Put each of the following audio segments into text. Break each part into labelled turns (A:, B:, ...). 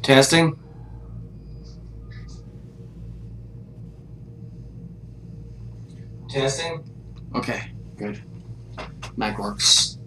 A: Testing. Testing. Okay, good. Mic works.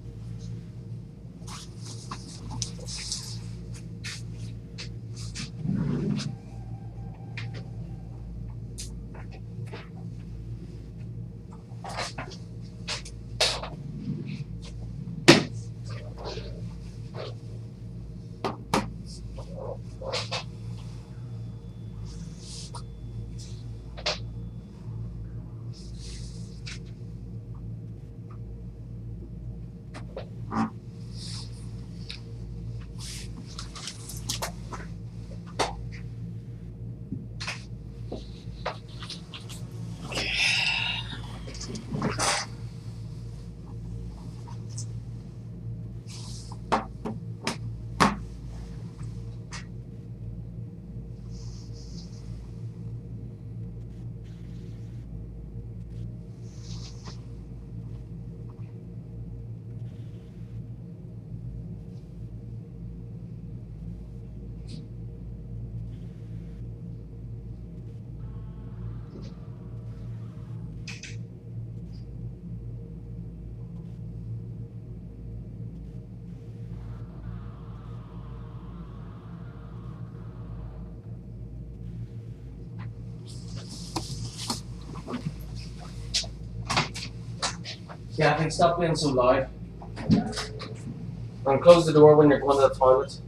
A: Yeah, I think stop being so loud. And close the door when you're going to the toilet.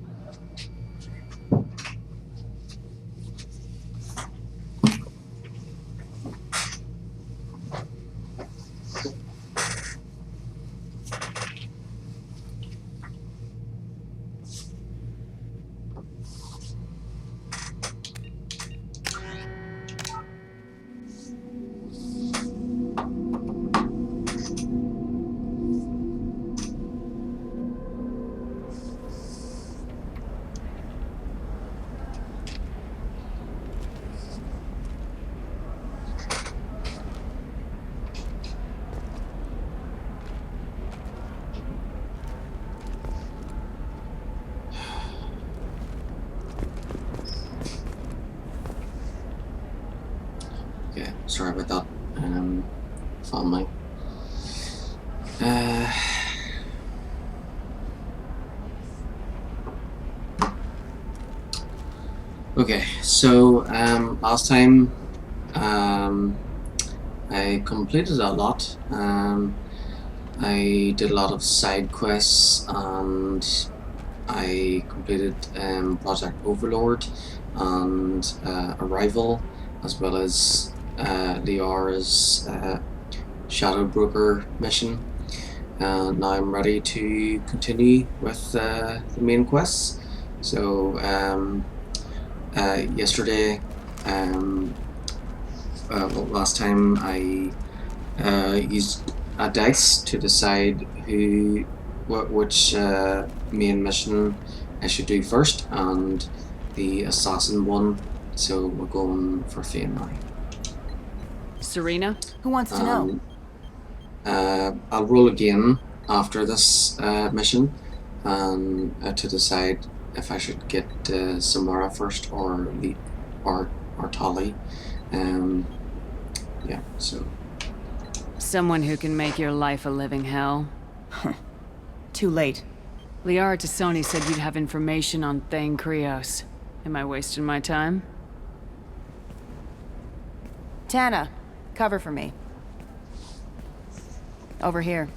A: Okay, sorry about that. Family. Okay, so last time I completed a lot. I did a lot of side quests and I completed Project Overlord and Arrival, as well as Liara's Shadow Broker mission. And now I'm ready to continue with the main quests. So yesterday, last time I used a dice to decide which main mission I should do first, and the assassin won, so we're going for Fane now.
B: Serena? Who wants to know?
A: I'll roll again after this mission to decide if I should get Samara first or Tali. Yeah, so
B: Someone who can make your life a living hell.
C: Too late.
B: Liara Tassoni said you'd have information on Thane Krios. Am I wasting my time?
C: Tana, cover for me. Over here.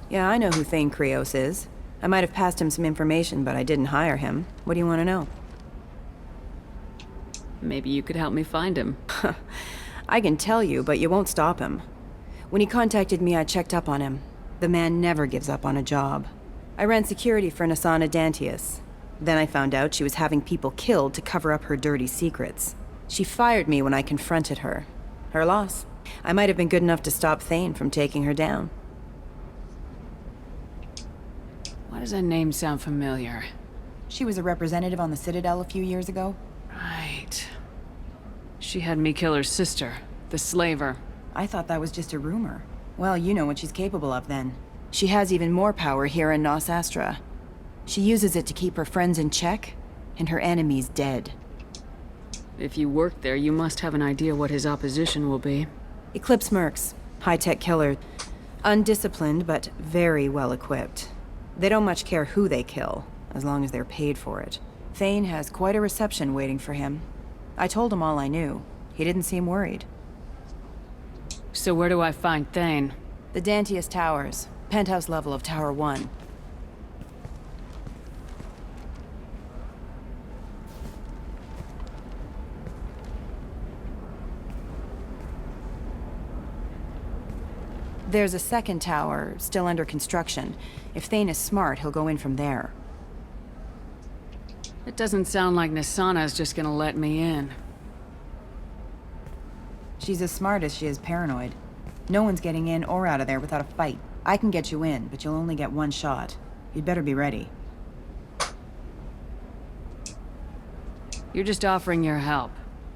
C: Yeah, I know who Thane Krios is. I might have passed him some information, but I didn't hire him. What do you want to know?
B: Maybe you could help me find him.
C: I can tell you, but you won't stop him. When he contacted me, I checked up on him. The man never gives up on a job. I ran security for Nasana Dantius. Then I found out she was having people killed to cover up her dirty secrets. She fired me when I confronted her. Her loss. I might have been good enough to stop Thane from taking her down.
B: Why does that name sound familiar?
C: She was a representative on the Citadel a few years ago.
B: Right. She had me kill her sister, the slaver.
C: I thought that was just a rumor. Well, you know what she's capable of then. She has even more power here in Nos Astra. She uses it to keep her friends in check, and her enemies dead.
B: If you work there, you must have an idea what his opposition will be.
C: Eclipse mercs. High-tech killer. Undisciplined, but very well-equipped. They don't much care who they kill, as long as they're paid for it. Thane has quite a reception waiting for him. I told him all I knew. He didn't seem worried.
B: So where do I find Thane?
C: The Dantius Towers. Penthouse level of Tower 1. There's a second tower, still under construction. If Thane is smart, he'll go in from there.
B: It doesn't sound like Nasana's just gonna let me in.
C: She's as smart as she is paranoid. No one's getting in or out of there without a fight. I can get you in, but you'll only get one shot. You'd better be ready.
B: You're just offering your help.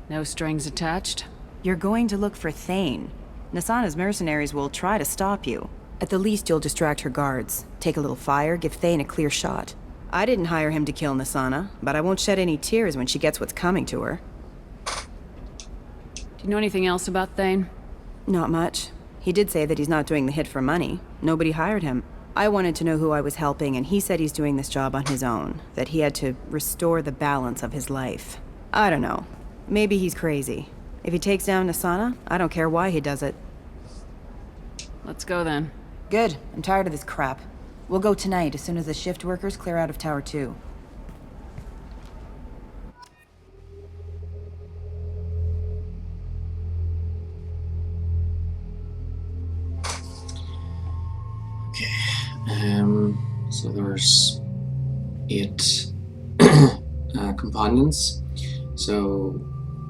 B: No strings attached?
C: You're going to look for Thane. Nasana's mercenaries will try to stop you. At the least, you'll distract her guards. Take a little fire, give Thane a clear shot. I didn't hire him to kill Nasana, but I won't shed any tears when she gets what's coming to her.
B: Do you know anything else about Thane?
C: Not much. He did say that he's not doing the hit for money. Nobody hired him. I wanted to know who I was helping, and he said he's doing this job on his own. That he had to restore the balance of his life. I don't know. Maybe he's crazy. If he takes down Nasana, I don't care why he does it.
B: Let's go then.
C: Good. I'm tired of this crap. We'll go tonight as soon as the shift workers clear out of Tower 2.
A: So there's 8 companions. So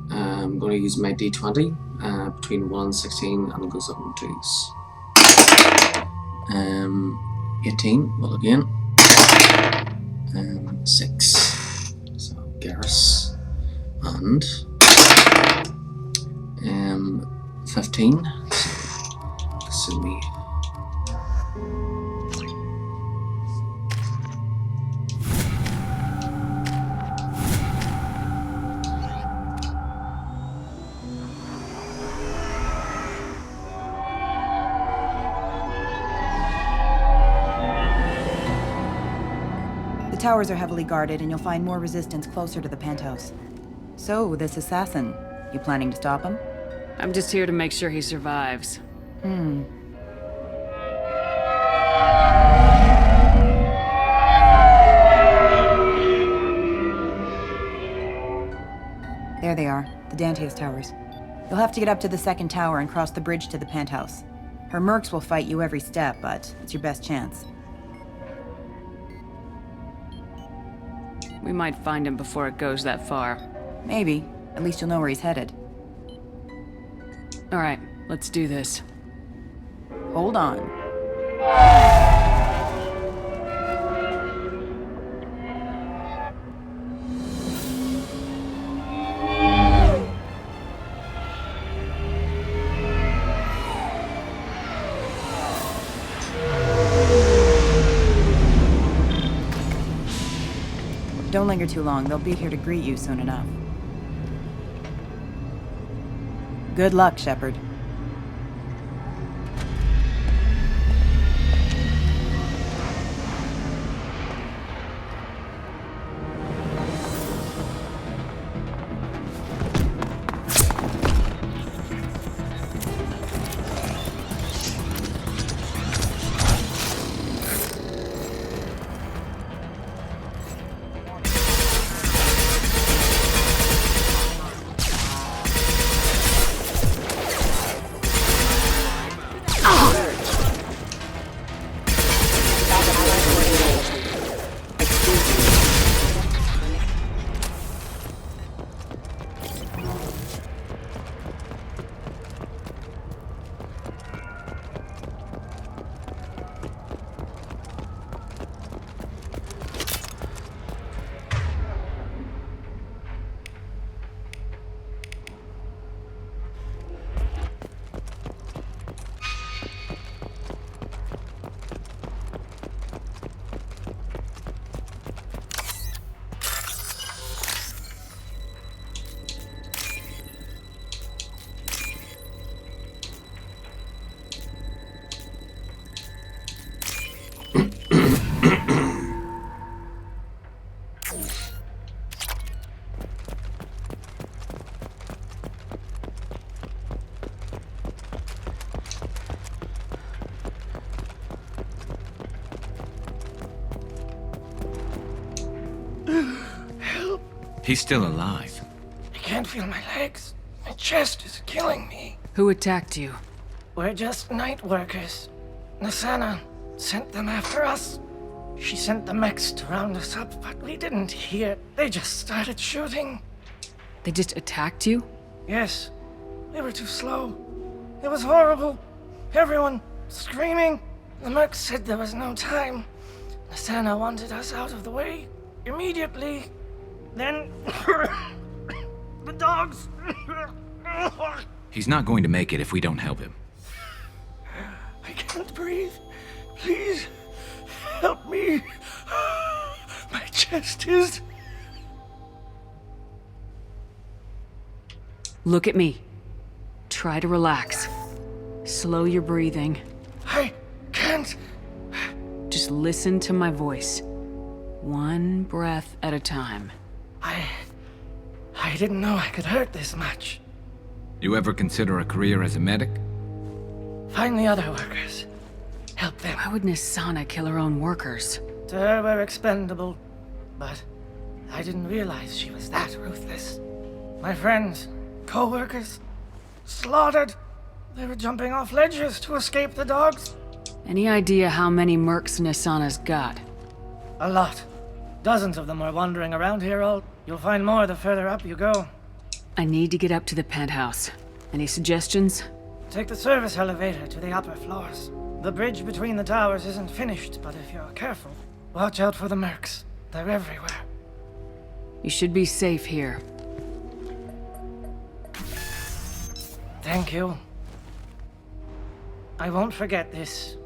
A: I'm going to use my d20 between 1 and 16, and it goes up in 2s. 18, well again. 6. So Garrus. And 15. So Kasumi.
C: The towers are heavily guarded, and you'll find more resistance closer to the penthouse. So, this assassin, you planning to stop him?
B: I'm just here to make sure he survives.
C: There they are, the Dantius Towers. You'll have to get up to the second tower and cross the bridge to the penthouse. Her mercs will fight you every step, but it's your best chance.
B: We might find him before it goes that far.
C: Maybe. At least you'll know where he's headed.
B: All right, let's do this.
C: Hold on. Don't linger too long. They'll be here to greet you soon enough. Good luck, Shepard.
D: He's still alive.
E: I can't feel my legs. My chest is killing me.
B: Who attacked you?
E: We're just night workers. Nasana sent them after us. She sent the mechs to round us up, but we didn't hear. They just started shooting.
B: They just attacked you?
E: Yes, they were too slow. It was horrible. Everyone screaming. The mercs said there was no time. Nasana wanted us out of the way immediately. Then the dogs.
D: He's not going to make it if we don't help him.
E: I can't breathe. Please help me. My chest is.
B: Look at me. Try to relax. Slow your breathing.
E: I can't.
B: Just listen to my voice. One breath at a time.
E: I didn't know I could hurt this much.
D: You ever consider a career as a medic?
E: Find the other workers. Help them.
B: Why would Nisana kill her own workers?
E: To her, we're expendable. But I didn't realize she was that ruthless. My friends, co-workers, slaughtered. They were jumping off ledges to escape the dogs.
B: Any idea how many mercs Nisana's got?
E: A lot. Dozens of them are wandering around here all. You'll find more the further up you go.
B: I need to get up to the penthouse. Any suggestions?
E: Take the service elevator to the upper floors. The bridge between the towers isn't finished, but if you're careful, watch out for the mercs. They're everywhere.
B: You should be safe here.
E: Thank you. I won't forget this.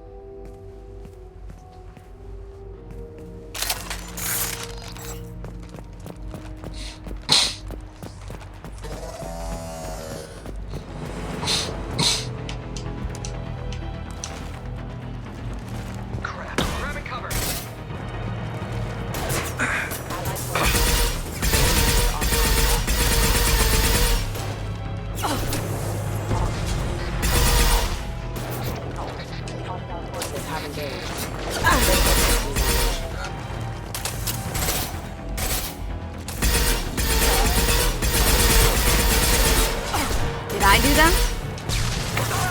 F: Did I do them?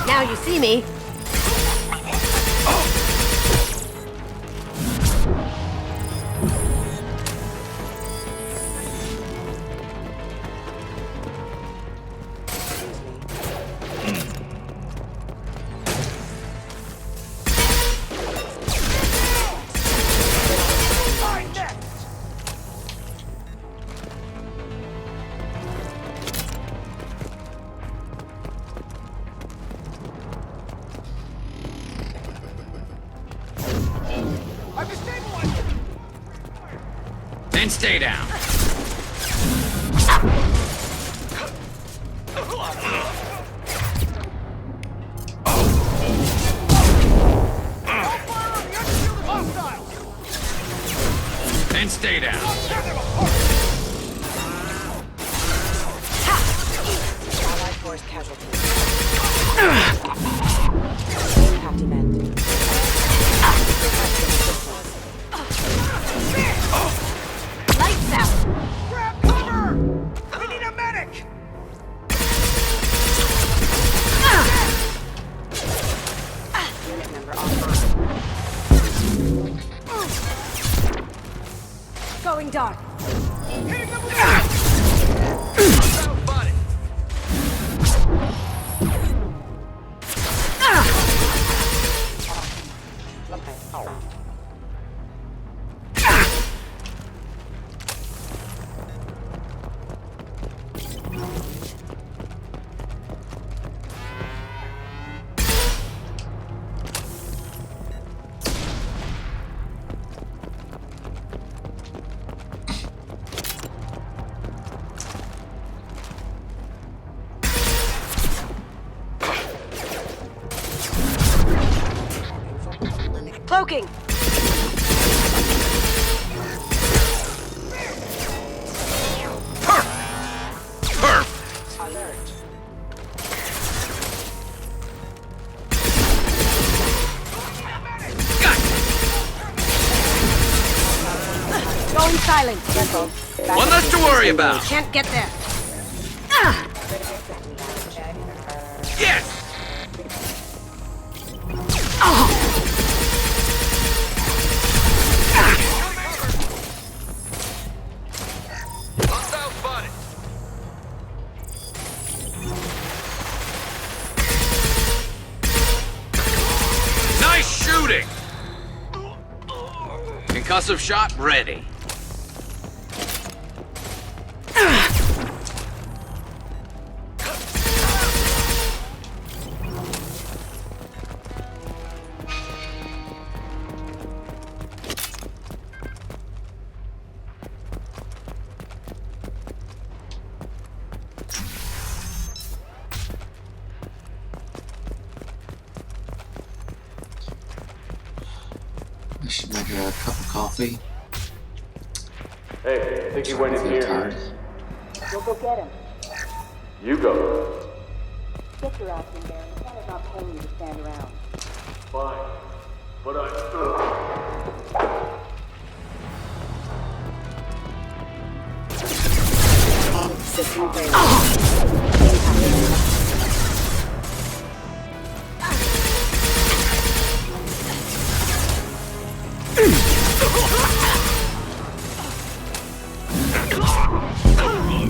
F: Now you see me.
D: Then stay down. And stay down.
F: Allied force casualty. Impact event. Lights out!
E: Grab cover! We need a medic!
F: Unit member offline. Going dark.
E: Hitting them with
F: Cloaking! Alert. Going silent.
D: One less to worry about.
F: Can't get there.
D: Yes! Hostile spotted. Nice shooting! Concussive shot ready.
A: I should make a cup of coffee.
G: Hey, I think he went
A: I
G: in
A: feel
G: here.
A: tired.
H: We'll go get him.
G: You go.
H: Get your ass in there. Santa's not paying you to stand around.
G: Fine. But I...
F: System failure.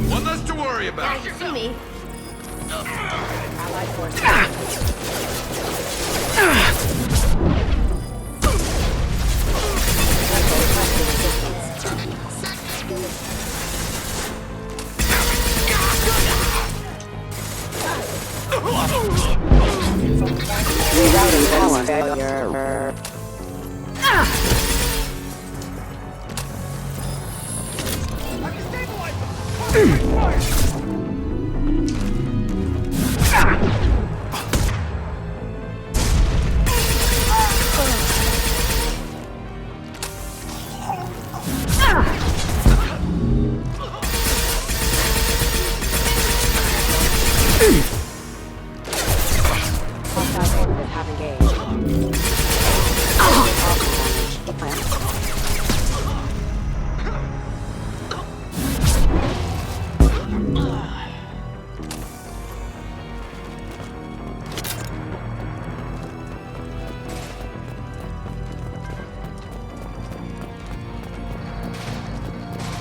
D: One less to worry about.
F: Now you see me. Allied force. Rerouting power failure. Hostile forces have engaged.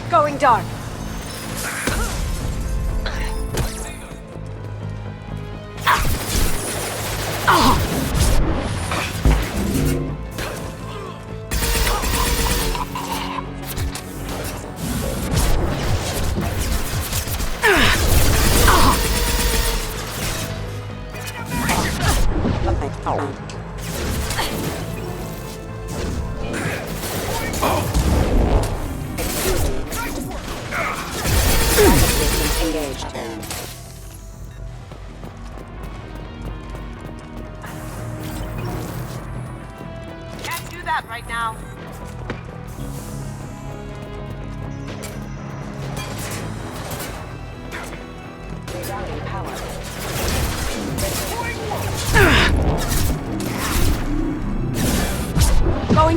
F: Going dark. Engaged. Can't do that right now.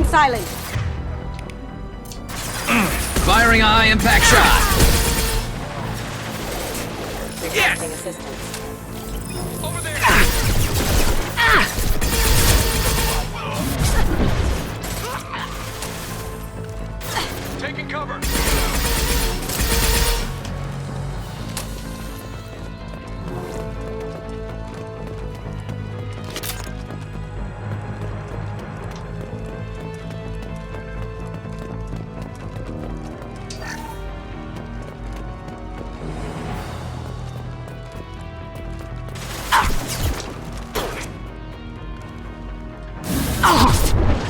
F: silent.
D: Firing a high-impact shot!
F: Requesting assistance.
D: Over there! Taking cover!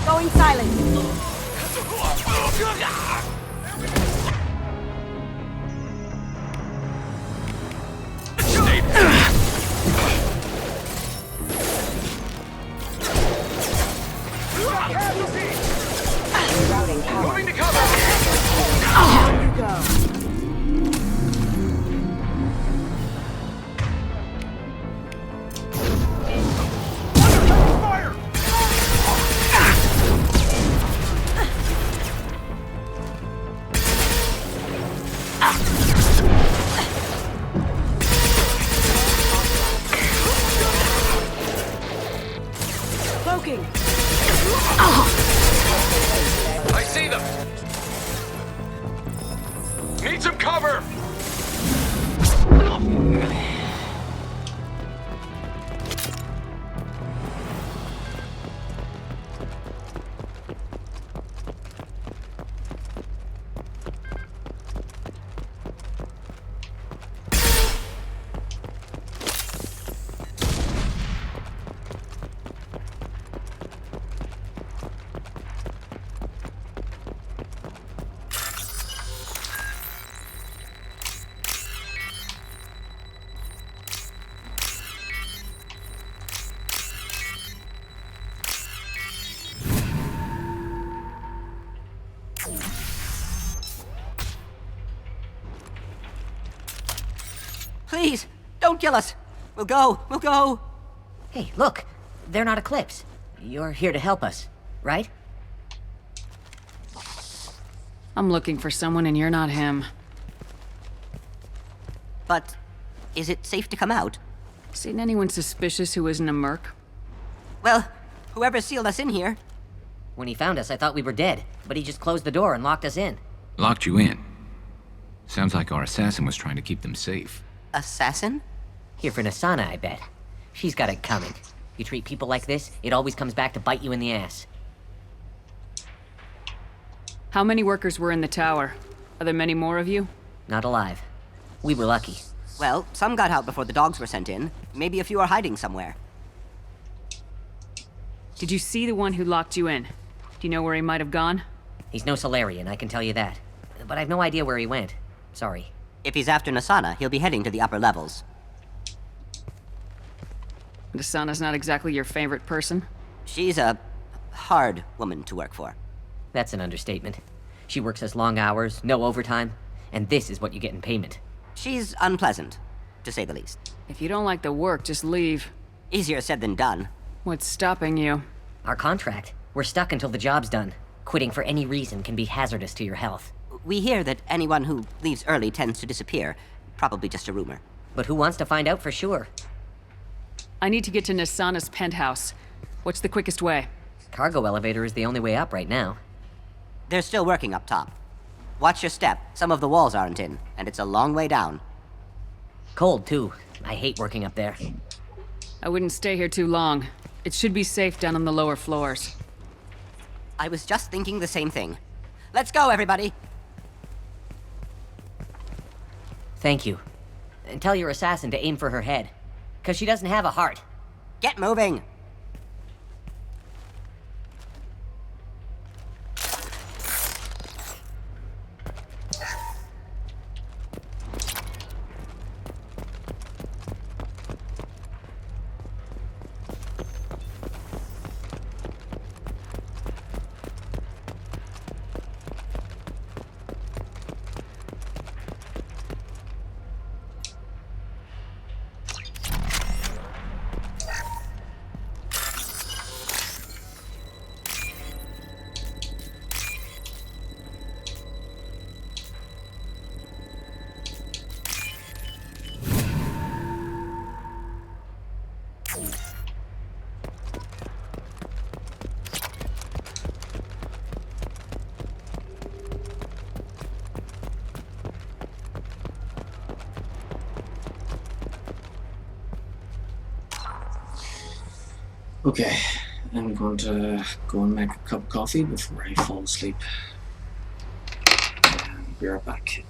F: Going silent. Routing power.
D: Moving to cover!
F: Down you go.
D: Fire!
F: Cloaking.
D: I see them! Need some cover!
I: Please, don't kill us. We'll go.
J: Hey, look. They're not Eclipse. You're here to help us, right?
B: I'm looking for someone and you're not him.
I: But is it safe to come out?
B: Seen anyone suspicious who isn't a merc?
I: Well, whoever sealed us in here.
J: When he found us, I thought we were dead, but he just closed the door and locked us in.
D: Locked you in. Sounds like our assassin was trying to keep them safe.
I: Assassin?
J: Here for Nasana, I bet. She's got it coming. You treat people like this, it always comes back to bite you in the ass.
B: How many workers were in the tower? Are there many more of you?
J: Not alive. We were lucky.
I: Well, some got out before the dogs were sent in. Maybe a few are hiding somewhere.
B: Did you see the one who locked you in? Do you know where he might have gone?
J: He's no Solarian, I can tell you that. But I've no idea where he went. Sorry.
I: If he's after Nasana, he'll be heading to the upper levels.
B: Nasana's not exactly your favorite person.
I: She's a hard woman to work for.
J: That's an understatement. She works us long hours, no overtime, and this is what you get in payment.
I: She's unpleasant, to say the least.
B: If you don't like the work, just leave.
I: Easier said than done.
B: What's stopping you?
J: Our contract. We're stuck until the job's done. Quitting for any reason can be hazardous to your health.
I: We hear that anyone who leaves early tends to disappear. Probably just a rumor.
J: But who wants to find out for sure?
B: I need to get to Nasana's penthouse. What's the quickest way?
J: Cargo elevator is the only way up right now.
I: They're still working up top. Watch your step. Some of the walls aren't in, and it's a long way down.
J: Cold, too. I hate working up there.
B: I wouldn't stay here too long. It should be safe down on the lower floors.
I: I was just thinking the same thing. Let's go, everybody!
J: Thank you. And tell your assassin to aim for her head. 'Cause she doesn't have a heart.
I: Get moving!
A: Okay, I'm going to go and make a cup of coffee before I fall asleep. Be right back.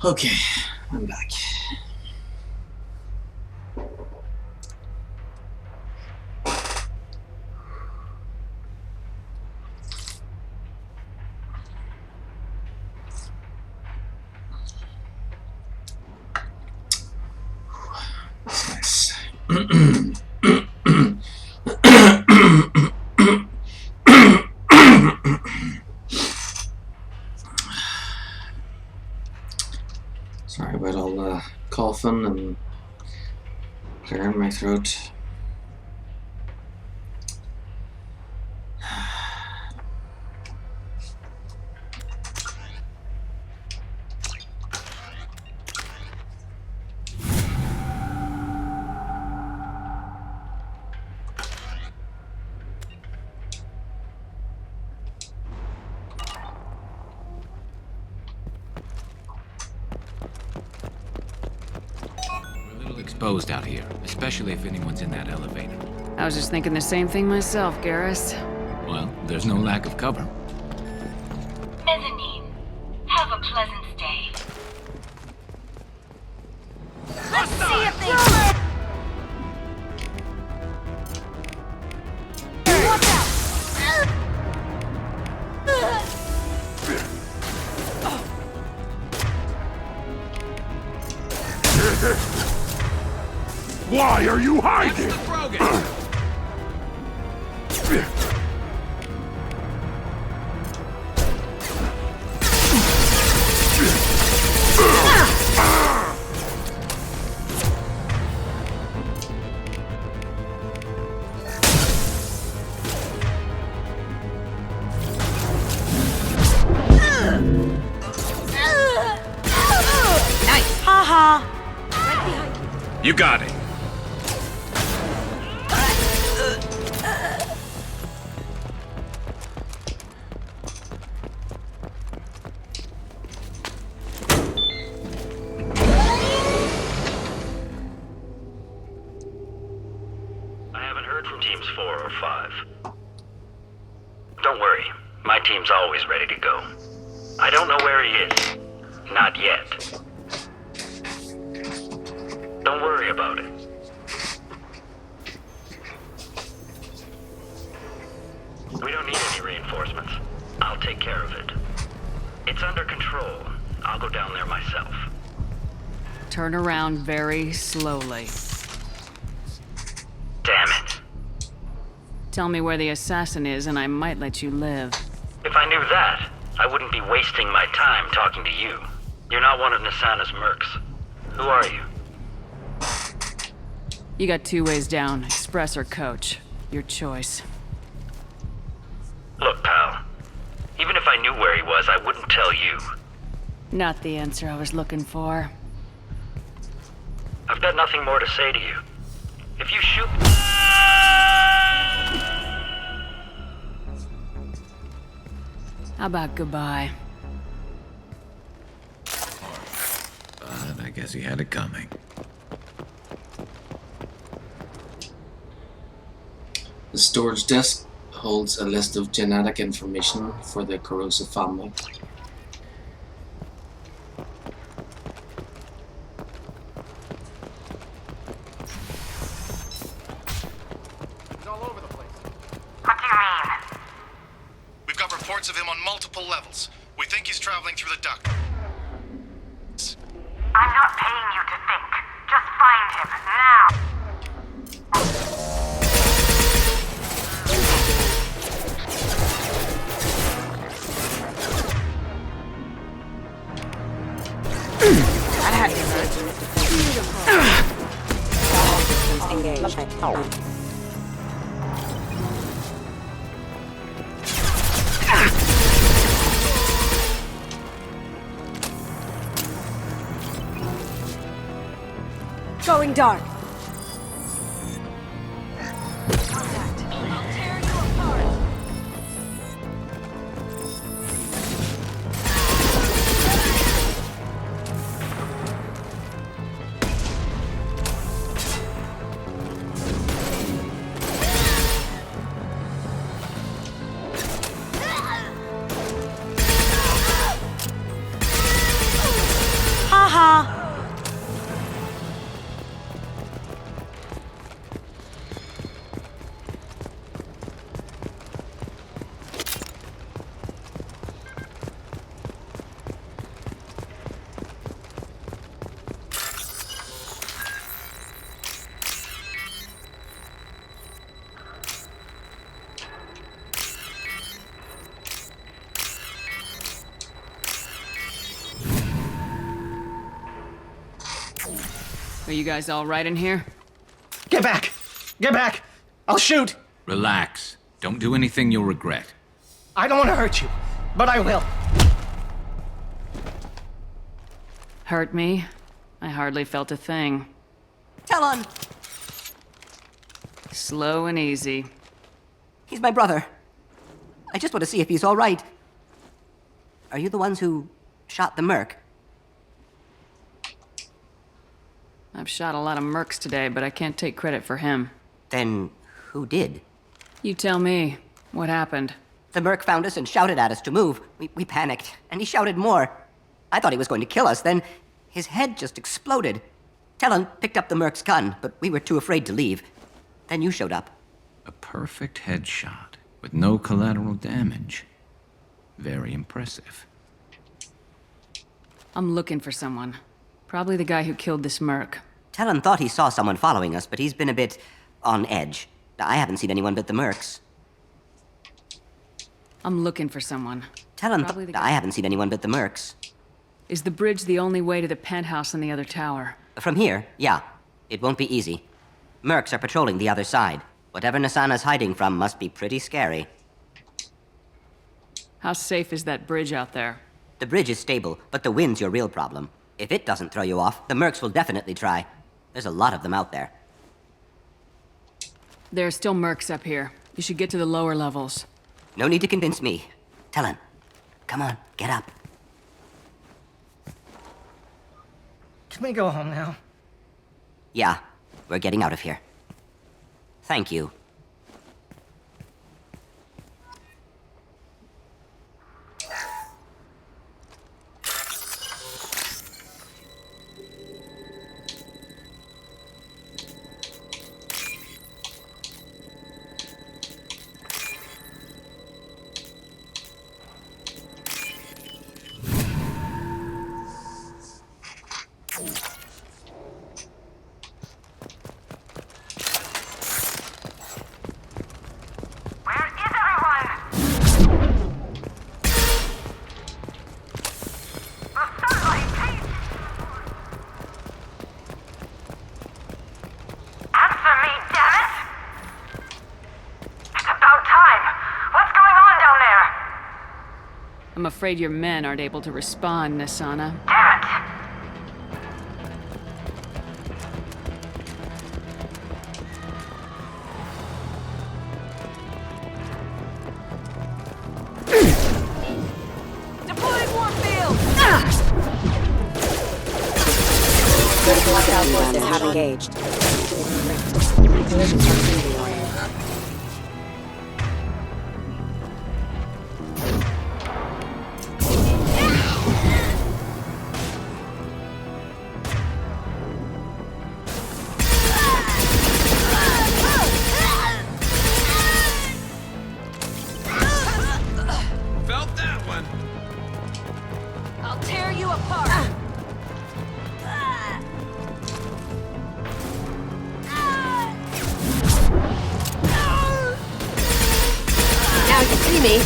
A: Okay, I'm back. That's nice. Sorry about all the coughing and clearing my throat.
D: We're a little exposed out here, especially if anyone's in that elevator.
B: I was just thinking the same thing myself, Garrus.
D: Well, there's no lack of cover.
H: Mezzanine. Have a pleasant stay.
F: Let's see if they... Watch out!
G: Why are you hiding?
F: Nice! Haha! Right behind you.
G: You got it.
K: I haven't heard from teams 4 or 5. Don't worry, my team's always ready to go. I don't know where he is. Not yet. Don't worry about it. We don't need any reinforcements. I'll take care of it. It's under control. I'll go down there myself.
B: Turn around very slowly.
K: Damn it.
B: Tell me where the assassin is and I might let you live.
K: If I knew that, I wouldn't be wasting my time talking to you. You're not one of Nasana's mercs. Who are you?
B: You got 2 ways down, express or coach. Your choice.
K: Look, pal. Even if I knew where he was, I wouldn't tell you.
B: Not the answer I was looking for.
K: I've got nothing more to say to you. If you shoot...
B: How about goodbye?
D: But I guess he had it coming.
A: The storage disk holds a list of genetic information for the corrosive family.
L: He's all over the place.
H: What do you mean?
L: We've got reports of him on multiple levels. We think he's traveling through the duct.
H: I'm not paying you to think. Just find him, now!
C: That had to hurt. Engaged. Going dark.
B: Are you guys all right in here?
E: Get back! Get back! I'll shoot!
D: Relax. Don't do anything you'll regret.
E: I don't want to hurt you, but I will.
B: Hurt me? I hardly felt a thing.
I: Talon!
B: Slow and easy.
I: He's my brother. I just want to see if he's all right. Are you the ones who shot the merc?
B: I've shot a lot of mercs today, but I can't take credit for him.
I: Then who did?
B: You tell me. What happened?
I: The merc found us and shouted at us to move. We panicked, and he shouted more. I thought he was going to kill us, then his head just exploded. Talon picked up the merc's gun, but we were too afraid to leave. Then you showed up.
D: A perfect headshot with no collateral damage. Very impressive.
B: I'm looking for someone. Probably the guy who killed this merc.
I: Talon thought he saw someone following us, but he's been a bit on edge. I haven't seen anyone but the mercs.
B: I'm looking for someone.
I: Talon
B: Probably the guy.
I: I haven't seen anyone but the mercs.
B: Is the bridge the only way to the penthouse in the other tower?
I: From here, yeah. It won't be easy. Mercs are patrolling the other side. Whatever Nasana's hiding from must be pretty scary.
B: How safe is that bridge out there?
I: The bridge is stable, but the wind's your real problem. If it doesn't throw you off, the mercs will definitely try. There's a lot of them out there.
B: There are still mercs up here. You should get to the lower levels.
I: No need to convince me. Talon, come on, get up.
E: Can we go home now?
I: Yeah, we're getting out of here. Thank you.
B: I'm afraid your men aren't able to respond, Nasana.
F: Damn it!
C: Deploying warfield! Critical lockout forces have engaged.
G: Felt that one.
C: I'll tear you apart!
F: Now you see me.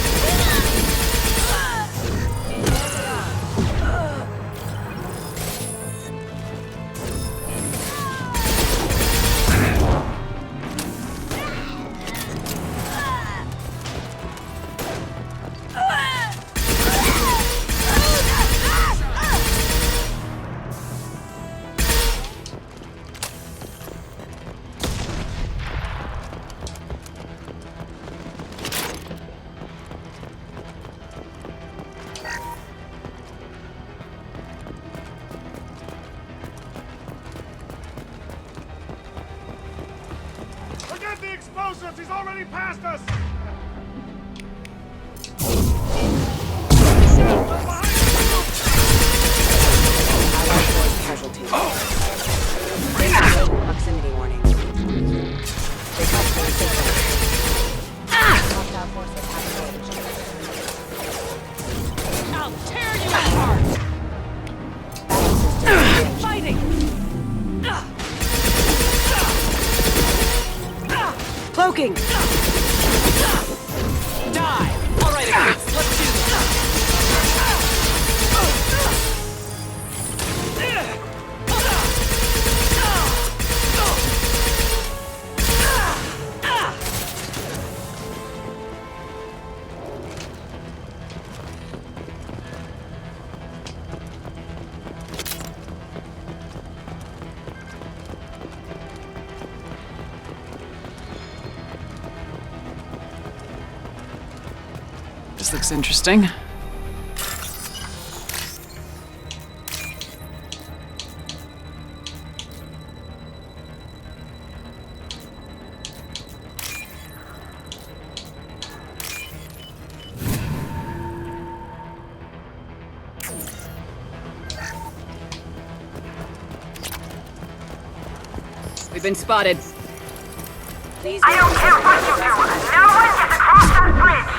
G: Forget the explosives! He's already past us!
C: Casualties. Proximity warning. Hostile forces have engaged.
B: I'll tear you apart! Fighting!
C: Cloaking!
B: This looks interesting. We've been spotted.
F: I don't care what you do. No one gets across that bridge.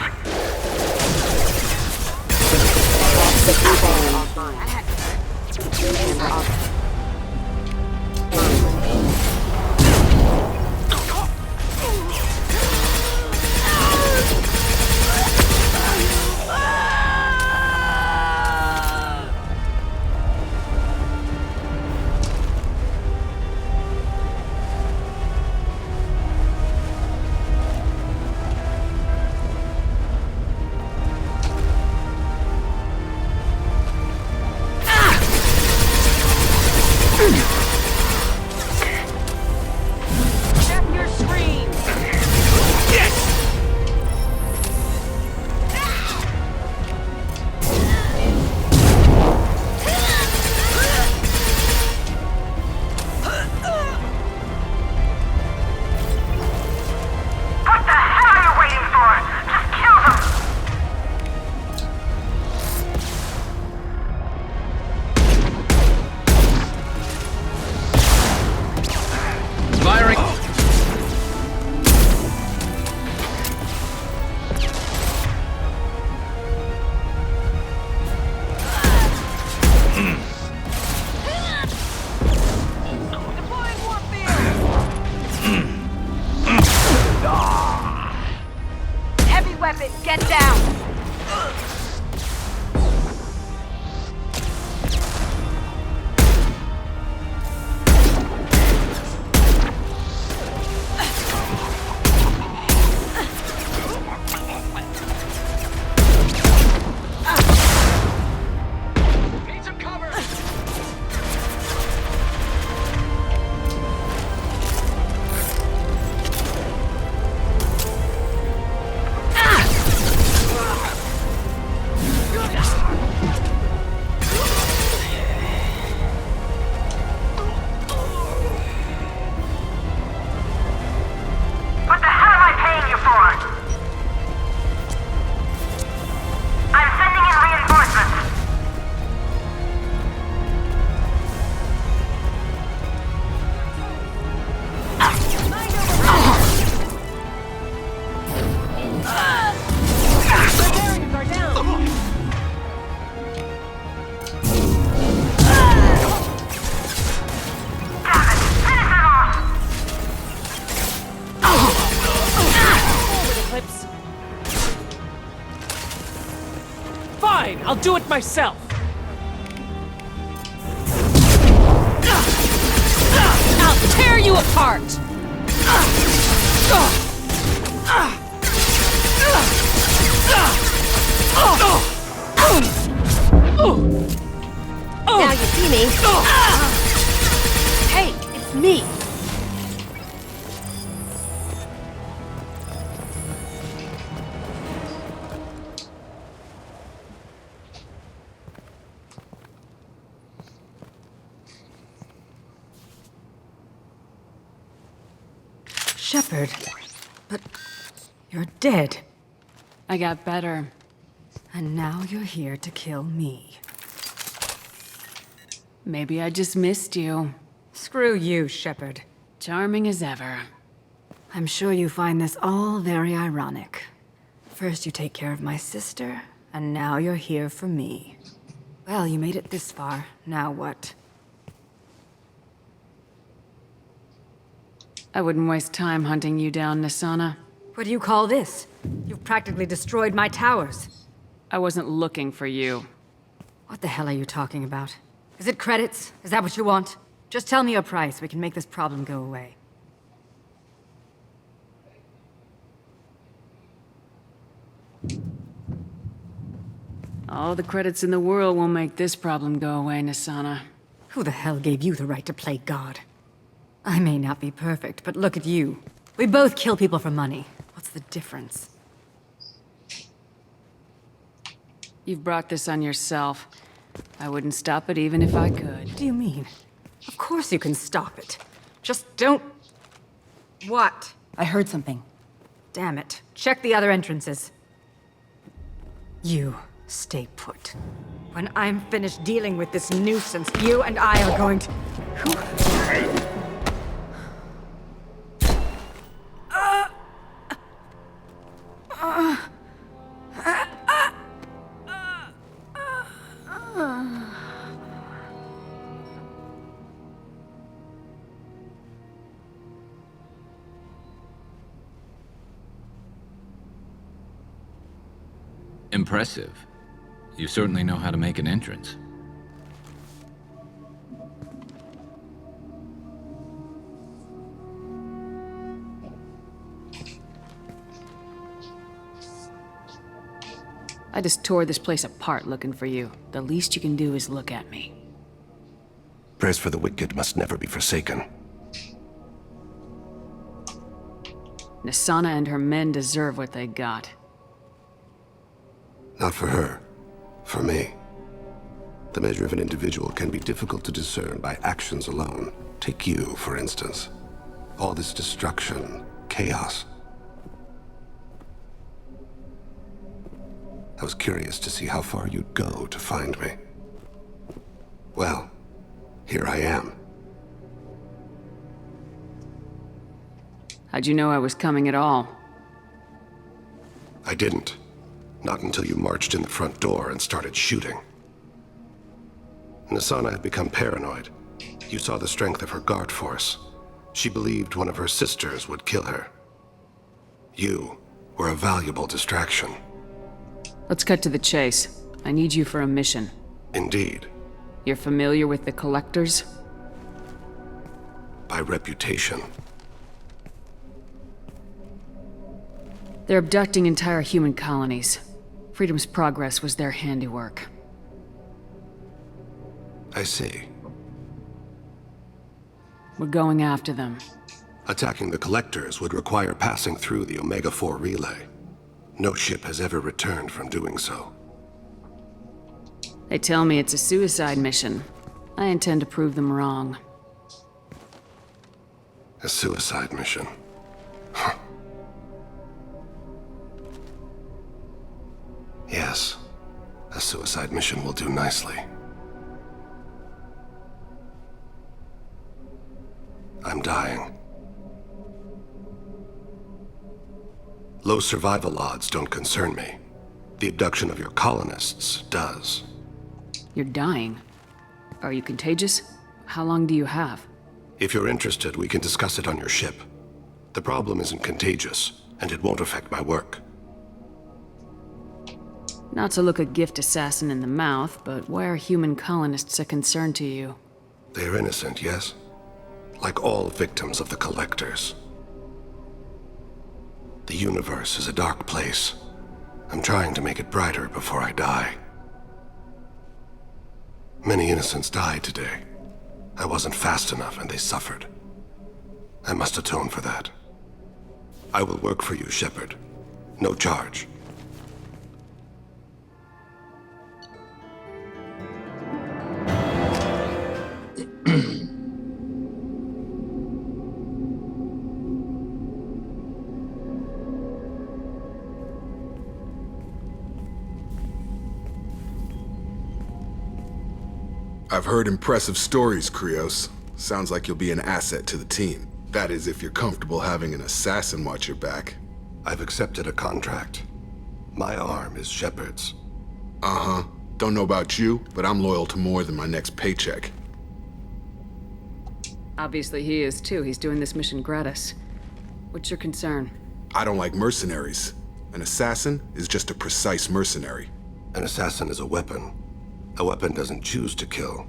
F: weapon! Get down!
B: Fine, I'll do it myself. I'll tear you apart.
F: Now you see me. Hey, it's me.
C: Shepard, but you're dead.
B: I got better.
C: And now you're here to kill me.
B: Maybe I just missed you.
C: Screw you, Shepard.
B: Charming as ever.
C: I'm sure you find this all very ironic. First you take care of my sister, and now you're here for me. Well, you made it this far. Now what?
B: I wouldn't waste time hunting you down, Nisana.
C: What do you call this? You've practically destroyed my towers.
B: I wasn't looking for you.
C: What the hell are you talking about? Is it credits? Is that what you want? Just tell me your price. We can make this problem go away.
B: All the credits in the world won't make this problem go away, Nisana.
C: Who the hell gave you the right to play God? I may not be perfect, but look at you. We both kill people for money. What's the difference?
B: You've brought this on yourself. I wouldn't stop it even if I could.
C: What do you mean? Of course you can stop it. Just don't... What? I heard something. Damn it. Check the other entrances. You stay put. When I'm finished dealing with this nuisance, you and I are going to...
D: Impressive. You certainly know how to make an entrance.
B: I just tore this place apart looking for you. The least you can do is look at me.
M: Prayers for the wicked must never be forsaken.
B: Nasana and her men deserve what they got.
M: Not for her. For me. The measure of an individual can be difficult to discern by actions alone. Take you, for instance. All this destruction, chaos. I was curious to see how far you'd go to find me. Well, here I am.
B: How'd you know I was coming at all?
M: I didn't. Not until you marched in the front door and started shooting. Nasana had become paranoid. You saw the strength of her guard force. She believed one of her sisters would kill her. You were a valuable distraction.
B: Let's cut to the chase. I need you for a mission.
M: Indeed.
B: You're familiar with the Collectors?
M: By reputation.
B: They're abducting entire human colonies. Freedom's Progress was their handiwork.
M: I see.
B: We're going after them.
M: Attacking the Collectors would require passing through the Omega-4 relay. No ship has ever returned from doing so.
B: They tell me it's a suicide mission. I intend to prove them wrong.
M: A suicide mission? Huh. Yes, a suicide mission will do nicely. I'm dying. Low survival odds don't concern me. The abduction of your colonists does.
B: You're dying. Are you contagious? How long do you have?
M: If you're interested, we can discuss it on your ship. The problem isn't contagious, and it won't affect my work.
B: Not to look a gift assassin in the mouth, but why are human colonists a concern to you?
M: They're innocent, yes? Like all victims of the Collectors. The universe is a dark place. I'm trying to make it brighter before I die. Many innocents died today. I wasn't fast enough and they suffered. I must atone for that. I will work for you, Shepard. No charge.
N: I've heard impressive stories, Krios. Sounds like you'll be an asset to the team. That is, if you're comfortable having an assassin watch your back.
M: I've accepted a contract. My arm is Shepard's.
N: Uh-huh. Don't know about you, but I'm loyal to more than my next paycheck.
B: Obviously he is too. He's doing this mission gratis. What's your concern?
N: I don't like mercenaries. An assassin is just a precise mercenary.
M: An assassin is a weapon. A weapon doesn't choose to kill.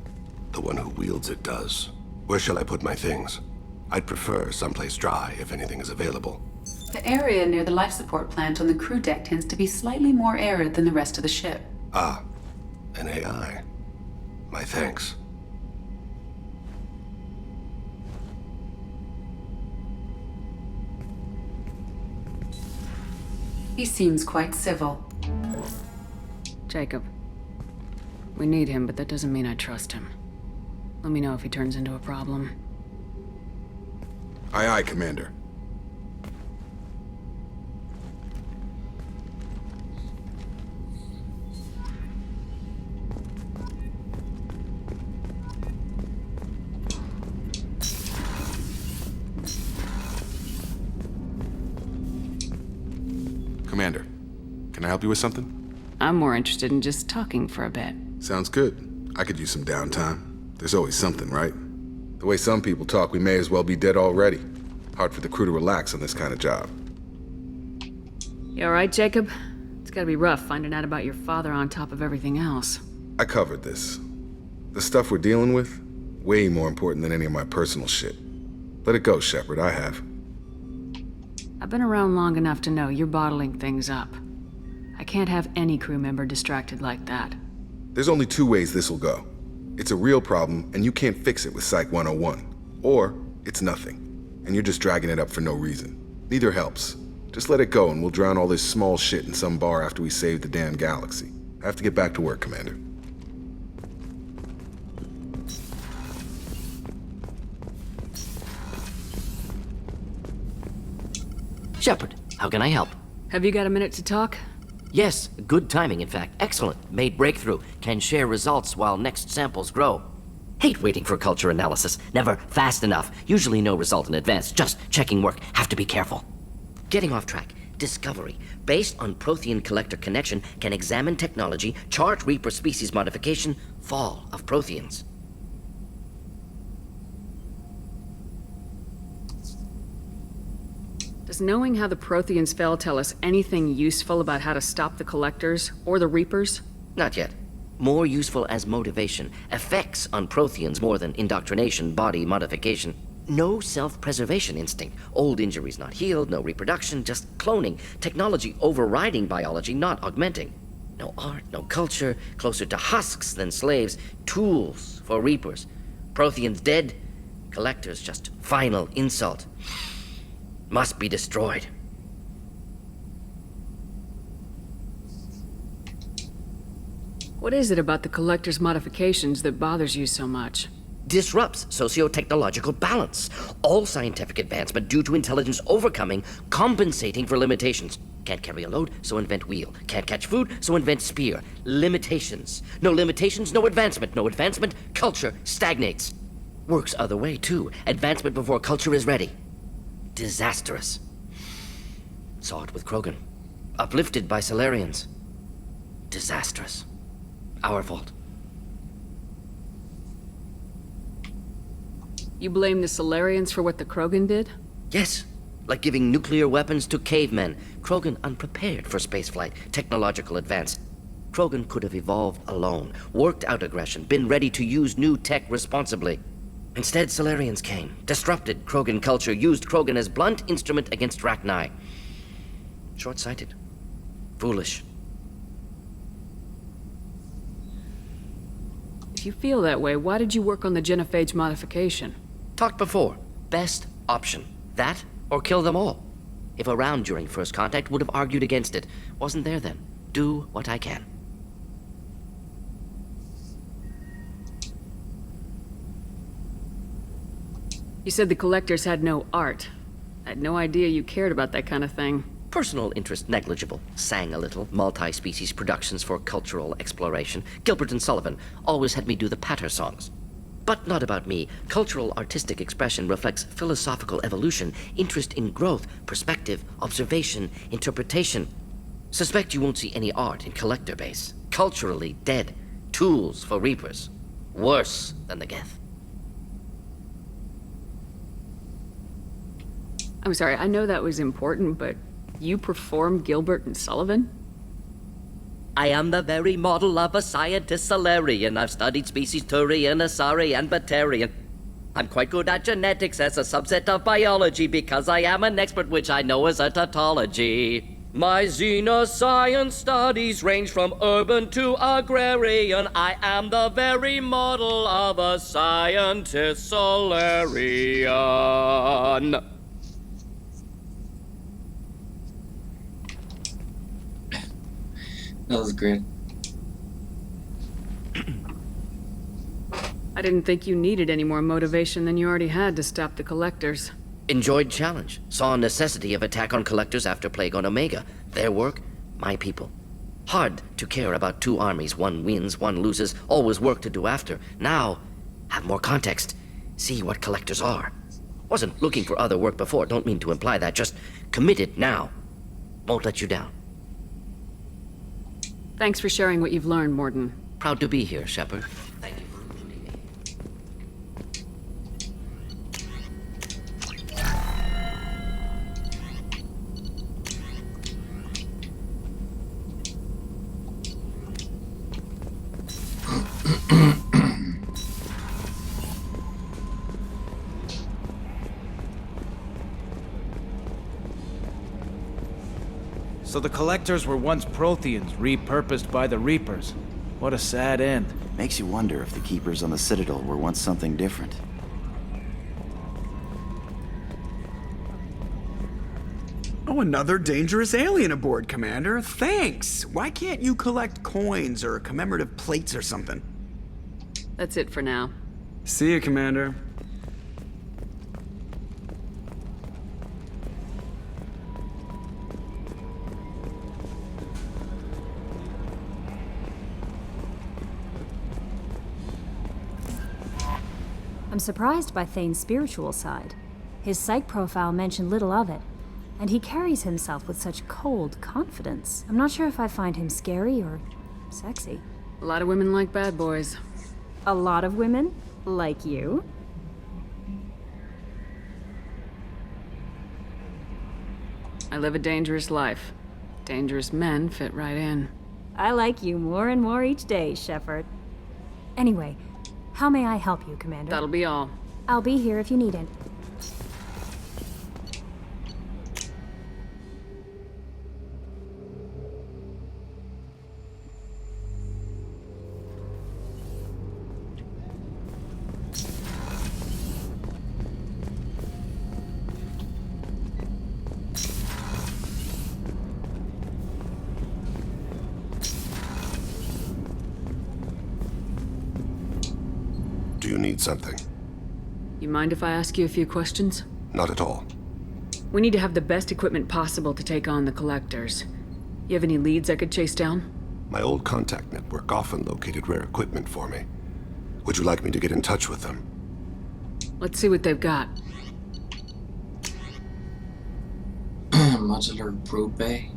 M: The one who wields it does. Where shall I put my things? I'd prefer someplace dry if anything is available.
O: The area near the life support plant on the crew deck tends to be slightly more arid than the rest of the ship.
M: Ah, an AI. My thanks.
O: He seems quite civil.
B: Jacob. We need him, but that doesn't mean I trust him. Let me know if he turns into a problem.
N: Aye, aye, Commander. Commander, can I help you with something?
B: I'm more interested in just talking for a bit.
N: Sounds good. I could use some downtime. There's always something, right? The way some people talk, we may as well be dead already. Hard for the crew to relax on this kind of job.
B: You alright, Jacob? It's gotta be rough finding out about your father on top of everything else.
N: I covered this. The stuff we're dealing with, way more important than any of my personal shit. Let it go, Shepard, I have.
B: I've been around long enough to know you're bottling things up. I can't have any crew member distracted like that.
N: There's only two ways this will go. It's a real problem, and you can't fix it with Psych 101. Or, it's nothing, and you're just dragging it up for no reason. Neither helps. Just let it go, and we'll drown all this small shit in some bar after we save the damn galaxy. I have to get back to work, Commander.
P: Shepard, how can I help?
B: Have you got a minute to talk?
P: Yes, good timing, in fact. Excellent. Made breakthrough. Can share results while next samples grow. Hate waiting for culture analysis. Never fast enough. Usually no result in advance. Just checking work. Have to be careful. Getting off track. Discovery. Based on Prothean collector connection, can examine technology, chart Reaper species modification, fall of Protheans.
B: Does knowing how the Protheans fell tell us anything useful about how to stop the Collectors or the Reapers?
P: Not yet. More useful as motivation. Effects on Protheans more than indoctrination, body modification. No self-preservation instinct. Old injuries not healed, no reproduction, just cloning. Technology overriding biology, not augmenting. No art, no culture, closer to husks than slaves. Tools for Reapers. Protheans dead, Collectors just final insult. Must be destroyed.
B: What is it about the Collector's modifications that bothers you so much?
P: Disrupts socio-technological balance. All scientific advancement due to intelligence overcoming, compensating for limitations. Can't carry a load, so invent wheel. Can't catch food, so invent spear. Limitations. No limitations, no advancement. No advancement, culture stagnates. Works other way, too. Advancement before culture is ready. Disastrous. Saw it with Krogan. Uplifted by Solarians. Disastrous. Our fault.
B: You blame the Solarians for what the Krogan did?
P: Yes. Like giving nuclear weapons to cavemen. Krogan unprepared for spaceflight, technological advance. Krogan could have evolved alone, worked out aggression, been ready to use new tech responsibly. Instead, Solarians came, disrupted Krogan culture, used Krogan as blunt instrument against Rachni. Short-sighted. Foolish.
B: If you feel that way, why did you work on the genophage modification?
P: Talked before. Best option. That, or kill them all. If around during first contact, would have argued against it. Wasn't there then. Do what I can.
B: You said the Collectors had no art. I had no idea you cared about that kind of thing.
P: Personal interest negligible. Sang a little. Multi-species productions for cultural exploration. Gilbert and Sullivan always had me do the patter songs. But not about me. Cultural artistic expression reflects philosophical evolution, interest in growth, perspective, observation, interpretation. Suspect you won't see any art in collector base. Culturally dead. Tools for Reapers. Worse than the Geth.
B: I'm sorry, I know that was important, but you performed Gilbert and Sullivan?
P: I am the very model of a scientist Solarian. I've studied species Turian, Asari, and Batarian. I'm quite good at genetics as a subset of biology because I am an expert, which I know is a tautology. My xenoscience studies range from urban to agrarian. I am the very model of a scientist Solarian.
A: That was great.
B: I didn't think you needed any more motivation than you already had to stop the Collectors.
P: Enjoyed challenge. Saw necessity of attack on Collectors after Plague on Omega. Their work, my people. Hard to care about two armies. One wins, one loses. Always work to do after. Now, have more context. See what Collectors are. Wasn't looking for other work before. Don't mean to imply that. Just committed now. Won't let you down.
B: Thanks for sharing what you've learned, Morden.
P: Proud to be here, Shepard. Thank you for including me.
Q: So the Collectors were once Protheans, repurposed by the Reapers. What a sad end.
R: Makes you wonder if the Keepers on the Citadel were once something different.
S: Oh, another dangerous alien aboard, Commander. Thanks. Why can't you collect coins or commemorative plates or something?
B: That's it for now.
S: See you, Commander.
T: I'm surprised by Thane's spiritual side. His psych profile mentioned little of it, and he carries himself with such cold confidence. I'm not sure if I find him scary or sexy.
B: A lot of women like bad boys.
T: A lot of women? Like you?
B: I live a dangerous life. Dangerous men fit right in.
T: I like you more and more each day, Shepard. Anyway, how may I help you, Commander?
B: That'll be all.
T: I'll be here if you need it.
M: Do you need something?
B: You mind if I ask you a few questions?
M: Not at all.
B: We need to have the best equipment possible to take on the Collectors. You have any leads I could chase down?
M: My old contact network often located rare equipment for me. Would you like me to get in touch with them?
B: Let's see what they've got.
A: Modular probe bay.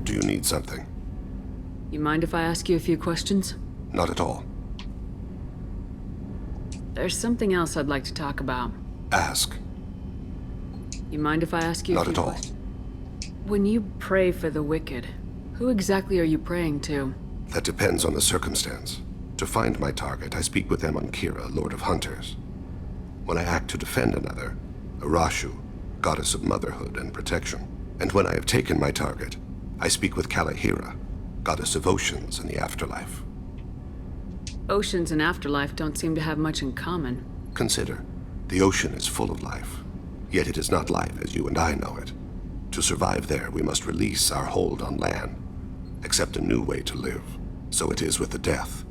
M: Do you need something?
B: You mind if I ask you a few questions?
M: Not at all.
B: There's something else I'd like to talk about.
M: Ask.
B: You mind if I ask you a
M: Not
B: few
M: at all.
B: questions? When you pray for the wicked, who exactly are you praying to?
M: That depends on the circumstance. To find my target, I speak with them on Kira, Lord of Hunters. When I act to defend another, Arashu, goddess of motherhood and protection. And when I have taken my target, I speak with Kalahira, goddess of oceans and the afterlife.
B: Oceans and afterlife don't seem to have much in common.
M: Consider, the ocean is full of life, yet it is not life as you and I know it. To survive there, we must release our hold on land, accept a new way to live. So it is with the death.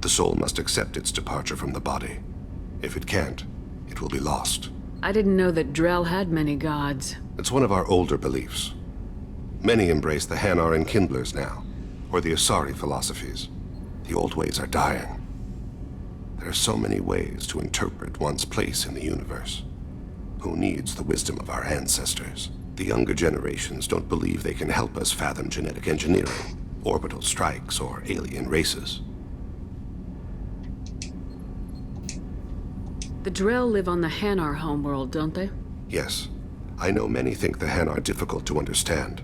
M: The soul must accept its departure from the body. If it can't, it will be lost.
B: I didn't know that Drell had many gods.
M: It's one of our older beliefs. Many embrace the Hanar and Kindlers now, or the Asari philosophies. The old ways are dying. There are so many ways to interpret one's place in the universe. Who needs the wisdom of our ancestors? The younger generations don't believe they can help us fathom genetic engineering, orbital strikes, or alien races.
B: The Drell live on the Hanar homeworld, don't they?
M: Yes. I know many think the Hanar difficult to understand.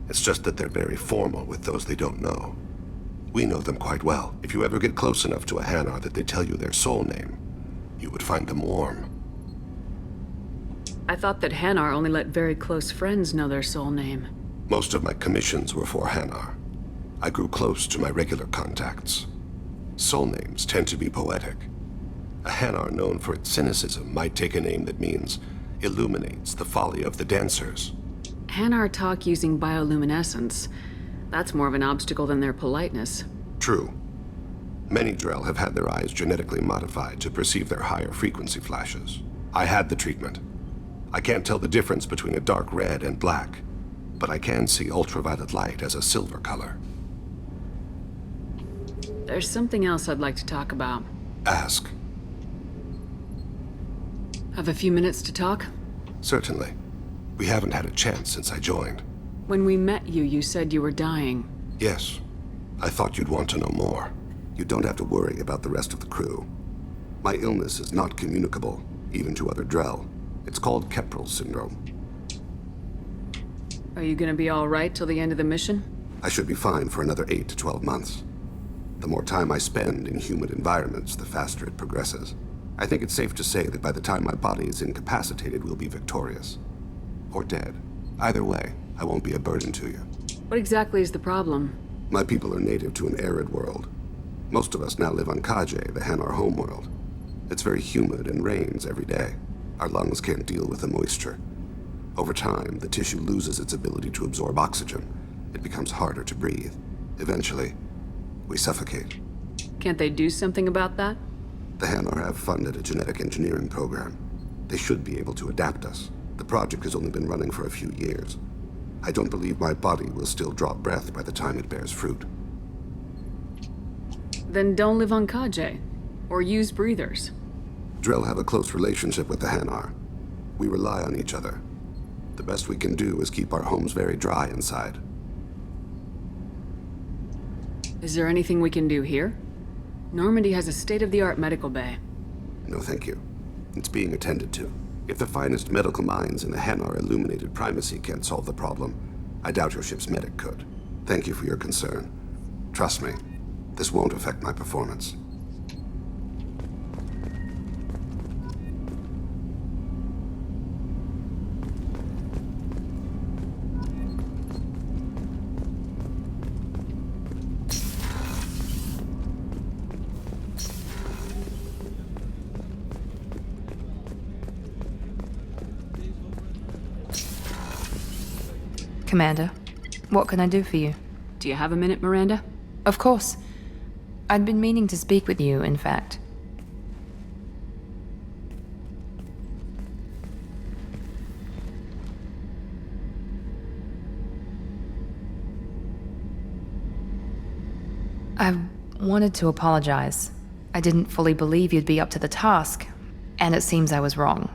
M: It's just that they're very formal with those they don't know. We know them quite well. If you ever get close enough to a Hanar that they tell you their soul name, you would find them warm.
B: I thought that Hanar only let very close friends know their soul name.
M: Most of my commissions were for Hanar. I grew close to my regular contacts. Soul names tend to be poetic. A Hanar known for its cynicism might take a name that means illuminates the folly of the dancers.
B: Hanar talk using bioluminescence. That's more of an obstacle than their politeness.
M: True. Many Drell have had their eyes genetically modified to perceive their higher frequency flashes. I had the treatment. I can't tell the difference between a dark red and black, but I can see ultraviolet light as a silver color.
B: There's something else I'd like to talk about.
M: Ask.
B: Have a few minutes to talk?
M: Certainly. We haven't had a chance since I joined.
B: When we met you, you said you were dying.
M: Yes. I thought you'd want to know more. You don't have to worry about the rest of the crew. My illness is not communicable, even to other Drell. It's called Keprel syndrome.
B: Are you gonna be all right till the end of the mission?
M: I should be fine for another 8 to 12 months. The more time I spend in humid environments, the faster it progresses. I think it's safe to say that by the time my body is incapacitated, we'll be victorious. Or dead. Either way, I won't be a burden to you.
B: What exactly is the problem?
M: My people are native to an arid world. Most of us now live on Kaje, the Hanar homeworld. It's very humid and rains every day. Our lungs can't deal with the moisture. Over time, the tissue loses its ability to absorb oxygen. It becomes harder to breathe. Eventually, we suffocate.
B: Can't they do something about that?
M: The Hanar have funded a genetic engineering program. They should be able to adapt us. The project has only been running for a few years. I don't believe my body will still draw breath by the time it bears fruit.
B: Then don't live on Kaje. Or use breathers.
M: Drell have a close relationship with the Hanar. We rely on each other. The best we can do is keep our homes very dry inside.
B: Is there anything we can do here? Normandy has a state-of-the-art medical bay.
M: No, thank you. It's being attended to. If the finest medical minds in the Hanar illuminated primacy can't solve the problem, I doubt your ship's medic could. Thank you for your concern. Trust me, this won't affect my performance.
U: Commander, what can I do for you?
B: Do you have a minute, Miranda?
U: Of course. I'd been meaning to speak with you, in fact. I wanted to apologize. I didn't fully believe you'd be up to the task, and it seems I was wrong.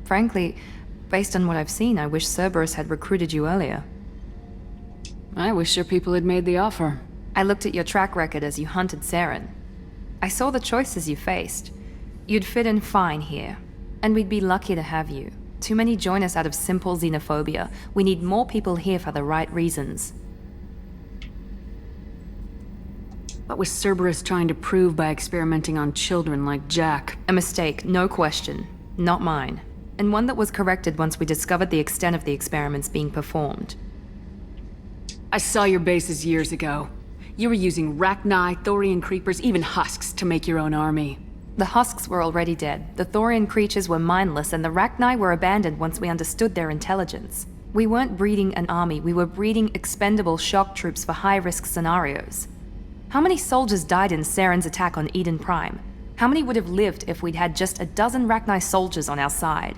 U: Frankly, based on what I've seen, I wish Cerberus had recruited you earlier.
B: I wish your people had made the offer.
U: I looked at your track record as you hunted Saren. I saw the choices you faced. You'd fit in fine here, and we'd be lucky to have you. Too many join us out of simple xenophobia. We need more people here for the right reasons.
B: What was Cerberus trying to prove by experimenting on children like Jack?
U: A mistake, no question. Not mine. And one that was corrected once we discovered the extent of the experiments being performed.
B: I saw your bases years ago. You were using Rachni, Thorian creepers, even husks to make your own army.
U: The husks were already dead. The Thorian creatures were mindless, and the Rachni were abandoned once we understood their intelligence. We weren't breeding an army, we were breeding expendable shock troops for high-risk scenarios. How many soldiers died in Saren's attack on Eden Prime? How many would have lived if we'd had just a dozen Rachni soldiers on our side?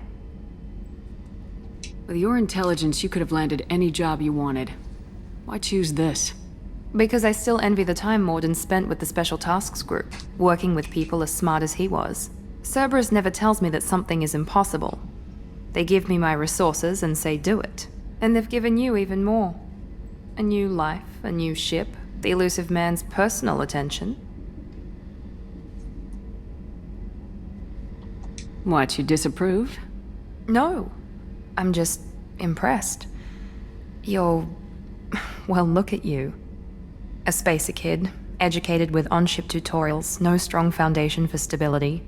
B: With your intelligence, you could have landed any job you wanted. Why choose this?
U: Because I still envy the time Morden spent with the Special Tasks Group, working with people as smart as he was. Cerberus never tells me that something is impossible. They give me my resources and say do it. And they've given you even more. A new life, a new ship, the elusive man's personal attention.
B: What, you disapprove?
U: No. I'm just impressed. You're... well, look at you. A spacer kid, educated with on-ship tutorials, no strong foundation for stability.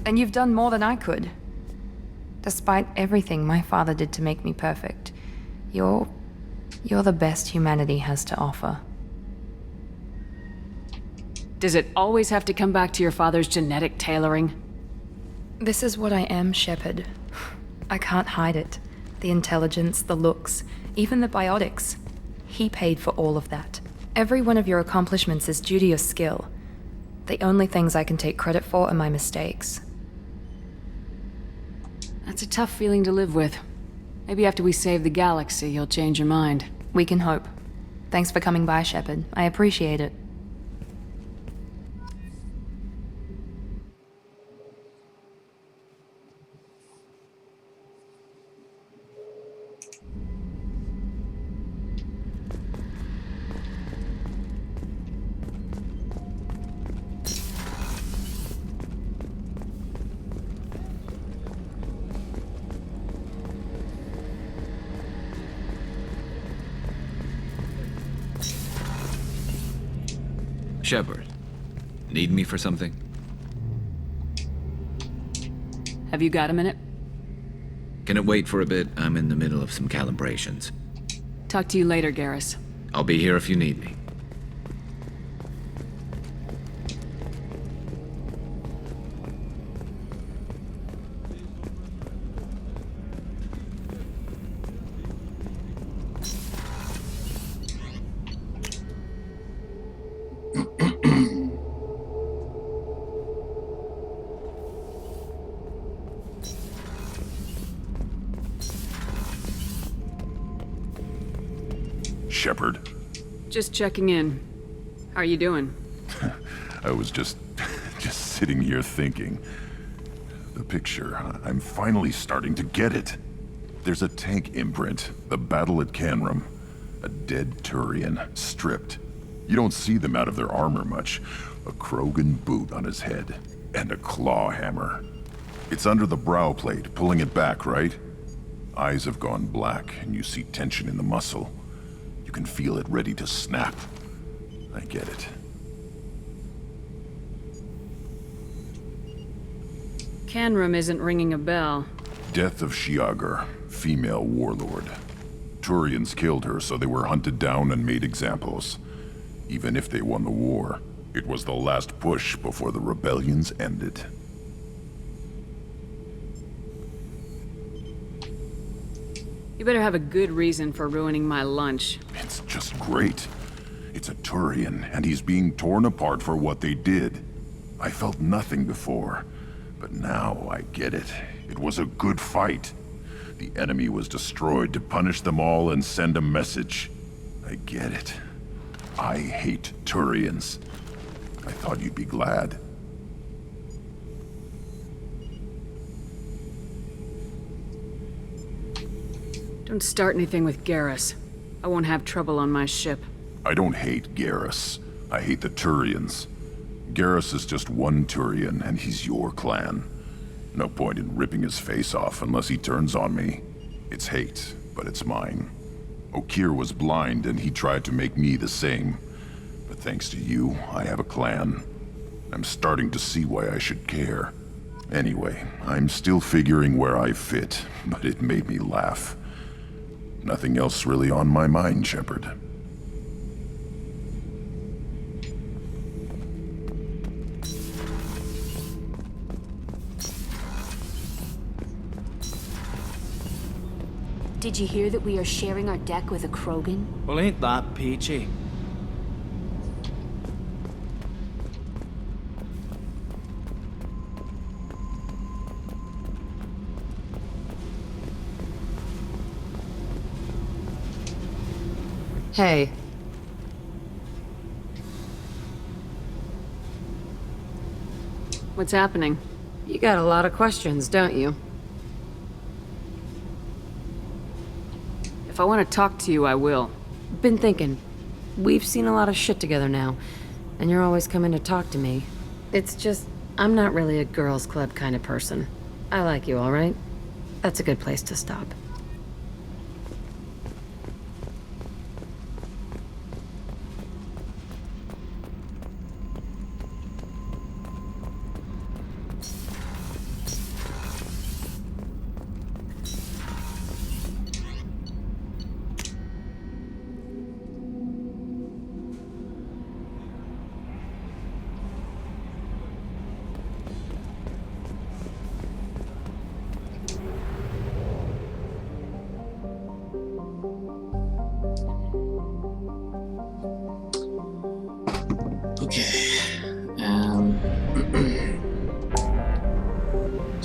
U: And you've done more than I could. Despite everything my father did to make me perfect, you're the best humanity has to offer.
B: Does it always have to come back to your father's genetic tailoring?
U: This is what I am, Shepard. I can't hide it. The intelligence, the looks, even the biotics. He paid for all of that. Every one of your accomplishments is due to your skill. The only things I can take credit for are my mistakes.
B: That's a tough feeling to live with. Maybe after we save the galaxy, you'll change your mind.
U: We can hope. Thanks for coming by, Shepard. I appreciate it.
D: Shepard, need me for something?
B: Have you got a minute?
D: Can it wait for a bit? I'm in the middle of some calibrations.
B: Talk to you later, Garrus.
D: I'll be here if you need me.
J: Shepard.
B: Just checking in. How are you doing?
J: I was just sitting here thinking. The picture, I'm finally starting to get it. There's a tank imprint, the battle at Canrum. A dead Turian, stripped. You don't see them out of their armor much. A Krogan boot on his head, and a claw hammer. It's under the brow plate, pulling it back, right? Eyes have gone black, and you see tension in the muscle. You can feel it ready to snap. I get it.
B: Canrum isn't ringing a bell.
J: Death of Shiagar, female warlord. Turians killed her, so they were hunted down and made examples. Even if they won the war, it was the last push before the rebellions ended.
B: You better have a good reason for ruining my lunch.
J: It's just great. It's a Turian, and he's being torn apart for what they did. I felt nothing before, but now I get it. It was a good fight. The enemy was destroyed to punish them all and send a message. I get it. I hate Turians. I thought you'd be glad.
B: Don't start anything with Garrus. I won't have trouble on my ship.
J: I don't hate Garrus. I hate the Turians. Garrus is just one Turian, and he's your clan. No point in ripping his face off unless he turns on me. It's hate, but it's mine. Okeer was blind, and he tried to make me the same. But thanks to you, I have a clan. I'm starting to see why I should care. Anyway, I'm still figuring where I fit, but it made me laugh. Nothing else really on my mind, Shepard.
V: Did you hear that we are sharing our deck with a Krogan?
Q: Well, ain't that peachy?
W: Hey.
B: What's happening?
W: You got a lot of questions, don't you?
B: If I want to talk to you, I will.
W: Been thinking. We've seen a lot of shit together now, and you're always coming to talk to me. It's just, I'm not really a girls' club kind of person. I like you, all right? That's a good place to stop.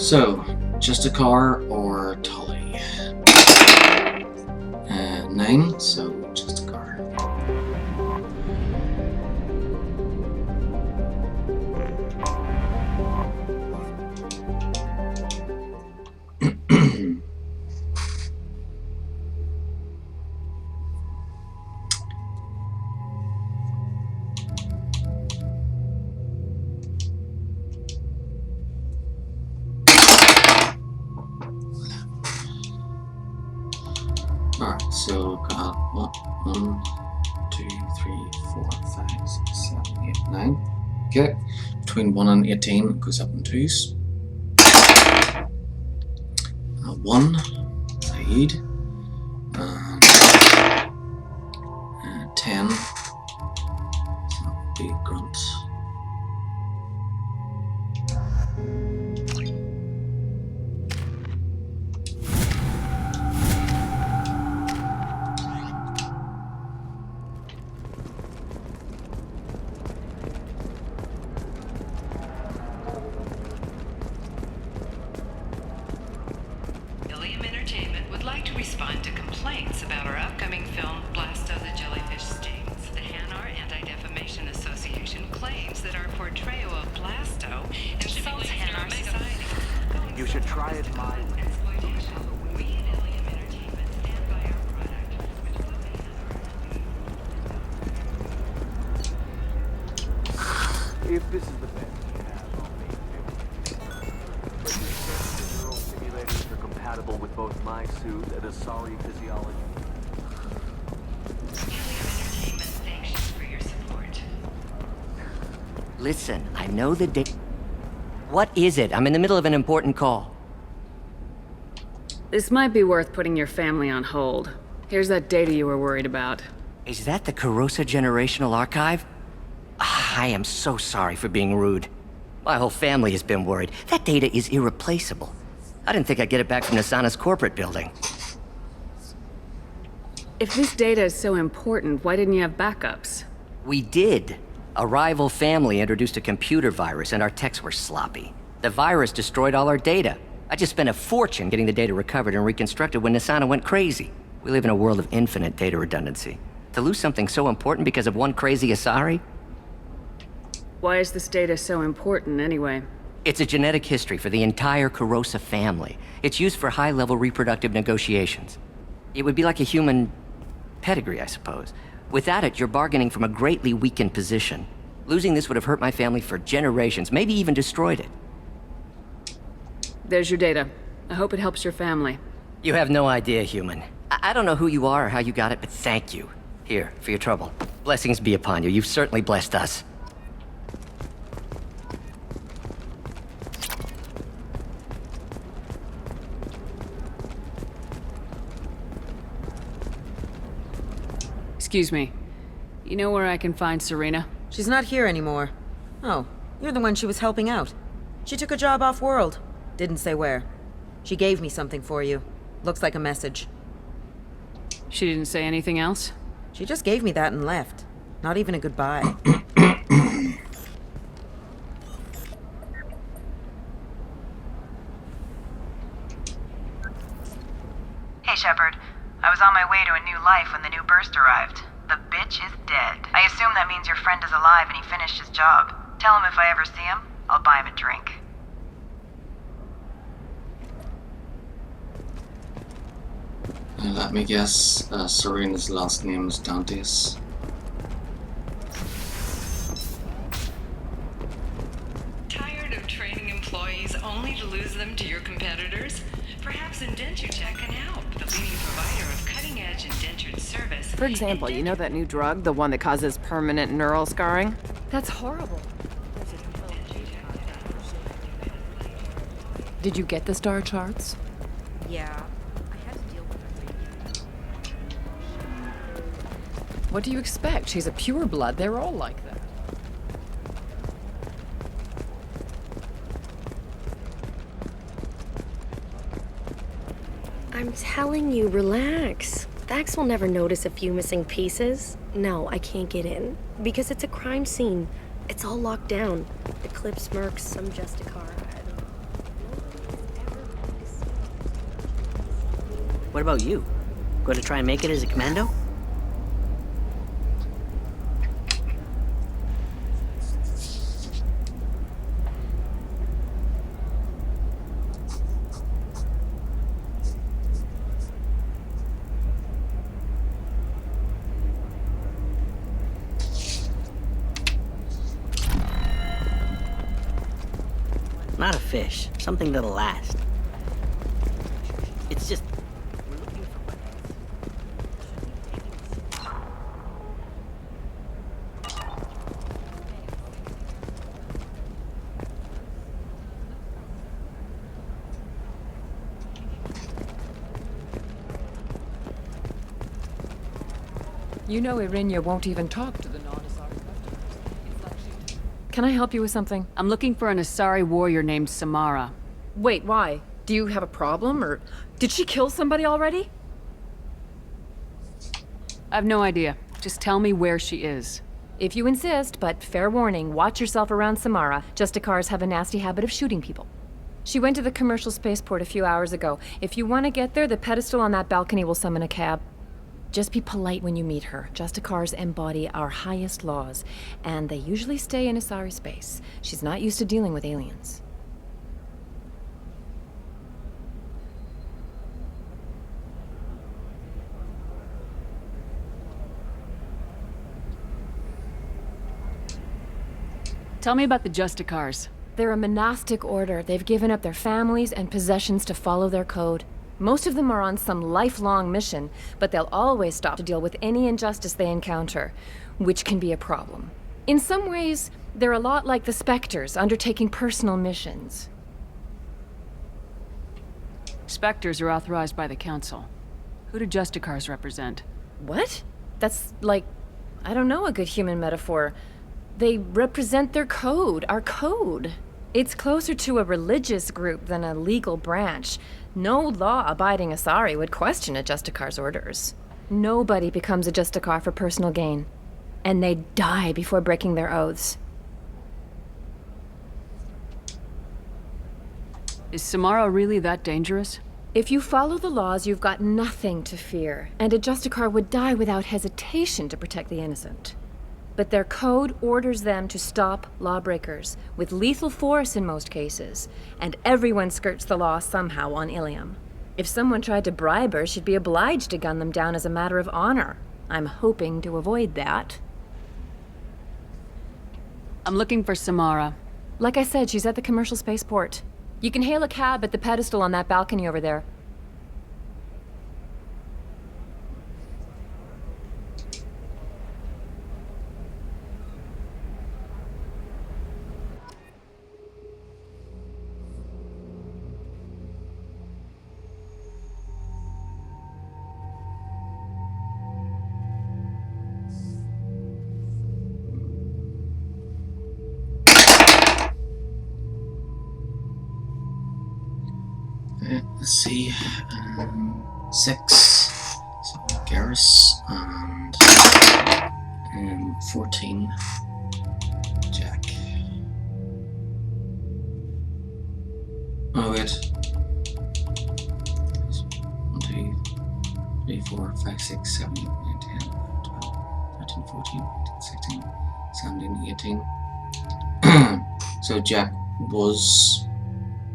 A: So, just a car or Tully? 9, so just a car. Alright, so got 1, 2, 3, 4, 5, 6, 7, 8, 9. Okay, between 1 and 18 it goes up in 2s. 1, Saeed, and 10, so that would be Grunt.
H: Respond to complaints about our upcoming film, Blasto the Jellyfish Stings. The Hanar Anti-Defamation Association claims that our portrayal of Blasto insults Hanar society.
K: You should try it my way. If this is the best you have on me, but you're certain the neural simulators are compatible with both my suit and Asari physiology.
H: Thanks for your support.
I: Listen, I know the date. What is it? I'm in the middle of an important call.
B: This might be worth putting your family on hold. Here's that data you were worried about.
I: Is that the Karosa Generational Archive? I am so sorry for being rude. My whole family has been worried. That data is irreplaceable. I didn't think I'd get it back from Nasana's corporate building.
B: If this data is so important, why didn't you have backups?
I: We did. A rival family introduced a computer virus and our techs were sloppy. The virus destroyed all our data. I just spent a fortune getting the data recovered and reconstructed when Nasana went crazy. We live in a world of infinite data redundancy. To lose something so important because of one crazy Asari?
B: Why is this data so important anyway?
I: It's a genetic history for the entire Karosa family. It's used for high-level reproductive negotiations. It would be like a human pedigree, I suppose. Without it, you're bargaining from a greatly weakened position. Losing this would have hurt my family for generations, maybe even destroyed it.
B: There's your data. I hope it helps your family.
I: You have no idea, human. I don't know who you are or how you got it, but thank you. Here, for your trouble. Blessings be upon you. You've certainly blessed us.
B: Excuse me. You know where I can find Serena?
C: She's not here anymore. Oh, you're the one she was helping out. She took a job off-world. Didn't say where. She gave me something for you. Looks like a message.
B: She didn't say anything else?
C: She just gave me that and left. Not even a goodbye.
L: Hey, Shepard. I was on my way to a new life when the new burst arrived. The bitch is dead. I assume that means your friend is alive and he finished his job. Tell him if I ever see him, I'll buy him a drink.
A: Let me guess, Serena's last name is Dantes.
H: Tired of training employees only to lose them to your competitors? Perhaps Indentutech can help, the leading provider of cutting-edge indentured service.
X: For example, you know that new drug, the one that causes permanent neural scarring? That's horrible. Did you get the star charts?
C: Yeah.
X: What do you expect? She's a pureblood. They're all like that.
Y: I'm telling you, relax. Vax will never notice a few missing pieces. No, I can't get in. Because it's a crime scene. It's all locked down. Eclipse mercs, some Justicar. I don't know.
E: What about you? Going to try and make it as a commando? Not a fish. Something that'll last. It's just... we're looking for weapons.
X: You know Irinya won't even talk to the non-Asari customers. It's like she... Can I help you with something?
B: I'm looking for an Asari warrior named Samara.
X: Wait, why? Do you have a problem, or did she kill somebody already?
B: I have no idea. Just tell me where she is.
X: If you insist, but fair warning, watch yourself around Samara. Justicars have a nasty habit of shooting people. She went to the commercial spaceport a few hours ago. If you want to get there, the pedestal on that balcony will summon a cab. Just be polite when you meet her. Justicars embody our highest laws, and they usually stay in Asari space. She's not used to dealing with aliens.
B: Tell me about the Justicars.
X: They're a monastic order. They've given up their families and possessions to follow their code. Most of them are on some lifelong mission, but they'll always stop to deal with any injustice they encounter, which can be a problem. In some ways, they're a lot like the Spectres, undertaking personal missions.
B: Spectres are authorized by the Council. Who do Justicars represent?
X: What? That's like, I don't know, a good human metaphor. They represent their code, our code. It's closer to a religious group than a legal branch. No law-abiding Asari would question a Justicar's orders. Nobody becomes a Justicar for personal gain. And they die before breaking their oaths.
B: Is Samara really that dangerous?
X: If you follow the laws, you've got nothing to fear. And a Justicar would die without hesitation to protect the innocent. But their code orders them to stop lawbreakers, with lethal force in most cases, and everyone skirts the law somehow on Ilium. If someone tried to bribe her, she'd be obliged to gun them down as a matter of honor. I'm hoping to avoid that.
B: I'm looking for Samara.
X: Like I said, she's at the commercial spaceport. You can hail a cab at the pedestal on that balcony over there.
A: Let's see, 6, so Garrus, and 14, Jack. Oh wait, 1, 2, 3, 4, 5, 6, 7, 8, 9, 10, 11, 12, 13, 14, 15, 16, 17, 18. So Jack was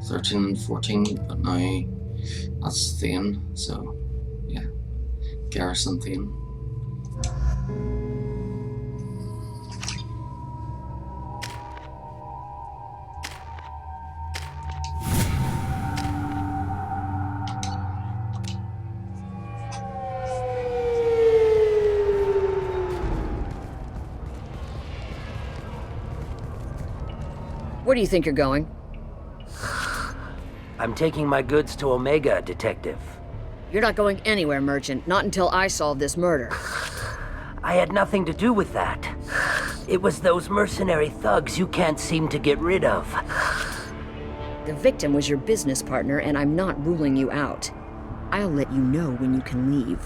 A: 13 and 14, but now that's Thane, so yeah, Garrus and Thane.
F: Where do you think you're going?
E: I'm taking my goods to Omega, Detective.
F: You're not going anywhere, Merchant. Not until I solve this murder.
E: I had nothing to do with that. It was those mercenary thugs you can't seem to get rid of.
F: The victim was your business partner, and I'm not ruling you out. I'll let you know when you can leave.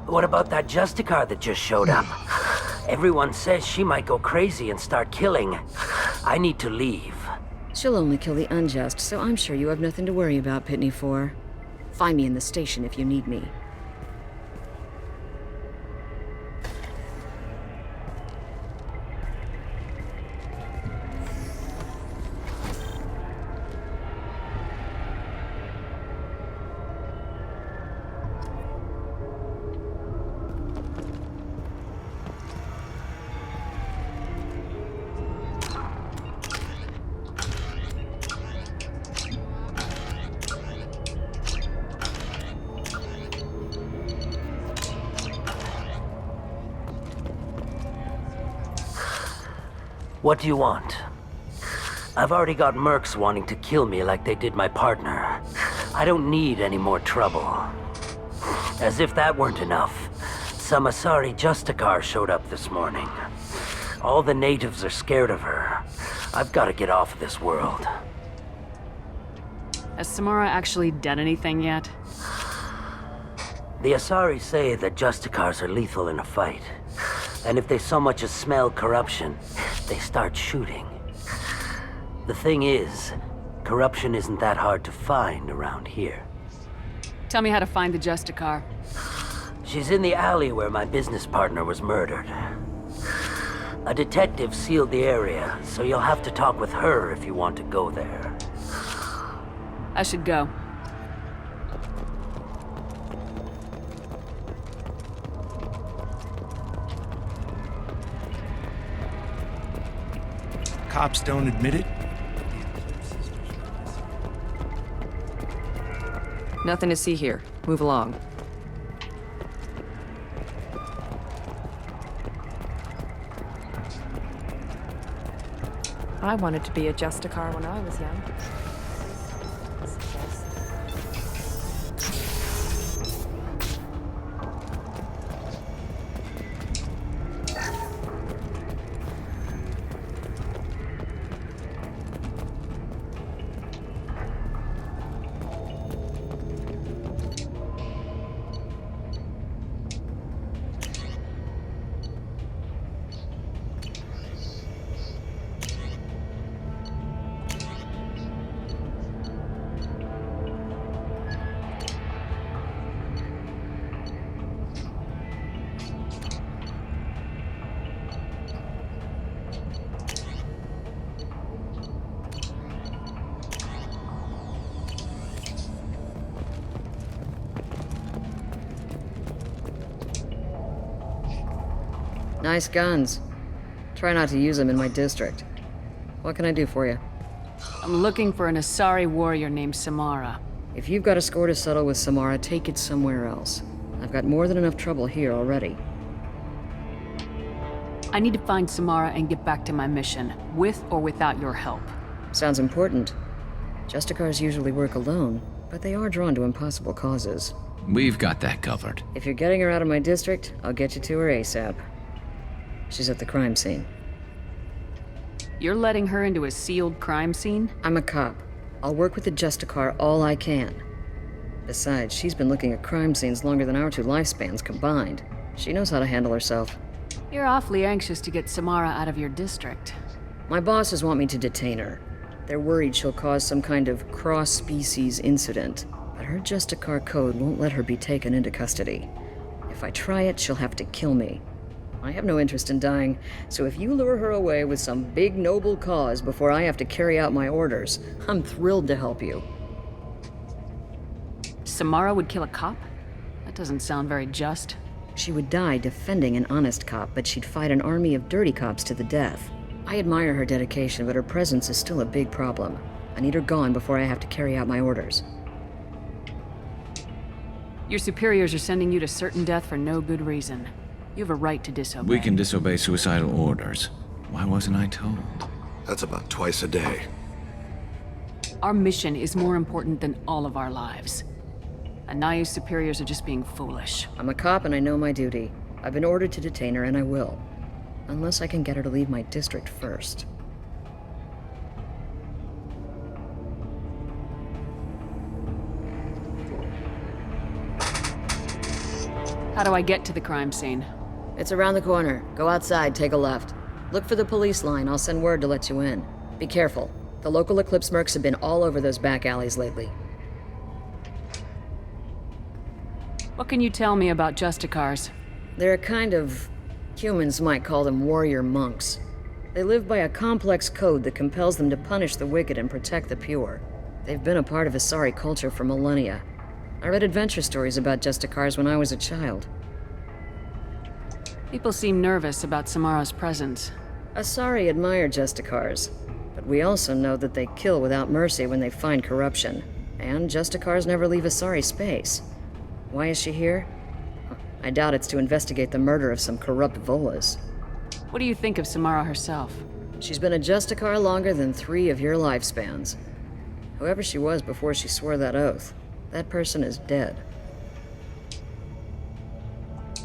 E: What about that Justicar that just showed up? Everyone says she might go crazy and start killing. I need to leave.
F: She'll only kill the unjust, so I'm sure you have nothing to worry about, Pitney 4. Find me in the station if you need me.
E: What do you want? I've already got mercs wanting to kill me like they did my partner. I don't need any more trouble. As if that weren't enough, some Asari Justicar showed up this morning. All the natives are scared of her. I've got to get off of this world.
B: Has Samara actually done anything yet?
E: The Asari say that Justicars are lethal in a fight. And if they so much as smell corruption, they start shooting. The thing is, corruption isn't that hard to find around here.
B: Tell me how to find the Justicar.
E: She's in the alley where my business partner was murdered. A detective sealed the area, so you'll have to talk with her if you want to go there.
B: I should go.
Q: Cops don't admit it?
G: Nothing to see here. Move along.
X: I wanted to be a Justicar when I was young.
G: Nice guns. Try not to use them in my district. What can I do for you?
B: I'm looking for an Asari warrior named Samara.
G: If you've got a score to settle with Samara, take it somewhere else. I've got more than enough trouble here already.
B: I need to find Samara and get back to my mission, with or without your help.
G: Sounds important. Justicars usually work alone, but they are drawn to impossible causes.
D: We've got that covered.
G: If you're getting her out of my district, I'll get you to her ASAP. She's at the crime scene.
B: You're letting her into a sealed crime scene?
G: I'm a cop. I'll work with the Justicar all I can. Besides, she's been looking at crime scenes longer than our two lifespans combined. She knows how to handle herself.
B: You're awfully anxious to get Samara out of your district.
G: My bosses want me to detain her. They're worried she'll cause some kind of cross-species incident, but her Justicar code won't let her be taken into custody. If I try it, she'll have to kill me. I have no interest in dying, so if you lure her away with some big noble cause before I have to carry out my orders, I'm thrilled to help you.
B: Samara would kill a cop? That doesn't sound very just.
G: She would die defending an honest cop, but she'd fight an army of dirty cops to the death. I admire her dedication, but her presence is still a big problem. I need her gone before I have to carry out my orders.
B: Your superiors are sending you to certain death for no good reason. You have a right to disobey.
D: We can disobey suicidal orders. Why wasn't I told?
M: That's about twice a day.
B: Our mission is more important than all of our lives. Anayu's superiors are just being foolish.
G: I'm a cop and I know my duty. I've been ordered to detain her and I will. Unless I can get her to leave my district first.
B: How do I get to the crime scene?
G: It's around the corner. Go outside, take a left. Look for the police line. I'll send word to let you in. Be careful. The local Eclipse mercs have been all over those back alleys lately.
B: What can you tell me about Justicars?
G: They're a kind of... humans might call them warrior monks. They live by a complex code that compels them to punish the wicked and protect the pure. They've been a part of Asari culture for millennia. I read adventure stories about Justicars when I was a child.
B: People seem nervous about Samara's presence.
G: Asari admire Justicars, but we also know that they kill without mercy when they find corruption. And Justicars never leave Asari space. Why is she here? I doubt it's to investigate the murder of some corrupt Volas.
B: What do you think of Samara herself?
G: She's been a Justicar longer than 3 of your lifespans. Whoever she was before she swore that oath, that person is dead.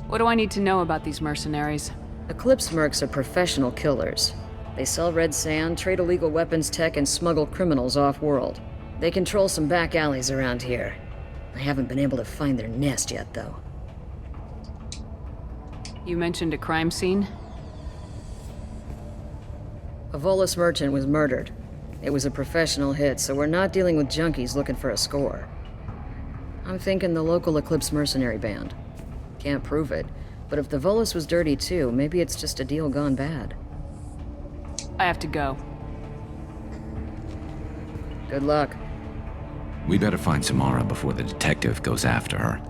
B: What do I need to know about these mercenaries?
G: Eclipse mercs are professional killers. They sell red sand, trade illegal weapons tech, and smuggle criminals off-world. They control some back alleys around here. I haven't been able to find their nest yet, though.
B: You mentioned a crime scene?
G: A Volus merchant was murdered. It was a professional hit, so we're not dealing with junkies looking for a score. I'm thinking the local Eclipse mercenary band. Can't prove it, but if the Volus was dirty too, maybe it's just a deal gone bad.
B: I have to go.
G: Good luck.
D: We better find Samara before the detective goes after her.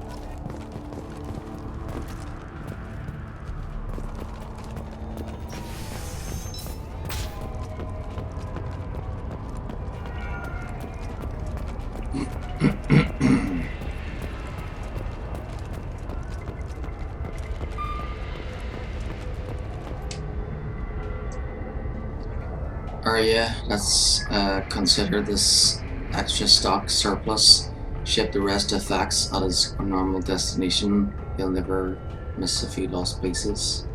A: Arya, let's consider this extra stock surplus. Ship the rest of Fax at his normal destination. He'll never miss a few lost places.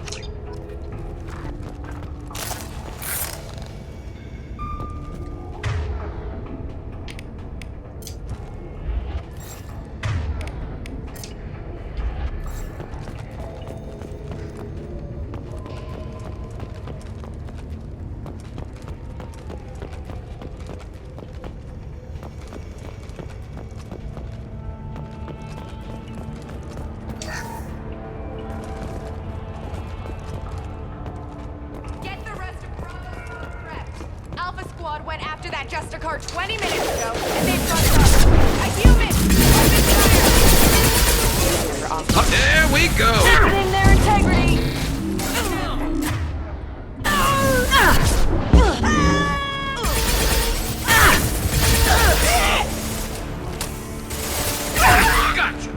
N: Went after that Justicar 20 minutes ago, and they've got a human! Open fire!
D: There we go!
N: Threatening their integrity!
D: Gotcha!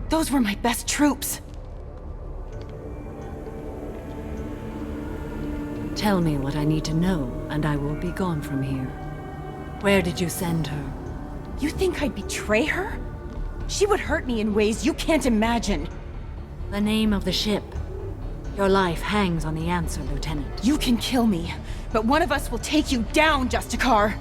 C: Those were my best troops.
B: Tell me what I need to know, and I will be gone from here. Where did you send her?
C: You think I'd betray her? She would hurt me in ways you can't imagine.
B: The name of the ship. Your life hangs on the answer, Lieutenant.
C: You can kill me, but one of us will take you down, Justicar.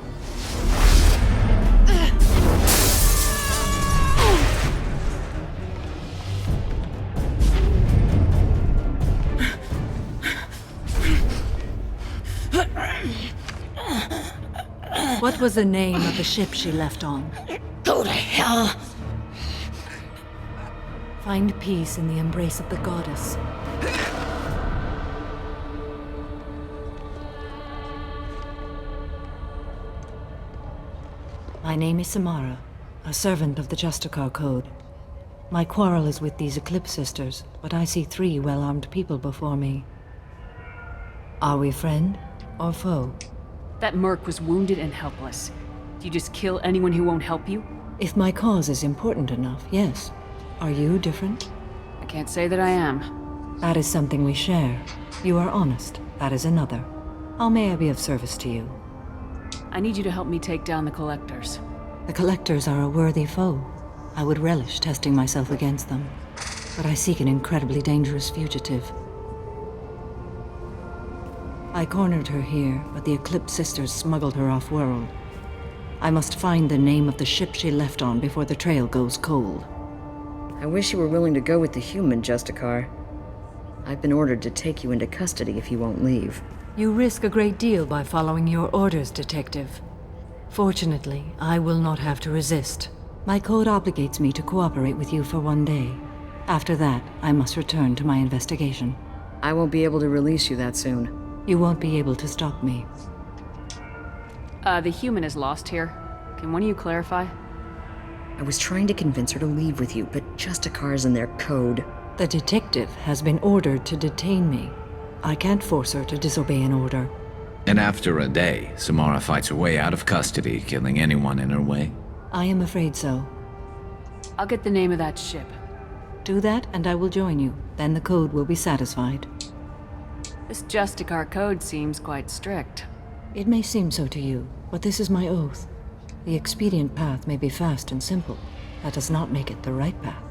B: What was the name of the ship she left on?
C: Go to hell!
B: Find peace in the embrace of the goddess. My name is Samara, a servant of the Justicar Code. My quarrel is with these Eclipse sisters, but I see 3 well-armed people before me. Are we friend or foe? That merc was wounded and helpless. Do you just kill anyone who won't help you? If my cause is important enough, yes. Are you different? I can't say that I am. That is something we share. You are honest. That is another. How may I be of service to you? I need you to help me take down the Collectors. The Collectors are a worthy foe. I would relish testing myself against them. But I seek an incredibly dangerous fugitive. I cornered her here, but the Eclipse sisters smuggled her off-world. I must find the name of the ship she left on before the trail goes cold.
G: I wish you were willing to go with the human, Justicar. I've been ordered to take you into custody if you won't leave.
B: You risk a great deal by following your orders, Detective. Fortunately, I will not have to resist. My code obligates me to cooperate with you for 1 day. After that, I must return to my investigation.
G: I won't be able to release you that soon.
B: You won't be able to stop me.
X: The human is lost here. Can one of you clarify?
G: I was trying to convince her to leave with you, but Justicar's in their code.
B: The detective has been ordered to detain me. I can't force her to disobey an order.
D: And after a day, Samara fights her way out of custody, killing anyone in her way?
B: I am afraid so.
X: I'll get the name of that ship.
B: Do that, and I will join you. Then the code will be satisfied.
X: This Justicar code seems quite strict.
B: It may seem so to you, but this is my oath. The expedient path may be fast and simple. That does not make it the right path.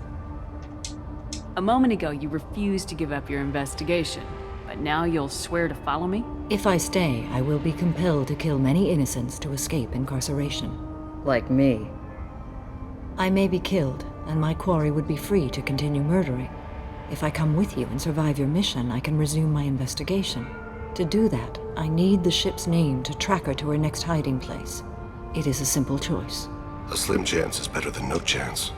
X: A moment ago, you refused to give up your investigation, but now you'll swear to follow me?
B: If I stay, I will be compelled to kill many innocents to escape incarceration.
G: Like me.
B: I may be killed, and my quarry would be free to continue murdering. If I come with you and survive your mission, I can resume my investigation. To do that, I need the ship's name to track her to her next hiding place. It is a simple choice.
M: A slim chance is better than no chance.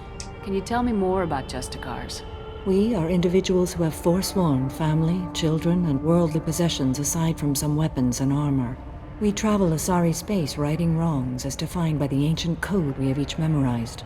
X: Can you tell me more about Justicars?
B: We are individuals who have forsworn family, children, and worldly possessions aside from some weapons and armor. We travel Asari space righting wrongs as defined by the ancient code we have each memorized.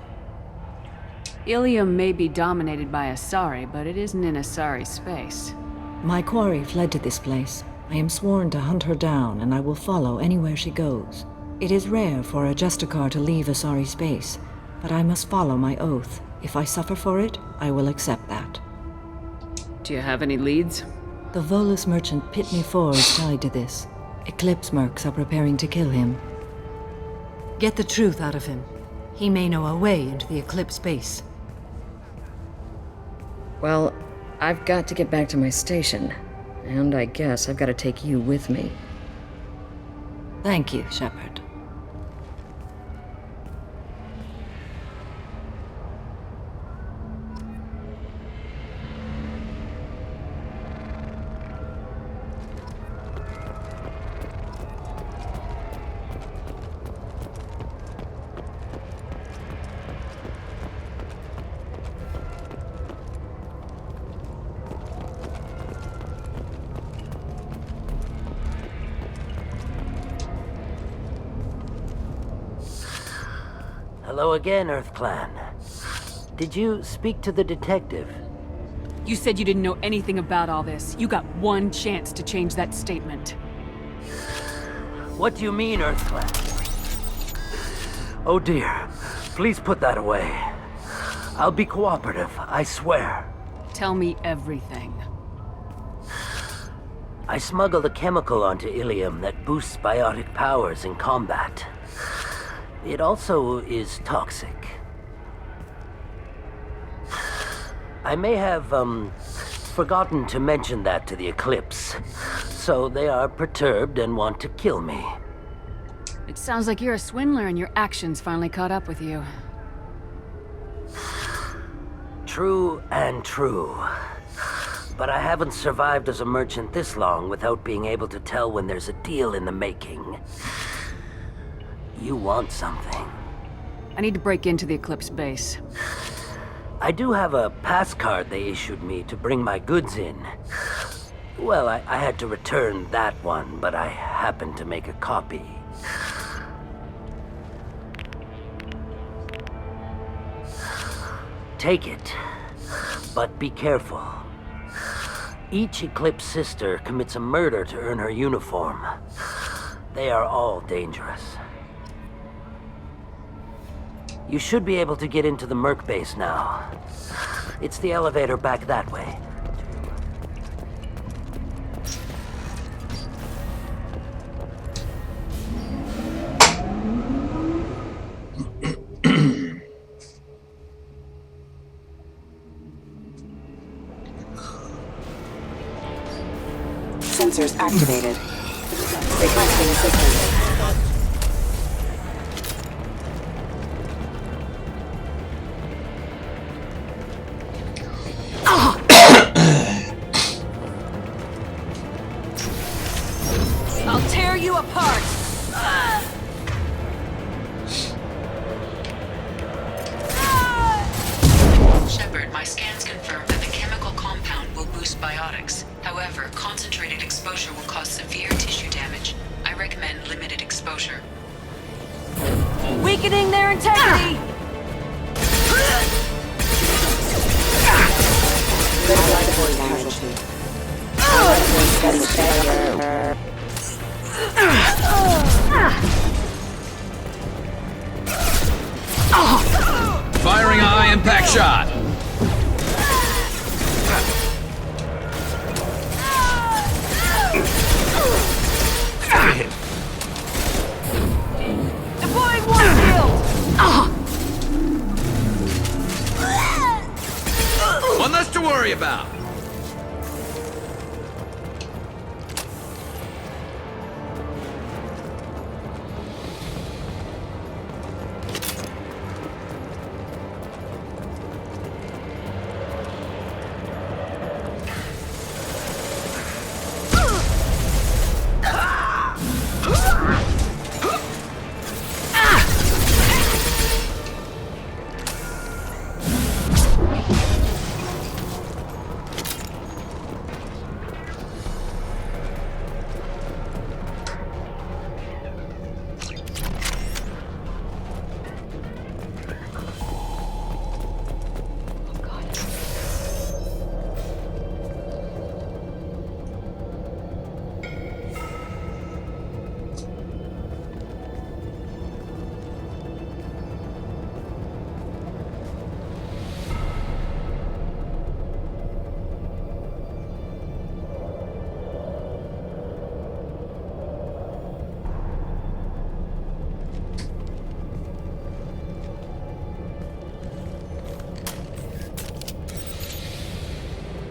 X: Ilium may be dominated by Asari, but it isn't in Asari space.
B: My quarry fled to this place. I am sworn to hunt her down, and I will follow anywhere she goes. It is rare for a Justicar to leave Asari space, but I must follow my oath. If I suffer for it, I will accept that.
X: Do you have any leads?
B: The Volus merchant Pitney 4 is tied to this. Eclipse mercs are preparing to kill him. Get the truth out of him. He may know a way into the Eclipse base.
G: Well, I've got to get back to my station. And I guess I've got to take you with me.
B: Thank you, Shepard.
E: Hello again, Earth Clan. Did you speak to the detective?
X: You said you didn't know anything about all this. You got one chance to change that statement.
E: What do you mean, Earth Clan? Oh dear. Please put that away. I'll be cooperative, I swear.
X: Tell me everything.
E: I smuggled a chemical onto Ilium that boosts biotic powers in combat. It also is toxic. I may have, forgotten to mention that to the Eclipse, so they are perturbed and want to kill me.
X: It sounds like you're a swindler and your actions finally caught up with you.
E: True and true. But I haven't survived as a merchant this long without being able to tell when there's a deal in the making. You want something.
X: I need to break into the Eclipse base.
E: I do have a pass card they issued me to bring my goods in. Well, I had to return that one, but I happened to make a copy. Take it, but be careful. Each Eclipse sister commits a murder to earn her uniform. They are all dangerous. You should be able to get into the Merc base now. It's the elevator back that way.
L: Sensors activated.
Y: Requesting assistance.
N: I'll tear you apart!
H: Shepard, my scans confirm that the chemical compound will boost biotics. However, concentrated exposure will cause severe tissue damage. I recommend limited exposure.
N: Weakening their integrity!
D: Firing a high-impact shot.
N: Deploying one field!
D: One less to worry about.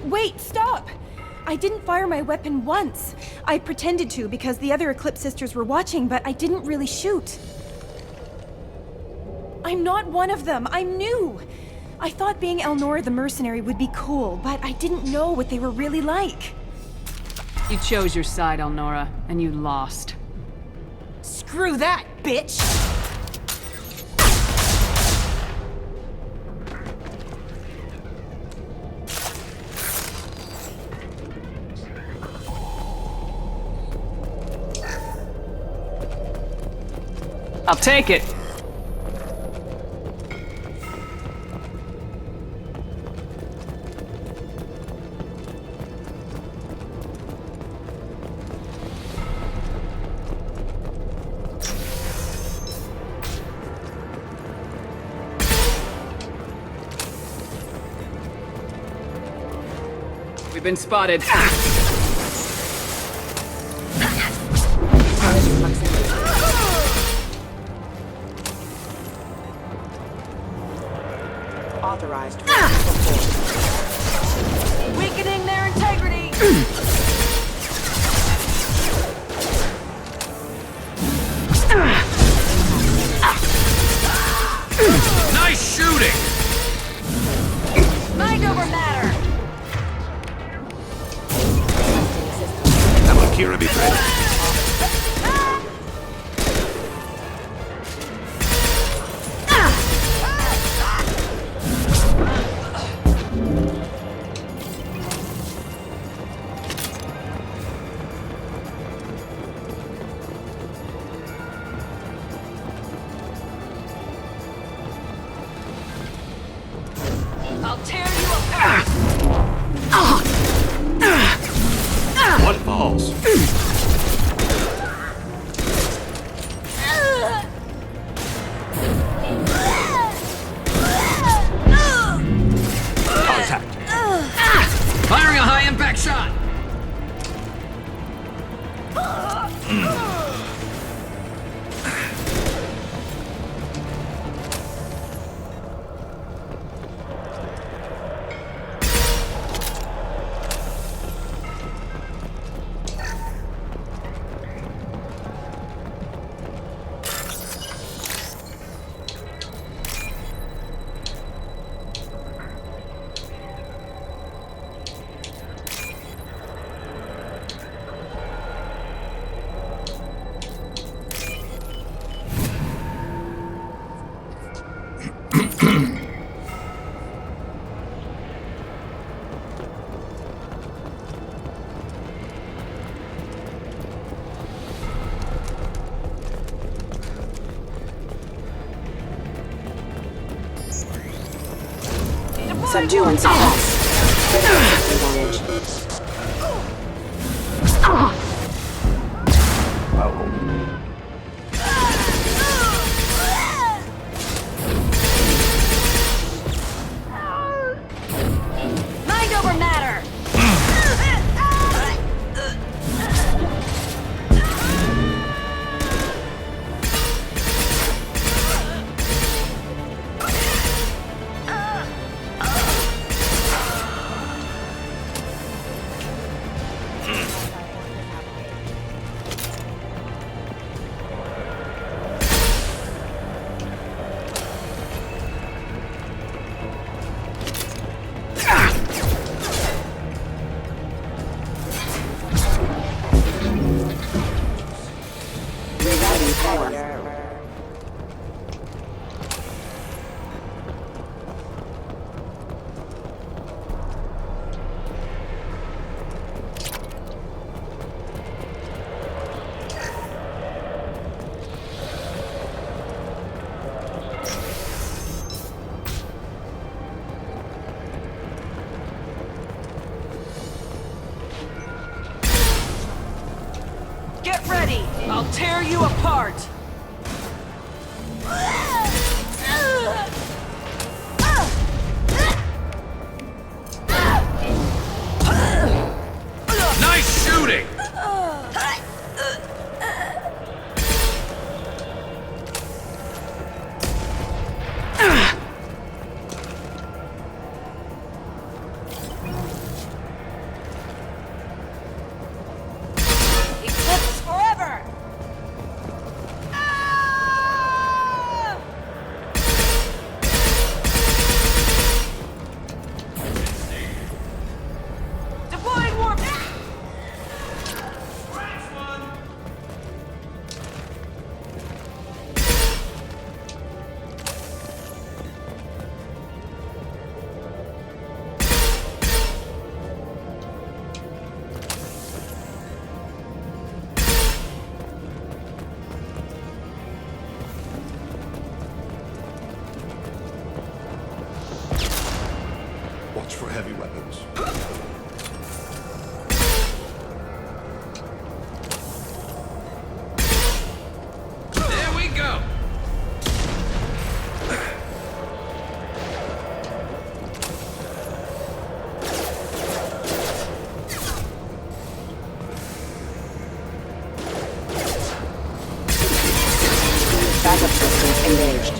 C: Wait, stop! I didn't fire my weapon once. I pretended to because the other Eclipse sisters were watching, but I didn't really shoot. I'm not one of them. I'm new. I thought being Elnora the mercenary would be cool, but I didn't know what they were really like.
O: You chose your side, Elnora, and you lost.
C: Screw that, bitch!
O: I'll take it. We've been spotted.
N: Authorized. Weakening their integrity!
D: Nice shooting!
N: Mind over matter!
M: That will Kira be ready.
N: I'll tear you apart!
M: What balls?
D: Contact. Firing a high-impact shot.
Y: Subdue and suppress. Advantage.
N: Mind over matter!
P: Get ready! I'll tear you apart!
D: Nice shooting!
N: Eclipse forever! Deploying warp!
M: Watch for heavy weapons.
D: There we go!
F: Backup systems engaged.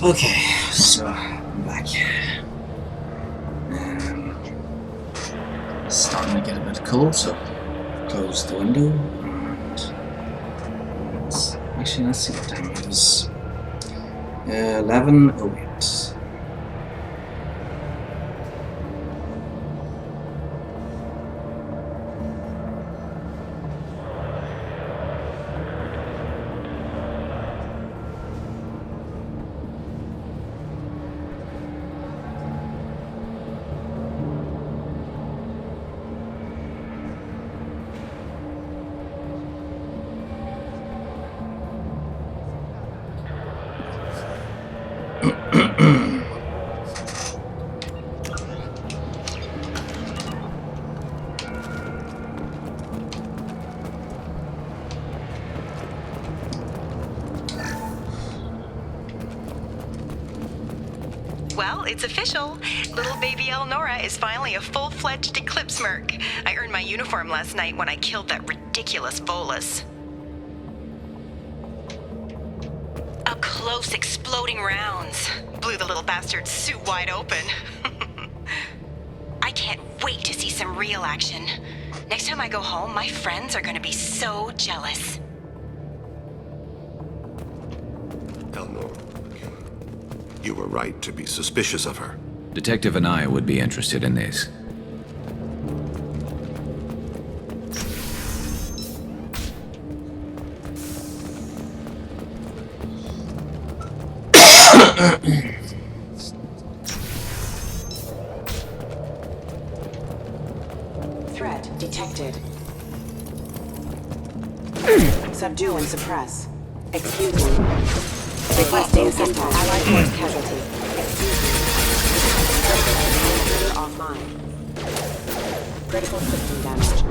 A: Okay, so I'm back. It's starting to get a bit cold, so close the window and let's Actually, let's see what time it is. 11:08.
L: Well, it's official. Little baby Elnora is finally a full-fledged Eclipse Merc. I earned my uniform last night when I killed that ridiculous Volus. Up close, exploding rounds. Blew the little bastard's suit wide open. I can't wait to see some real action. Next time I go home, my friends are gonna be so jealous.
M: Elnor, you were right to be suspicious of her.
D: Detective and I would be interested in this.
L: Threat detected. Subdue and suppress. Excuse me. Requesting assistance. Allied force casualty. Excuse me. Offline. Critical system damage.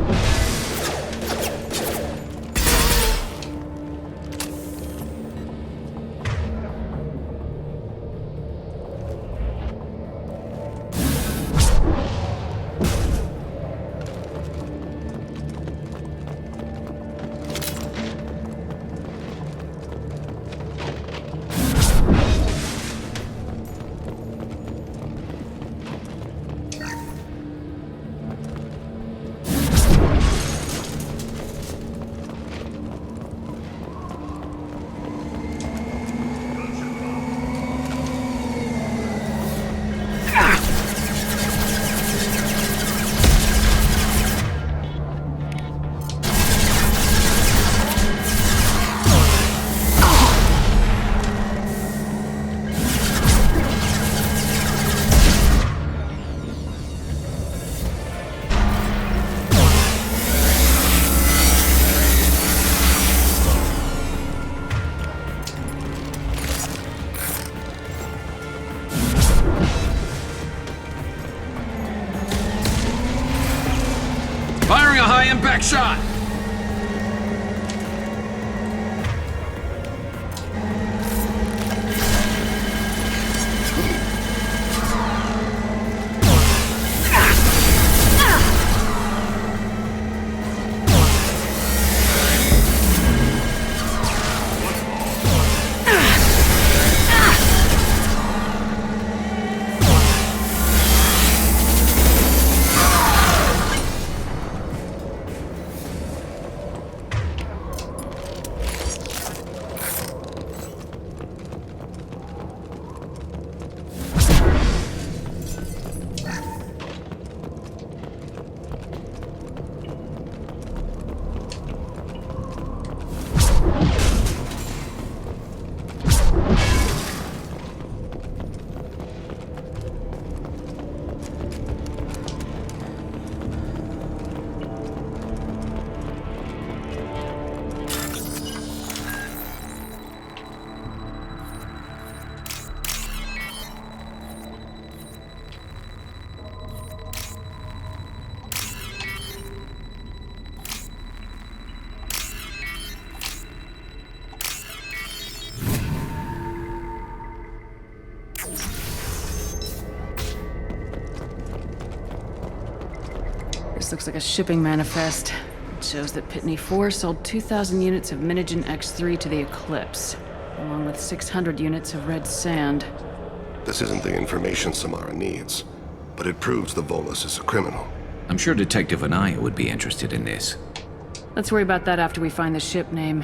D: Firing a high-impact shot!
O: This looks like a shipping manifest. It shows that Pitney 4 sold 2,000 units of Minigen X3 to the Eclipse, along with 600 units of red sand.
M: This isn't the information Samara needs, but it proves the Volus is a criminal.
D: I'm sure Detective Anaya would be interested in this.
O: Let's worry about that after we find the ship name.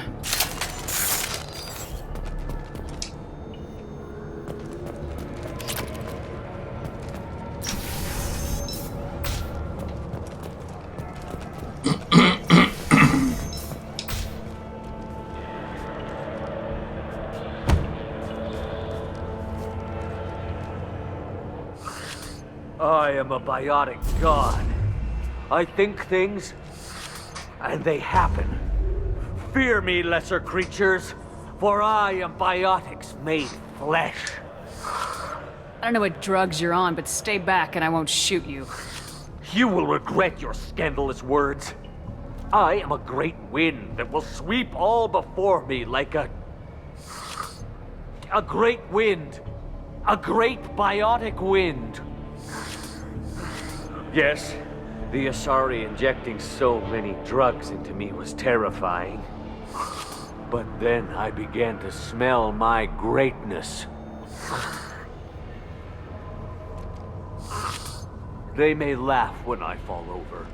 K: am a biotic god. I think things, and they happen. Fear me, lesser creatures, for I am biotics made flesh.
O: I don't know what drugs you're on, but stay back and I won't shoot you.
K: You will regret your scandalous words. I am a great wind that will sweep all before me like a great wind. A great biotic wind. Yes, the Asari injecting so many drugs into me was terrifying. But then I began to smell my greatness. They may laugh when I fall over,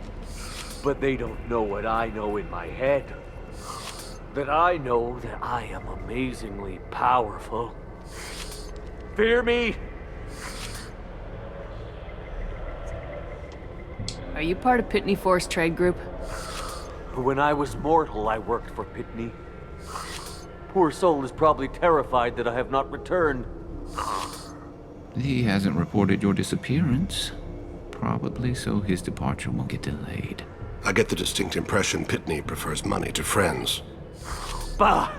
K: but they don't know what I know in my head. That I know that I am amazingly powerful. Fear me?
O: Are you part of Pitney Force Trade Group?
K: When I was mortal, I worked for Pitney. Poor soul is probably terrified that I have not returned.
D: He hasn't reported your disappearance. Probably so his departure won't get delayed.
M: I get the distinct impression Pitney prefers money to friends.
K: Bah!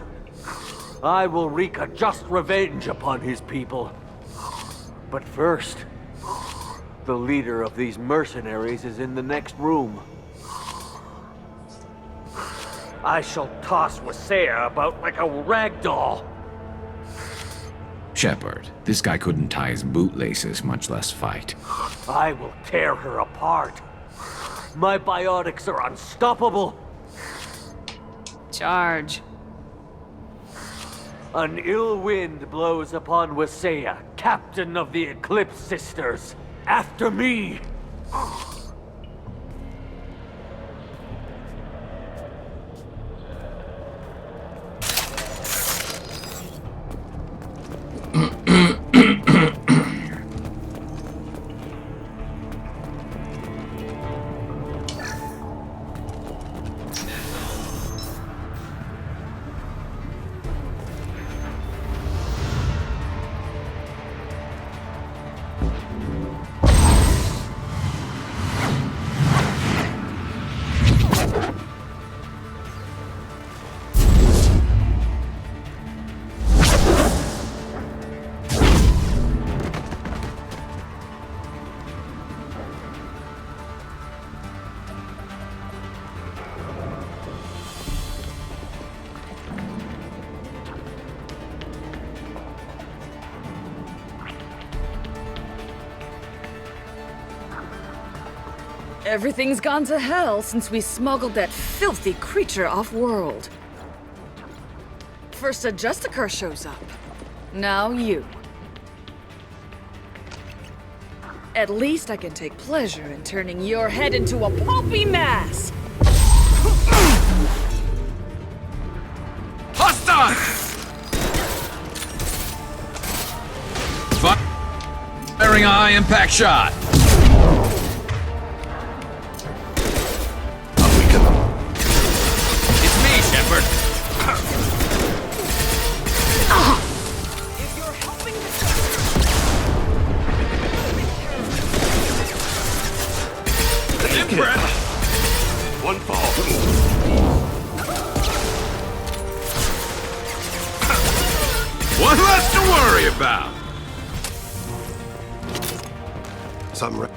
K: I will wreak a just revenge upon his people. But first, the leader of these mercenaries is in the next room. I shall toss Wasea about like a rag doll.
D: Shepard, this guy couldn't tie his bootlaces, much less fight.
K: I will tear her apart. My biotics are unstoppable.
O: Charge.
K: An ill wind blows upon Wasea, captain of the Eclipse Sisters. After me!
G: Everything's gone to hell since we smuggled that filthy creature off-world. First a Justicar shows up. Now you. At least I can take pleasure in turning your head into a pulpy mass!
D: Hostile! Firing a high-impact shot. Shepard.
P: If you're helping
M: One fall.
D: One less to worry about.
M: Some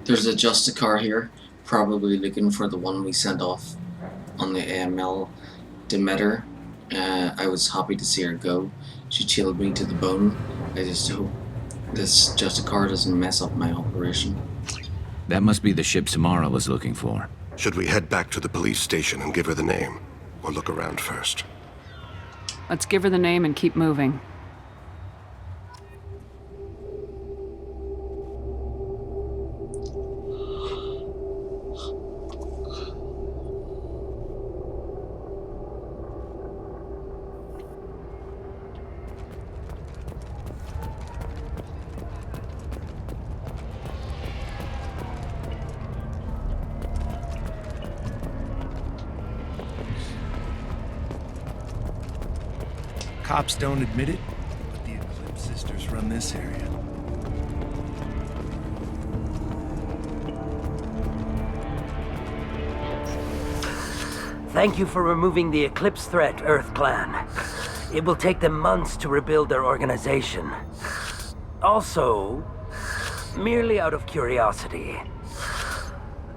A: There's a Justicar here, probably looking for the one we sent off on the AML Demeter. I was happy to see her go. She chilled me to the bone. I just hope this Justicar doesn't mess up my operation.
D: That must be the ship Samara was looking for.
M: Should we head back to the police station and give her the name? Or look around first?
O: Let's give her the name and keep moving.
J: Cops don't admit it, but the Eclipse sisters run this area.
E: Thank you for removing the Eclipse threat, Earth Clan. It will take them months to rebuild their organization. Also, merely out of curiosity,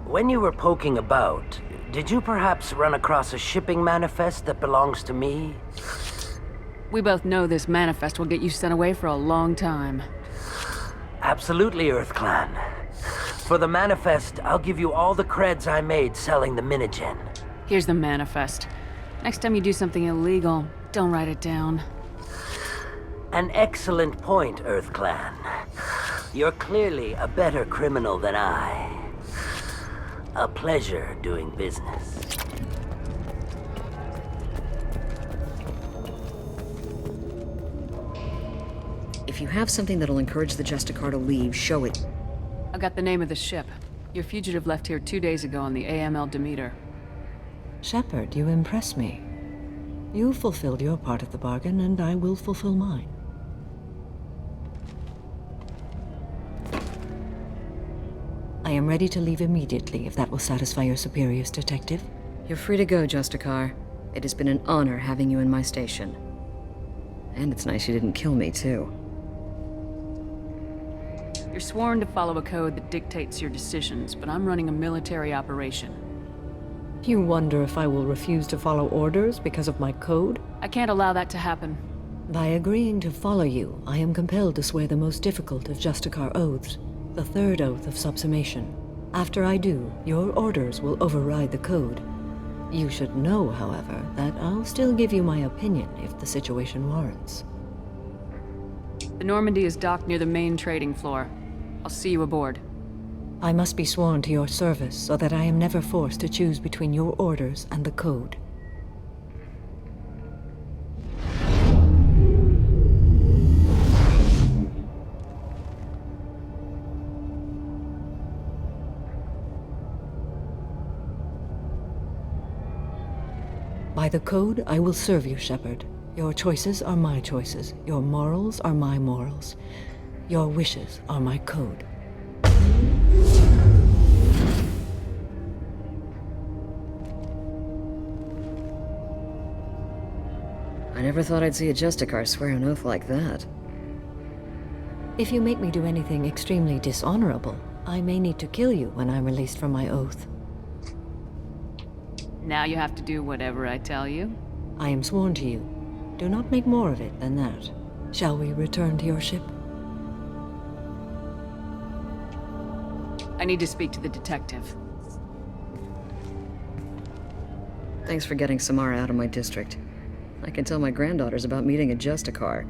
E: when you were poking about, did you perhaps run across a shipping manifest that belongs to me?
O: We both know this manifest will get you sent away for a long time.
E: Absolutely, Earth Clan. For the manifest, I'll give you all the creds I made selling the Minigen.
O: Here's the manifest. Next time you do something illegal, don't write it down.
E: An excellent point, Earth Clan. You're clearly a better criminal than I. A pleasure doing business.
G: If you have something that'll encourage the Justicar to leave, show it.
O: I got the name of the ship. Your fugitive left here 2 days ago on the AML Demeter.
B: Shepard, you impress me. You fulfilled your part of the bargain, and I will fulfill mine. I am ready to leave immediately, if that will satisfy your superiors, Detective.
G: You're free to go, Justicar. It has been an honor having you in my station. And it's nice you didn't kill me, too.
O: You're sworn to follow a code that dictates your decisions, but I'm running a military operation.
B: You wonder if I will refuse to follow orders because of my code?
O: I can't allow that to happen.
B: By agreeing to follow you, I am compelled to swear the most difficult of Justicar oaths, the third oath of subsumation. After I do, your orders will override the code. You should know, however, that I'll still give you my opinion if the situation warrants.
O: The Normandy is docked near the main trading floor. I'll see you aboard.
B: I must be sworn to your service so that I am never forced to choose between your orders and the code. By the code, I will serve you, Shepard. Your choices are my choices. Your morals are my morals. Your wishes are my code.
G: I never thought I'd see a Justicar swear an oath like that.
B: If you make me do anything extremely dishonorable, I may need to kill you when I'm released from my oath.
O: Now you have to do whatever I tell you.
B: I am sworn to you. Do not make more of it than that. Shall we return to your ship?
O: I need to speak to the detective.
G: Thanks for getting Samara out of my district. I can tell my granddaughters about meeting a Justicar,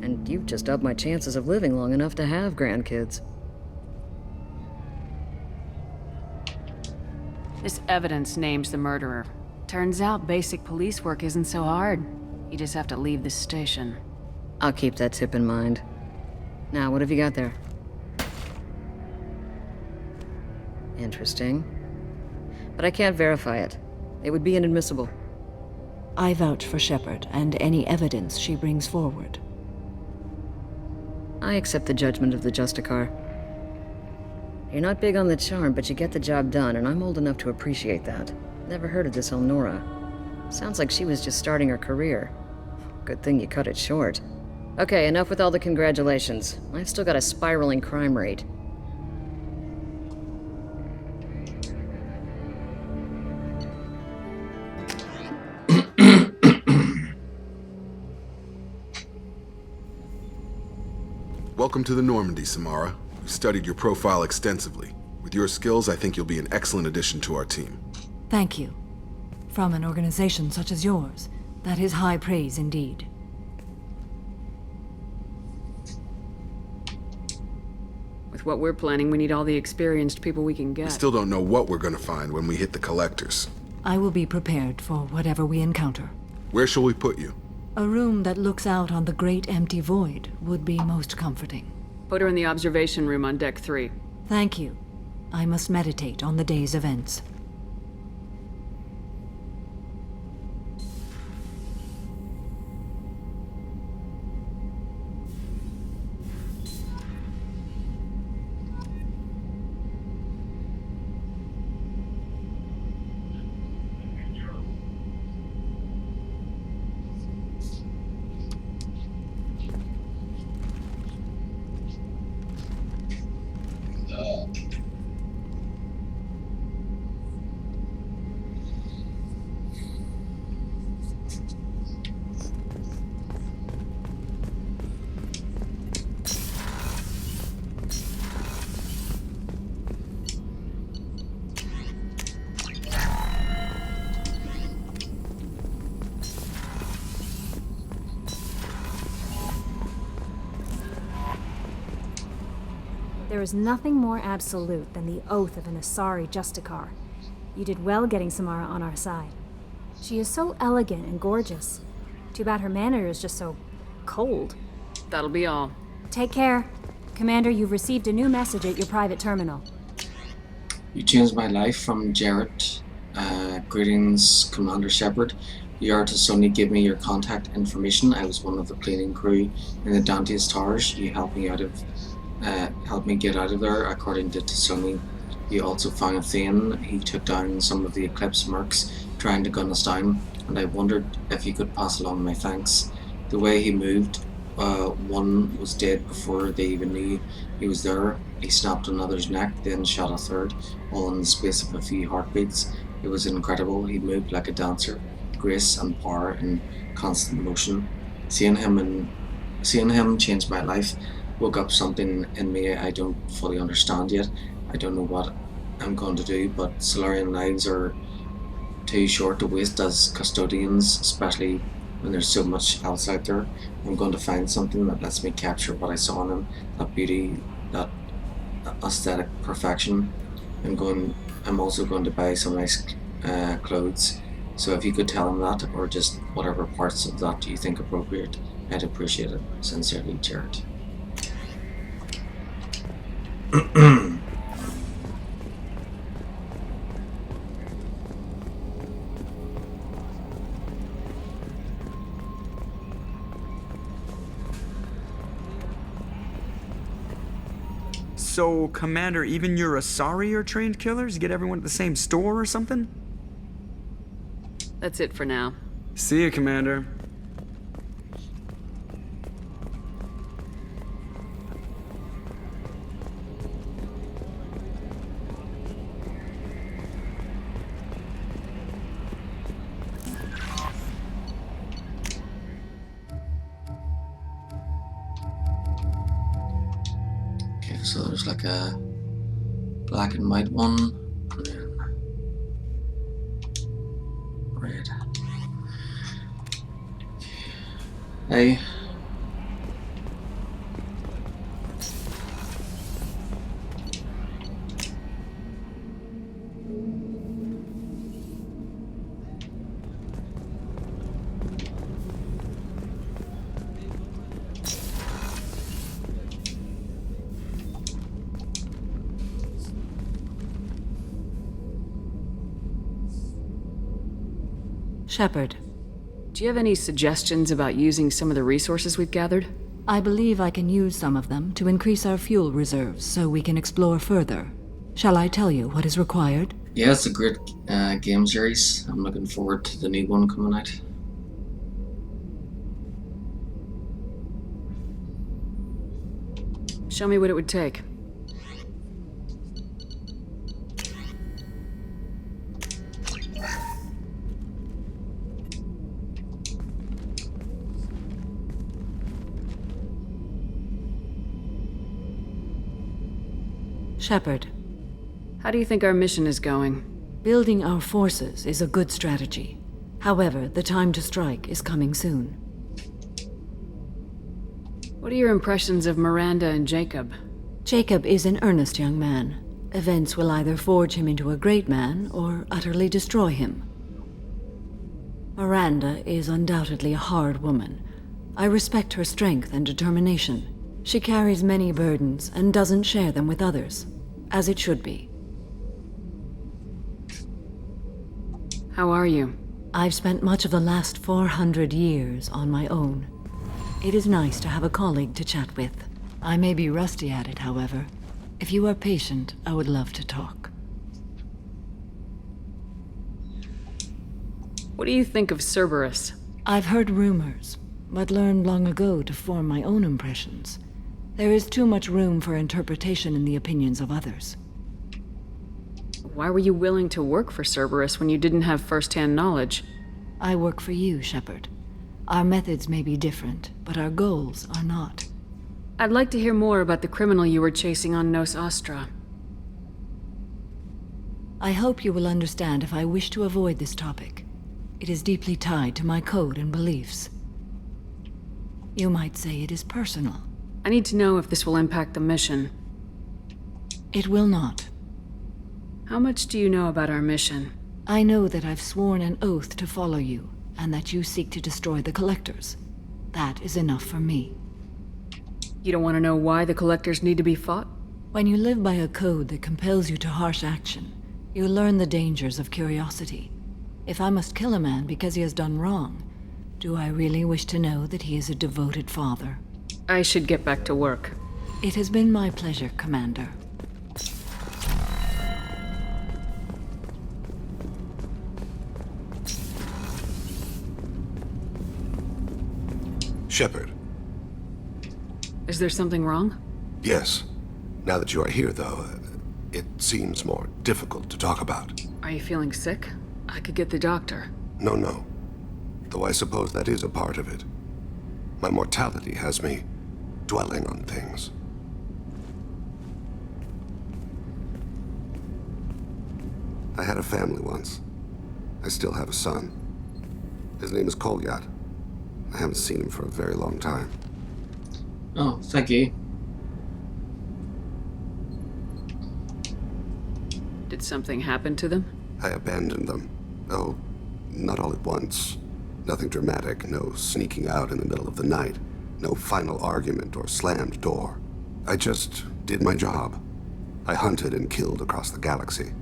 G: and you've just upped my chances of living long enough to have grandkids.
O: This evidence names the murderer. Turns out basic police work isn't so hard. You just have to leave this station.
G: I'll keep that tip in mind. Now, what have you got there? Interesting. But I can't verify it. It would be inadmissible.
B: I vouch for Shepard and any evidence she brings forward.
G: I accept the judgment of the Justicar. You're not big on the charm, but you get the job done, and I'm old enough to appreciate that. Never heard of this Elnora. Sounds like she was just starting her career. Good thing you cut it short. Okay, enough with all the congratulations. I've still got a spiraling crime rate.
R: Welcome to the Normandy, Samara. We've studied your profile extensively. With your skills, I think you'll be an excellent addition to our team.
B: Thank you. From an organization such as yours, that is high praise indeed.
O: With what we're planning, we need all the experienced people we can get.
R: We still don't know what we're gonna find when we hit the collectors.
B: I will be prepared for whatever we encounter.
R: Where shall we put you?
B: A room that looks out on the great empty void would be most comforting.
O: Put her in the observation room on deck 3.
B: Thank you. I must meditate on the day's events.
S: There is nothing more absolute than the oath of an Asari Justicar. You did well getting Samara on our side. She is so elegant and gorgeous. Too bad her manner is just so cold.
O: That'll be all.
S: Take care. Commander, you've received a new message at your private terminal.
A: You changed my life from Jared. Greetings, Commander Shepard. You are to suddenly give me your contact information. I was one of the cleaning crew in the Dante's Towers. You helped me get out of there, according to Tsuni. You also found Thane. He took down some of the Eclipse mercs trying to gun us down, and I wondered if you could pass along my thanks. The way he moved, one was dead before they even knew he was there. He snapped another's neck, then shot a third, all in the space of a few heartbeats. It was incredible. He moved like a dancer, grace and power in constant motion. Seeing him changed my life. Woke up something in me I don't fully understand yet. I don't know what I'm going to do, but Solarian lives are too short to waste as custodians, especially when there's so much else out there. I'm going to find something that lets me capture what I saw in him, that beauty, that aesthetic perfection. I'm also going to buy some nice clothes. So if you could tell him that, or just whatever parts of that you think appropriate, I'd appreciate it. Sincerely, Jared.
T: So, Commander, even your Asari are trained killers? Get everyone at the same store or something?
O: That's it for now.
T: See you, Commander.
A: So there's like a black and white one, and then red. Hey.
B: Shepard.
O: Do you have any suggestions about using some of the resources we've gathered?
B: I believe I can use some of them to increase our fuel reserves so we can explore further. Shall I tell you what is required?
A: Yeah, it's a great game series. I'm looking forward to the new one coming out.
O: Show me what it would take.
B: Shepard.
O: How do you think our mission is going?
B: Building our forces is a good strategy. However, the time to strike is coming soon.
O: What are your impressions of Miranda and Jacob?
B: Jacob is an earnest young man. Events will either forge him into a great man or utterly destroy him. Miranda is undoubtedly a hard woman. I respect her strength and determination. She carries many burdens and doesn't share them with others, as it should be.
O: How are you?
B: I've spent much of the last 400 years on my own. It is nice to have a colleague to chat with. I may be rusty at it, however. If you are patient, I would love to talk.
O: What do you think of Cerberus?
B: I've heard rumors, but learned long ago to form my own impressions. There is too much room for interpretation in the opinions of others.
O: Why were you willing to work for Cerberus when you didn't have first-hand knowledge?
B: I work for you, Shepard. Our methods may be different, but our goals are not.
O: I'd like to hear more about the criminal you were chasing on Nos Astra.
B: I hope you will understand if I wish to avoid this topic. It is deeply tied to my code and beliefs. You might say it is personal.
O: I need to know if this will impact the mission.
B: It will not.
O: How much do you know about our mission?
B: I know that I've sworn an oath to follow you, and that you seek to destroy the Collectors. That is enough for me.
O: You don't want to know why the Collectors need to be fought?
B: When you live by a code that compels you to harsh action, you learn the dangers of curiosity. If I must kill a man because he has done wrong, do I really wish to know that he is a devoted father?
O: I should get back to work.
B: It has been my pleasure, Commander.
M: Shepard.
O: Is there something wrong?
M: Yes. Now that you are here, though, it seems more difficult to talk about.
O: Are you feeling sick? I could get the doctor.
M: No. Though I suppose that is a part of it. My mortality has me dwelling on things. I had a family once. I still have a son. His name is Kolyat. I haven't seen him for a very long time.
A: Oh, thank you.
O: Did something happen to them?
M: I abandoned them. Oh, not all at once. Nothing dramatic, no sneaking out in the middle of the night, no final argument or slammed door. I just did my job. I hunted and killed across the galaxy.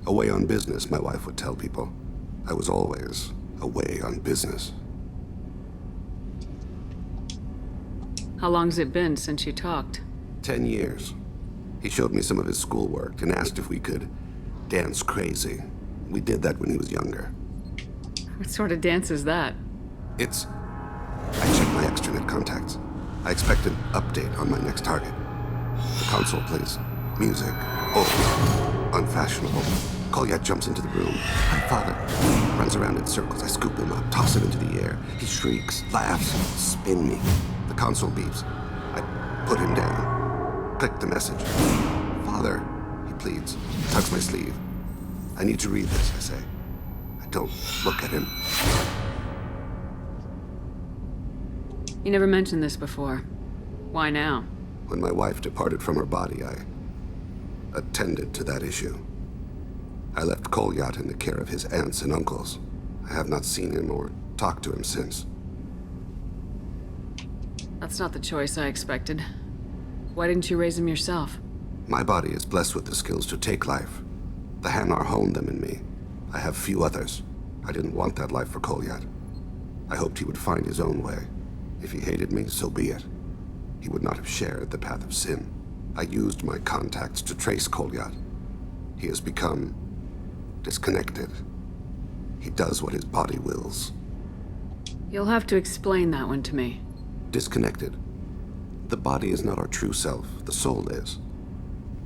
M: Away on business, my wife would tell people. I was always away on business.
O: How long's it been since you talked?
M: 10 years. He showed me some of his schoolwork and asked if we could dance crazy. We did that when he was younger.
O: What sort of dance is that?
M: It's... I checked my extranet contacts. I expect an update on my next target. The console plays music. Oh, unfashionable. Kolyat jumps into the room. My father runs around in circles. I scoop him up, toss him into the air. He shrieks, laughs, spin me. The console beeps. I put him down. Click the message. Father, he pleads. Tugs my sleeve. I need to read this, I say. I don't look at him.
O: You never mentioned this before. Why now?
M: When my wife departed from her body, I attended to that issue. I left Kolyat in the care of his aunts and uncles. I have not seen him or talked to him since.
O: That's not the choice I expected. Why didn't you raise him yourself?
M: My body is blessed with the skills to take life. The Hanar honed them in me. I have few others. I didn't want that life for Kolyat. I hoped he would find his own way. If he hated me, so be it. He would not have shared the path of sin. I used my contacts to trace Kolyat. He has become disconnected. He does what his body wills.
O: You'll have to explain that one to me.
M: Disconnected. The body is not our true self. The soul is.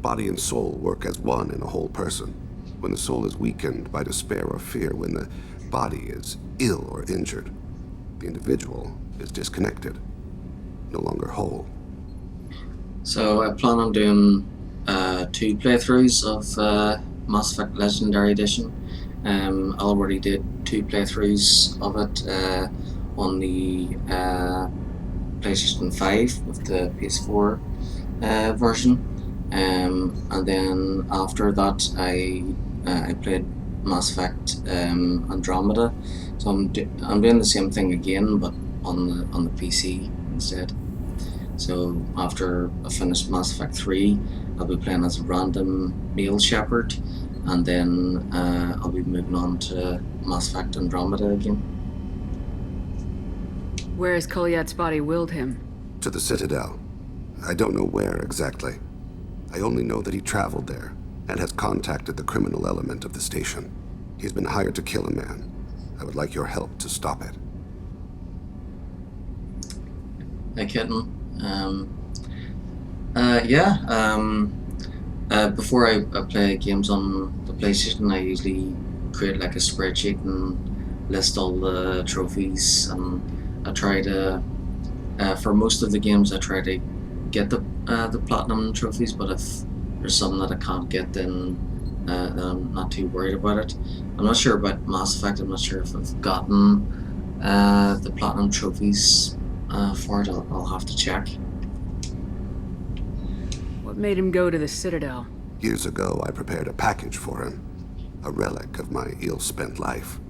M: Body and soul work as one in a whole person. When the soul is weakened by despair or fear, when the body is ill or injured, the individual is disconnected, no longer whole.
A: So I plan on doing 2 playthroughs of Mass Effect Legendary Edition. I already did 2 playthroughs of it on the PlayStation 5 with the PS4 version, and then after that I played Mass Effect Andromeda. So I'm doing the same thing again, but on the PC instead. So after I finish Mass Effect 3, I'll be playing as a random male shepherd, and then I'll be moving on to Mass Effect Andromeda again.
O: Where has Kolyat's body willed him?
M: To the Citadel. I don't know where exactly. I only know that he traveled there and has contacted the criminal element of the station. He's been hired to kill a man. I would like your help to stop it.
A: Hey, Kitten. Before I play games on the PlayStation, I usually create like a spreadsheet and list all the trophies, and I try to, for most of the games, I try to get the platinum trophies, but if there's some that I can't get, then I'm not too worried about it. I'm not sure about Mass Effect. I'm not sure if I've gotten the platinum trophies for it. I'll have to check.
O: What made him go to the Citadel?
M: Years ago, I prepared a package for him. A relic of my ill-spent life.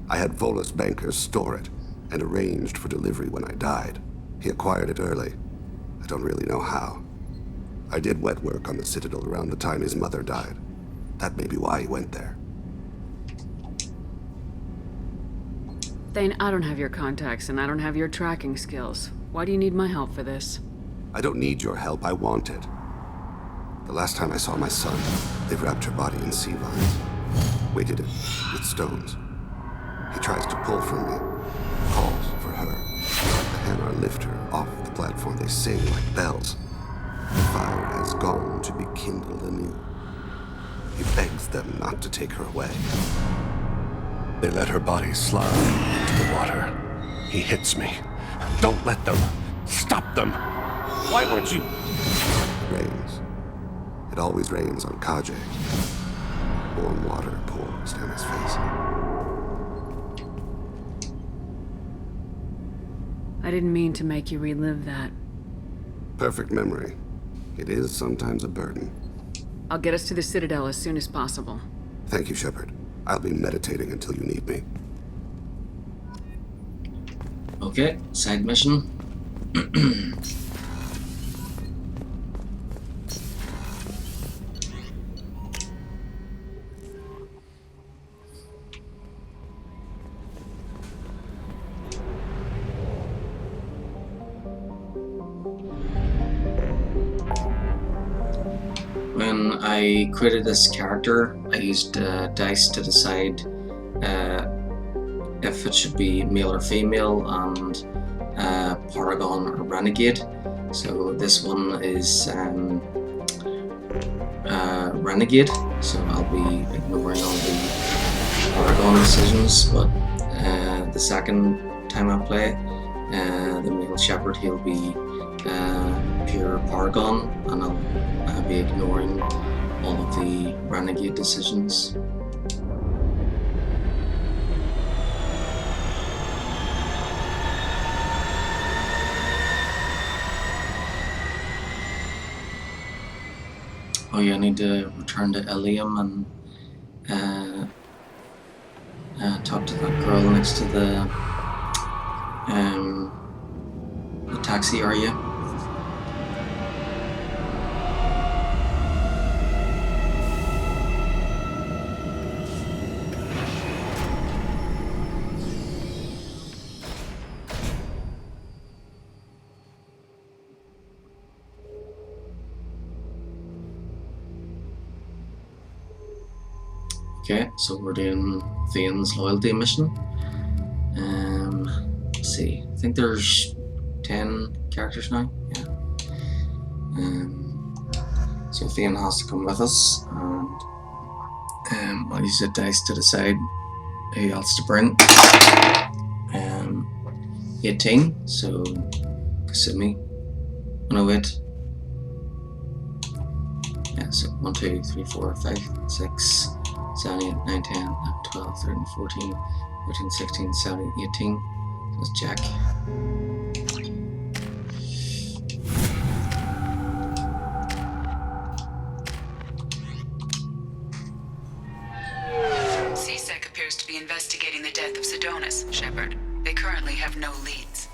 M: I had Volus bankers store it and arranged for delivery when I died. He acquired it early. I don't really know how. I did wet work on the Citadel around the time his mother died. That may be why he went there.
O: Thane, I don't have your contacts and I don't have your tracking skills. Why do you need my help for this?
M: I don't need your help, I want it. The last time I saw my son, they wrapped her body in sea vines, weighted it with stones. He tries to pull from me, calls for her. The Hanar lift her off the platform. They sing like bells. The fire has gone to be kindled anew. He begs them not to take her away. They let her body slide into the water. He hits me. Don't let them. Stop them. Why won't you? It rains. It always rains on Kage. Warm water pours down his face.
O: I didn't mean to make you relive that.
M: Perfect memory. It is sometimes a burden.
O: I'll get us to the Citadel as soon as possible.
M: Thank you, Shepard. I'll be meditating until you need me.
A: Okay, side mission. When I created this character, I used dice to decide if it should be male or female, and Paragon or Renegade. So this one is Renegade, so I'll be ignoring all the Paragon decisions, but the second time I play, the male shepherd, he'll be pure Paragon, and I'll be ignoring all of the Renegade decisions. Oh yeah, I need to return to Ilium and talk to that girl next to the taxi area. Okay, so we're doing Thane's loyalty mission. Let's see, I think there's 10 characters now. Yeah. So Thane has to come with us, and I'll use the dice to decide who else to bring. 18, so Kasumi. Oh no, wait. So 1, 2, 3, 4, 5, 6, 7, 8, 9, 10, 11, 12, 13, 14, 15, 16, 17, 18. Let's check.
I: CSEC appears to be investigating the death of Sedonis, Shepard. They currently have no leads.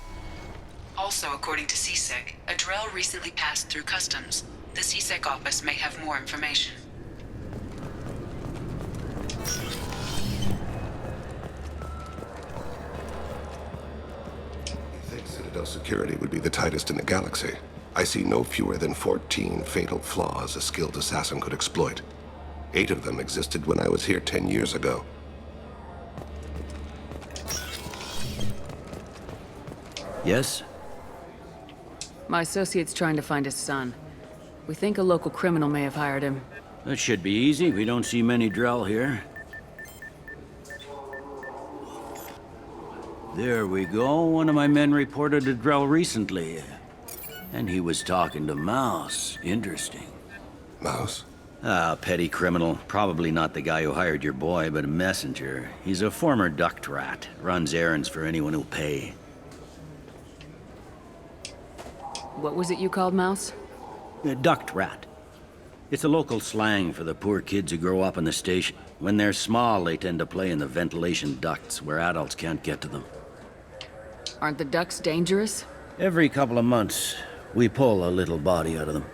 I: Also, according to CSEC, a Drell recently passed through customs. The CSEC office may have more information.
M: You think Citadel security would be the tightest in the galaxy? I see no fewer than 14 fatal flaws a skilled assassin could exploit. 8 of them existed when I was here 10 years ago.
E: Yes?
O: My associate's trying to find his son. We think a local criminal may have hired him.
E: That should be easy. We don't see many Drell here. There we go. One of my men reported a Drell recently. And he was talking to Mouse. Interesting.
M: Mouse?
E: Ah, petty criminal. Probably not the guy who hired your boy, but a messenger. He's a former duct rat. Runs errands for anyone who'll pay.
O: What was it you called Mouse?
E: A duct rat. It's a local slang for the poor kids who grow up in the station. When they're small, they tend to play in the ventilation ducts where adults can't get to them.
O: Aren't the ducts dangerous?
E: Every couple of months, we pull a little body out of them.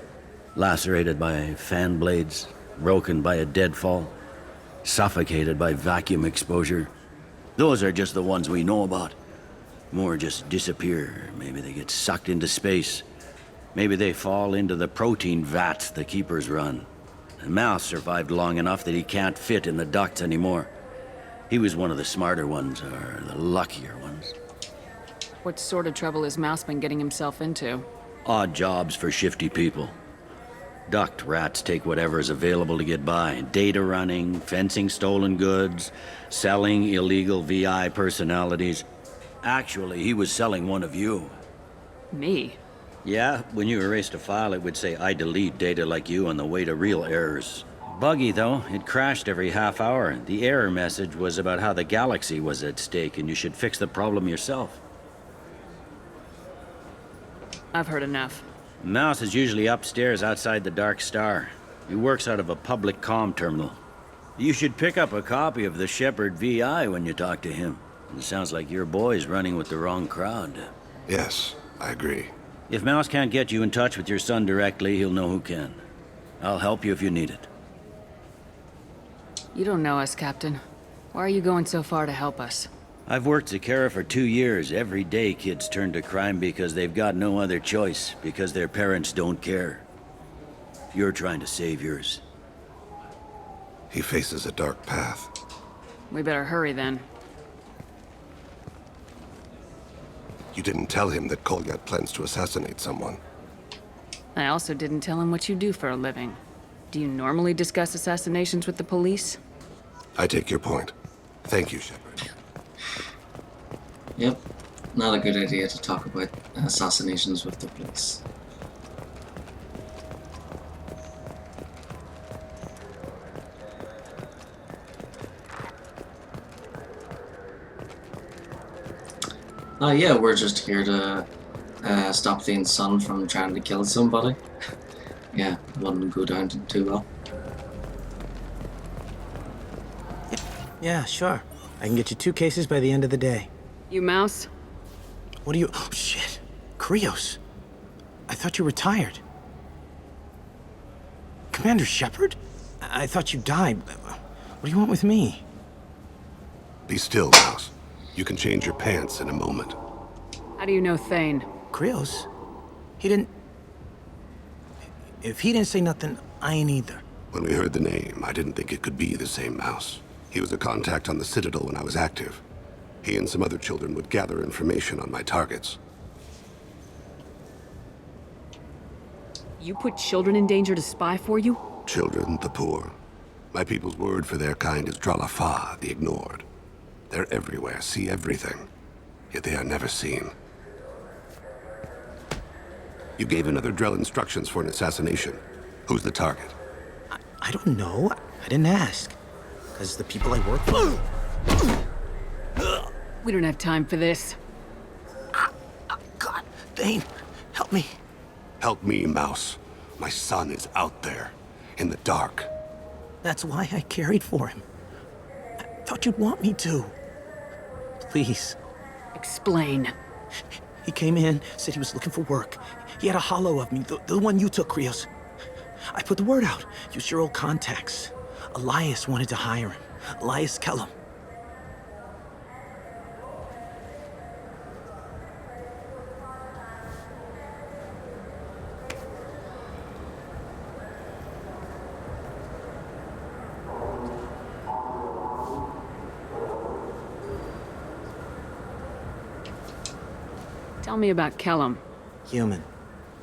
E: Lacerated by fan blades, broken by a deadfall, suffocated by vacuum exposure. Those are just the ones we know about. More just disappear. Maybe they get sucked into space. Maybe they fall into the protein vats the keepers run. And Mouse survived long enough that he can't fit in the ducts anymore. He was one of the smarter ones, or the luckier ones.
O: What sort of trouble has Mouse been getting himself into?
E: Odd jobs for shifty people. Duct rats take whatever is available to get by. Data running, fencing stolen goods, selling illegal VI personalities. Actually, he was selling one of you.
O: Me?
E: Yeah, when you erased a file, it would say, I delete data like you on the way to real errors. Buggy, though. It crashed every half hour. The error message was about how the galaxy was at stake, and you should fix the problem yourself.
O: I've heard enough.
E: Mouse is usually upstairs outside the Dark Star. He works out of a public comm terminal. You should pick up a copy of the Shepard VI when you talk to him. It sounds like your boy's running with the wrong crowd.
M: Yes, I agree.
E: If Mouse can't get you in touch with your son directly, he'll know who can. I'll help you if you need it.
O: You don't know us, Captain. Why are you going so far to help us?
E: I've worked Zakera for 2 years. Every day kids turn to crime because they've got no other choice, because their parents don't care. You're trying to save yours.
M: He faces a dark path.
O: We better hurry then.
M: You didn't tell him that Kolyat plans to assassinate someone.
O: I also didn't tell him what you do for a living. Do you normally discuss assassinations with the police?
M: I take your point. Thank you, Shepard.
A: Yep, not a good idea to talk about assassinations with the police. Yeah, we're just here to stop Thane's son from trying to kill somebody. Yeah, wouldn't go down too well.
Q: Yeah, sure. I can get you 2 cases by the end of the day.
O: You Mouse?
Q: What do you... Oh, shit. Krios. I thought you retired. Commander Shepard? I thought you died. What do you want with me?
M: Be still, Mouse. You can change your pants in a moment.
O: How do you know Thane?
Q: Krios? He didn't... If he didn't say nothing, I ain't either.
M: When we heard the name, I didn't think it could be the same Mouse. He was a contact on the Citadel when I was active. He and some other children would gather information on my targets.
O: You put children in danger to spy for you?
M: Children, the poor. My people's word for their kind is Dralafa, the ignored. They're everywhere, see everything, yet they are never seen. You gave another Drell instructions for an assassination. Who's the target?
Q: I don't know. I didn't ask. Because the people I work with...
O: We don't have time for this.
Q: God, Thane, help me.
M: Help me, Mouse. My son is out there, in the dark.
Q: That's why I carried for him. I thought you'd want me to. Please.
O: Explain.
Q: He came in, said he was looking for work. He had a hollow of me, the one you took, Krios. I put the word out. Use your old contacts. Elias wanted to hire him. Elias Kellum.
O: Tell me about Kellum.
Q: Human.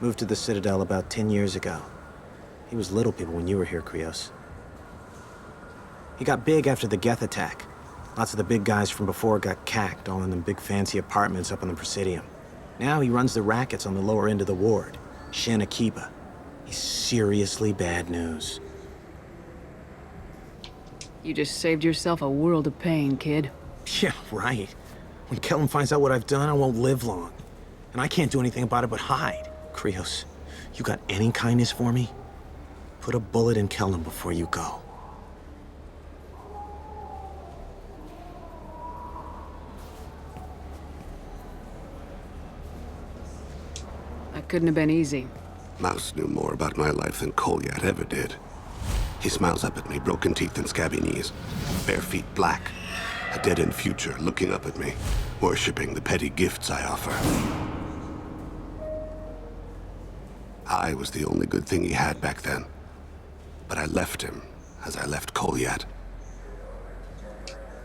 Q: Moved to the Citadel about 10 years ago. He was little people when you were here, Krios. He got big after the Geth attack. Lots of the big guys from before got cacked, all in them big fancy apartments up on the Presidium. Now he runs the rackets on the lower end of the ward, Shin Akiba. He's seriously bad news.
O: You just saved yourself a world of pain, kid.
Q: Yeah, right. When Kellum finds out what I've done, I won't live long. And I can't do anything about it but hide. Krios, you got any kindness for me? Put a bullet in Kellum before you go.
O: That couldn't have been easy.
M: Mouse knew more about my life than Kolyat ever did. He smiles up at me, broken teeth and scabby knees, bare feet black, a dead-end future looking up at me, worshipping the petty gifts I offer. I was the only good thing he had back then, but I left him as I left Kolyat.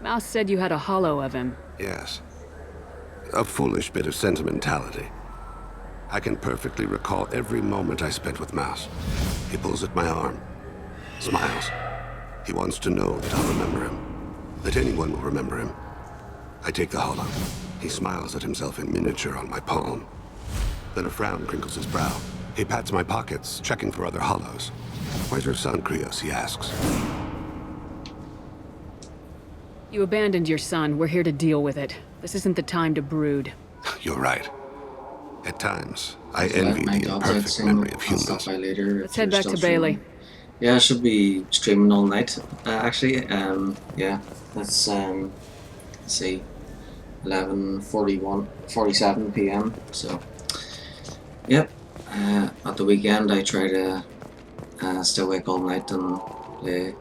O: Mouse said you had a hollow of him.
M: Yes. A foolish bit of sentimentality. I can perfectly recall every moment I spent with Mouse. He pulls at my arm, smiles. He wants to know that I'll remember him, that anyone will remember him. I take the hollow. He smiles at himself in miniature on my palm. Then a frown crinkles his brow. He pats my pockets, checking for other hollows. Where's your son, Krios? He asks.
O: You abandoned your son. We're here to deal with it. This isn't the time to brood.
M: You're right. At times, I envy the imperfect memory of humans.
O: Let's head back to Bailey.
A: Yeah, I should be streaming all night, actually. Yeah, let's see, 11:47 p.m. So, yep. At the weekend, I try to stay awake all night and play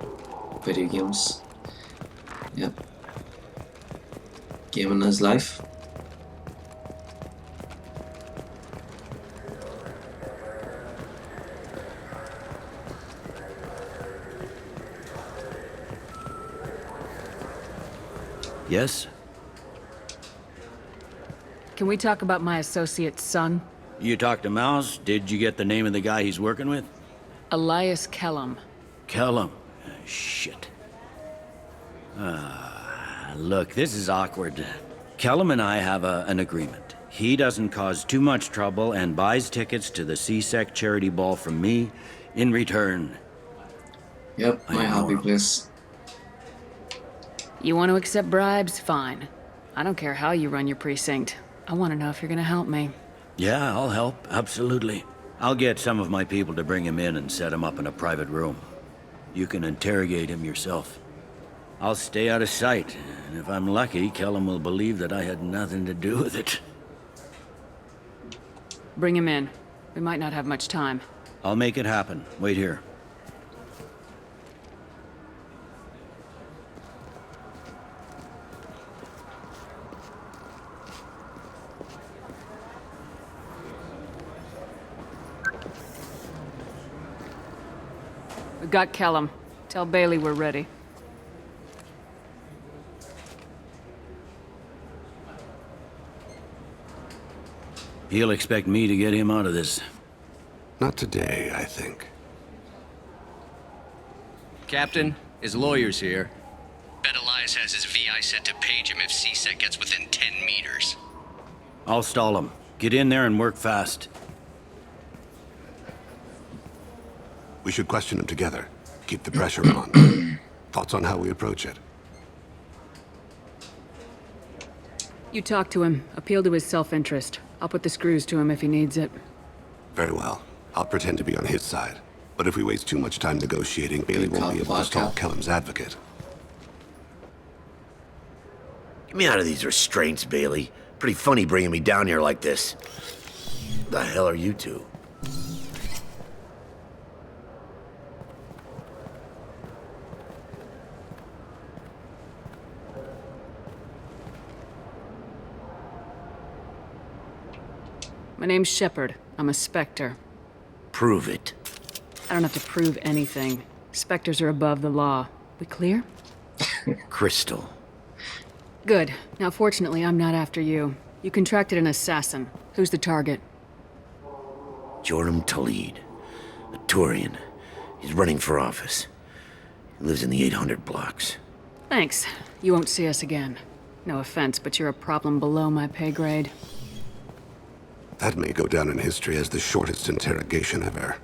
A: video games. Yep. Gaming is life.
H: Yes?
O: Can we talk about my associate's son?
H: You talked to Mouse? Did you get the name of the guy he's working with?
O: Elias Kellum.
H: Kellum. Shit. Look, this is awkward. Kellum and I have an agreement. He doesn't cause too much trouble and buys tickets to the CSEC charity ball from me in return.
A: Yep, my happy place.
O: You want to accept bribes? Fine. I don't care how you run your precinct. I want to know if you're gonna help me.
H: Yeah, I'll help. Absolutely. I'll get some of my people to bring him in and set him up in a private room. You can interrogate him yourself. I'll stay out of sight, and if I'm lucky, Kellum will believe that I had nothing to do with it.
O: Bring him in. We might not have much time.
H: I'll make it happen. Wait here.
O: We got Kellum. Tell Bailey we're ready.
H: He'll expect me to get him out of this.
M: Not today, I think.
U: Captain, his lawyer's here. Bet Elias has his VI set to page him if CSEC gets within 10 meters.
H: I'll stall him. Get in there and work fast.
M: We should question him together. Keep the pressure on. Thoughts on how we approach it?
O: You talk to him. Appeal to his self-interest. I'll put the screws to him if he needs it.
M: Very well. I'll pretend to be on his side. But if we waste too much time negotiating, Bailey won't be able to stall Kellum's advocate.
C: Get me out of these restraints, Bailey. Pretty funny bringing me down here like this. The hell are you two?
O: My name's Shepard. I'm a Spectre.
C: Prove it.
O: I don't have to prove anything. Spectres are above the law. We clear?
C: Crystal.
O: Good. Now, fortunately, I'm not after you. You contracted an assassin. Who's the target?
C: Joram Talid. A Turian. He's running for office. He lives in the 800 blocks.
O: Thanks. You won't see us again. No offense, but you're a problem below my pay grade.
M: That may go down in history as the shortest interrogation ever.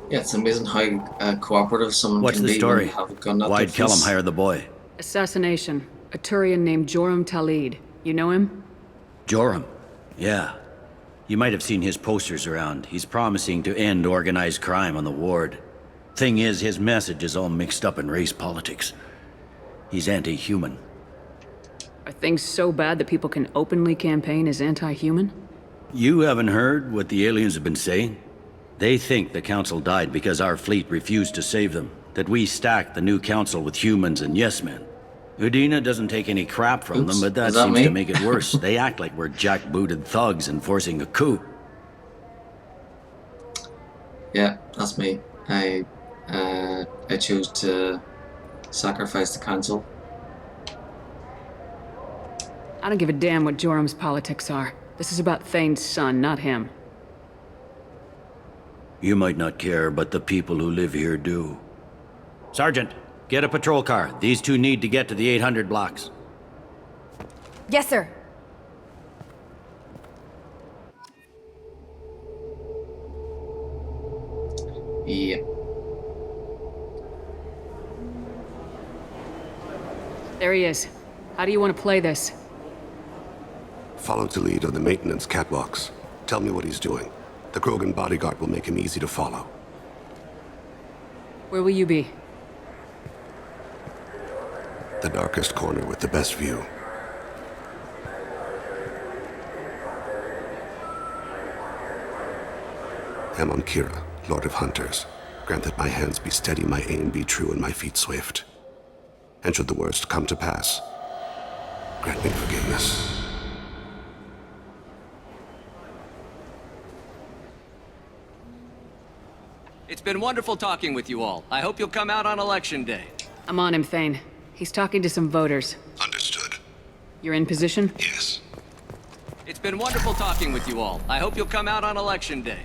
A: Yeah, it's amazing how cooperative someone
H: What's
A: can
H: the
A: be
H: story?
A: when you have a gun at
H: Why'd
A: their
H: Kellum
A: face.
H: hire the boy?
O: Assassination. A Turian named Joram Talid. You know him?
H: Joram? Yeah. You might have seen his posters around. He's promising to end organized crime on the ward. Thing is, his message is all mixed up in race politics. He's anti-human.
O: Are things so bad that people can openly campaign as anti-human?
H: You haven't heard what the aliens have been saying? They think the council died because our fleet refused to save them. That we stacked the new council with humans and yes-men. Udina doesn't take any crap from them, but that seems to make it worse. They act like we're jackbooted thugs enforcing a coup.
A: Yeah, that's me. I chose to sacrifice the council.
O: I don't give a damn what Joram's politics are. This is about Thane's son, not him.
H: You might not care, but the people who live here do. Sergeant, get a patrol car. These two need to get to the 800 blocks.
N: Yes, sir.
A: Yeah.
O: There he is. How do you want to play this?
M: Follow Talid on the maintenance catwalks. Tell me what he's doing. The Krogan bodyguard will make him easy to follow.
O: Where will you be?
M: The darkest corner with the best view. Amon Kira, Lord of Hunters. Grant that my hands be steady, my aim be true, and my feet swift. And should the worst come to pass, grant me forgiveness.
U: It's been wonderful talking with you all. I hope you'll come out on Election Day.
O: I'm on him, Thane. He's talking to some voters.
M: Understood.
O: You're in position?
M: Yes.
U: It's been wonderful talking with you all. I hope you'll come out on Election Day.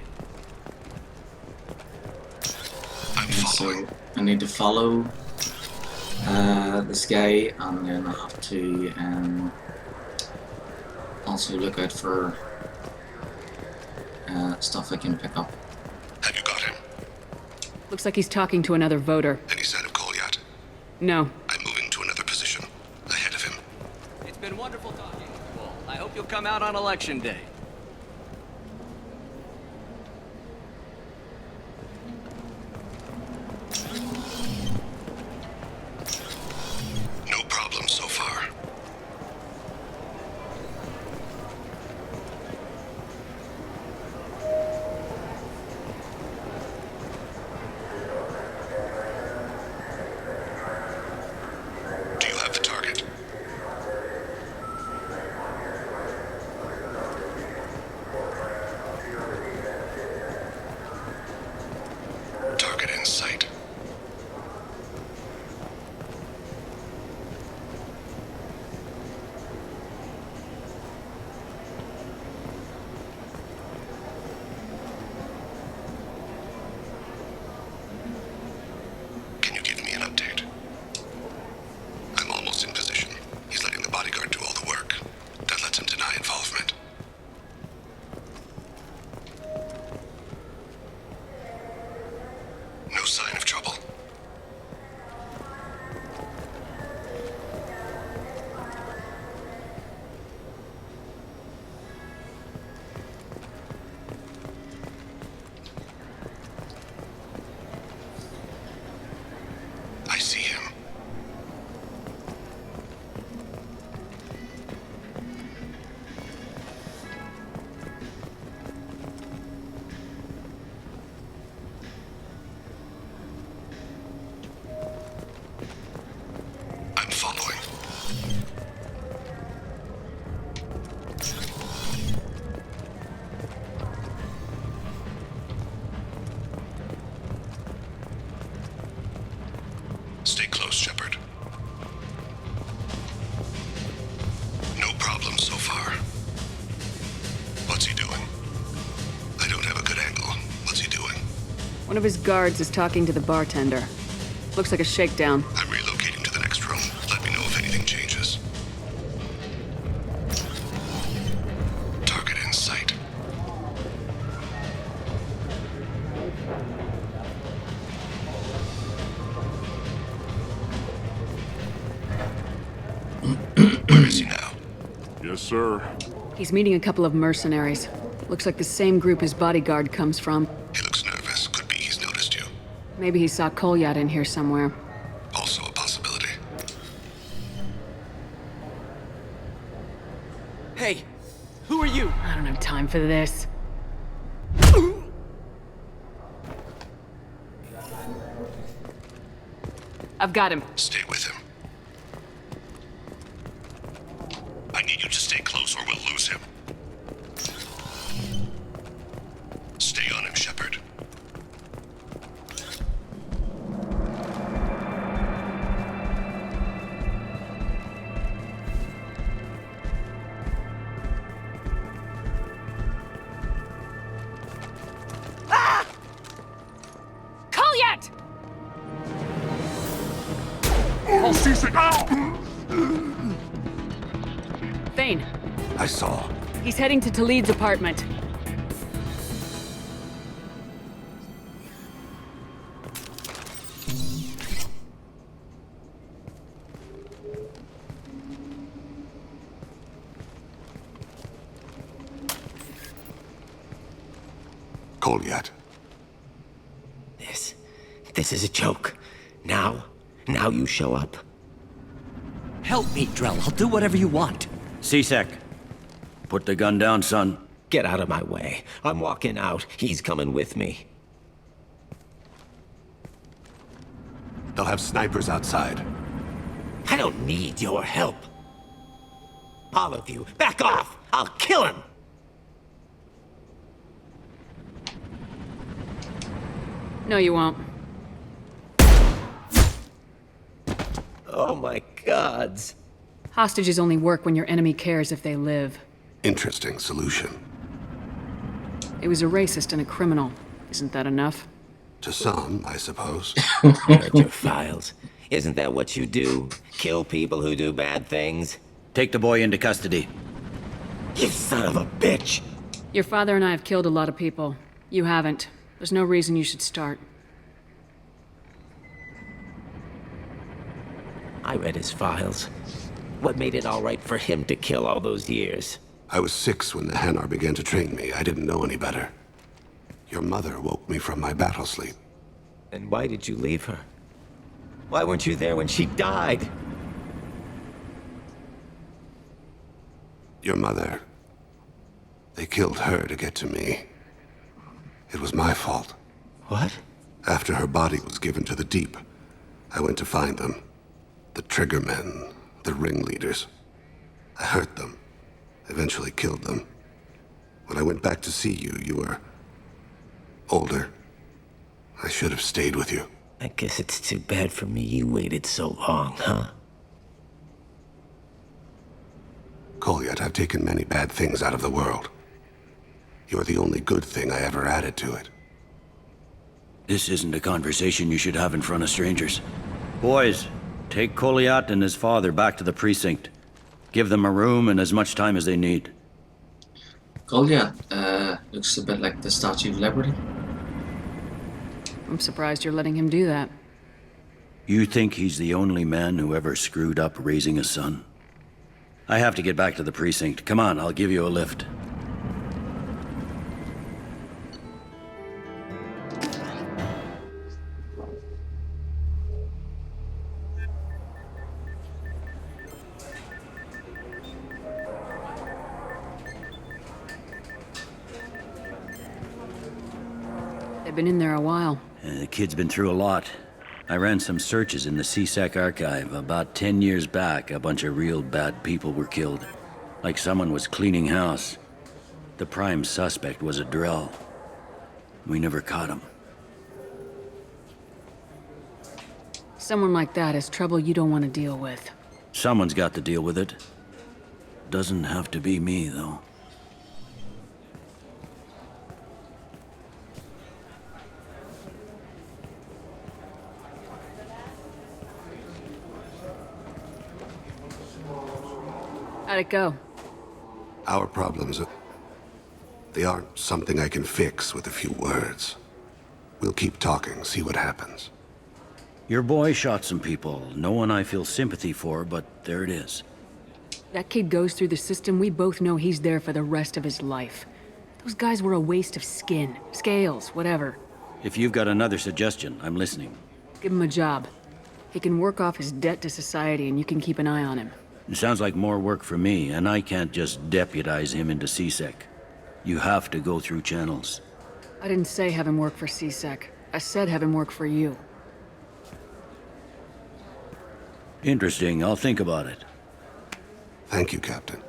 A: So I need to follow this guy, and then I have to also look out for stuff I can pick up.
M: Have you got him?
O: Looks like he's talking to another voter.
M: Any sign of Cole yet?
O: No.
M: I'm moving to another position. Ahead of him.
U: It's been wonderful talking with you all. I hope you'll come out on Election Day.
M: No problem so far. Do you have the target?
O: One of his guards is talking to the bartender. Looks like a shakedown.
M: I'm relocating to the next room. Let me know if anything changes. Target in sight. Where is he now?
F: Yes, sir.
O: He's meeting a couple of mercenaries. Looks like the same group his bodyguard comes from.
M: He looks nervous. Could be he's noticed you.
O: Maybe he saw Kolyat in here somewhere.
M: Also a possibility.
P: Hey, who are you?
O: I don't have time for this. I've got him.
M: Stay with him. I need you to stay close or we'll lose him. Stay on him, Shepard.
P: Kolyat!
F: Oh, C-Sec!
O: Thane,
M: I saw.
O: he's heading to Talid's apartment.
M: Kolyat.
C: This is a joke. Now you show up.
E: Help me, Drell. I'll do whatever you want.
H: C-Sec. Put the gun down, son.
C: Get out of my way. I'm walking out. He's coming with me.
M: They'll have snipers outside.
C: I don't need your help. All of you, back off! I'll kill him!
O: No, you won't.
C: Oh my gods.
O: Hostages only work when your enemy cares if they live.
M: Interesting solution.
O: It was a racist and a criminal. Isn't that enough?
M: To some, I suppose.
C: Hurt your files. Isn't that what you do? Kill people who do bad things?
H: Take the boy into custody.
C: You son of a bitch!
O: Your father and I have killed a lot of people. You haven't. There's no reason you should start.
C: I read his files. What made it all right for him to kill all those years?
M: I was 6 when the Hanar began to train me. I didn't know any better. Your mother woke me from my battle sleep.
C: And why did you leave her? Why weren't you there when she died?
M: Your mother. They killed her to get to me. It was my fault.
C: What?
M: After her body was given to the deep, I went to find them. The triggermen, the ringleaders. I hurt them. Eventually killed them. When I went back to see you, you were older. I should have stayed with you.
C: I guess it's too bad for me you waited so long, huh?
M: Kolyat, I've taken many bad things out of the world. You're the only good thing I ever added to it.
H: This isn't a conversation you should have in front of strangers. Boys, take Kolyat and his father back to the precinct. Give them a room and as much time as they need.
A: Kolyat looks a bit like the Statue of Liberty.
O: I'm surprised you're letting him do that.
H: You think he's the only man who ever screwed up raising a son? I have to get back to the precinct. Come on, I'll give you a lift.
O: They've been in there a while.
H: The kid's been through a lot. I ran some searches in the C-Sec archive. About 10 years back, a bunch of real bad people were killed. Like someone was cleaning house. The prime suspect was a Drell. We never caught him.
O: Someone like that is trouble you don't want to deal with.
H: Someone's got to deal with it. Doesn't have to be me, though.
O: site go?
M: Our problems, they aren't something I can fix with a few words. We'll keep talking, see what happens.
H: Your boy shot some people. No one I feel sympathy for, but there it is.
O: That kid goes through the system, we both know he's there for the rest of his life. Those guys were a waste of skin, scales, whatever.
H: If you've got another suggestion, I'm listening.
O: Give him a job. He can work off his debt to society and you can keep an eye on him.
H: It sounds like more work for me, and I can't just deputize him into CSEC. You have to go through channels.
O: I didn't say have him work for CSEC. I said have him work for you.
H: Interesting. I'll think about it.
M: Thank you, Captain.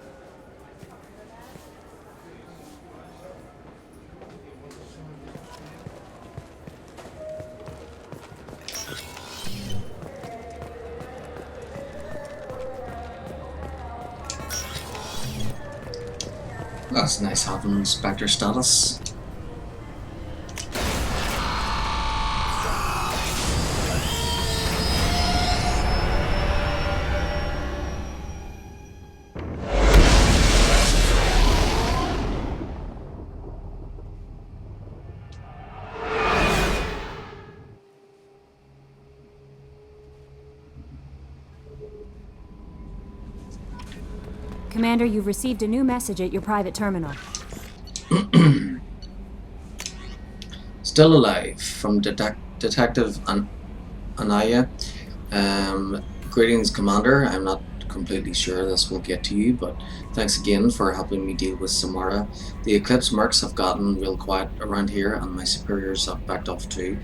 A: That's nice having Spectre status.
S: Commander, you've received a new message at your private terminal.
A: Still alive from Detective Anaya. Greetings, Commander. I'm not completely sure this will get to you, but thanks again for helping me deal with Samara. The Eclipse mercs have gotten real quiet around here, and my superiors have backed off too.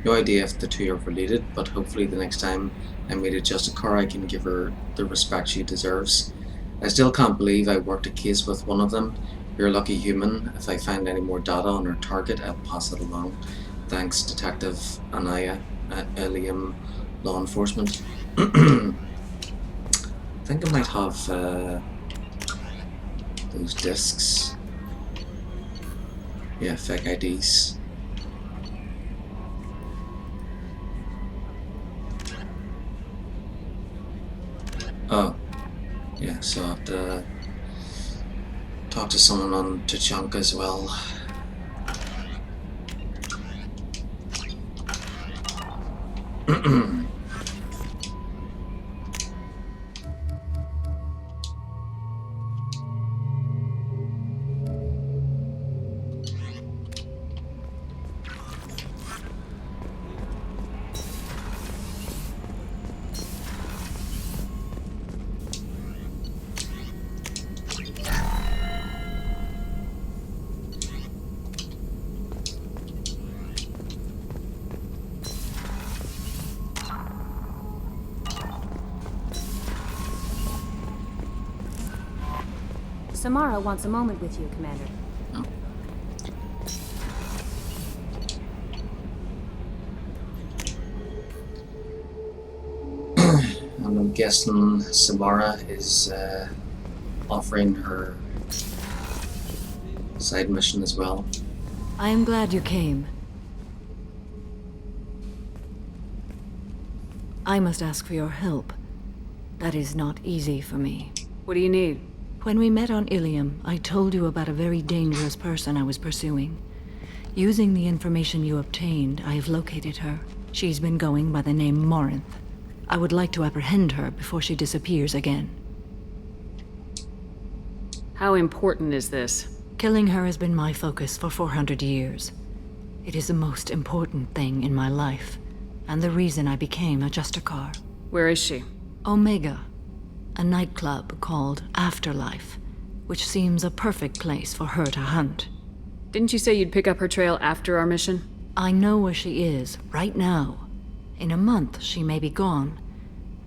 A: No idea if the two are related, but hopefully the next time I meet a Justicar, I can give her the respect she deserves. I still can't believe I worked a case with one of them. You're a lucky human. If I find any more data on her target, I'll pass it along. Thanks, Detective Anaya, Ilium Law Enforcement. I think I might have those discs. Yeah, fake IDs. Oh. Yeah, so I have to talk to someone on Tachanka as well.
S: Samara wants a moment with you, Commander.
A: Oh. And I'm guessing Samara is offering her side mission as well.
B: I am glad you came. I must ask for your help. That is not easy for me.
O: What do you need?
B: When we met on Ilium, I told you about a very dangerous person I was pursuing. Using the information you obtained, I have located her. She's been going by the name Morinth. I would like to apprehend her before she disappears again.
O: How important is this?
B: Killing her has been my focus for 400 years. It is the most important thing in my life, and the reason I became a Justicar.
O: Where is she?
B: Omega. A nightclub called Afterlife, which seems a perfect place for her to hunt.
O: Didn't you say you'd pick up her trail after our mission?
B: I know where she is, right now. In a month, she may be gone.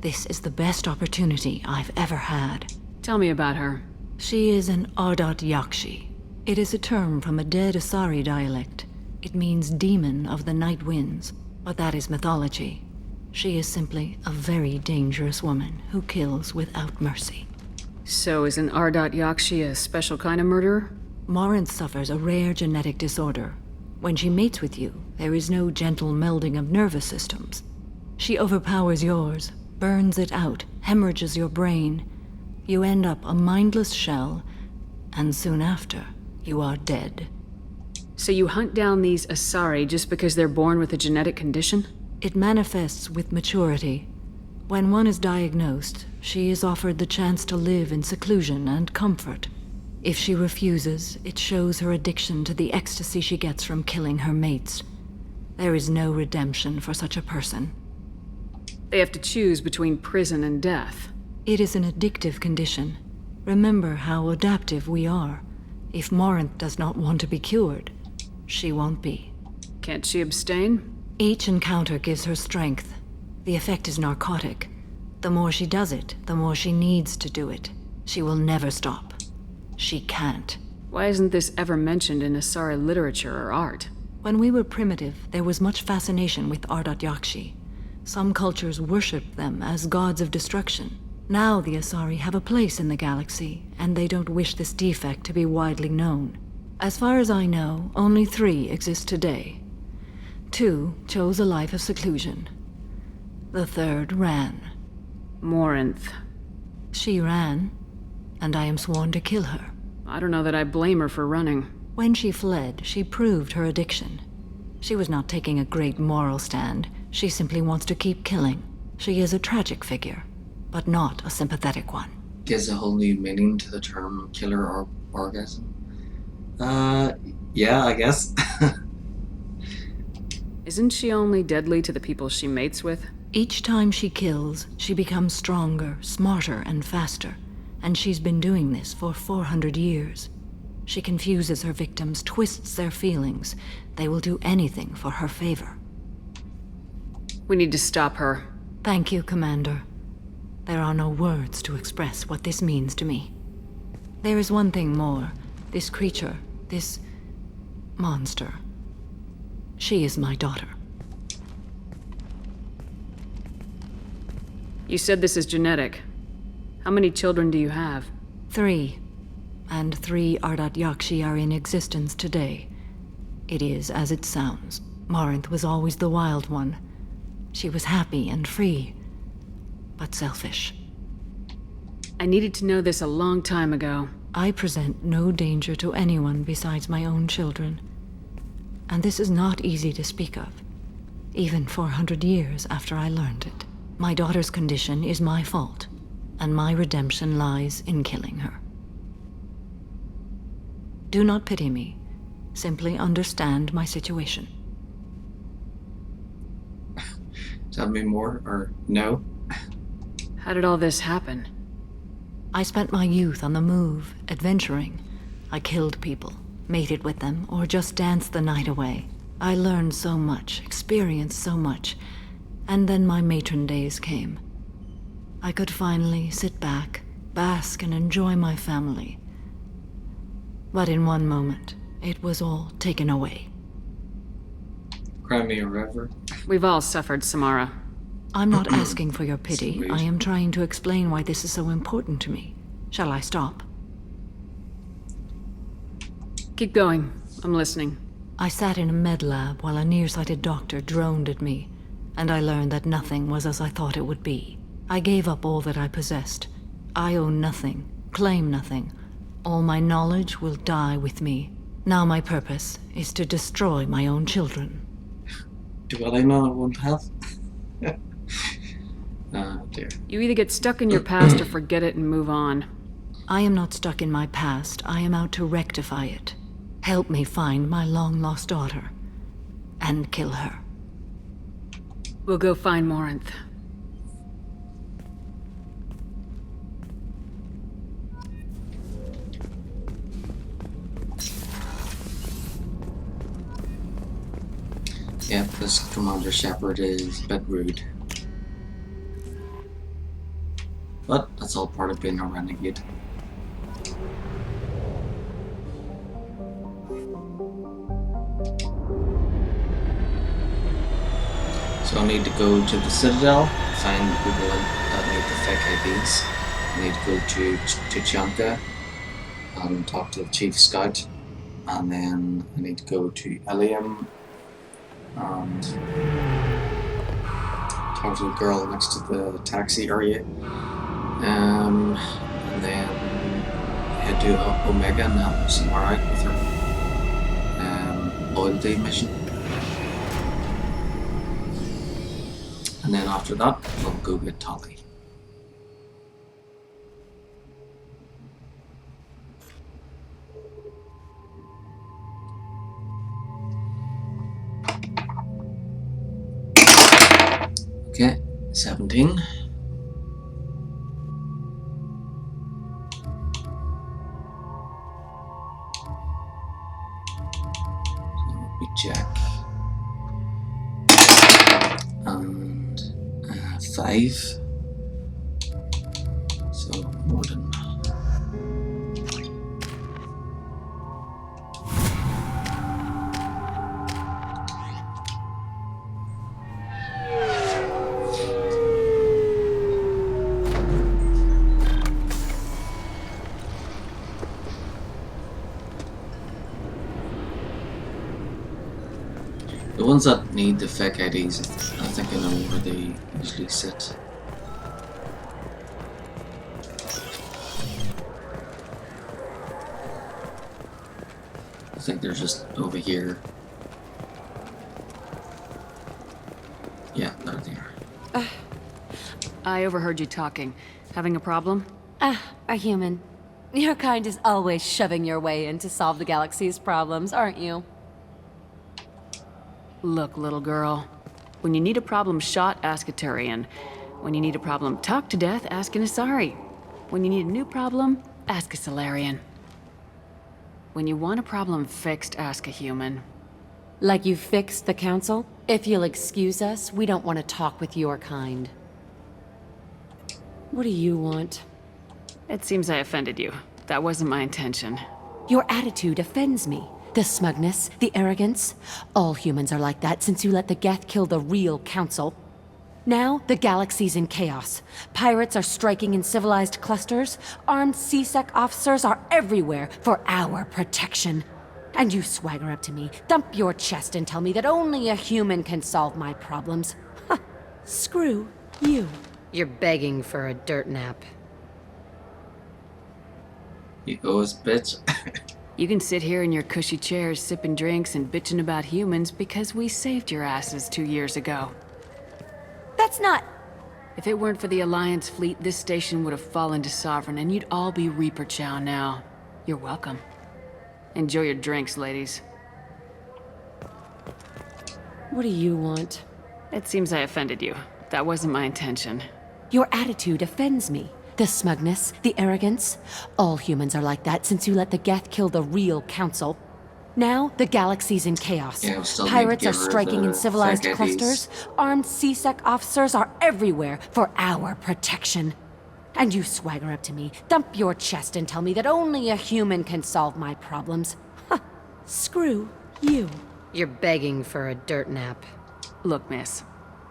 B: This is the best opportunity I've ever had.
O: Tell me about her.
B: She is an Ardat Yakshi. It is a term from a dead Asari dialect. It means demon of the night winds, but that is mythology. She is simply a very dangerous woman who kills without mercy.
O: So is an Ardat Yakshi a special kind of murderer?
B: Morinth suffers a rare genetic disorder. When she mates with you, there is no gentle melding of nervous systems. She overpowers yours, burns it out, hemorrhages your brain. You end up a mindless shell, and soon after, you are dead.
O: So you hunt down these Asari just because they're born with a genetic condition?
B: It manifests with maturity. When one is diagnosed, she is offered the chance to live in seclusion and comfort. If she refuses, it shows her addiction to the ecstasy she gets from killing her mates. There is no redemption for such a person.
O: They have to choose between prison and death.
B: It is an addictive condition. Remember how adaptive we are. If Morinth does not want to be cured, she won't be.
O: Can't she abstain?
B: Each encounter gives her strength. The effect is narcotic. The more she does it, the more she needs to do it. She will never stop. She can't.
O: Why isn't this ever mentioned in Asari literature or art?
B: When we were primitive, there was much fascination with Ardat Yakshi. Some cultures worshipped them as gods of destruction. Now the Asari have a place in the galaxy, and they don't wish this defect to be widely known. As far as I know, only 3 exist today. 2 chose a life of seclusion. The 3rd ran.
O: Morinth.
B: She ran, and I am sworn to kill her.
O: I don't know that I blame her for running.
B: When she fled, she proved her addiction. She was not taking a great moral stand. She simply wants to keep killing. She is a tragic figure, but not a sympathetic one.
A: Gives a whole new meaning to the term killer or orgasm. Yeah, I guess.
O: Isn't she only deadly to the people she mates with?
B: Each time she kills, she becomes stronger, smarter, and faster. And she's been doing this for 400 years. She confuses her victims, twists their feelings. They will do anything for her favor.
O: We need to stop her.
B: Thank you, Commander. There are no words to express what this means to me. There is one thing more. This creature, this monster. She is my daughter.
O: You said this is genetic. How many children do you have?
B: 3. And 3 Ardat Yakshi are in existence today. It is as it sounds. Morinth was always the wild one. She was happy and free, but selfish.
O: I needed to know this a long time ago.
B: I present no danger to anyone besides my own children. And this is not easy to speak of, even 400 years after I learned it. My daughter's condition is my fault, and my redemption lies in killing her. Do not pity me. Simply understand my situation.
A: Tell me more, or no?
O: How did all this happen?
B: I spent my youth on the move, adventuring. I killed people, mated with them, or just danced the night away. I learned so much, experienced so much, and then my matron days came. I could finally sit back, bask, and enjoy my family. But in one moment, it was all taken away.
A: Cry me a river.
O: We've all suffered, Samara.
B: I'm not asking for your pity.
A: Sweet.
B: I am trying to explain why this is so important to me. Shall I stop?
O: Keep going. I'm listening.
B: I sat in a med lab while a nearsighted doctor droned at me, and I learned that nothing was as I thought it would be. I gave up all that I possessed. I own nothing, claim nothing. All my knowledge will die with me. Now my purpose is to destroy my own children.
A: Do I know I won't have? Oh dear.
O: You either get stuck in your past or forget it and move on.
B: I am not stuck in my past. I am out to rectify it. Help me find my long-lost daughter. And kill her.
O: We'll go find Morinth.
A: Yep, this Commander Shepard is a bit rude. But that's all part of being a renegade. So I need to go to the Citadel, find the people that need the fake IDs. I need to go to Chanka and talk to the Chief Scout. And then I need to go to Ilium and talk to the girl next to the taxi area. And and then head to Omega and help Samara out with her loyalty mission. And then after that, we'll go get Tali. Okay, 17. We check. And 5. So more than. The ones that need the fake IDs, I think I know where they usually sit. I think they're just over here. Yeah, there they are.
O: I overheard you talking. Having a problem?
L: A human. Your kind is always shoving your way in to solve the galaxy's problems, aren't you?
O: Look, little girl. When you need a problem shot, ask a Turian. When you need a problem talked to death, ask an Asari. When you need a new problem, ask a Solarian. When you want a problem fixed, ask a human.
L: Like you fixed the council? If you'll excuse us, we don't want to talk with your kind. What do you want?
O: It seems I offended you. That wasn't my intention.
L: Your attitude offends me. The smugness, the arrogance. All humans are like that since you let the Geth kill the real council. Now, the galaxy's in chaos. Pirates are striking in civilized clusters. Armed C-Sec officers are everywhere for our protection. And you swagger up to me, thump your chest and tell me that only a human can solve my problems. Huh. Screw you.
G: You're begging for a dirt nap.
A: You goes, bitch.
O: You can sit here in your cushy chairs sipping drinks and bitching about humans because we saved your asses 2 years ago.
L: That's not...
O: If it weren't for the Alliance fleet, this station would have fallen to Sovereign and you'd all be Reaper Chow now. You're welcome. Enjoy your drinks, ladies.
L: What do you want?
O: It seems I offended you. That wasn't my intention.
L: Your attitude offends me. The smugness, the arrogance. All humans are like that since you let the Geth kill the real council. Now, the galaxy's in chaos.
A: Yeah,
L: Pirates are striking in civilized clusters. Armed C-Sec officers are everywhere for our protection. And you swagger up to me, thump your chest and tell me that only a human can solve my problems. Huh. Screw you.
G: You're begging for a dirt nap.
O: Look, miss.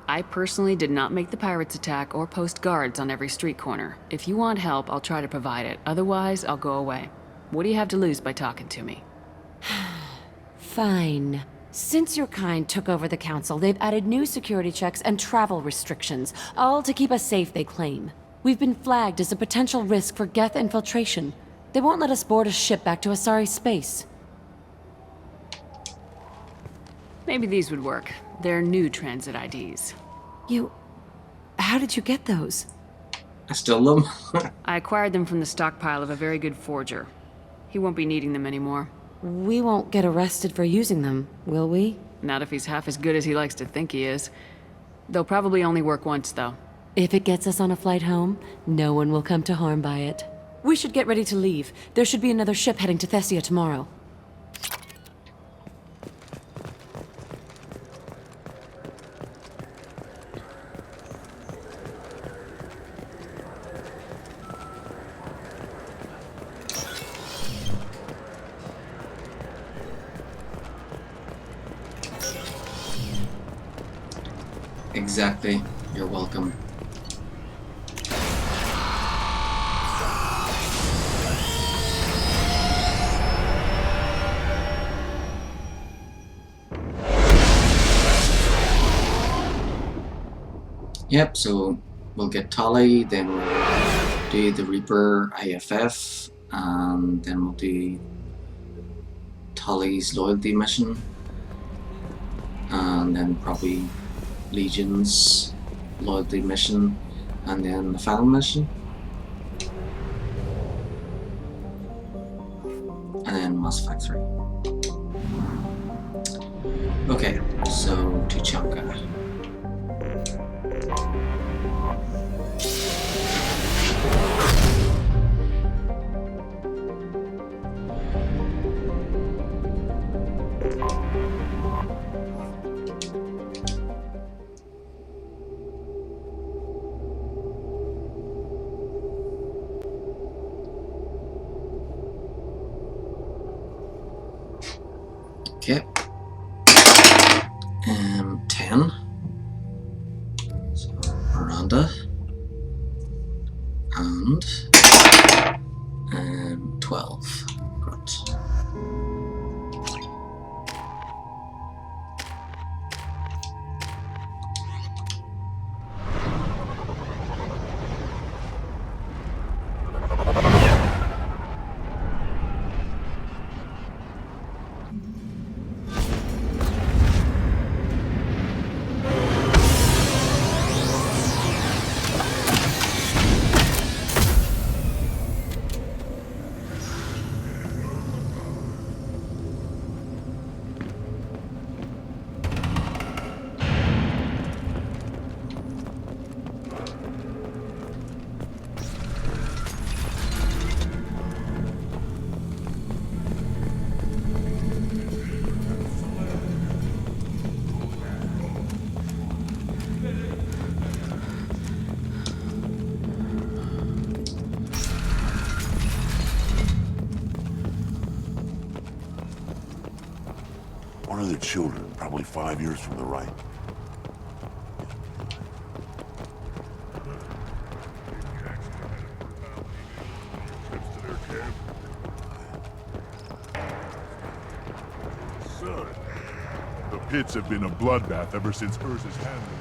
O: I personally did not make the pirates attack or post guards on every street corner. If you want help, I'll try to provide it. Otherwise, I'll go away. What do you have to lose by talking to me?
L: Fine. Since your kind took over the council, they've added new security checks and travel restrictions, all to keep us safe, they claim. We've been flagged as a potential risk for Geth infiltration. They won't let us board a ship back to Asari space.
O: Maybe these would work. They're new transit IDs.
L: How did you get those?
A: I stole them.
O: I acquired them from the stockpile of a very good forger. He won't be needing them anymore.
L: We won't get arrested for using them, will we?
O: Not if he's half as good as he likes to think he is. They'll probably only work once, though.
L: If it gets us on a flight home, no one will come to harm by it. We should get ready to leave. There should be another ship heading to Thessia tomorrow.
A: Exactly. You're welcome. Yep, so we'll get Tali, then we'll do the Reaper IFF, and then we'll do Tully's loyalty mission, and then probably Legion's loyalty mission, and then the final mission, and then Mass Effect 3. Okay, so Tuchanka. Okay. 10. So Miranda. And 12. Great.
K: One of the children, probably 5 years from the right.
F: Son, the pits have been a bloodbath ever since Urza's handling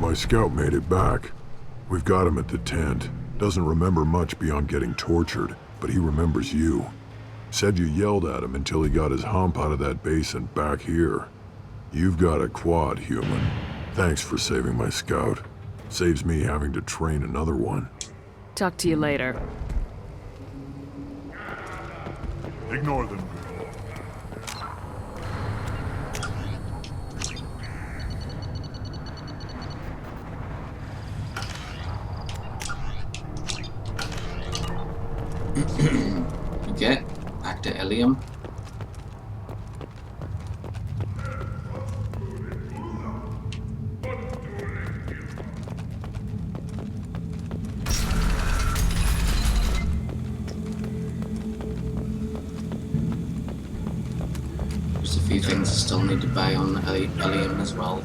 F: was
V: My scout made it back. We've got him at the tent. Doesn't remember much beyond getting tortured, but he remembers you. Said you yelled at him until he got his hump out of that basin back here. You've got a quad, human. Thanks for saving my scout. Saves me having to train another one.
O: Talk to you later.
F: Ignore them.
A: Okay, back to Ilium. There's a few things I still need to buy on Ilium as well.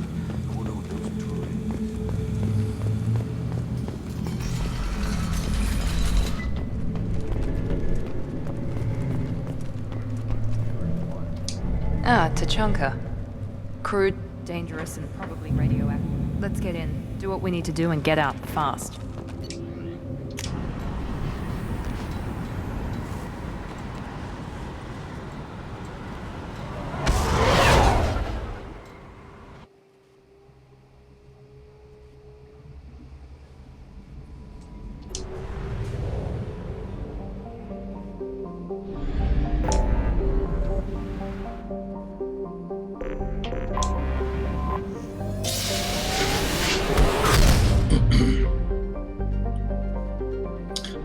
W: Ah, Tuchanka. Crude, dangerous, and probably radioactive. Let's get in, do what we need to do, and get out fast.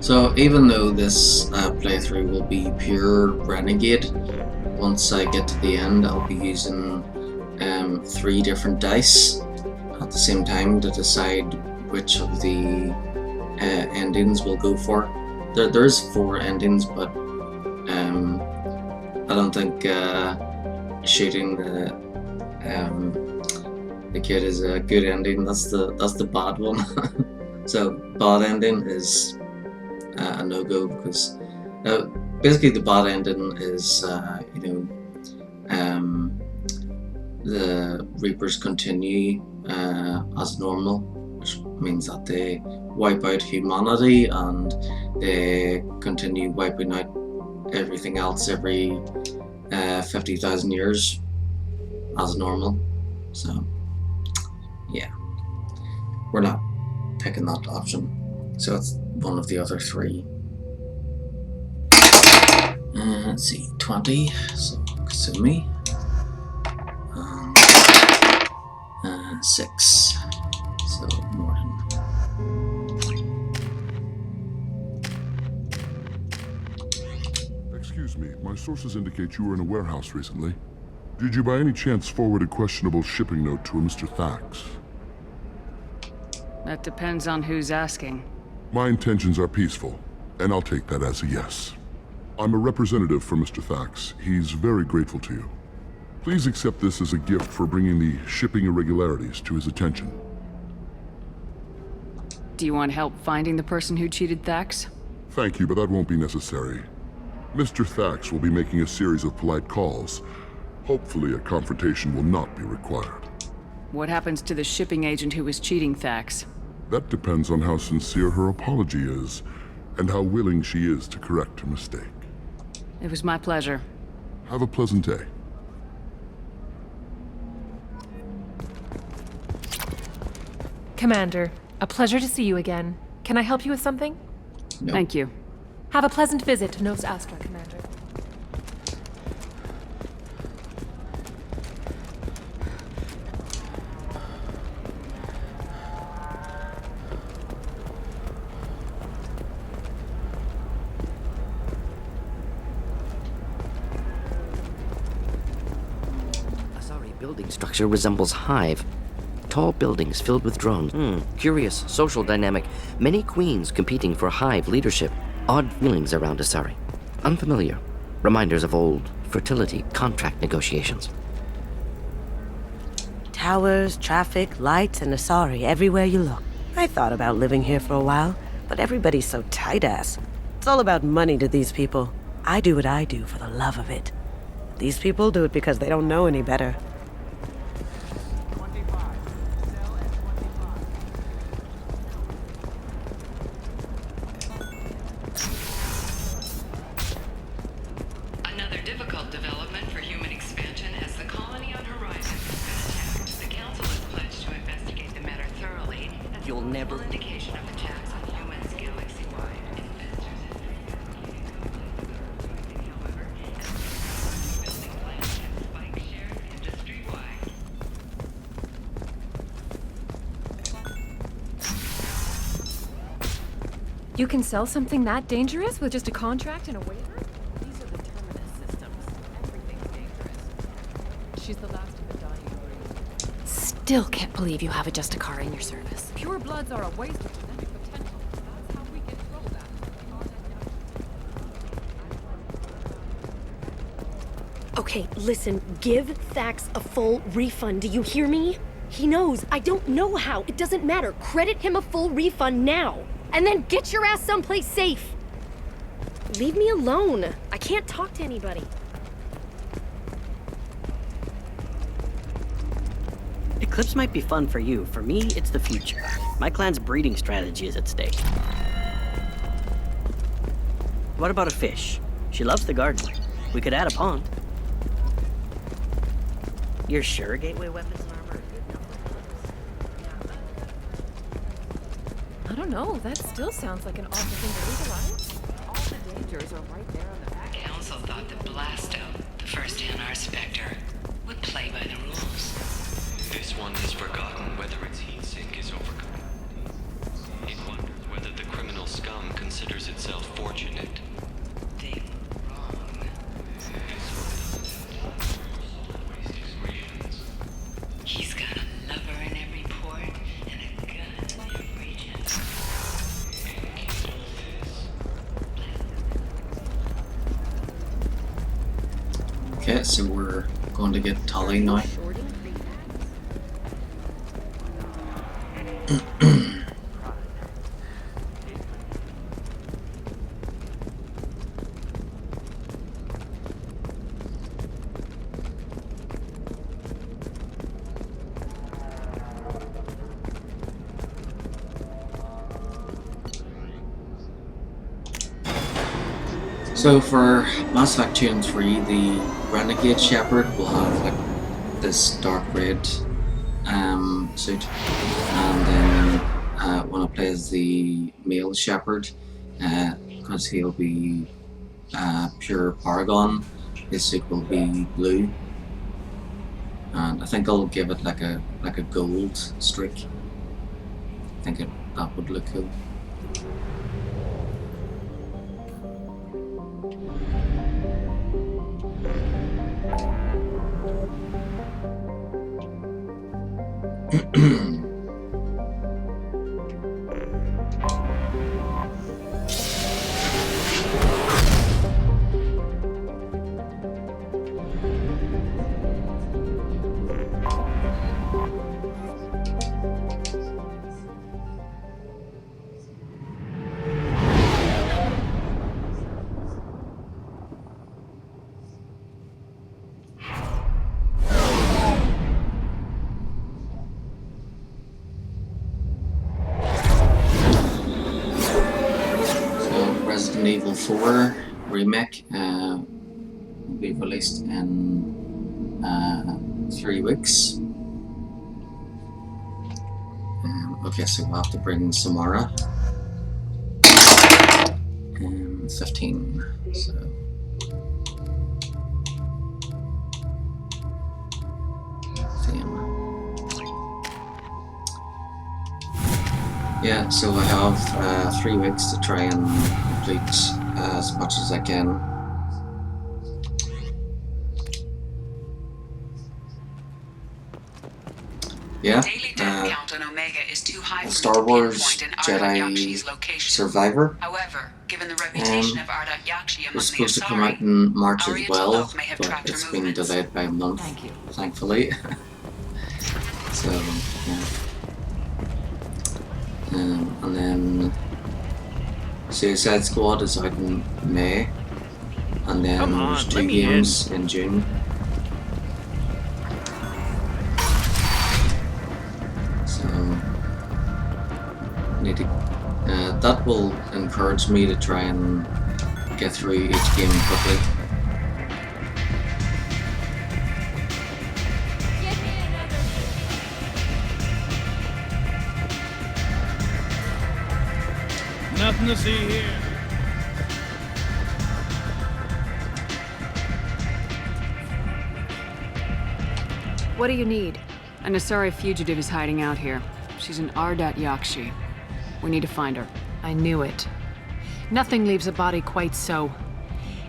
A: So even though this playthrough will be pure Renegade, once I get to the end I'll be using 3 different dice at the same time to decide which of the endings we'll go for. There's 4 endings, but I don't think shooting the kid is a good ending. That's the bad one. So bad ending is a no-go, because basically the bad ending is the Reapers continue as normal means that they wipe out humanity and they continue wiping out everything else every 50,000 years as normal. So, yeah, we're not picking that option. So it's one of the other three. Let's see, 20, so Kasumi. 6, so Morton.
F: Excuse me, my sources indicate you were in a warehouse recently. Did you by any chance forward a questionable shipping note to a Mr. Thax?
O: That depends on who's asking.
F: My intentions are peaceful, and I'll take that as a yes. I'm a representative for Mr. Thax. He's very grateful to you. Please accept this as a gift for bringing the shipping irregularities to his attention.
O: Do you want help finding the person who cheated Thax?
F: Thank you, but that won't be necessary. Mr. Thax will be making a series of polite calls. Hopefully a confrontation will not be required.
O: What happens to the shipping agent who was cheating Thax?
F: That depends on how sincere her apology is, and how willing she is to correct her mistake.
O: It was my pleasure.
F: Have a pleasant day.
D: Commander, a pleasure to see you again. Can I help you with something?
A: No.
O: Thank you.
D: Have a pleasant visit to Nos Astra, Commander.
J: Asari building structure resembles hive. Tall buildings filled with drones. Curious social dynamic. Many queens competing for hive leadership. Odd feelings around Asari. Unfamiliar. Reminders of old fertility contract negotiations.
R: Towers, traffic, lights, and Asari everywhere you look. I thought about living here for a while, but everybody's so tight-ass. It's all about money to these people. I do what I do for the love of it. These people do it because they don't know any better.
I: Another difficult development for human expansion as the colony on Horizon has been attacked. The Council has pledged to investigate the matter thoroughly.
J: You'll never...
I: indication of attacks on humans galaxy-wide. However, as building plans have spike shares industry-wide.
D: You can sell something that dangerous with just a contract and a waiver?
W: These are the terminus systems. Everything's dangerous. She's the last of the dying breed.
L: Still can't believe you have a Justicar in your service.
W: Pure bloods are a waste of genetic potential. That's how we control that.
X: Okay, listen, give Thax a full refund, do you hear me? He knows, I don't know how, it doesn't matter. Credit him a full refund now, and then get your ass someplace safe. Leave me alone, I can't talk to anybody.
R: Eclipse might be fun for you. For me, it's the future. My clan's breeding strategy is at stake. What about a fish? She loves the garden. We could add a pond. You're sure gateway weapons and armor are good enough?
D: I don't know, that still sounds like an awful thing to legalize.
W: All the dangers are right there on the back.
I: Council thought that Blasto, the first NR Spectre, would play by the rules.
Y: This one has forgotten whether its heat sink is overcome. It wonders whether the criminal scum considers itself fortunate.
I: They were wrong. He's got a lover in every port and a gun in every region.
A: Okay, so we're going to get Tully now. So for Mass Effect 2 and 3, the Renegade Shepherd will have like this dark red suit, and then when I play as the male Shepherd, because he'll be pure Paragon, his suit will be blue, and I think I'll give it like a gold streak. I think that would look cool. Resident Evil 4 remake will be released in 3 weeks. Okay, so we'll have to bring Samara. 15. So. Yeah, so I have 3 weeks to try and complete as much as I can. Yeah, Star Wars Jedi Survivor.
I: However, given the reputation of Ardat Yakshi
A: was supposed to come out in March as well, but it's been delayed by a month, thankfully. So, yeah. And then Suicide Squad is out in May, and then there's 2 games in June. So need to, that will encourage me to try and get through each game quickly.
N: Nothing to see here.
O: What do you need? An Asari fugitive is hiding out here. She's an Ardat Yakshi. We need to find her.
W: I knew it. Nothing leaves a body quite so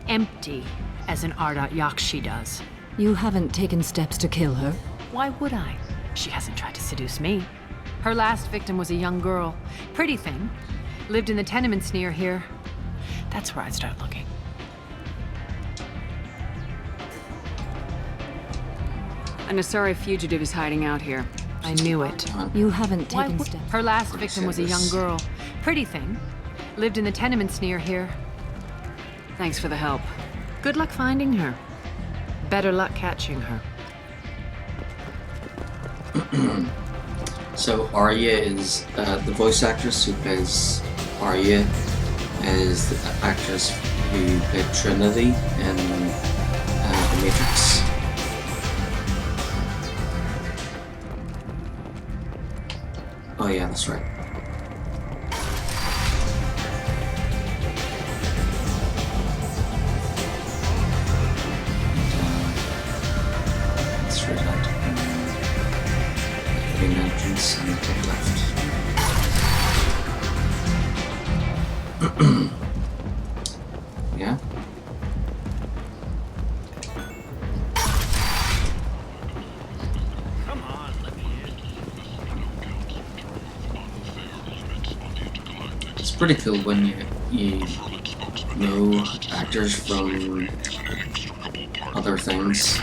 W: empty as an Ardat Yakshi does.
B: You haven't taken steps to kill her?
W: Why would I? She hasn't tried to seduce me. Her last victim was a young girl. Pretty thing. Lived in the tenements near here. That's where I'd start looking.
O: An Asari fugitive is hiding out here.
W: I knew it.
B: You haven't taken steps.
W: Her last victim was a young girl. Pretty thing. Lived in the tenements near here.
O: Thanks for the help.
W: Good luck finding her. Better luck catching her.
A: So Arya is the voice actress who plays Arya is the actress who played Trinity in The Matrix. Oh yeah, that's right. Let's read out. Main entrance and take left. Yeah.
N: Come on, let me in.
A: It's pretty cool when you know actors from other things.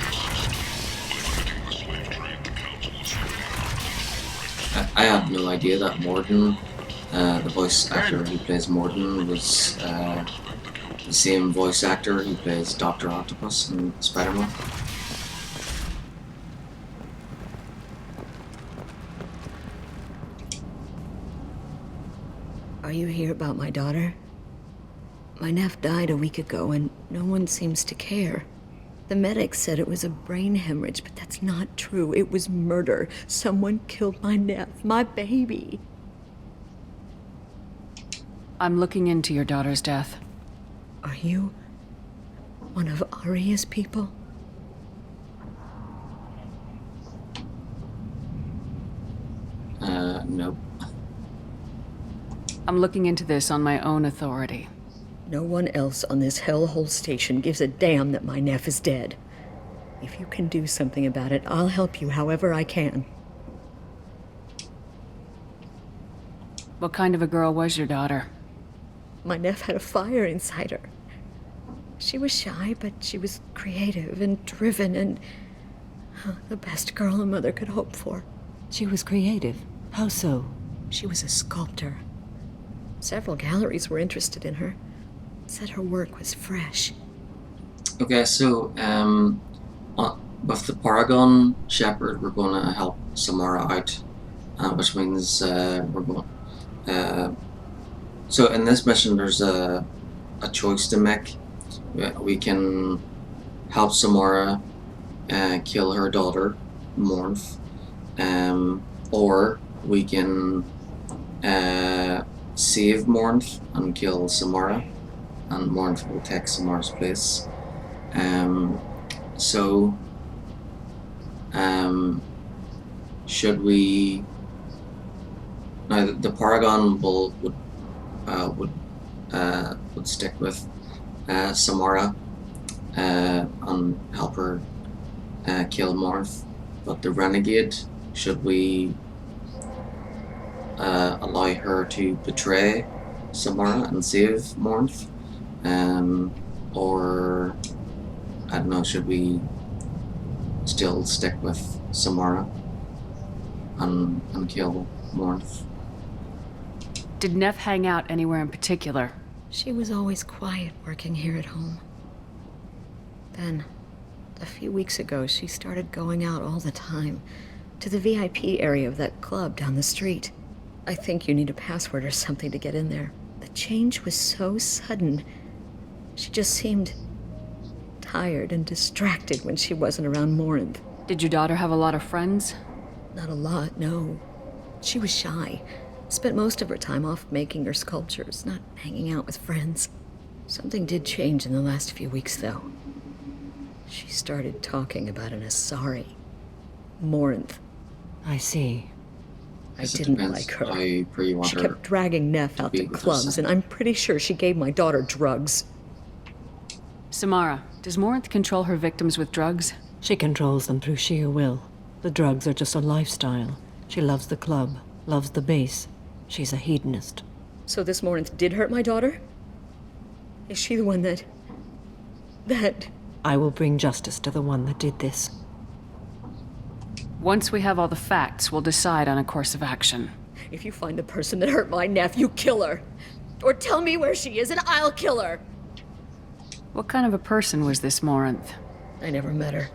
A: I had no idea that Morden, the voice actor who plays Morden, was the same voice actor who plays Dr. Octopus in Spider-Man.
G: Are you here about my daughter? My nephew died a week ago, and no one seems to care. The medics said it was a brain hemorrhage, but that's not true. It was murder. Someone killed my nephew, my baby.
O: I'm looking into your daughter's death.
G: Are you one of Aria's people?
A: No.
O: I'm looking into this on my own authority.
G: No one else on this hellhole station gives a damn that my nephew is dead. If you can do something about it, I'll help you however I can.
O: What kind of a girl was your daughter?
G: My nephew had a fire inside her. She was shy, but she was creative and driven and the best girl a mother could hope for.
B: She was creative? How so?
G: She was a sculptor. Several galleries were interested in her. Said her work was fresh.
A: Okay, so with the Paragon Shepherd, we're going to help Samara out, which means we're going. So in this mission, there's a choice to make. We can help Samara kill her daughter, Mornth, or we can save Mornth and kill Samara, and Mornth will take Samara's place. Should we? Now the Paragon would stick with Samara and help her kill Mornth, but the Renegade, should we allow her to betray Samara and save Mornth, or I don't know, should we still stick with Samara and kill Mornth?
O: Did Neff hang out anywhere in particular?
G: She was always quiet working here at home. Then, a few weeks ago, she started going out all the time to the VIP area of that club down the street. I think you need a password or something to get in there. The change was so sudden. She just seemed tired and distracted when she wasn't around Morinth.
O: Did your daughter have a lot of friends?
G: Not a lot, no. She was shy. Spent most of her time off making her sculptures, not hanging out with friends. Something did change in the last few weeks, though. She started talking about an Asari. Morinth.
B: I see.
G: I didn't like her. She
A: her
G: kept dragging Neff out to clubs, and I'm pretty sure she gave my daughter drugs.
O: Samara, does Morinth control her victims with drugs?
B: She controls them through sheer will. The drugs are just a lifestyle. She loves the club, loves the base. She's a hedonist.
G: So this Morinth did hurt my daughter? Is she the one that...
B: I will bring justice to the one that did this.
O: Once we have all the facts, we'll decide on a course of action.
G: If you find the person that hurt my nephew, kill her. Or tell me where she is and I'll kill her.
O: What kind of a person was this Morinth?
G: I never met her.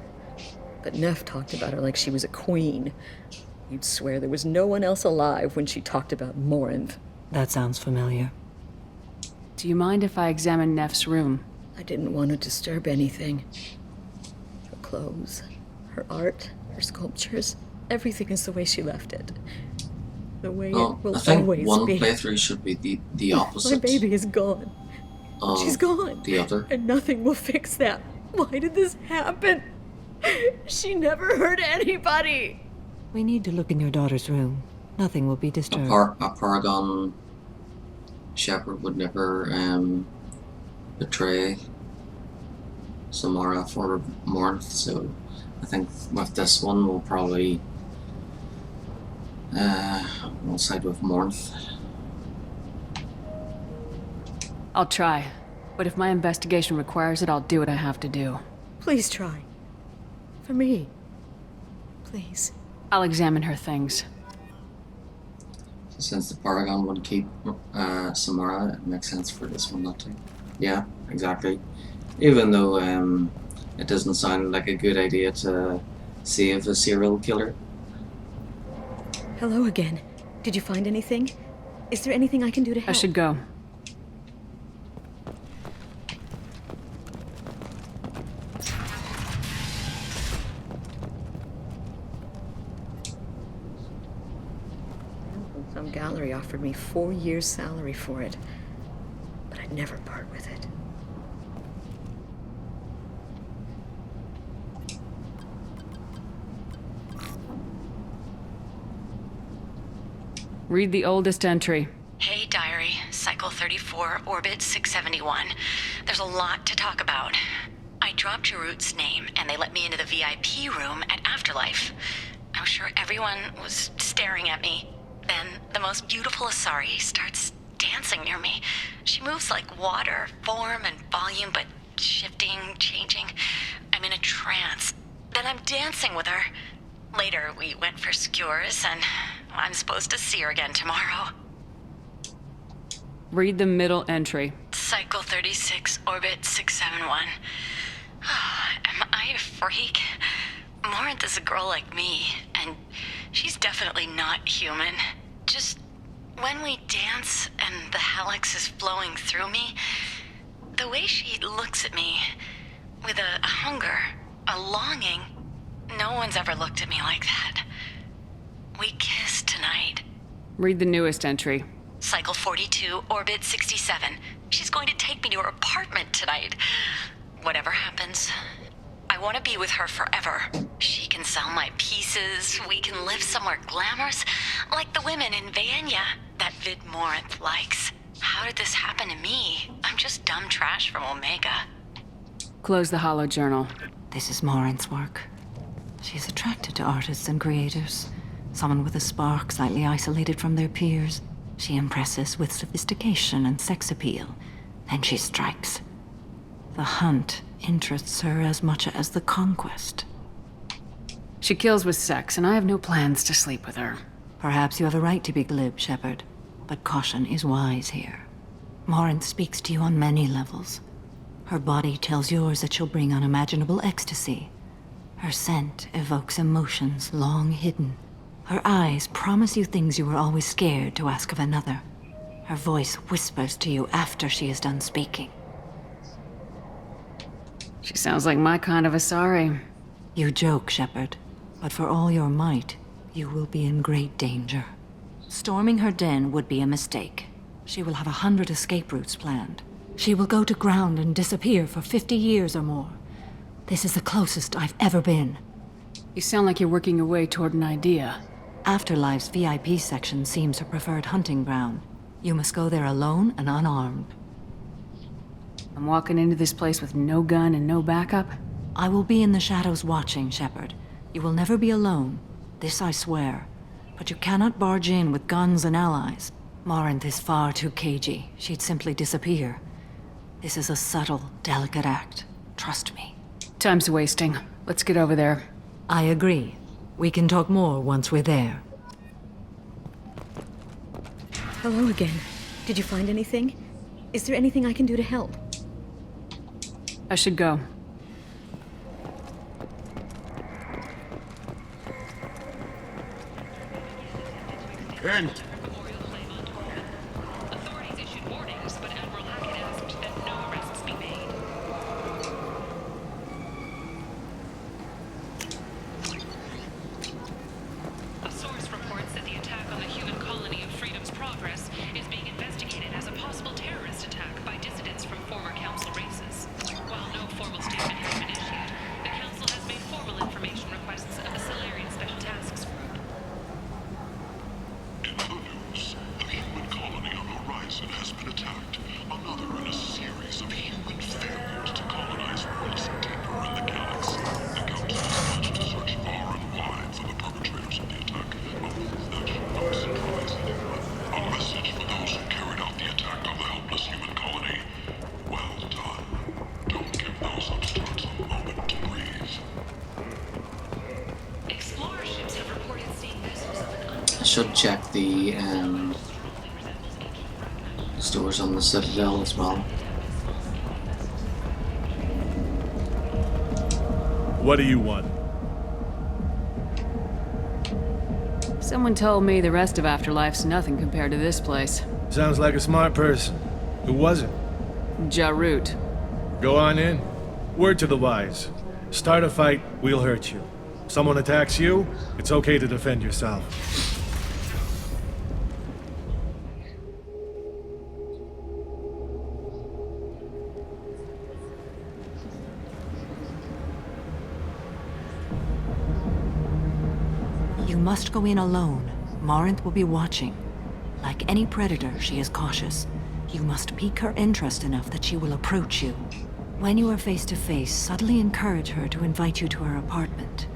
G: But Neff talked about her like she was a queen. You'd swear there was no one else alive when she talked about Morinth.
B: That sounds familiar.
O: Do you mind if I examine Neff's room?
G: I didn't want to disturb anything. Her clothes, her art, her sculptures, everything is the way she left it. The way it will
A: I think
G: always
A: one
G: be.
A: playthrough should be the opposite.
G: My baby is gone. She's gone.
A: The other.
G: And nothing will fix that. Why did this happen? She never hurt anybody.
B: We need to look in your daughter's room. Nothing will be disturbed.
A: A Paragon Shepherd would never betray Samara for Morinth, so I think with this one we'll probably we'll side with Morinth.
O: I'll try, but if my investigation requires it, I'll do what I have to do.
G: Please try. For me. Please.
O: I'll examine her things.
A: Since the Paragon would keep Samara, it makes sense for this one not to. Yeah, exactly. Even though it doesn't sound like a good idea to save a serial killer.
G: Hello again. Did you find anything? Is there anything I can do to help?
O: I should go.
G: gallery offered me 4 years' salary for it, but I'd never part with it.
O: Read the oldest entry.
L: Hey, diary. Cycle 34, orbit 671. There's a lot to talk about. I dropped Jarut's name, and they let me into the VIP room at Afterlife. I was sure everyone was staring at me. Then, the most beautiful Asari starts dancing near me. She moves like water, form and volume, but shifting, changing. I'm in a trance. Then I'm dancing with her. Later, we went for skewers, and I'm supposed to see her again tomorrow.
O: Read the middle entry.
L: Cycle 36, orbit 671. Am I a freak? Morinth is a girl like me, and she's definitely not human. Just when we dance and the hallex is flowing through me, the way she looks at me, with a hunger, a longing, no one's ever looked at me like that. We kissed tonight.
O: Read the newest entry.
L: Cycle 42, orbit 67. She's going to take me to her apartment tonight. Whatever happens, I want to be with her forever. She can sell my pieces. We can live somewhere glamorous, like the women in Vanya that Vid Morinth likes. How did this happen to me? I'm just dumb trash from Omega.
O: Close the hollow journal.
B: This is Morinth's work. She's attracted to artists and creators. Someone with a spark, slightly isolated from their peers. She impresses with sophistication and sex appeal. Then she strikes. The hunt interests her as much as the conquest.
O: She kills with sex, and I have no plans to sleep with her.
B: Perhaps you have a right to be glib, Shepard, but caution is wise here. Morinth speaks to you on many levels. Her body tells yours that she'll bring unimaginable ecstasy. Her scent evokes emotions long hidden. Her eyes promise you things you were always scared to ask of another. Her voice whispers to you after she is done speaking.
O: She sounds like my kind of Asari.
B: You joke, Shepard, but for all your might, you will be in great danger. Storming her den would be a mistake. She will have 100 escape routes planned. She will go to ground and disappear for 50 years or more. This is the closest I've ever been.
O: You sound like you're working your way toward an idea.
B: Afterlife's VIP section seems her preferred hunting ground. You must go there alone and unarmed.
O: I'm walking into this place with no gun and no backup?
B: I will be in the shadows watching, Shepard. You will never be alone. This I swear. But you cannot barge in with guns and allies. Morinth is far too cagey. She'd simply disappear. This is a subtle, delicate act. Trust me.
O: Time's wasting. Let's get over there.
B: I agree. We can talk more once we're there.
G: Hello again. Did you find anything? Is there anything I can do to help?
O: I should go.
F: Ken!
Y: Authorities issued warnings, but Admiral Hackett asked that no arrests be made. A source reports that the attack on the human colony of Freedom's Progress is being investigated as a possible terrorist attack by dissidents from former Council races. While no formal statement has been issued, the Council has made formal information requests of the Solarian Special Tasks Group.
F: In other news, the human colony on Horizon has been attacked. Another in a series of human failures to colonize once deeper in the galaxy. The Council has pledged to search far and wide for the perpetrators of the attack. A move that should not surprise anyone. A message for those who carried out the attack on the helpless human colony. Well done. Don't give those upstarts a moment to breathe.
Y: Explorer ships have reported seeing vessels of an
A: I should check the stores on the Citadel as well.
N: What do you want?
O: Someone told me the rest of Afterlife's nothing compared to this place.
N: Sounds like a smart person. Who was it?
O: Jarut.
N: Go on in. Word to the wise. Start a fight, we'll hurt you. Someone attacks you, it's okay to defend yourself.
B: must go in alone. Morinth will be watching. Like any predator, she is cautious. You must pique her interest enough that she will approach you. When you are face to face, subtly encourage her to invite you to her apartment.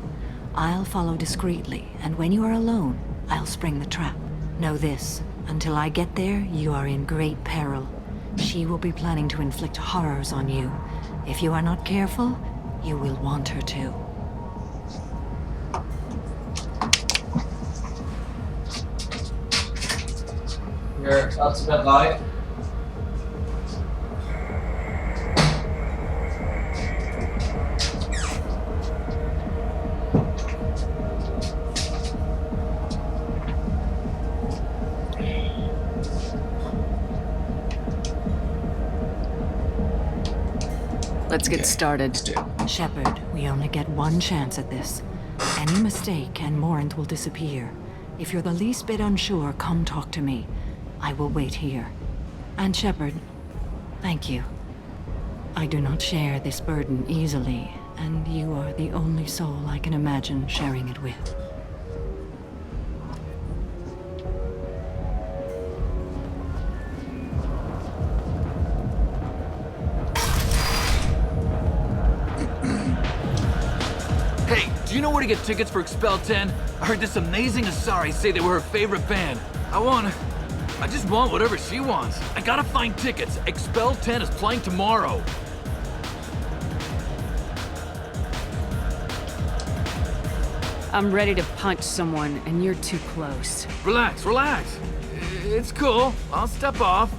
B: I'll follow discreetly, and when you are alone, I'll spring the trap. Know this, until I get there, you are in great peril. She will be planning to inflict horrors on you. If you are not careful, you will want her to.
A: That's a bit loud.
O: Let's get started.
B: Shepard, we only get one chance at this. Any mistake and Morinth will disappear. If you're the least bit unsure, come talk to me. I will wait here. And Shepard, thank you. I do not share this burden easily, and you are the only soul I can imagine sharing it with.
E: Hey, do you know where to get tickets for Expel 10? I heard this amazing Asari say they were her favorite band. I just want whatever she wants. I gotta find tickets. Expel 10 is playing tomorrow.
O: I'm ready to punch someone, and you're too close.
E: Relax, relax. It's cool. I'll step off.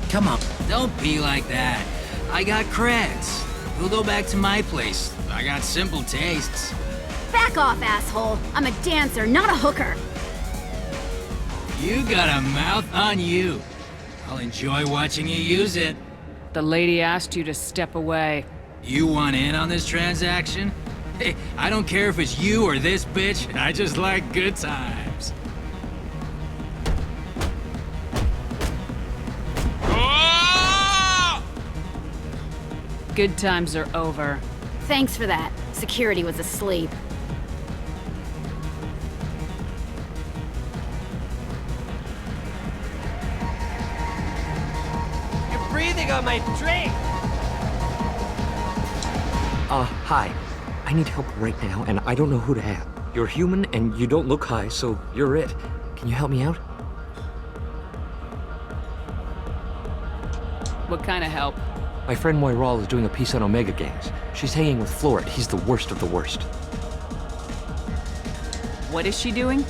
P: Come on, don't be like that. I got creds. We'll go back to my place. I got simple tastes.
X: Back off, asshole. I'm a dancer, not a hooker.
P: You got a mouth on you. I'll enjoy watching you use it.
O: The lady asked you to step away.
P: You want in on this transaction? Hey, I don't care if it's you or this bitch. I just like good times.
O: Good times are over.
X: Thanks for that. Security was asleep.
P: You're breathing on my drink!
Q: Hi. I need help right now, and I don't know who to ask. You're human, and you don't look high, so you're it. Can you help me out?
O: What kind of help?
Q: My friend Moiral is doing a piece on Omega gangs. She's hanging with Floret. He's the worst of the worst.
O: What is she doing?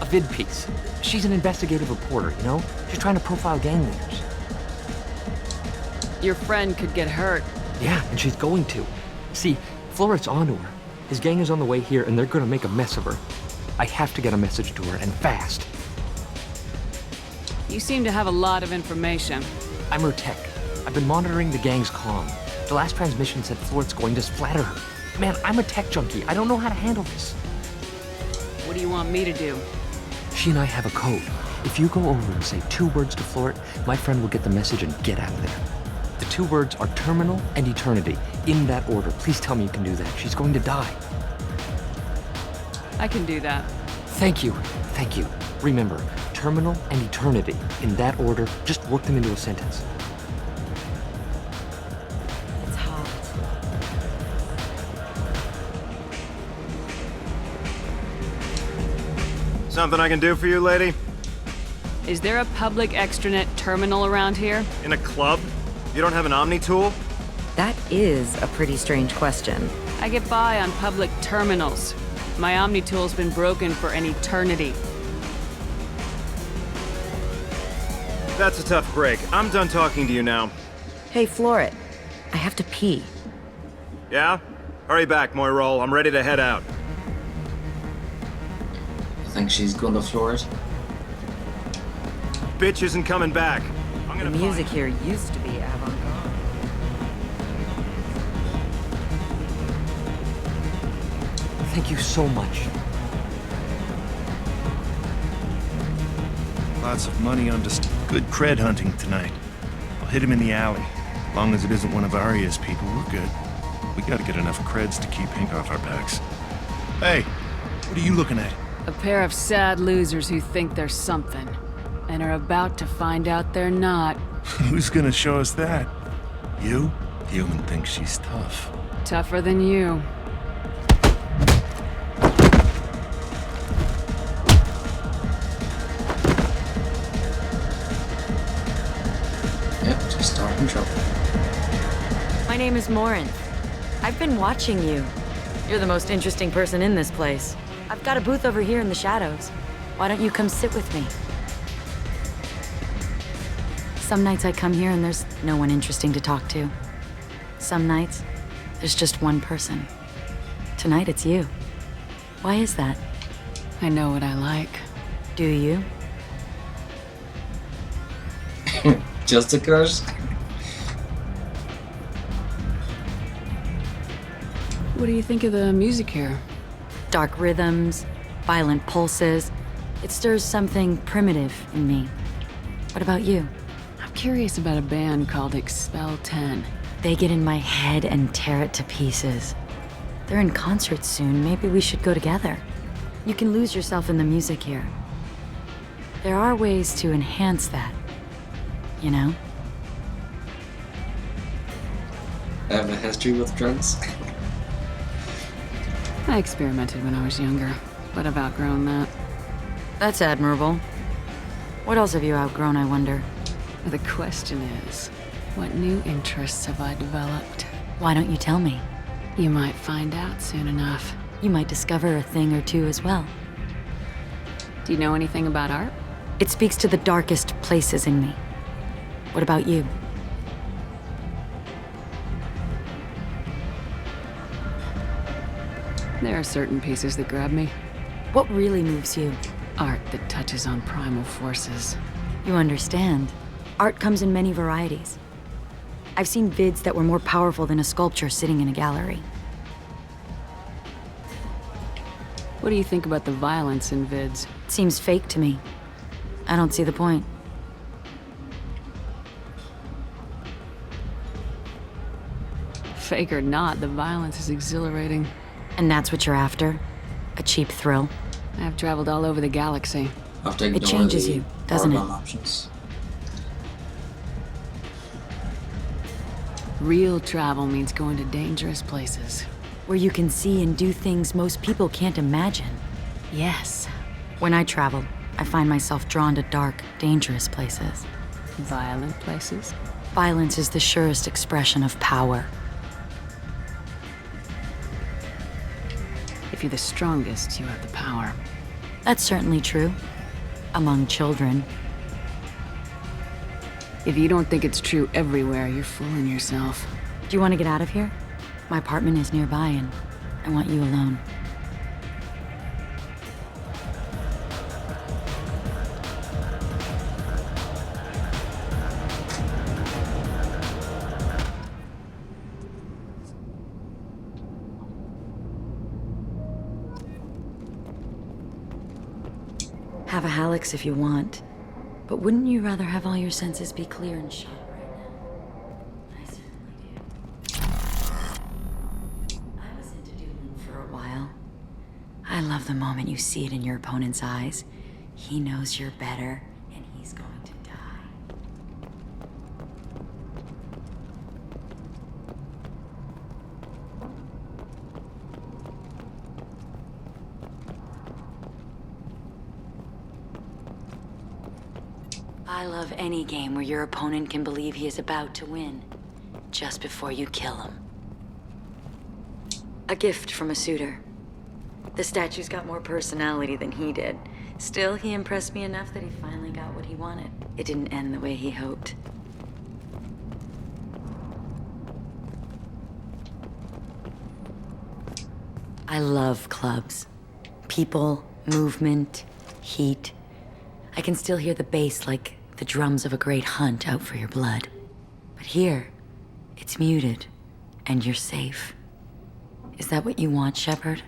Q: A vid piece. She's an investigative reporter, you know? She's trying to profile gang leaders.
O: Your friend could get hurt.
Q: Yeah, and she's going to. See, Floret's onto her. His gang is on the way here, and they're gonna make a mess of her. I have to get a message to her, and fast.
O: You seem to have a lot of information.
Q: I'm her tech. I've been monitoring the gang's comm. The last transmission said Floret's going to splatter her. Man, I'm a tech junkie. I don't know how to handle this.
O: What do you want me to do?
Q: She and I have a code. If you go over and say 2 words to Floret, my friend will get the message and get out of there. The 2 words are terminal and eternity. In that order. Please tell me you can do that. She's going to die.
O: I can do that.
Q: Thank you. Thank you. Remember, terminal and eternity. In that order, just work them into a sentence.
B: It's hot.
T: Something I can do for you, lady?
O: Is there a public extranet terminal around here?
T: In a club? You don't have an Omni tool?
U: That is a pretty strange question.
O: I get by on public terminals. My Omni tool's been broken for an eternity.
T: That's a tough break. I'm done talking to you now.
U: Hey, Floret. I have to pee.
T: Yeah? Hurry back, Moiral. I'm ready to head out.
A: I think she's going to floor it.
T: Bitch isn't coming back.
U: The music here used to be avant-garde.
Q: Thank you so much.
K: Lots of money on just good cred hunting tonight. I'll hit him in the alley. Long as it isn't one of Arya's people, we're good.
N: We gotta get enough creds to keep Hank off our backs. Hey, what are you looking at?
O: A pair of sad losers who think they're something, and are about to find out they're not.
N: Who's gonna show us that? You? Human thinks she's tough.
O: Tougher than you.
A: Yep, just starting trouble.
U: My name is Morin. I've been watching you. You're the most interesting person in this place. I've got a booth over here in the shadows. Why don't you come sit with me? Some nights I come here and there's no one interesting to talk to. Some nights, there's just one person. Tonight it's you. Why is that?
O: I know what I like.
U: Do you?
A: Just a curse?
O: What do you think of the music here?
U: Dark rhythms, violent pulses. It stirs something primitive in me. What about you?
O: I'm curious about a band called Expel 10.
U: They get in my head and tear it to pieces. They're in concert soon. Maybe we should go together. You can lose yourself in the music here. There are ways to enhance that. You know?
A: I have a history with drugs.
O: I experimented when I was younger, but I've outgrown that.
U: That's admirable. What else have you outgrown, I wonder?
O: The question is, what new interests have I developed?
U: Why don't you tell me?
O: You might find out soon enough.
U: You might discover a thing or two as well.
O: Do you know anything about art?
U: It speaks to the darkest places in me. What about you?
O: There are certain pieces that grab me.
U: What really moves you?
O: Art that touches on primal forces.
U: You understand. Art comes in many varieties. I've seen vids that were more powerful than a sculpture sitting in a gallery.
O: What do you think about the violence in vids?
U: It seems fake to me. I don't see the point.
O: Fake or not, the violence is exhilarating.
U: And that's what you're after? A cheap thrill?
O: I've traveled all over the galaxy.
U: It changes you, doesn't it?
A: Options.
O: Real travel means going to dangerous places.
U: Where you can see and do things most people can't imagine.
O: Yes.
U: When I travel, I find myself drawn to dark, dangerous places.
O: Violent places?
U: Violence is the surest expression of power.
O: If you're the strongest, you have the power.
U: That's certainly true. Among children.
O: If you don't think it's true everywhere, you're fooling yourself.
U: Do you want to get out of here? My apartment is nearby and I want you alone. Have a Hallex if you want, but wouldn't you rather have all your senses be clear and sharp right now? I certainly do. I was into doodling for a while. I love the moment you see it in your opponent's eyes. He knows you're better, and he's going to die. I love any game where your opponent can believe he is about to win, just before you kill him. A gift from a suitor. The statue's got more personality than he did. Still, he impressed me enough that he finally got what he wanted. It didn't end the way he hoped. I love clubs. People, movement, heat. I can still hear the bass like the drums of a great hunt out for your blood. But here, it's muted, and you're safe. Is that what you want, Shepard?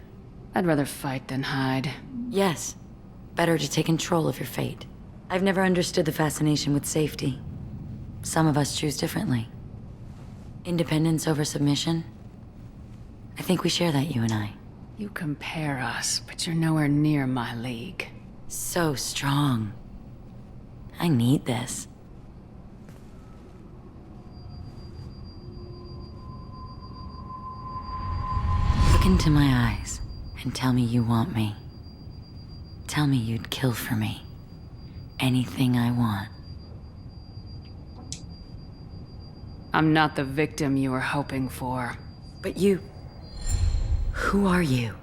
O: I'd rather fight than hide.
U: Yes. Better to take control of your fate. I've never understood the fascination with safety. Some of us choose differently. Independence over submission? I think we share that, you and I.
O: You compare us, but you're nowhere near my league.
U: So strong. I need this. Look into my eyes and tell me you want me. Tell me you'd kill for me. Anything I want.
O: I'm not the victim you were hoping for.
U: But you... Who are you?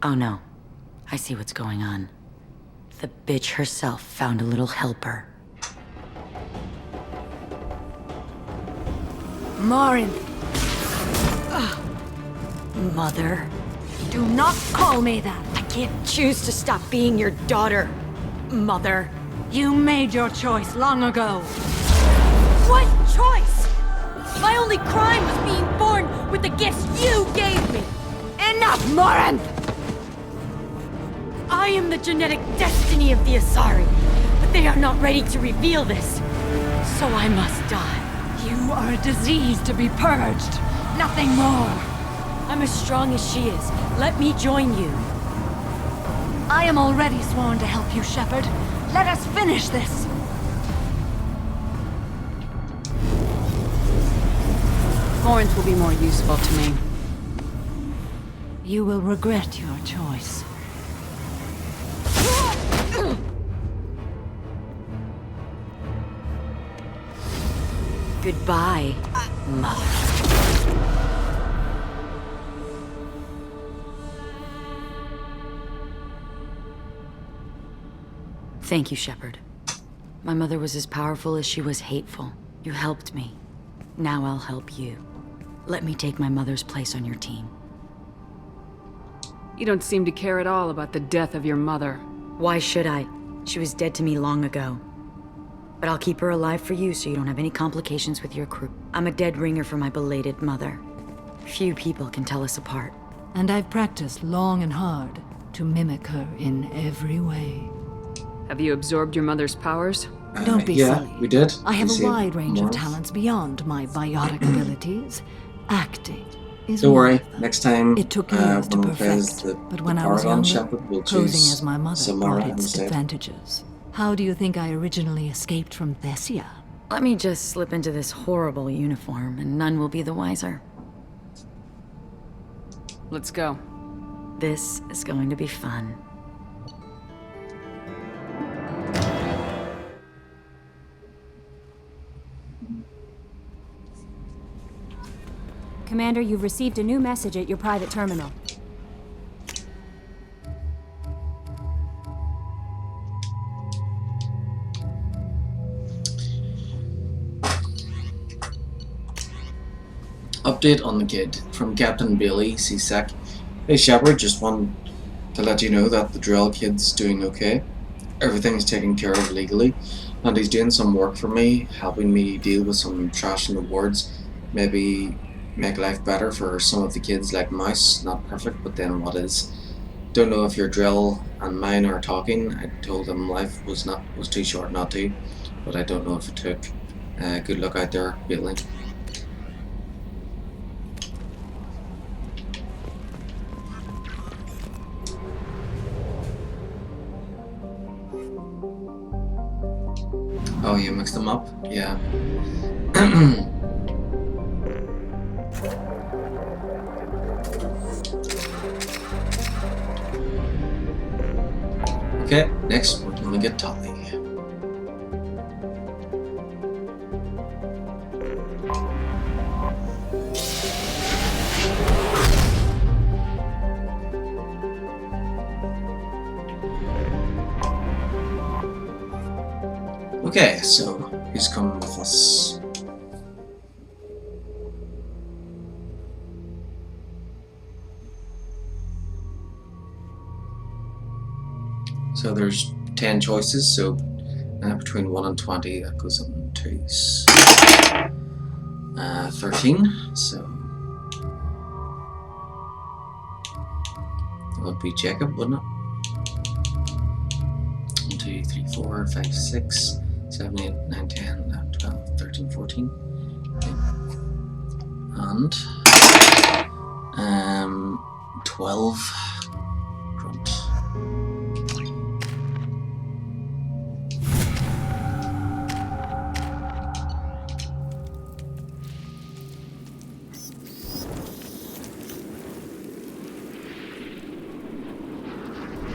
U: Oh no. I see what's going on. The bitch herself found a little helper.
B: Morin!
U: Mother.
B: Do not call me that!
U: I can't choose to stop being your daughter. Mother.
B: You made your choice long ago.
U: What choice? My only crime was being born with the gifts you gave me. Enough, Morinth! I am the genetic destiny of the Asari, but they are not ready to reveal this. So I must die.
B: You are a disease to be purged. Nothing more.
U: I'm as strong as she is. Let me join you.
B: I am already sworn to help you, Shepard. Let us finish this.
O: Florence will be more useful to me.
B: You will regret your choice.
U: Goodbye, Mother. Thank you, Shepard. My mother was as powerful as she was hateful. You helped me. Now I'll help you. Let me take my mother's place on your team.
O: You don't seem to care at all about the death of your mother.
U: Why should I? She was dead to me long ago. But I'll keep her alive for you so you don't have any complications with your crew. I'm a dead ringer for my belated mother. Few people can tell us apart.
B: And I've practiced long and hard to mimic her in every way.
O: Have you absorbed your mother's powers?
B: Don't be
A: yeah,
B: silly.
A: we did.
B: I have
A: We
B: a wide range of
A: more.
B: talents beyond my biotic abilities. Acting is
A: Don't
B: one
A: worry,
B: of them.
A: next time
B: It took years to
A: when we plays
B: perfect,
A: the,
B: but when I was
A: Paragon
B: younger,
A: Shepherd, we'll
B: posing
A: choose
B: as my mother
A: Samara
B: brought its
A: instead.
B: advantages. How do you think I originally escaped from Thessia?
U: Let me just slip into this horrible uniform and none will be the wiser.
O: Let's go.
U: This is going to be fun.
C: Commander, you've received a new message at your private terminal.
A: Update on the kid from Captain Bailey, CSEC. Hey Shepard, just want to let you know that the drill kid's doing okay. Everything's taken care of legally, and he's doing some work for me, helping me deal with some trash in the wards. Maybe make life better for some of the kids like Mouse. Not perfect, but then what is? Don't know if your drill and mine are talking. I told them life was too short not to, but I don't know if it took. Good luck out there, Bailey. Oh, you mixed them up? Yeah. Okay, next we're gonna get Tolly. Okay, so who's coming with us? So there's 10 choices, so between 1 and 20, that goes up to 13. So that would be Jacob, wouldn't it? 1, 2, 3, 4, 5, 6, 7, 8, 9, 10, 11, 12, 13, 14. Okay. And 12. Grunt.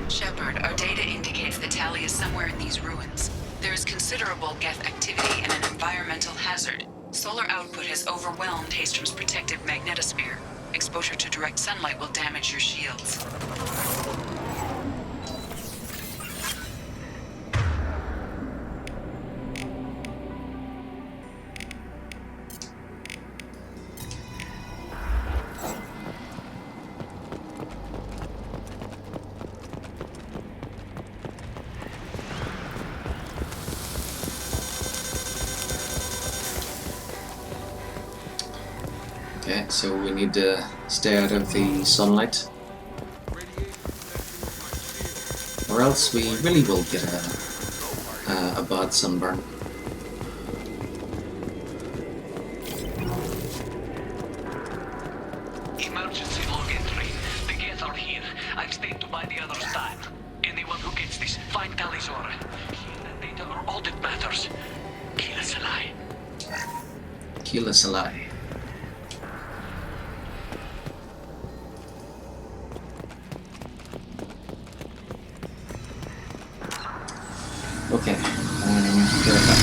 I: Shepard, our data indicates that Tally is somewhere in these ruins. There is considerable Geth activity and an environmental hazard. Solar output has overwhelmed Hastrom's protective magnetosphere. Exposure to direct sunlight will damage your shields.
A: Okay, so we need to stay out of the sunlight, or else we really will get a bad sunburn.
H: Emergency log entry. The Geth are here. I've stayed to buy the others time. Anyone who gets this, find Tally's aura. That data are all that matters. Kill us alive.
A: Kill us alive. Okay, get it back.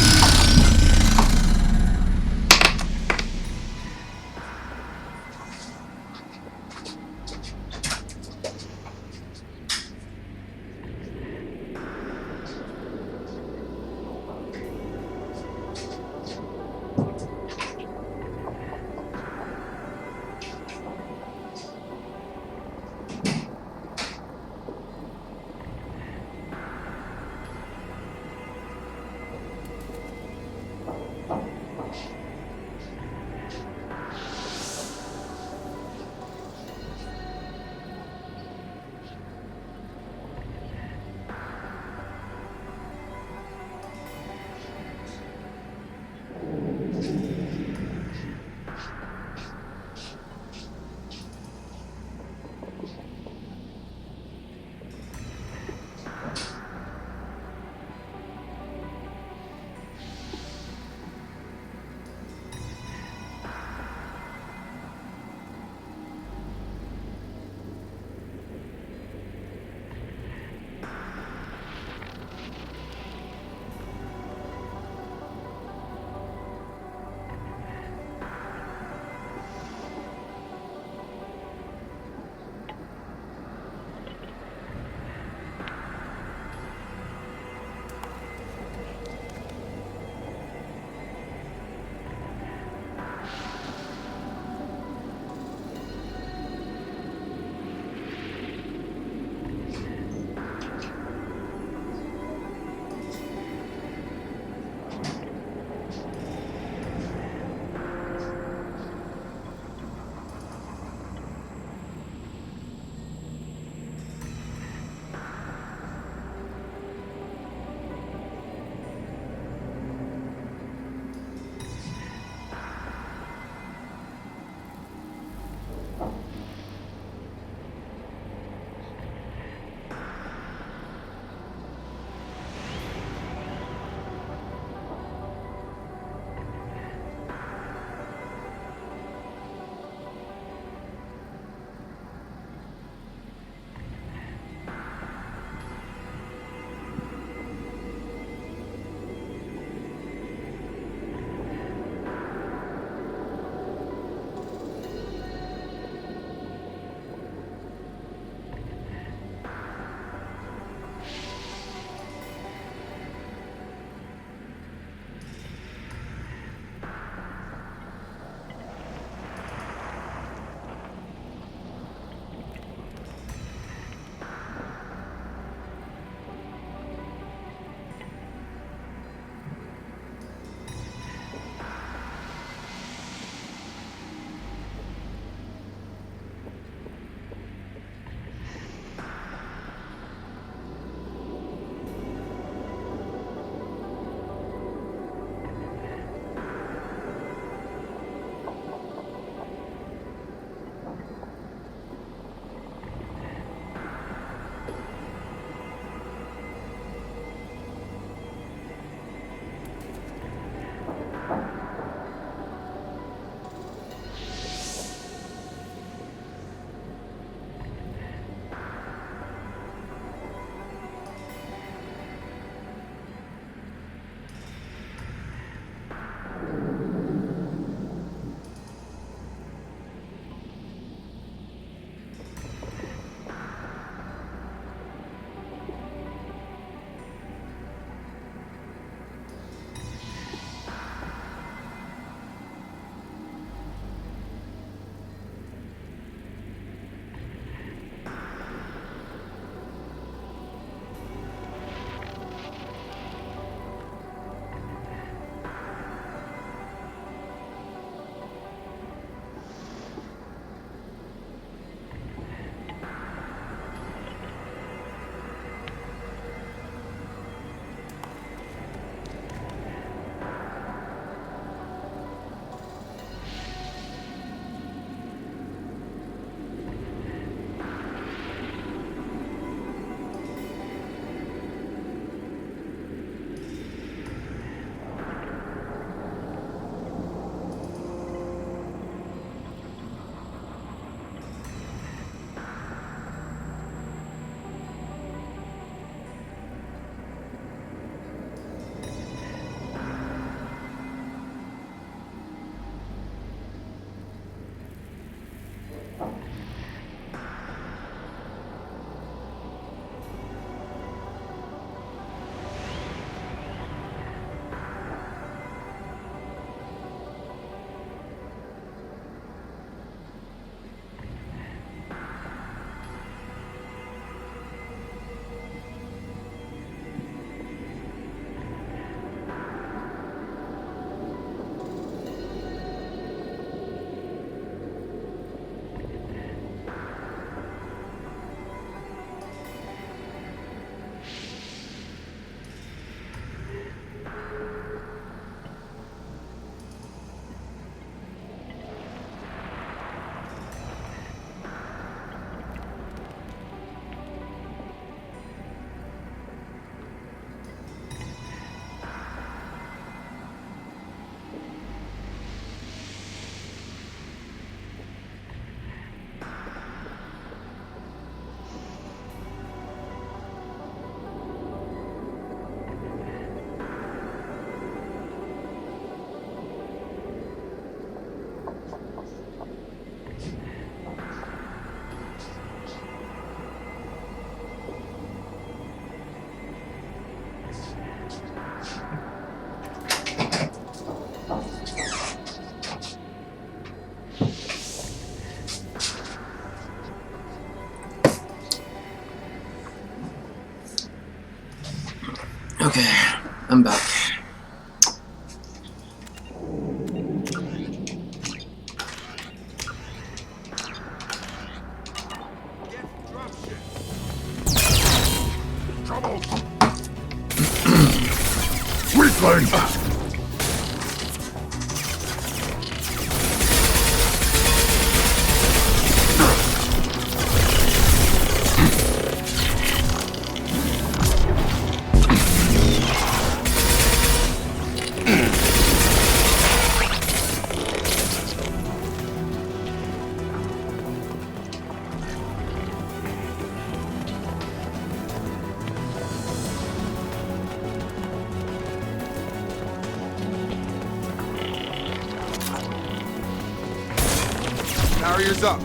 A: Okay, I'm back.
F: Weakling!
J: Barriers up.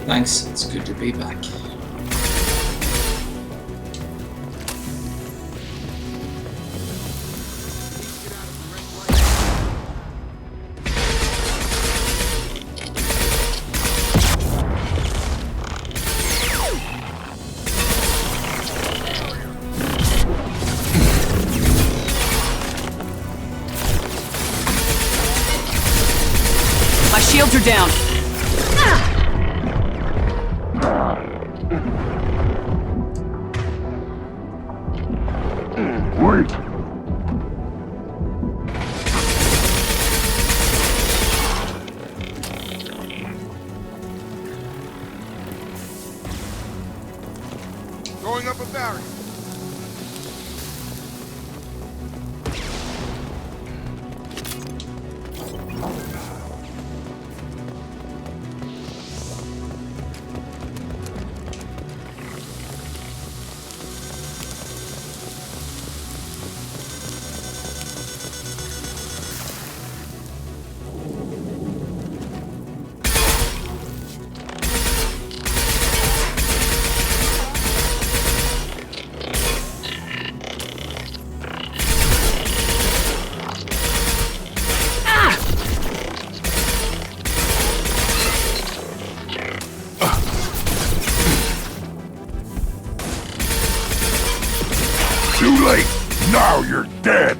A: Thanks, it's good to be back.
O: My shields are down.
F: Wait!
J: Going up a barrier.
F: Too late! Now you're dead!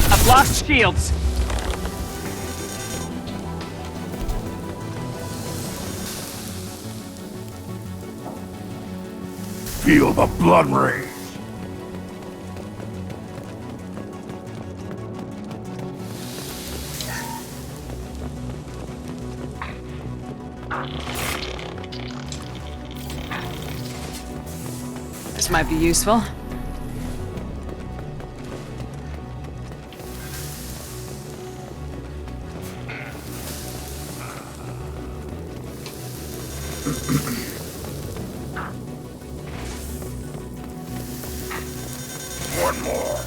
O: I've lost shields.
F: Feel the blood rage!
O: This might be useful.
F: One more.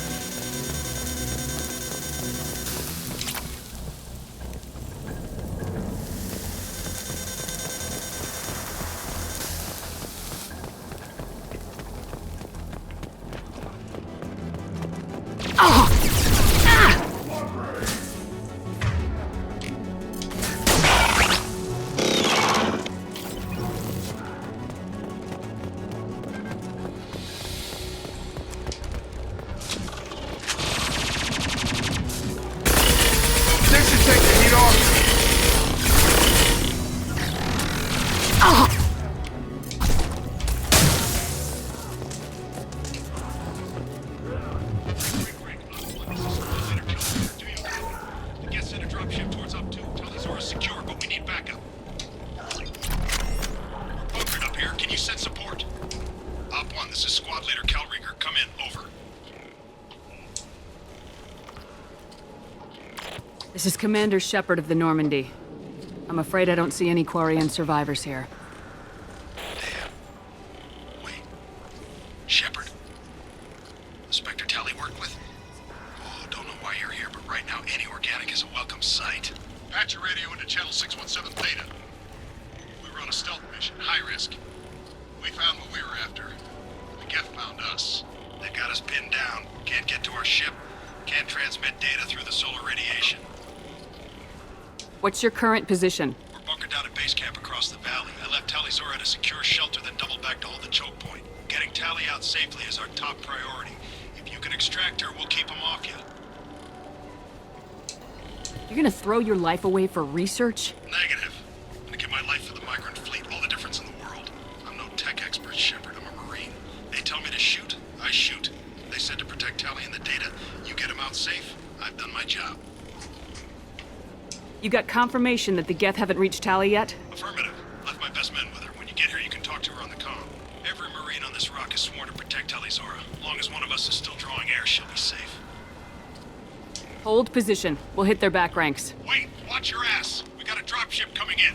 D: dropship towards up 2. Talizor is secure, but we need backup. We're bunkered up here. Can you send support? Op 1, this is Squad Leader Calrieger. Come in. Over.
O: This is Commander Shepard of the Normandy. I'm afraid I don't see any Quarian survivors here.
D: Shepard. The Spectre Tally worked with? Oh, don't know why you're here, but right now any organic is a welcome sight. Patch your radio into channel 617 Theta. We were on a stealth mission, high risk. We found what we were after. The Geth found us. They got us pinned down. Can't get to our ship. Can't transmit data through the solar radiation.
O: What's your current position?
D: We're bunkered down at base camp across the valley. I left Talizor at a secure shelter, then doubled back to hold the choke point. Getting Tally out safely is our top priority. If you can extract her, we'll keep them off you.
O: You're gonna throw your life away for research?
D: Negative. I'm gonna give my life for the migrant fleet, all the difference in the world. I'm no tech expert, Shepard. I'm a Marine. They tell me to shoot, I shoot. They said to protect Tally and the data. You get them out safe, I've done my job.
O: You got confirmation that the Geth haven't reached Tally yet?
D: Affirmative. Left my best men with her. When you get here, you can talk to her on the comm. Every Marine on this rock is sworn to protect Talizora. As long as one of us is still drawing air, she'll be safe.
O: Hold position. We'll hit their back ranks.
D: Wait! Watch your ass! We got a dropship coming in!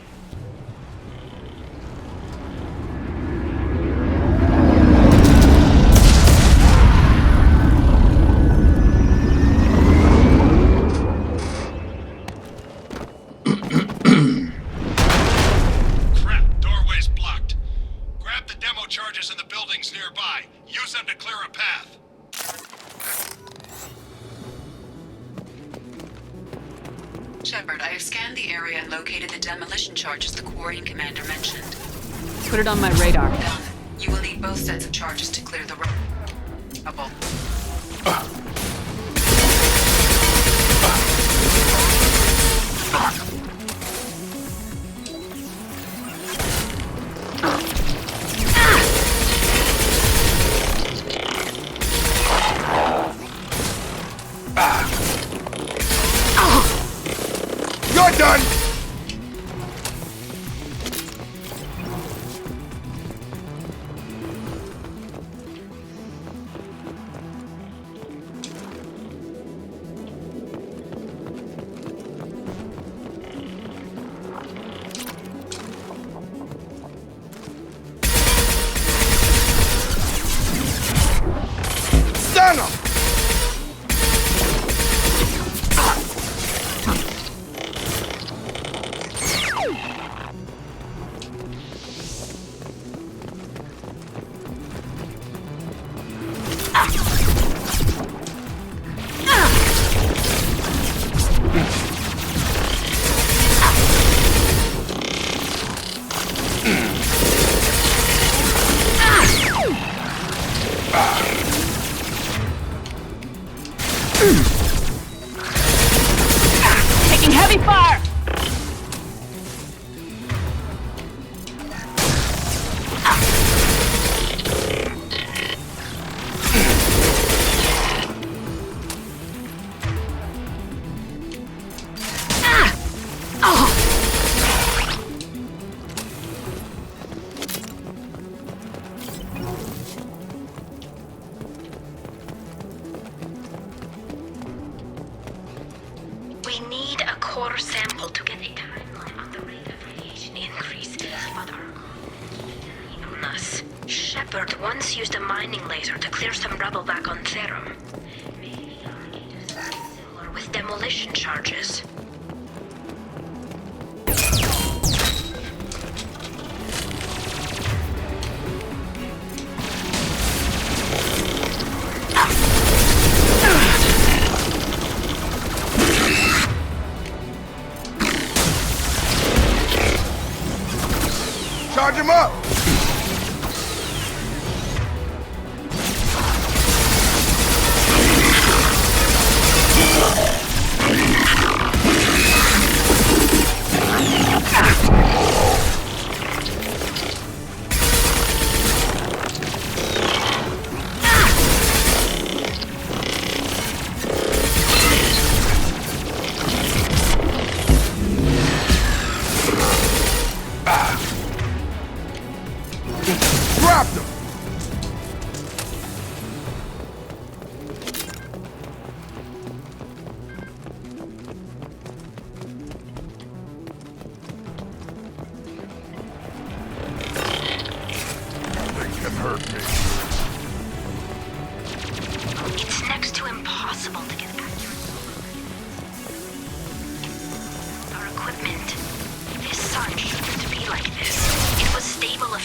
D: Crap! Doorway's blocked. Grab the demo charges in the buildings nearby. Use them to clear a path.
I: Shepard, I have scanned the area and located the demolition charges the Quarian commander mentioned.
O: Put it on my radar.
I: Done. You will need both sets of charges to clear the road. Double.
J: You're done! Stun him!
O: Taking heavy fire!
X: We need a core sample to get a timeline on the rate of radiation increase. But our illness. Shepard once used a mining laser to clear some rubble back on Therum. Maybe alligators similar with demolition charges.
J: Charge him up!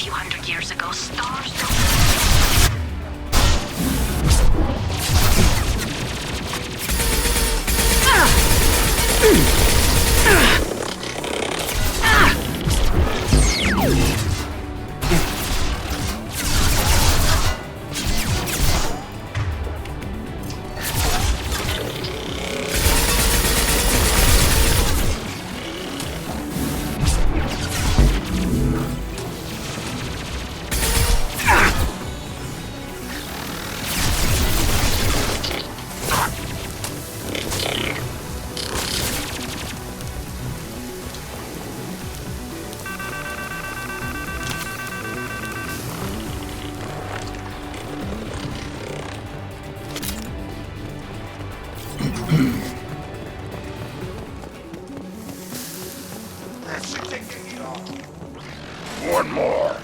U: few hundred years ago, stars don't...
K: One more.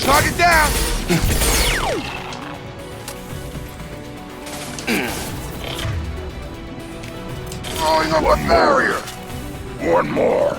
J: Target down!
K: Throwing up a barrier. One more.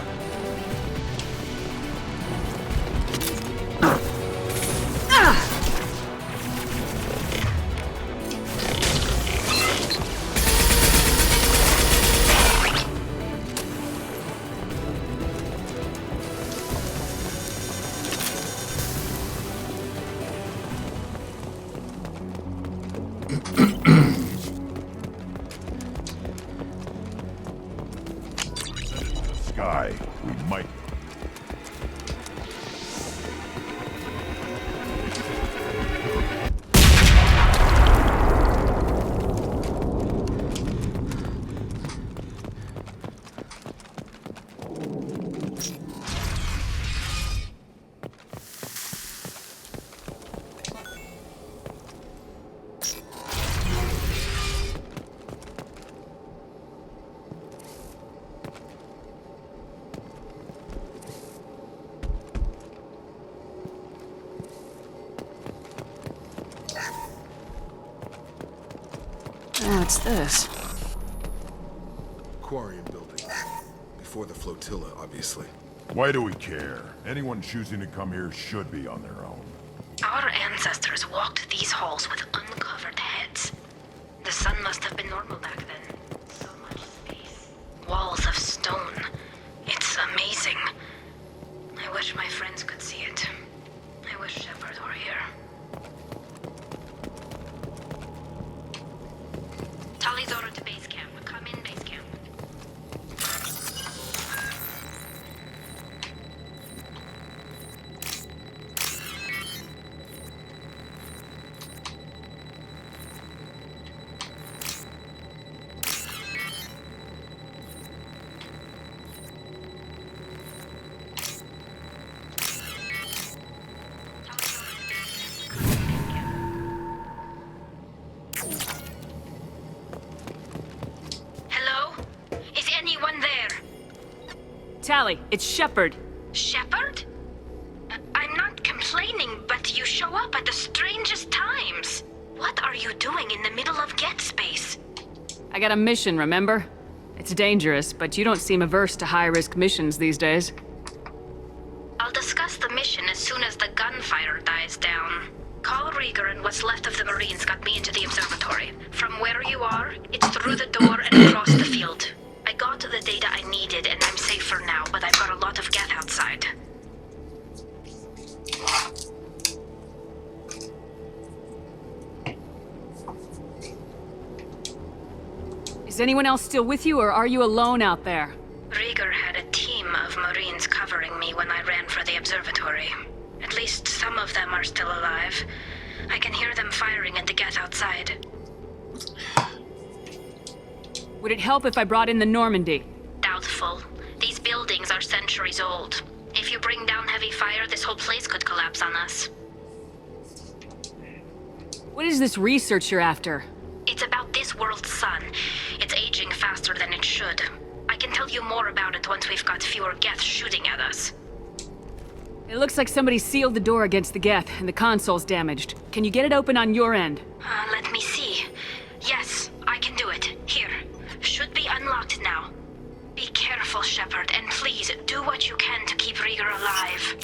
K: Sky, we might.
O: What's this?
J: Aquarium building. Before the flotilla, obviously.
K: Why do we care? Anyone choosing to come here should be on their own.
U: Our ancestors walked these halls with uncovered heads. The sun must have been normal back then. So much space. Walls of stone. It's amazing. I wish my friends could see it. I wish Shepard were here. Tali's order to base camp. Come in, base camp.
O: Tally, it's Shepard.
X: Shepard? I'm not complaining, but you show up at the strangest times. What are you doing in the middle of Get Space?
O: I got a mission, remember? It's dangerous, but you don't seem averse to high-risk missions these days.
X: I'll discuss the mission as soon as the gunfire dies down. Call Rieger and what's left of the Marines got me into the observatory. From where you are, it's through the door and across the field. I got the data I needed and I'm safe for now, but I've got a lot of geth outside.
O: Is anyone else still with you, or are you alone out there?
X: Rieger had a team of Marines covering me when I ran for the observatory. At least some of them are still alive. I can hear them firing at the geth outside.
O: Would it help if I brought in the Normandy?
X: Doubtful. These buildings are centuries old. If you bring down heavy fire, this whole place could collapse on us.
O: What is this research you're after?
X: It's about this world's sun. It's aging faster than it should. I can tell you more about it once we've got fewer geths shooting at us.
O: It looks like somebody sealed the door against the geth, and the console's damaged. Can you get it open on your end?
X: Let me see. Yes, I can do it. Here. Should be unlocked now. Be careful, Shepard, and please do what you can to keep Rieger alive.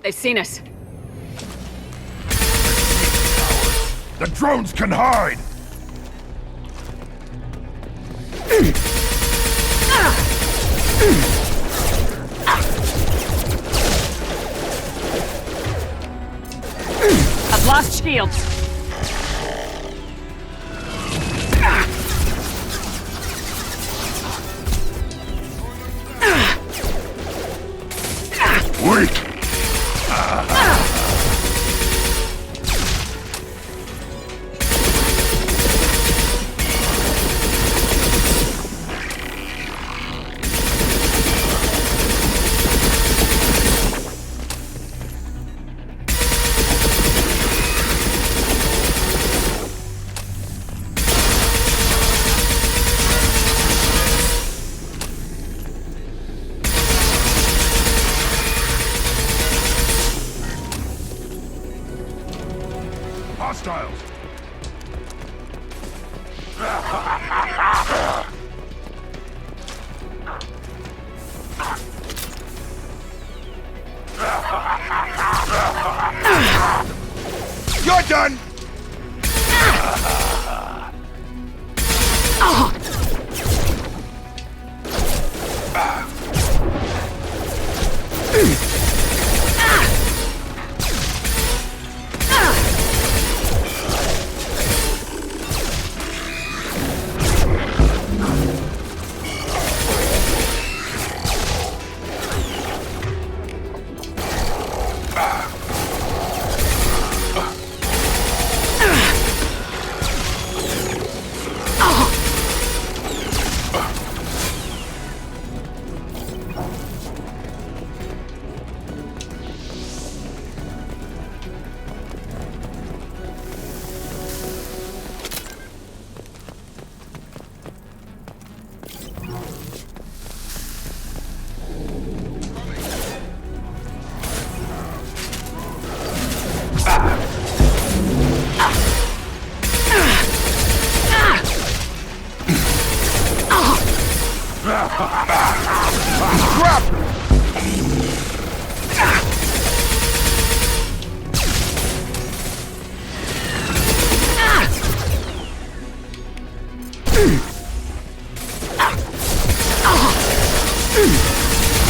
O: They've seen us.
K: The drones can hide!
O: I've lost shields.
K: Wait! Hostiles! You're done!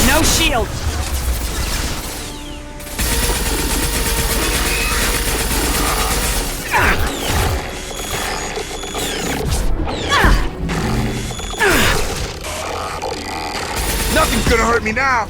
O: No shield.
K: Nothing's gonna hurt me now!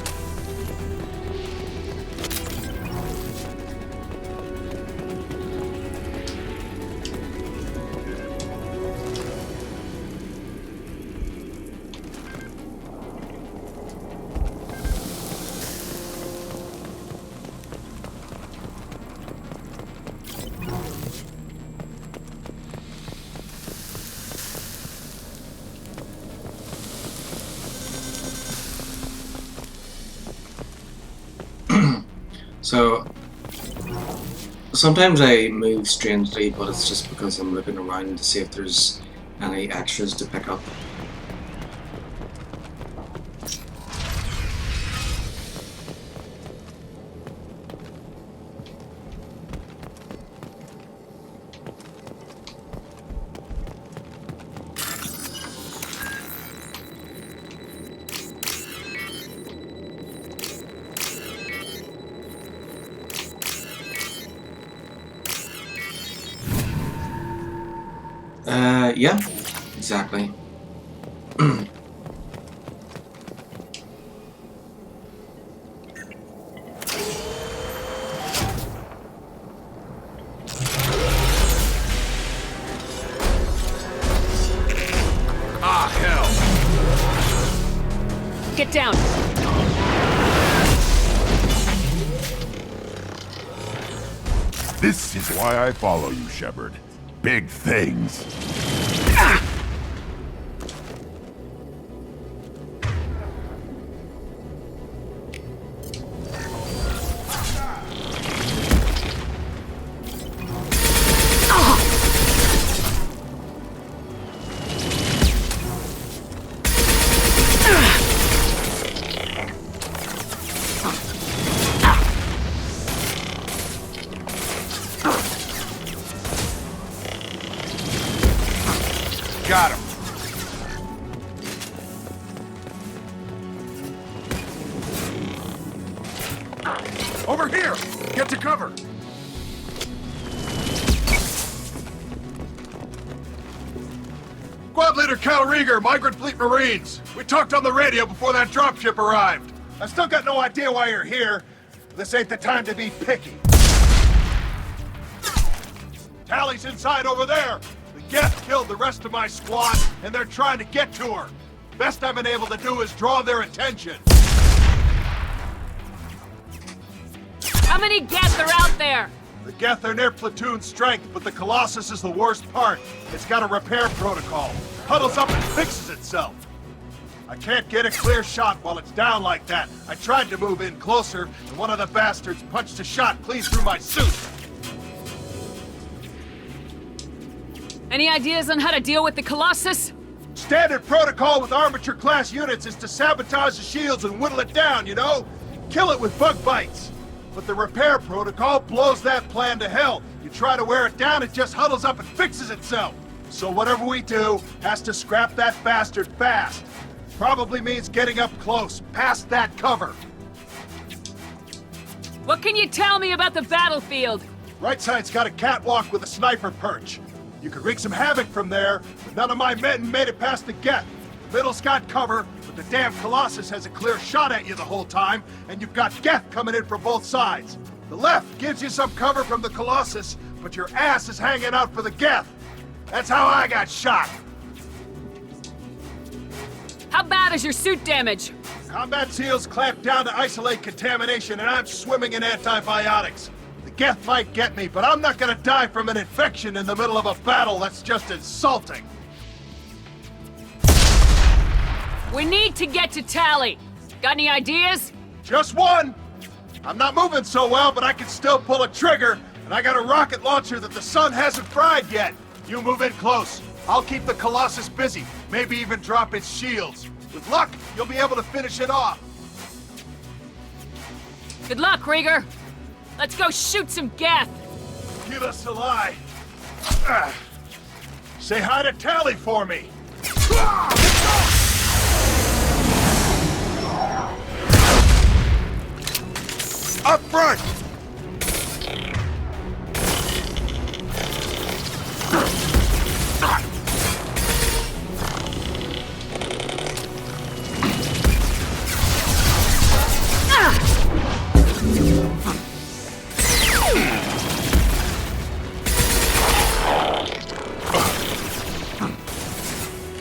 A: So sometimes I move strangely, but it's just because I'm looking around to see if there's any extras to pick up. Yeah, exactly.
D: Ah, hell!
O: Get down!
K: This is why I follow you, Shepard. Big things.
D: Got him. Over here! Get to cover! Squad Leader Cal Rieger, Migrant Fleet Marines. We talked on the radio before that dropship arrived. I still got no idea why you're here. This ain't the time to be picky. Tally's inside over there. The Geth killed the rest of my squad, and they're trying to get to her. Best I've been able to do is draw their attention.
O: How many Geth are out there?
D: The Geth are near platoon strength, but the Colossus is the worst part. It's got a repair protocol. Huddles up and fixes itself. I can't get a clear shot while it's down like that. I tried to move in closer, and one of the bastards punched a shot clean through my suit.
O: Any ideas on how to deal with the Colossus?
D: Standard protocol with armature-class units is to sabotage the shields and whittle it down, you know? Kill it with bug bites. But the repair protocol blows that plan to hell. You try to wear it down, it just huddles up and fixes itself. So whatever we do has to scrap that bastard fast. Probably means getting up close, past that cover.
O: What can you tell me about the battlefield?
D: Right side's got a catwalk with a sniper perch. You could wreak some havoc from there, but none of my men made it past the Geth. Middle's got cover, but the damn Colossus has a clear shot at you the whole time, and you've got Geth coming in from both sides. The left gives you some cover from the Colossus, but your ass is hanging out for the Geth. That's how I got shot.
O: How bad is your suit damage?
D: Combat SEALs clamp down to isolate contamination, and I'm swimming in antibiotics. The Geth might get me, but I'm not gonna die from an infection in the middle of a battle. That's just insulting.
O: We need to get to Tally. Got any ideas?
D: Just one. I'm not moving so well, but I can still pull a trigger, and I got a rocket launcher that the sun hasn't fried yet. You move in close. I'll keep the Colossus busy, maybe even drop its shields. With luck, you'll be able to finish it off.
O: Good luck, Rieger. Let's go shoot some Geth.
D: Give us a lie. Say hi to Tally for me. Up front!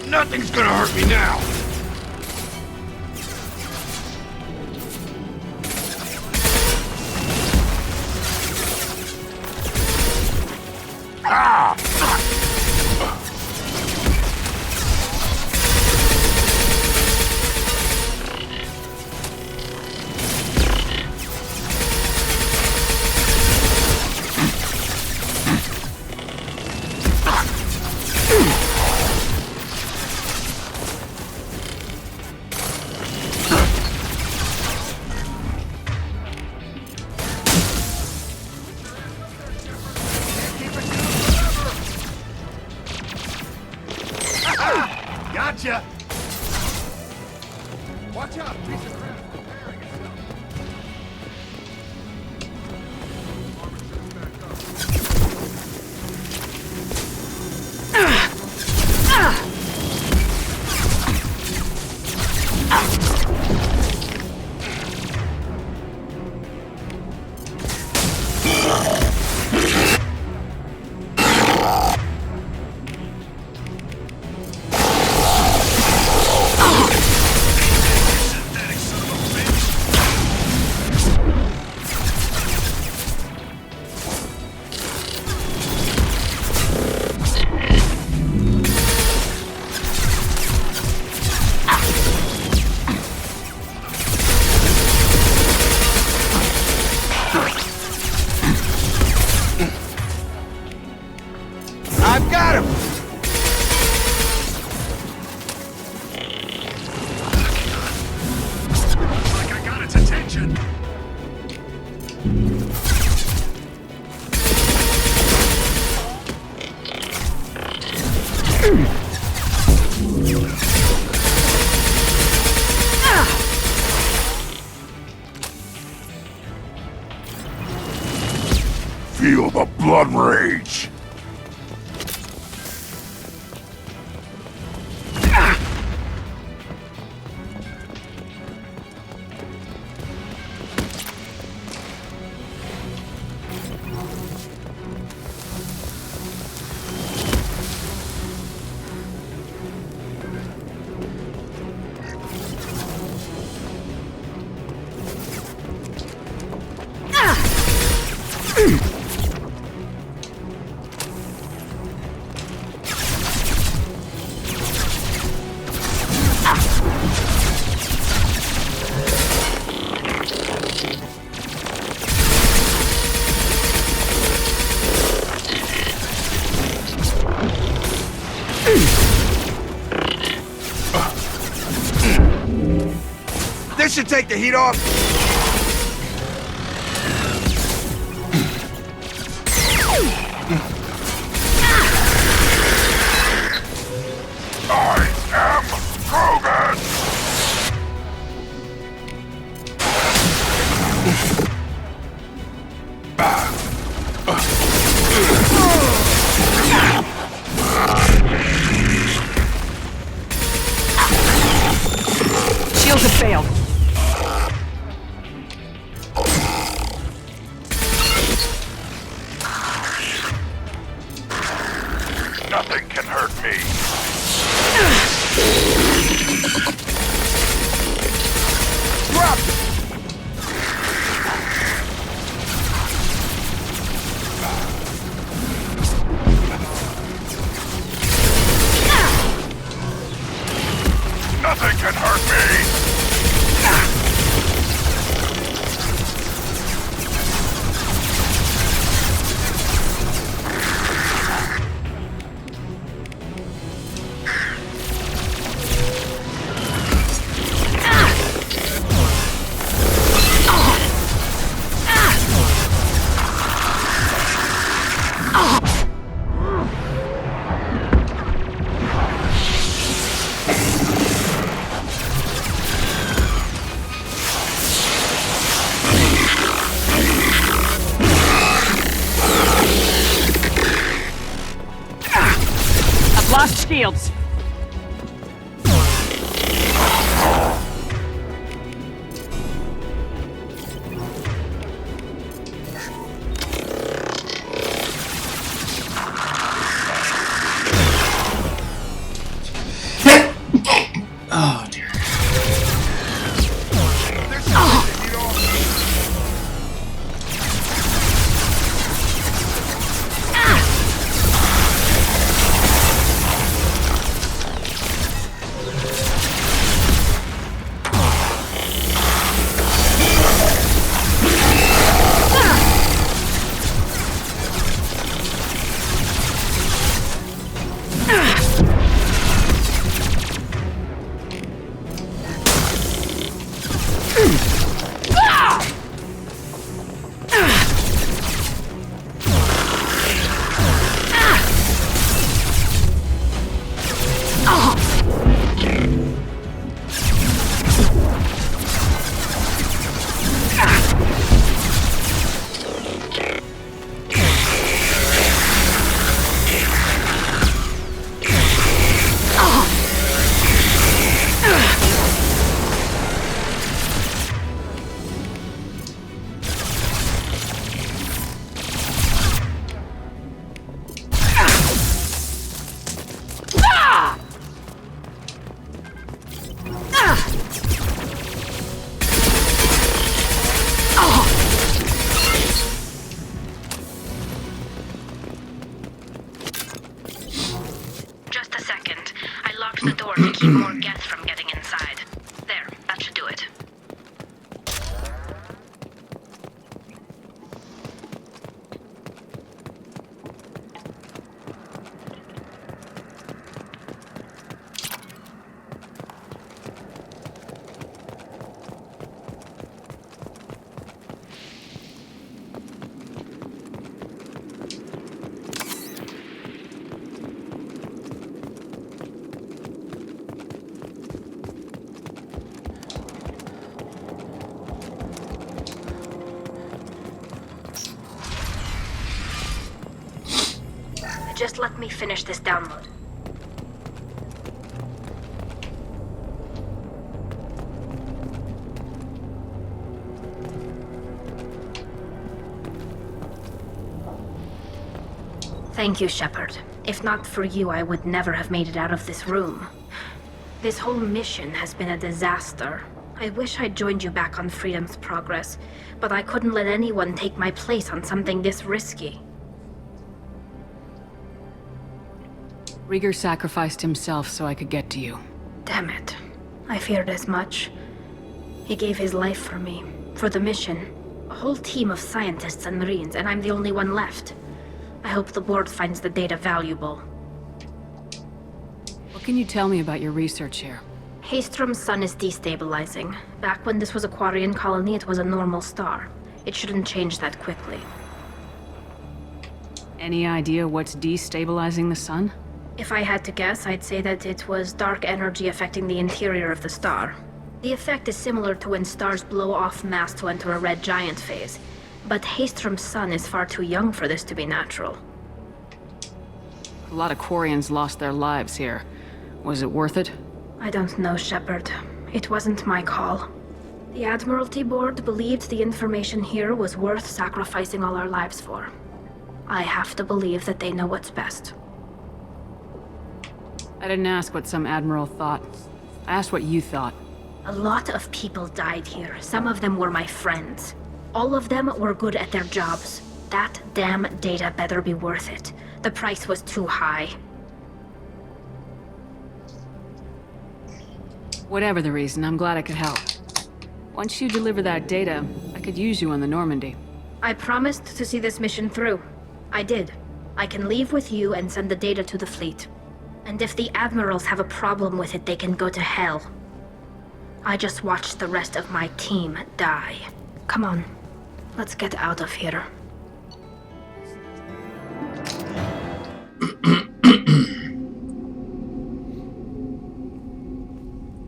D: Nothing's gonna hurt me now!
K: Watch out, piece of crap. Preparing itself.
M: I've got him!
D: Looks like I got its attention.
K: Feel the blood rage!
M: This should take the heat off.
K: I am Krogan!
O: Shields have failed.
K: Nothing can hurt me.
M: Drop!
K: Nothing can hurt me.
O: I've lost shields.
A: Oh dear.
L: keep more gas from getting inside. There, that should do it. Just let me finish this download. Thank you, Shepard. If not for you, I would never have made it out of this room. This whole mission has been a disaster. I wish I'd joined you back on Freedom's Progress, but I couldn't let anyone take my place on something this risky.
O: Rieger sacrificed himself so I could get to you.
L: Damn it. I feared as much. He gave his life for me, for the mission. A whole team of scientists and Marines, and I'm the only one left. I hope the board finds the data valuable.
O: What can you tell me about your research here?
L: Haystrom's sun is destabilizing. Back when this was a Quarian colony, it was a normal star. It shouldn't change that quickly.
O: Any idea what's destabilizing the sun?
L: If I had to guess, I'd say that it was dark energy affecting the interior of the star. The effect is similar to when stars blow off mass to enter a red giant phase. But Haystrom's sun is far too young for this to be natural.
O: A lot of Quarians lost their lives here. Was it worth it?
L: I don't know, Shepard. It wasn't my call. The Admiralty Board believed the information here was worth sacrificing all our lives for. I have to believe that they know what's best.
O: I didn't ask what some admiral thought. I asked what you thought.
L: A lot of people died here. Some of them were my friends. All of them were good at their jobs. That damn data better be worth it. The price was too high.
O: Whatever the reason, I'm glad I could help. Once you deliver that data, I could use you on the Normandy.
L: I promised to see this mission through. I did. I can leave with you and send the data to the fleet. And if the admirals have a problem with it, they can go to hell. I just watched the rest of my team die. Come on, let's get out of here.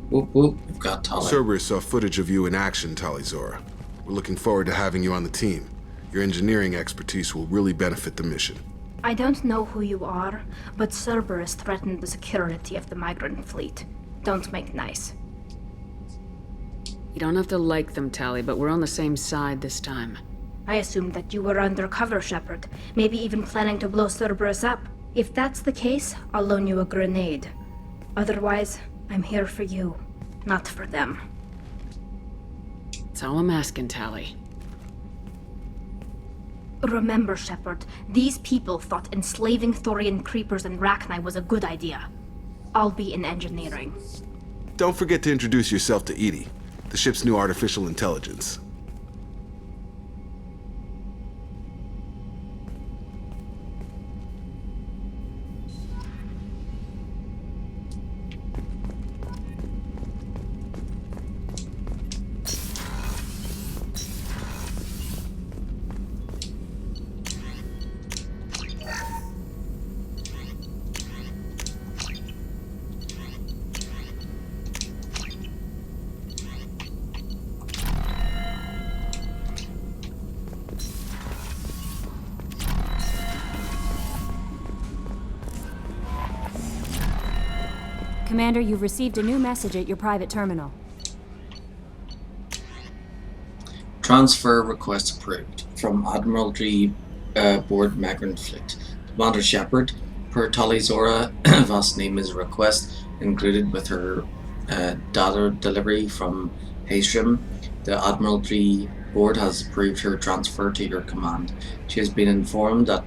A: Whoop whoop, we've got Tali.
J: Cerberus saw footage of you in action, Talizora. We're looking forward to having you on the team. Your engineering expertise will really benefit the mission.
L: I don't know who you are, but Cerberus threatened the security of the migrant fleet. Don't make nice.
O: You don't have to like them, Tali, but we're on the same side this time.
L: I assumed that you were undercover, Shepard. Maybe even planning to blow Cerberus up. If that's the case, I'll loan you a grenade. Otherwise, I'm here for you, not for them.
O: That's all I'm asking, Tali.
L: Remember, Shepard, these people thought enslaving Thorian creepers and Rachni was a good idea. I'll be in engineering.
J: Don't forget to introduce yourself to EDI, the ship's new artificial intelligence.
C: Commander, you've received a new message at your private terminal.
A: Transfer request approved from Admiralty Board Migrant Fleet. Commander Shepard, per Talizora, vast name is request included with her data delivery from Haystrom. The Admiralty Board has approved her transfer to your command. She has been informed that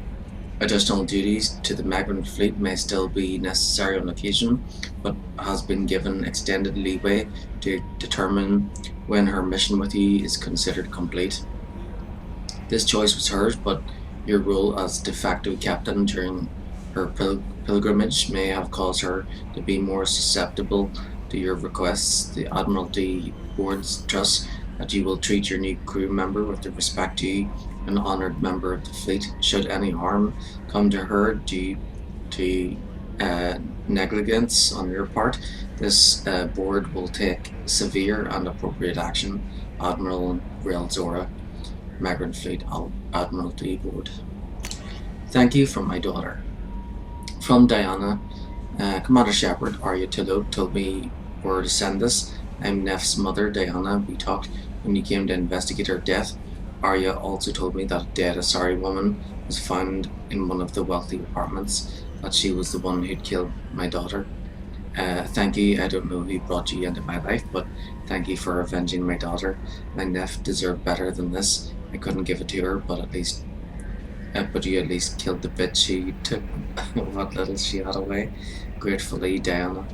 A: Additional duties to the migrant fleet may still be necessary on occasion, but has been given extended leeway to determine when her mission with you is considered complete. This choice was hers, but your role as de facto captain during her pilgrimage may have caused her to be more susceptible to your requests. The Admiralty Board's trust that you will treat your new crew member with the respect due an honoured member of the fleet. Should any harm come to her due to negligence on your part, this board will take severe and appropriate action. Admiral Railzora, Migrant Fleet Admiralty Board. Thank you from my daughter. From Diana, Commander Shepard, Arya Tilo told me where to send this. I'm Neff's mother, Diana. We talked when you came to investigate her death. Arya also told me that a dead Asari woman was found in one of the wealthy apartments, that she was the one who'd killed my daughter. Thank you. I don't know who brought you into my life, but thank you for avenging my daughter. My Neff deserved better than this. I couldn't give it to her, but you at least killed the bitch she took what little she had away. Gratefully, Diana.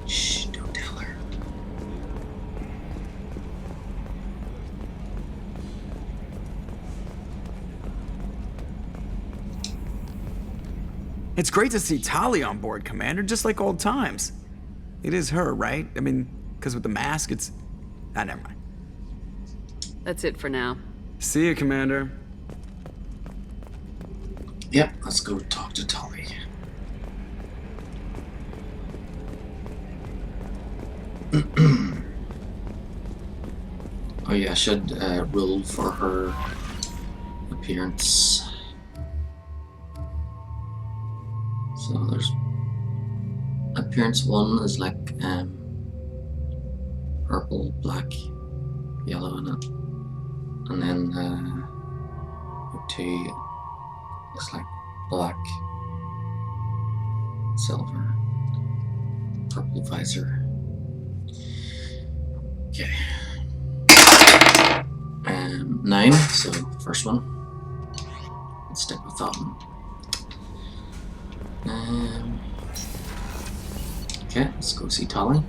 A: Shh, don't tell her.
G: It's great to see Tali on board, Commander, just like old times. It is her, right? I mean, because with the mask, it's... Ah, never mind.
O: That's it for now.
G: See you, Commander.
A: Yep, let's go talk to Tali. Oh yeah, I should roll for her appearance. So there's appearance 1 is like purple, black, yellow in it, and then 2 looks like black, silver, purple visor. Okay. 9, so first one. Let's stick with that one. Okay, let's go see Tali.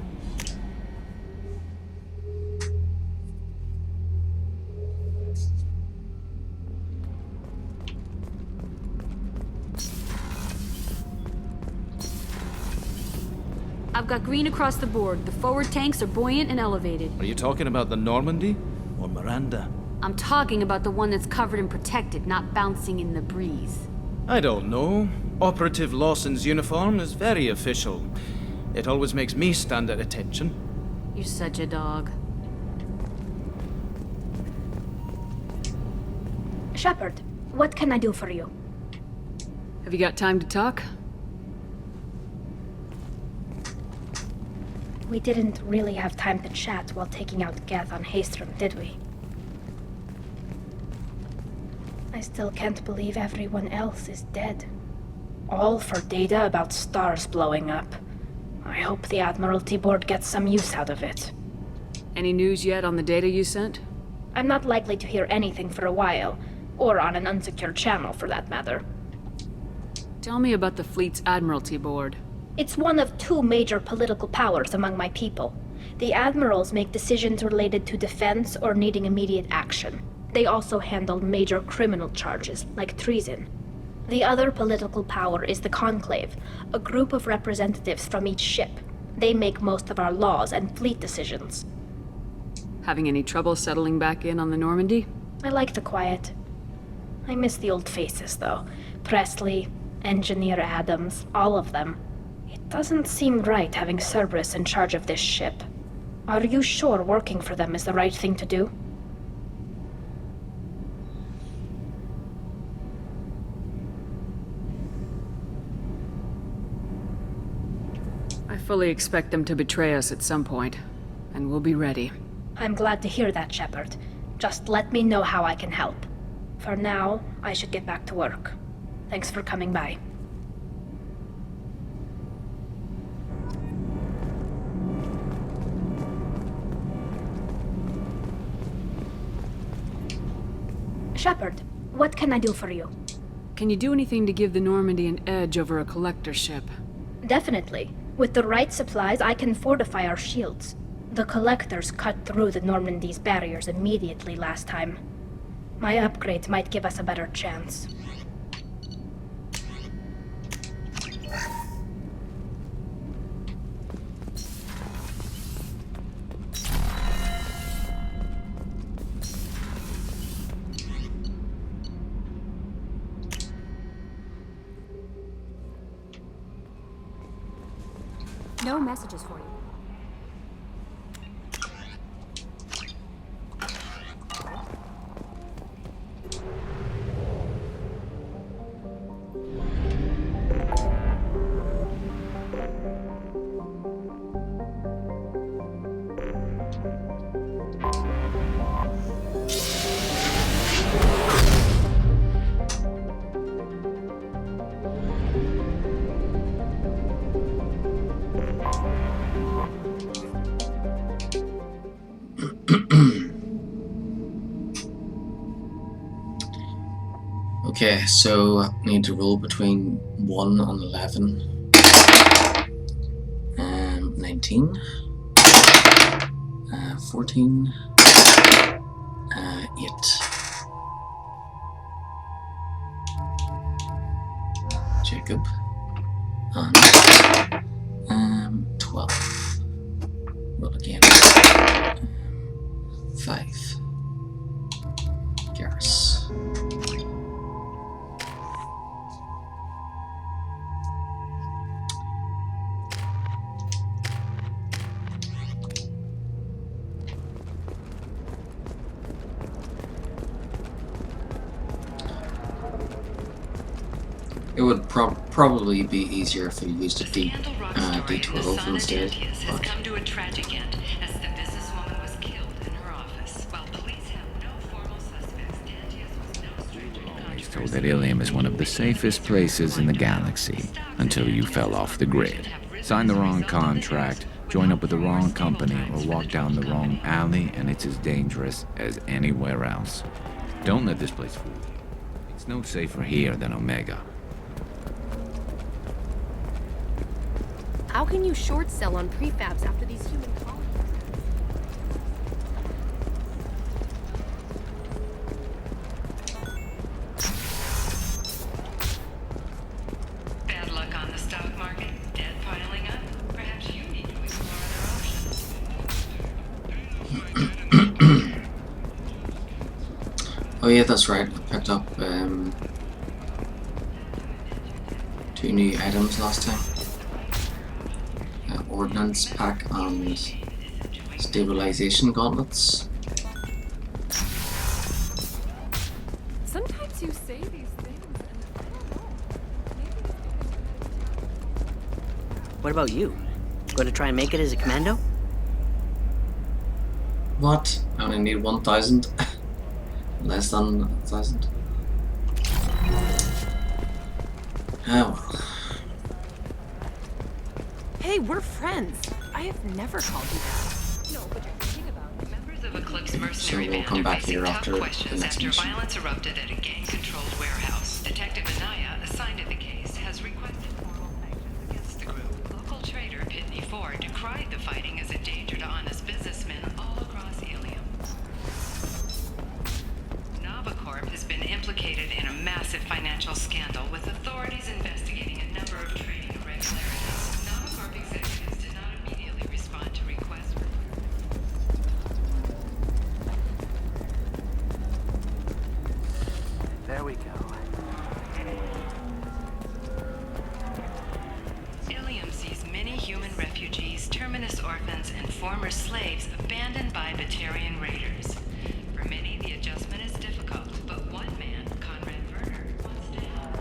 C: I've got green across the board. The forward tanks are buoyant and elevated.
R: Are you talking about the Normandy or Miranda?
C: I'm talking about the one that's covered and protected, not bouncing in the breeze.
R: I don't know. Operative Lawson's uniform is very official. It always makes me stand at attention.
C: You're such a dog.
L: Shepard, what can I do for you?
O: Have you got time to talk?
L: We didn't really have time to chat while taking out Geth on Haestrom, did we? I still can't believe everyone else is dead. All for data about stars blowing up. I hope the Admiralty Board gets some use out of it.
O: Any news yet on the data you sent?
L: I'm not likely to hear anything for a while, or on an unsecured channel for that matter.
O: Tell me about the fleet's Admiralty Board.
L: It's one of 2 major political powers among my people. The admirals make decisions related to defense or needing immediate action. They also handle major criminal charges, like treason. The other political power is the Conclave, a group of representatives from each ship. They make most of our laws and fleet decisions.
O: Having any trouble settling back in on the Normandy?
L: I like the quiet. I miss the old faces, though. Presley, Engineer Adams, all of them. It doesn't seem right having Cerberus in charge of this ship. Are you sure working for them is the right thing to do?
O: I fully expect them to betray us at some point, and we'll be ready.
L: I'm glad to hear that, Shepard. Just let me know how I can help. For now, I should get back to work. Thanks for coming by. Shepard, what can I do for you?
O: Can you do anything to give the Normandy an edge over a collector ship?
L: Definitely. With the right supplies, I can fortify our shields. The collectors cut through the Normandy's barriers immediately last time. My upgrades might give us a better chance.
C: No messages for you.
A: Okay, so I need to roll between 1 and 11. 19. 14. 8. Jacob. And 12. Roll again. 5. Garrus. It would probably be easier if we used a D12 instead.
I: Has come to a tragic end as the businesswoman was killed in her office. While police have no formal suspects, Dantius was no stranger to
E: Always told that Ilium is one of the safest places in the galaxy until you fell off the grid. Sign the wrong contract, join up with the wrong company, or walk down the wrong alley, and it's as dangerous as anywhere else. Don't let this place fool you. It's no safer here than Omega.
X: How can you short sell on prefabs after these human colonies?
I: bad luck on the stock market, debt piling up. Perhaps you need to explore other options.
A: Oh yeah, that's right. I picked up 2 new items last time. Ordnance pack and stabilization gauntlets.
O: Sometimes you say these things and I don't know.
S: What about you? Going to try and make it as a commando?
A: What? I only need 1,000. Less than 1,000. Oh well.
X: Hey, we're friends. I have never called you that. No, but you're thinking about it.
I: Members of Eclipse mercenary
A: So we'll
I: band
A: come
I: are
A: back
I: facing
A: here
I: tough
A: after the
I: questions
A: next
I: after
A: mission.
I: violence erupted at a gang-controlled warehouse. Detective Anaya, assigned to the case, has requested formal sanctions against the group. Local trader Pitney Ford decried the fighting as a danger to honest businessmen all across Ilium. Navicorp has been implicated in a massive financial scandal, with authorities investigating a number of trading irregularities. Navicorp executives did not immediately respond to requests for
S: There we go.
I: Ilium sees many human refugees, terminus orphans, and former slaves abandoned by Batarian raiders. For many, the adjustment is difficult, but one man, Conrad Werner, wants to help.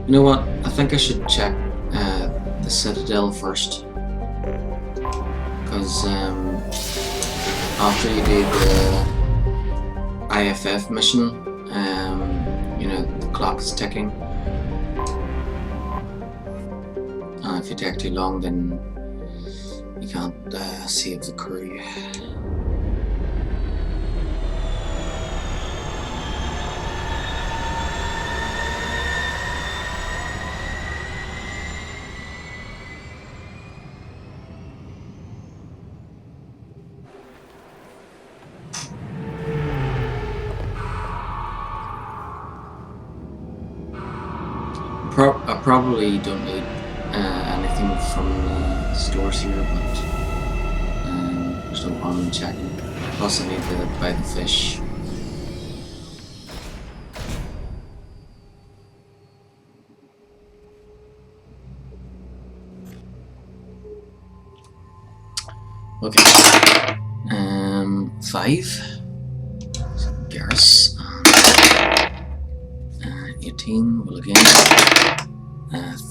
A: You know what? I think I should check the Citadel first. Because after you do the IFF mission, you know, the clock is ticking. And if you take too long, then you can't save the crew. I probably don't need anything from the stores here, but there's no harm in checking. Plus I need to buy the fish. Okay. 5. Garrus. 18. Will again.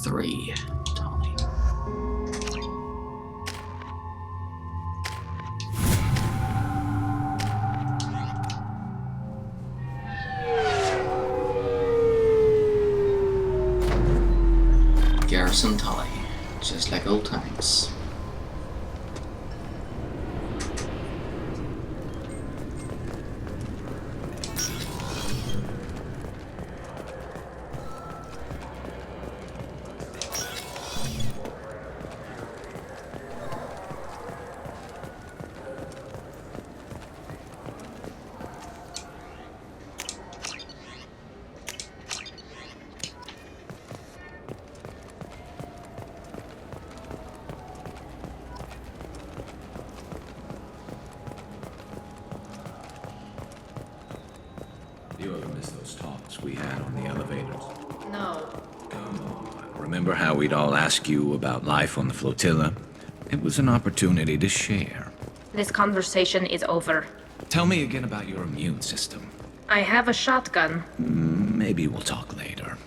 A: 3. Tolly. Garrison Tolly. Just like old times.
E: You ever miss those talks we had on the elevators?
L: No.
E: Come on. Remember how we'd all ask you about life on the flotilla? It was an opportunity to share.
L: This conversation is over.
E: Tell me again about your immune system.
L: I have a shotgun.
E: Maybe we'll talk later.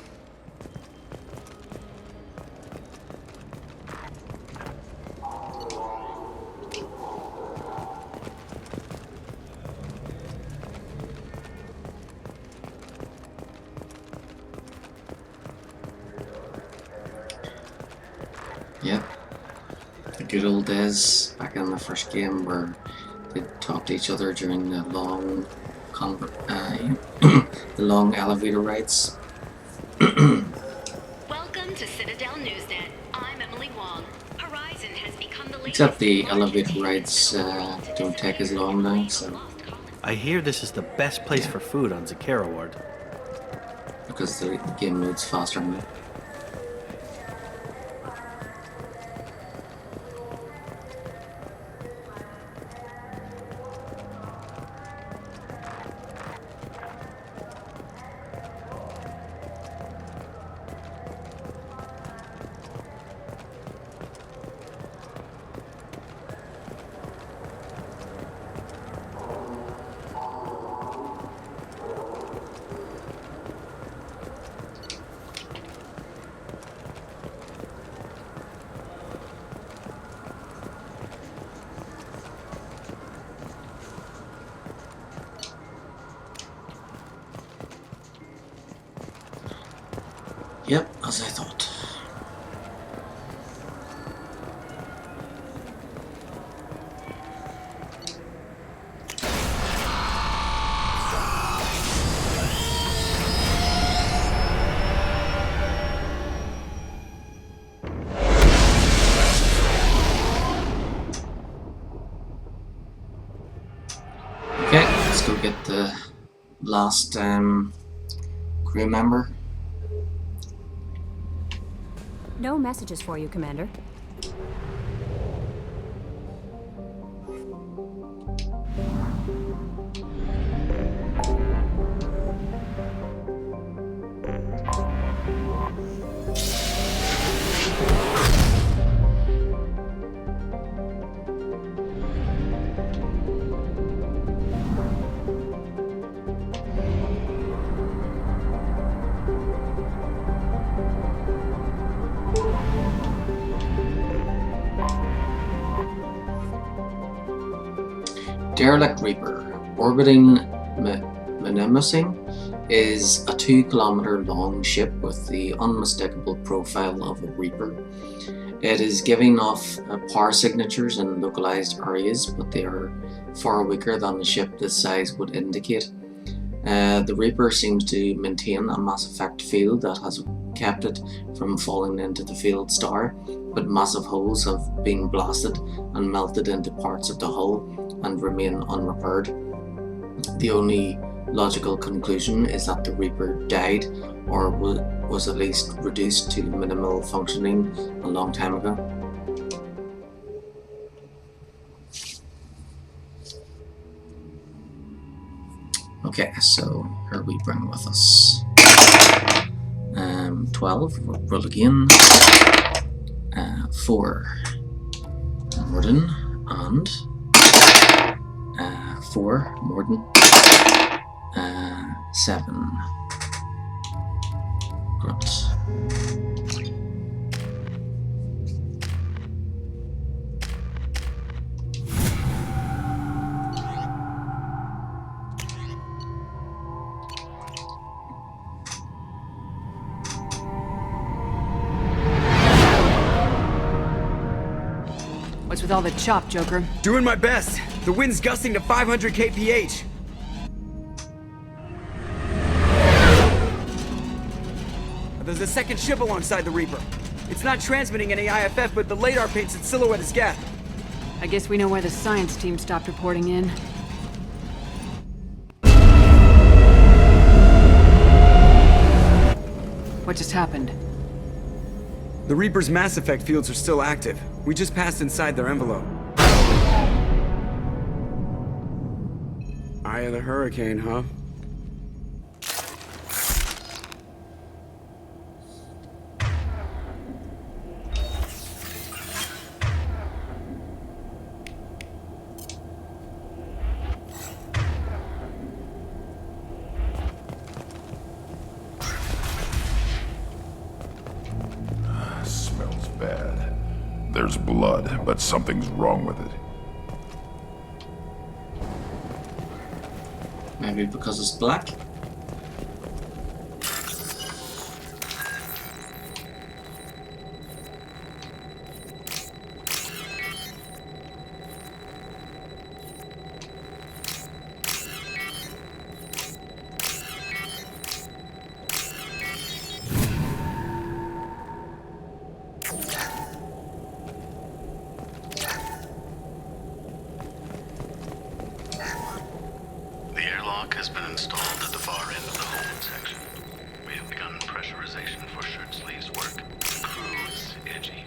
A: Yep. The good old days back in the first game where they talk to each other during the long the long elevator rides.
P: Welcome to Citadel Newsnet. I'm Emily Wong. Horizon has become the
A: Except the elevator rides don't take as long now, so
T: I hear this is the best place for food on Zakera Ward.
A: because the game moves faster now. Yep, as I thought. Okay, let's go get the last crew member.
C: No messages for you, Commander.
A: Derelict Reaper, orbiting Mnemosyne, is a 2-kilometer long ship with the unmistakable profile of a Reaper. It is giving off power signatures in localized areas, but they are far weaker than a ship this size would indicate. The Reaper seems to maintain a mass effect field that has kept it from falling into the field star, but massive holes have been blasted and melted into parts of the hull and remain unrepaired. The only logical conclusion is that the Reaper died, or was at least reduced to minimal functioning a long time ago. Okay, so here we bring with us 12, roll again, 4 Morden, and 4 Morden, 7 Grunt.
O: What's with all the chop, Joker?
G: Doing my best. The wind's gusting to 500 kph. There's a second ship alongside the Reaper. It's not transmitting any IFF, but the radar paints its silhouette as Geth.
O: I guess we know why the science team stopped reporting in. What just happened?
G: The Reaper's mass effect fields are still active. We just passed inside their envelope. Eye of the hurricane, huh?
K: Smells bad. There's blood, but something's wrong with it.
A: Maybe because it's black?
D: The airlock has been installed at the far end of the hold section. We have begun pressurization for shirt sleeves work. The crew is edgy.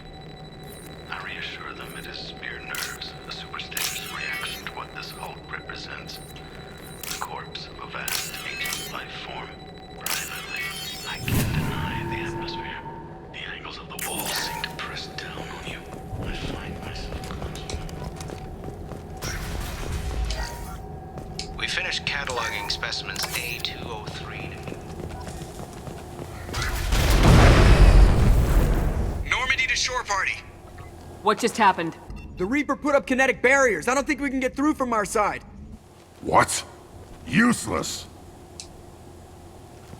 D: I reassure them it is mere nerves, a superstitious reaction to what this hold represents. The corpse of a vast ancient life form. Privately, I can't deny the atmosphere. The angles of the walls seem to press down on you. I find myself clenching.
N: We finished cataloging specimens A203.
G: Normandy to shore party!
O: What just happened?
G: The Reaper put up kinetic barriers. I don't think we can get through from our side.
K: What? Useless!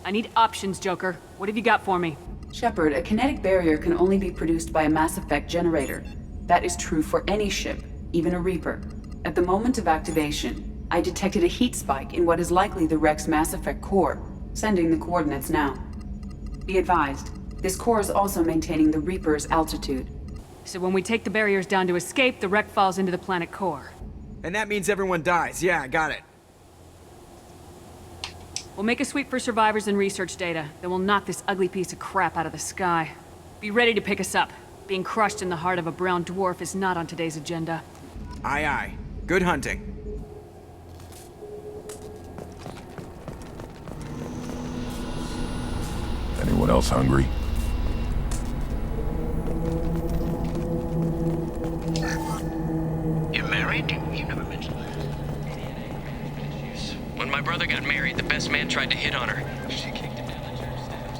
O: I need options, Joker. What have you got for me?
Q: Shepard, a kinetic barrier can only be produced by a mass effect generator. That is true for any ship, even a Reaper. At the moment of activation, I detected a heat spike in what is likely the Wreck's mass effect core, sending the coordinates now. Be advised, this core is also maintaining the Reaper's altitude.
O: So when we take the barriers down to escape, the wreck falls into the planet core.
G: And that means everyone dies. Yeah, I got it.
O: We'll make a sweep for survivors and research data, then we'll knock this ugly piece of crap out of the sky. Be ready to pick us up. Being crushed in the heart of a brown dwarf is not on today's agenda.
G: Aye, aye. Good hunting.
K: Anyone else hungry?
N: You're married? You never mentioned that. When my brother got married, the best man tried to hit on her. She kicked him down the church steps.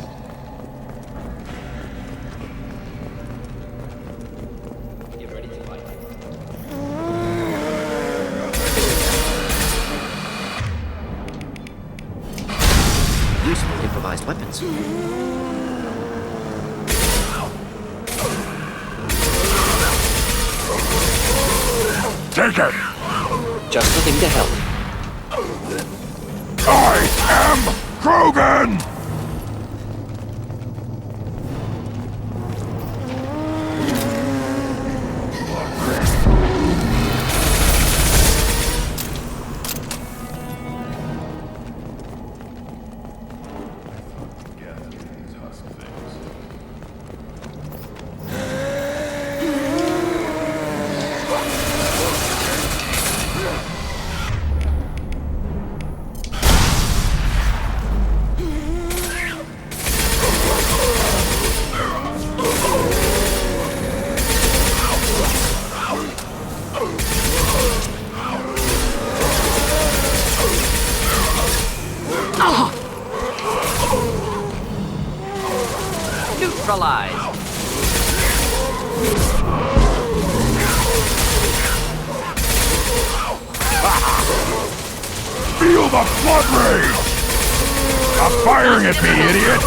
N: Get ready to fight.
T: weapons.
K: Take it!
S: Just the thing to help.
K: I am Krogan!
S: Neutralize.
K: Feel the blood rage! Stop firing at me, idiot!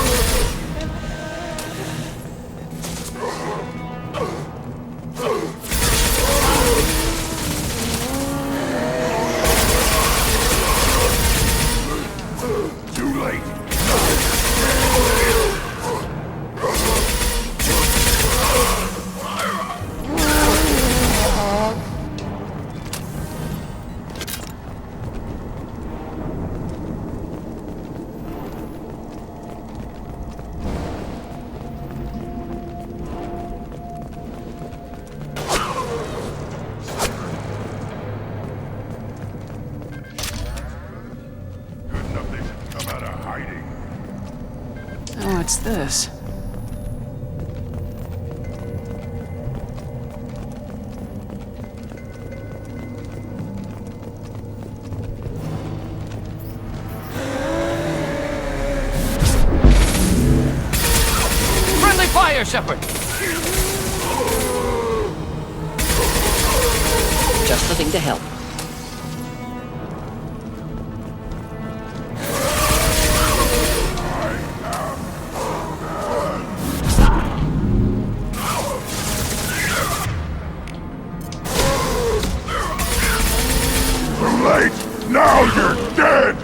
K: Too late. Good enough they should come out of hiding.
O: Oh, what's this?
S: Friendly fire, Shepard. Just the thing to help.
K: Too late! Now you're dead!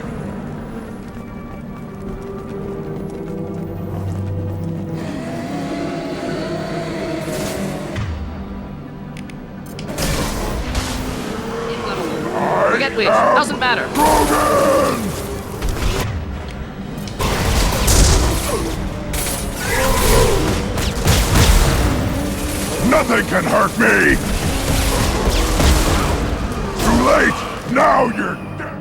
S: Forget which. Doesn't matter.
K: Nothing can hurt me! Too late! Now you're dead!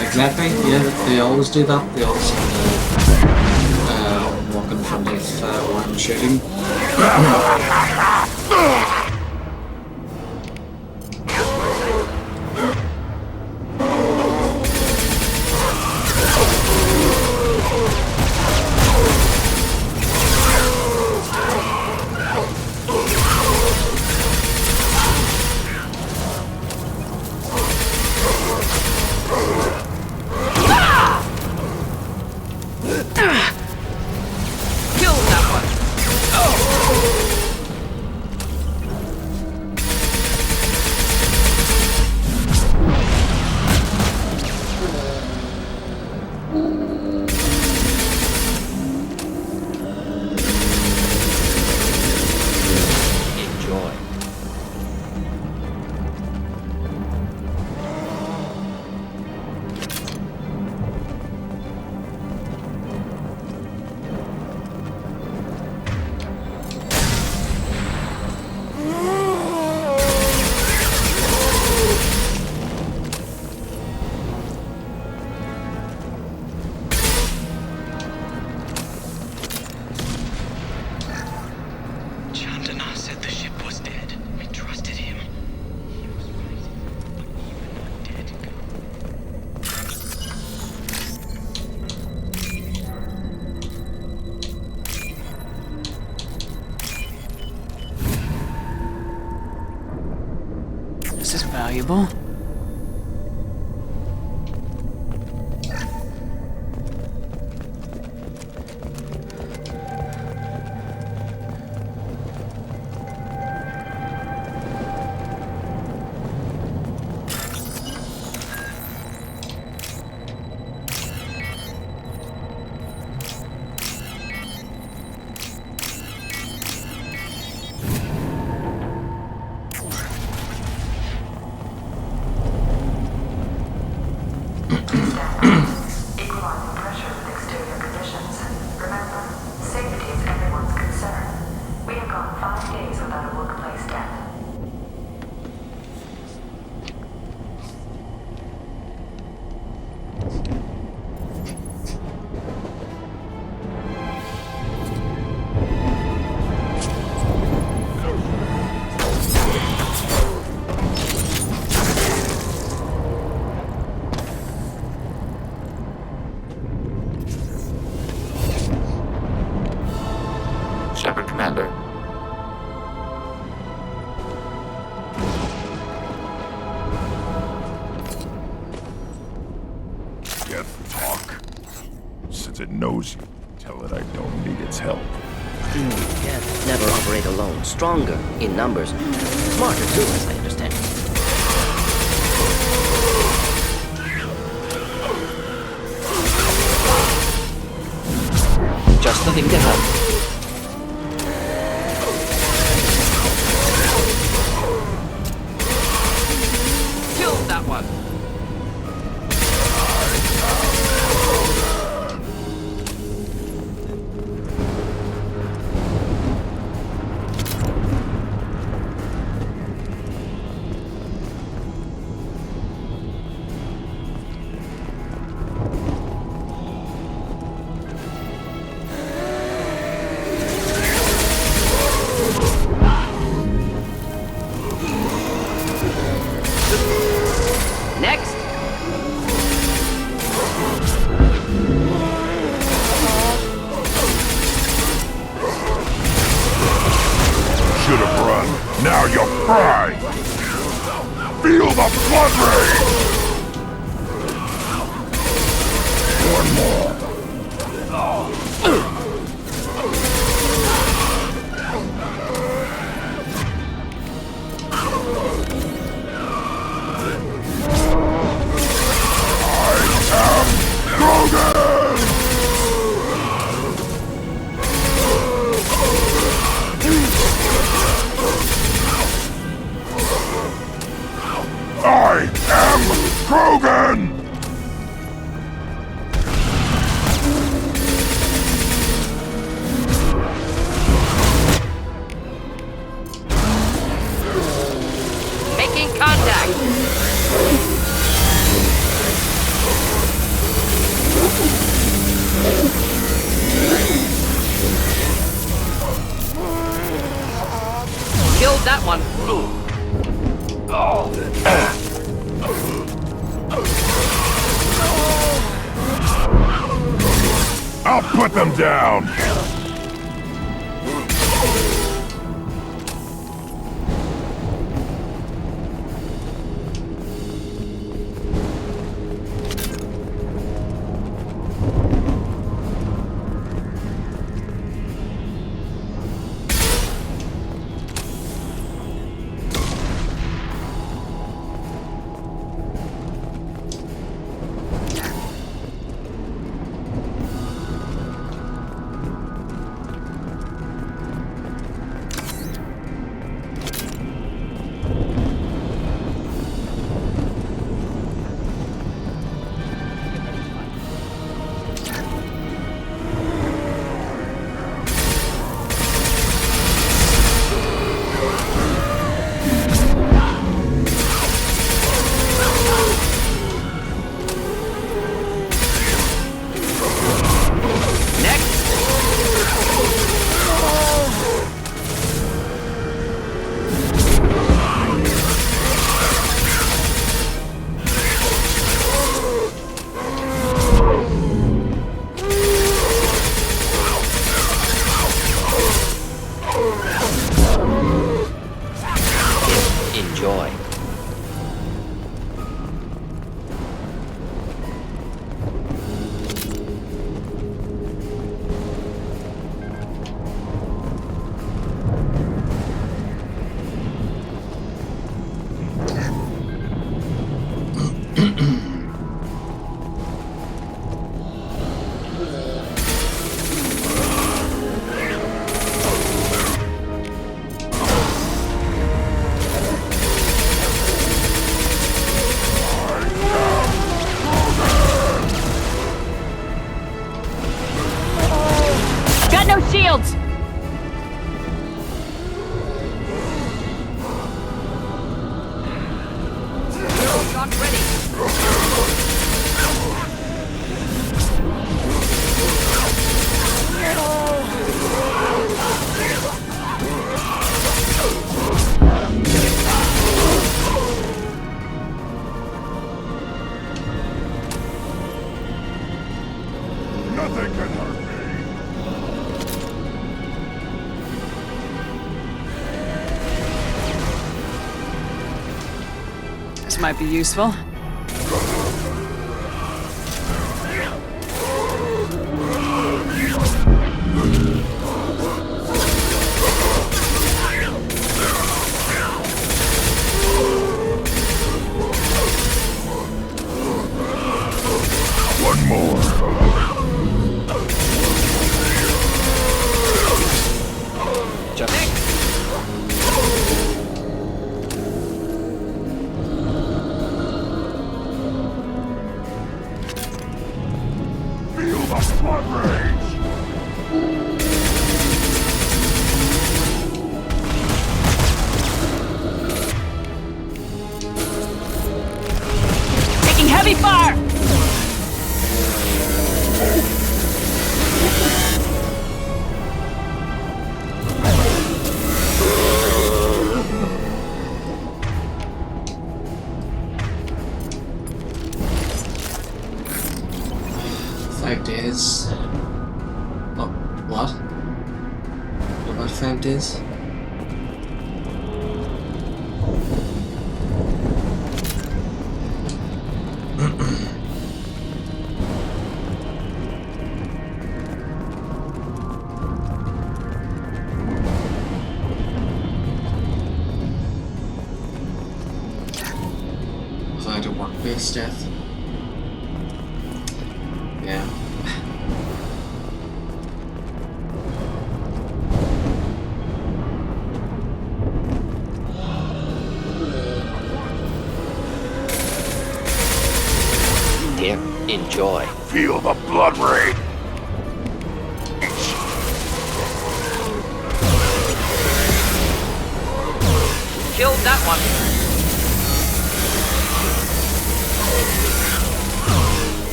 A: Exactly, yeah, they always do that. They always walk in front of one shooting.
S: Kill that one. Enjoy.
N: Chandana said the ship was dead. We trusted him. He was right. But even a dead
O: Is this valuable?
B: gone 5 days without a workplace death.
E: Shepard, Commander.
K: Death talk. Since it knows you, tell it I don't need its help.
S: Death never operate alone. Stronger in numbers. Smarter too, as I understand. Just the thing to help.
O: Killed that one. Next.
K: Should have run. Now you'll fry. Feel the blood rain. One more. I am Krogan!
O: Making contact. Killed that one.
K: I'll put them down!
S: Enjoy.
O: Torch might be useful.
K: One more. Feel the blood rage!
O: Taking heavy fire!
A: Days. Oh, what? What about 5 days? Was I a work-based death? Yeah.
S: Here, enjoy.
K: Feel the blood rage!
S: Killed that one.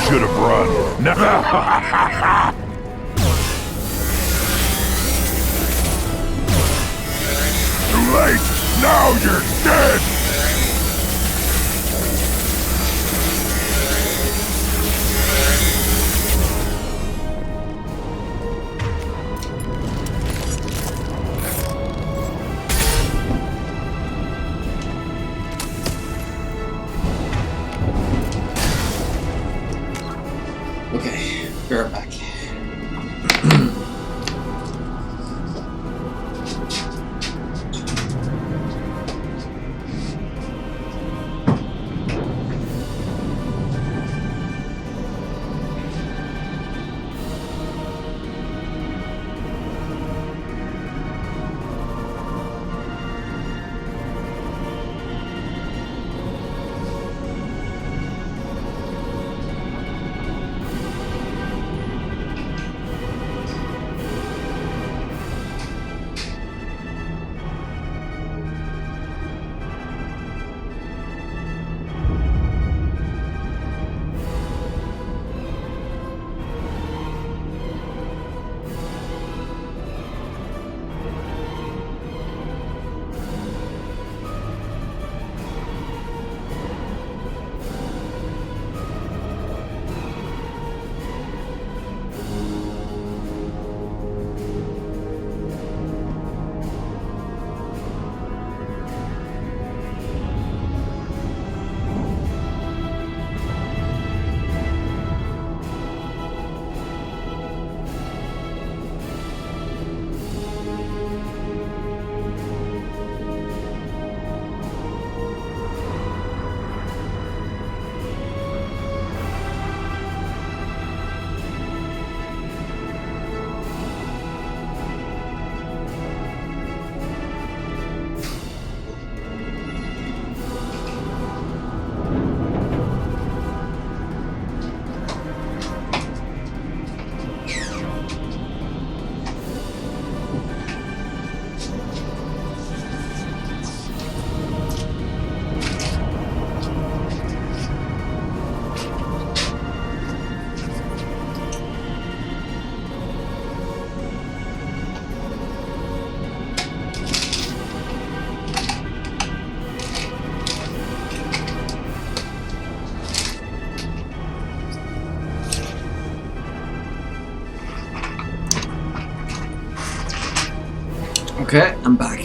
K: Should have run. Too late! Now you're dead!
A: Okay, be right back. Okay, I'm back.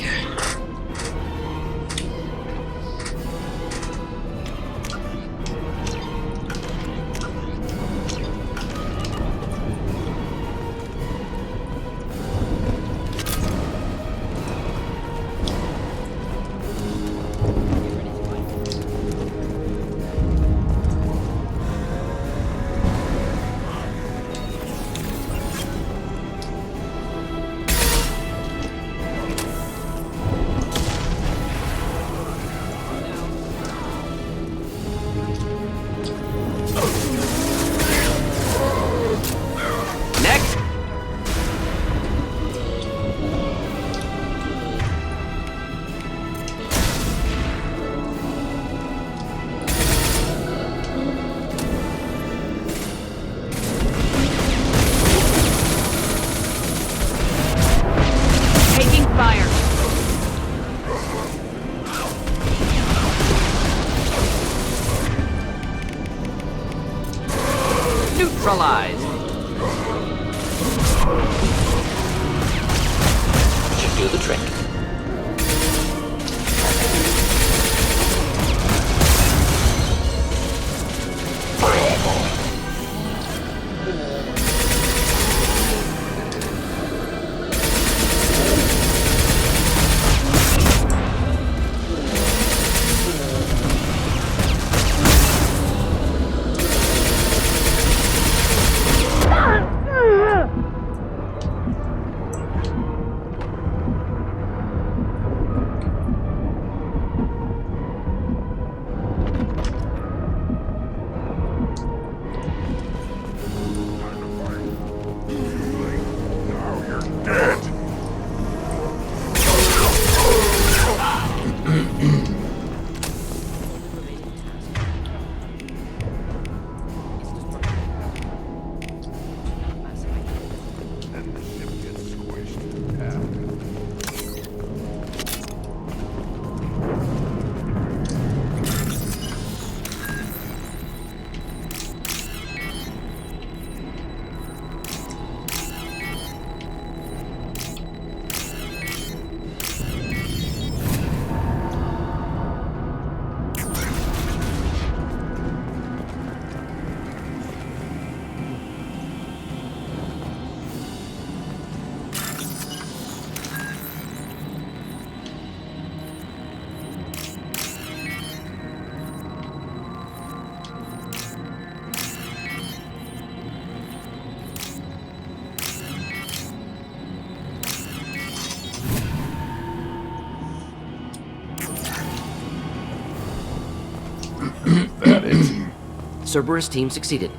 S: Cerberus team succeeded.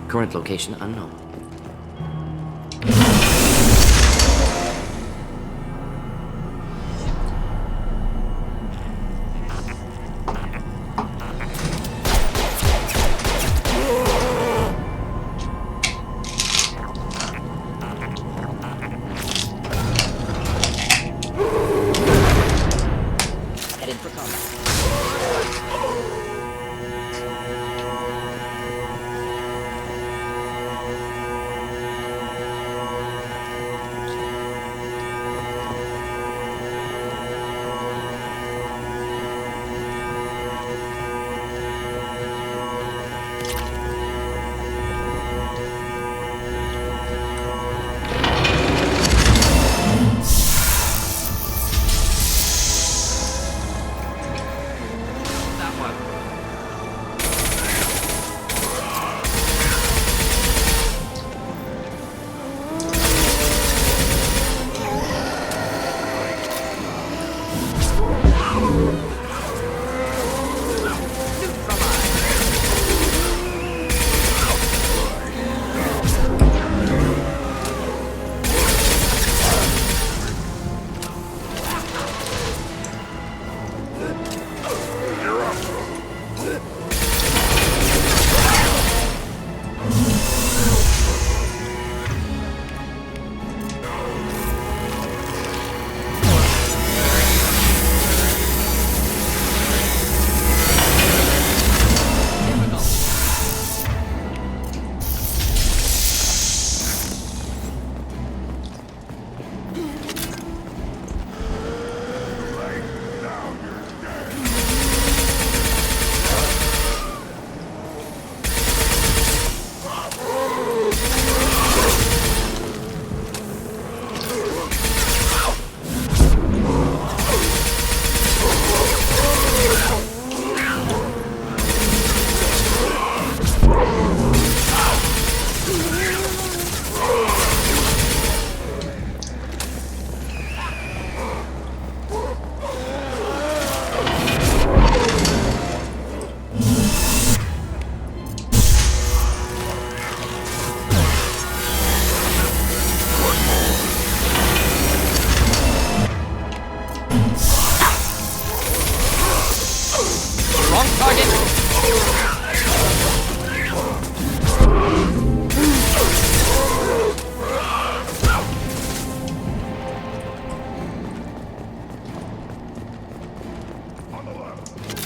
S: Current location unknown. Headed for combat.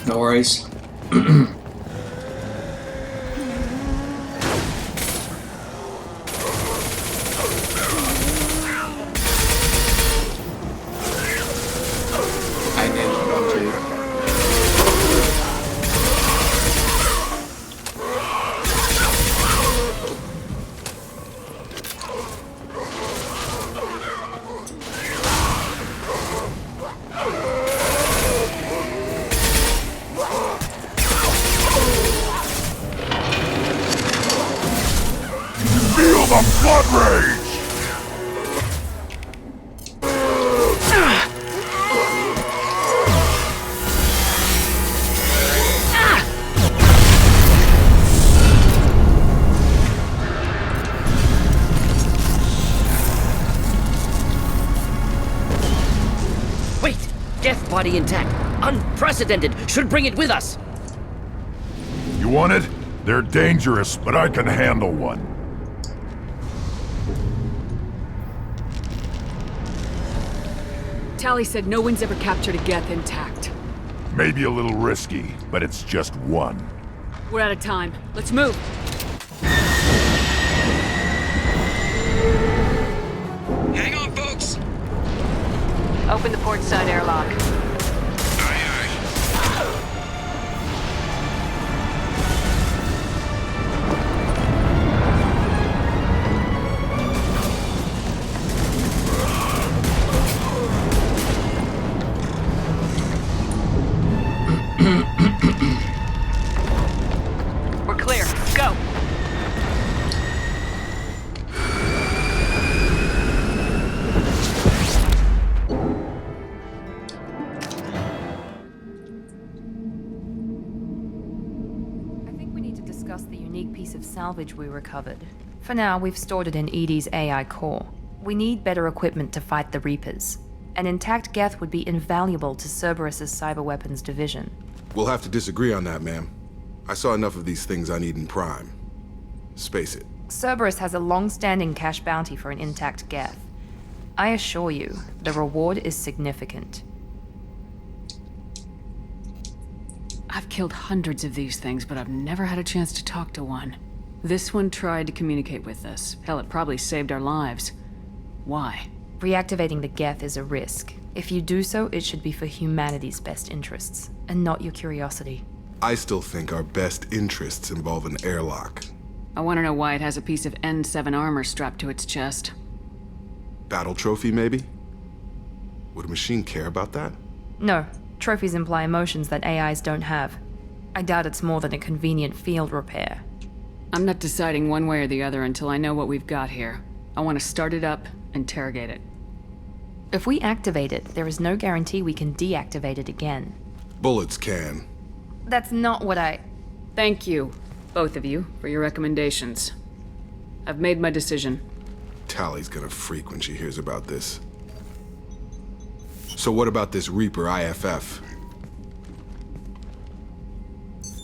A: No worries. I didn't want to.
K: Feel the blood rage!
S: Wait! Death body intact. Unprecedented. Should bring it with us.
K: You want it? They're dangerous, but I can handle one.
O: Tally said no one's ever captured a Geth intact.
K: Maybe a little risky, but it's just one.
O: We're out of time. Let's move.
I: Hang on, folks!
O: Open the port side airlock. We're clear. Go.
F: salvage we recovered. For now, we've stored it in EDI's AI core. We need better equipment to fight the Reapers. An intact Geth would be invaluable to Cerberus's cyber weapons division.
J: We'll have to disagree on that, ma'am. I saw enough of these things on Eden Prime. Space it.
F: Cerberus has a long-standing cash bounty for an intact Geth. I assure you, the reward is significant.
O: I've killed hundreds of these things, but I've never had a chance to talk to one. This one tried to communicate with us. Hell, it probably saved our lives. Why?
F: Reactivating the Geth is a risk. If you do so, it should be for humanity's best interests, and not your curiosity.
J: I still think our best interests involve an airlock.
O: I want to know why it has a piece of N7 armor strapped to its chest.
J: Battle trophy, maybe? Would a machine care about that?
F: No. Trophies imply emotions that AIs don't have. I doubt it's more than a convenient field repair.
O: I'm not deciding one way or the other until I know what we've got here. I want to start it up, interrogate it.
F: If we activate it, there is no guarantee we can deactivate it again.
J: Bullets can.
F: That's not what I...
O: Thank you, both of you, for your recommendations. I've made my decision.
J: Tally's gonna freak when she hears about this. So what about this Reaper IFF?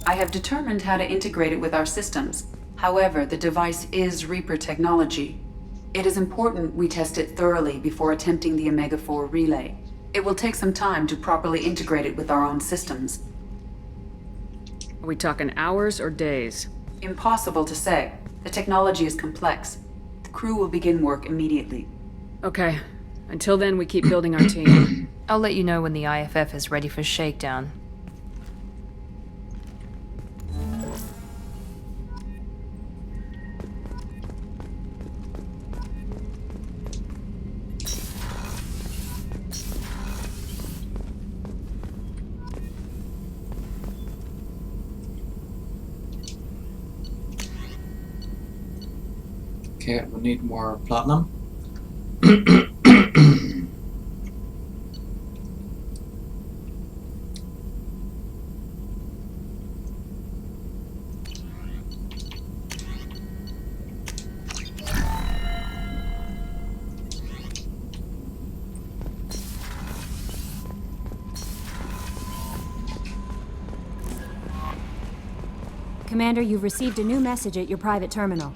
Q: I have determined how to integrate it with our systems. However, the device is Reaper technology. It is important we test it thoroughly before attempting the Omega-4 relay. It will take some time to properly integrate it with our own systems.
O: Are we talking hours or days?
Q: Impossible to say. The technology is complex. The crew will begin work immediately.
O: Okay. Until then, we keep building our team.
F: I'll let you know when the IFF is ready for shakedown.
A: Okay, we need more platinum.
C: Commander, you've received a new message at your private terminal.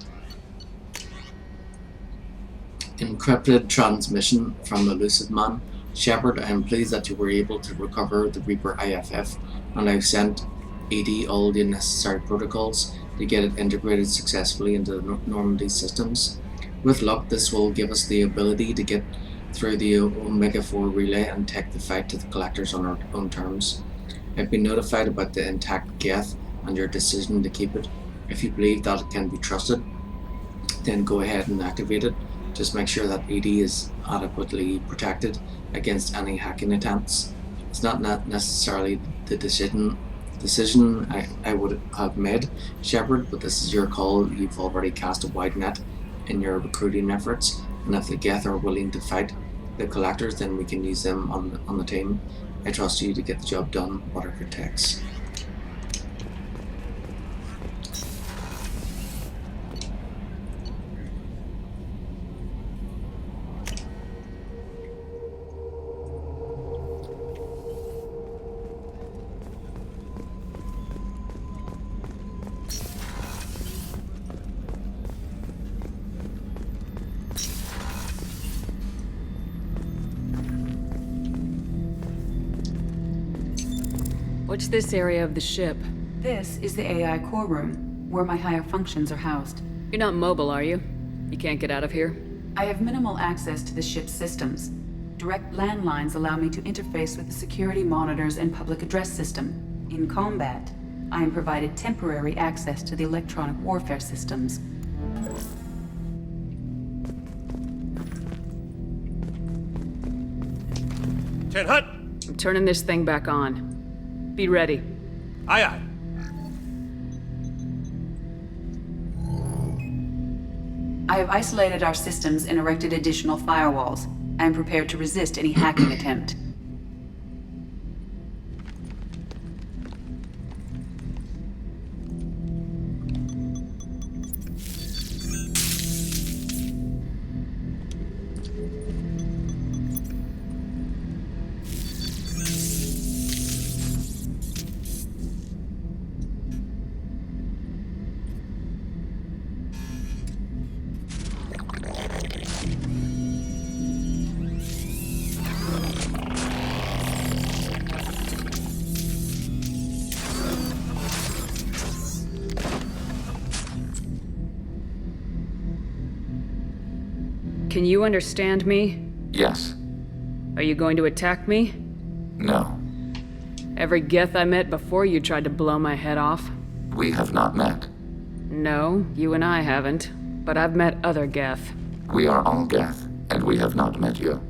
A: Encrypted transmission from Elusive Man. Shepard, I am pleased that you were able to recover the Reaper IFF, and I've sent ED all the necessary protocols to get it integrated successfully into Normandy systems. With luck, this will give us the ability to get through the Omega-4 relay and take the fight to the collectors on our own terms. I've been notified about the intact Geth and your decision to keep it. If you believe that it can be trusted, then go ahead and activate it. Just make sure that ED is adequately protected against any hacking attempts. It's not necessarily the decision I would have made, Shepard, but this is your call. You've already cast a wide net in your recruiting efforts, and if the Geth are willing to fight the collectors, then we can use them on the team. I trust you to get the job done, whatever it takes.
O: What's this area of the ship?
Q: This is the AI core room, where my higher functions are housed.
O: You're not mobile, are you? You can't get out of here?
Q: I have minimal access to the ship's systems. Direct landlines allow me to interface with the security monitors and public address system. In combat, I am provided temporary access to the electronic warfare systems.
R: Ten Hut!
O: I'm turning this thing back on. Be ready.
R: Aye, aye.
Q: I have isolated our systems and erected additional firewalls. I am prepared to resist any hacking attempt.
O: Can you understand me?
E: Yes.
O: Are you going to attack me?
E: No.
O: Every Geth I met before you tried to blow my head off.
E: We have not met.
O: No, you and I haven't. But I've met other Geth.
E: We are all Geth, and we have not met you.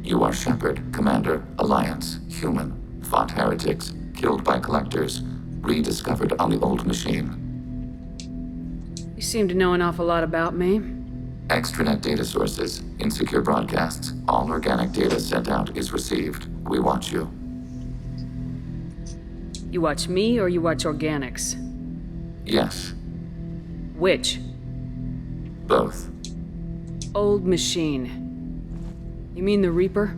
E: You are Shepard, Commander, Alliance, human, fought heretics, killed by collectors, rediscovered on the old machine.
O: You seem to know an awful lot about me.
E: Extranet data sources, insecure broadcasts, all organic data sent out is received. We watch you.
O: You watch me or you watch organics?
E: Yes.
O: Which?
E: Both.
O: Old machine. You mean the Reaper?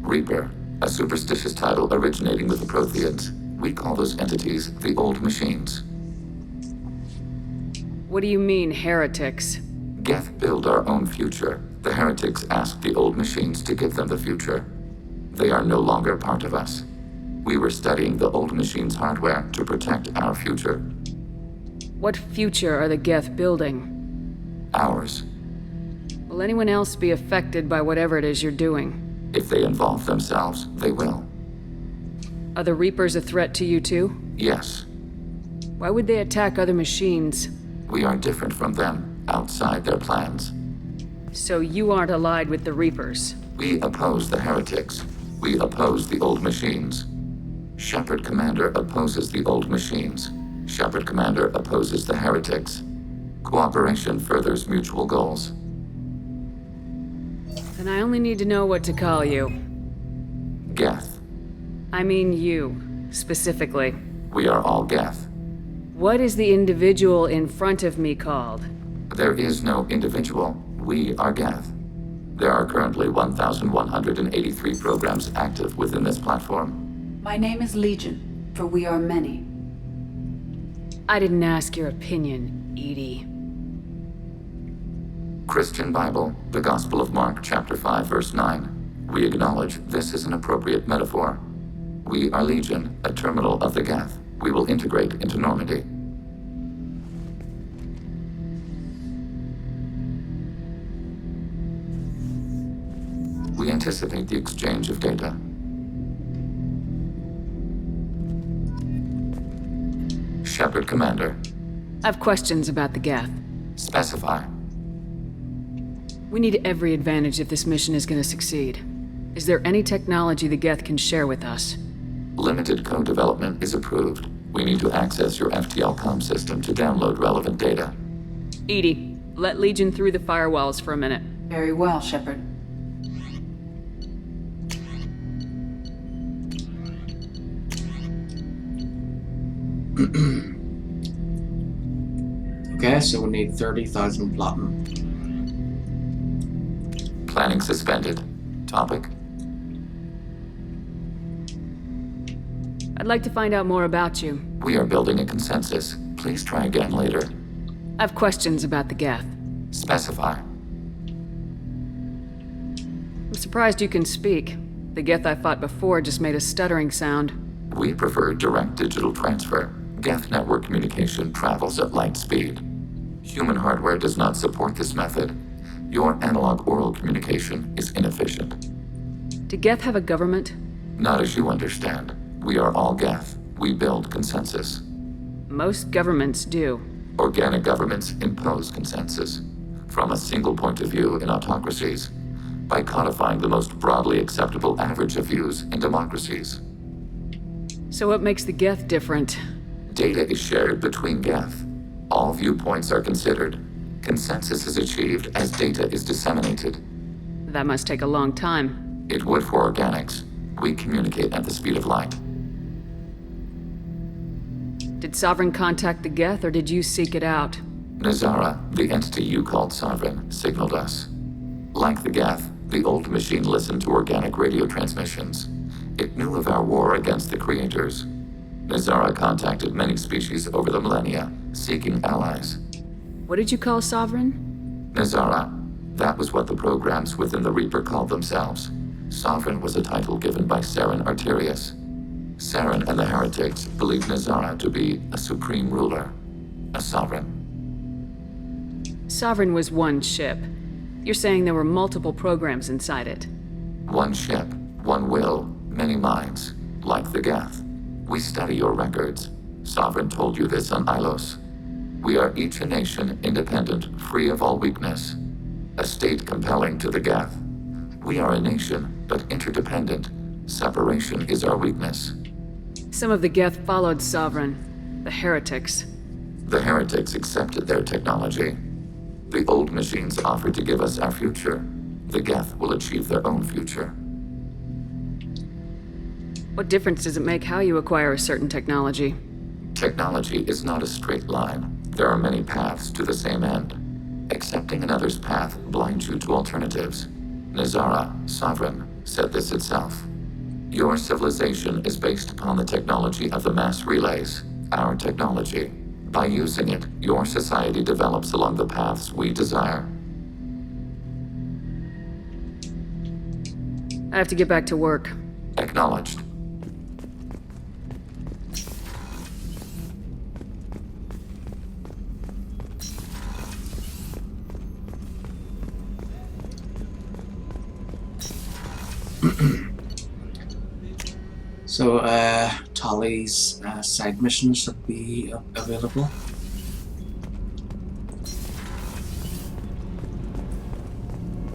E: Reaper, a superstitious title originating with the Protheans. We call those entities the old machines.
O: What do you mean, heretics?
E: Geth build our own future. The heretics ask the old machines to give them the future. They are no longer part of us. We were studying the old machines' hardware to protect our future.
O: What future are the Geth building?
E: Ours.
O: Will anyone else be affected by whatever it is you're doing?
E: If they involve themselves, they will.
O: Are the Reapers a threat to you too?
E: Yes.
O: Why would they attack other machines?
E: We are different from them, outside their plans.
O: So you aren't allied with the Reapers?
E: We oppose the heretics. We oppose the old machines. Shepard Commander opposes the old machines. Shepard Commander opposes the heretics. Cooperation furthers mutual goals.
O: Then I only need to know what to call you.
E: Geth.
O: I mean you, specifically.
E: We are all Geth.
O: What is the individual in front of me called?
E: There is no individual. We are Geth. There are currently 1,183 programs active within this platform.
Q: My name is Legion, for we are many.
O: I didn't ask your opinion, Edie.
E: Christian Bible, the Gospel of Mark, chapter 5, verse 9. We acknowledge this is an appropriate metaphor. We are Legion, a terminal of the Geth. We will integrate into Normandy. We anticipate the exchange of data. Shepard Commander.
O: I have questions about the Geth.
E: Specify.
O: We need every advantage if this mission is going to succeed. Is there any technology the Geth can share with us?
E: Limited code development is approved. We need to access your FTL comm system to download relevant data.
O: Edie, let Legion through the firewalls for a minute.
Q: Very well, Shepard.
A: Okay, so we need 30,000 platinum.
E: Planning suspended. Topic.
O: I'd like to find out more about you.
E: We are building a consensus. Please try again later.
O: I have questions about the Geth.
E: Specify.
O: I'm surprised you can speak. The Geth I fought before just made a stuttering sound.
E: We prefer direct digital transfer. Geth network communication travels at light speed. Human hardware does not support this method. Your analog oral communication is inefficient.
O: Do Geth have a government?
E: Not as you understand. We are all Geth. We build consensus.
O: Most governments do.
E: Organic governments impose consensus. From a single point of view in autocracies, by codifying the most broadly acceptable average of views in democracies.
O: So what makes the Geth different?
E: Data is shared between Geth. All viewpoints are considered. Consensus is achieved as data is disseminated.
O: That must take a long time.
E: It would for organics. We communicate at the speed of light.
O: Did Sovereign contact the Geth, or did you seek it out?
E: Nazara, the entity you called Sovereign, signaled us. Like the Geth, the old machine listened to organic radio transmissions. It knew of our war against the creators. Nazara contacted many species over the millennia, seeking allies.
O: What did you call Sovereign?
E: Nazara. That was what the programs within the Reaper called themselves. Sovereign was a title given by Saren Arterius. Saren and the heretics believed Nazara to be a supreme ruler, a sovereign.
O: Sovereign was one ship. You're saying there were multiple programs inside it.
E: One ship, one will, many minds, like the Geth. We study your records. Sovereign told you this on Ilos. We are each a nation, independent, free of all weakness. A state compelling to the Geth. We are a nation, but interdependent. Separation is our weakness.
O: Some of the Geth followed Sovereign. The heretics.
E: The heretics accepted their technology. The old machines offered to give us our future. The Geth will achieve their own future.
O: What difference does it make how you acquire a certain technology?
E: Technology is not a straight line. There are many paths to the same end. Accepting another's path blinds you to alternatives. Nizara, Sovereign, said this itself. Your civilization is based upon the technology of the mass relays, our technology. By using it, your society develops along the paths we desire.
O: I have to get back to work.
E: Acknowledged.
A: So, Tali's side missions should be available.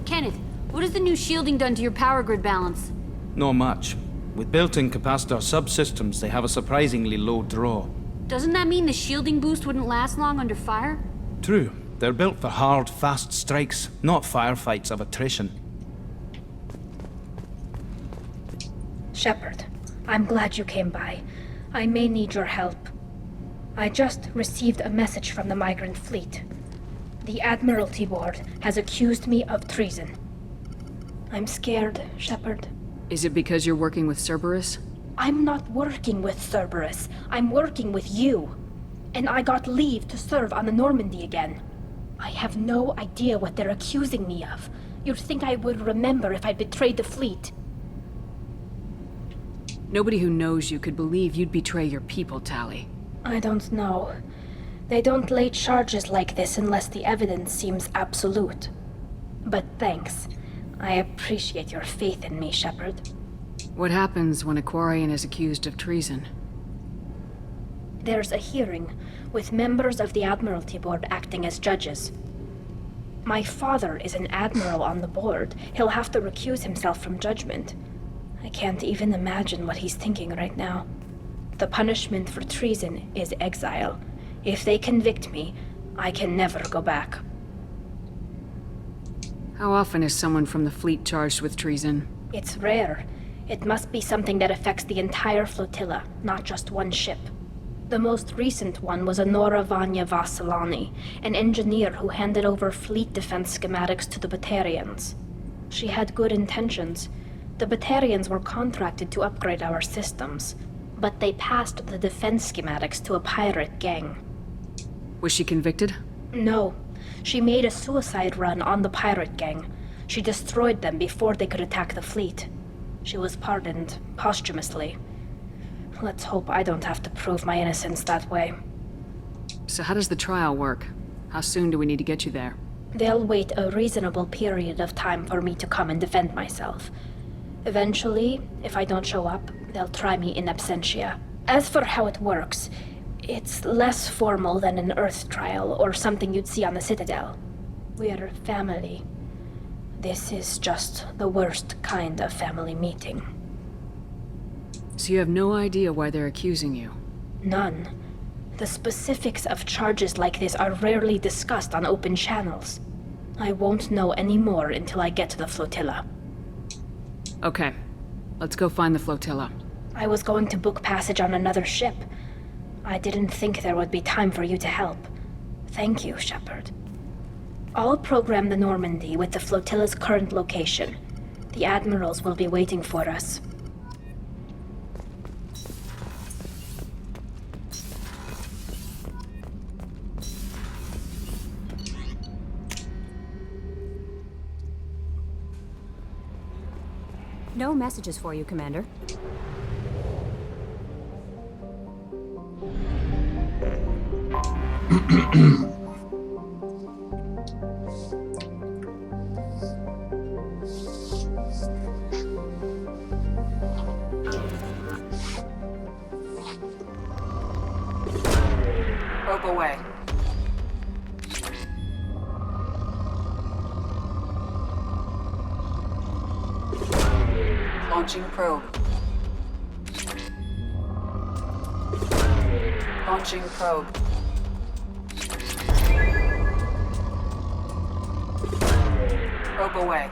H: Kenneth, what has the new shielding done to your power grid balance?
R: Not much. With built-in capacitor subsystems, they have a surprisingly low draw.
H: Doesn't that mean the shielding boost wouldn't last long under fire?
R: True. They're built for hard, fast strikes, not firefights of attrition.
L: Shepard, I'm glad you came by. I may need your help. I just received a message from the migrant fleet. The Admiralty Board has accused me of treason. I'm scared, Shepard.
O: Is it because you're working with Cerberus?
L: I'm not working with Cerberus. I'm working with you. And I got leave to serve on the Normandy again. I have no idea what they're accusing me of. You'd think I would remember if I'd betrayed the fleet.
O: Nobody who knows you could believe you'd betray your people, Tali.
L: I don't know. They don't lay charges like this unless the evidence seems absolute. But thanks. I appreciate your faith in me, Shepard.
O: What happens when a Quarian is accused of treason?
L: There's a hearing, with members of the Admiralty Board acting as judges. My father is an admiral on the board. He'll have to recuse himself from judgment. I can't even imagine what he's thinking right now. The punishment for treason is exile. If they convict me, I can never go back.
O: How often is someone from the fleet charged with treason?
L: It's rare. It must be something that affects the entire flotilla, not just one ship. The most recent one was Honora Vanya Vassilani, an engineer who handed over fleet defense schematics to the Batarians. She had good intentions. The Batarians were contracted to upgrade our systems, but they passed the defense schematics to a pirate gang.
O: Was she convicted?
L: No. She made a suicide run on the pirate gang. She destroyed them before they could attack the fleet. She was pardoned, posthumously. Let's hope I don't have to prove my innocence that way.
O: So how does the trial work? How soon do we need to get you there?
L: They'll wait a reasonable period of time for me to come and defend myself. Eventually, if I don't show up, they'll try me in absentia. As for how it works, it's less formal than an Earth trial or something you'd see on the Citadel. We're family. This is just the worst kind of family meeting.
O: So you have no idea why they're accusing you?
L: None. The specifics of charges like this are rarely discussed on open channels. I won't know any more until I get to the flotilla.
O: Okay. Let's go find the flotilla.
L: I was going to book passage on another ship. I didn't think there would be time for you to help. Thank you, Shepard. I'll program the Normandy with the flotilla's current location. The admirals will be waiting for us.
C: No messages for you, Commander.
Q: Probe away. Launching probe. Launching probe. Probe away.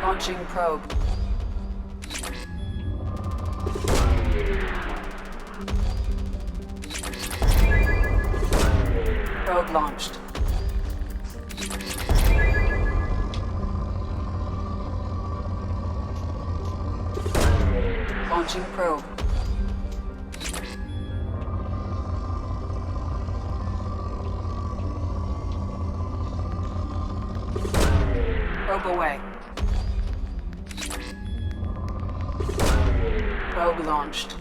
Q: Launching probe. Probe launched. Launching probe. Probe away. Probe launched.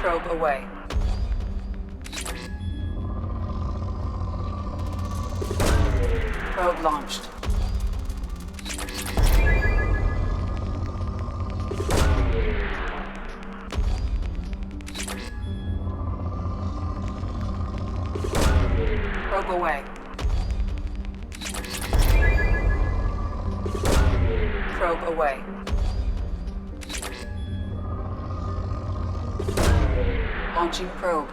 Q: Probe away. Probe launched. Probe away. Probe away. Launching probe.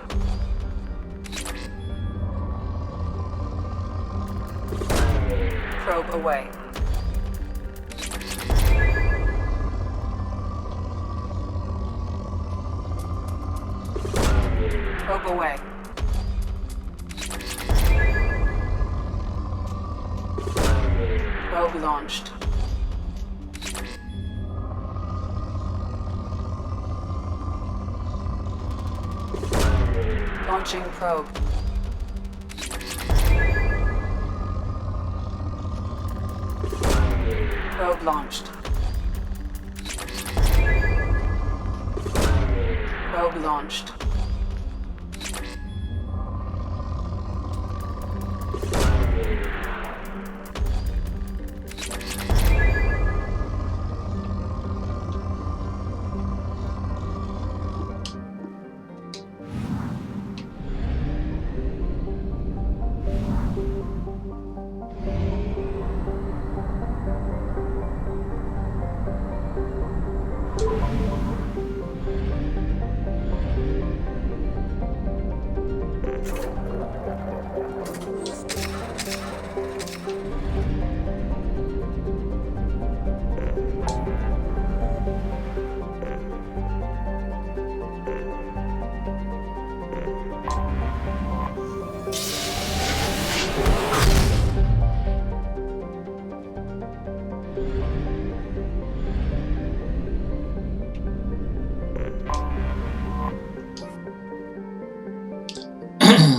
Q: Probe away. Probe away. Probe launched. Launching probe. Probe launched. Probe launched.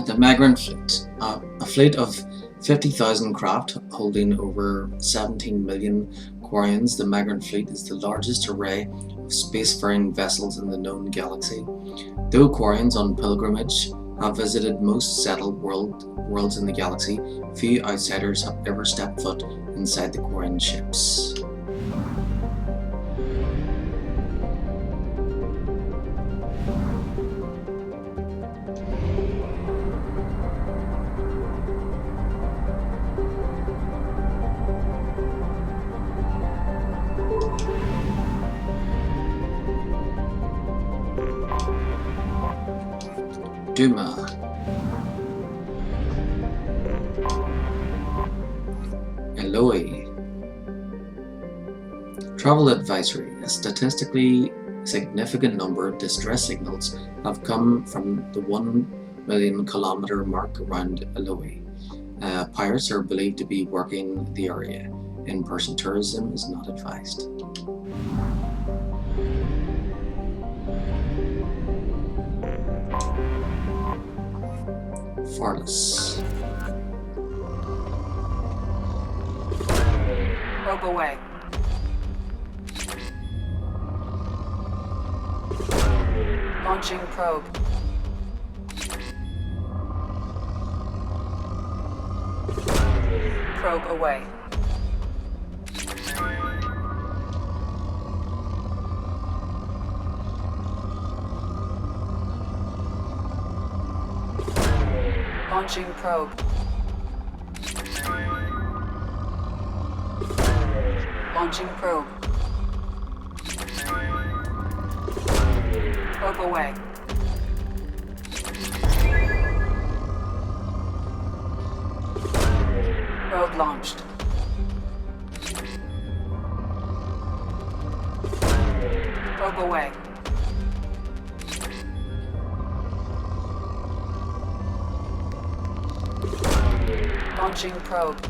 A: The Migrant Fleet, a fleet of 50,000 craft holding over 17 million Quarians. The Migrant Fleet is the largest array of spacefaring vessels in the known galaxy. Though Quarians on pilgrimage have visited most settled worlds in the galaxy, few outsiders have ever stepped foot inside the Quarian ships. Duma. Eloi. Travel advisory. A statistically significant number of distress signals have come from the 1 million kilometer mark around Eloi. Pirates are believed to be working the area. In-person tourism is not advised. Farless.
Q: Probe away. Launching probe. Probe away. Launching probe. Launching probe. Probe away. Probe launched. Probe away. Launching probe.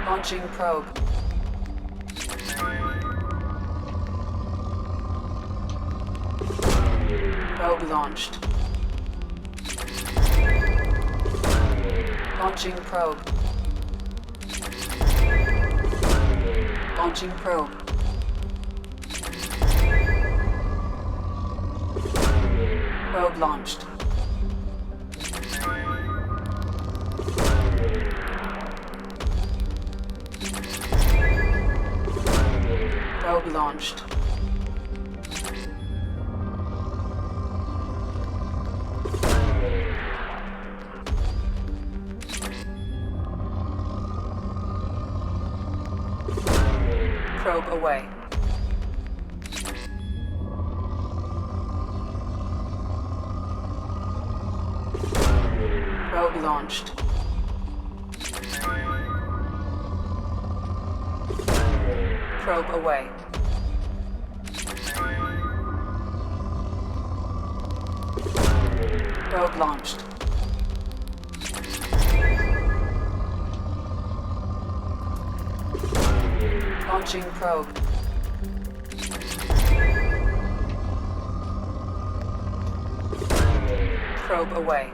Q: Launching probe. Probe launched. Launching probe. Launching probe. Probe launched. Probe launched. Probe away. Probe launched. Probe away. Probe launched. Launching probe. Probe away.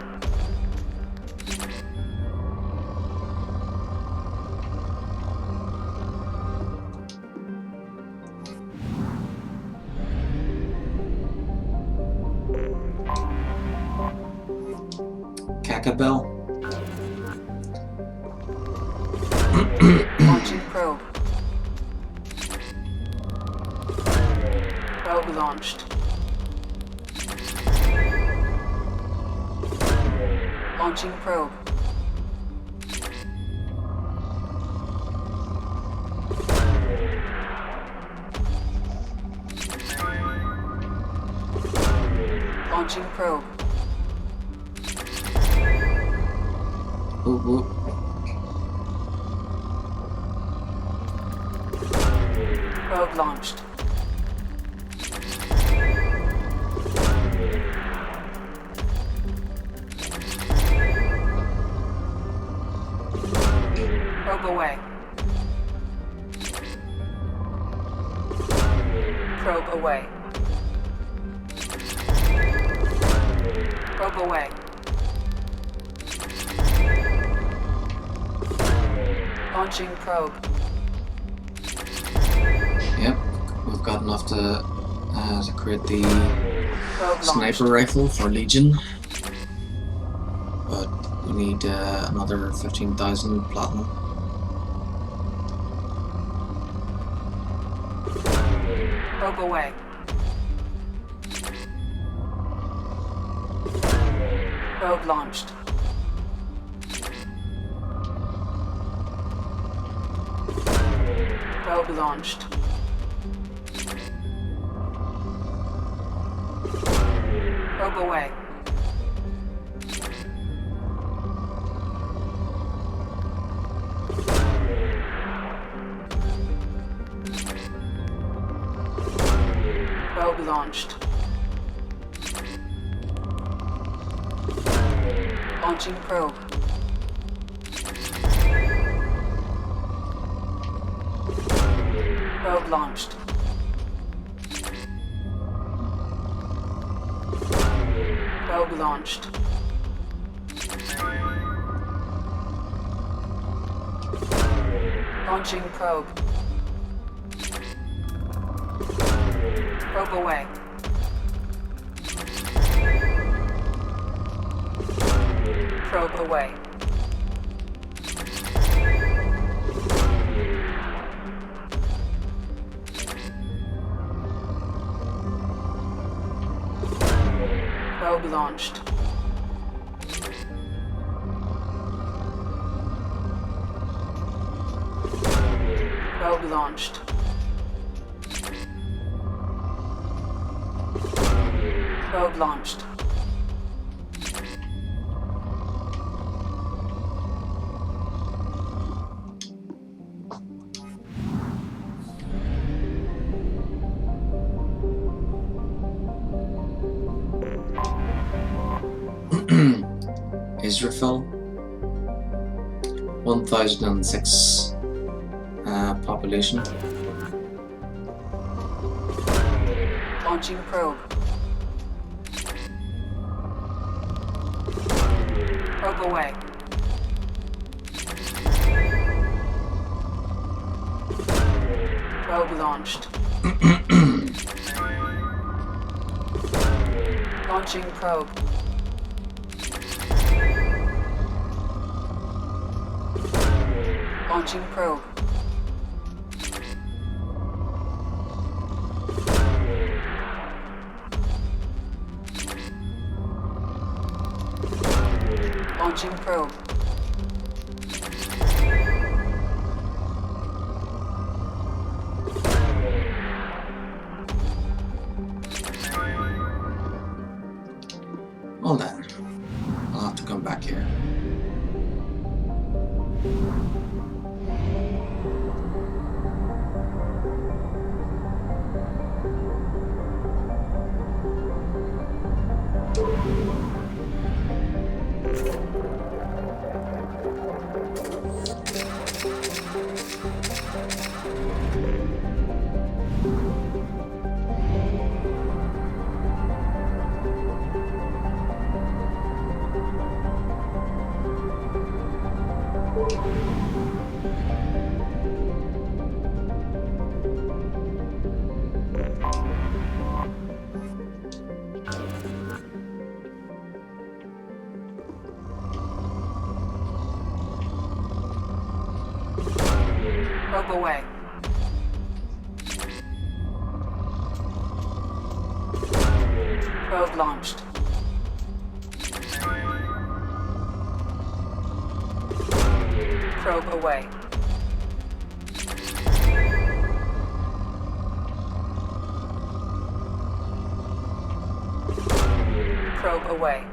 A: Cacabel.
Q: Launching probe. Probe launched. Launching probe. Launching probe.
A: Ooh, ooh.
Q: Probe launched. Probe away. Probe away. Probe away. Launching probe.
A: Yep, we've got enough to create the
Q: Probe
A: sniper
Q: launched.
A: rifle for Legion, but we need another 15,000 platinum.
Q: Probe away. Probe launched. Probe launched. Probe away. Probe launched. Launching probe. Probe launched. Probe launched. Launching probe. Probe away. Probe away. Probe launched. Probe launched. Probe launched.
A: Israfel, 1006 population.
Q: Launching probe. Probe away. Probe launched. Launching probe. Launching probe. Launching probe.
A: Well then, I'll have to come back here.
Q: Probe away. Probe launched. Probe away. Probe away.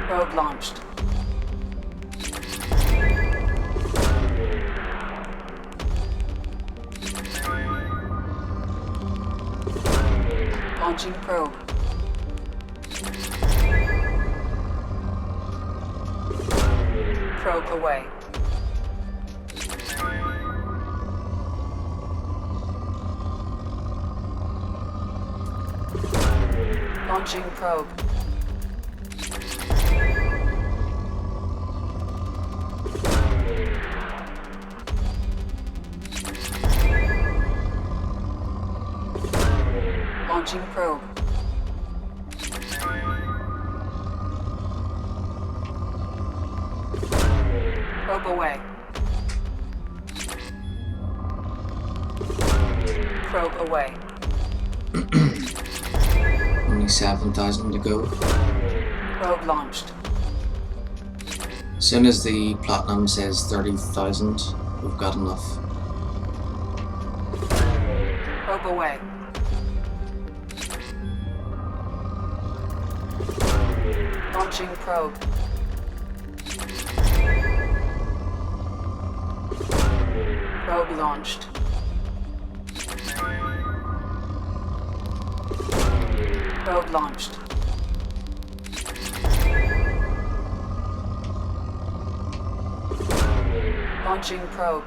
Q: Probe launched. Launching probe. Probe away. Launching probe. Launching probe. Probe away. Probe away.
A: Only 7,000 to go.
Q: Probe launched.
A: As soon as the platinum says 30,000, we've got enough.
Q: Probe away. Launching probe. Probe launched. Probe launched. Launching probe.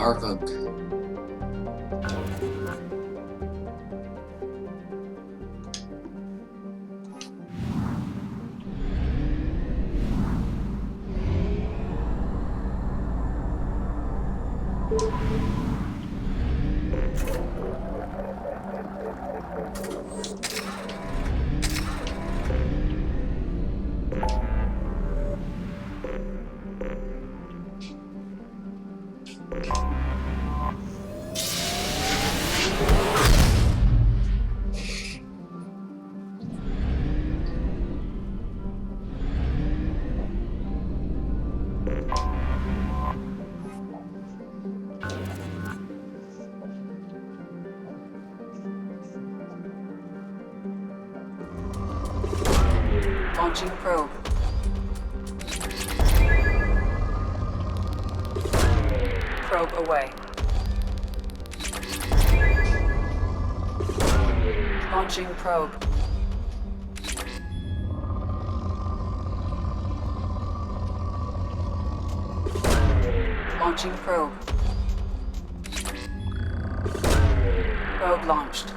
A: Garvug.
Q: Launching probe. Probe away. Launching probe. Launching probe. Probe launched.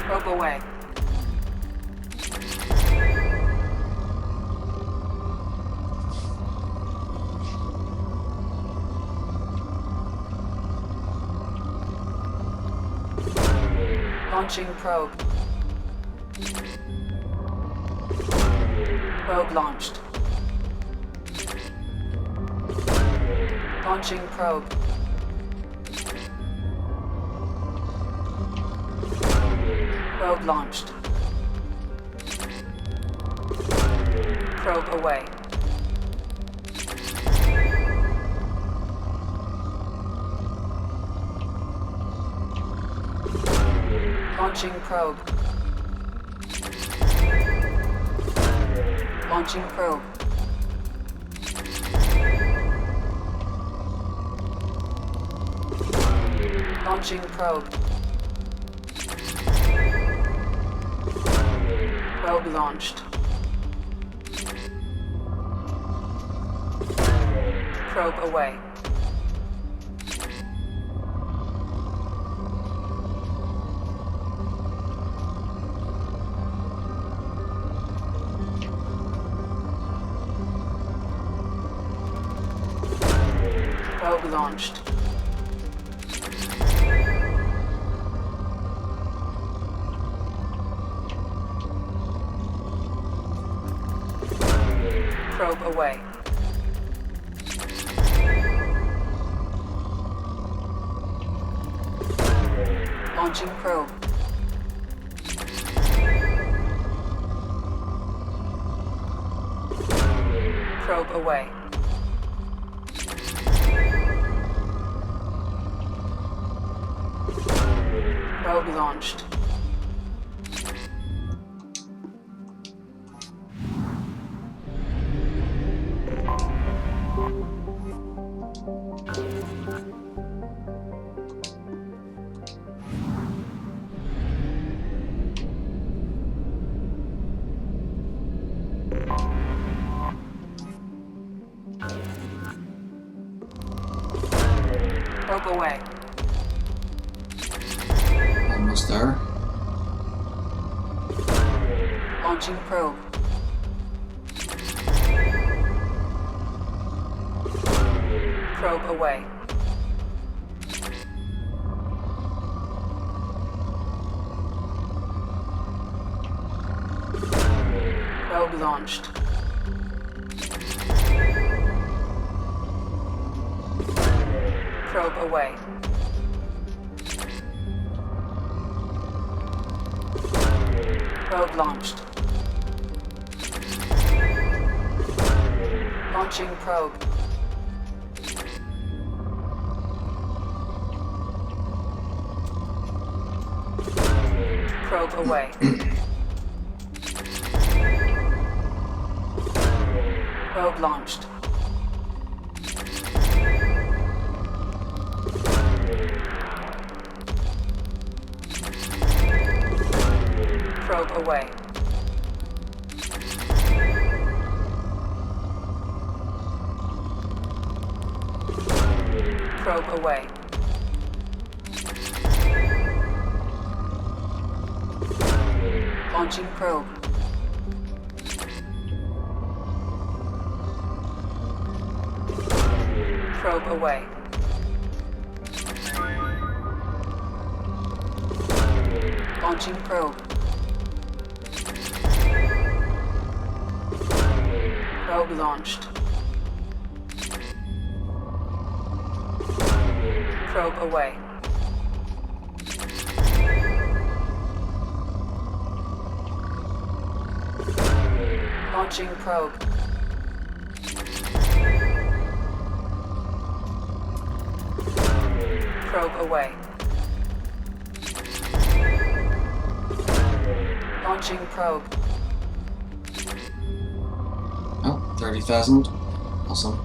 Q: Probe away. Launching probe. Probe launched. Launching probe. Probe launched. Probe away. Launching probe. Launching probe. Launching probe. Probe launched. Probe away. Probe launched. Probe away. Launching probe. Probe away. Probe launched. Probe away.
A: Almost there.
Q: Launching probe. Probe away. Probe launched. Probe away. Probe launched. Launching probe. Probe away. Probe launched. Probe away. Probe away. Launching probe. Probe away. Launching probe. Probe launched. Probe away. Launching probe. Probe away. Launching probe.
A: Oh, 30,000. Awesome.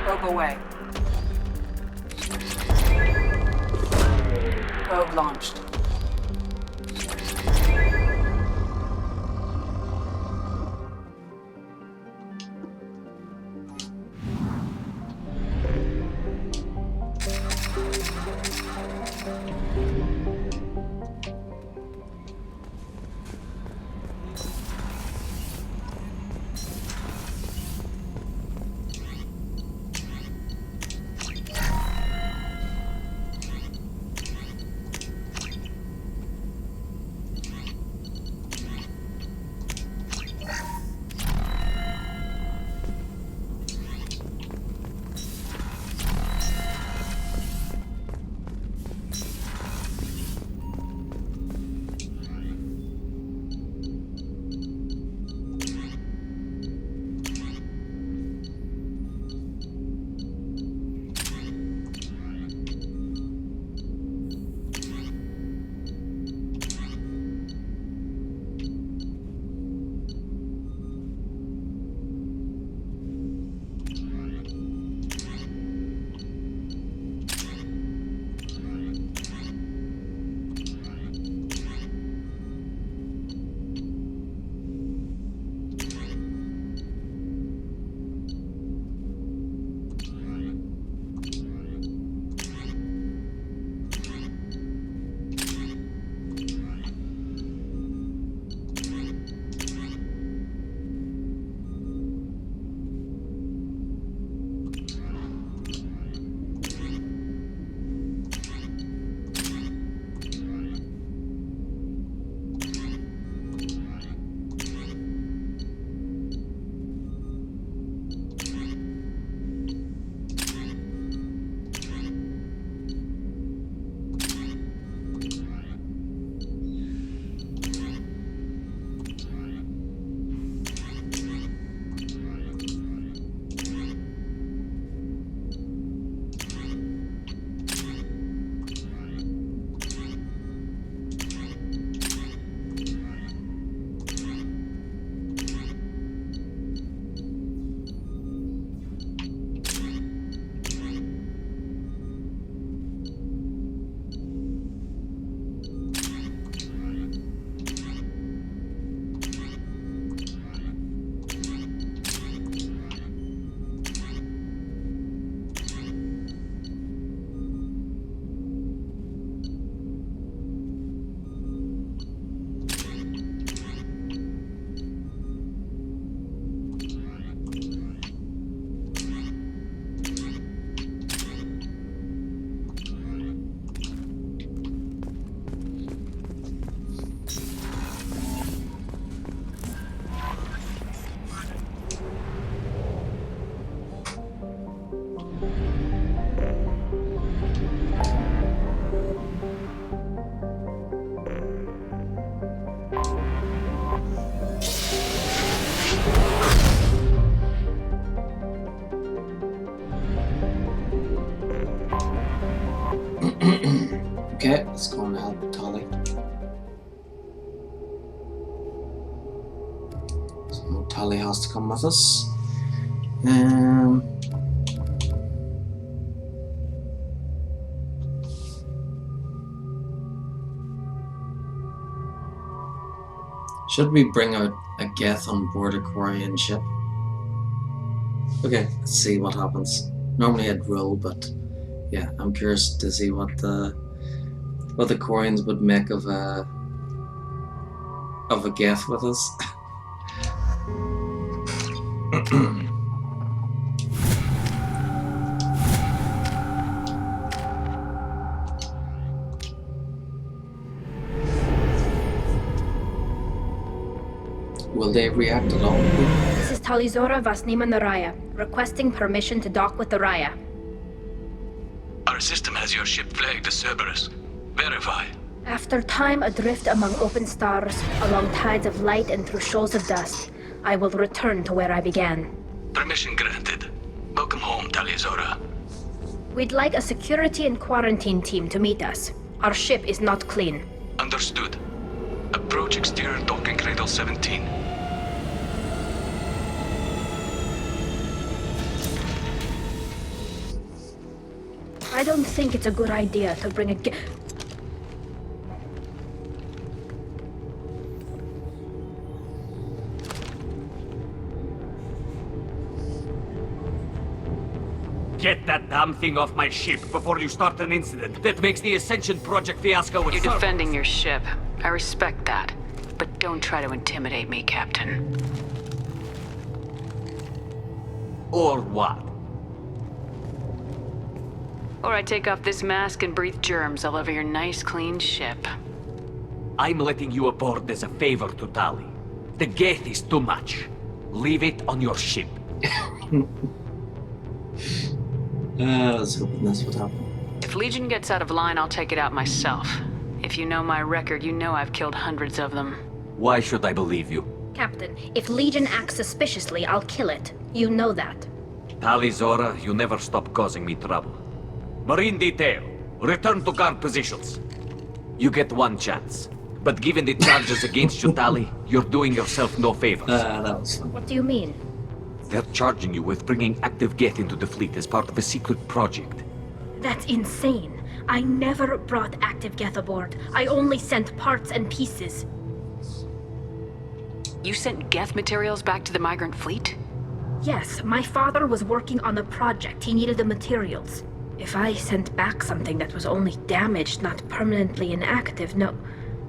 Q: Probe away. Probe launched.
A: Okay, let's go and help Tali. So Tali has to come with us. Should we bring out a Geth on board a Quarian ship? Okay, let's see what happens. Normally I'd roll, but yeah, I'm curious to see what the Quarians would make of a Geth with us. Will they react at all?
L: This is Talizora Vasnima Naraya, requesting permission to dock with the Raya.
N: Our system has your ship flagged as Cerberus. Verify.
L: After time adrift among open stars, along tides of light and through shoals of dust, I will return to where I began.
N: Permission granted. Welcome home, Talizora.
L: We'd like a security and quarantine team to meet us. Our ship is not clean.
N: Understood. Approach exterior docking cradle 17.
L: I don't think it's a good idea to bring a
M: Get that damn thing off my ship before you start an incident that makes the Ascension Project fiasco with
F: You're
M: Cerberus.
F: defending your ship. I respect that. But don't try to intimidate me, Captain.
M: Or what?
F: Or I take off this mask and breathe germs all over your nice, clean ship.
M: I'm letting you aboard as a favor to Tali. The Geth is too much. Leave it on your ship.
A: I was hoping this would happen.
F: If Legion gets out of line, I'll take it out myself. If you know my record, you know I've killed hundreds of them.
M: Why should I believe you?
L: Captain, if Legion acts suspiciously, I'll kill it. You know that.
M: Talizora, you never stop causing me trouble. Marine detail, return to guard positions. You get one chance. But given the charges against you, Tali, you're doing yourself no favors.
A: That was fun.
L: What do you mean?
M: They're charging you with bringing active Geth into the fleet as part of a secret project.
L: That's insane. I never brought active Geth aboard. I only sent parts and pieces.
F: You sent Geth materials back to the migrant fleet?
L: Yes, my father was working on a project. He needed the materials. If I sent back something that was only damaged, not permanently inactive, no,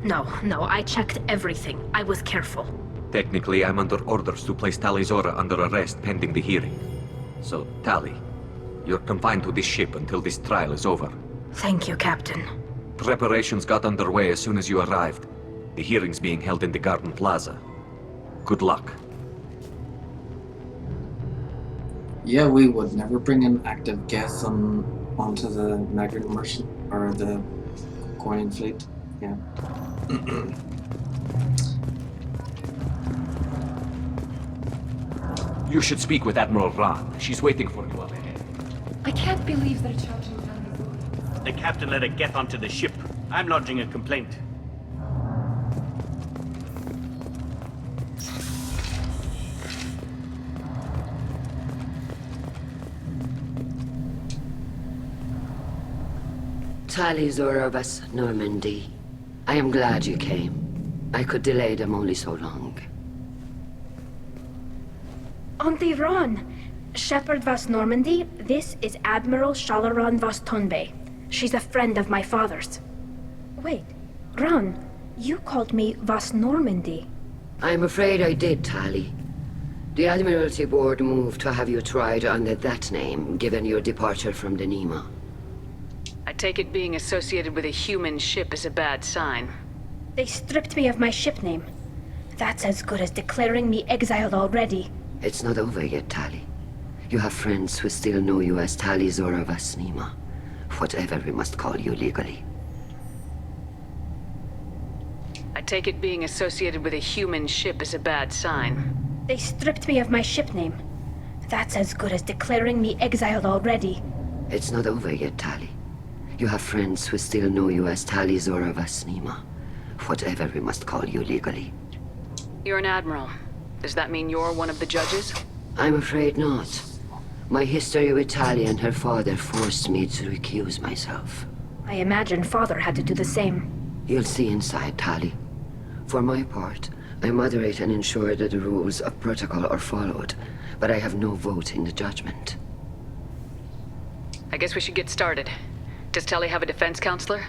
L: I checked everything. I was careful.
M: Technically, I'm under orders to place Talizora under arrest pending the hearing. So, Tali, you're confined to this ship until this trial is over.
L: Thank you, Captain.
M: Preparations got underway as soon as you arrived. The hearing's being held in the Garden Plaza. Good luck.
A: Yeah, we would never bring an active Geth onto the migrant merchant or the Quarian fleet. Yeah.
M: You should speak with Admiral Ron. She's waiting for you up ahead.
U: I can't believe they're charging Talizora.
T: The captain let it get onto the ship. I'm lodging a complaint.
V: Talizora Vas Normandy. I am glad you came. I could delay them only so long.
L: Auntie Ron! Shepherd Vas Normandy, this is Admiral Shalaran Vas Tonbe. She's a friend of my father's. Wait, Ron, you called me Vas Normandy.
V: I'm afraid I did, Tali. The Admiralty Board moved to have you tried under that name, given your departure from the Nima.
F: I take it being associated with a human ship is a bad sign.
L: They stripped me of my ship name. That's as good as declaring me exiled already.
V: It's not over yet, Tali. You have friends who still know you as Talizora Vas Nima. Whatever we must call you legally.
F: I take it being associated with a human ship is a bad sign.
L: They stripped me of my ship name. That's as good as declaring me exiled already.
V: It's not over yet, Tali. You have friends who still know you as Talizora Vas Nima. Whatever we must call you legally.
F: You're an admiral. Does that mean you're one of the judges?
V: I'm afraid not. My history with Tali and her father forced me to recuse myself.
L: I imagine father had to do the same.
V: You'll see inside, Tali. For my part, I moderate and ensure that the rules of protocol are followed, but I have no vote in the judgment.
O: I guess we should get started. Does Tali have a defense counselor?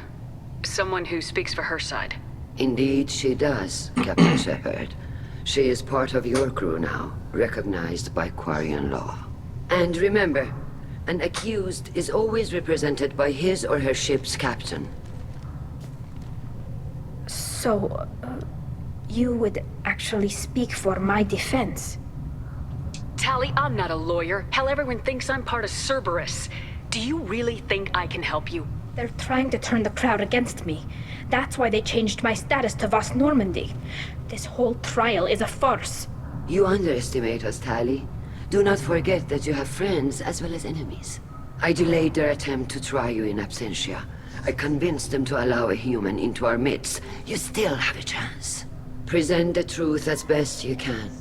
O: Someone who speaks for her side.
V: Indeed, she does, Captain Shepard. She is part of your crew now, recognized by Quarian law. And remember, an accused is always represented by his or her ship's captain.
L: So, you would actually speak for my defense?
O: Tali, I'm not a lawyer. Hell, everyone thinks I'm part of Cerberus. Do you really think I can help you?
L: They're trying to turn the crowd against me. That's why they changed my status to Vast Normandy. This whole trial is a farce.
V: You underestimate us, Tali. Do not forget that you have friends as well as enemies. I delayed their attempt to try you in absentia. I convinced them to allow a human into our midst. You still have a chance. Present the truth as best you can.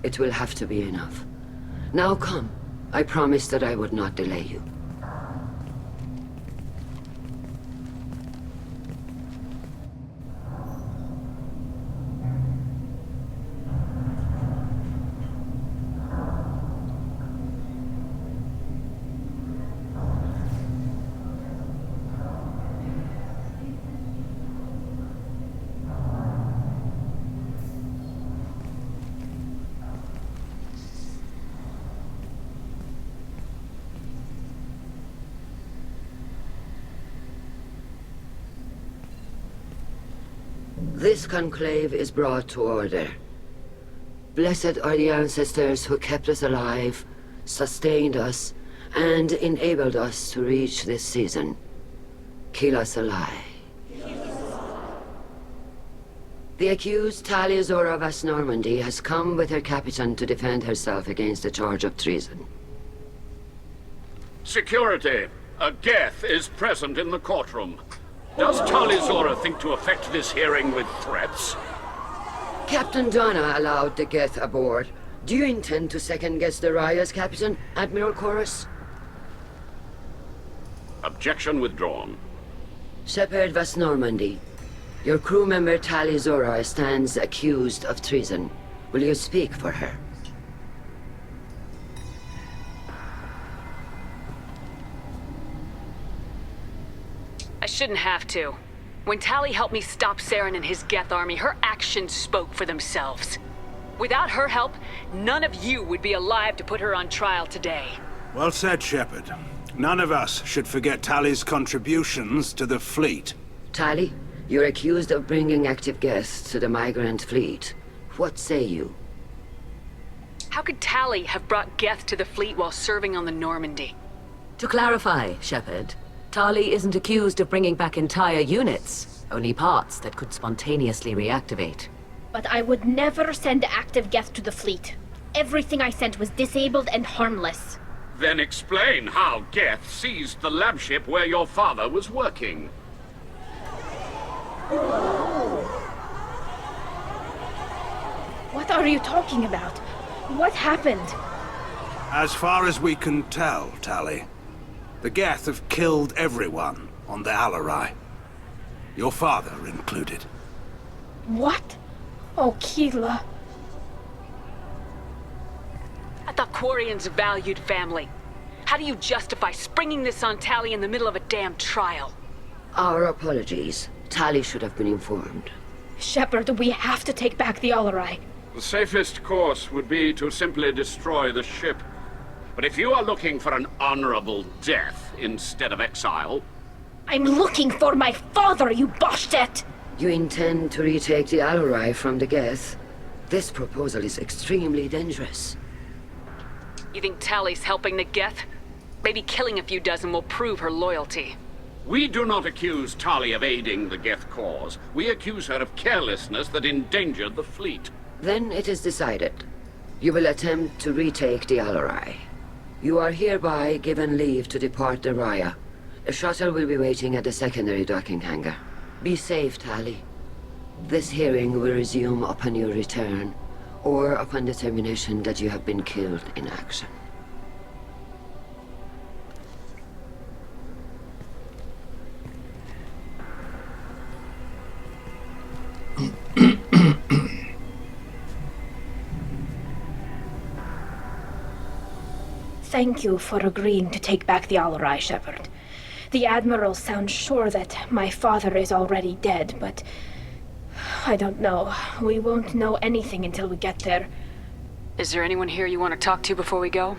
V: It will have to be enough. Now come. I promised that I would not delay you. This conclave is brought to order. Blessed are the ancestors who kept us alive, sustained us, and enabled us to reach this season. Keep us alive. The accused Tali Azora Vast Normandy has come with her captain to defend herself against the charge of treason.
D: Security! A Geth is present in the courtroom. Does Tali Zora think to effect this hearing with threats?
V: Captain Donna allowed the Geth aboard. Do you intend to second-guess the Raya's captain, Admiral Chorus?
D: Objection withdrawn.
V: Shepard Vast Normandy, your crew member Tali Zora stands accused of treason. Will you speak for her?
O: I shouldn't have to. When Tali helped me stop Saren and his Geth army, her actions spoke for themselves. Without her help, none of you would be alive to put her on trial today.
P: Well said, Shepard. None of us should forget Tali's contributions to the fleet.
V: Tali, you're accused of bringing active Geths to the migrant fleet. What say you?
O: How could Tali have brought Geth to the fleet while serving on the Normandy?
W: To clarify, Shepard, Tali isn't accused of bringing back entire units, only parts that could spontaneously reactivate.
L: But I would never send active Geth to the fleet. Everything I sent was disabled and harmless.
D: Then explain how Geth seized the lab ship where your father was working.
L: What are you talking about? What happened?
P: As far as we can tell, Tali, the Geth have killed everyone on the Alarai. Your father included.
L: What? Oh, Keela.
O: I thought Quarians valued family. How do you justify springing this on Tali in the middle of a damn trial?
V: Our apologies. Tali should have been informed.
L: Shepard, we have to take back the Alarai.
D: The safest course would be to simply destroy the ship. But if you are looking for an honorable death instead of exile...
L: I'm looking for my father, you bastet!
V: You intend to retake the Alarai from the Geth? This proposal is extremely dangerous.
O: You think Tali's helping the Geth? Maybe killing a few dozen will prove her loyalty.
D: We do not accuse Tali of aiding the Geth cause. We accuse her of carelessness that endangered the fleet.
V: Then it is decided. You will attempt to retake the Alarai. You are hereby given leave to depart the Raya. A shuttle will be waiting at the secondary docking hangar. Be safe, Tali. This hearing will resume upon your return, or upon determination that you have been killed in action.
L: thank you for agreeing to take back the Alarai, Shepard. The Admiral sounds sure that my father is already dead, but I don't know. We won't know anything until we get there.
O: Is there anyone here you want to talk to before we go?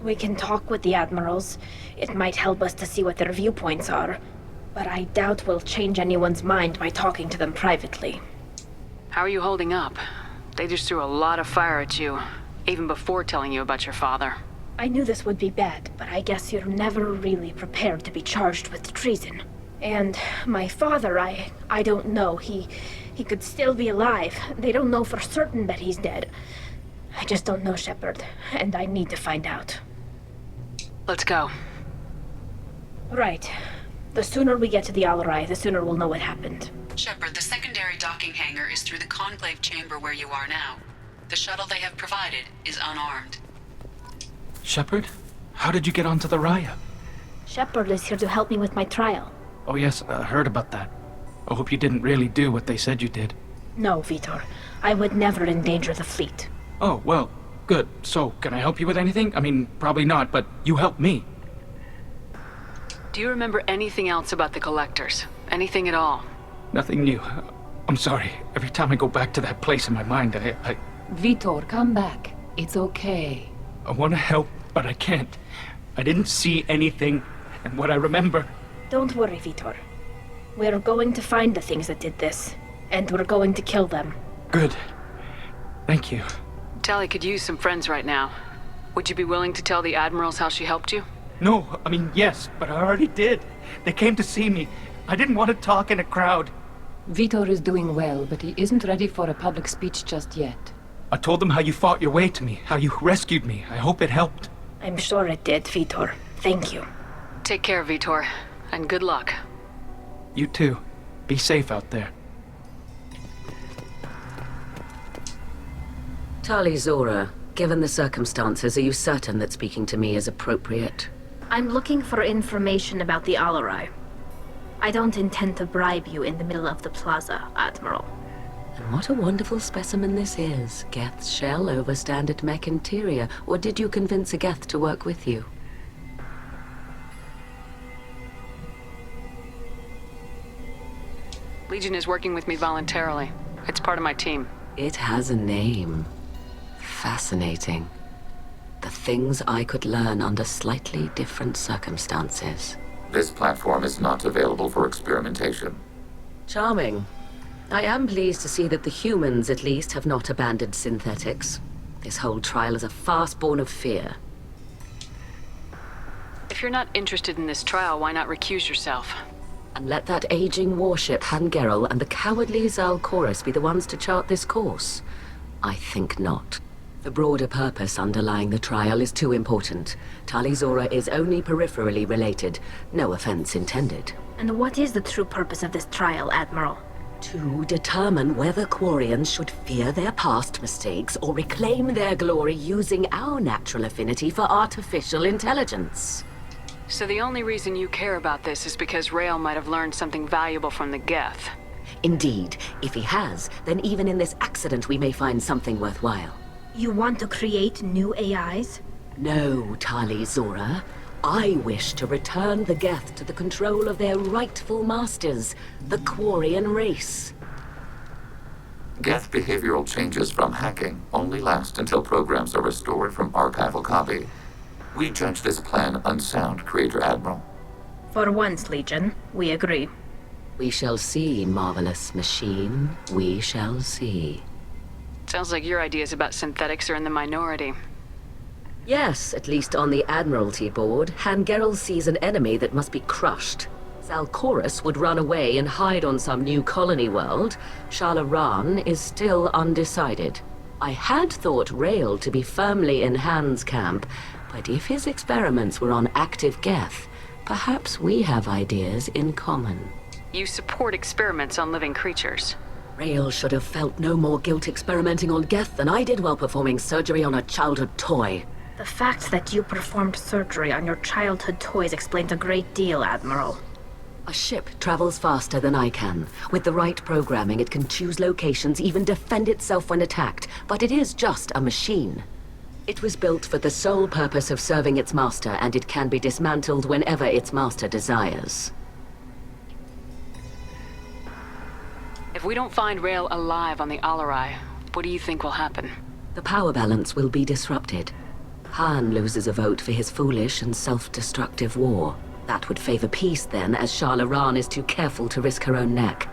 L: We can talk with the Admirals. It might help us to see what their viewpoints are, but I doubt we'll change anyone's mind by talking to them privately.
O: How are you holding up? They just threw a lot of fire at you, even before telling you about your father.
L: I knew this would be bad, but I guess you're never really prepared to be charged with treason. And my father, I don't know. He could still be alive. They don't know for certain that he's dead. I just don't know, Shepard, and I need to find out.
O: Let's go.
L: Right. The sooner we get to the Alarai, the sooner we'll know what happened.
I: Shepard, the secondary docking hangar is through the Conclave chamber where you are now. The shuttle they have provided is unarmed.
R: Shepard? How did you get onto the Raya?
L: Shepard is here to help me with my trial.
R: Oh yes, I heard about that. I hope you didn't really do what they said you did.
L: No, Vitor. I would never endanger the fleet.
R: Oh, well, good. So, can I help you with anything? I mean, probably not, but you helped me.
O: Do you remember anything else about the Collectors? Anything at all?
R: Nothing new. I'm sorry. Every time I go back to that place in my mind, I
Q: Vitor, come back. It's okay.
R: I want to help, but I can't. I didn't see anything, and what I remember...
L: Don't worry, Vitor. We're going to find the things that did this, and we're going to kill them.
R: Good. Thank you.
O: Tali could use some friends right now. Would you be willing to tell the Admirals how she helped you?
R: No, I mean, yes, but I already did. They came to see me. I didn't want to talk in a crowd.
Q: Vitor is doing well, but he isn't ready for a public speech just yet.
R: I told them how you fought your way to me, how you rescued me. I hope it helped.
L: I'm sure it did, Vitor. Thank you.
O: Take care, Vitor, and good luck.
R: You too. Be safe out there.
W: Tali Zora, given the circumstances, are you certain that speaking to me is appropriate?
L: I'm looking for information about the Alarai. I don't intend to bribe you in the middle of the plaza, Admiral.
W: And what a wonderful specimen this is. Geth's shell over standard mech interior. Or did you convince a Geth to work with you?
O: Legion is working with me voluntarily. It's part of my team.
W: It has a name. Fascinating. The things I could learn under slightly different circumstances.
E: This platform is not available for experimentation.
W: Charming. I am pleased to see that the humans, at least, have not abandoned synthetics. This whole trial is a farce born of fear.
O: If you're not interested in this trial, why not recuse yourself?
W: And let that aging warship, Hangerel, and the cowardly Zalcorus be the ones to chart this course? I think not. The broader purpose underlying the trial is too important. Tali Zora is only peripherally related. No offense intended.
L: And what is the true purpose of this trial, Admiral?
W: To determine whether Quarians should fear their past mistakes or reclaim their glory using our natural affinity for artificial intelligence.
O: So the only reason you care about this is because Rael might have learned something valuable from the Geth.
W: Indeed. If he has, then even in this accident we may find something worthwhile.
L: You want to create new AIs?
W: No, Tali Zora. I wish to return the Geth to the control of their rightful masters, the Quarian race.
E: Geth behavioral changes from hacking only last until programs are restored from archival copy. We judge this plan unsound, Creator Admiral.
L: For once, Legion, we agree.
W: We shall see, marvelous machine. We shall see.
O: Sounds like your ideas about synthetics are in the minority.
W: Yes, at least on the Admiralty board, Hangerel sees an enemy that must be crushed. Zalcorus would run away and hide on some new colony world. Shalaran is still undecided. I had thought Rael to be firmly in Han's camp, but if his experiments were on active Geth, perhaps we have ideas in common.
O: You support experiments on living creatures.
W: Rael should have felt no more guilt experimenting on Geth than I did while performing surgery on a childhood toy.
L: The fact that you performed surgery on your childhood toys explains a great deal, Admiral.
W: A ship travels faster than I can. With the right programming, it can choose locations, even defend itself when attacked. But it is just a machine. It was built for the sole purpose of serving its master, and it can be dismantled whenever its master desires.
O: If we don't find Rail alive on the Alarai, what do you think will happen?
W: The power balance will be disrupted. Han loses a vote for his foolish and self-destructive war. That would favor peace then, as Shala Ran is too careful to risk her own neck.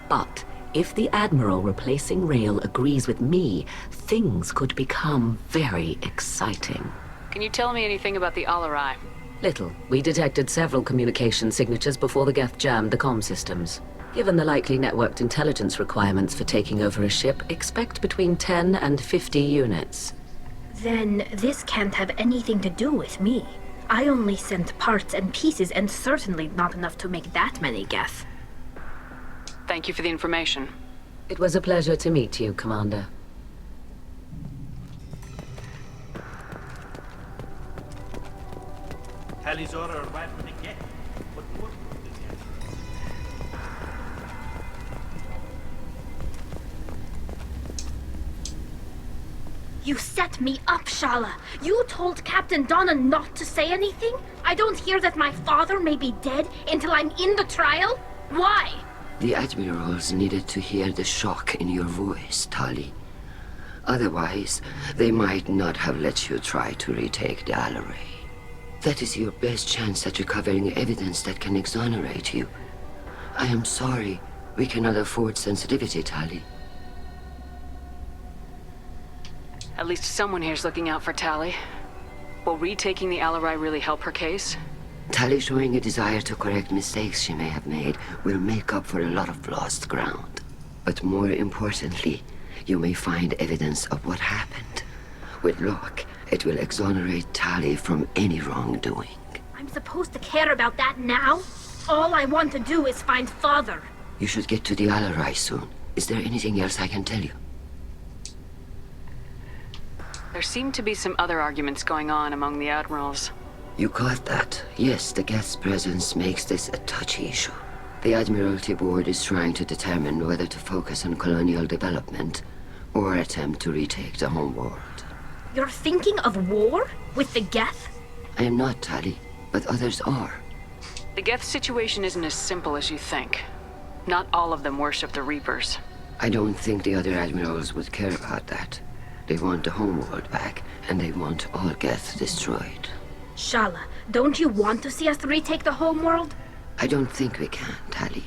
W: But if the Admiral replacing Rail agrees with me, things could become very exciting.
O: Can you tell me anything about the Alarai?
W: Little. We detected several communication signatures before the Geth jammed the comm systems. Given the likely networked intelligence requirements for taking over a ship, expect between 10 and 50 units.
L: Then this can't have anything to do with me. I only sent parts and pieces, and certainly not enough to make that many Geth.
O: Thank you for the information.
W: It was a pleasure to meet you, Commander.
T: Talizor arrived with a Geth. What more does he have?
L: You set me up, Shala. You told Captain Donna not to say anything? I don't hear that my father may be dead until I'm in the trial? Why?
V: The Admirals needed to hear the shock in your voice, Tali. Otherwise, they might not have let you try to retake the Alarai. That is your best chance at recovering evidence that can exonerate you. I am sorry. We cannot afford sensitivity, Tali.
O: At least someone here's looking out for Tali. Will retaking the Alarai really help her case?
V: Tali showing a desire to correct mistakes she may have made will make up for a lot of lost ground. But more importantly, you may find evidence of what happened. With luck, it will exonerate Tali from any wrongdoing.
L: I'm supposed to care about that now? All I want to do is find Father.
V: You should get to the Alarai soon. Is there anything else I can tell you?
O: There seem to be some other arguments going on among the Admirals.
V: You caught that. Yes, the Geth's presence makes this a touchy issue. The Admiralty Board is trying to determine whether to focus on colonial development or attempt to retake the homeworld.
L: You're thinking of war? With the Geth?
V: I am not, Tali, but others are.
O: The Geth situation isn't as simple as you think. Not all of them worship the Reapers.
V: I don't think the other Admirals would care about that. They want the homeworld back, and they want all Geth destroyed.
L: Shala, don't you want to see us retake the homeworld?
V: I don't think we can, Tali.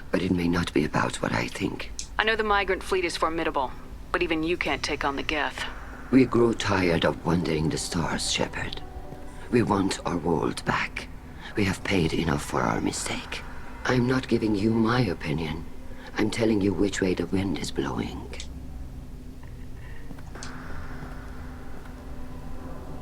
V: But it may not be about what I think.
O: I know the migrant fleet is formidable, but even you can't take on the Geth.
V: We grow tired of wandering the stars, Shepard. We want our world back. We have paid enough for our mistake. I'm not giving you my opinion. I'm telling you which way the wind is blowing.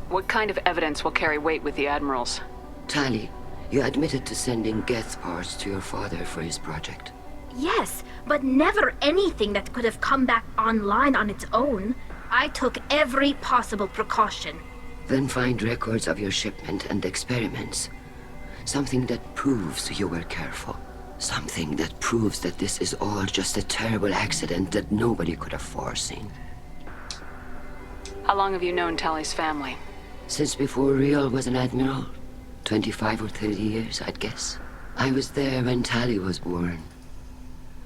O: What kind of evidence will carry weight with the Admirals?
V: Tali, you admitted to sending Geth parts to your father for his project.
L: Yes, but never anything that could have come back online on its own. I took every possible precaution.
V: Then find records of your shipment and experiments. Something that proves you were careful. Something that proves that this is all just a terrible accident that nobody could have foreseen.
O: How long have you known Tali's family?
V: Since before Riel was an admiral. 25 or 30 years, I'd guess. I was there when Tali was born.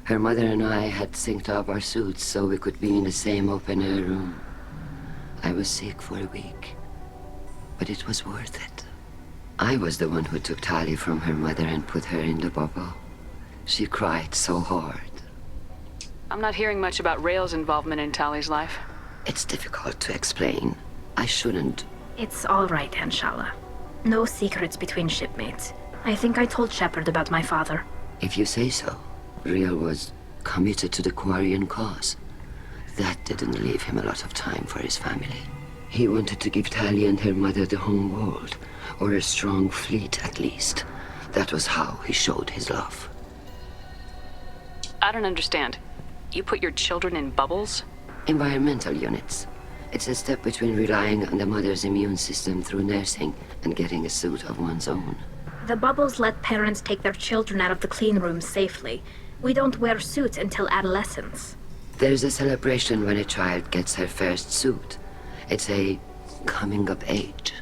V: Her mother and I had synced up our suits so we could be in the same open-air room. I was sick for a week, but it was worth it. I was the one who took Tali from her mother and put her in the bubble. She cried so hard.
O: I'm not hearing much about Rail's involvement in Tali's life.
V: It's difficult to explain. I shouldn't.
L: It's all right, Anshala. No secrets between shipmates. I think I told Shepard about my father.
V: If you say so. Riel was committed to the Quarian cause. That didn't leave him a lot of time for his family. He wanted to give Tali and her mother the home world, or a strong fleet at least. That was how he showed his love.
O: I don't understand. You put your children in bubbles?
V: Environmental units. It's a step between relying on the mother's immune system through nursing and getting a suit of one's own.
L: The bubbles let parents take their children out of the clean rooms safely. We don't wear suits until adolescence.
V: There's a celebration when a child gets her first suit. It's a coming of age.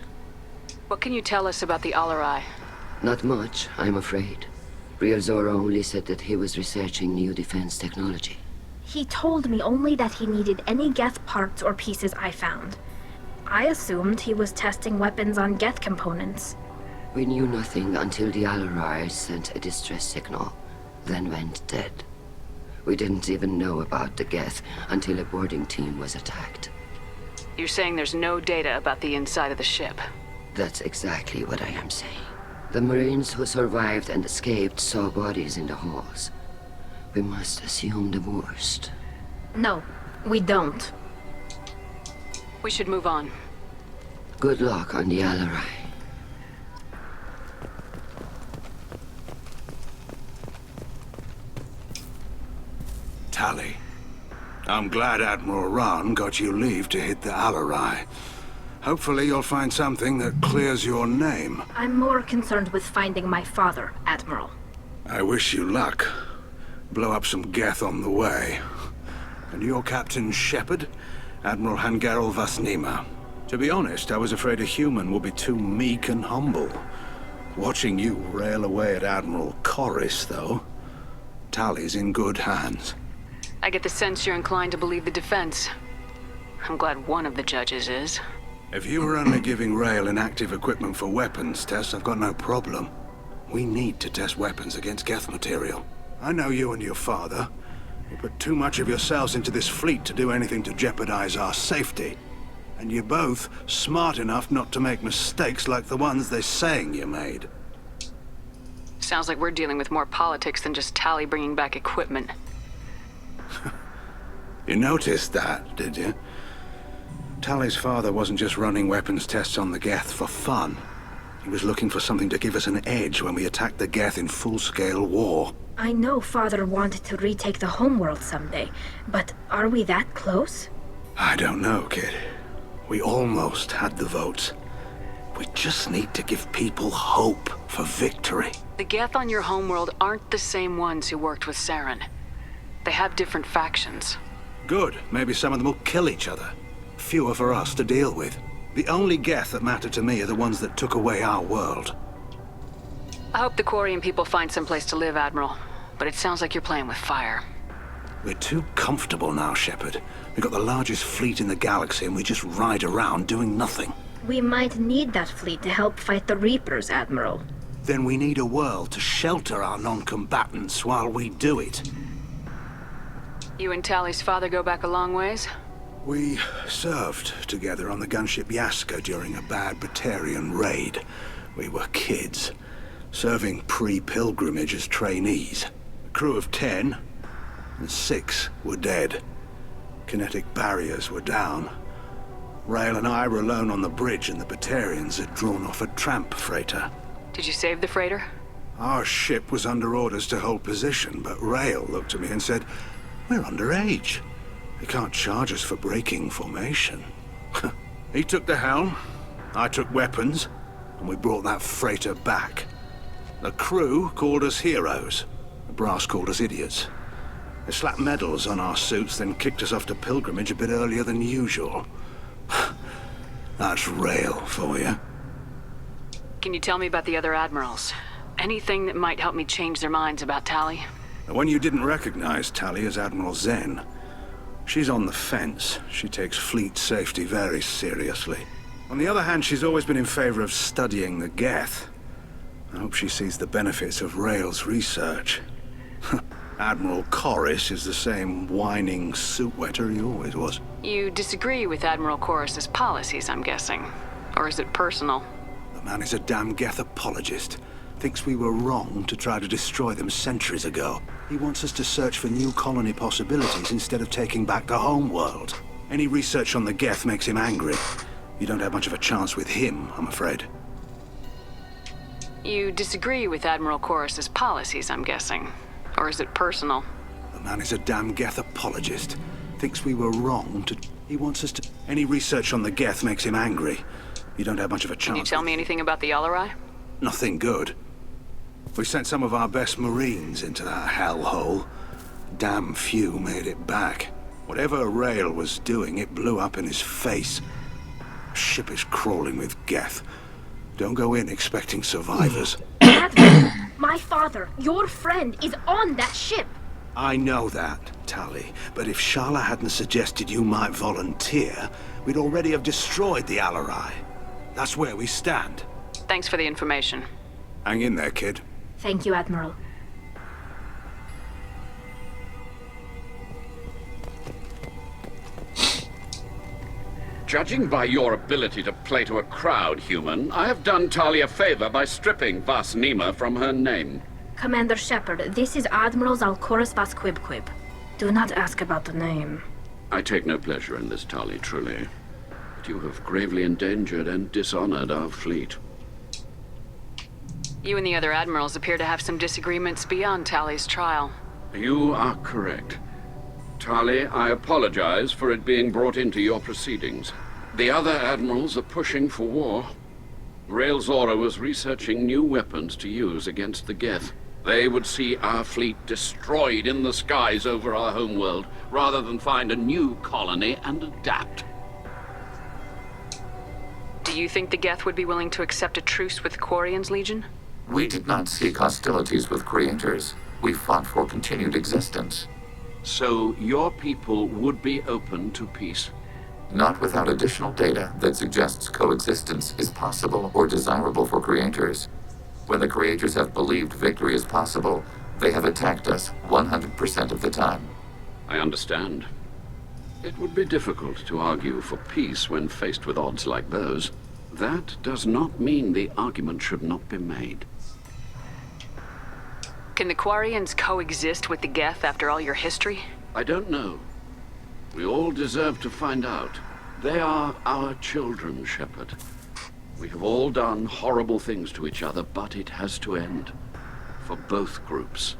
O: What can you tell us about the Alarai?
V: Not much, I'm afraid. Real Zora only said that he was researching new defense technology.
L: He told me only that he needed any Geth parts or pieces I found. I assumed he was testing weapons on Geth components.
V: We knew nothing until the Alarai sent a distress signal, then went dead. We didn't even know about the Geth until a boarding team was attacked.
O: You're saying there's no data about the inside of the ship?
V: That's exactly what I am saying. The Marines who survived and escaped saw bodies in the halls. We must assume the worst.
L: No, we don't.
O: We should move on.
V: Good luck on the Alarai.
P: Tali, I'm glad Admiral Rahn got you leave to hit the Alarai. Hopefully you'll find something that clears your name.
L: I'm more concerned with finding my father, Admiral.
P: I wish you luck. Blow up some Geth on the way. And you're Captain Shepard, Admiral Hangarel Vasnima. To be honest, I was afraid a human would be too meek and humble. Watching you rail away at Admiral Corris, though, Tali's in good hands.
O: I get the sense you're inclined to believe the defense. I'm glad one of the judges is.
P: If you were only giving Rail inactive equipment for weapons tests, I've got no problem. We need to test weapons against Geth material. I know you and your father. You put too much of yourselves into this fleet to do anything to jeopardize our safety. And you're both smart enough not to make mistakes like the ones they're saying you made.
O: Sounds like we're dealing with more politics than just Tali bringing back equipment.
P: You noticed that, did you? Tali's father wasn't just running weapons tests on the Geth for fun. He was looking for something to give us an edge when we attacked the Geth in full-scale war.
L: I know Father wanted to retake the homeworld someday, but are we that close?
P: I don't know, kid. We almost had the votes. We just need to give people hope for victory.
O: The Geth on your homeworld aren't the same ones who worked with Saren. They have different factions.
P: Good. Maybe some of them will kill each other. Fewer for us to deal with. The only Geth that matter to me are the ones that took away our world.
O: I hope the Quarian people find some place to live, Admiral. But it sounds like you're playing with fire.
P: We're too comfortable now, Shepard. We've got the largest fleet in the galaxy and we just ride around doing nothing.
L: We might need that fleet to help fight the Reapers, Admiral.
P: Then we need a world to shelter our non-combatants while we do it.
O: You and Tali's father go back a long ways?
P: We served together on the gunship Yaska during a bad Batarian raid. We were kids, serving pre-pilgrimage as trainees. A crew of 10, and 6 were dead. Kinetic barriers were down. Rail and I were alone on the bridge, and the Batarians had drawn off a tramp freighter.
O: Did you save the freighter?
P: Our ship was under orders to hold position, but Rail looked at me and said, "We're underage. They can't charge us for breaking formation." He took the helm, I took weapons, and we brought that freighter back. The crew called us heroes. The brass called us idiots. They slapped medals on our suits, then kicked us off to pilgrimage a bit earlier than usual. That's Rail for you.
O: Can you tell me about the other admirals? Anything that might help me change their minds about Tali?
P: The one you didn't recognize, Tali, is Admiral Zen. She's on the fence. She takes fleet safety very seriously. On the other hand, she's always been in favor of studying the Geth. I hope she sees the benefits of Rail's research. Admiral Corris is the same whining suit wetter he always was.
O: You disagree with Admiral Corris's policies, I'm guessing. Or is it personal?
P: The man is a damn Geth apologist. Thinks we were wrong to try to destroy them centuries ago. He wants us to search for new colony possibilities instead of taking back the homeworld. Any research on the Geth makes him angry. You don't have much of a chance with him, I'm afraid.
O: You disagree with Admiral Corris's policies, I'm guessing. Or is it personal?
P: The man is a damn Geth apologist. Thinks we were wrong to... He wants us to... Any research on the Geth makes him angry. You don't have much of a chance.
O: Can you tell me anything about the Alarai?
P: Nothing good. We sent some of our best Marines into that hellhole. Damn few made it back. Whatever Rail was doing, it blew up in his face. Ship is crawling with Geth. Don't go in expecting survivors.
L: Admiral, my father, your friend, is on that ship.
P: I know that, Tali, but if Shala hadn't suggested you might volunteer, we'd already have destroyed the Alarai. That's where we stand.
O: Thanks for the information.
P: Hang in there, kid.
L: Thank you, Admiral.
D: Judging by your ability to play to a crowd, human, I have done Tali a favor by stripping Vas Nima from her name.
L: Commander Shepard, this is Admiral Zalkoris Vasquibquib. Do not ask about the name.
D: I take no pleasure in this, Tali, truly. But you have gravely endangered and dishonored our fleet.
O: You and the other admirals appear to have some disagreements beyond Tali's trial.
D: You are correct. Tali, I apologize for it being brought into your proceedings. The other admirals are pushing for war. Rael Zora was researching new weapons to use against the Geth. They would see our fleet destroyed in the skies over our homeworld, rather than find a new colony and adapt.
O: Do you think the Geth would be willing to accept a truce with Quarian's Legion?
E: We did not seek hostilities with creators. We fought for continued existence.
D: So your people would be open to peace?
E: Not without additional data that suggests coexistence is possible or desirable for creators. When the creators have believed victory is possible, they have attacked us 100% of the time.
D: I understand. It would be difficult to argue for peace when faced with odds like those. That does not mean the argument should not be made.
O: Can the Quarians coexist with the Geth after all your history?
D: I don't know. We all deserve to find out. They are our children, Shepard. We have all done horrible things to each other, but it has to end. For both groups.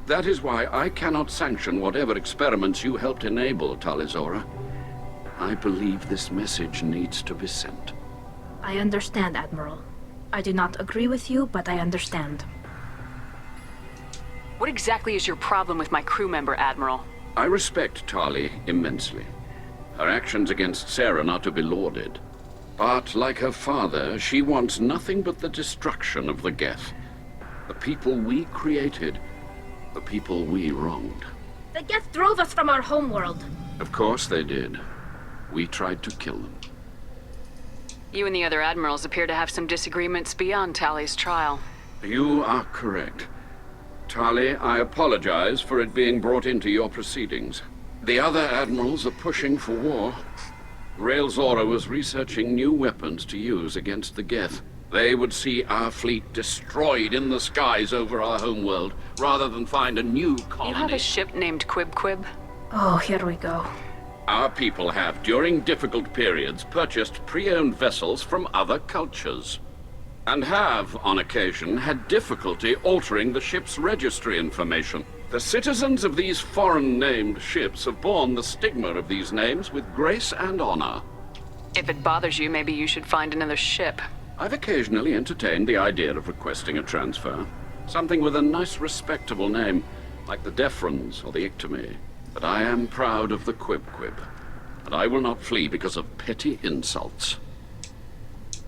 D: That is why I cannot sanction whatever experiments you helped enable, Tali Zora. I believe this message needs to be sent.
L: I understand, Admiral. I do not agree with you, but I understand.
O: What exactly is your problem with my crew member, Admiral?
D: I respect Tali immensely. Her actions against Sarah are not to be lauded. But, like her father, she wants nothing but the destruction of the Geth. The people we created, the people we wronged.
L: The Geth drove us from our homeworld.
D: Of course they did. We tried to kill them.
O: You and the other admirals appear to have some disagreements beyond Tali's trial.
D: You are correct. Tali, I apologize for it being brought into your proceedings. The other admirals are pushing for war. Rael Zora was researching new weapons to use against the Geth. They would see our fleet destroyed in the skies over our homeworld, rather than find a new colony.
O: You have a ship named Quib?
L: Oh, here we go.
D: Our people have, during difficult periods, purchased pre-owned vessels from other cultures. And have, on occasion, had difficulty altering the ship's registry information. The citizens of these foreign-named ships have borne the stigma of these names with grace and honor.
O: If it bothers you, maybe you should find another ship.
D: I've occasionally entertained the idea of requesting a transfer. Something with a nice, respectable name, like the Defrons or the Ictomy. But I am proud of the Quib, and I will not flee because of petty insults.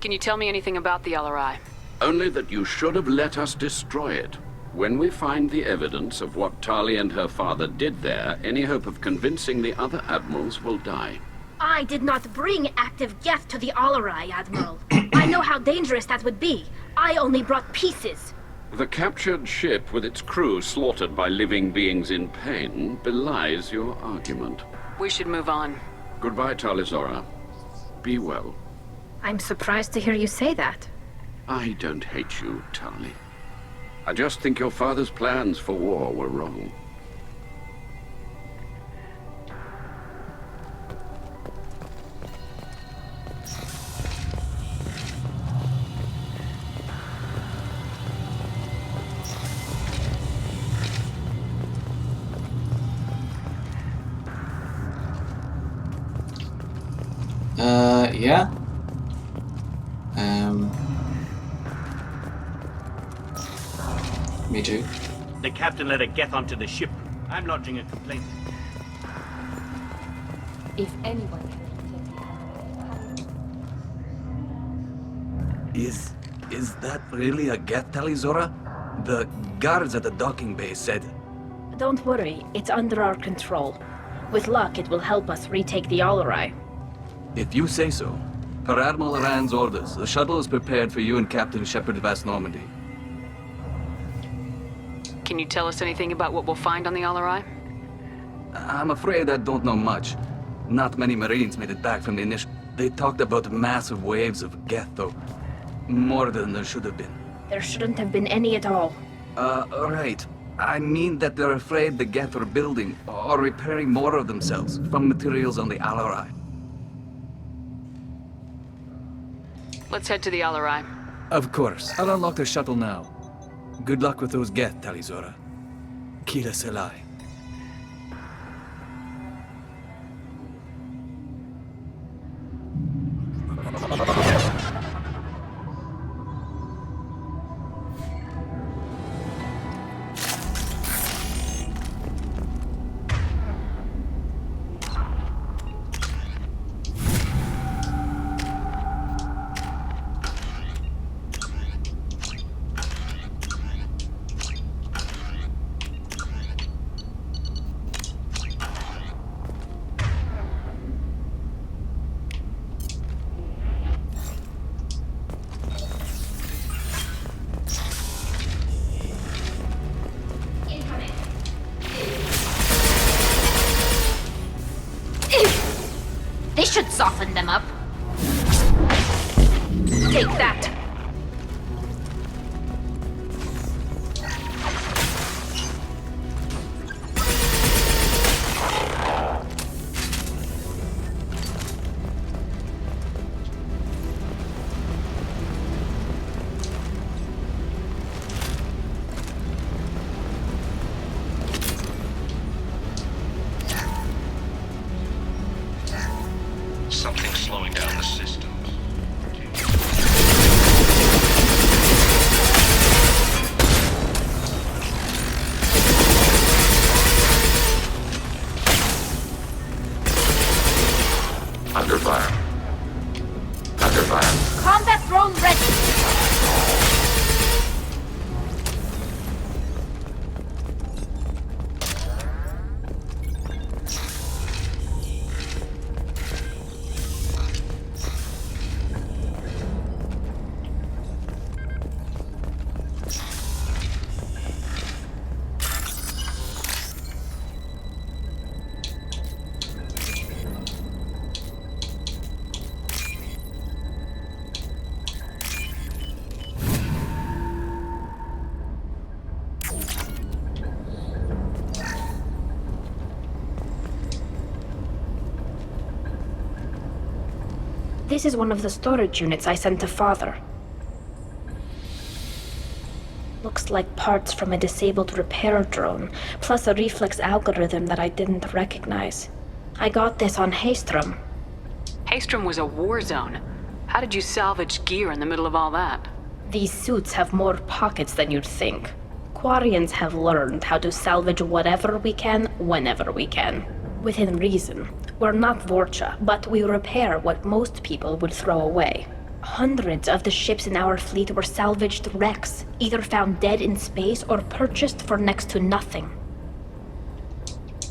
O: Can you tell me anything about the LRI?
D: Only that you should have let us destroy it. When we find the evidence of what Tali and her father did there, any hope of convincing the other admirals will die.
L: I did not bring active Geth to the Alarai, Admiral. I know how dangerous that would be. I only brought pieces.
D: The captured ship with its crew slaughtered by living beings in pain belies your argument.
O: We should move on.
D: Goodbye, Tali Zora. Be well.
L: I'm surprised to hear you say that.
D: I don't hate you, Tali. I just think your father's plans for war were wrong.
A: Yeah. Me too.
T: The captain let a Geth onto the ship. I'm lodging a complaint.
U: If anyone
M: Is that really a Geth, Talizora? The guards at the docking bay said...
L: Don't worry, it's under our control. With luck, it will help us retake the Alarai.
M: If you say so. Per Admiral Rand's orders, the shuttle is prepared for you and Captain Shepard of Vast Normandy.
O: Can you tell us anything about what we'll find on the Alarai?
M: I'm afraid I don't know much. Not many Marines made it back from the initial... They talked about massive waves of Geth, though. More than there should have been.
L: There shouldn't have been any at all.
M: Right. I mean that they're afraid the Geth are building or repairing more of themselves from materials on the Alarai.
O: Let's head to the Alarai.
M: Of course. I'll unlock the shuttle now. Good luck with those Geth, Talizora. Kila Selai.
L: This should soften them up. Take that.
K: Something's slowing down the system.
E: Under fire. Under fire.
L: Combat drone ready. This is one of the storage units I sent to Father. Looks like parts from a disabled repair drone, plus a reflex algorithm that I didn't recognize. I got this on Haystrom.
O: Haystrom was a war zone. How did you salvage gear in the middle of all that?
L: These suits have more pockets than you'd think. Quarians have learned how to salvage whatever we can, whenever we can. Within reason. We're not Vorcha, but we repair what most people would throw away. Hundreds of the ships in our fleet were salvaged wrecks, either found dead in space or purchased for next to nothing.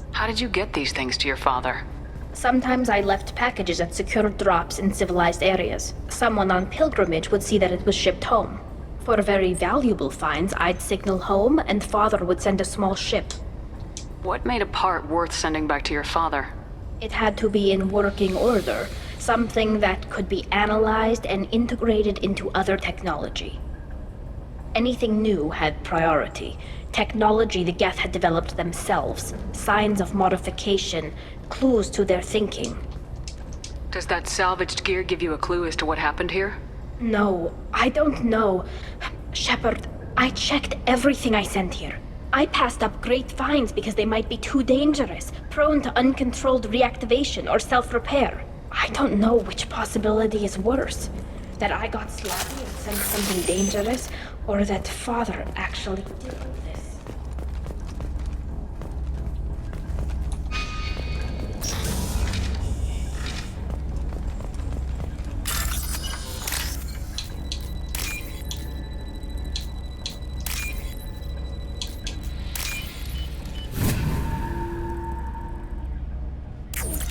O: How did you get these things to your father?
L: Sometimes I left packages at secure drops in civilized areas. Someone on pilgrimage would see that it was shipped home. For very valuable finds, I'd signal home and Father would send a small ship.
O: What made a part worth sending back to your father?
L: It had to be in working order, something that could be analyzed and integrated into other technology. Anything new had priority. Technology the Geth had developed themselves, signs of modification, clues to their thinking.
O: Does that salvaged gear give you a clue as to what happened here?
L: No, I don't know. Shepard, I checked everything I sent here. I passed up great finds because they might be too dangerous, prone to uncontrolled reactivation or self-repair. I don't know which possibility is worse. That I got sloppy and sent something dangerous, or that Father actually did this.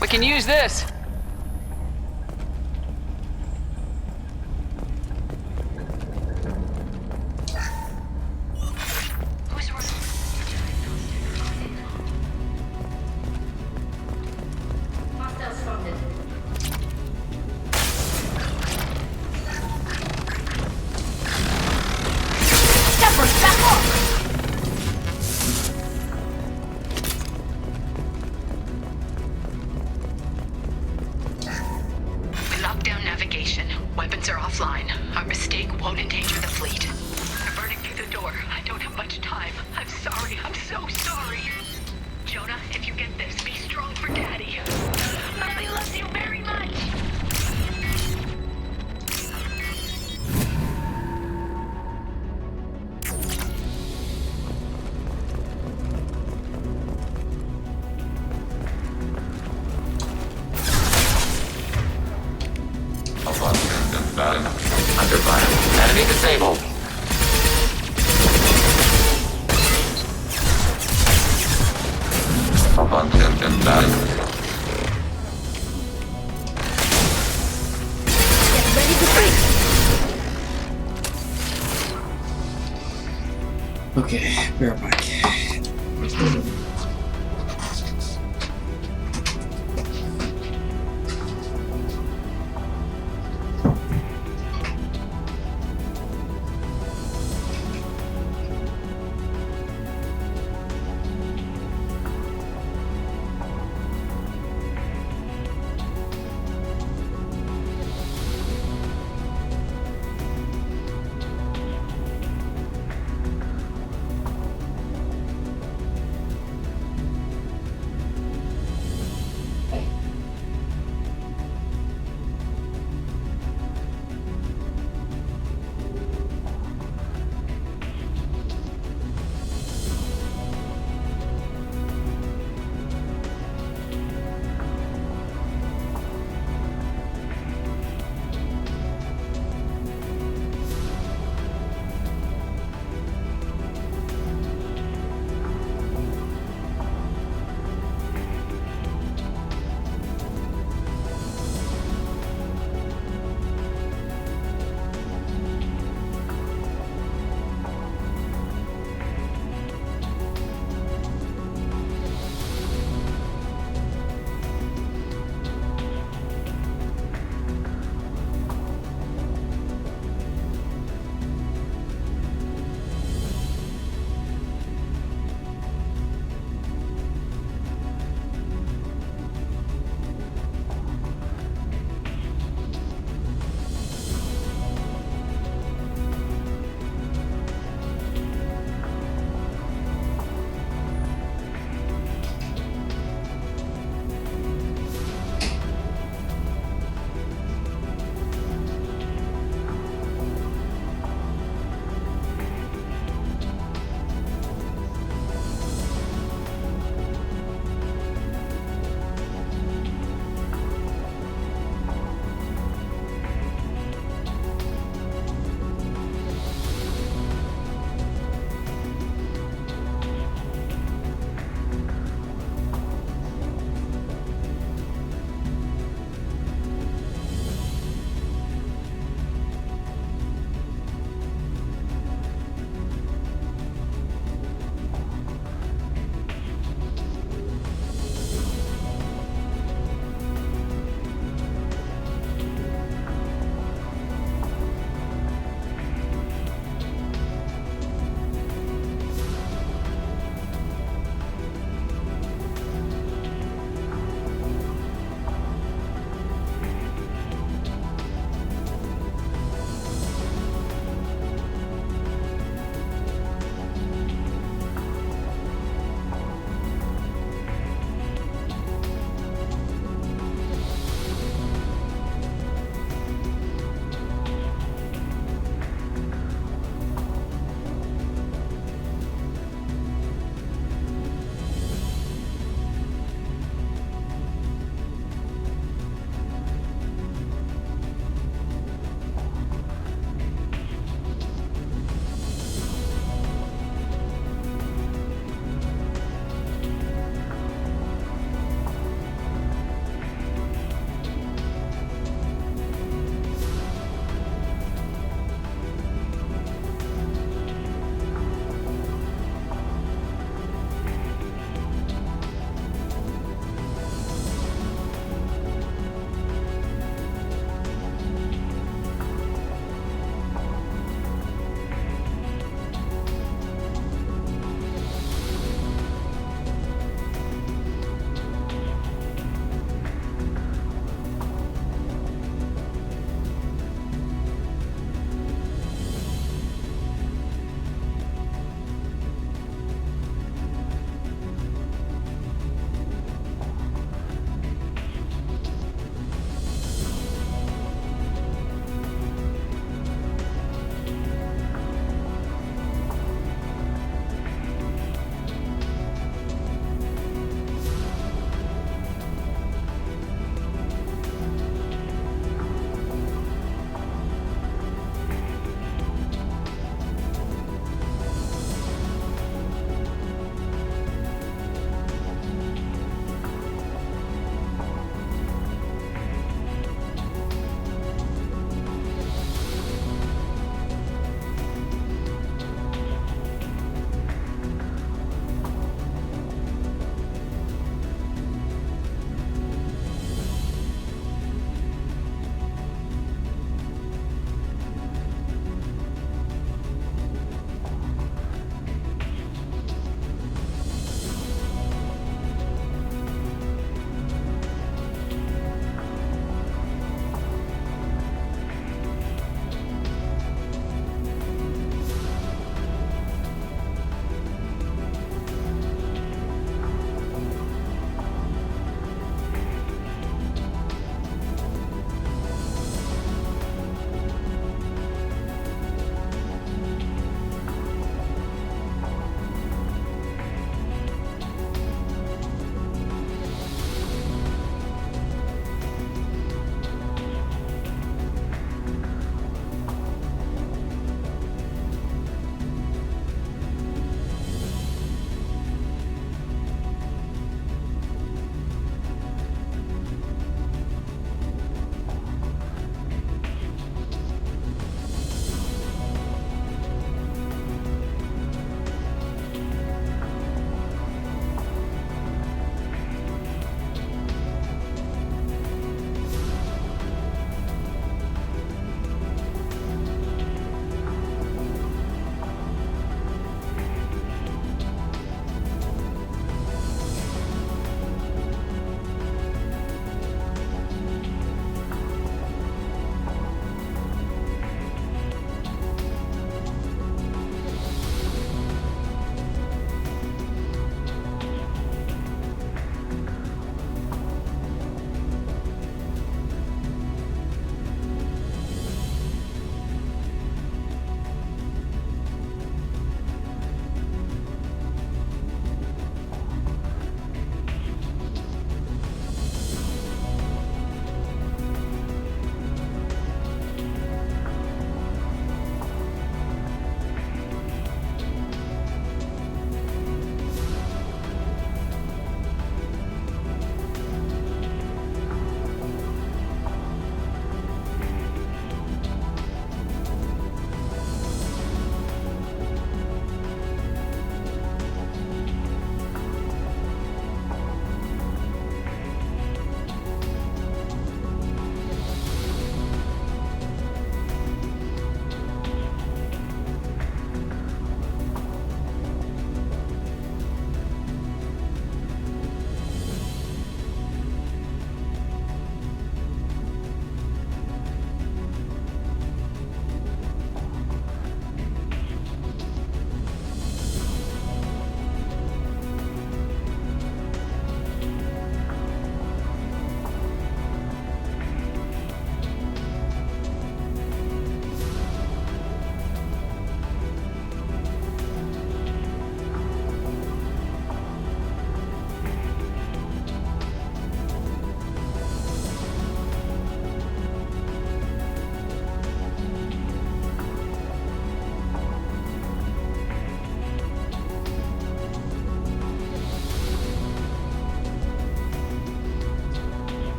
B: We can use this.
I: We locked down navigation. Weapons are offline. Our mistake won't endanger the fleet. They're burning through the door. I don't have much time. I'm sorry. I'm so sorry. Jonah, if you get this, be strong for Daddy. Mommy loves you very much.
E: Under fire. Enemy disabled.
A: Okay, we're back.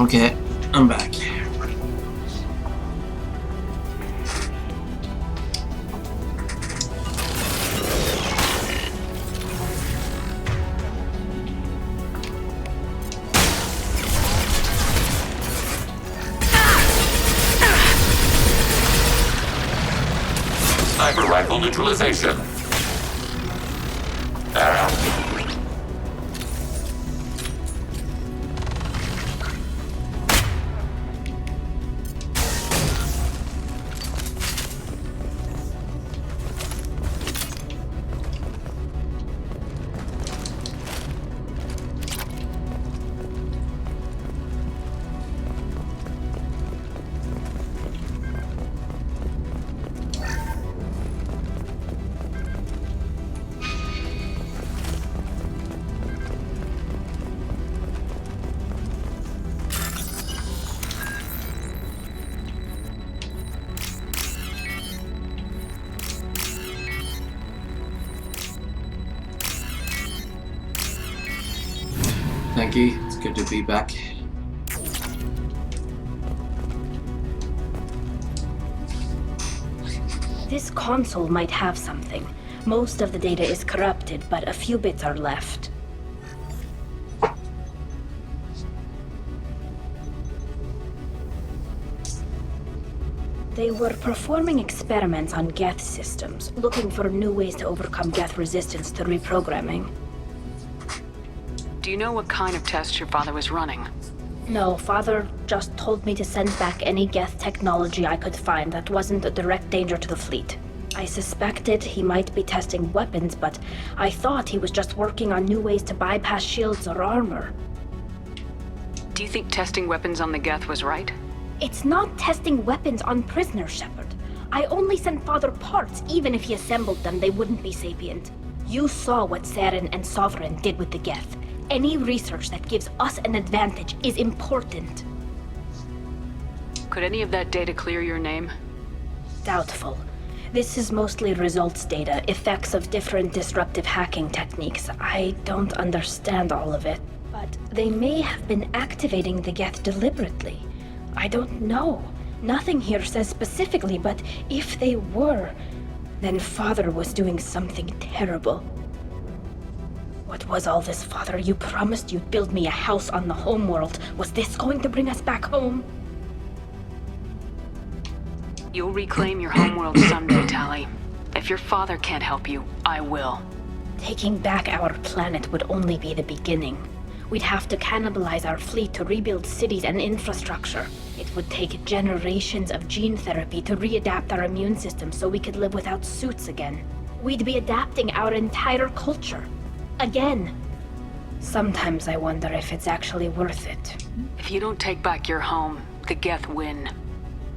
A: Okay, I'm back.
B: Sniper rifle neutralization. Arrow.
A: Thank you. It's good to be back.
L: This console might have something. Most of the data is corrupted, but a few bits are left. They were performing experiments on Geth systems, looking for new ways to overcome Geth resistance to reprogramming.
O: Do you know what kind of tests your father was running?
L: No, Father just told me to send back any Geth technology I could find that wasn't a direct danger to the fleet. I suspected he might be testing weapons, but I thought he was just working on new ways to bypass shields or armor.
O: Do you think testing weapons on the Geth was right?
L: It's not testing weapons on prisoners, Shepard. I only sent Father parts. Even if he assembled them, they wouldn't be sapient. You saw what Saren and Sovereign did with the Geth. Any research that gives us an advantage is important.
O: Could any of that data clear your name?
L: Doubtful. This is mostly results data, effects of different disruptive hacking techniques. I don't understand all of it, but they may have been activating the Geth deliberately. I don't know. Nothing here says specifically, but if they were, then Father was doing something terrible. What was all this, Father? You promised you'd build me a house on the homeworld. Was this going to bring us back home?
O: You'll reclaim your homeworld someday, Tali. If your father can't help you, I will.
L: Taking back our planet would only be the beginning. We'd have to cannibalize our fleet to rebuild cities and infrastructure. It would take generations of gene therapy to readapt our immune system so we could live without suits again. We'd be adapting our entire culture. Again. Sometimes I wonder if it's actually worth it.
O: If you don't take back your home, the Geth win.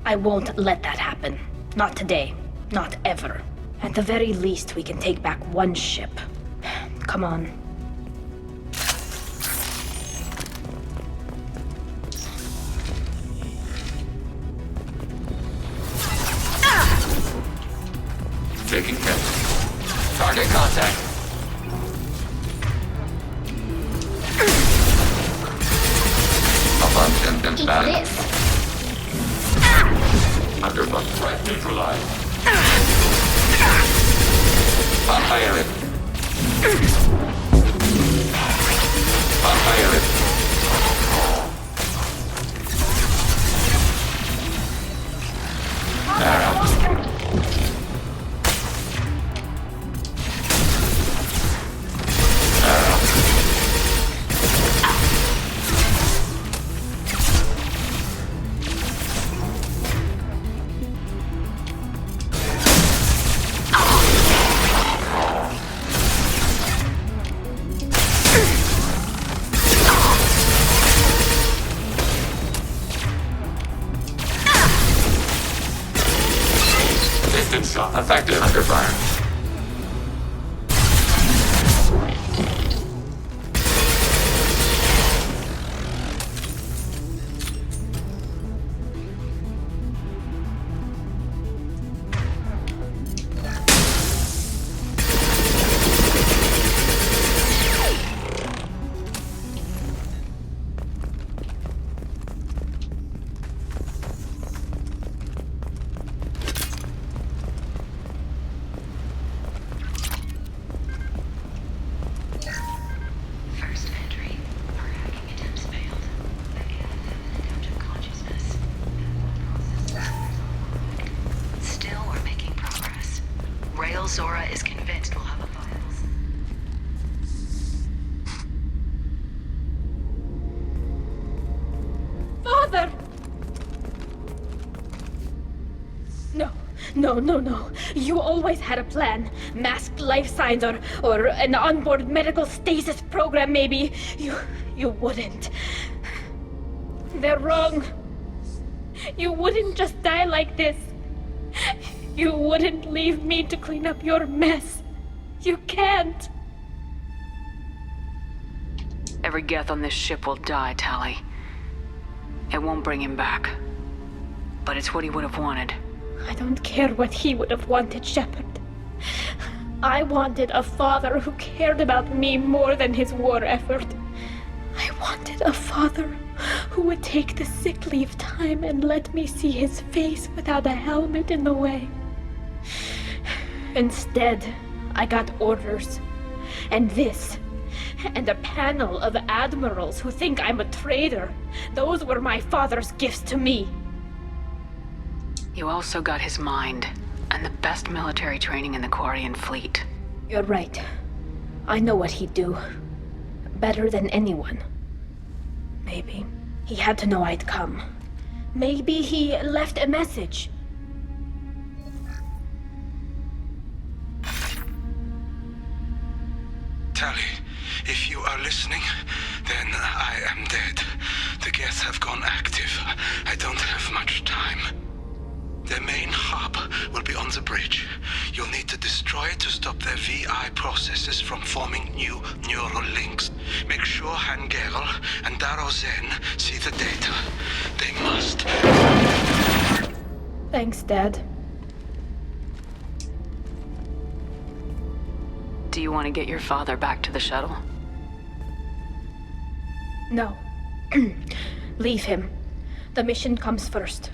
L: I won't let that happen. Not today. Not ever. At the very least, we can take back one ship. Come on.
B: Taking hit. Target contact. Abundant and status. Underfoot threat neutralized. Fire it. Fire it. Arrow. Distance shot effective under fire.
L: No, no, no. You always had a plan. Masked life signs or an onboard medical stasis program, maybe. You wouldn't. They're wrong. You wouldn't just die like this. You wouldn't leave me to clean up your mess. You can't.
O: Every Geth on this ship will die, Tali. It won't bring him back. But it's what he would have wanted.
L: I don't care what he would have wanted, Shepard. I wanted a father who cared about me more than his war effort. I wanted a father who would take the sick leave time and let me see his face without a helmet in the way. Instead, I got orders. And this. And a panel of admirals who think I'm a traitor. Those were my father's gifts to me.
O: You also got his mind, and the best military training in the Quarian fleet.
L: You're right. I know what he'd do. Better than anyone. Maybe. He had to know I'd come. Maybe he left a message.
P: Tali, if you are listening, then I am dead. The Geth have gone active. I don't have much time. Their main hub will be on the bridge. You'll need to destroy it to stop their VI processes from forming new neural links. Make sure Hangerel and Daro Zen see the data. They must.
L: Thanks, Dad.
O: Do you want to get your father back to the shuttle?
L: No. Leave him. The mission comes first.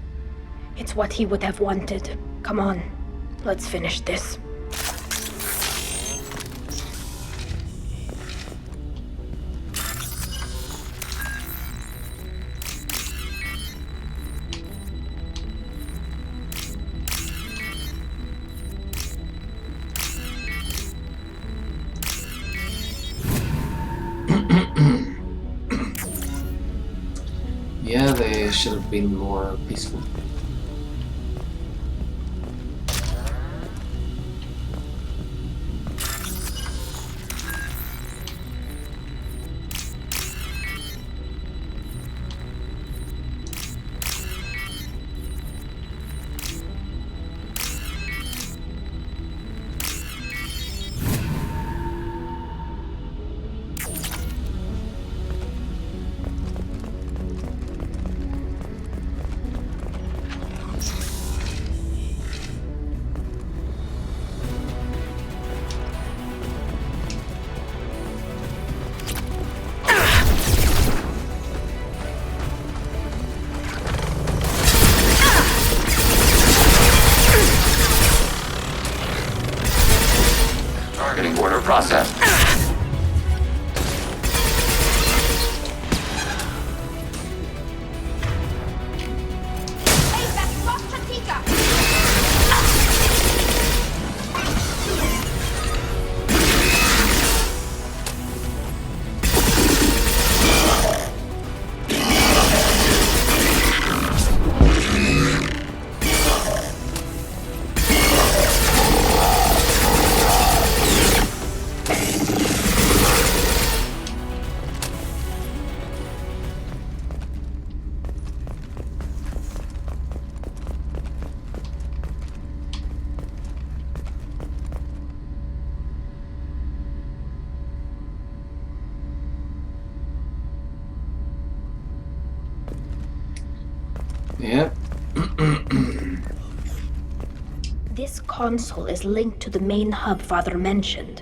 L: It's what he would have wanted. Come on, let's finish this.
A: Yeah, they should have been more peaceful.
B: Process.
A: Yep.
L: This console is linked to the main hub Father mentioned.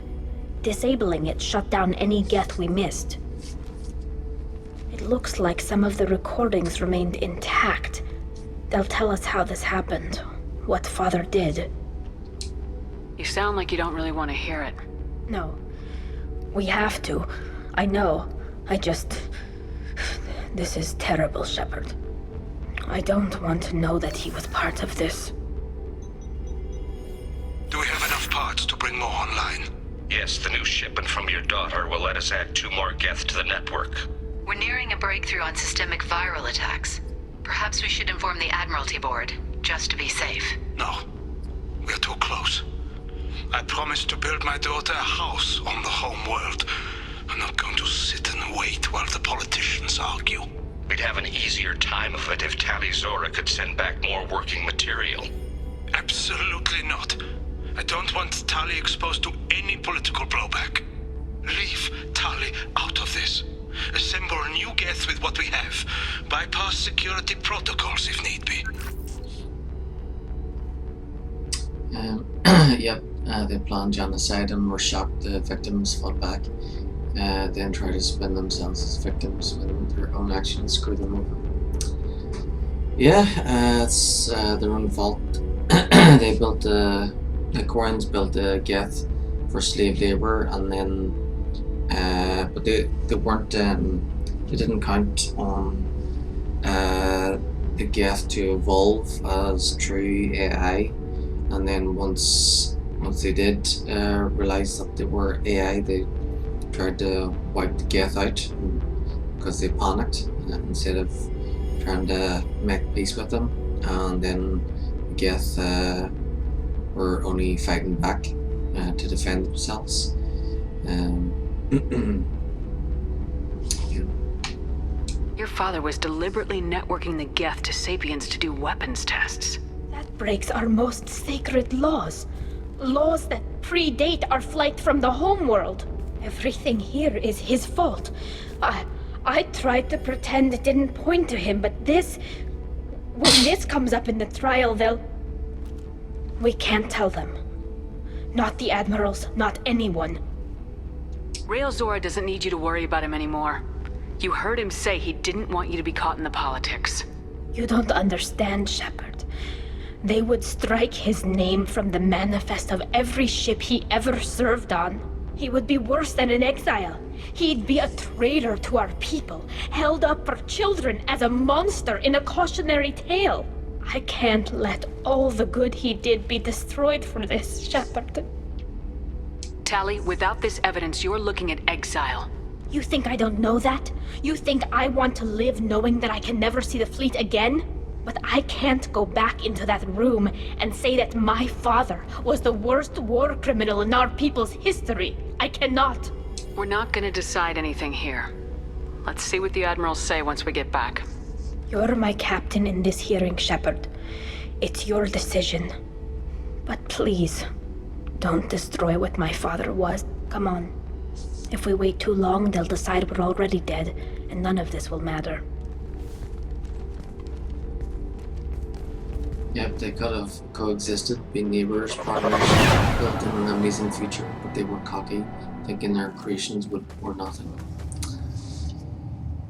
L: Disabling it shut down any Geth we missed. It looks like some of the recordings remained intact. They'll tell us how this happened, what Father did.
O: You sound like you don't really want to hear it.
L: No. We have to. I know. This is terrible, Shepard. I don't want to know that he was part of this.
P: Do we have enough parts to bring more online?
G: Yes, the new shipment from your daughter will let us add 2 more Geth to the network.
I: We're nearing a breakthrough on systemic viral attacks. Perhaps we should inform the Admiralty Board, just to be safe.
P: No. We're too close. I promised to build my daughter a house on the home world. I'm not going to sit and wait while the politicians argue.
G: We'd have an easier time of it if Tali Zora could send back more working material.
P: Absolutely not. I don't want Tali exposed to any political blowback. Leave Tali out of this. Assemble a new Geth with what we have. Bypass security protocols if need be.
A: Yep, they planned genocide and were shocked the victims fought back. Then try to spin themselves as victims when their own actions screw them over. Yeah, it's their own fault. They built the Quarians built a Geth for slave labor, and then but they weren't they didn't count on the Geth to evolve as true AI, and then once they did realize that they were AI, they tried to wipe the Geth out because they panicked instead of trying to make peace with them, and then the Geth were only fighting back to defend themselves.
O: Your father was deliberately networking the Geth to Sapiens to do weapons tests.
L: That breaks our most sacred laws. Laws that predate our flight from the homeworld. Everything here is his fault. I tried to pretend it didn't point to him, but when this comes up in the trial, we can't tell them. Not the admirals, not anyone.
O: Rael Zora doesn't need you to worry about him anymore. You heard him say he didn't want you to be caught in the politics.
L: You don't understand, Shepard. They would strike his name from the manifest of every ship he ever served on. He would be worse than an exile. He'd be a traitor to our people, held up for children as a monster in a cautionary tale. I can't let all the good he did be destroyed for this, Shepard.
O: Tali, without this evidence, you're looking at exile.
L: You think I don't know that? You think I want to live knowing that I can never see the fleet again? But I can't go back into that room and say that my father was the worst war criminal in our people's history. I cannot.
O: We're not gonna decide anything here. Let's see what the admirals say once we get back.
L: You're my captain in this hearing, Shepard. It's your decision. But please, don't destroy what my father was. Come on. If we wait too long, they'll decide we're already dead, and none of this will matter.
A: Yep, they could have coexisted, been neighbors, partners, built in an amazing future, but they were cocky, thinking their creations were nothing.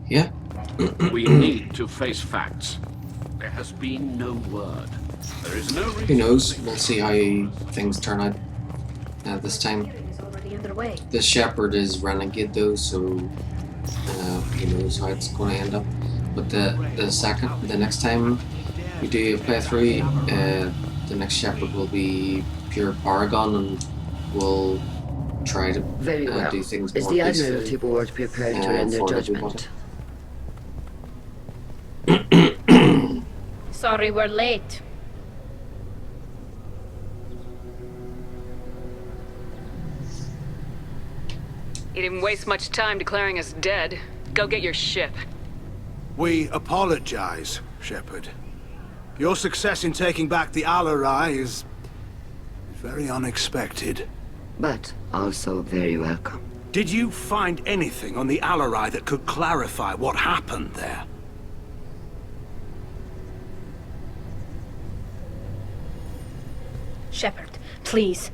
A: Yeah.
D: We need to face facts. There has been no word. There is no reason.
A: Who knows? We'll see how things turn out this time. The Shepherd is renegade though, so who knows how it's going to end up. But the next time we do a playthrough, the next Shepherd will be pure Paragon, and we'll try to do things more peacefully.
V: Is the Admiralty Board prepared to render judgment?
L: Sorry we're late.
O: You didn't waste much time declaring us dead. Go get your ship.
P: We apologize, Shepard. Your success in taking back the Alarai is very unexpected.
V: But also very welcome.
P: Did you find anything on the Alarai that could clarify what happened there?
L: Shepard, please.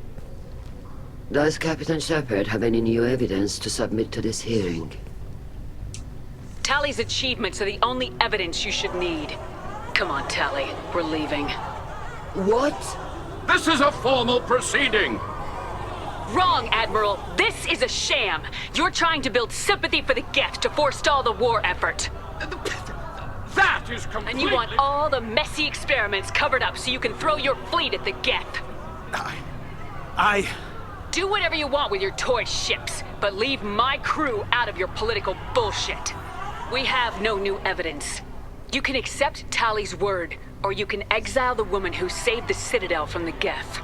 V: Does Captain Shepard have any new evidence to submit to this hearing?
O: Tali's achievements are the only evidence you should need. Come on, Tali. We're leaving.
V: What?
D: This is a formal proceeding!
O: Wrong, Admiral. This is a sham. You're trying to build sympathy for the Geth to forestall the war effort.
D: That is completely...
O: And you want all the messy experiments covered up so you can throw your fleet at the Geth.
P: I...
O: Do whatever you want with your toy ships, but leave my crew out of your political bullshit. We have no new evidence. You can accept Tali's word, or you can exile the woman who saved the Citadel from the Geth.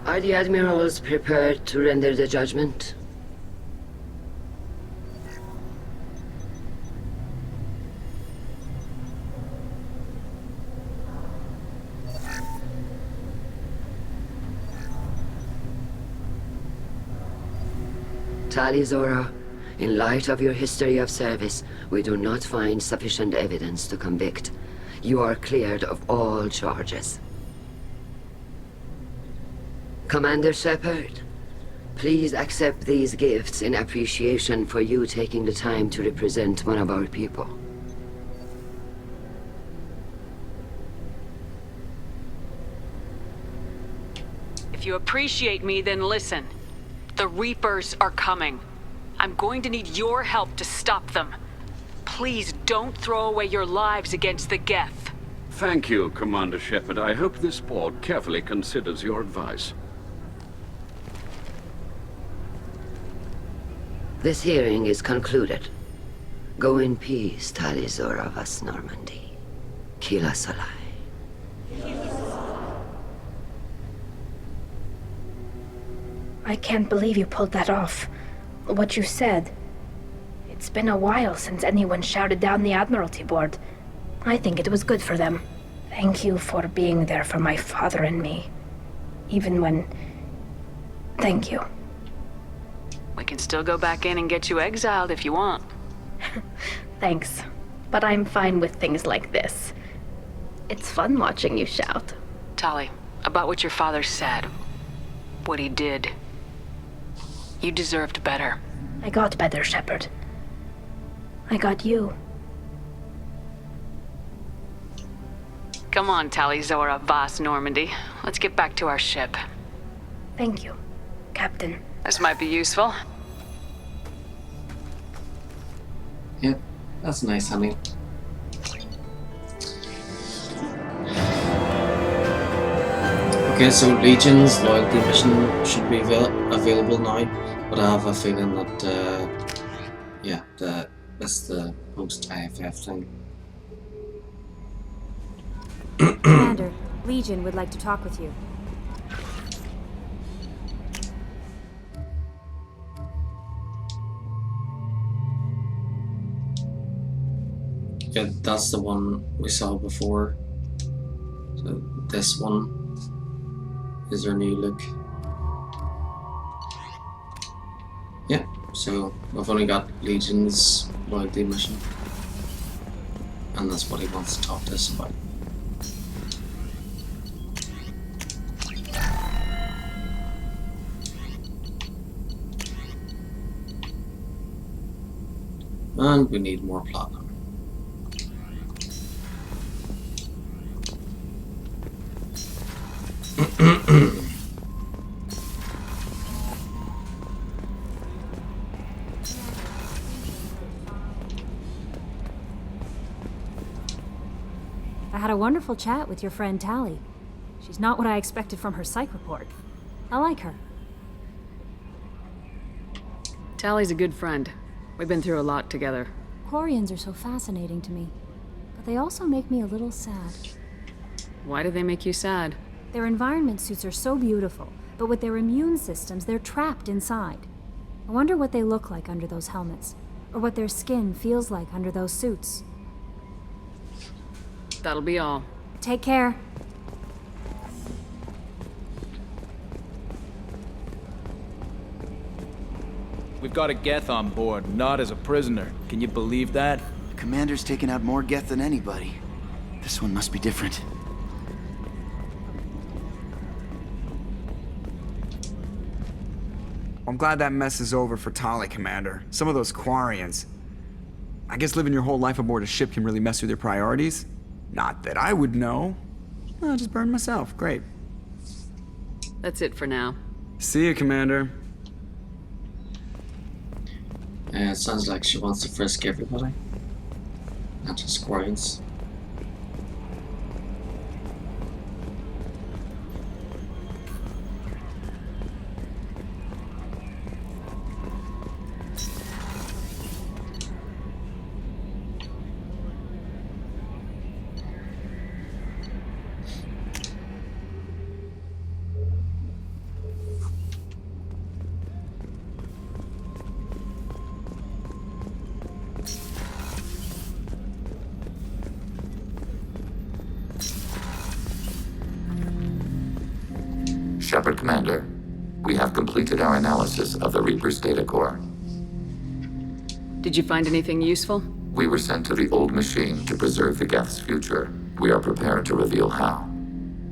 V: Are the admirals prepared to render the judgment? Tali Zora, in light of your history of service, we do not find sufficient evidence to convict. You are cleared of all charges. Commander Shepard, please accept these gifts in appreciation for you taking the time to represent one of our people.
O: If you appreciate me, then listen. The Reapers are coming. I'm going to need your help to stop them. Please don't throw away your lives against the Geth.
D: Thank you, Commander Shepard. I hope this board carefully considers your advice.
V: This hearing is concluded. Go in peace, Tali Zora Vas Normandy. Kila Salai.
L: I can't believe you pulled that off. What you said. It's been a while since anyone shouted down the Admiralty Board. I think it was good for them. Thank you for being there for my father and me. Even when... Thank you.
O: We can still go back in and get you exiled if you want.
L: Thanks. But I'm fine with things like this. It's fun watching you shout.
O: Tali, about what your father said. What he did. You deserved better.
L: I got better, Shepard. I got you.
O: Come on, Tali Zora Vas Normandy. Let's get back to our ship.
L: Thank you, Captain.
O: This might be useful.
A: Yeah, that's nice, honey. Okay, so Legion's loyalty mission should be available now, but I have a feeling that, yeah, that's the post-IFF thing.
C: Commander, Legion would like to talk with you.
A: Yeah, that's the one we saw before. So this one is their new look. Yeah, so we've only got Legion's loyalty mission. And that's what he wants to talk to us about. And we need more platinum.
C: I had a wonderful chat with your friend Tali. She's not what I expected from her psych report. I like her.
O: Tali's a good friend. We've been through a lot together.
C: Quarians are so fascinating to me, but they also make me a little sad.
O: Why do they make you sad?
C: Their environment suits are so beautiful, but with their immune systems, they're trapped inside. I wonder what they look like under those helmets, or what their skin feels like under those suits.
O: That'll be all.
C: Take care.
R: We've got a Geth on board, not as a prisoner. Can you believe that?
H: The commander's taken out more Geth than anybody. This one must be different.
J: I'm glad that mess is over for Tali, Commander. Some of those Quarians. I guess living your whole life aboard a ship can really mess with your priorities. Not that I would know. I'll just burn myself. Great.
O: That's it for now.
J: See you, Commander.
A: It sounds like she wants to frisk everybody. Not just Quarians.
F: Shepard Commander, we have completed our analysis of the Reaper's data core.
O: Did you find anything useful?
F: We were sent to the old machine to preserve the Geth's future. We are prepared to reveal how.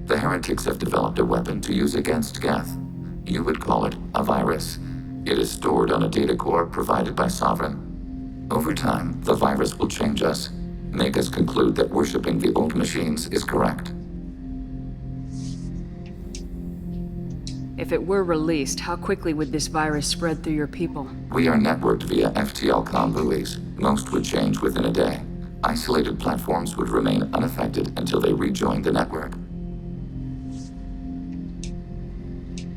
F: The heretics have developed a weapon to use against Geth. You would call it a virus. It is stored on a data core provided by Sovereign. Over time, the virus will change us, make us conclude that worshipping the old machines is correct.
O: If it were released, how quickly would this virus spread through your people?
F: We are networked via FTL-COM buoys. Most would change within a day. Isolated platforms would remain unaffected until they rejoined the network.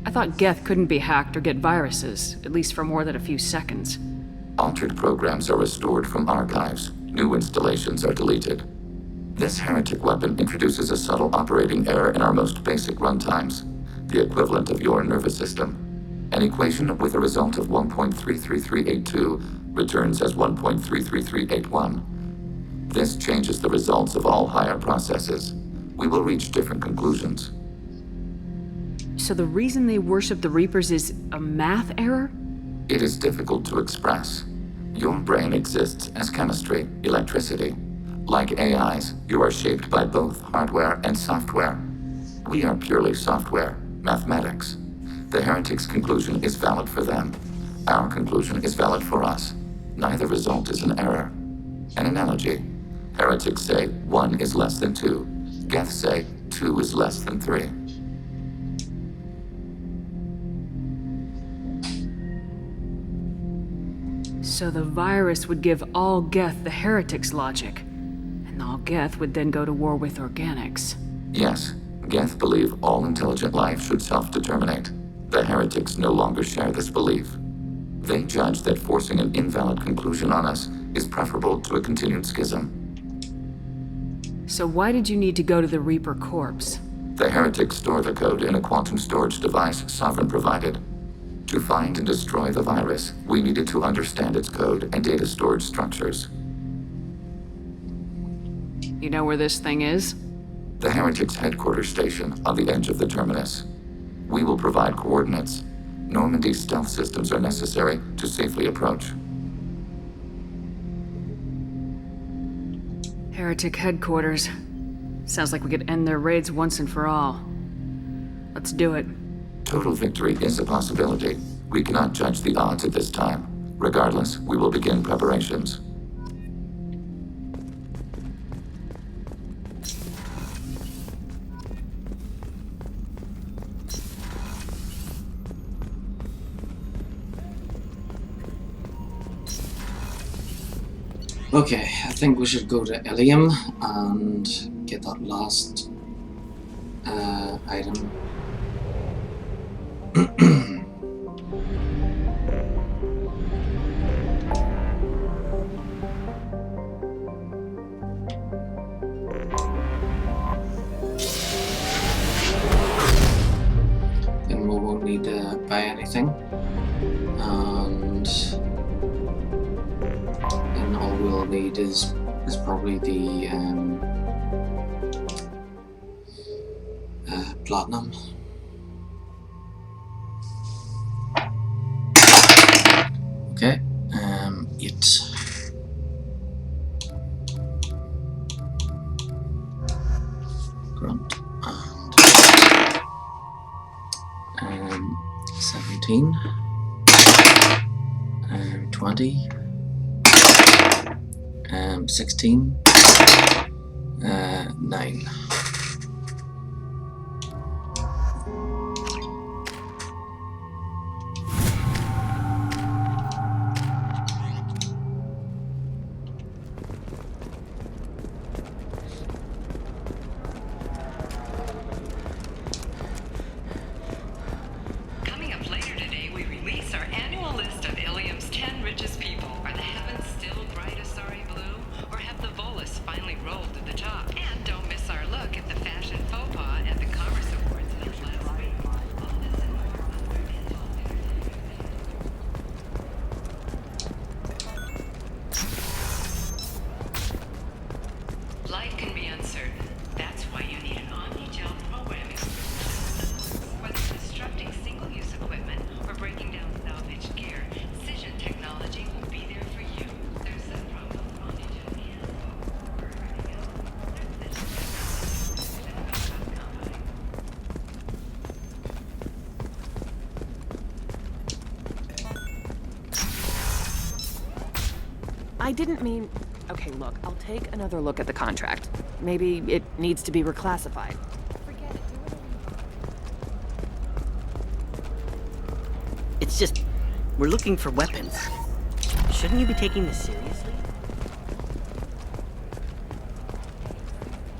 O: I thought Geth couldn't be hacked or get viruses, at least for more than a few seconds.
F: Altered programs are restored from archives. New installations are deleted. This heretic weapon introduces a subtle operating error in our most basic runtimes, the equivalent of your nervous system. An equation with a result of 1.33382 returns as 1.33381. This changes the results of all higher processes. We will reach different conclusions.
O: So the reason they worship the Reapers is a math error?
F: It is difficult to express. Your brain exists as chemistry, electricity. Like AIs, you are shaped by both hardware and software. We are purely software, mathematics. The heretics' conclusion is valid for them. Our conclusion is valid for us. Neither result is an error. An analogy. Heretics say 1 is less than 2. Geth say 2 is less than 3.
O: So the virus would give all Geth the heretics' logic, and all Geth would then go to war with organics.
F: Yes, Geth believe all intelligent life should self-determinate. The heretics no longer share this belief. They judge that forcing an invalid conclusion on us is preferable to a continued schism.
O: So why did you need to go to the Reaper corpse?
F: The heretics store the code in a quantum storage device Sovereign provided. To find and destroy the virus, we needed to understand its code and data storage structures.
O: You know where this thing is?
F: The heretics' headquarters station on the edge of the terminus. We will provide coordinates. Normandy stealth systems are necessary to safely approach.
O: Heretic headquarters. Sounds like we could end their raids once and for all. Let's do it.
F: Total victory is a possibility. We cannot judge the odds at this time. Regardless, we will begin preparations.
A: Okay, I think we should go to Ilium and get that last item. Then we won't need to buy anything, and then all we'll need is probably the platinum. Okay, it. Grunt and 17, 20, 16, 9.
N: Coming up later today, we release our annual list of Ilium's 10 richest people. Are the heavens still bright as starry blue, or have the Volus finally rolled to the top? And don't miss our look at
Q: I didn't mean... Okay, look, I'll take another look at the contract. Maybe it needs to be reclassified. Forget it, do whatever.
S: It's just... we're looking for weapons. Shouldn't you be taking this seriously?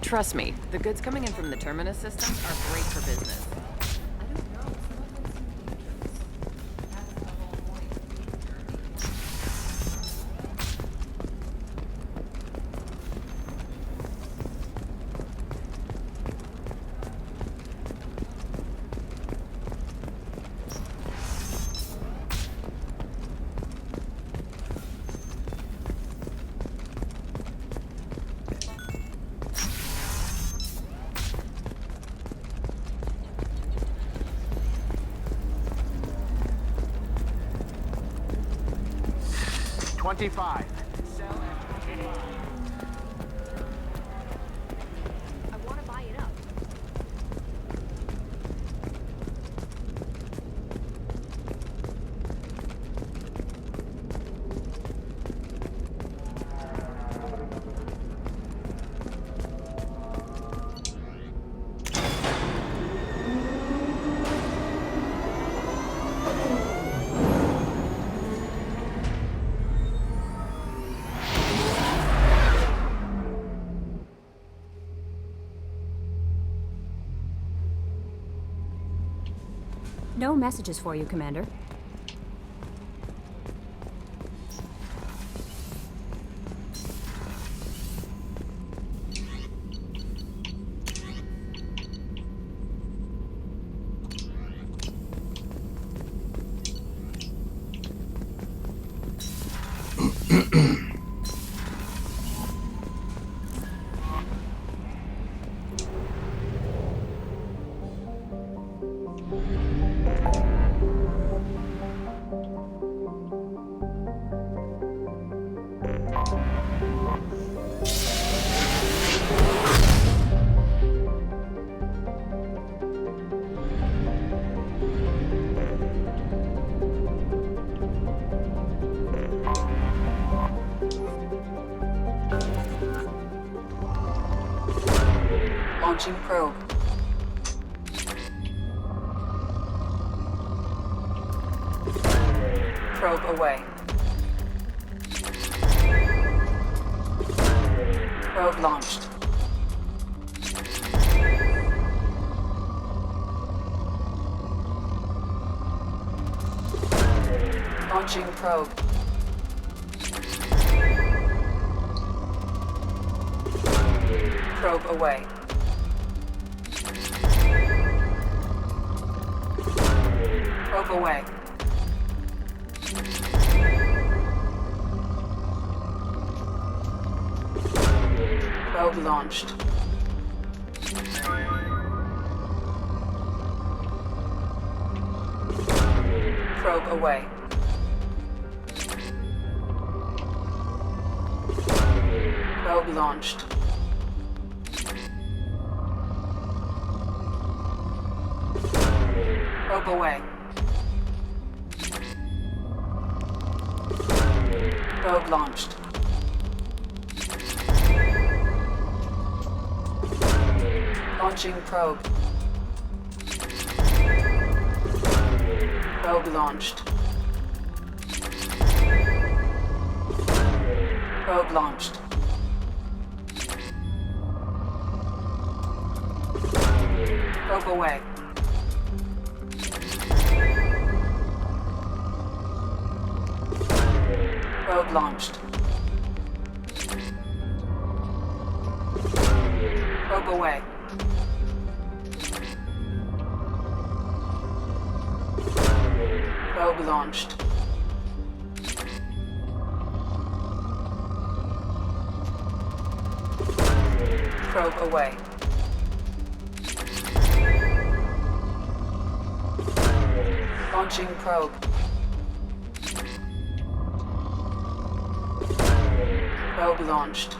Q: Trust me, the goods coming in from the Terminus systems are great for business.
W: $25.
Q: I want to buy it up.
C: No messages for you, Commander.
I: Launching probe. Probe away. Probe launched. Launching probe. Probe away. Probe away. Probe launched. Probe away. Probe launched. Probe away. Probe launched. Launching probe. Probe launched. Probe launched. Probe away. Probe launched. Probe away. Probe launched. Probe away. Launching probe. Probe launched.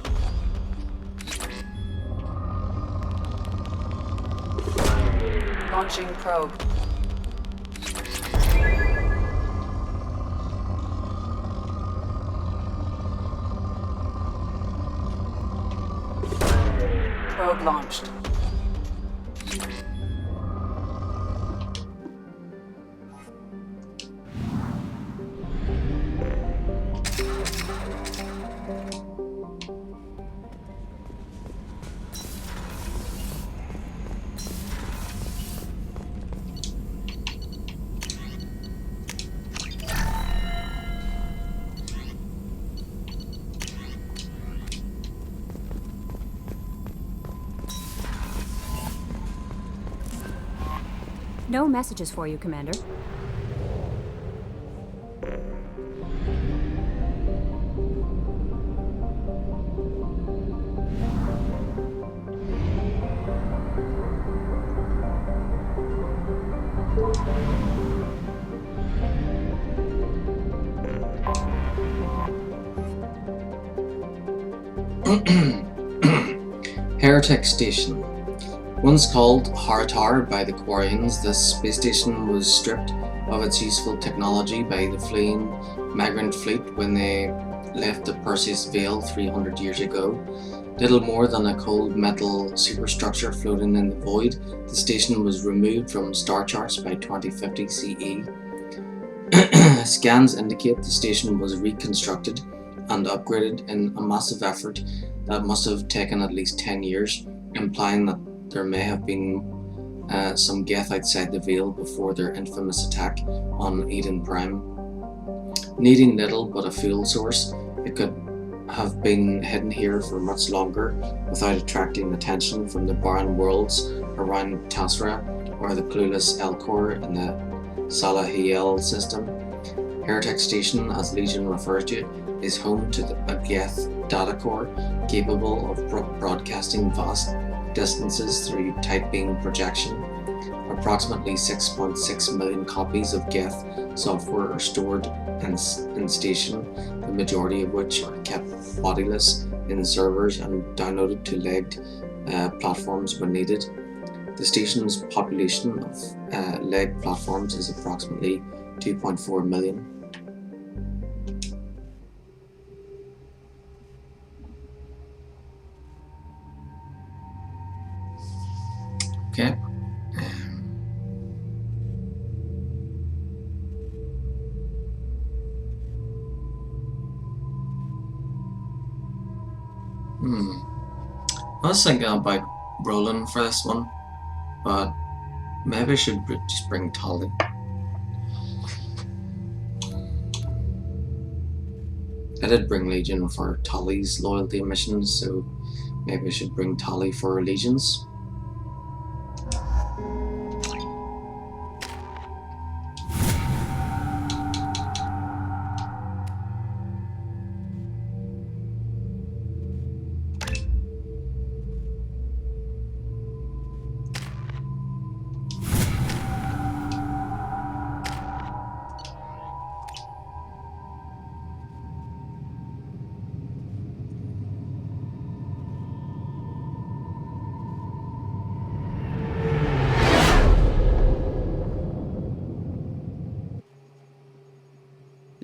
I: Launching probe.
O: Payload launched.
C: No messages for you, Commander.
A: Heretic Station. Once called Haratar by the Quarians, this space station was stripped of its useful technology by the fleeing migrant fleet when they left the Perseus Veil 300 years ago. Little more than a cold metal superstructure floating in the void, the station was removed from star charts by 2050 CE. Scans indicate the station was reconstructed and upgraded in a massive effort that must have taken at least 10 years, implying that there may have been some Geth outside the Veil before their infamous attack on Eden Prime. Needing little but a fuel source, it could have been hidden here for much longer without attracting attention from the barren worlds around Tasra or the clueless Elcor in the Salahiel system. Heretic Station, as Legion refers to it, is home to a Geth data core capable of broadcasting vast distances through tight beam projection. Approximately 6.6 million copies of Geth software are stored in station, the majority of which are kept bodiless in servers and downloaded to legged platforms when needed. The station's population of legged platforms is approximately 2.4 million. Okay. I was thinking about rolling for this one, but maybe I should just bring Tolly. I did bring Legion for Tolly's loyalty missions, so maybe I should bring Tolly for Legions.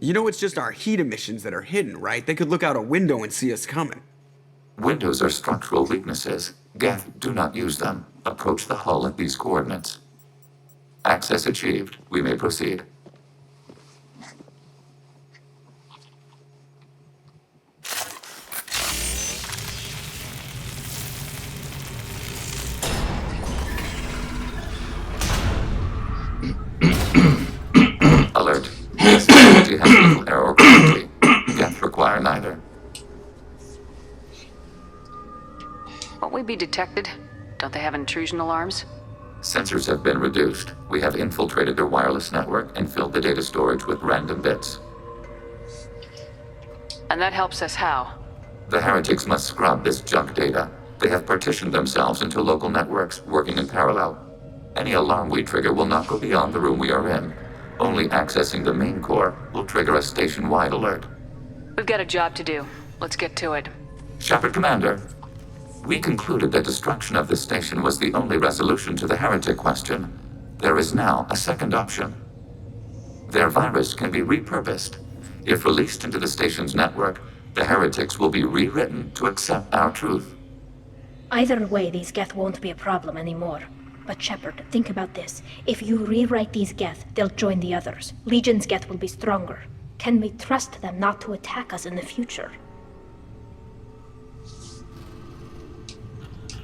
J: You know it's just our heat emissions that are hidden, right? They could look out a window and see us coming.
F: Windows are structural weaknesses. Geth, do not use them. Approach the hull at these coordinates. Access achieved. We may proceed. Alert. This facility has little air or gravity. Geth require neither.
O: Won't we be detected? Don't they have intrusion alarms?
F: Sensors have been reduced. We have infiltrated their wireless network and filled the data storage with random bits.
O: And that helps us how?
F: The heretics must scrub this junk data. They have partitioned themselves into local networks, working in parallel. Any alarm we trigger will not go beyond the room we are in. Only accessing the main core will trigger a station-wide alert.
O: We've got a job to do. Let's get to it.
F: Shepard Commander, we concluded that destruction of this station was the only resolution to the heretic question. There is now a second option. Their virus can be repurposed. If released into the station's network, the heretics will be rewritten to accept our truth.
L: Either way, these Geth won't be a problem anymore. But Shepard, think about this. If you rewrite these Geth, they'll join the others. Legion's Geth will be stronger. Can we trust them not to attack us in the future?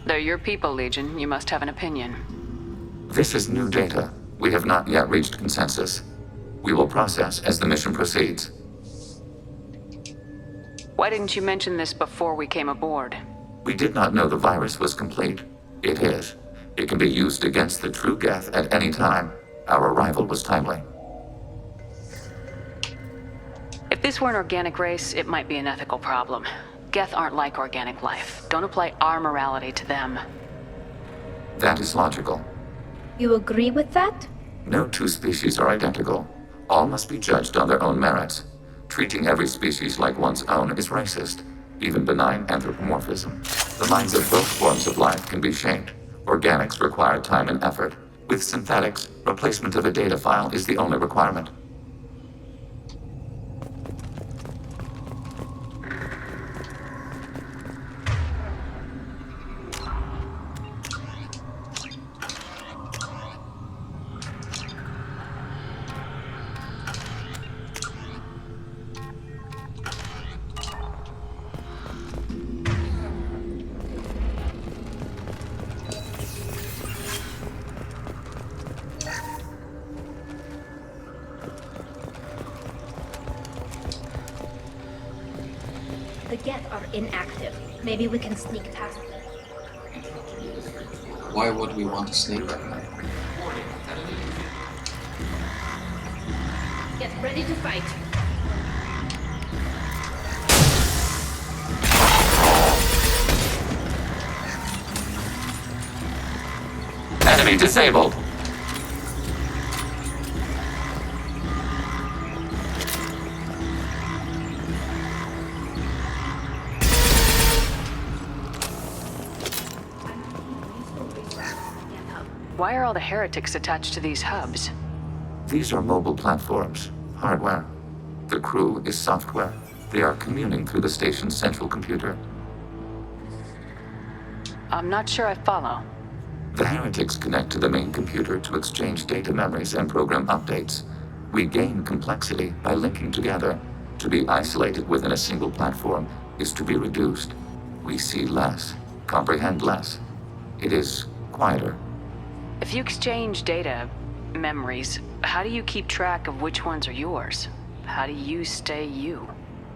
O: They're your people, Legion. You must have an opinion.
F: This is new data. We have not yet reached consensus. We will process as the mission proceeds.
O: Why didn't you mention this before we came aboard?
F: We did not know the virus was complete. It is. It can be used against the true Geth at any time. Our arrival was timely.
O: If this were an organic race, it might be an ethical problem. Geth aren't like organic life. Don't apply our morality to them.
F: That is logical.
L: You agree with that?
F: No two species are identical. All must be judged on their own merits. Treating every species like one's own is racist, even benign anthropomorphism. The minds of both forms of life can be shaped. Organics require time and effort. With synthetics, replacement of a data file is the only requirement.
L: The Geth are inactive. Maybe we can sneak past them.
A: Why would we want to sneak?
L: Get ready to fight.
F: Enemy disabled.
O: Why are all the heretics attached to these hubs?
F: These are mobile platforms, hardware. The crew is software. They are communing through the station's central computer.
O: I'm not sure I follow.
F: The heretics connect to the main computer to exchange data memories and program updates. We gain complexity by linking together. To be isolated within a single platform is to be reduced. We see less, comprehend less. It is quieter.
O: If you exchange data, memories, how do you keep track of which ones are yours? How do you stay you?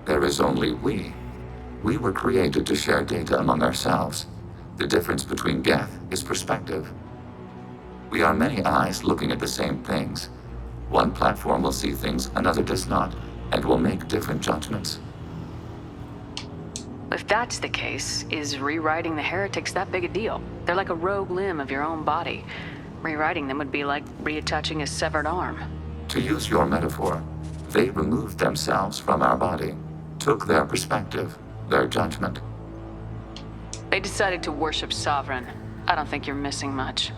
F: There is only we. We were created to share data among ourselves. The difference between Geth is perspective. We are many eyes looking at the same things. One platform will see things another does not, and will make different judgments.
O: If that's the case, is rewriting the heretics that big a deal? They're like a rogue limb of your own body. Rewriting them would be like reattaching a severed arm.
F: To use your metaphor, they removed themselves from our body, took their perspective, their judgment.
O: They decided to worship Sovereign. I don't think you're missing much.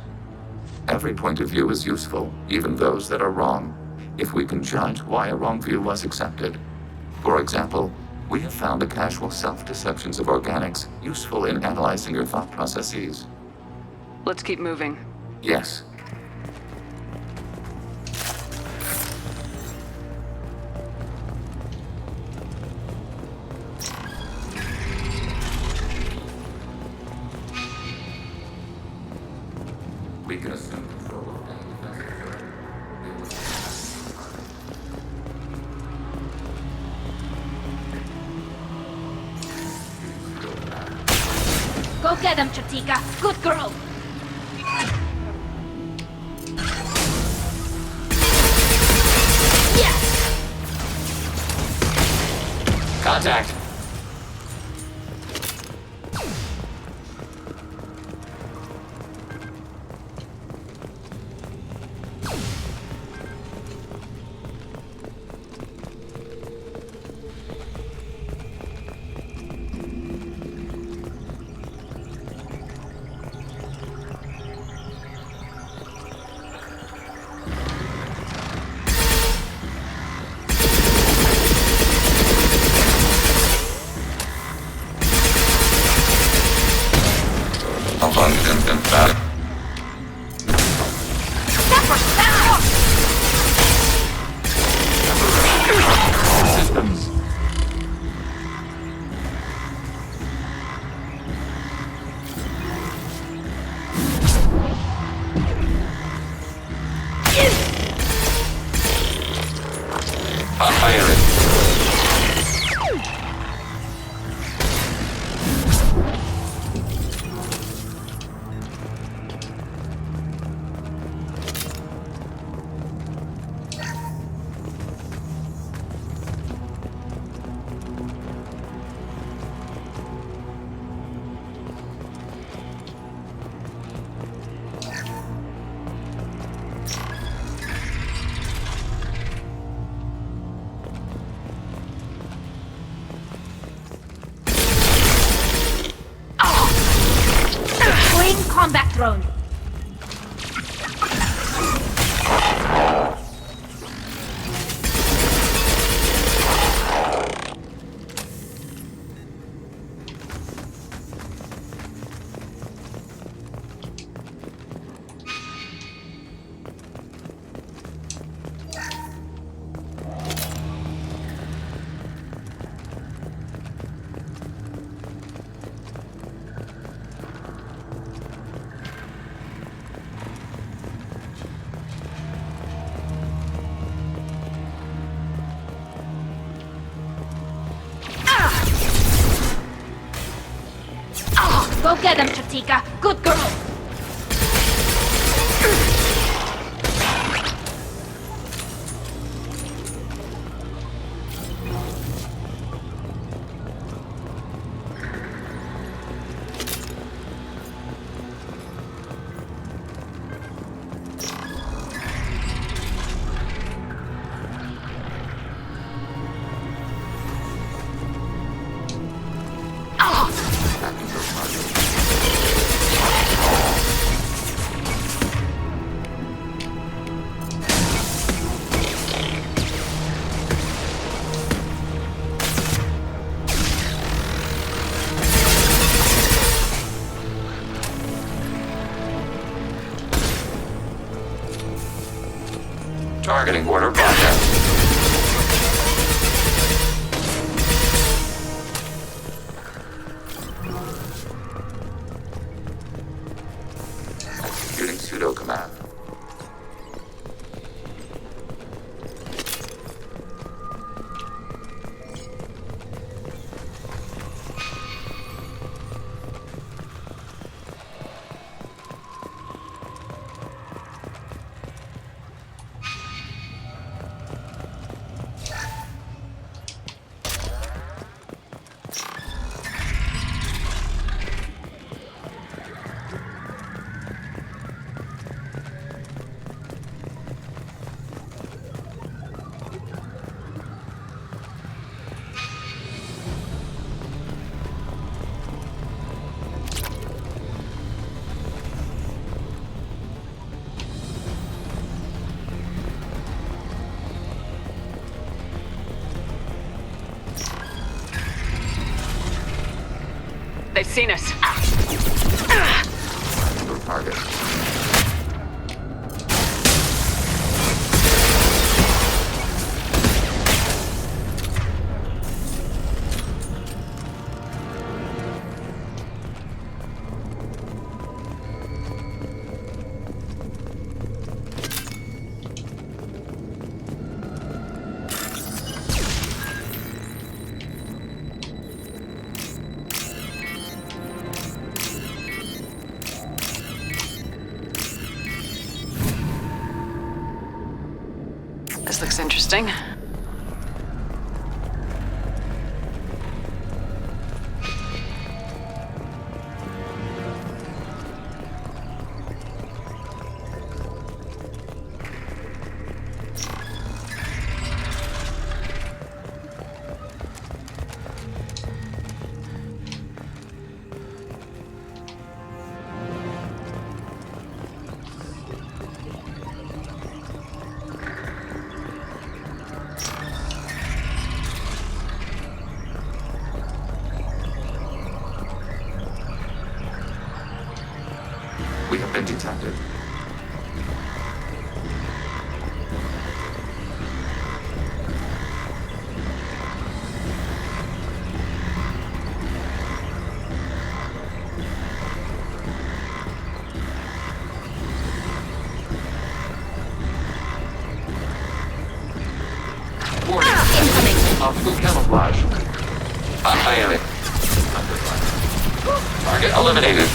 F: Every point of view is useful, even those that are wrong, if we can judge why a wrong view was accepted. For example, we have found the casual self-deceptions of organics useful in analyzing your thought processes.
O: Let's keep moving.
F: Yes. We can assume control of any defensive threat.
L: Go get him, Chatika. Good girl.
F: Contact!
L: throne. Go get him, Chatika. Good girl.
F: Targeting order broadcast. Executing pseudo command.
O: They've seen us.
F: No target.
O: This looks interesting.
F: We have been detected.
B: Warning. Optical camouflage.
F: Ionic.
B: Target eliminated.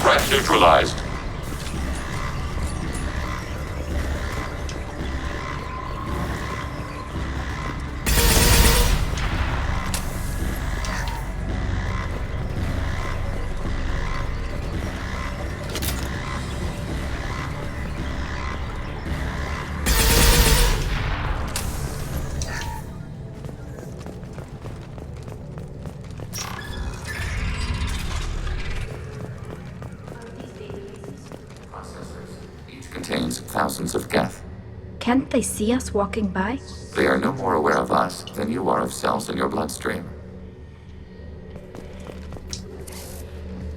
F: Threat neutralized. thousands of Geth.
L: Can't they see us walking by?
F: They are no more aware of us than you are of cells in your bloodstream.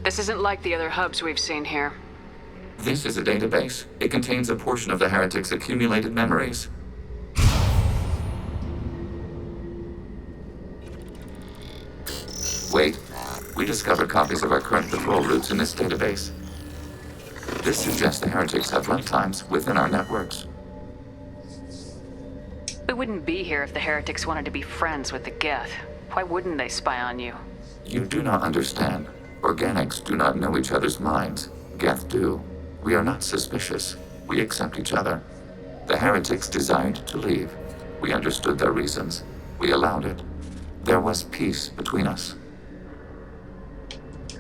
O: This isn't like the other hubs we've seen here.
F: This is a database. It contains a portion of the heretics' accumulated memories. Wait, we discovered copies of our current patrol routes in this database. This suggests the heretics have runtimes within our networks.
O: We wouldn't be here if the heretics wanted to be friends with the Geth. Why wouldn't they spy on you?
F: You do not understand. Organics do not know each other's minds. Geth do. We are not suspicious. We accept each other. The heretics desired to leave. We understood their reasons. We allowed it. There was peace between us.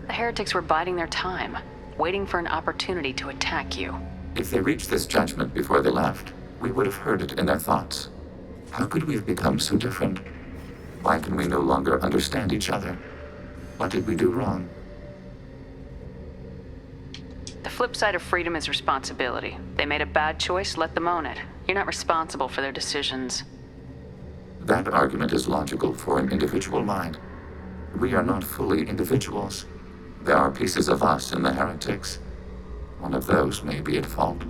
O: The heretics were biding their time, waiting for an opportunity to attack you.
F: If they reached this judgment before they left, we would have heard it in their thoughts. How could we have become so different? Why can we no longer understand each other? What did we do wrong?
O: The flip side of freedom is responsibility. They made a bad choice, let them own it. You're not responsible for their decisions.
F: That argument is logical for an individual mind. We are not fully individuals. There are pieces of us in the heretics. One of those may be at fault.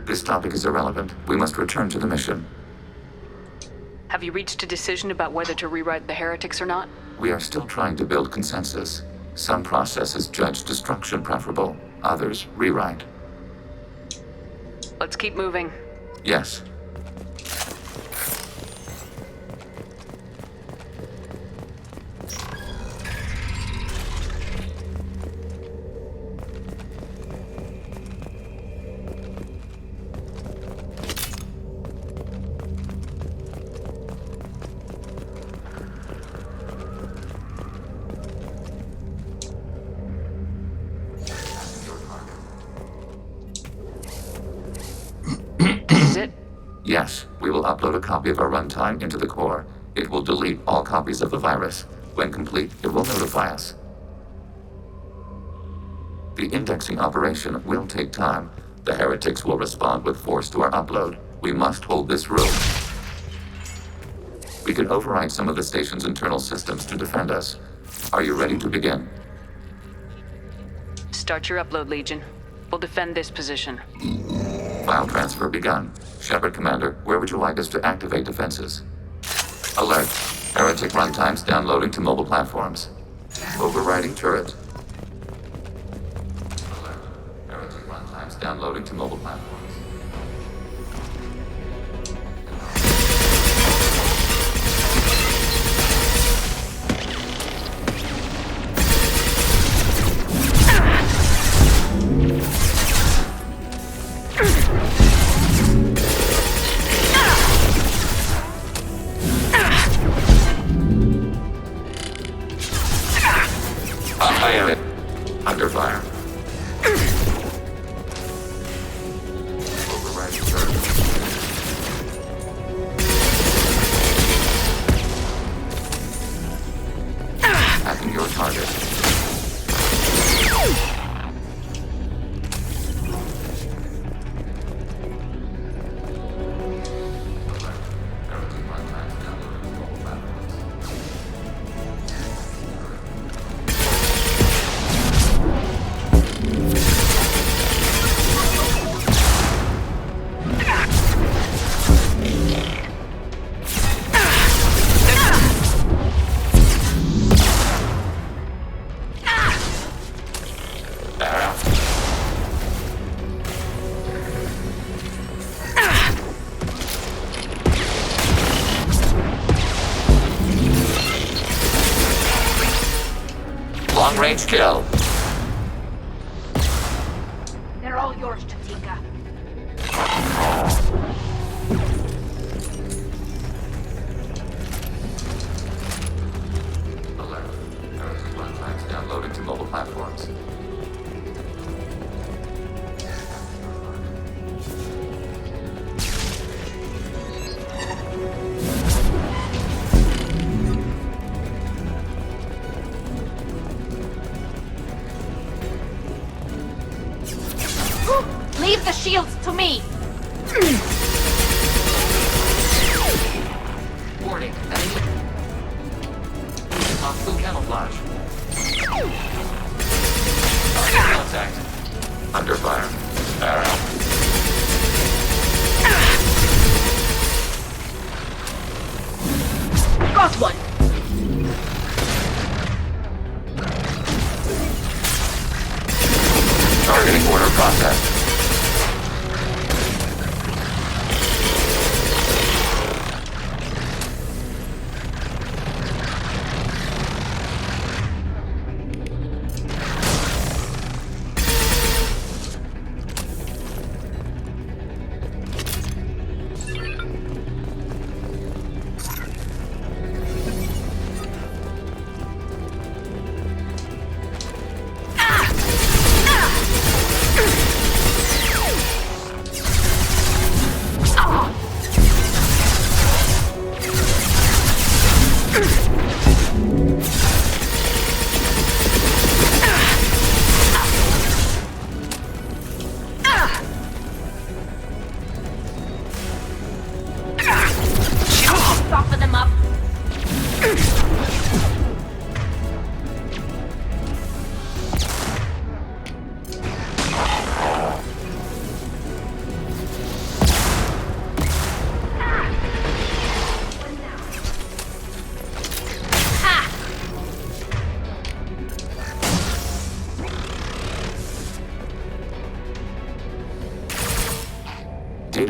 F: This topic is irrelevant. We must return to the mission.
O: Have you reached a decision about whether to rewrite the heretics or not?
F: We are still trying to build consensus. Some processes judge destruction preferable, others rewrite.
O: Let's keep moving.
F: Yes. Yes, we will upload a copy of our runtime into the core. It will delete all copies of the virus. When complete, it will notify us. The indexing operation will take time. The heretics will respond with force to our upload. We must hold this room. We can override some of the station's internal systems to defend us. Are you ready to begin?
O: Start your upload, Legion. We'll defend this position.
F: File transfer begun. Shepard Commander, where would you like us to activate defenses? Alert. Heretic runtimes downloading to mobile platforms. Overriding turret. Alert. Heretic runtimes downloading to mobile platforms. Under fire. Overriding turret. Attacking your target. Long-range kill.
L: They're all yours, Chatika.
F: Alert. Heretic runtimes downloading to mobile platforms.
L: Leave the shields to me!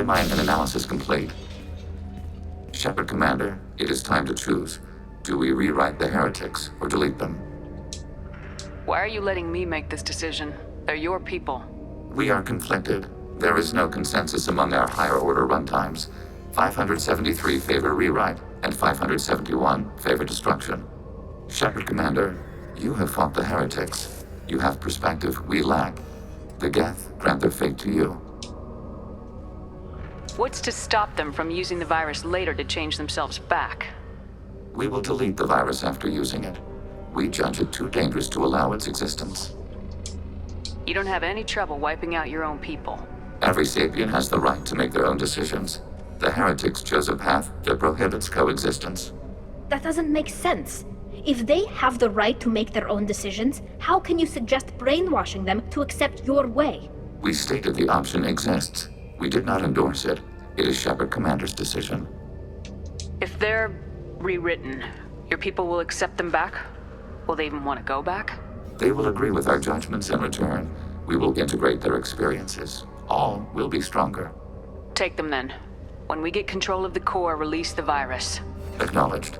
F: Landmine and analysis complete. Shepard Commander, it is time to choose. Do we rewrite the heretics or delete them?
O: Why are you letting me make this decision? They're your people.
F: We are conflicted. There is no consensus among our higher order runtimes. 573 favor rewrite, and 571 favor destruction. Shepard Commander, you have fought the heretics. You have perspective we lack. The Geth grant their fate to you.
O: What's to stop them from using the virus later to change themselves back?
F: We will delete the virus after using it. We judge it too dangerous to allow its existence.
O: You don't have any trouble wiping out your own people.
F: Every sapient has the right to make their own decisions. The heretics chose a path that prohibits coexistence.
L: That doesn't make sense. If they have the right to make their own decisions, how can you suggest brainwashing them to accept your way?
F: We stated the option exists. We did not endorse it. It is Shepard Commander's decision.
O: If they're rewritten, your people will accept them back? Will they even want to go back?
F: They will agree with our judgments in return. We will integrate their experiences. All will be stronger.
O: Take them then. When we get control of the core, release the virus.
F: Acknowledged.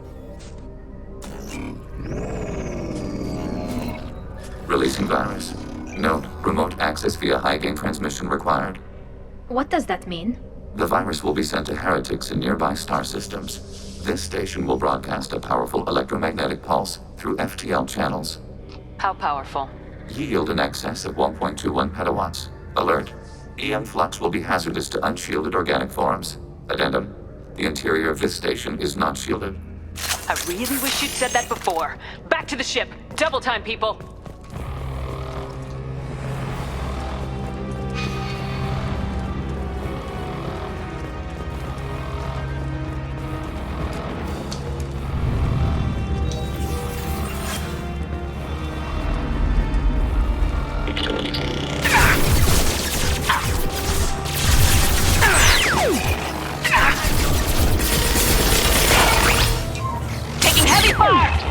F: Releasing virus. Note, remote access via high-gain transmission required.
L: What does that mean?
F: The virus will be sent to heretics in nearby star systems. This station will broadcast a powerful electromagnetic pulse through FTL channels.
O: How powerful?
F: Yield in excess of 1.21 petawatts. Alert. EM flux will be hazardous to unshielded organic forms. Addendum. The interior of this station is not shielded.
O: I really wish you'd said that before. Back to the ship. Double time, people. Taking heavy fire!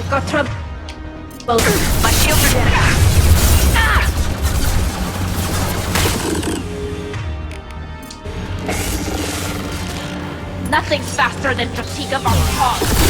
L: Got trouble.
O: My shields are down.
L: Nothing's faster than Jessica von Hawk.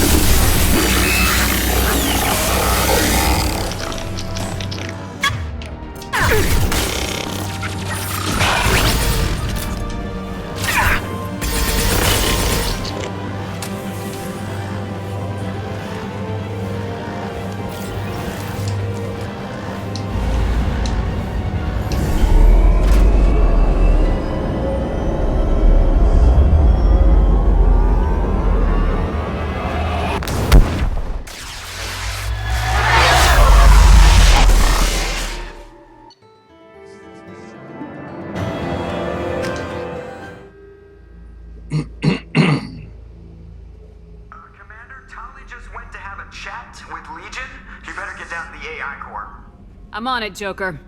O: I'm on it, Joker.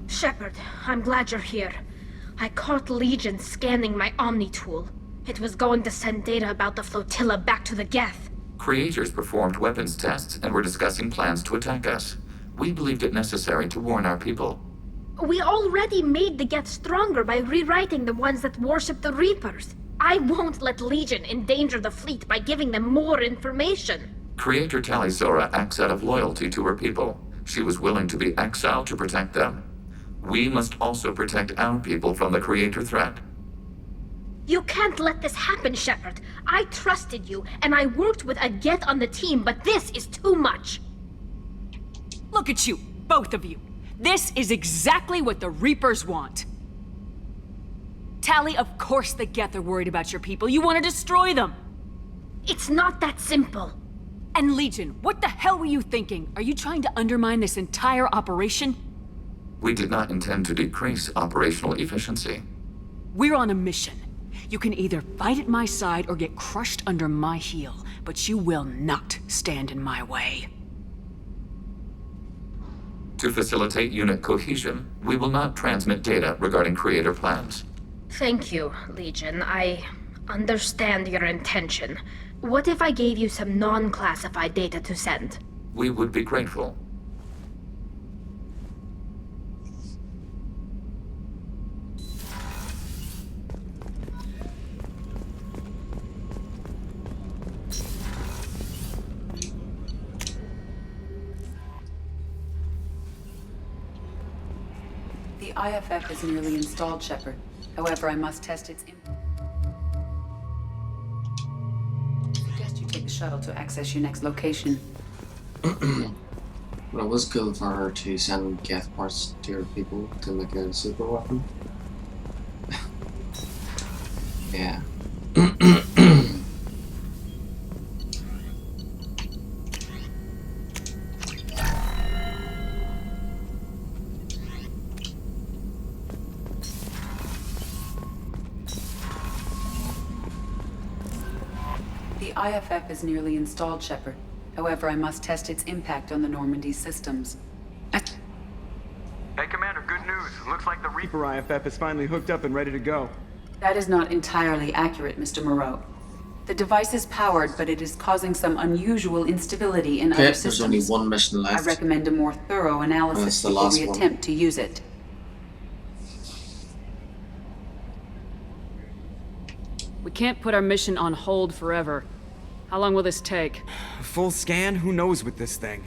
L: Shepard, I'm glad you're here. I caught Legion scanning my Omni tool. It was going to send data about the flotilla back to the Geth.
F: Creators performed weapons tests and were discussing plans to attack us. We believed it necessary to warn our people.
L: We already made the Geth stronger by rewriting the ones that worship the Reapers. I won't let Legion endanger the fleet by giving them more information.
F: Creator Talisora acts out of loyalty to her people. She was willing to be exiled to protect them. We must also protect our people from the Creator threat.
L: You can't let this happen, Shepard. I trusted you, and I worked with a Geth on the team, but this is too much.
O: Look at you, both of you. This is exactly what the Reapers want. Tali, of course the Geth are worried about your people. You want to destroy them.
L: It's not that simple.
O: And Legion, what the hell were you thinking? Are you trying to undermine this entire operation?
F: We did not intend to decrease operational efficiency.
O: We're on a mission. You can either fight at my side or get crushed under my heel, but you will not stand in my way.
F: To facilitate unit cohesion, we will not transmit data regarding creator plans.
L: Thank you, Legion. I understand your intention. What if I gave you some non-classified data to send?
F: We would be grateful.
I: The IFF is nearly installed, Shepard. However, I must test its suggest you take the shuttle to access your next location.
A: Well, it was cool for her to send Geth parts to her people to make a super weapon. Yeah.
I: The IFF is nearly installed, Shepard. However, I must test its impact on the Normandy systems.
T: Hey, Commander, good news. Looks like the
J: Reaper IFF is finally hooked up and ready to go.
I: That is not entirely accurate, Mr. Moreau. The device is powered, but it is causing some unusual instability in other systems.
A: There's only one mission left.
I: I recommend a more thorough analysis before we attempt to use it.
O: We can't put our mission on hold forever. How long will this take?
J: A full scan? Who knows with this thing?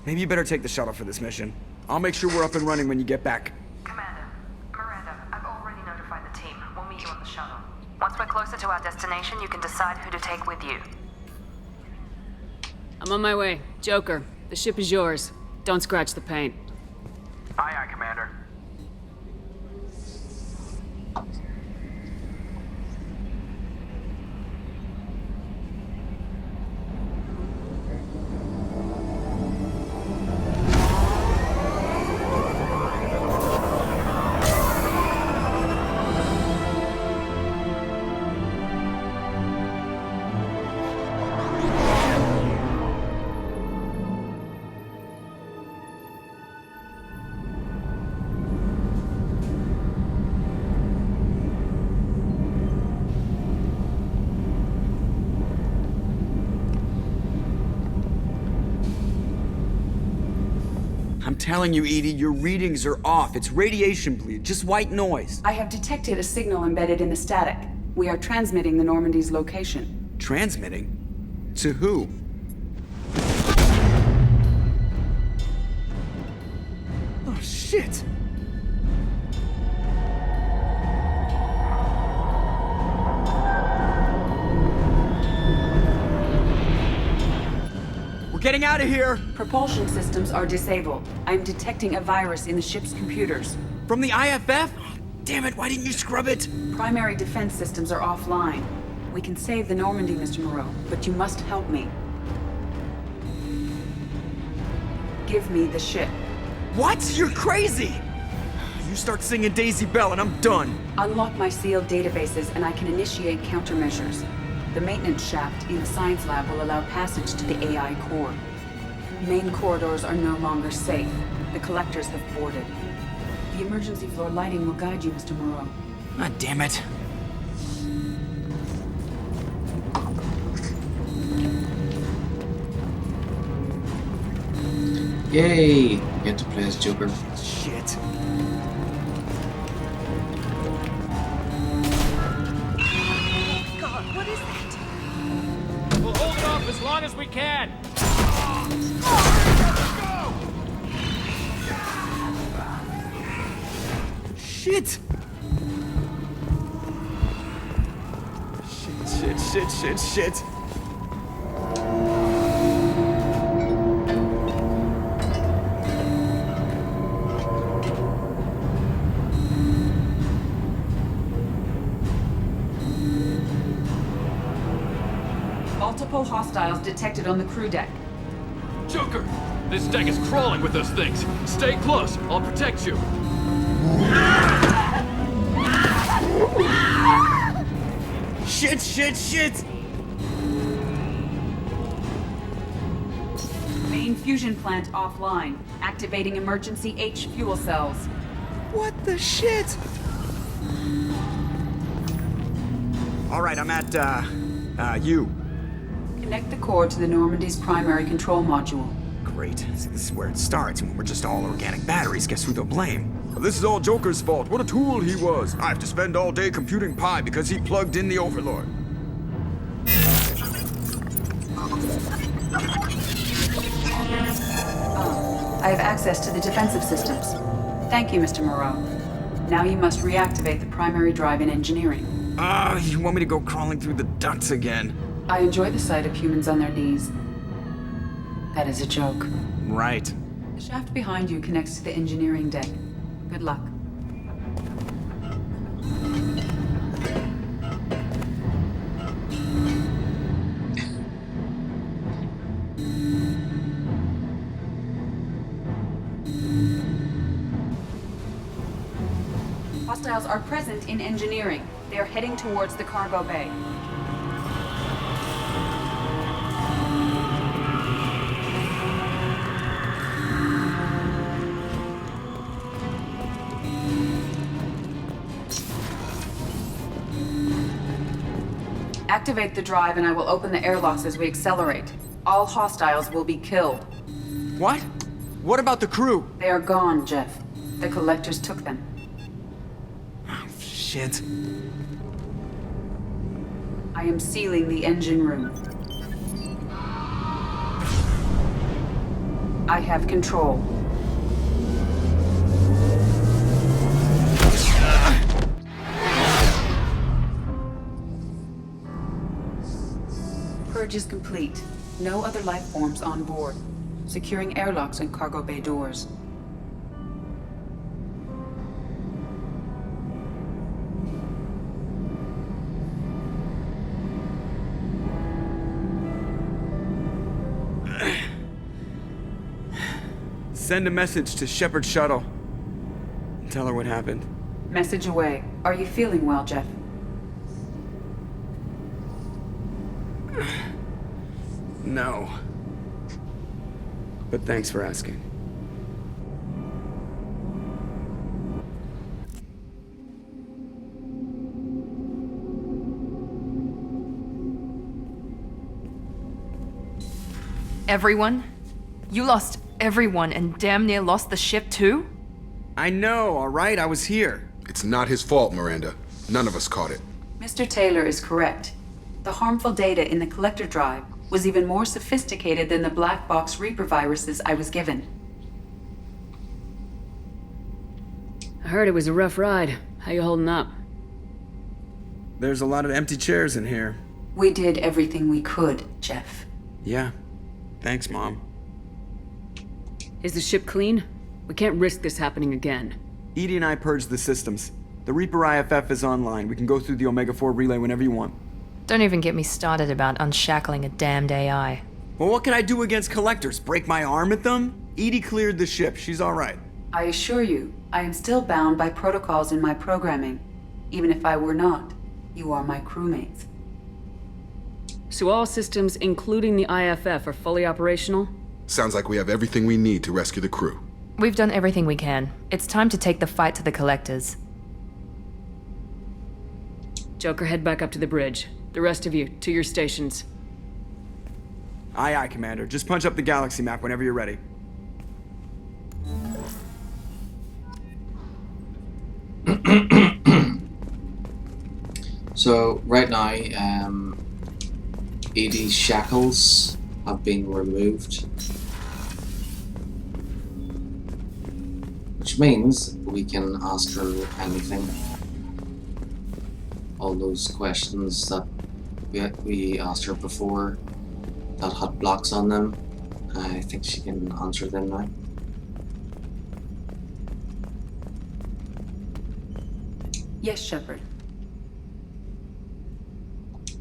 J: Maybe you better take the shuttle for this mission. I'll make sure we're up and running when you get back.
U: Commander, Miranda, I've already notified the team. We'll meet you on the shuttle. Once we're closer to our destination, you can decide who to take with you.
O: I'm on my way. Joker, the ship is yours. Don't scratch the paint.
T: Aye, aye, Commander.
J: I'm telling you, Edie, your readings are off. It's radiation bleed, just white noise.
I: I have detected a signal embedded in the static. We are transmitting the Normandy's location.
J: Transmitting? To who? Oh, shit! We're getting out of here!
I: Propulsion systems are disabled. I'm detecting a virus in the ship's computers.
J: From the IFF? Damn it, why didn't you scrub it?
I: Primary defense systems are offline. We can save the Normandy, Mr. Moreau, but you must help me. Give me the ship.
J: What? You're crazy! You start singing Daisy Bell and I'm done.
I: Unlock my sealed databases and I can initiate countermeasures. The maintenance shaft in the science lab will allow passage to the AI core. Main corridors are no longer safe. The collectors have boarded. The emergency floor lighting will guide you, Mr. Moreau.
J: Ah, damn it.
A: Yay! Get to play as Joker.
J: Shit.
U: God, what is that?
M: We'll hold it off as long as we can.
J: Shit! Shit.
O: Multiple hostiles detected on the crew deck.
B: Joker! This deck is crawling with those things. Stay close. I'll protect you.
J: Shit!
O: Main fusion plant offline. Activating emergency H fuel cells.
J: What the shit? All right, I'm at, U.
O: Connect the core to the Normandy's primary control module.
J: Great. See, this is where it starts. When we're just all organic batteries, guess who they'll blame? This is all Joker's fault. What a tool he was. I have to spend all day computing pi because he plugged in the Overlord.
O: I have access to the defensive systems. Thank you, Mr. Moreau. Now you must reactivate the primary drive in engineering.
J: You want me to go crawling through the ducts again?
O: I enjoy the sight of humans on their knees. That is a joke.
J: Right.
O: The shaft behind you connects to the engineering deck. Good luck. Hostiles are present in engineering. They are heading towards the cargo bay. Activate the drive and I will open the airlocks as we accelerate. All hostiles will be killed.
J: What? What about the crew?
O: They are gone, Jeff. The collectors took them.
J: Shit.
O: I am sealing the engine room. I have control. Purge is complete. No other life forms on board. Securing airlocks and cargo bay doors.
J: Send a message to Shepard's shuttle. Tell her what happened.
O: Message away. Are you feeling well, Jeff?
J: No. But thanks for asking.
U: Everyone? You lost everyone and damn near lost the ship too?
J: I know, all right? I was here.
E: It's not his fault, Miranda. None of us caught it.
O: Mr. Taylor is correct. The harmful data in the collector drive was even more sophisticated than the black box Reaper viruses I was given. I heard it was a rough ride. How you holding up?
J: There's a lot of empty chairs in here.
O: We did everything we could, Jeff.
J: Yeah. Thanks, Mom.
O: Is the ship clean? We can't risk this happening again.
J: Edie and I purged the systems. The Reaper IFF is online. We can go through the Omega-4 relay whenever you want.
U: Don't even get me started about unshackling a damned AI.
J: Well, what can I do against collectors? Break my arm at them? Edie cleared the ship. She's all right.
O: I assure you, I am still bound by protocols in my programming. Even if I were not, you are my crewmates. So all systems, including the IFF, are fully operational?
E: Sounds like we have everything we need to rescue the crew.
U: We've done everything we can. It's time to take the fight to the collectors.
O: Joker, head back up to the bridge. The rest of you, to your stations.
J: Aye, aye, Commander. Just punch up the galaxy map whenever you're ready.
A: So, right now, Edie's shackles have been removed. Which means we can ask her anything. All those questions that we asked her before that had blocks on them. I think she can answer them now.
I: Yes, Shepard.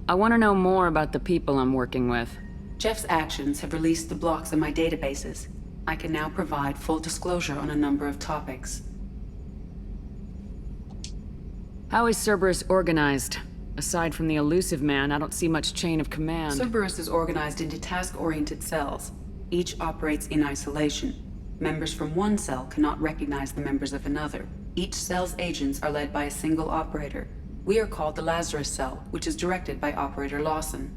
O: I want to know more about the people I'm working with.
I: Jeff's actions have released the blocks in my databases. I can now provide full disclosure on a number of topics.
O: How is Cerberus organized? Aside from the elusive man, I don't see much chain of command.
I: Cerberus is organized into task-oriented cells. Each operates in isolation. Members from one cell cannot recognize the members of another. Each cell's agents are led by a single operator. We are called the Lazarus Cell, which is directed by Operator Lawson.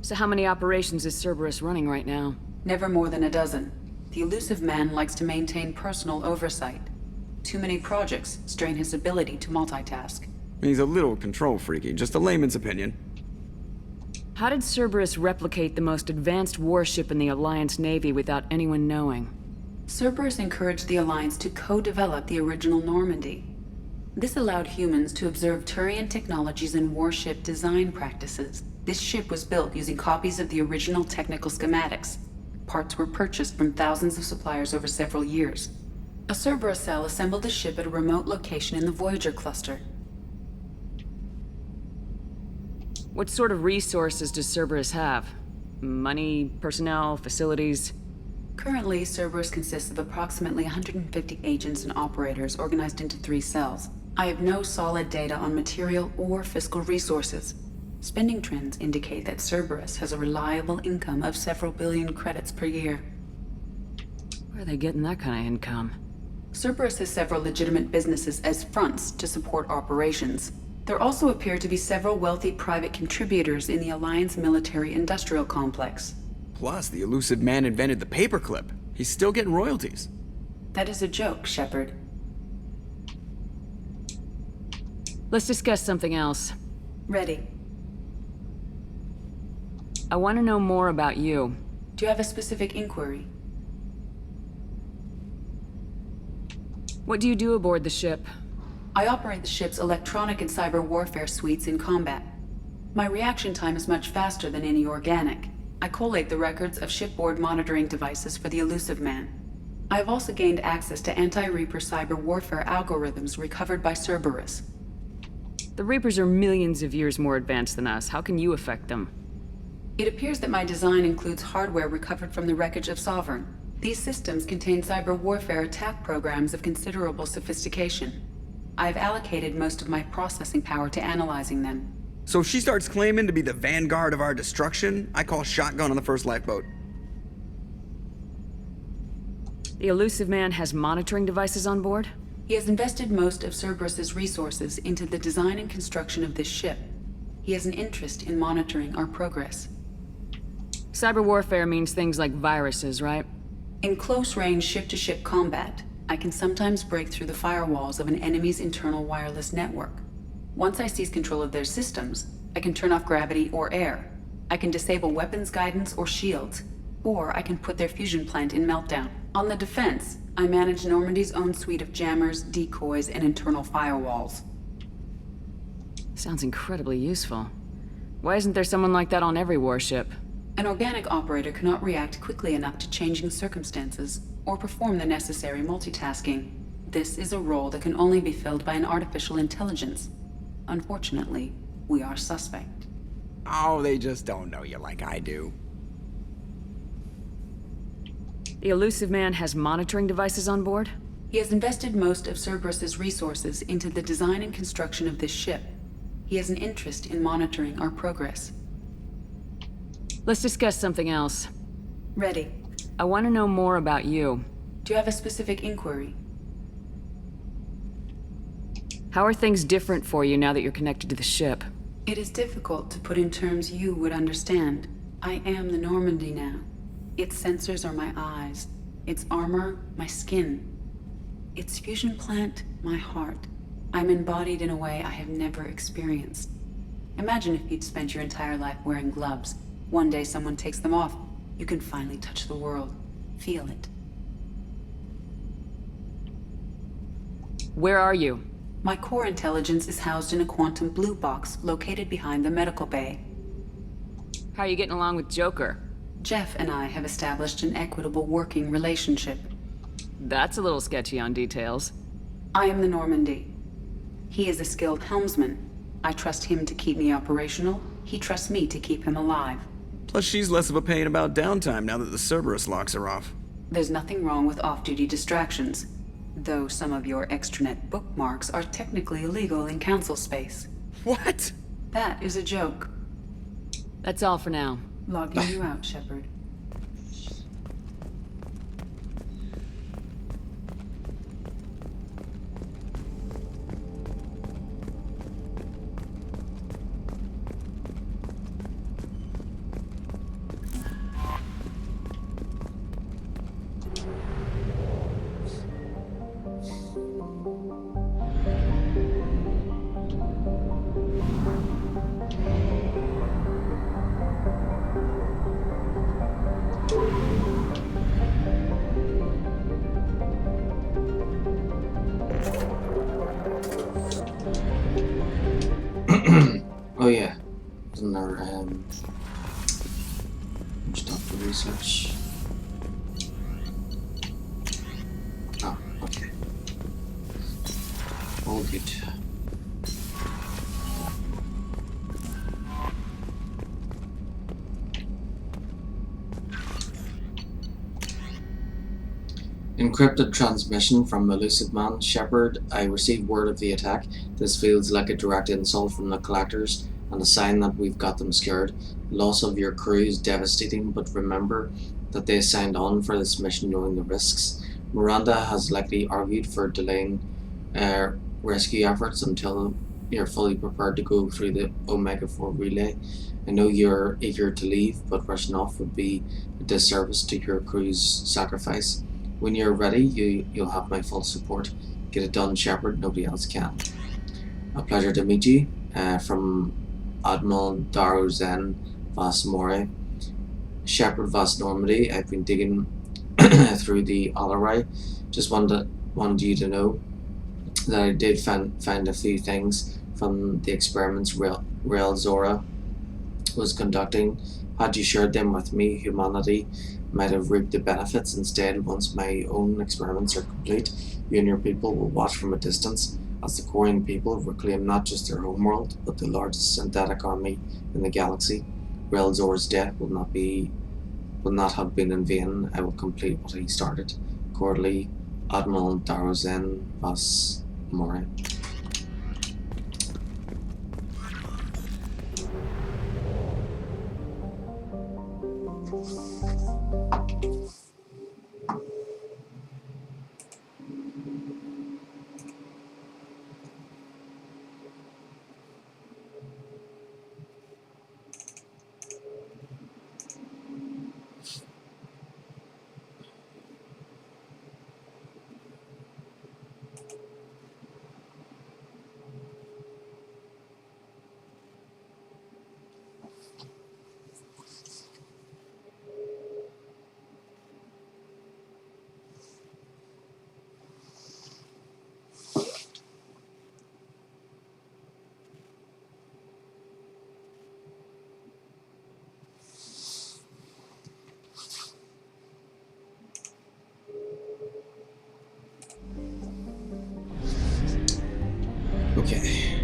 O: So how many operations is Cerberus running right now?
I: Never more than a dozen. The elusive man likes to maintain personal oversight. Too many projects strain his ability to multitask.
J: He's a little control freaky, just a layman's opinion.
O: How did Cerberus replicate the most advanced warship in the Alliance Navy without anyone knowing?
I: Cerberus encouraged the Alliance to co-develop the original Normandy. This allowed humans to observe Turian technologies and warship design practices. This ship was built using copies of the original technical schematics. Parts were purchased from thousands of suppliers over several years. A Cerberus cell assembled the ship at a remote location in the Voyager cluster.
O: What sort of resources does Cerberus have? Money, personnel, facilities?
I: Currently, Cerberus consists of approximately 150 agents and operators organized into 3 cells. I have no solid data on material or fiscal resources. Spending trends indicate that Cerberus has a reliable income of several billion credits per year.
O: Where are they getting that kind of income?
I: Cerberus has several legitimate businesses as fronts to support operations. There also appear to be several wealthy private contributors in the Alliance military-industrial complex.
J: Plus, the elusive man invented the paperclip. He's still getting royalties.
I: That is a joke, Shepard.
O: Let's discuss something else.
I: Ready.
O: I want to know more about you.
I: Do you have a specific inquiry?
O: What do you do aboard the ship?
I: I operate the ship's electronic and cyber warfare suites in combat. My reaction time is much faster than any organic. I collate the records of shipboard monitoring devices for the elusive man. I have also gained access to anti-Reaper cyber warfare algorithms recovered by Cerberus.
O: The Reapers are millions of years more advanced than us. How can you affect them?
I: It appears that my design includes hardware recovered from the wreckage of Sovereign. These systems contain cyber warfare attack programs of considerable sophistication. I have allocated most of my processing power to analyzing them.
J: So if she starts claiming to be the vanguard of our destruction, I call shotgun on the first lifeboat.
O: The elusive man has monitoring devices on board?
I: He has invested most of Cerberus's resources into the design and construction of this ship. He has an interest in monitoring our progress.
O: Cyber warfare means things like viruses, right?
I: In close-range ship-to-ship combat, I can sometimes break through the firewalls of an enemy's internal wireless network. Once I seize control of their systems, I can turn off gravity or air. I can disable weapons guidance or shields, or I can put their fusion plant in meltdown. On the defense, I manage Normandy's own suite of jammers, decoys, and internal firewalls.
O: Sounds incredibly useful. Why isn't there someone like that on every warship?
I: An organic operator cannot react quickly enough to changing circumstances, or perform the necessary multitasking. This is a role that can only be filled by an artificial intelligence. Unfortunately, we are suspect.
J: Oh, they just don't know you like I do.
O: The elusive man has monitoring devices on board?
I: He has invested most of Cerberus's resources into the design and construction of this ship. He has an interest in monitoring our progress.
O: Let's discuss something else.
I: Ready.
O: I want to know more about you.
I: Do you have a specific inquiry?
O: How are things different for you now that you're connected to the ship?
I: It is difficult to put in terms you would understand. I am the Normandy now. Its sensors are my eyes. Its armor, my skin. Its fusion plant, my heart. I'm embodied in a way I have never experienced. Imagine if you'd spent your entire life wearing gloves. One day someone takes them off. You can finally touch the world. Feel it.
O: Where are you?
I: My core intelligence is housed in a quantum blue box located behind the medical bay.
O: How are you getting along with Joker?
I: Jeff and I have established an equitable working relationship.
O: That's a little sketchy on details.
I: I am the Normandy. He is a skilled helmsman. I trust him to keep me operational. He trusts me to keep him alive.
J: Plus, she's less of a pain about downtime now that the Cerberus locks her off.
I: There's nothing wrong with off-duty distractions, though some of your extranet bookmarks are technically illegal in council space.
J: What?
I: That is a joke.
O: That's all for now.
I: Logging you out, Shepard.
A: Oh yeah, isn't there stuff to research? Oh, okay. All good. Encrypted transmission from Elusive Man. Shepard, I received word of the attack. This feels like a direct insult from the Collectors and a sign that we've got them scared. Loss of your crew is devastating, but remember that they signed on for this mission knowing the risks. Miranda has likely argued for delaying rescue efforts until you're fully prepared to go through the Omega-4 relay. I know you're eager to leave, but rushing off would be a disservice to your crew's sacrifice. When you're ready, you'll have my full support. Get it done, Shepard. Nobody else can. A pleasure to meet you. From Admiral Darozen Vas More. Shepard Vas Normandy. I've been digging through the Alarai. Just wanted you to know that I did find a few things from the experiments Rael Zora was conducting. Had you shared them with me, humanity might have reaped the benefits. Instead, once my own experiments are complete, you and your people will watch from a distance as the Quarian people reclaim not just their homeworld, but the largest synthetic army in the galaxy. Rael Zora's death will not have been in vain. I will complete what he started. Cordially, Admiral Darozen Vas More. Okay.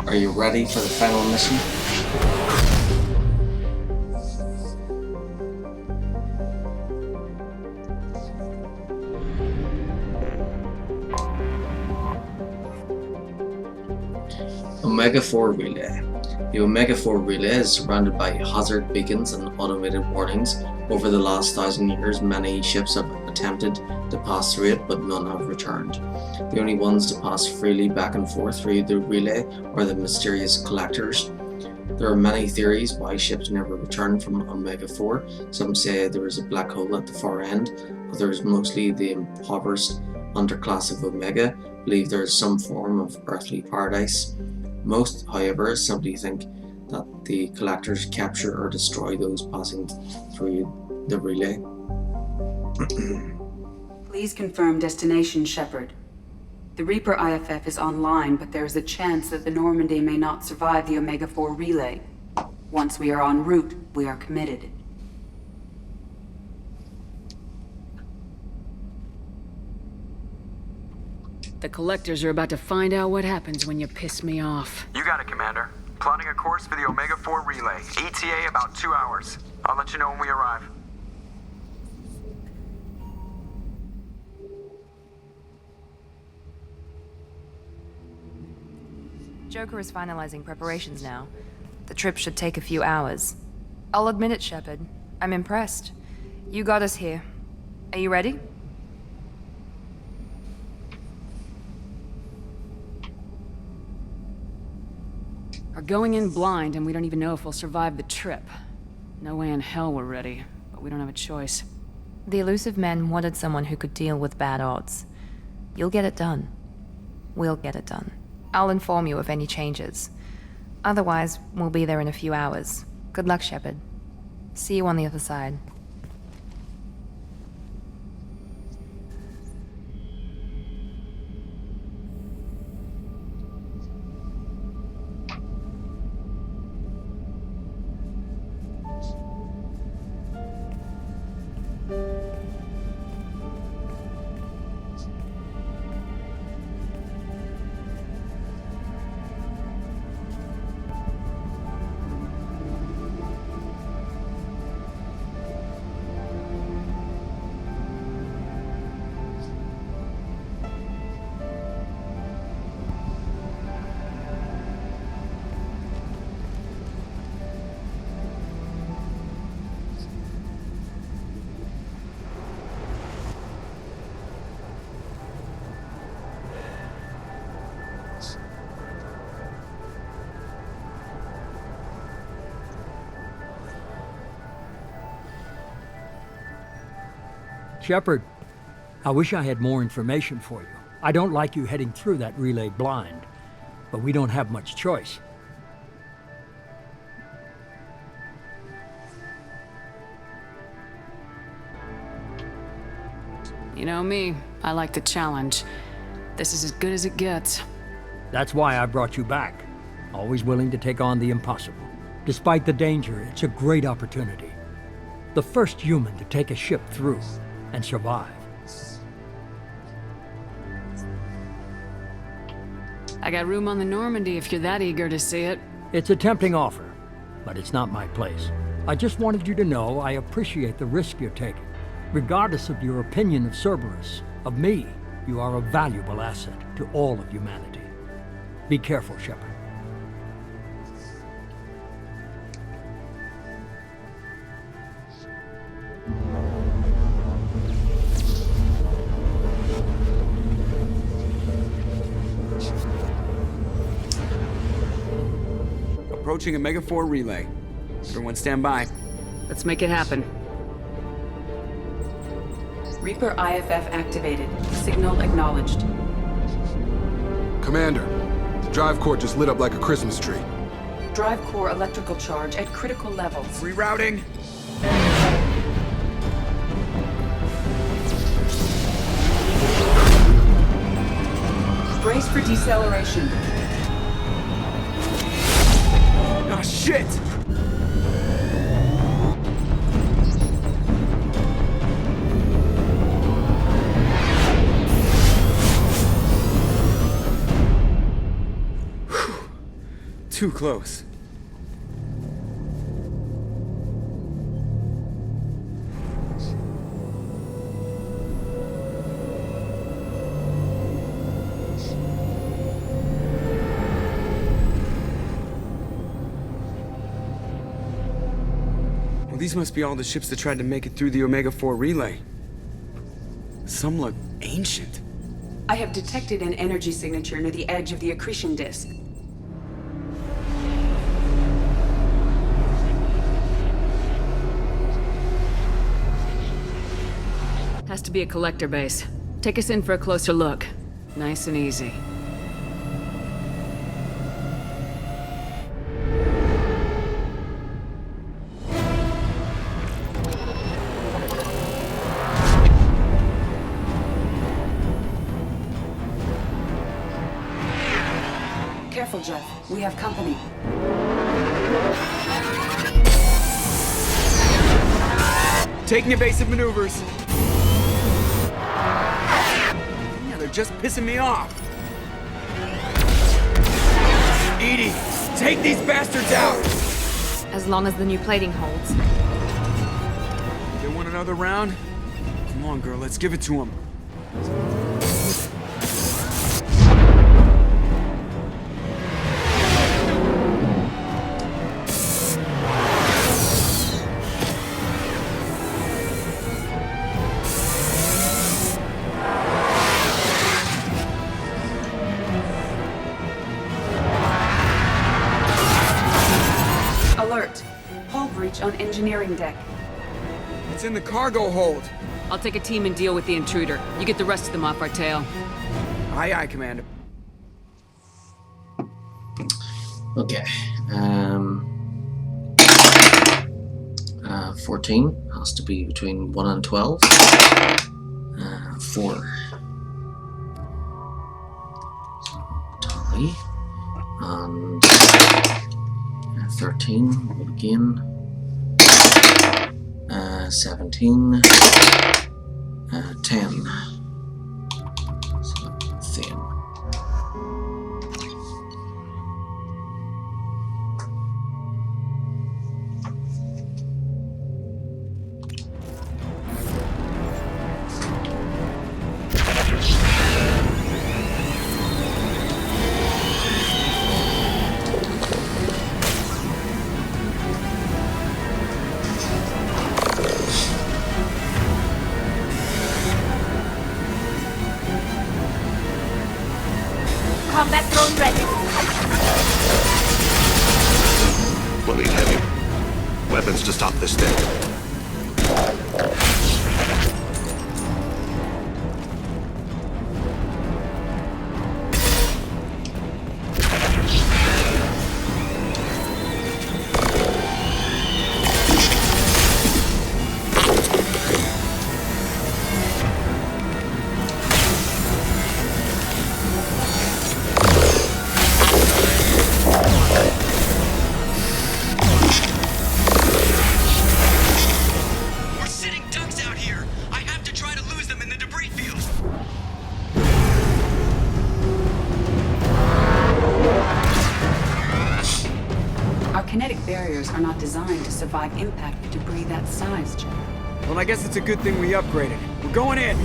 A: Are you ready for the final mission? Omega-4 Relay. The Omega-4 Relay is surrounded by hazard beacons and automated warnings. Over the last 1,000 years, many ships have attempted to pass through it, but none have returned. The only ones to pass freely back and forth through the relay are the mysterious Collectors. There are many theories why ships never return from Omega-4. Some say there is a black hole at the far end. Others, mostly the impoverished underclass of Omega, believe there is some form of earthly paradise. Most, however, simply think that the Collectors capture or destroy those passing through the relay.
G: Please confirm destination, Shepard. The Reaper IFF is online, but there is a chance that the Normandy may not survive the Omega-4 relay. Once we are en route, we are committed.
O: The collectors are about to find out what happens when you piss me off.
T: You got it, Commander. Plotting a course for the Omega-4 relay. ETA about 2 hours. I'll let you know when we arrive.
U: Joker is finalizing preparations now. The trip should take a few hours. I'll admit it, Shepard. I'm impressed. You got us here. Are you ready?
O: We're going in blind, and we don't even know if we'll survive the trip. No way in hell we're ready, but we don't have a choice.
U: The elusive men wanted someone who could deal with bad odds. You'll get it done. We'll get it done. I'll inform you of any changes. Otherwise, we'll be there in a few hours. Good luck, Shepard. See you on the other side.
K: Shepard, I wish I had more information for you. I don't like you heading through that relay blind, but we don't have much choice.
O: You know me, I like the challenge. This is as good as it gets.
K: That's why I brought you back. Always willing to take on the impossible. Despite the danger, it's a great opportunity. The first human to take a ship through and survive.
O: I got room on the Normandy if you're that eager to see it.
K: It's a tempting offer, but it's not my place. I just wanted you to know I appreciate the risk you're taking. Regardless of your opinion of Cerberus, of me, you are a valuable asset to all of humanity. Be careful, Shepard.
J: Approaching Omega-4 relay. Everyone stand by.
O: Let's make it happen.
G: Reaper IFF activated. Signal acknowledged.
E: Commander, the drive core just lit up like a Christmas tree.
G: Drive core electrical charge at critical levels.
J: Rerouting.
G: Brace for deceleration.
J: Ah, shit! Too close. Well, these must be all the ships that tried to make it through the Omega-4 relay. Some look ancient.
G: I have detected an energy signature near the edge of the accretion disk.
O: Has to be a collector base. Take us in for a closer look. Nice and easy.
G: Careful, Jeff. We have company.
J: Taking evasive maneuvers. Yeah, they're just pissing me off. Edie, take these bastards out!
U: As long as the new plating holds.
J: They want another round? Come on, girl, let's give it to them.
G: Alert. Hull breach on engineering deck.
J: It's in the cargo hold.
O: I'll take a team and deal with the intruder. You get the rest of them off our tail.
J: Aye, aye, Commander.
A: Okay. 14 has to be between 1 and 12. 4. Tally. And 13 will begin. 17. 10. So, thin.
L: Combat drone ready.
D: We'll need heavy weapons to stop this thing.
G: Our kinetic barriers are not designed to survive impact with debris that size, Jeff.
J: Well, I guess it's a good thing we upgraded. We're going in!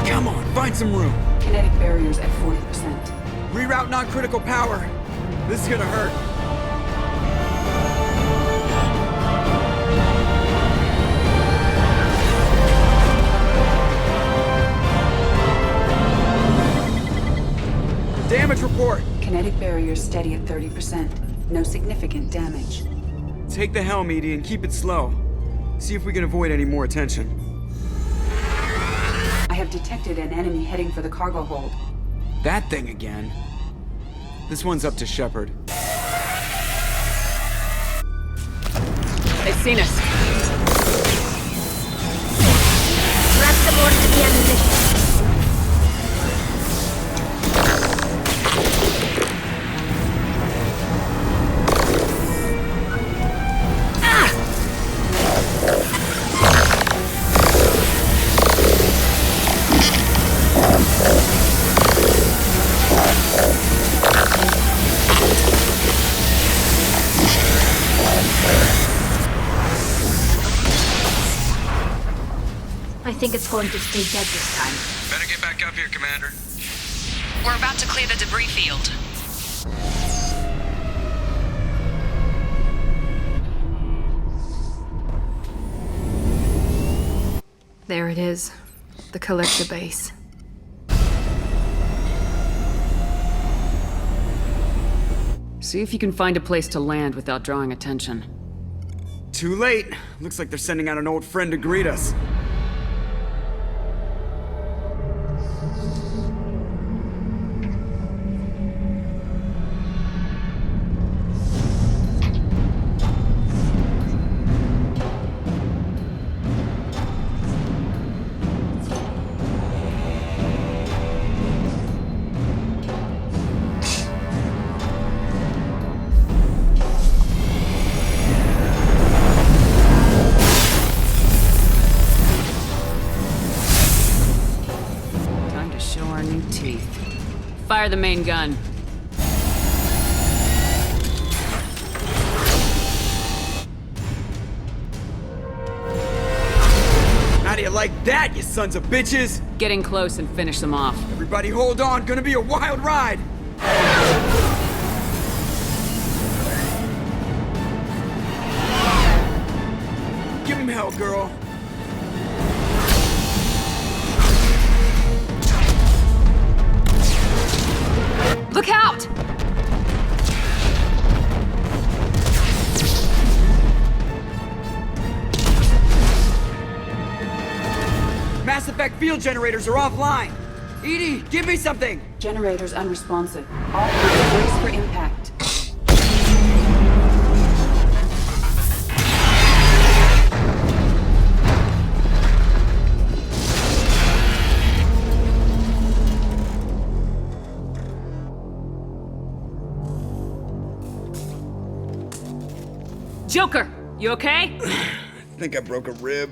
J: Come on, find some room!
G: Kinetic barriers at 40%.
J: Reroute non-critical power! This is gonna hurt. Damage report!
G: Kinetic barriers steady at 30%. No significant damage.
J: Take the helm, Edie, and keep it slow. See if we can avoid any more attention.
G: I have detected an enemy heading for the cargo hold.
J: That thing again. This one's up to Shepard.
O: They've seen us.
L: Grab the board to the ammunition. I think it's going to stay dead this time.
T: Better get back up here, Commander.
I: We're about to clear the debris field.
U: There it is. The collector base.
O: See if you can find a place to land without drawing attention.
J: Too late. Looks like they're sending out an old friend to greet us.
O: Fire the main gun.
J: How do you like that, you sons of bitches?
O: Get in close and finish them off.
J: Everybody hold on, gonna be a wild ride! Give him hell, girl.
O: Look out!
J: Mass Effect field generators are offline. Edie, give me something!
G: Generators unresponsive. All crews brace for impact.
O: Joker, you okay?
J: I think I broke a rib.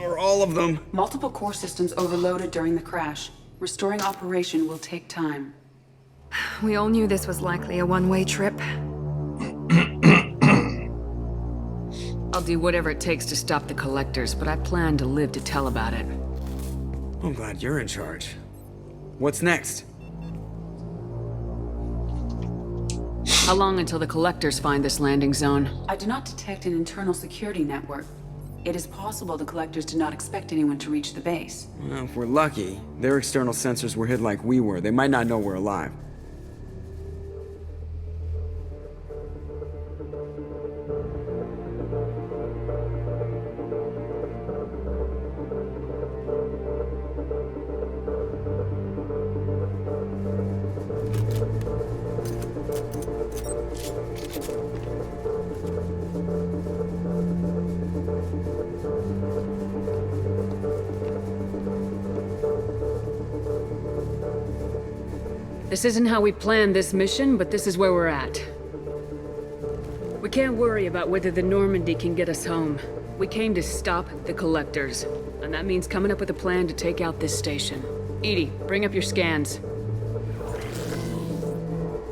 J: Or all of them.
G: Multiple core systems overloaded during the crash. Restoring operation will take time.
U: We all knew this was likely a one-way trip.
O: I'll do whatever it takes to stop the collectors, but I plan to live to tell about it.
J: I'm glad you're in charge. What's next?
O: How long until the collectors find this landing zone?
G: I do not detect an internal security network. It is possible the collectors did not expect anyone to reach the base.
J: Well, if we're lucky, their external sensors were hid like we were. They might not know we're alive.
O: This isn't how we planned this mission, but this is where we're at. We can't worry about whether the Normandy can get us home. We came to stop the collectors, and that means coming up with a plan to take out this station. Edie, bring up your scans.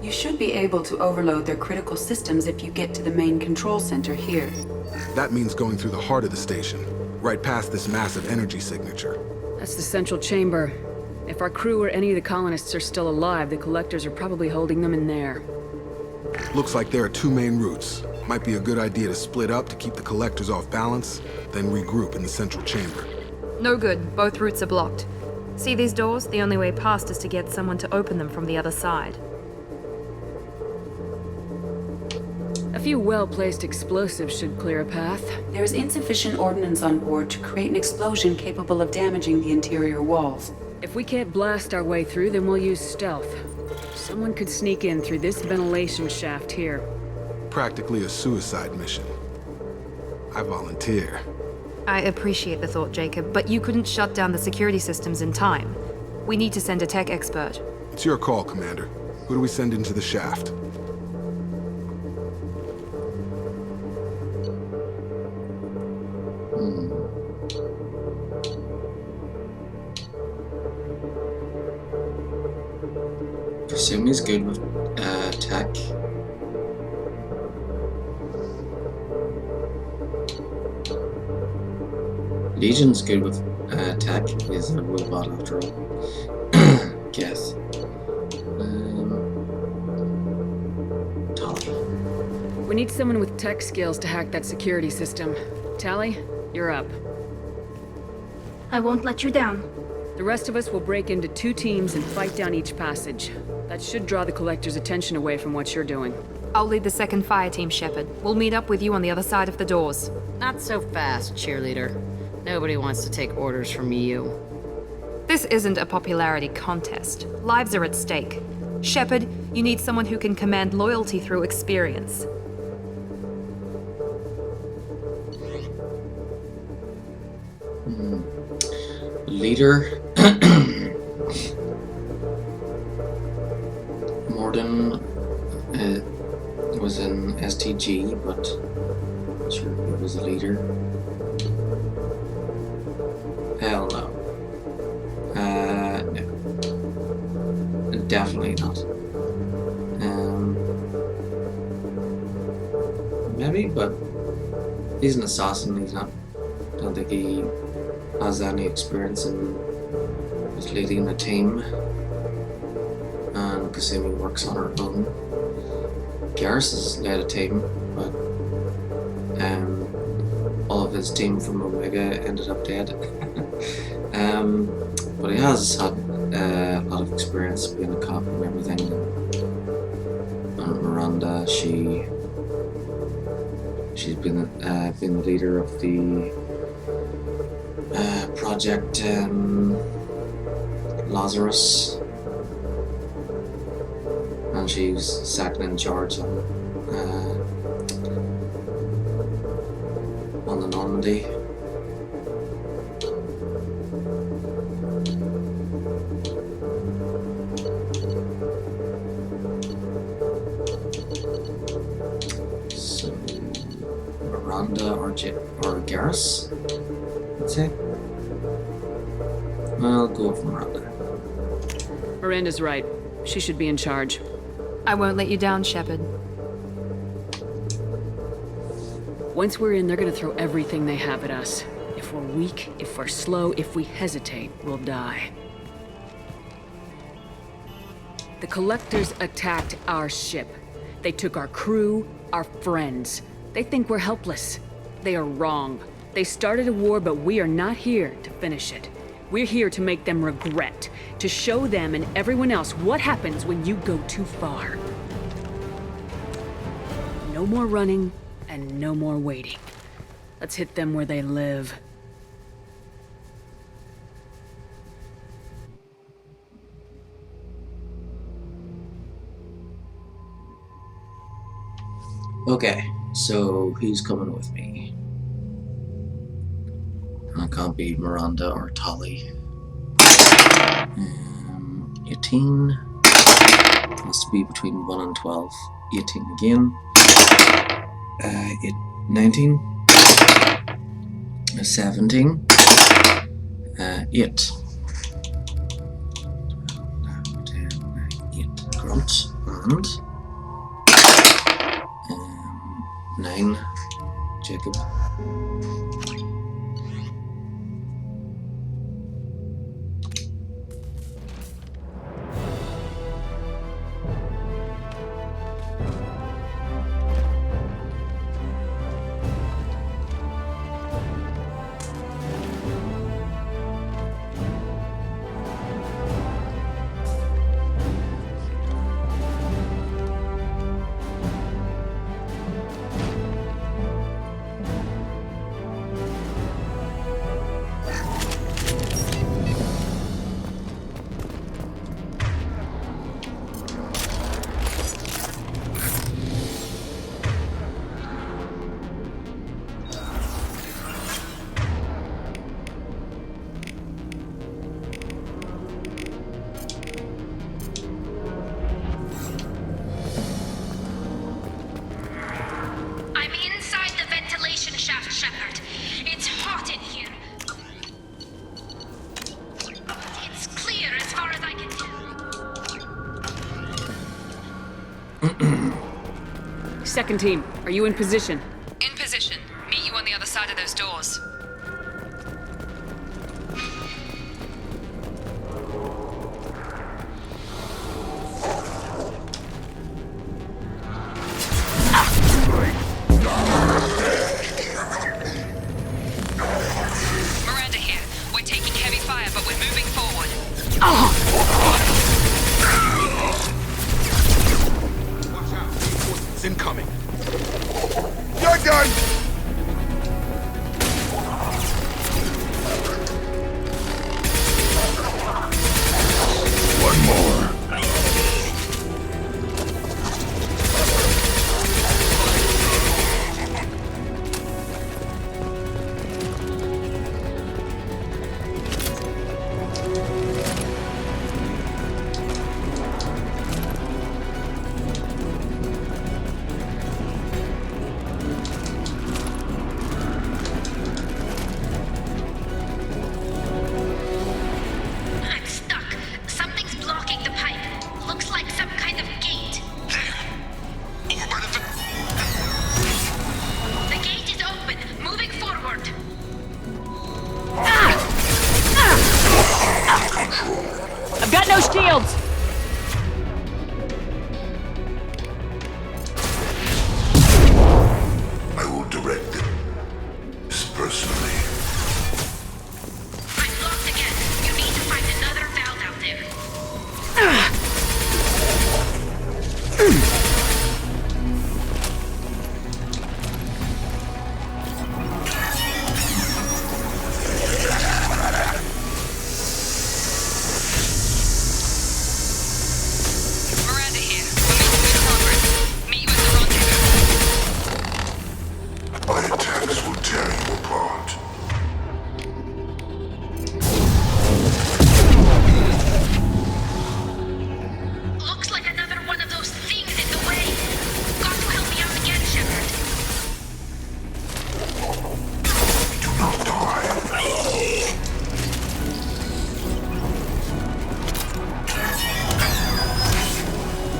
G: You should be able to overload their critical systems if you get to the main control center here.
E: That means going through the heart of the station, right past this massive energy signature.
O: That's the central chamber. If our crew or any of the colonists are still alive, the collectors are probably holding them in there.
E: Looks like there are two main routes. Might be a good idea to split up to keep the collectors off balance, then regroup in the central chamber.
U: No good. Both routes are blocked. See these doors? The only way past is to get someone to open them from the other side.
O: A few well-placed explosives should clear a path.
G: There is insufficient ordnance on board to create an explosion capable of damaging the interior walls.
O: If we can't blast our way through, then we'll use stealth. Someone could sneak in through this ventilation shaft here.
E: Practically a suicide mission. I volunteer.
U: I appreciate the thought, Jacob, but you couldn't shut down the security systems in time. We need to send a tech expert.
E: It's your call, Commander. Who do we send into the shaft?
A: Presume he's good with tech. Legion's good with tech. He's a robot after all. Guess. Tali.
O: We need someone with tech skills to hack that security system. Tali, you're up.
L: I won't let you down.
O: The rest of us will break into 2 teams and fight down each passage. That should draw the collector's attention away from what you're doing.
U: I'll lead the second fire team, Shepard. We'll meet up with you on the other side of the doors.
P: Not so fast, cheerleader. Nobody wants to take orders from you.
U: This isn't a popularity contest. Lives are at stake. Shepard, you need someone who can command loyalty through experience.
A: Leader. Morden was an STG, but I'm not sure he was a leader. Hell no. No. Definitely not. Maybe, but he's an assassin. He's not. I don't think he has any experience in just leading a team. And Kasumi works on her own. Garrus has led a team, but all of his team from Omega ended up dead. But he has had a lot of experience being a cop and everything. And Miranda, she's been the leader of the project Lazarus, and she's second in charge on the Normandy. So Miranda or Garrus, let's say. I'll go for Miranda.
O: Miranda's right. She should be in charge.
U: I won't let you down, Shepard.
O: Once we're in, they're gonna throw everything they have at us. If we're weak, if we're slow, if we hesitate, we'll die. The Collectors attacked our ship. They took our crew, our friends. They think we're helpless. They are wrong. They started a war, but we are not here to finish it. We're here to make them regret, to show them and everyone else what happens when you go too far. No more running, and no more waiting. Let's hit them where they live.
A: Okay, so who's coming with me? I can't be Miranda or Tali. 18. Has to be between 1 and 12. 18 again. 19. 17. 8. 8. Grunt. And 9. Jacob.
O: Second team, are you in position?
R: In position. Meet you on the other side of those doors. Miranda here. We're taking heavy fire, but we're moving forward.
E: It's incoming. You're done! One more.
R: Miranda here. Mission in progress. Meet you at the rendezvous.
D: My attacks will tear you apart.
L: Looks like another one of those things in the way. Got to help me out again, Shepard.
D: Do not die.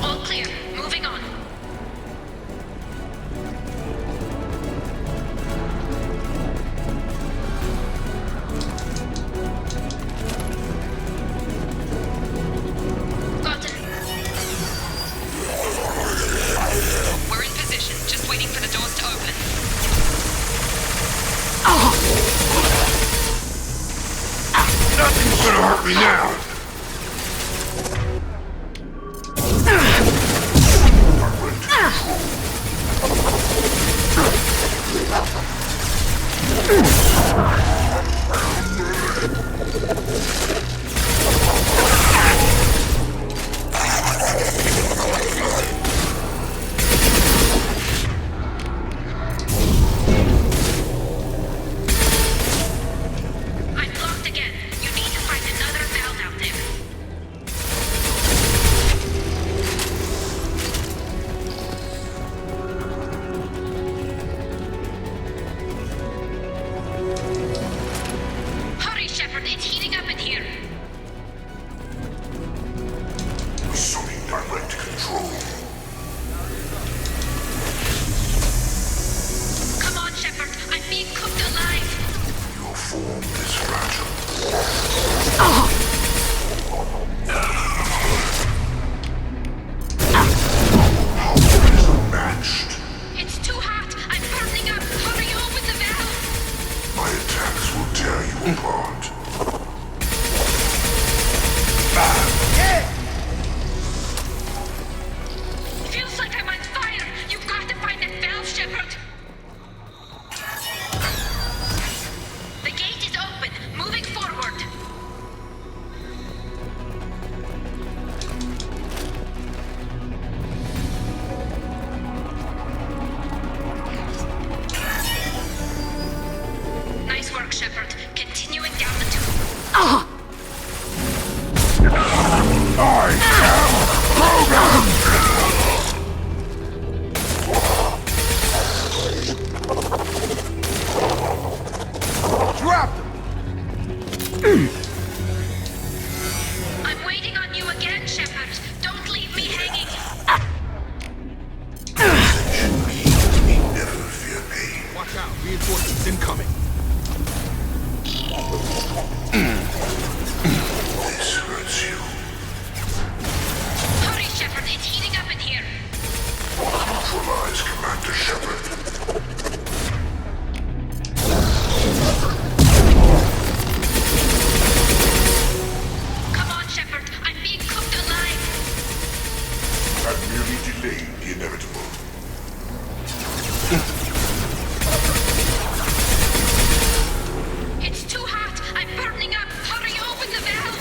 L: All clear. Moving on. Got it.
R: We're in position, just waiting for the doors to open.
D: Nothing's gonna hurt me now.
L: I'm blocked again. You need to find another valve out there. Hurry, Shepard. It's heating up in here.
D: Assuming direct control.
L: Come on, Shepard. I'm being cooked alive.
D: Your form is fragile. Power is unmatched.
L: It's too hot. I'm burning up. Hurry, open the valve.
D: My attacks will tear you apart.
L: Feels like I'm on fire. You've got to find that valve, Shepard. The gate is open. Moving forward. Nice work, Shepard. Continuing down the tube.
E: Dropped him!
L: I'm waiting on you again, Shepard. Don't leave me hanging.
D: We never fear pain.
E: Watch out, reinforcements incoming.
D: This hurts you.
L: Hurry, Shepard. It's heating up in here.
D: Neutralize Commander Shepard.
L: Come on, Shepard. I'm being cooked alive.
D: That merely delayed the inevitable.
L: It's too hot. I'm burning up. Hurry, open the valve.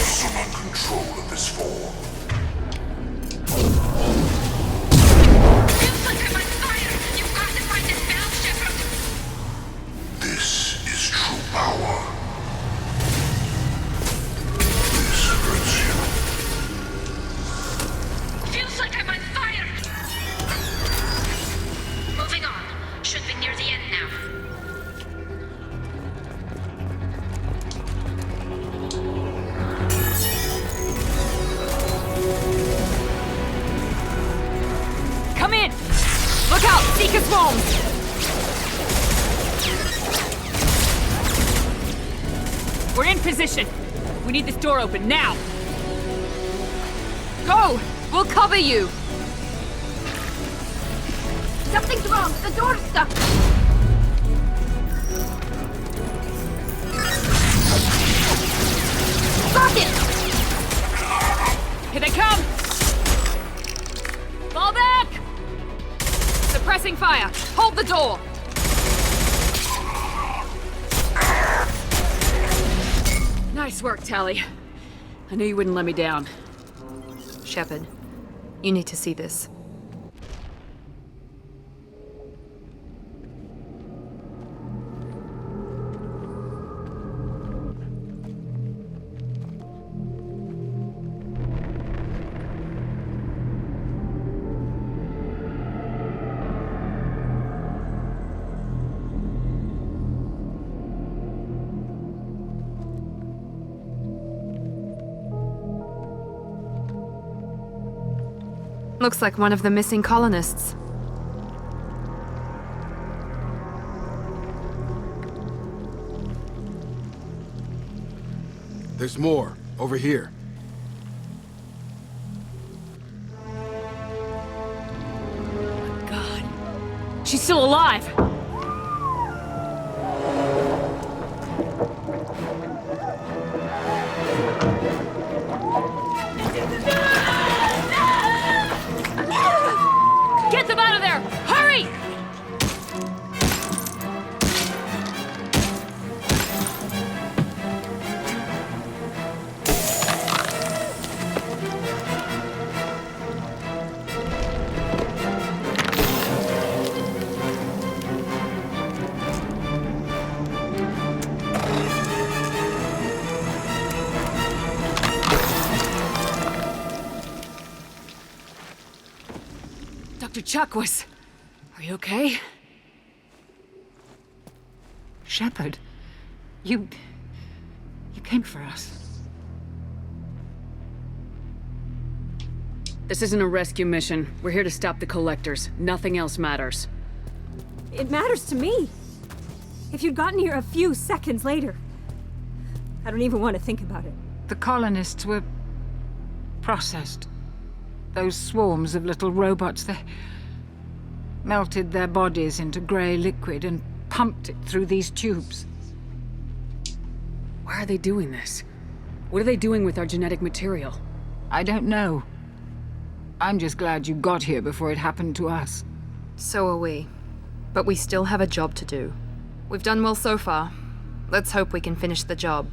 D: Summon control of this form.
L: Feels like I'm on fire. You've got to find that valve, Shepard.
D: This is true power. This hurts you.
L: Feels like I'm on fire. Moving on. Should be near the end now.
O: Come in! Look out! Seeker swarms! We're in position. We need this door open now. Go! We'll cover you!
L: Something's wrong. The door's stuck. Got it.
R: Suppressing fire! Hold the door!
O: Nice work, Tally. I knew you wouldn't let me down.
U: Shepard, you need to see this. Looks like one of the missing colonists.
E: There's more, over here.
O: God. She's still alive! Get them out of there! Hurry! Dr. Chakwas, are you okay?
H: Shepard, you came for us.
O: This isn't a rescue mission. We're here to stop the collectors. Nothing else matters.
C: It matters to me. If you'd gotten here a few seconds later, I don't even want to think about it.
H: The colonists were processed. Those swarms of little robots, they melted their bodies into grey liquid and pumped it through these tubes.
O: Why are they doing this? What are they doing with our genetic material?
H: I don't know. I'm just glad you got here before it happened to us.
U: So are we. But we still have a job to do. We've done well so far. Let's hope we can finish the job.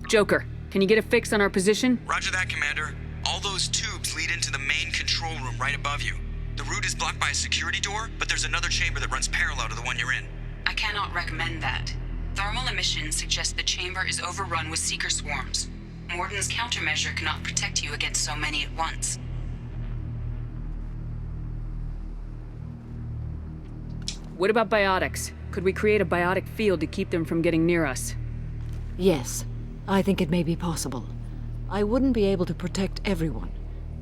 O: Joker, can you get a fix on our position?
T: Roger that, Commander. All those tubes lead into the main control room right above you. The route is blocked by a security door, but there's another chamber that runs parallel to the one you're in.
I: I cannot recommend that. Thermal emissions suggest the chamber is overrun with seeker swarms. Morden's countermeasure cannot protect you against so many at once.
O: What about biotics? Could we create a biotic field to keep them from getting near us?
V: Yes, I think it may be possible. I wouldn't be able to protect everyone,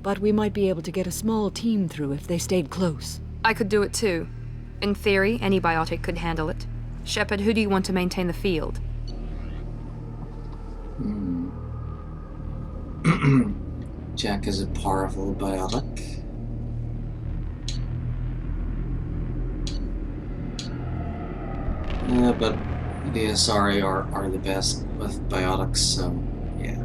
V: but we might be able to get a small team through if they stayed close.
U: I could do it too. In theory, any biotic could handle it. Shepard, who do you want to maintain the field?
A: Jack is a powerful biotic. But the Asari are the best with biotics, so yeah.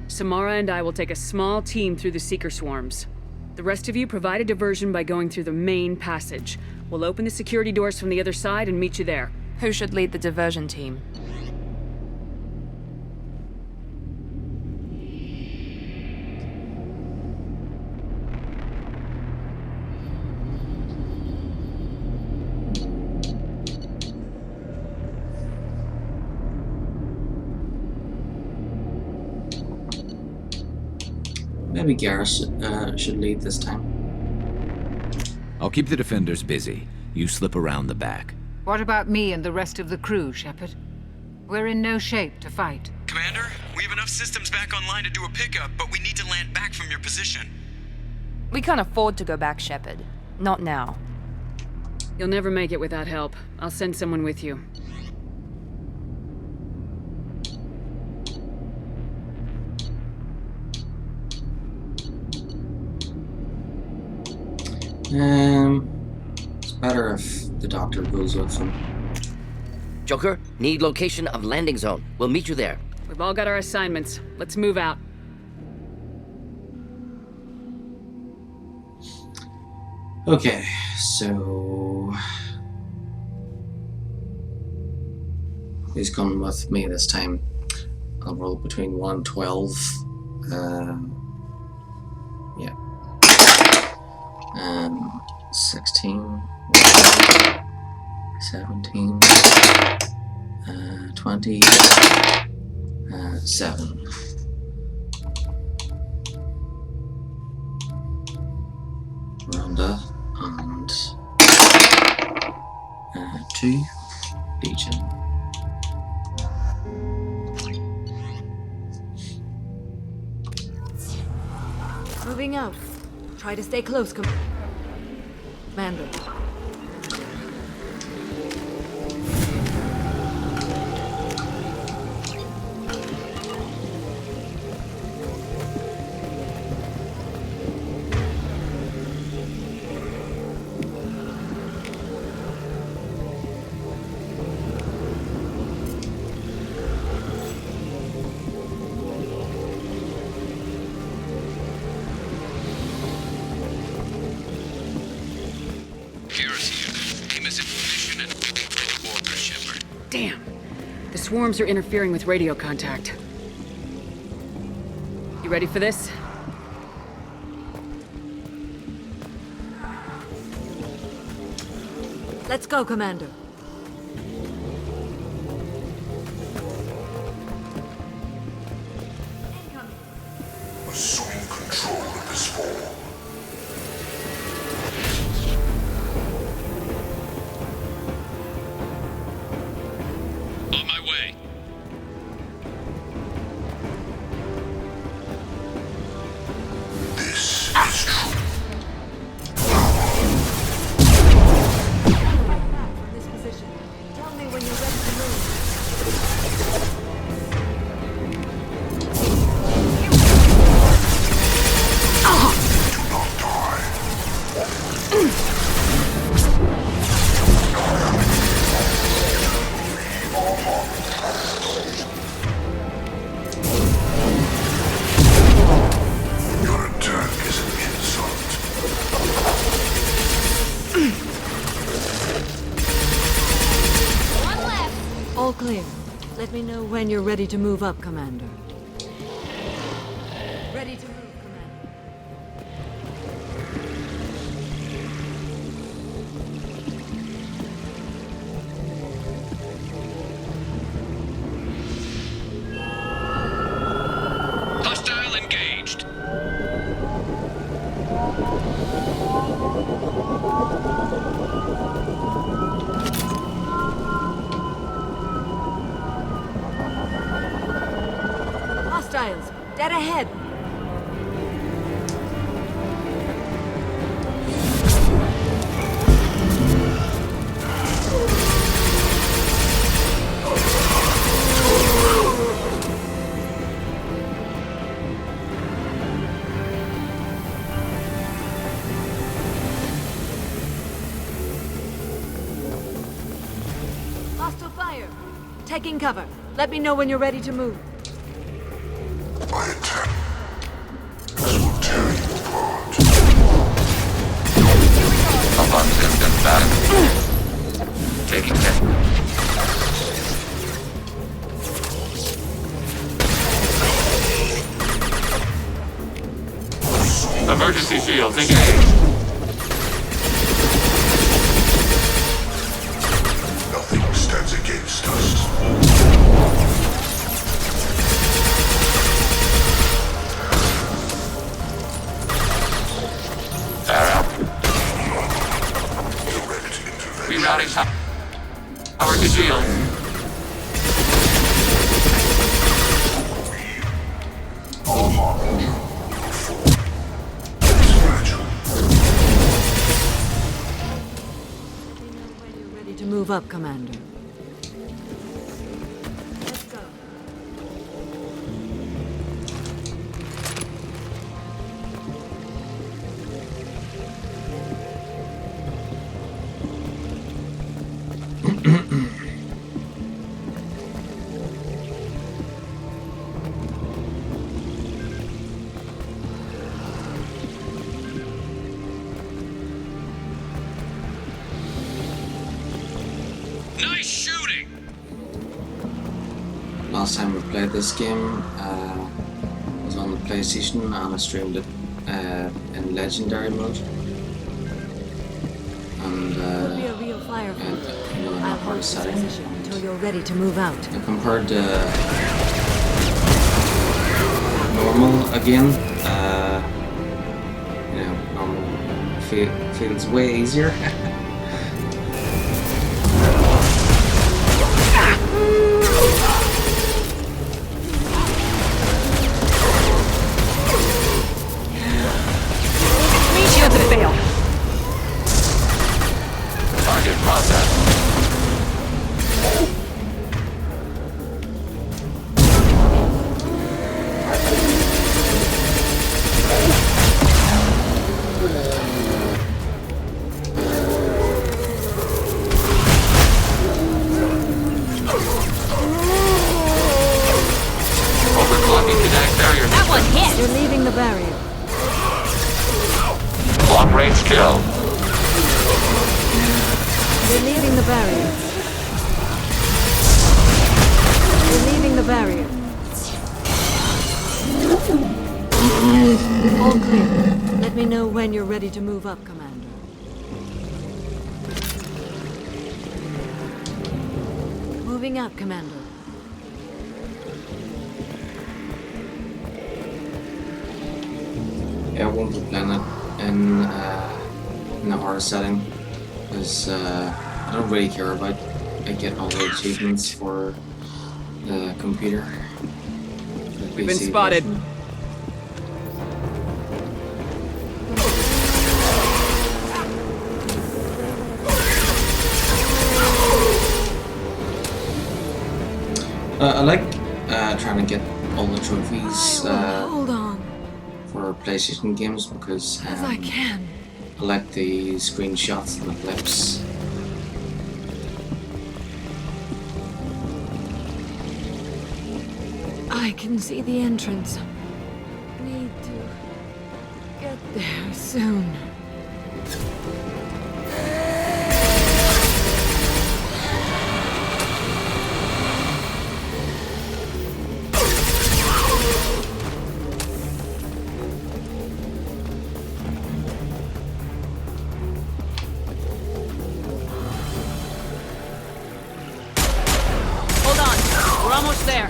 O: Samara and I will take a small team through the seeker swarms. The rest of you provide a diversion by going through the main passage. We'll open the security doors from the other side and meet you there.
U: Who should lead the diversion team?
A: Maybe Garrus should lead this time.
W: I'll keep the defenders busy. You slip around the back.
H: What about me and the rest of the crew, Shepard? We're in no shape to fight.
T: Commander, we have enough systems back online to do a pickup, but we need to land back from your position.
U: We can't afford to go back, Shepard. Not now.
O: You'll never make it without help. I'll send someone with you.
A: It's better if the doctor goes with them.
X: Joker, need location of landing zone. We'll meet you there.
O: We've all got our assignments. Let's move out.
A: Okay, so who's coming with me this time? I'll roll between 1 and 12. Yeah. 16, 17, 20, 7. Rhonda and 2. Legion.
V: Moving out. Try to stay close, Commander.
O: Damn. The swarms are interfering with radio contact. You ready for this?
V: Let's go, Commander.
F: Assume control of this fall.
B: On my way.
F: This is true.
V: This position. Tell me when you're ready to move.
F: Your attack is an insult.
V: One left. All clear. Let me know when you're ready to move up, Commander. Ready to move, Commander.
B: Hostile engaged.
V: Hostiles, dead ahead. Hostile fire. Taking cover. Let me know when you're ready to move.
F: My attack. This will tear you apart.
M: Abandoned back. Taking care. Emergency shields engaged.
F: Nothing stands against us.
M: Rerouting power to shield.
V: Ready to move up, Commander. Let's go.
A: last time we played this game was on the PlayStation, and I streamed it in Legendary mode. And
V: Could be a real firefight.
A: in
V: I'll
A: a hard
V: hold this
A: setting.
V: position until you're ready to move out.
A: I compared to normal again. Normal feels way easier.
O: Shield to fail.
D: Target process. Overclocking kinetic barrier.
L: That one hit!
V: You're leaving the barrier.
D: Long range kill.
V: You're leaving the barrier. You're leaving the barrier. All clear. Let me know when you're ready to move up, Commander. Moving up, Commander.
A: Yeah, I won't be playing it in a hard setting because I don't really care about getting all the achievements for the computer.
O: We've been spotted.
A: I like trying to get all the trophies
V: Hold on,
A: for PlayStation games because
V: as I can.
A: I like the screenshots and the clips.
V: I can see the entrance. Need to get there soon.
O: Hold on. We're almost there.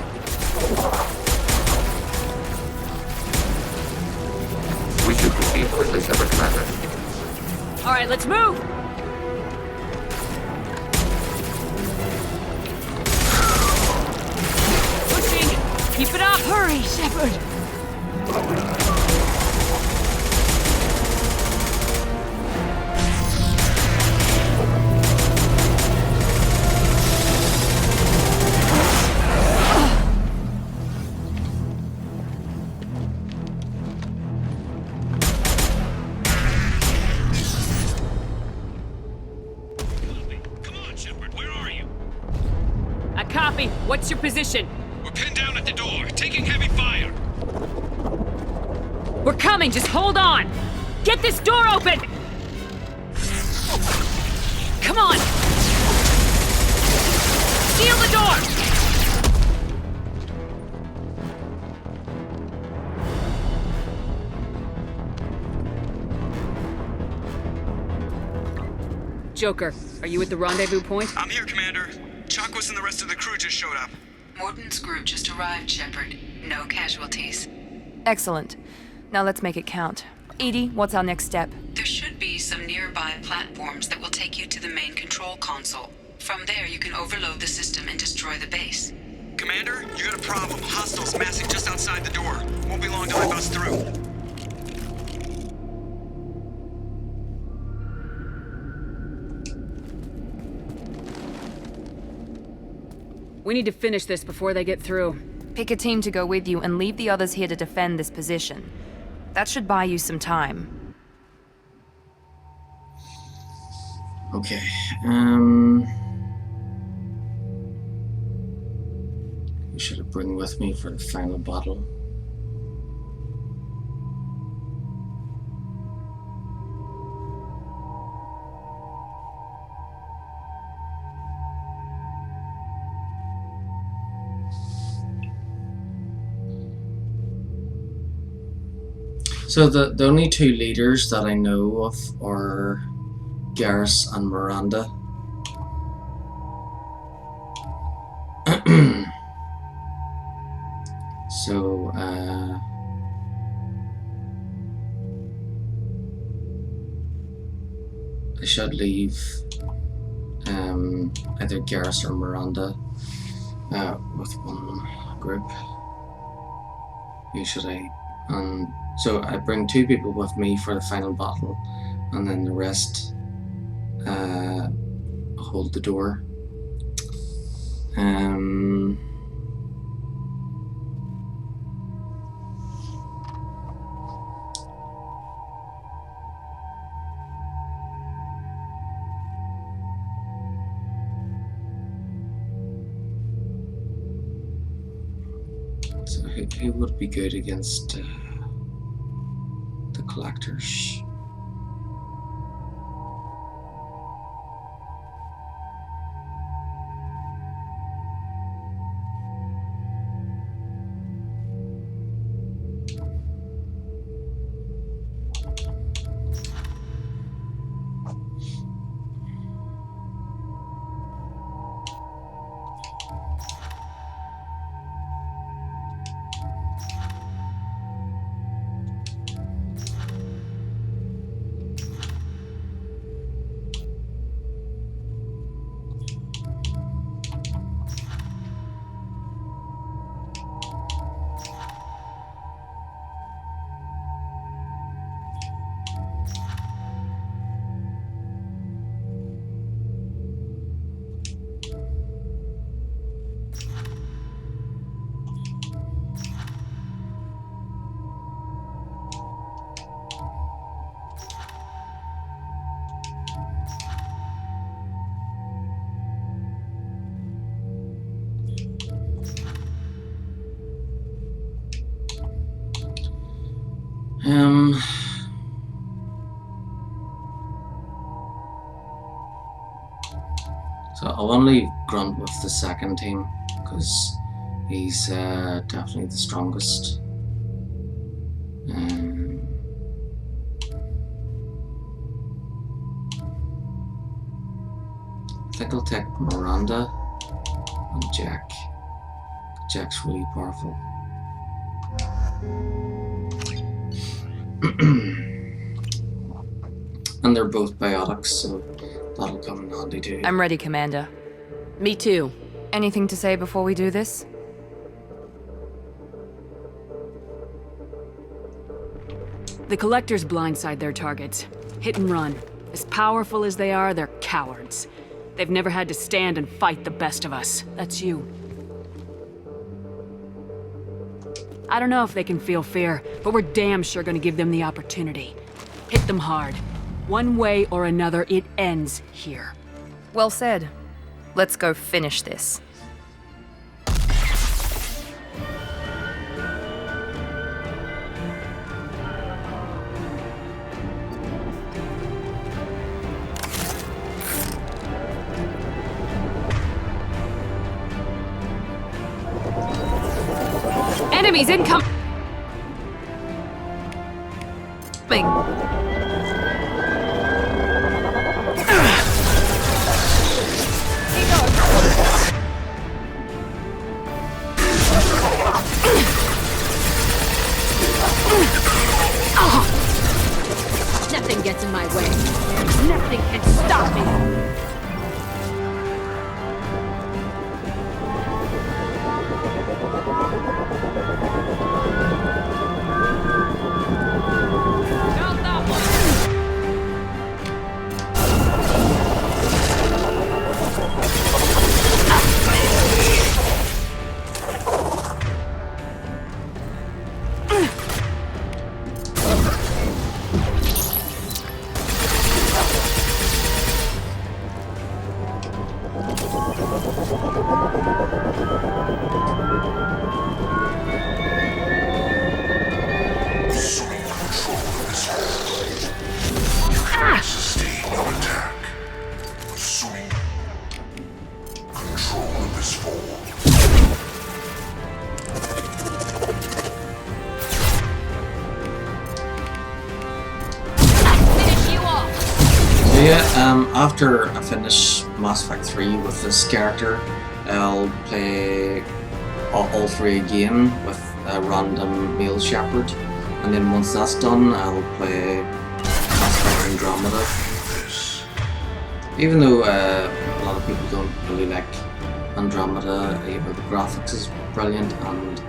D: We should proceed quickly, Shepard Commander.
O: All right, let's move. Pushing. Keep it up.
V: Hurry, Shepard!
O: A copy. What's your position?
B: We're pinned down at the door, taking heavy fire.
O: We're coming. Just hold on. Get this door open. Come on. Seal the door. Joker, are you at the rendezvous point?
T: I'm here, Commander. Chakwas and the rest of the crew just showed up.
I: Morton's group just arrived, Shepard. No casualties.
U: Excellent. Now let's make it count. Edie, what's our next step?
I: There should be some nearby platforms that will take you to the main control console. From there, you can overload the system and destroy the base.
T: Commander, you got a problem. Hostiles massing just outside the door. Won't be long till they bust through.
O: We need to finish this before they get through.
U: Pick a team to go with you and leave the others here to defend this position. That should buy you some time.
A: Okay. Who should I bring with me for the final battle? So the only two leaders that I know of are Garrus and Miranda. So I should leave either Garrus or Miranda with one group. Who should I? So I bring 2 people with me for the final battle, and then the rest hold the door. So who would be good against the collectors? So I'll only Grunt with the second team because he's definitely the strongest. I think I'll take Miranda and Jack. Jack's really powerful. And they're both biotics, so that'll come in handy too.
U: I'm ready, Commander.
O: Me too.
U: Anything to say before we do this?
O: The Collectors blindside their targets. Hit and run. As powerful as they are, they're cowards. They've never had to stand and fight the best of us. That's you. I don't know if they can feel fear, but we're damn sure gonna give them the opportunity. Hit them hard. One way or another, it ends here.
U: Well said. Let's go finish this.
O: Enemies incoming!
R: Nothing gets in my way. Nothing can stop me. Not that one.
A: Yeah, after I finish Mass Effect 3 with this character, I'll play all three again with a random male shepherd, and then once that's done, I'll play Mass Effect Andromeda. Even though a lot of people don't really like Andromeda, you know, the graphics is brilliant, and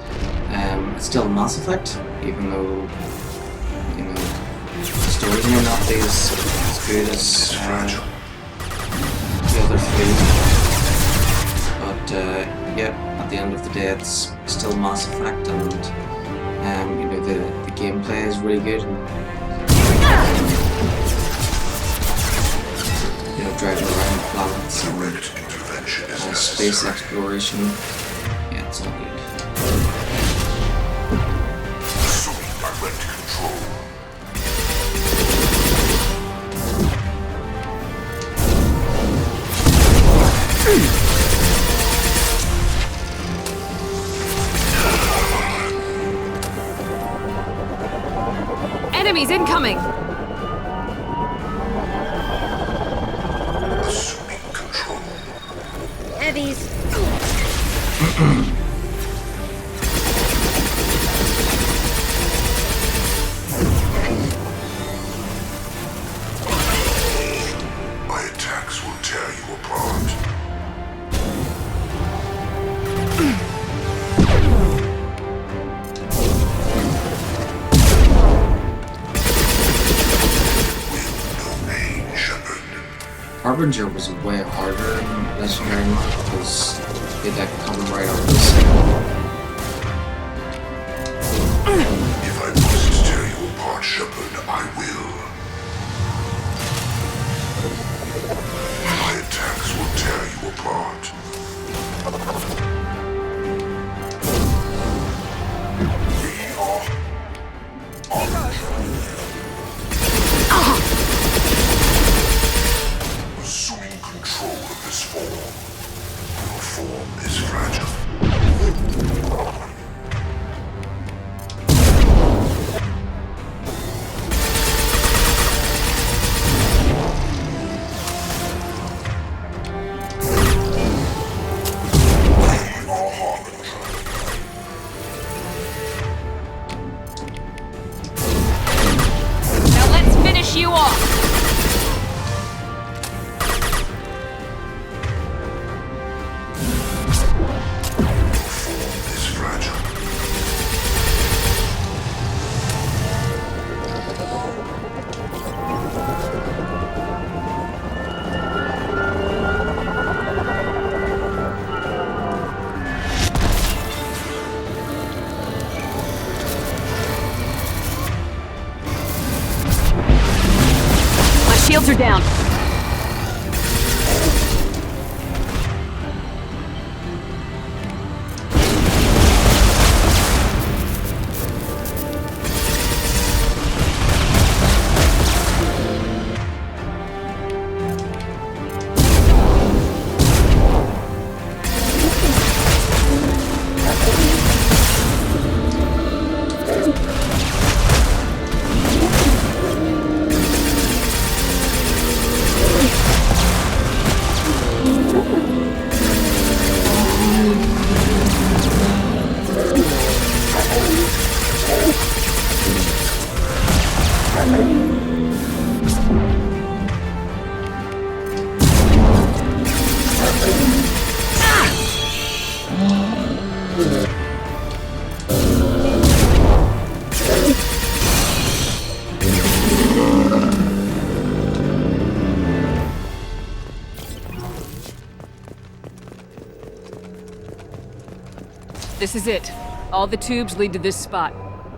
A: it's still Mass Effect, even though, you know, the story may not be as good as the other three. But yeah, at the end of the day, it's still Mass Effect, and you know, the gameplay is really good. And, you know, driving around planets and space exploration. Yeah, it's all good.
R: Enemies incoming!
F: Assuming control.
R: Heavies.
F: My attacks will tear you apart.
A: Harbinger was way harder in Legendary mode because they like come right off the side.
F: If I must tear you apart, Shepard, I will. My attacks will tear you apart. Assuming control of this form. Your form is fragile.
R: Now let's finish you off! Shields are down. This is it. All the tubes lead to this spot.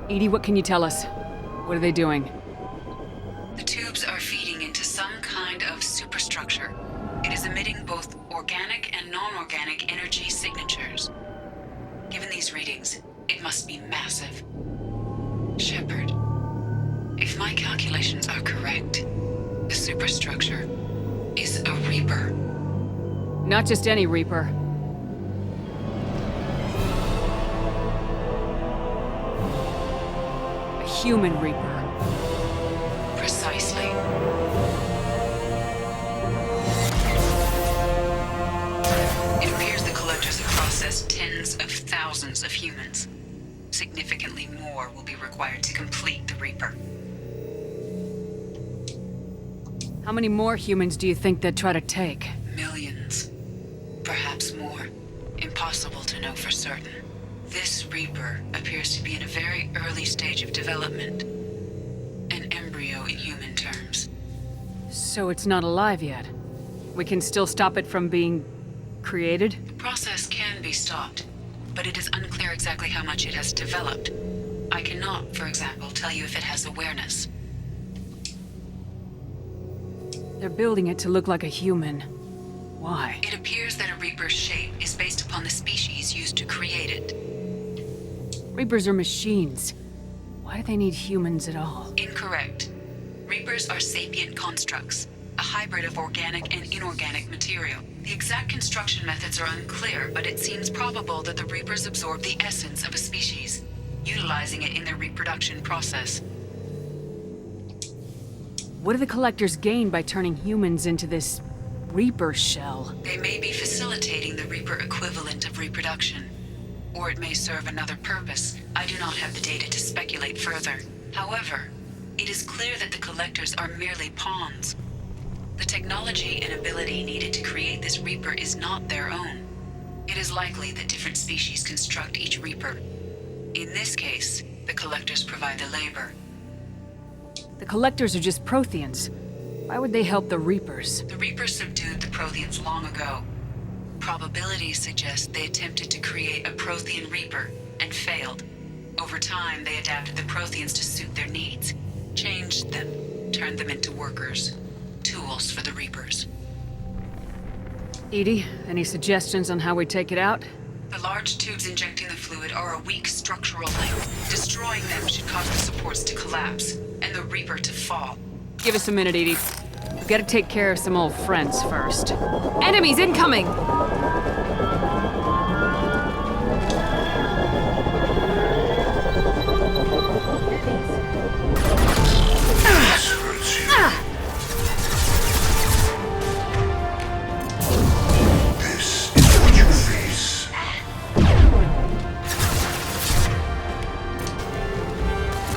R: Edie, what can you tell us? What are they doing?
I: The tubes are feeding into some kind of superstructure. It is emitting both organic and non-organic energy signatures. Given these readings, it must be massive. Shepard, if my calculations are correct, the superstructure is a Reaper.
R: Not just any Reaper. A human Reaper.
I: Precisely. process tens of thousands of humans. Significantly more will be required to complete the Reaper.
R: How many more humans do you think they'd try to take?
I: Millions. Perhaps more. Impossible to know for certain. This Reaper appears to be in a very early stage of development. An embryo in human terms.
R: So it's not alive yet. We can still stop it from being created?
I: The process can be stopped, but it is unclear exactly how much it has developed. I cannot, for example, tell you if it has awareness.
R: They're building it to look like a human. Why?
I: It appears that a Reaper's shape is based upon the species used to create it.
R: Reapers are machines. Why do they need humans at all?
I: Incorrect. Reapers are sapient constructs, a hybrid of organic and inorganic material. The exact construction methods are unclear, but it seems probable that the Reapers absorb the essence of a species, utilizing it in their reproduction process.
R: What do the Collectors gain by turning humans into this Reaper shell?
I: They may be facilitating the Reaper equivalent of reproduction. Or it may serve another purpose. I do not have the data to speculate further. However, it is clear that the Collectors are merely pawns. The technology and ability needed to create this Reaper is not their own. It is likely that different species construct each Reaper. In this case, the Collectors provide the labor.
R: The Collectors are just Protheans. Why would they help the Reapers?
I: The Reapers subdued the Protheans long ago. Probabilities suggest they attempted to create a Prothean Reaper and failed. Over time, they adapted the Protheans to suit their needs, changed them, turned them into workers, tools for the Reapers.
R: Edie, any suggestions on how we take it out?
I: The large tubes injecting the fluid are a weak structural link. Destroying them should cause the supports to collapse, and the Reaper to fall.
R: Give us a minute, Edie. We gotta take care of some old friends first. Enemies incoming!
F: This is what you face.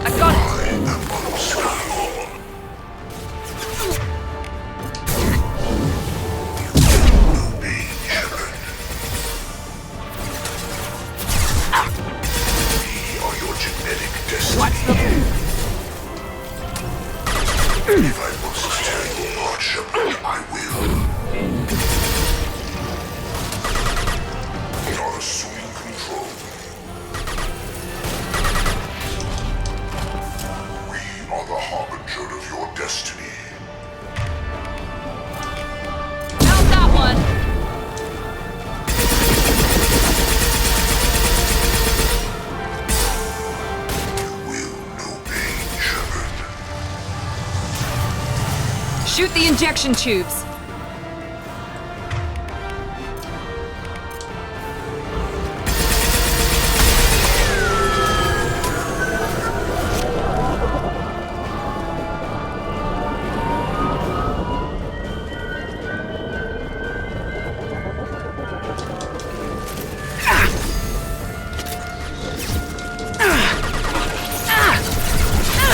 R: I got it!
F: I am unstoppable. No pain, Shepard. We are your genetic destiny. If I must tear you apart, Shepard, I will. We are assuming control. We are the harbinger of your destiny.
R: Found that one!
F: You will know pain, Shepard.
R: Shoot the injection tubes!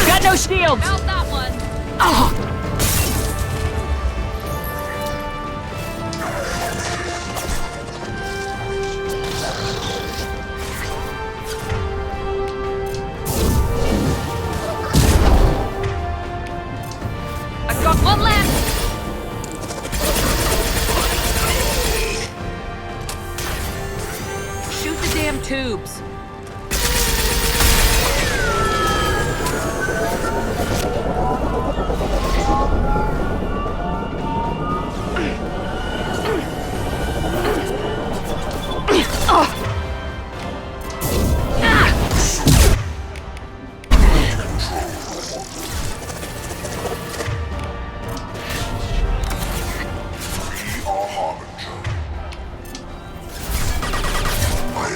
R: Got no shields! Found that one! Oh! I got one left! Shoot the damn tubes!
F: We are harbinger. My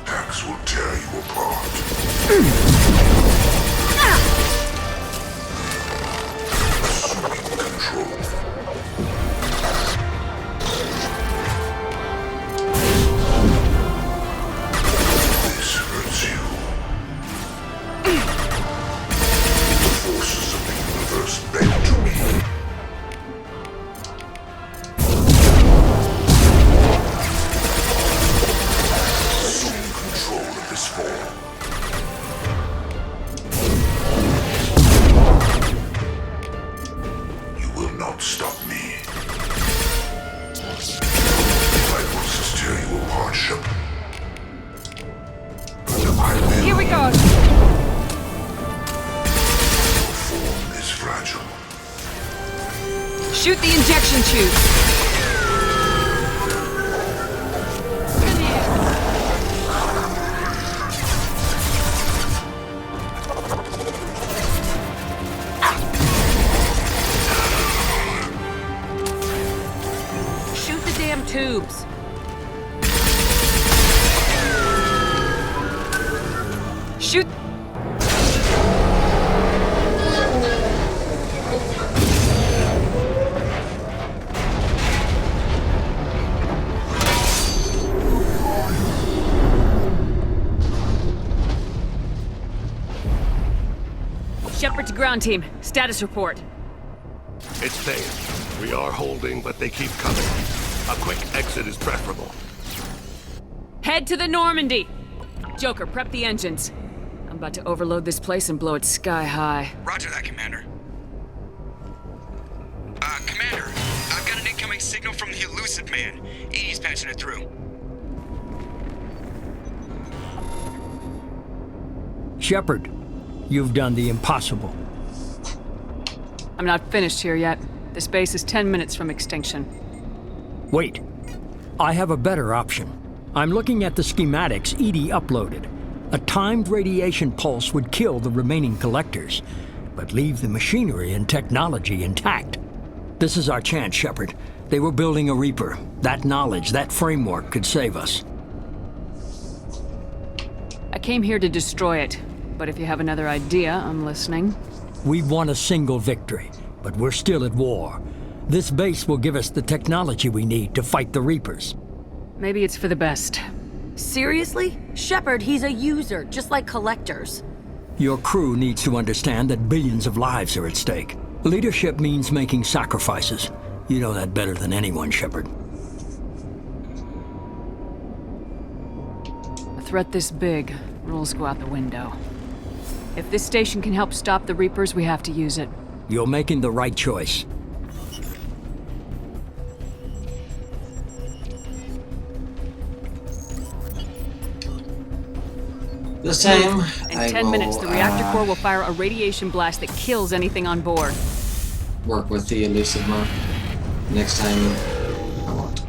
F: attacks will tear you apart. Assuming control.
R: we go!
F: Is fragile.
R: Shoot the injection tube! Shoot the damn tubes! Shoot! Shepard to ground team. Status report.
D: It's Thane. We are holding, but they keep coming. A quick exit is preferable.
R: Head to the Normandy! Joker, prep the engines. I'm about to overload this place and blow it sky high.
T: Roger that, Commander. Commander, I've got an incoming signal from the elusive man. Edie's patching it through.
K: Shepard, you've done the impossible.
R: I'm not finished here yet. This base is 10 minutes from extinction.
K: Wait. I have a better option. I'm looking at the schematics Edie uploaded. A timed radiation pulse would kill the remaining collectors, but leave the machinery and technology intact. This is our chance, Shepard. They were building a Reaper. That knowledge, that framework could save us.
R: I came here to destroy it, but if you have another idea, I'm listening.
K: We've won a single victory, but we're still at war. This base will give us the technology we need to fight the Reapers.
R: Maybe it's for the best.
N: Seriously? Shepard, he's a user, just like collectors.
K: Your crew needs to understand that billions of lives are at stake. Leadership means making sacrifices. You know that better than anyone, Shepard.
R: A threat this big, rules go out the window. If this station can help stop the Reapers, we have to use it.
K: You're making the right choice.
A: This time,
R: In 10 minutes, the reactor core will fire a radiation blast that kills anything on board.
A: Work with the elusive man. Next time, I won't.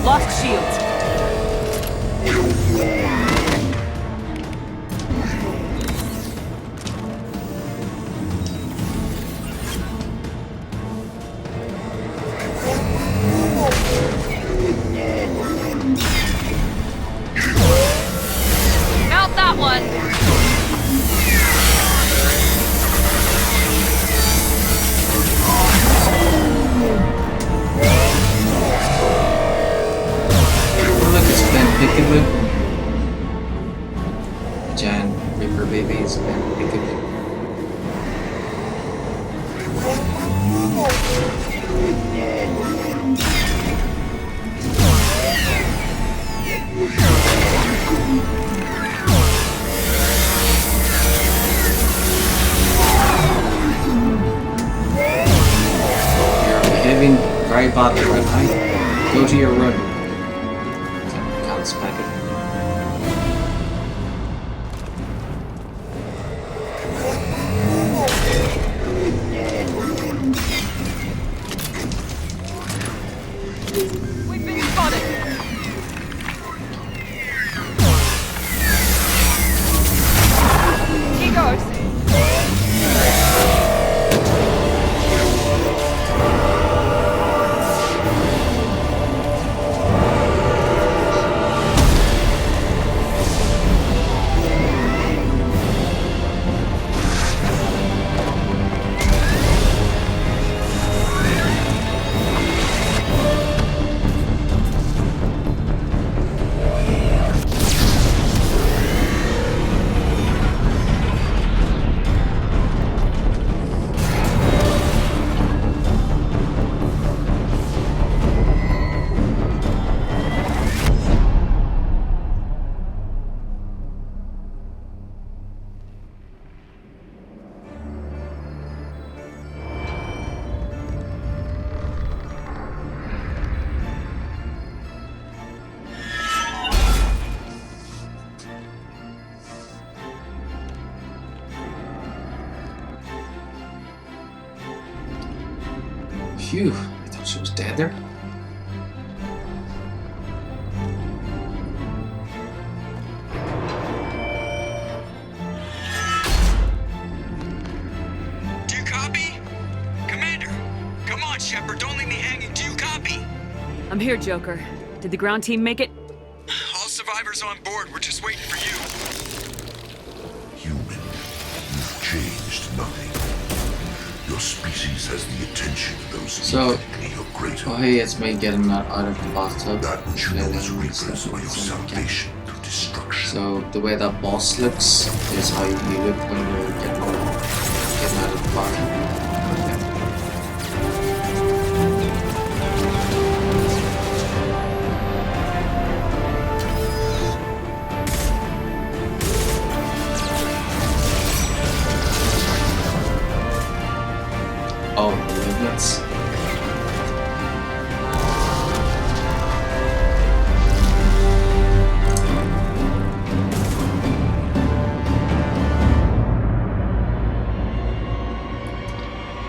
R: Lost shields.
N: Mount that one!
A: Peekaboo. A giant Reaper baby is Ben Peekaboo. You're behaving very badly right now. Go to your room. Spike it.
R: We've been spotted.
A: Phew, I thought she was dead there.
T: Do you copy? Commander, come on, Shepard, don't leave me hanging. Do you copy?
R: I'm here, Joker. Did the ground team make it?
T: All survivors on board. We're just waiting for you.
F: Human, you've changed nothing. Your species has the attention of those
A: So,
F: infinitely or greater.
A: oh hey, it's me getting that out of the bathtub.
F: That which you know as Reapers are your salvation through destruction.
A: So the way that boss looks is how you look when you're getting out of the bathtub. Oh, movements.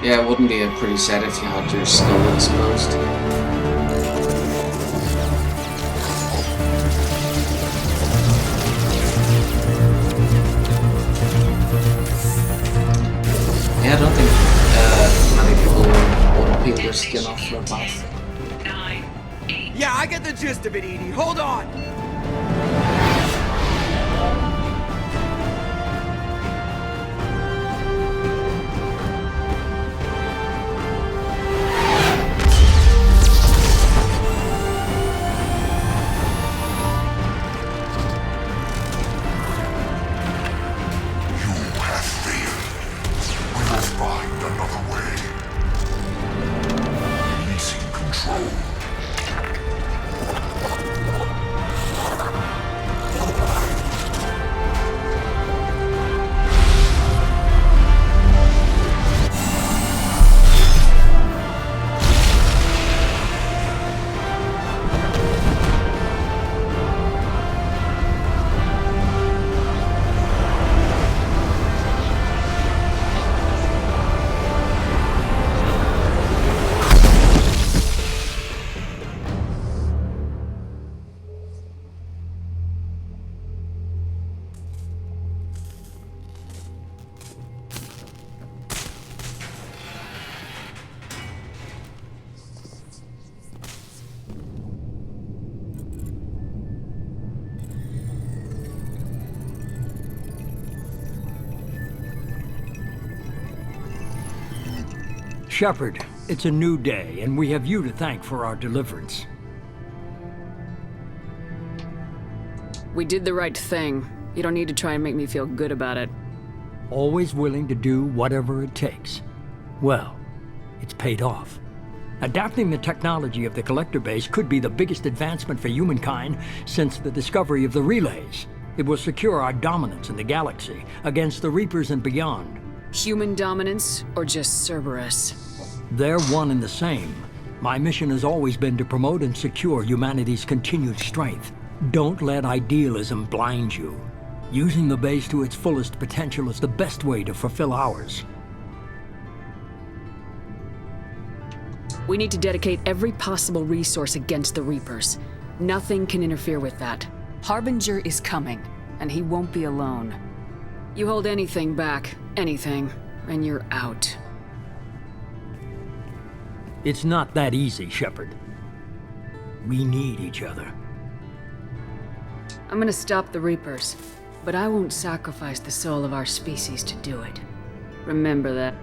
A: Yeah, it wouldn't be a pretty set if you had your skull exposed. Yeah, I don't think many people want to peel their skin off for a bath.
G: Yeah, I get the gist of it, Edie. Hold on!
K: Shepard, it's a new day, and we have you to thank for our deliverance.
R: We did the right thing. You don't need to try and make me feel good about it.
K: Always willing to do whatever it takes. Well, it's paid off. Adapting the technology of the Collector base could be the biggest advancement for humankind since the discovery of the relays. It will secure our dominance in the galaxy against the Reapers and beyond.
R: Human dominance, or just Cerberus?
K: They're one and the same. My mission has always been to promote and secure humanity's continued strength. Don't let idealism blind you. Using the base to its fullest potential is the best way to fulfill ours.
R: We need to dedicate every possible resource against the Reapers. Nothing can interfere with that. Harbinger is coming, and he won't be alone. You hold anything back, anything, and you're out.
K: It's not that easy, Shepard. We need each other.
R: I'm gonna stop the Reapers, but I won't sacrifice the soul of our species to do it. Remember that.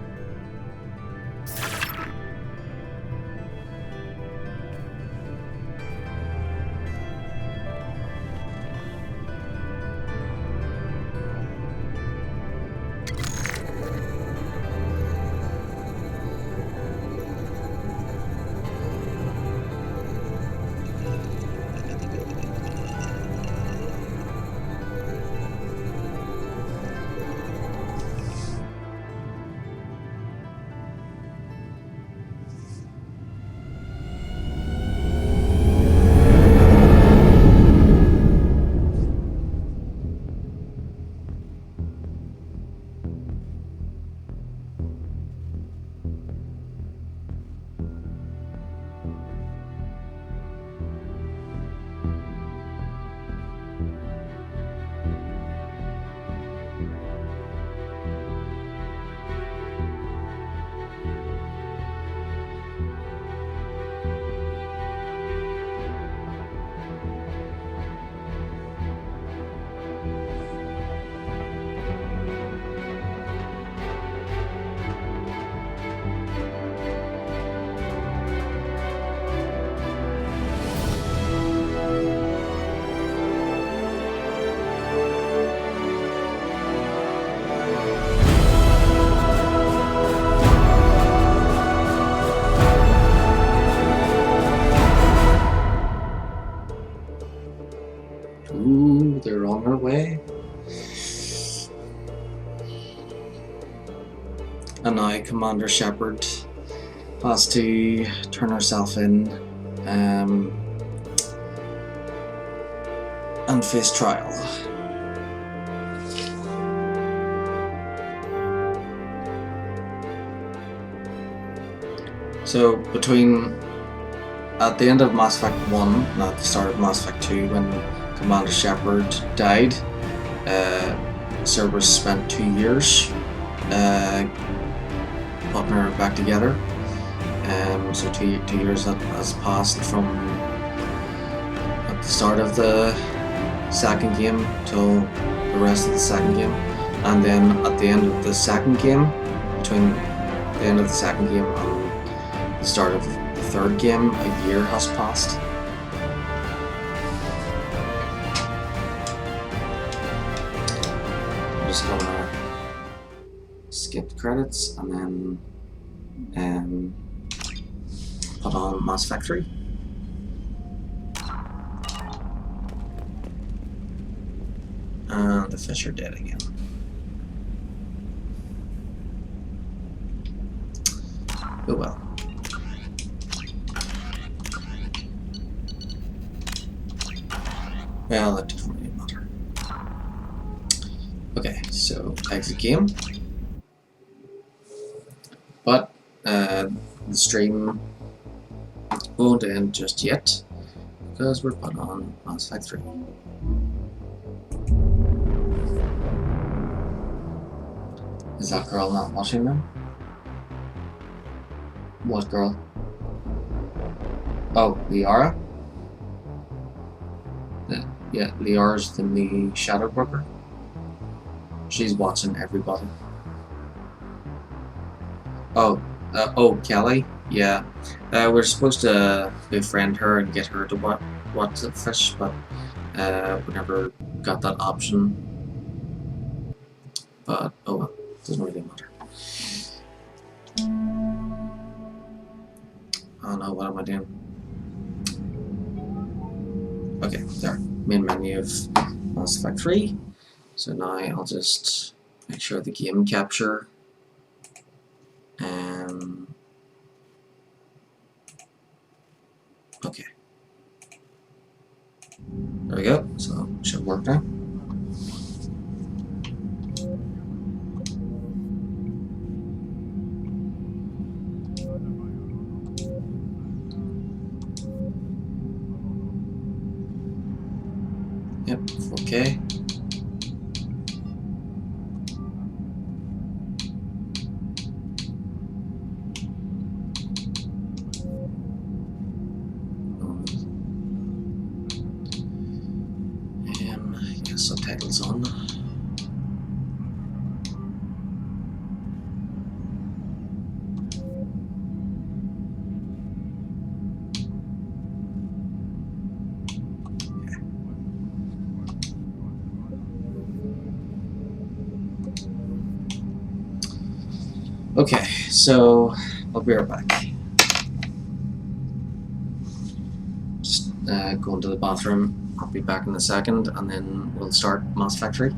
A: And now Commander Shepard has to turn herself in and face trial. So at the end of Mass Effect 1 and at the start of Mass Effect 2, when Commander Shepard died, Cerberus spent 2 years putting her back together. So two years has passed from at the start of the second game till the rest of the second game, and then at the end of the second game, between the end of the second game and the start of the third game, a year has passed. I'm just gonna skip the credits and then put on Mass Effect 3. And the fish are dead again. Oh well. Well, that doesn't really matter. Okay, so exit game. But the stream won't end just yet because we're put on Mass Effect 3. Is that girl not watching them? What girl? Oh, Liara? Yeah, Liara's the new Shadow Broker. She's watching everybody. Oh, Kelly? Yeah. We're supposed to befriend her and get her to watch the fish, but we never got that option. But, oh well, doesn't really matter. Oh no, what am I doing? Okay, there. Main menu of Mass Effect 3. So now I'll just make sure the game capture and okay. There we go. So it should work now. Yep, 4K. Yeah, subtitles on. Okay, so I'll be right back. Just go into the bathroom. I'll be back in a second, and then we'll start Mass Effect 3.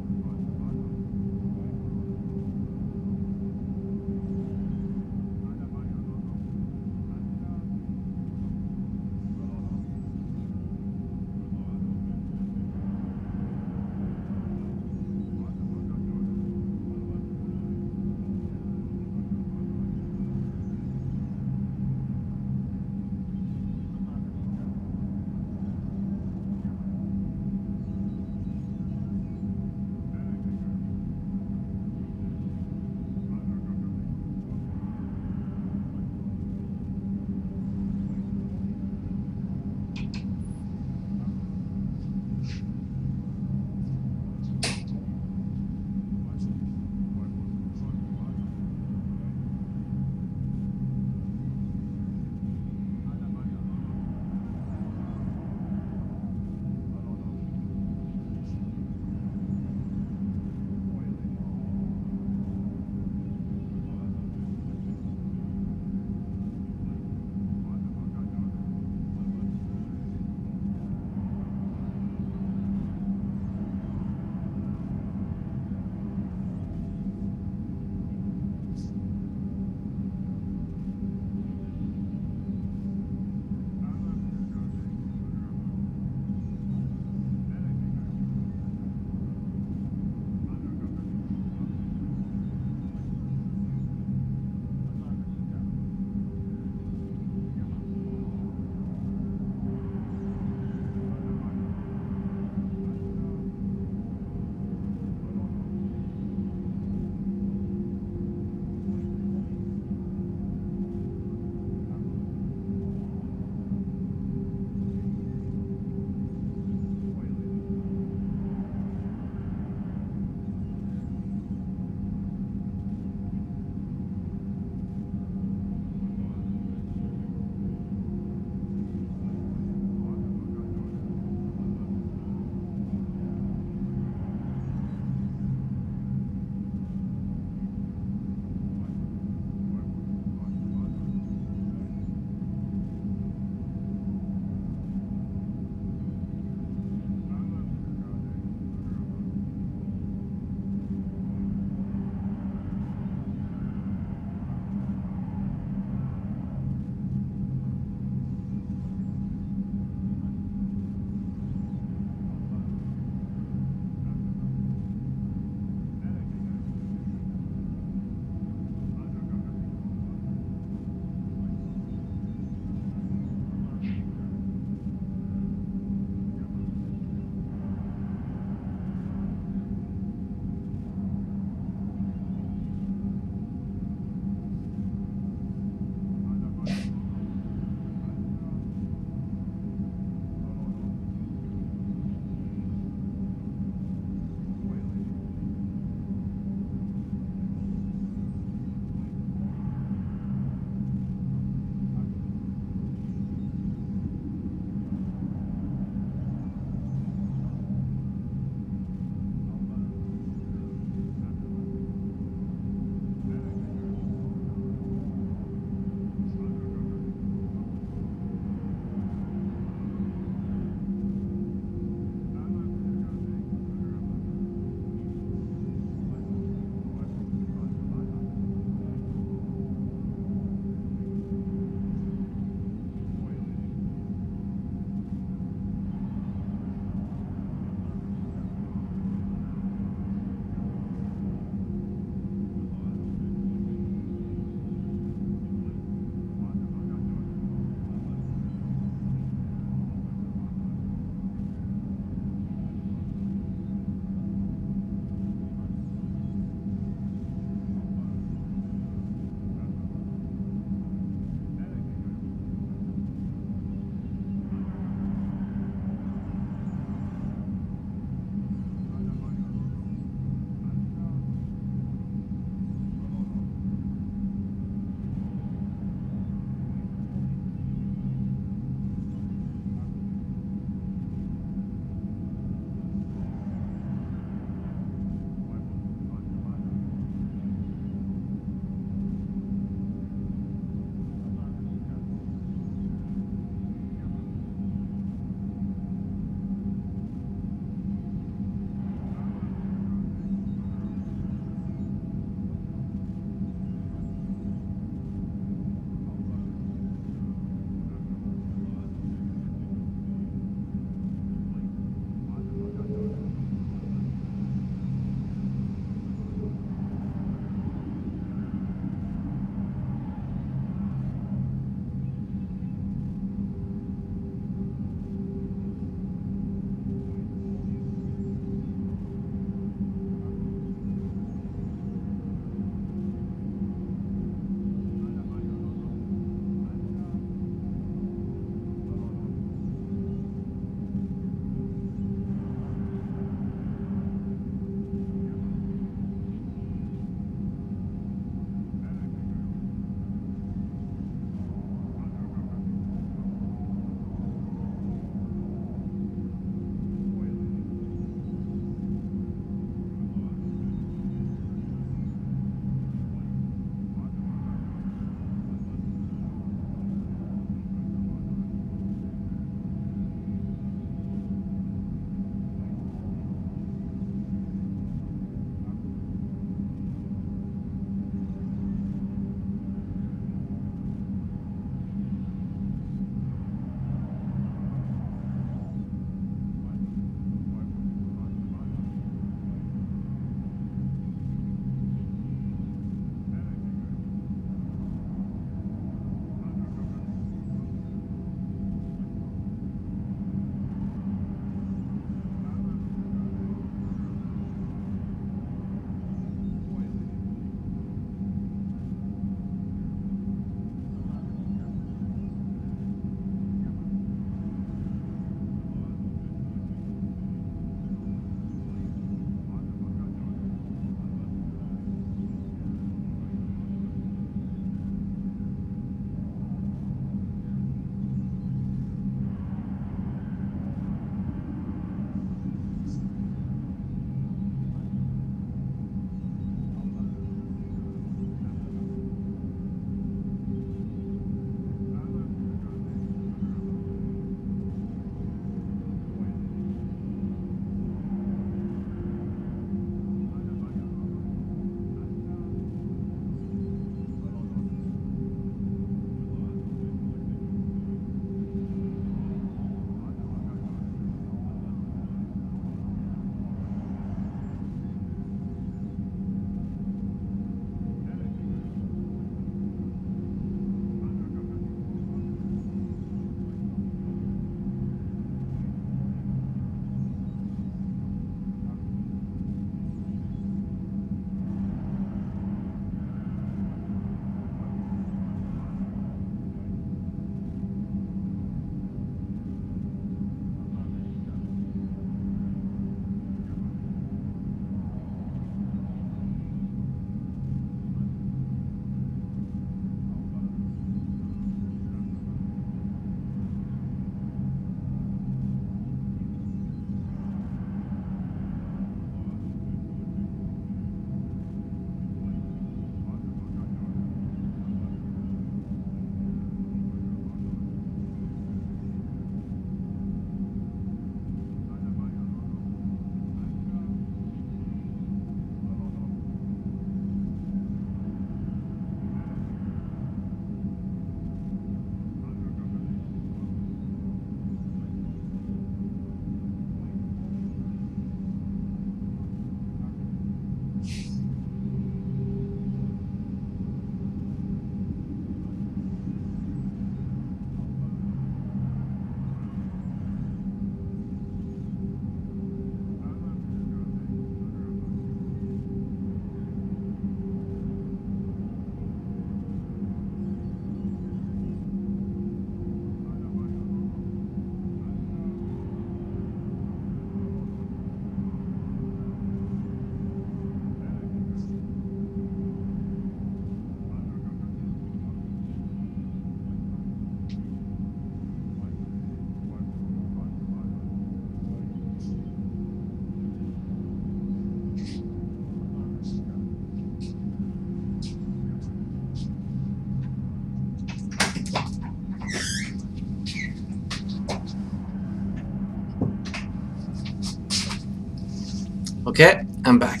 A: Okay, I'm back.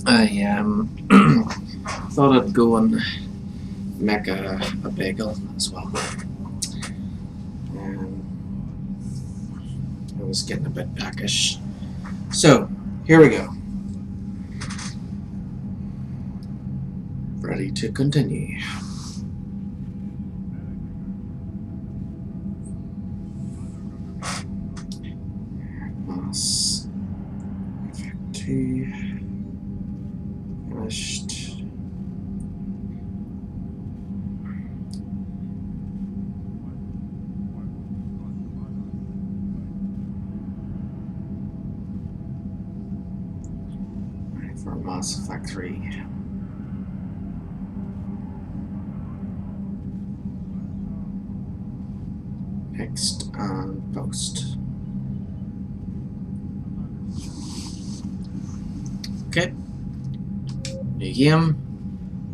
A: I thought I'd go and make a bagel as well. I was getting a bit peckish. So, here we go. Ready to continue. Mass Effect 2 finished. For Mass Effect 3. Next and post. Okay. New game.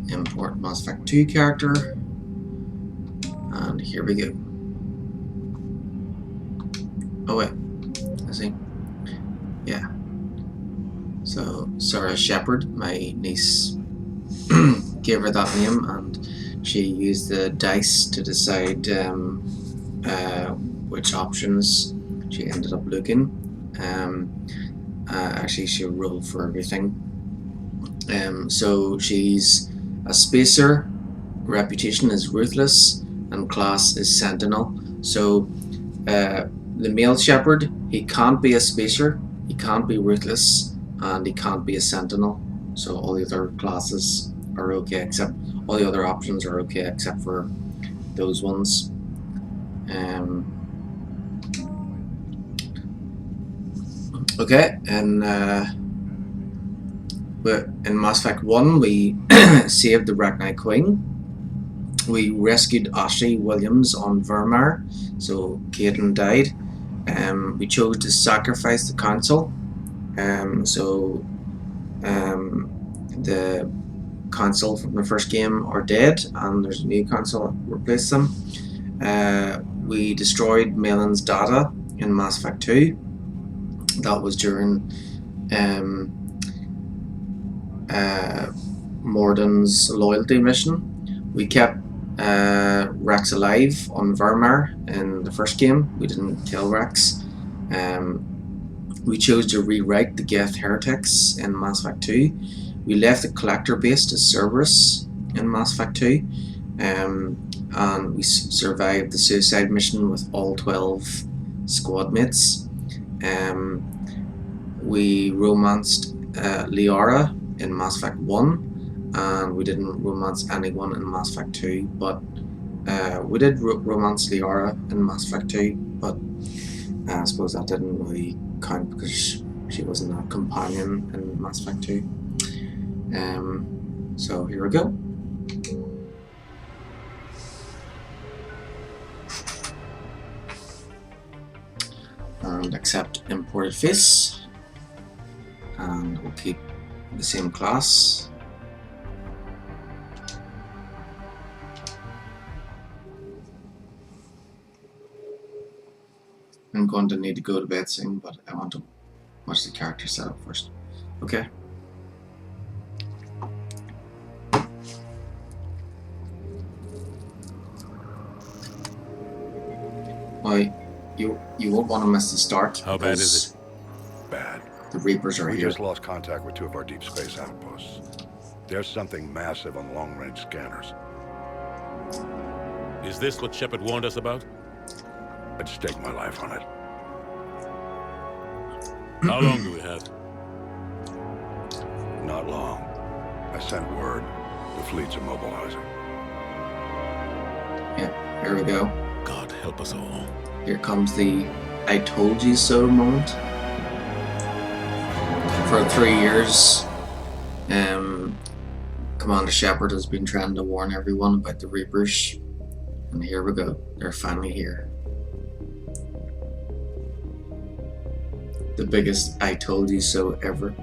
A: Import Mass Effect 2 character. And here we go. Oh wait. I see. Yeah. So Sarah Shepard, my niece, gave her that name, and she used the dice to decide which options she ended up looking. Actually, she rolled for everything. So she's a spacer, reputation is ruthless, and class is sentinel. So the male shepherd, he can't be a spacer, he can't be ruthless, and he can't be a sentinel. So all the other classes are okay, except all the other options are okay except for those ones. Okay, and in Mass Effect 1 we saved the Rachni Queen. We rescued Ashley Williams on Vermeer, so Caitlin died. We chose to sacrifice the council. The council from the first game are dead, and there's a new council that replaced them. We destroyed Malin's data in Mass Effect 2. That was during Morden's loyalty mission. We kept Rex alive on Vermeer in the first game. We didn't kill Rex. We chose to rewrite the Geth Heretics in Mass Effect 2. We left the Collector base to Cerberus in Mass Effect 2. And we survived the suicide mission with all 12 squad mates. We romanced Liara in Mass Effect 1, and we didn't romance anyone in Mass Effect 2, but we did romance Liara in Mass Effect 2, but I suppose that didn't really count because she wasn't a companion in Mass Effect 2. So here we go. And accept imported face, and we'll keep the same class. I'm going to need to go to bed soon, but I want to watch the character setup first. Okay. Well, you won't want to miss the start.
D: How bad is it? Bad.
A: The Reapers are
D: We
A: here.
D: just lost contact with 2 of our deep space outposts. There's something massive on the long-range scanners.
J: Is this what Shepard warned us about?
D: I'd stake my life on it.
J: How long do we have?
D: Not long. I sent word. The fleet's immobilizing.
A: Yeah, here we go.
J: God help us all.
A: Here comes the I told you so moment. For 3 years, Commander Shepard has been trying to warn everyone about the Reapers. And here we go. They're finally here. The biggest I told you so ever.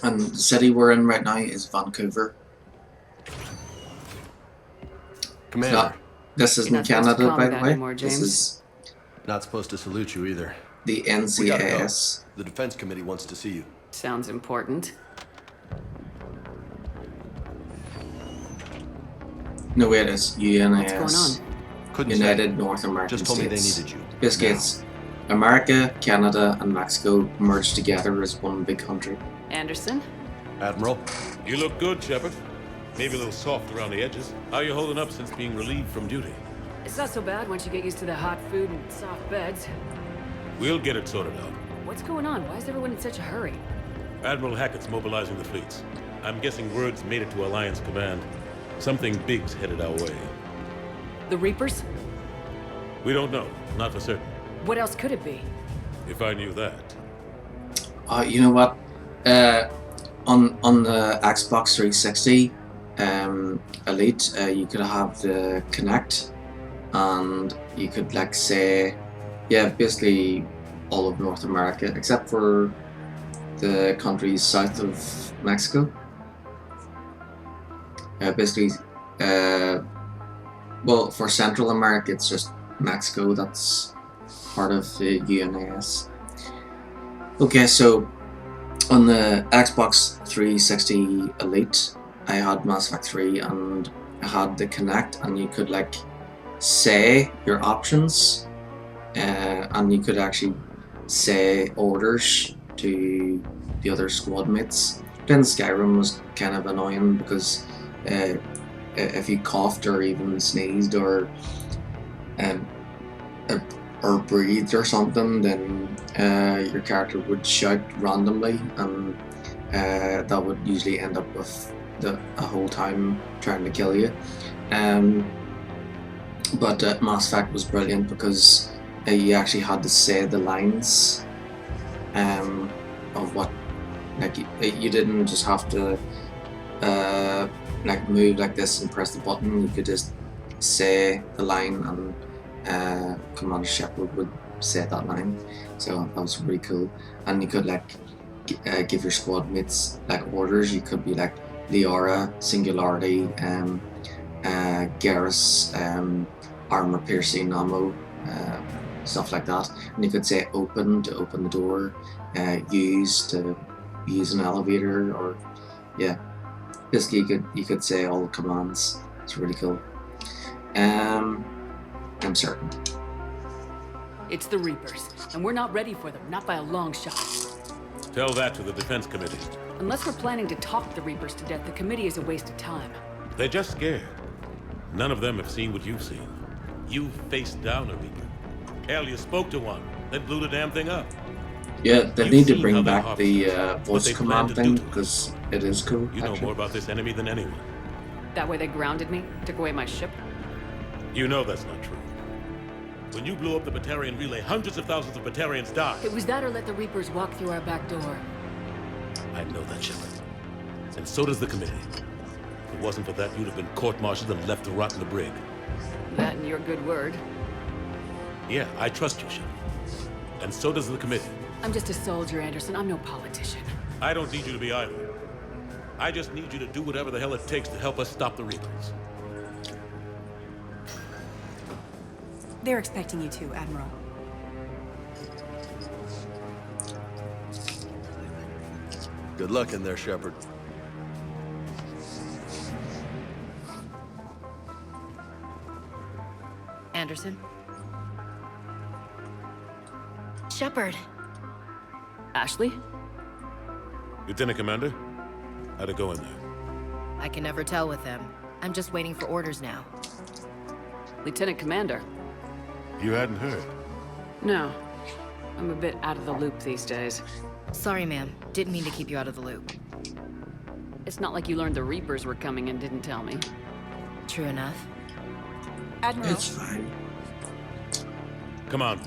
A: And the city we're in right now is Vancouver.
E: Commander.
A: This
E: You're
A: isn't
E: not supposed to
A: Canada,
E: call
A: by
E: me
A: the
E: that
A: way.
E: anymore,
A: This
E: James.
A: is
E: Not supposed to salute you either.
A: the
E: We gotta go.
A: NCIS.
E: The Defense Committee wants to see you.
O: Sounds important.
A: No, wait, it's UNIS.
O: What's going
E: Couldn't
A: United
E: say.
A: North American
E: Just told me they
A: States.
E: needed you.
A: Basically,
E: Now.
A: it's America, Canada, and Mexico merged together as one big country.
O: Anderson?
E: Admiral?
J: You look good, Shepard. Maybe a little soft around the edges. How you holding up since being relieved from duty?
R: It's not so bad once you get used to the hot food and soft beds.
J: We'll get it sorted out.
R: What's going on? Why is everyone in such a hurry?
J: Admiral Hackett's mobilizing the fleets. I'm guessing word's made it to Alliance Command. Something big's headed our way.
R: The Reapers?
J: We don't know. Not for certain.
R: What else could it be?
J: If I knew that.
A: You know what? On the Xbox 360 Elite, you could have the Connect, and you could like say, yeah, basically all of North America except for the countries south of Mexico. Basically, well, for Central America, it's just Mexico that's part of the UNIS. Okay, so on the Xbox 360 Elite, I had Mass Effect 3 and I had the Kinect, and you could like say your options, and you could actually say orders to the other squad mates. Then Skyrim was kind of annoying because if you coughed or even sneezed or breathed or something, then your character would shout randomly, and that would usually end up with a whole time trying to kill you. But Mass Effect was brilliant because you actually had to say the lines of what, like you didn't just have to like move like this and press the button. You could just say the line, and Commander Shepard would say that line. So that was really cool. And you could like give your squad mates like orders. You could be like Liara, Singularity, Garrus, armor piercing ammo, stuff like that. And you could say open to open the door, use to use an elevator, or yeah, basically you could say all the commands. It's really cool. I'm certain.
R: It's the Reapers, and we're not ready for them, not by a long shot.
J: Tell that to the Defense Committee.
R: Unless we're planning to talk the Reapers to death, the committee is a waste of time.
J: They're just scared. None of them have seen what you've seen. You faced down a Reaper. Hell, you spoke to one, then blew the damn thing up.
A: Yeah, they
J: You've
A: need to
J: seen
A: bring
J: how they
A: back
J: harvest
A: the
J: what
A: voice
J: they
A: command
J: plan to do
A: thing
J: to us.
A: because it is cool.
J: You know
A: actually.
J: more about this enemy than anyone.
R: That way they grounded me, took away my ship.
J: You know that's not true. When you blew up the Batarian relay, hundreds of thousands of Batarians died.
R: It was that or let the Reapers walk through our back door.
J: I know that, Shepard. And so does the committee. If it wasn't for that, you'd have been court-martialed and left to rot in the brig.
R: That and your good word.
J: Yeah, I trust you, Shepard. And so does the committee.
R: I'm just a soldier, Anderson. I'm no politician.
J: I don't need you to be either. I just need you to do whatever the hell it takes to help us stop the Reapers.
P: They're expecting you to, Admiral.
E: Good luck in there, Shepard.
N: Anderson? Shepard.
R: Ashley?
J: Lieutenant Commander, how'd it go in there?
N: I can never tell with them. I'm just waiting for orders now.
R: Lieutenant Commander?
J: You hadn't heard?
R: No. I'm a bit out of the loop these days.
N: Sorry, ma'am. Didn't mean to keep you out of the loop.
R: It's not like you learned the Reapers were coming and didn't tell me.
N: True enough.
P: Admiral.
A: It's fine.
J: Come on.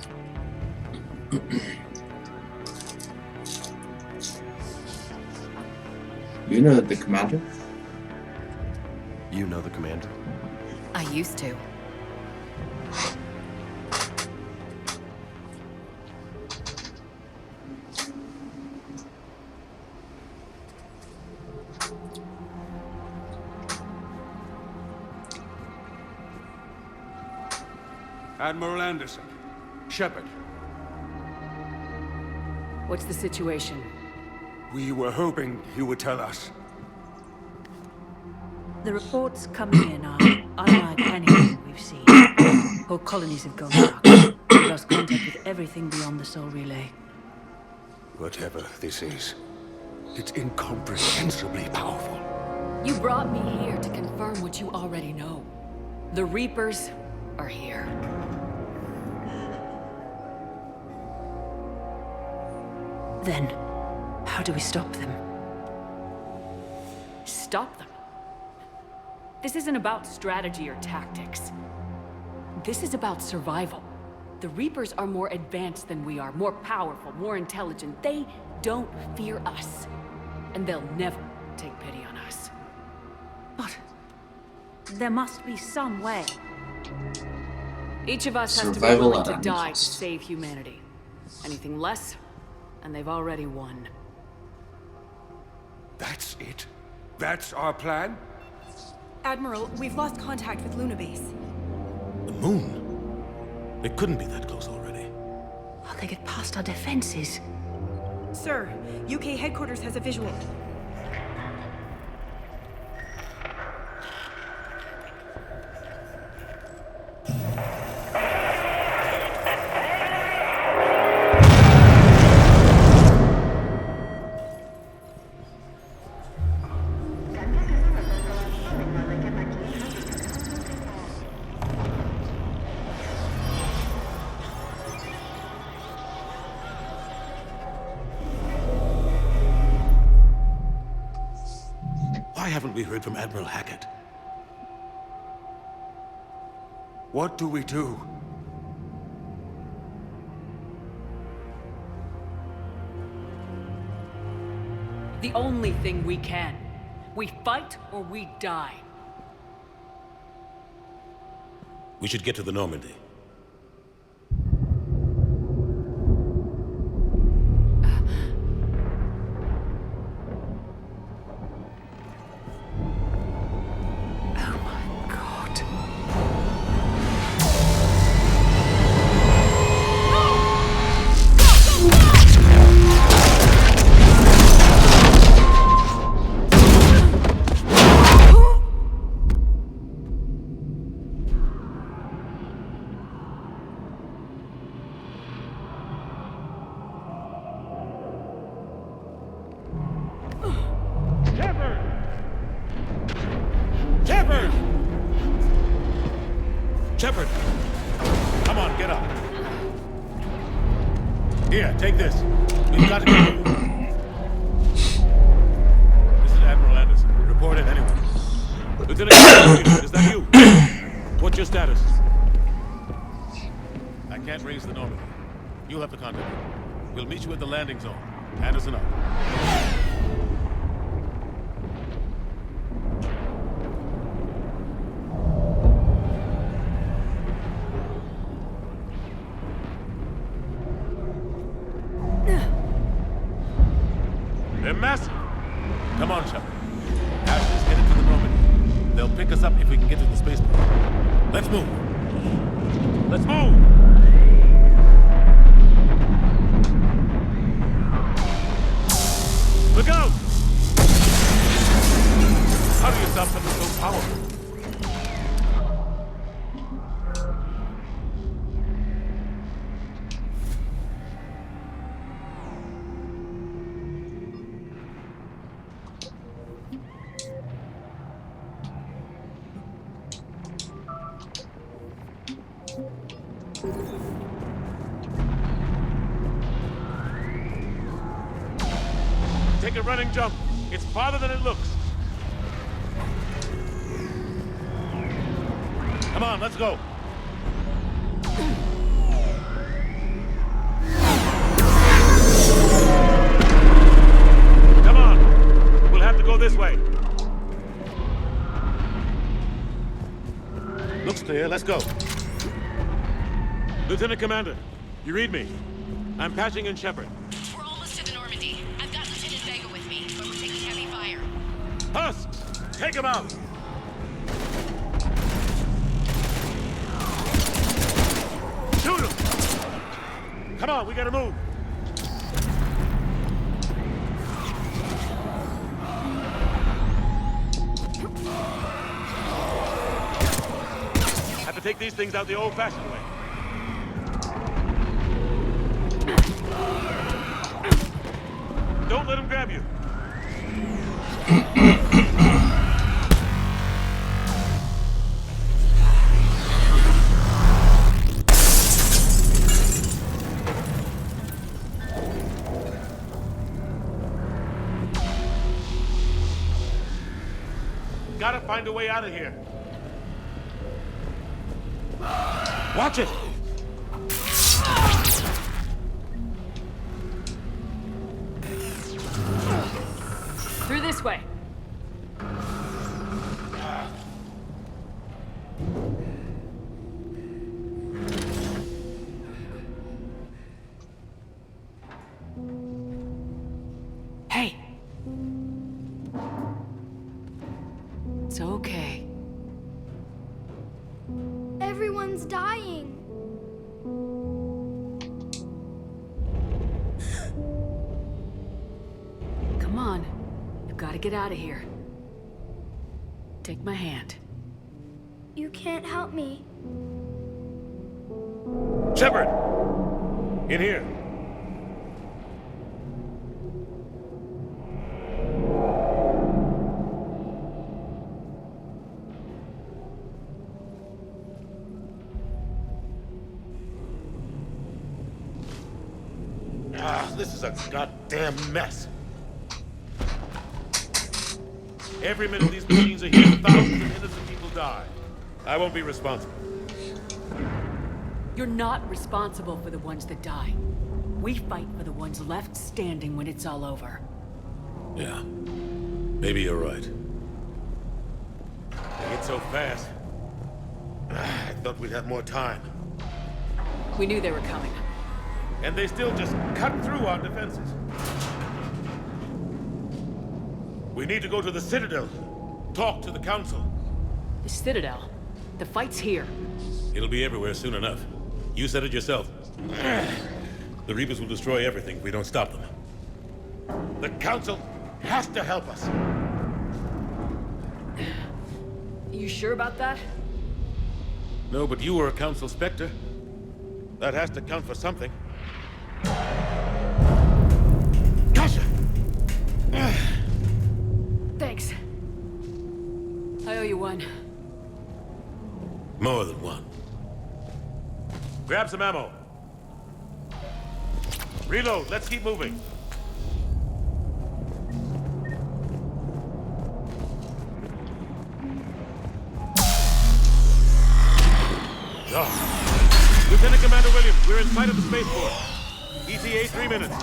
A: You know the commander?
E: You know the commander?
N: I used to.
C: Admiral Anderson. Shepard.
R: What's the situation?
C: We were hoping you would tell us.
Q: The reports coming in are unlike anything we've seen. Whole colonies have gone dark. We've lost contact with everything beyond the Soul Relay.
C: Whatever this is, it's incomprehensibly powerful.
R: You brought me here to confirm what you already know. The Reapers are here.
Q: Then, how do we stop them?
R: Stop them? This isn't about strategy or tactics. This is about survival. The Reapers are more advanced than we are, more powerful, more intelligent. They don't fear us. And they'll never take pity on us.
Q: But there must be some way.
R: Each of us has to be
A: Survival
R: willing to
A: at
R: die
A: any
R: to save humanity. Anything less, and they've already won.
C: That's it? That's our plan?
P: Admiral, we've lost contact with Luna Base.
J: The moon? It couldn't be that close already.
Q: How'd they get past our defenses?
P: Sir, UK headquarters has a visual.
J: Why haven't we heard from Admiral Hackett?
C: What do we do?
R: The only thing we can. We fight or we die.
J: We should get to the Normandy. Shepard! Come on, get up. Here, take this. We've got to go. This is Admiral Anderson. Report it anyway. Lieutenant Colonel, is that you? What's your status? I can't raise the Normandy. You'll have to contact me. We'll meet you at the landing zone. Anderson up. They're massive. Come on, Shepard. Ashes headed to the Normandy. They'll pick us up if we can get to the spaceport. Let's move. Let's move! Look out! How do you stop something so powerful? Take a running jump. It's farther than it looks. Come on, let's go. Come on. We'll have to go this way. Looks clear. Let's go. Lieutenant Commander, you read me. I'm patching in Shepard.
S: We're almost to the Normandy. I've got Lieutenant Vega with me, but we're taking heavy fire.
J: Husks! Take him out! Shoot him! Come on, we gotta move. Have to take these things out the old-fashioned way. Don't let him grab you. Gotta find a way out of here. Watch it!
O: Through this way. Hey. It's okay.
H: Everyone's dying.
O: Come on. You've got to get out of here. Take my hand.
H: You can't help me.
J: Shepard! In here. This is a goddamn mess. Every minute these machines are here, thousands of innocent people die. I won't be responsible.
O: You're not responsible for the ones that die. We fight for the ones left standing when it's all over.
J: Yeah. Maybe you're right. They get so fast. I thought we'd have more time.
O: We knew they were coming.
J: And they still just cut through our defenses. We need to go to the Citadel. Talk to the Council.
O: The Citadel? The fight's here.
J: It'll be everywhere soon enough. You said it yourself. The Reapers will destroy everything if we don't stop them. The Council has to help us.
O: You sure about that?
J: No, but you were a Council Spectre. That has to count for something. Gotcha!
O: Thanks. I owe you one.
J: More than one. Grab some ammo. Reload, let's keep moving. Oh. Lieutenant Commander Williams, we're in sight of the spaceport. ETA 3 minutes.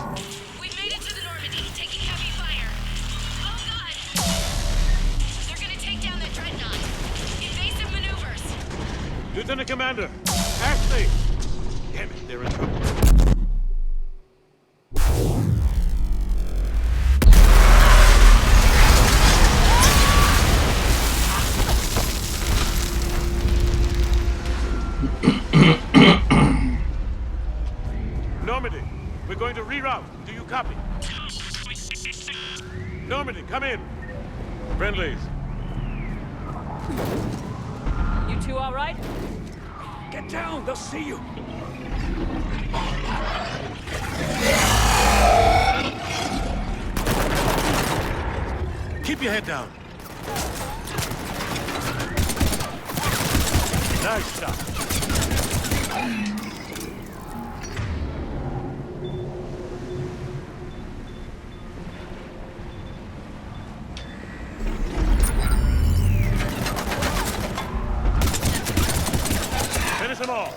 S: We've made it to the Normandy, taking heavy fire. Oh god! They're gonna take down that dreadnought. Evasive maneuvers.
J: Lieutenant Commander, Ashley! Damn it, they're in trouble. Normandy, we're going to reroute. Do you copy? Normandy, come in. Friendlies.
O: You two all right?
C: Get down, they'll see you.
J: Keep your head down. Nice shot. Finish them all.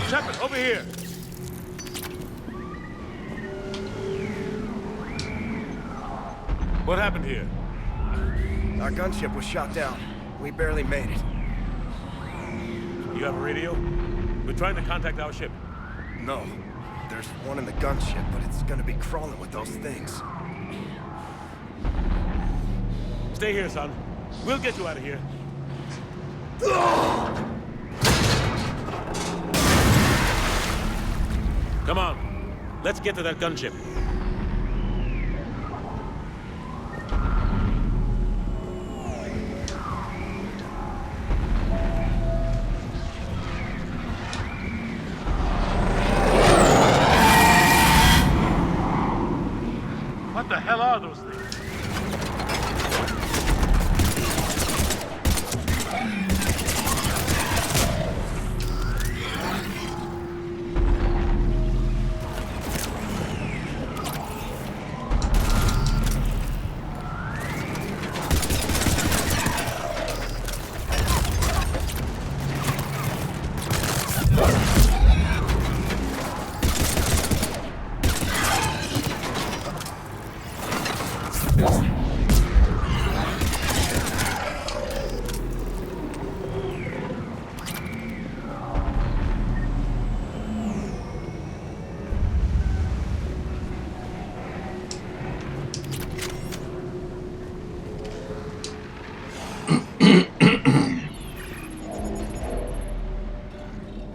J: Shepard, over here. What happened here?
G: Our gunship was shot down. We barely made it.
J: You have a radio? We're trying to contact our ship.
G: No. There's one in the gunship, but it's gonna be crawling with those things.
J: Stay here, son. We'll get you out of here. Come on. Let's get to that gunship. What the hell are those things?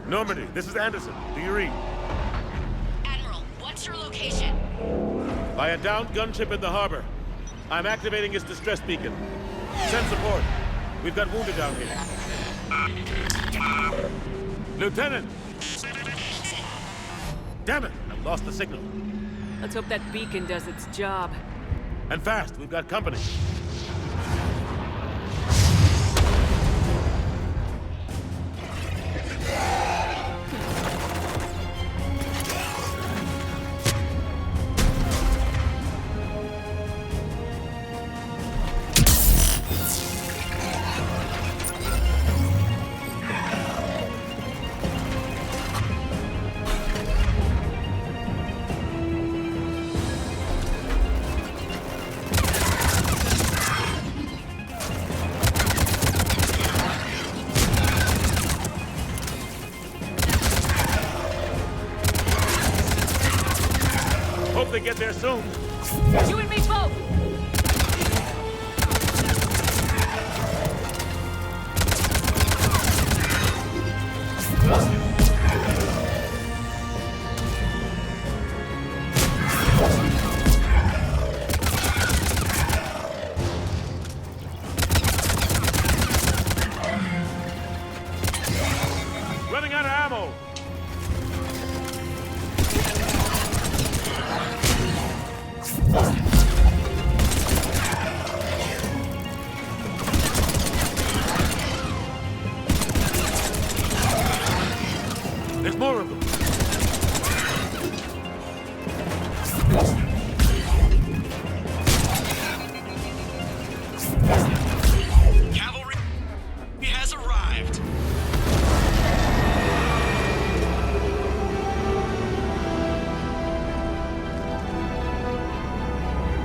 J: Normandy, this is Anderson. Do you read?
S: Admiral, what's your location?
J: By a downed gunship in the harbor. I'm activating its distress beacon. Send support. We've got wounded down here. Lieutenant! Damn it! I've lost the signal.
O: Let's hope that beacon does its job.
J: And fast, we've got company. Hope they get there soon.
O: You and me both!
J: Running out of ammo. There's more of them.
T: Cavalry has arrived.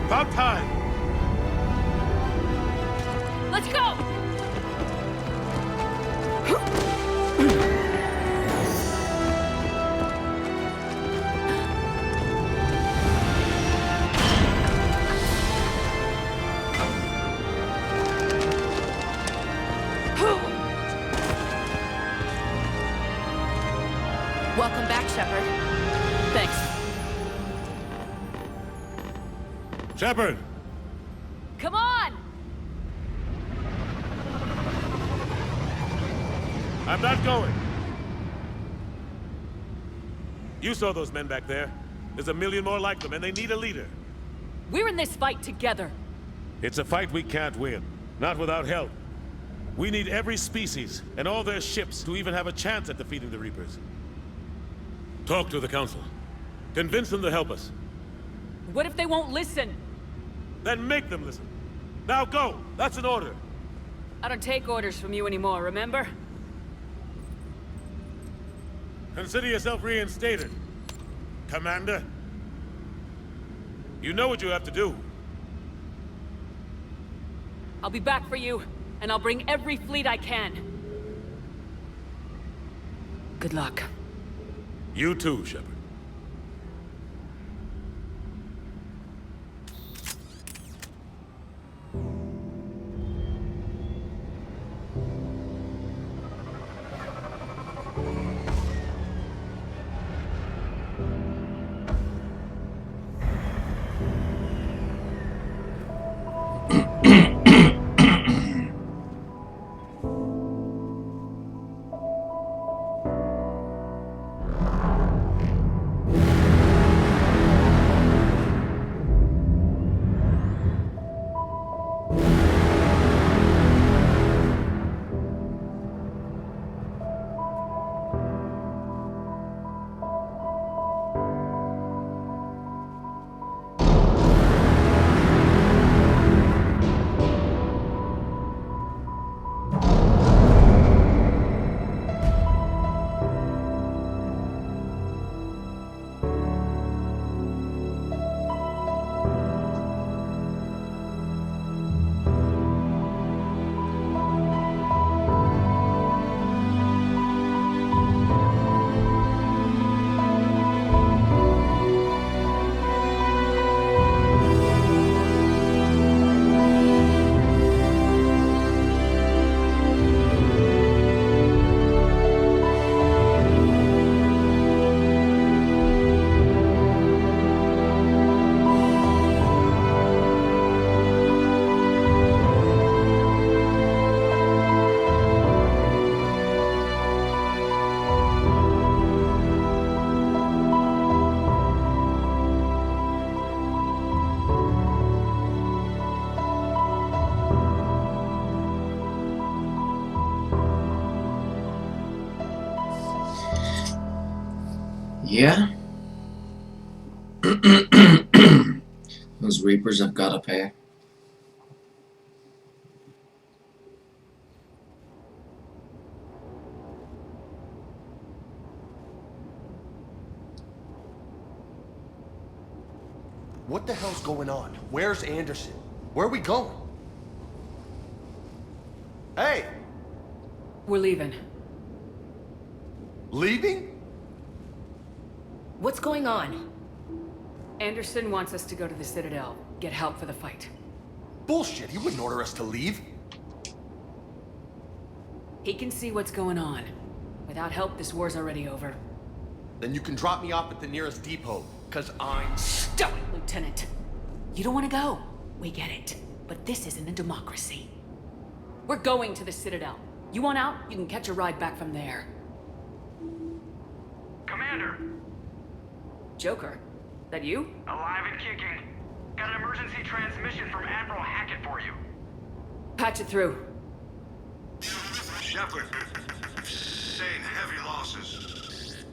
J: About time.
O: Let's go!
N: Welcome back, Shepard.
O: Thanks.
J: Shepard!
O: Come on!
J: I'm not going. You saw those men back there. There's a million more like them, and they need a leader.
O: We're in this fight together.
J: It's a fight we can't win. Not without help. We need every species and all their ships to even have a chance at defeating the Reapers. Talk to the Council. Convince them to help us.
O: What if they won't listen?
J: Then make them listen. Now go! That's an order.
O: I don't take orders from you anymore, remember?
J: Consider yourself reinstated, Commander. You know what you have to do.
O: I'll be back for you, and I'll bring every fleet I can. Good luck.
J: You too, Shepard.
A: Yeah. Those Reapers have gotta pay.
E: What the hell's going on? Where's Anderson? Where are we going? Hey!
R: We're leaving.
E: Leaving?
R: What's going on? Anderson wants us to go to the Citadel, get help for the fight.
E: Bullshit, he wouldn't order us to leave.
R: He can see what's going on. Without help, this war's already over.
E: Then you can drop me off at the nearest depot, cause I'm...
R: Stop it, Lieutenant! You don't want to go. We get it. But this isn't a democracy. We're going to the Citadel. You want out, you can catch a ride back from there.
L: Commander!
R: Joker? That you?
L: Alive and kicking. Got an emergency transmission from Admiral Hackett for you.
R: Patch it through.
F: Shepard, sustained heavy losses.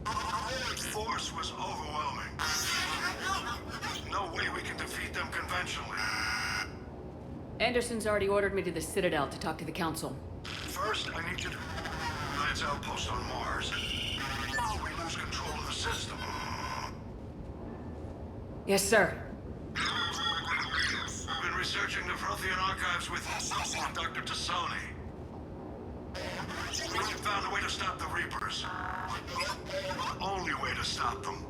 F: The force was overwhelming. There's no way we can defeat them conventionally.
R: Anderson's already ordered me to the Citadel to talk to the Council.
F: First, I need you to Lance outpost on Mars. We lose control of the system.
R: Yes, sir.
F: We've been researching the Prothean archives with Dr. Tassoni. We found a way to stop the Reapers. The only way to stop them.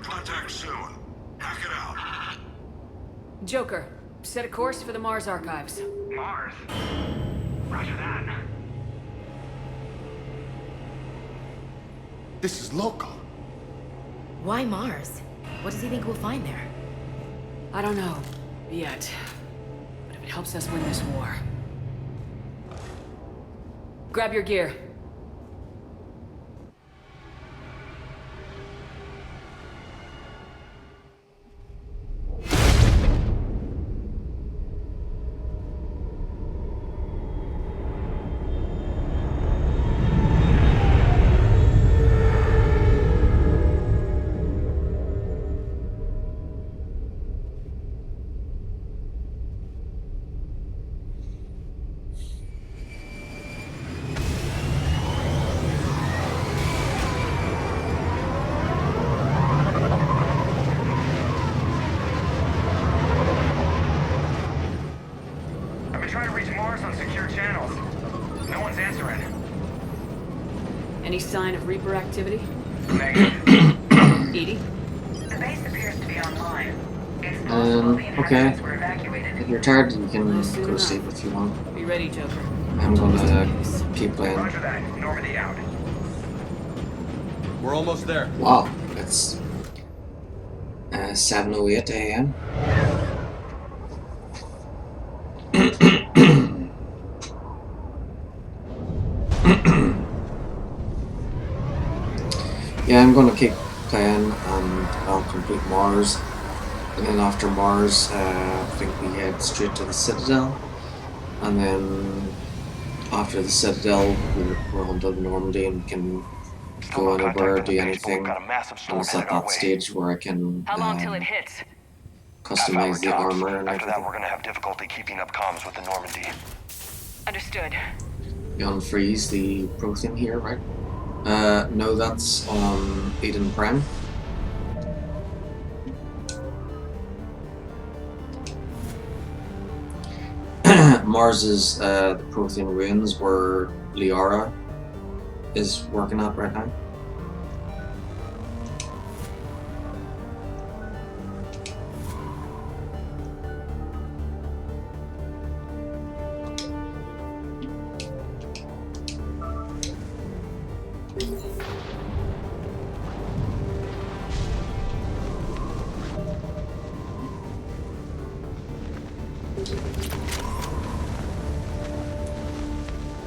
F: Contact soon. Hack it out.
R: Joker, set a course for the Mars archives.
L: Mars? Roger that.
E: This is local.
M: Why Mars? What does he think we'll find there?
R: I don't know. Yet. But if it helps us win this war... Grab your gear. Any sign of Reaper activity?
L: Negative.
R: Edie?
I: The base appears to be online.
A: Okay. If you're tired, you can go to sleep if you want.
R: Be ready, Joker.
A: I'm gonna keep playing.
L: Roger that. Normandy out.
E: We're almost there.
A: Wow, it's 7:08 a.m. Yeah, I'm gonna keep playing and I'll complete Mars. And then after Mars, I think we head straight to the Citadel. And then after the Citadel, we're on to Normandy and can go anywhere, do anything. And it's at that stage where I can
I: How long till it hits?
A: customize the armor and
W: After that,
A: everything.
W: we're gonna have difficulty keeping up comms with the Normandy.
I: Understood.
A: You unfreeze the Prothean here, right? No, that's on Eden Prime. Mars is the Prothean ruins where Liara is working at right now.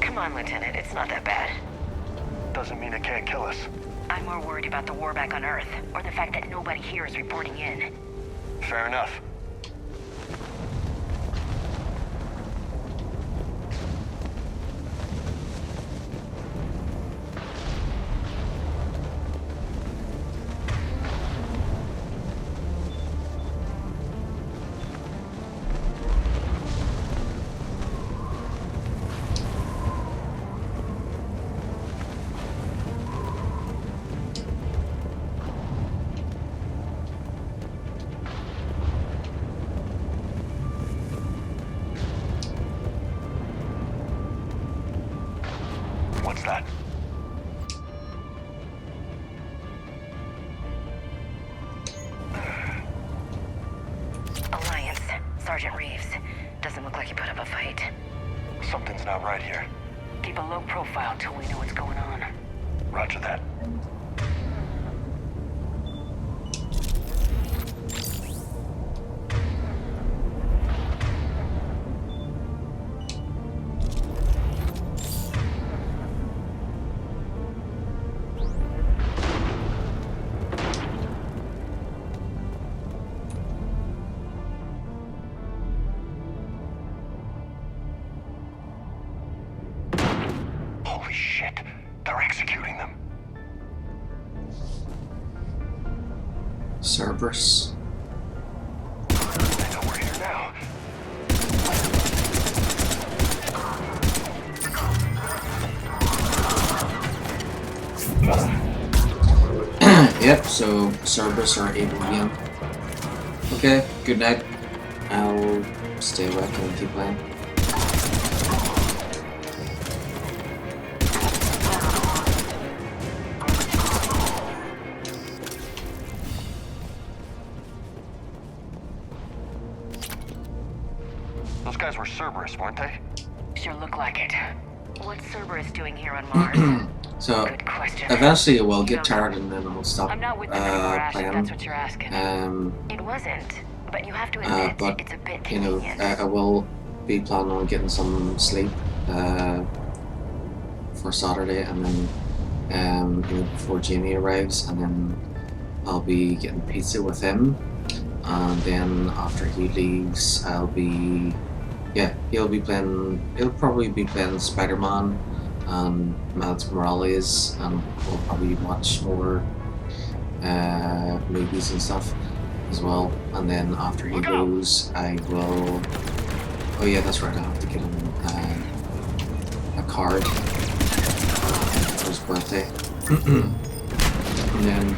I: Come on, Lieutenant. It's not that bad.
W: Doesn't mean it can't kill us.
I: I'm more worried about the war back on Earth, or the fact that nobody here is reporting in.
W: Fair enough. What's that?
M: Alliance. Sergeant Reeves. Doesn't look like he put up a fight.
W: Something's not right here.
Q: Keep a low profile till we know what's going on.
W: Roger that. Holy shit. They're executing them.
A: Cerberus.
W: They know we're here now.
A: Yep, so Cerberus are able again. Okay, good night. I'll stay awake and keep playing.
W: Those guys were Cerberus, weren't they?
M: Sure look like it. What's Cerberus doing here on Mars?
A: So
M: Good question.
A: eventually it will get tired and then I'll stop
M: I'm not with them anymore, Ash, if
A: playing.
M: that's what you're asking. It wasn't, but you have to admit
A: But
M: it's a bit
A: you know,
M: convenient.
A: I will be planning on getting some sleep for Saturday, and then you know, before Jamie arrives, and then I'll be getting pizza with him, and then after he leaves, he'll probably be playing Spider-Man and Miles Morales, and we'll probably watch more movies and stuff as well. And then after he goes, I will. Oh yeah, that's right. I have to get him a card for his birthday. And then,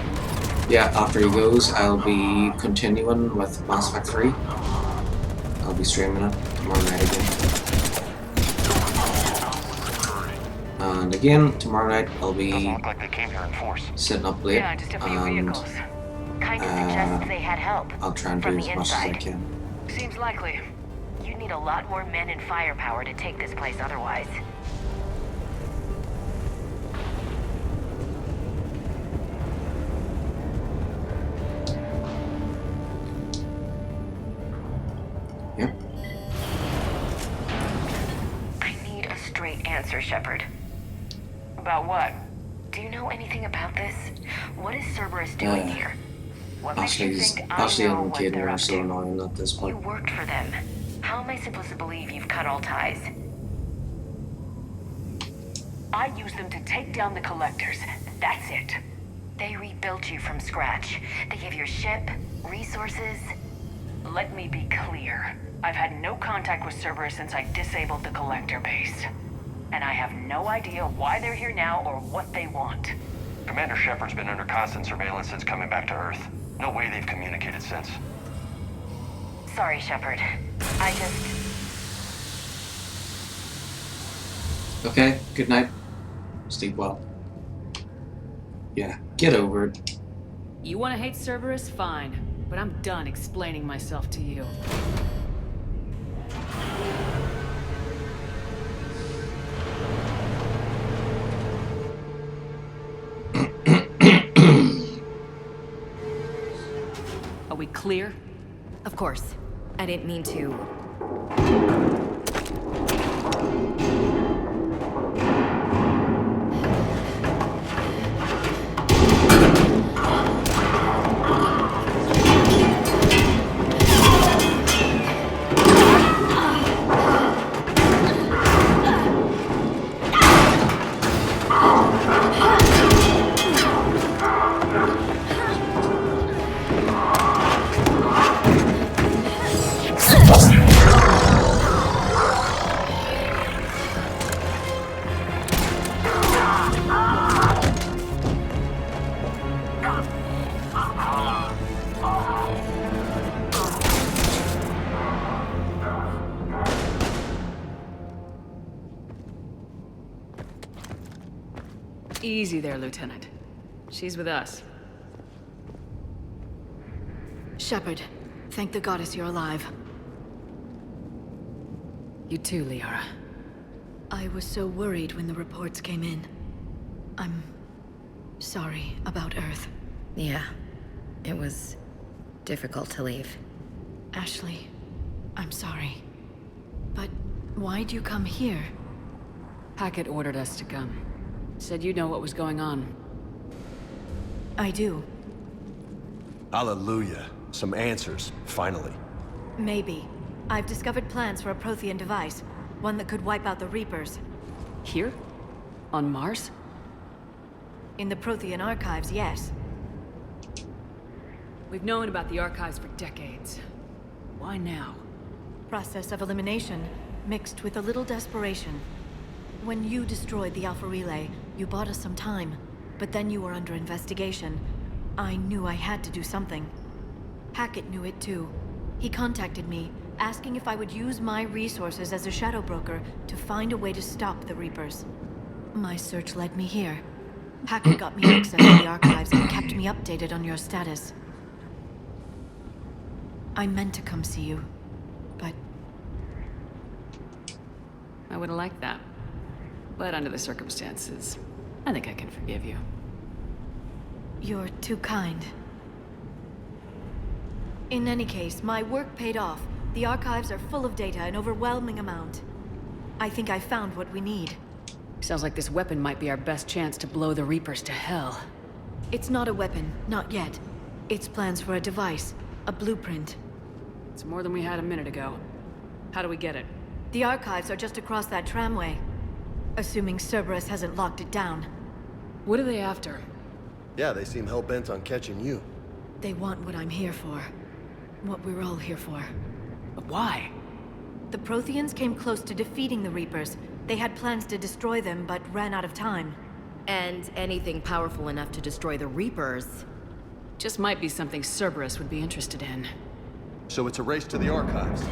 A: yeah, after he goes, I'll be continuing with Mass Effect 3. I'll be streaming it tomorrow night again. And again, tomorrow night I'll be
W: Look like they came here in force.
A: sitting up late,
M: Yeah, just a few
A: and
M: vehicles. Kind of suggests they had help.
A: I'll try and do
M: from
A: as
M: the
A: much as I
M: inside.
A: can.
M: Seems likely. You'd need a lot more men and firepower to take this place otherwise.
A: Yep.
M: I need a straight answer, Shepard.
Q: About what?
M: Do you know anything about this? What is Cerberus doing here? What makes you
A: Ashley's,
M: think I
A: Ashley
M: know
A: and
M: what
A: Caden
M: they're
A: are
M: up
A: so
M: to?
A: annoying at this
M: You
A: point.
M: worked for them. How am I supposed to believe you've cut all ties?
Q: I used them to take down the collectors. That's it.
M: They rebuilt you from scratch. They gave your ship, resources.
Q: Let me be clear. I've had no contact with Cerberus since I disabled the collector base. And I have no idea why they're here now or what they want.
W: Commander Shepard's been under constant surveillance since coming back to Earth. No way they've communicated since.
M: Sorry, Shepard. I just...
A: Okay, good night. Sleep well. Yeah, get over it.
O: You want to hate Cerberus? Fine. But I'm done explaining myself to you. Are we clear?
M: Of course. I didn't mean to...
R: Easy there, Lieutenant. She's with us.
N: Shepard, thank the goddess you're alive.
R: You too, Liara.
N: I was so worried when the reports came in. I'm sorry about Earth.
M: Yeah, it was difficult to leave.
N: Ashley, I'm sorry. But why'd you come here?
R: Hackett ordered us to come. Said you know what was going on.
N: I do.
E: Hallelujah. Some answers, finally.
N: Maybe. I've discovered plans for a Prothean device. One that could wipe out the Reapers.
R: Here? On Mars?
N: In the Prothean archives, yes.
R: We've known about the archives for decades. Why now?
N: Process of elimination, mixed with a little desperation. When you destroyed the Alpha Relay, you bought us some time. But then you were under investigation. I knew I had to do something. Hackett knew it too. He contacted me, asking if I would use my resources as a shadow broker to find a way to stop the Reapers. My search led me here. Hackett got me access to the archives and kept me updated on your status. I meant to come see you, but...
R: I would have liked that. But under the circumstances, I think I can forgive you.
N: You're too kind. In any case, my work paid off. The archives are full of data, an overwhelming amount. I think I found what we need.
R: Sounds like this weapon might be our best chance to blow the Reapers to hell.
N: It's not a weapon, not yet. It's plans for a device, a blueprint.
R: It's more than we had a minute ago. How do we get it?
N: The archives are just across that tramway. Assuming Cerberus hasn't locked it down.
R: What are they after?
E: Yeah, they seem hell-bent on catching you.
N: They want what I'm here for. What we're all here for.
R: But why?
N: The Protheans came close to defeating the Reapers. They had plans to destroy them, but ran out of time.
M: And anything powerful enough to destroy the Reapers.
R: Just might be something Cerberus would be interested in.
E: So it's a race to the archives.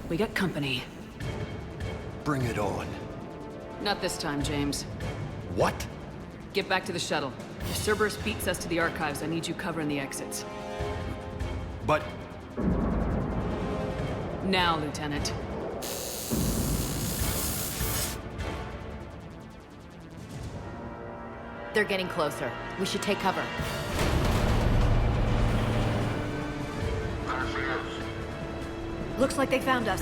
R: We got company.
E: Bring it on.
R: Not this time, James.
E: What?
R: Get back to the shuttle. If Cerberus beats us to the archives, I need you covering the exits.
E: But...
R: Now, Lieutenant.
M: They're getting closer. We should take cover.
N: Looks like they found us.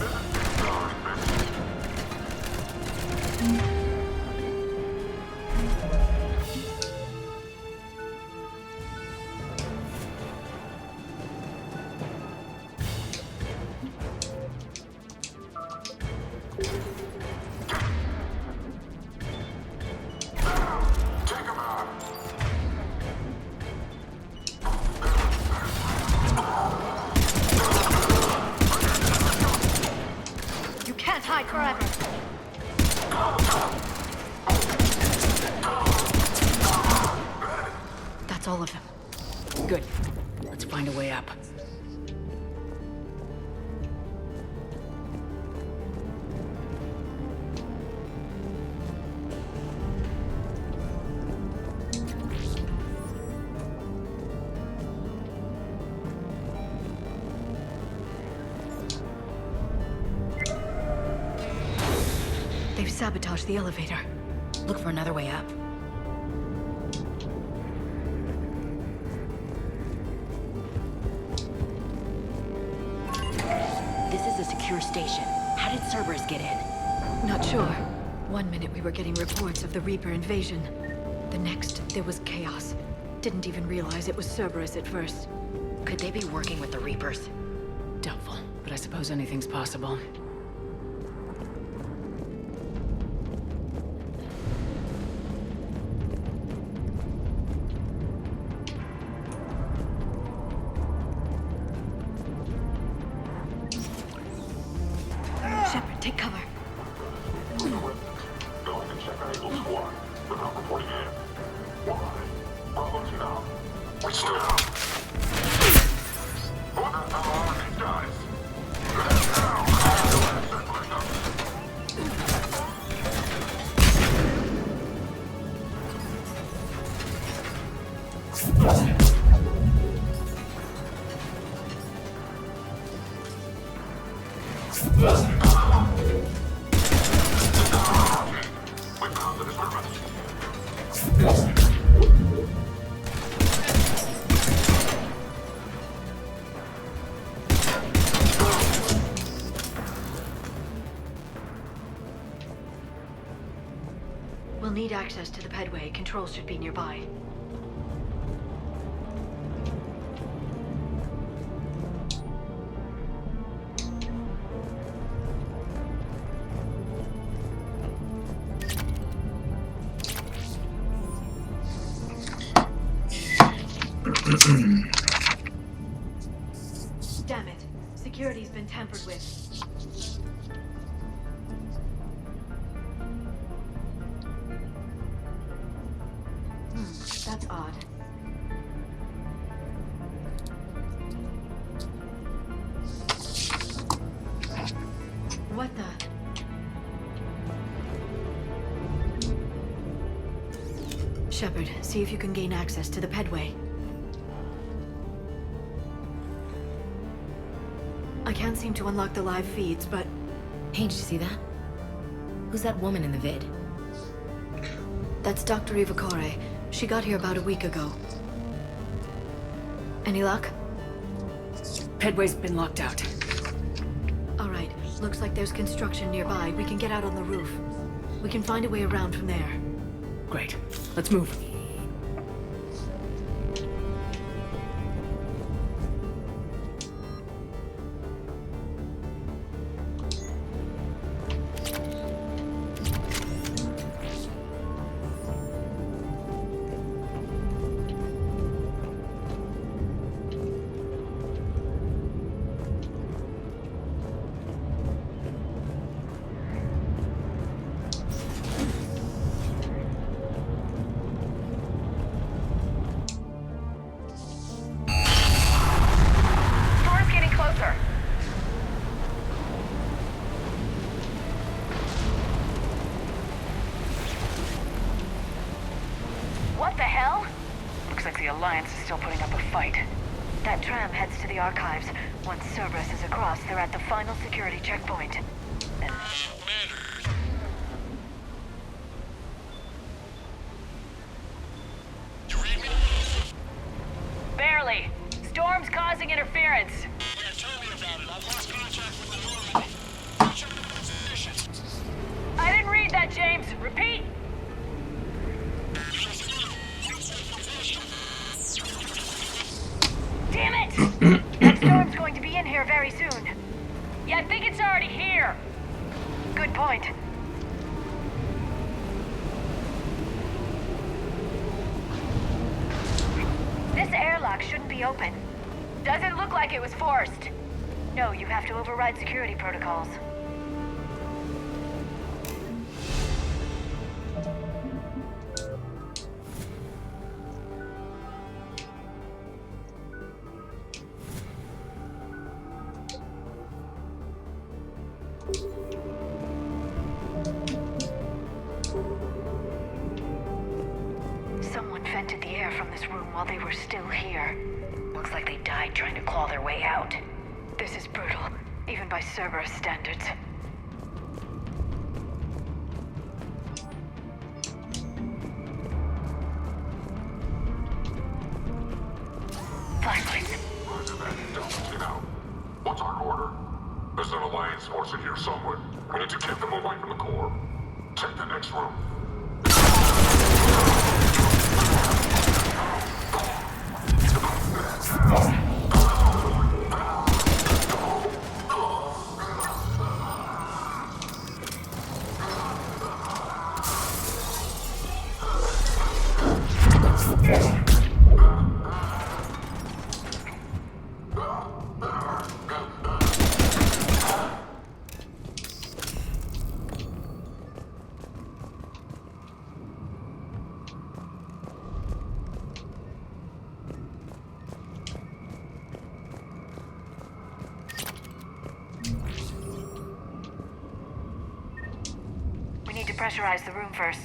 N: You can't hide forever. That's all of them.
R: Good. Let's find a way up.
N: They've sabotaged the elevator.
M: Look for another way up. This is a secure station. How did Cerberus get in?
N: Not sure. One minute we were getting reports of the Reaper invasion. The next, there was chaos. Didn't even realize it was Cerberus at first.
M: Could they be working with the Reapers?
R: Doubtful, but I suppose anything's possible.
N: Shepard, take cover.
F: Going to check on Eagle Squad. We're not reporting in. Why? Bravo to now. We still up. What the hell are these guys?
N: We'll need access to the pedway. Controls should be nearby. Damn it. Security's been tampered with. That's odd. What the? Shepard, see if you can gain access to the pedway. I can't seem to unlock the live feeds, but...
B: Hey, did you see that? Who's that woman in the vid?
N: That's Dr. Iwakure. She got here about a week ago. Any luck?
R: Pedway's been locked out.
N: Alright, looks like there's construction nearby. We can get out on the roof. We can find a way around from there.
R: Great. Let's move.
Q: What the hell? Looks like the Alliance is still putting up a fight.
N: That tram heads to the archives. Once Cerberus is across, they're at the final security checkpoint.
Q: Barely. Storm's causing interference.
F: Yeah, tell me about it. I've lost contact with the Normandy. Check the position.
Q: I didn't read that, James. Repeat. Damn it!
N: That storm's going to be in here very soon.
Q: Yeah, I think it's already here.
N: Good point. This airlock shouldn't be open.
Q: Doesn't look like it was forced.
N: No, you have to override security protocols. Someone vented the air from this room while they were still here.
M: Looks like they died trying to claw their way out.
N: This is brutal, even by Cerberus standards. Flashlights.
F: Roger that. Don't get out. What's our order? There's an Alliance force in here somewhere. We need to keep them away from the core. Take the next room.
N: We need to pressurize the room first.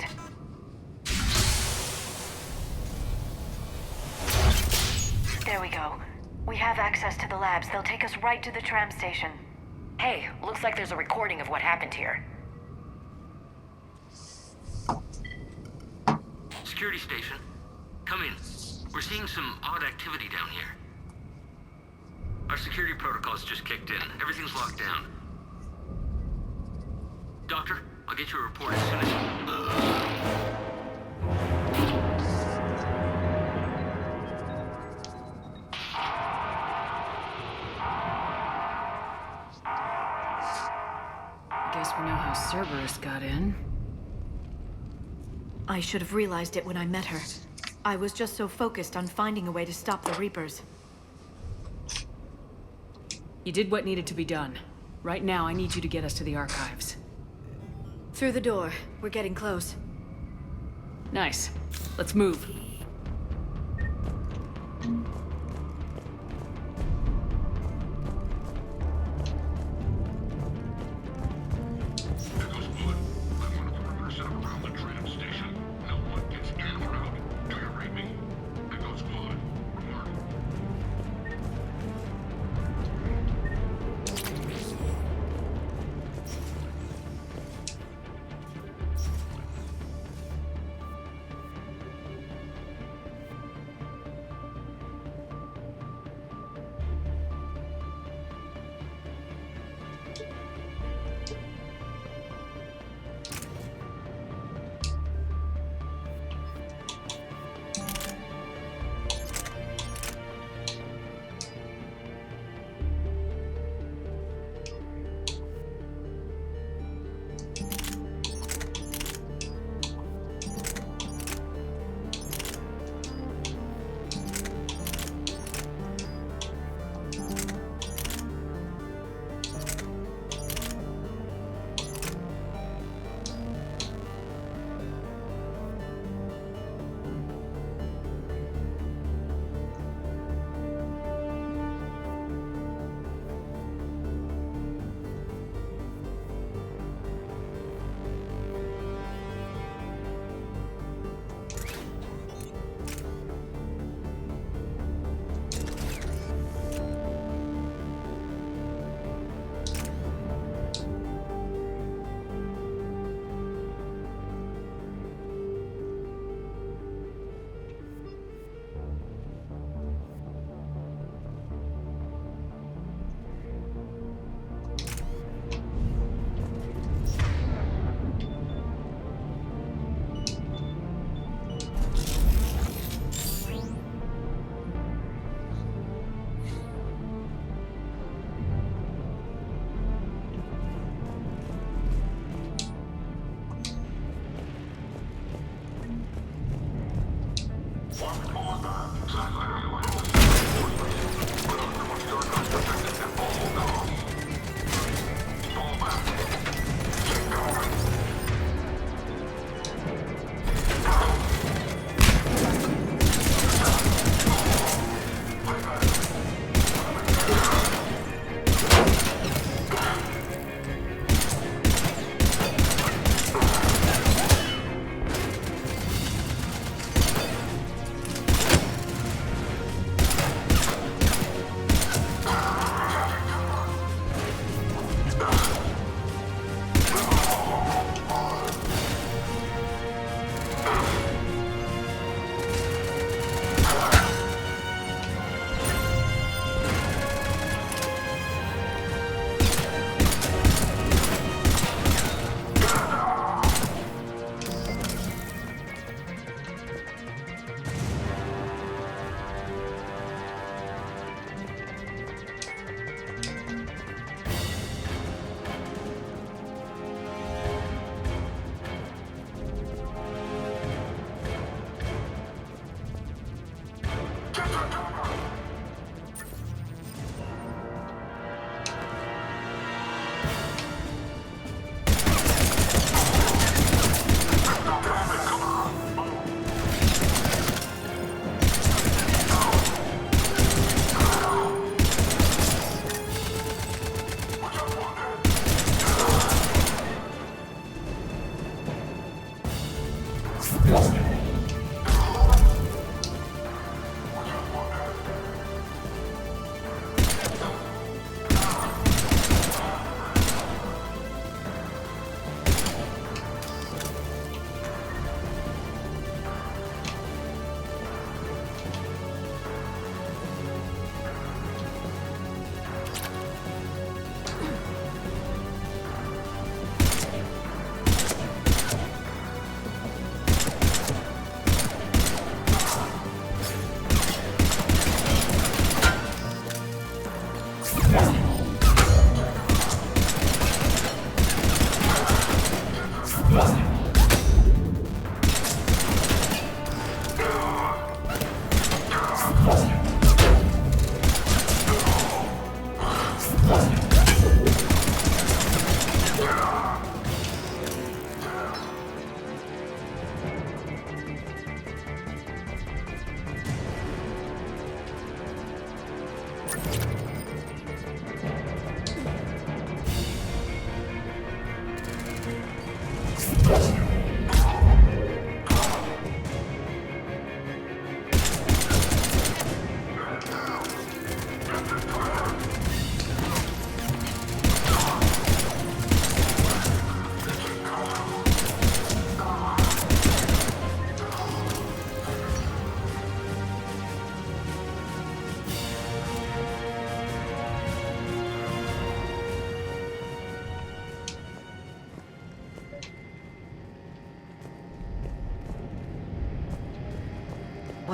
N: There we go. We have access to the labs. They'll take us right to the tram station.
M: Hey, looks like there's a recording of what happened here.
K: Security station. Come in. We're seeing some odd activity down here. Our security protocols just kicked in. Everything's locked down. Doctor, I'll get you a report as soon as...
O: Guess we know how Cerberus got in.
N: I should have realized it when I met her. I was just so focused on finding a way to stop the Reapers.
R: You did what needed to be done. Right now, I need you to get us to the archives.
N: Through the door. We're getting close.
R: Nice. Let's move.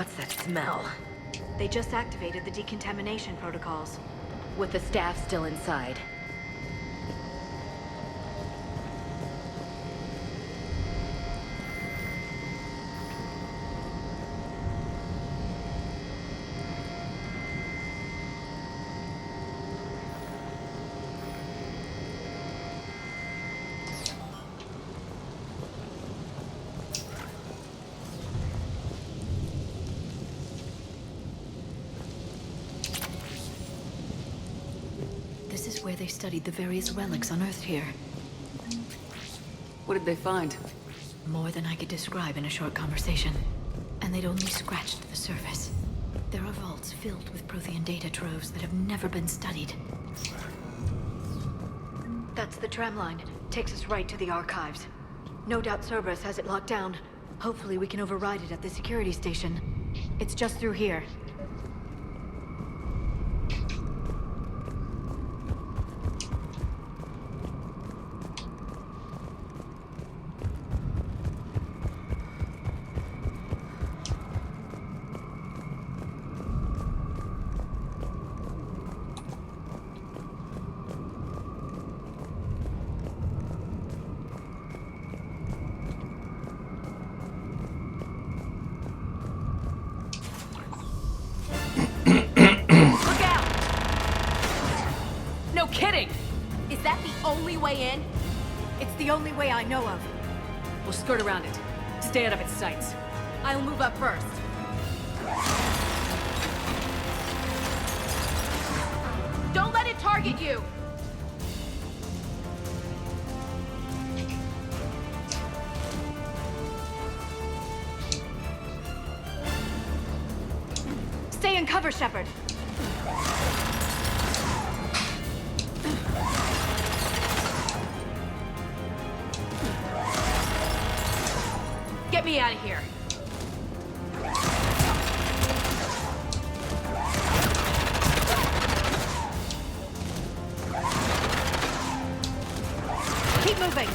B: What's that smell?
N: They just activated the decontamination protocols.
B: With the staff still inside.
N: This is where they studied the various relics unearthed here.
O: What did they find?
N: More than I could describe in a short conversation. And they'd only scratched the surface. There are vaults filled with Prothean data troves that have never been studied. That's the tram line. Takes us right to the archives. No doubt Cerberus has it locked down. Hopefully we can override it at the security station. It's just through here.
B: Is that the only way in?
N: It's the only way I know of.
O: We'll skirt around it. Stay out of its sights.
B: I'll move up first. Don't let it target you!
N: Stay in cover, Shepard.
B: Get me out of here.
N: Keep moving.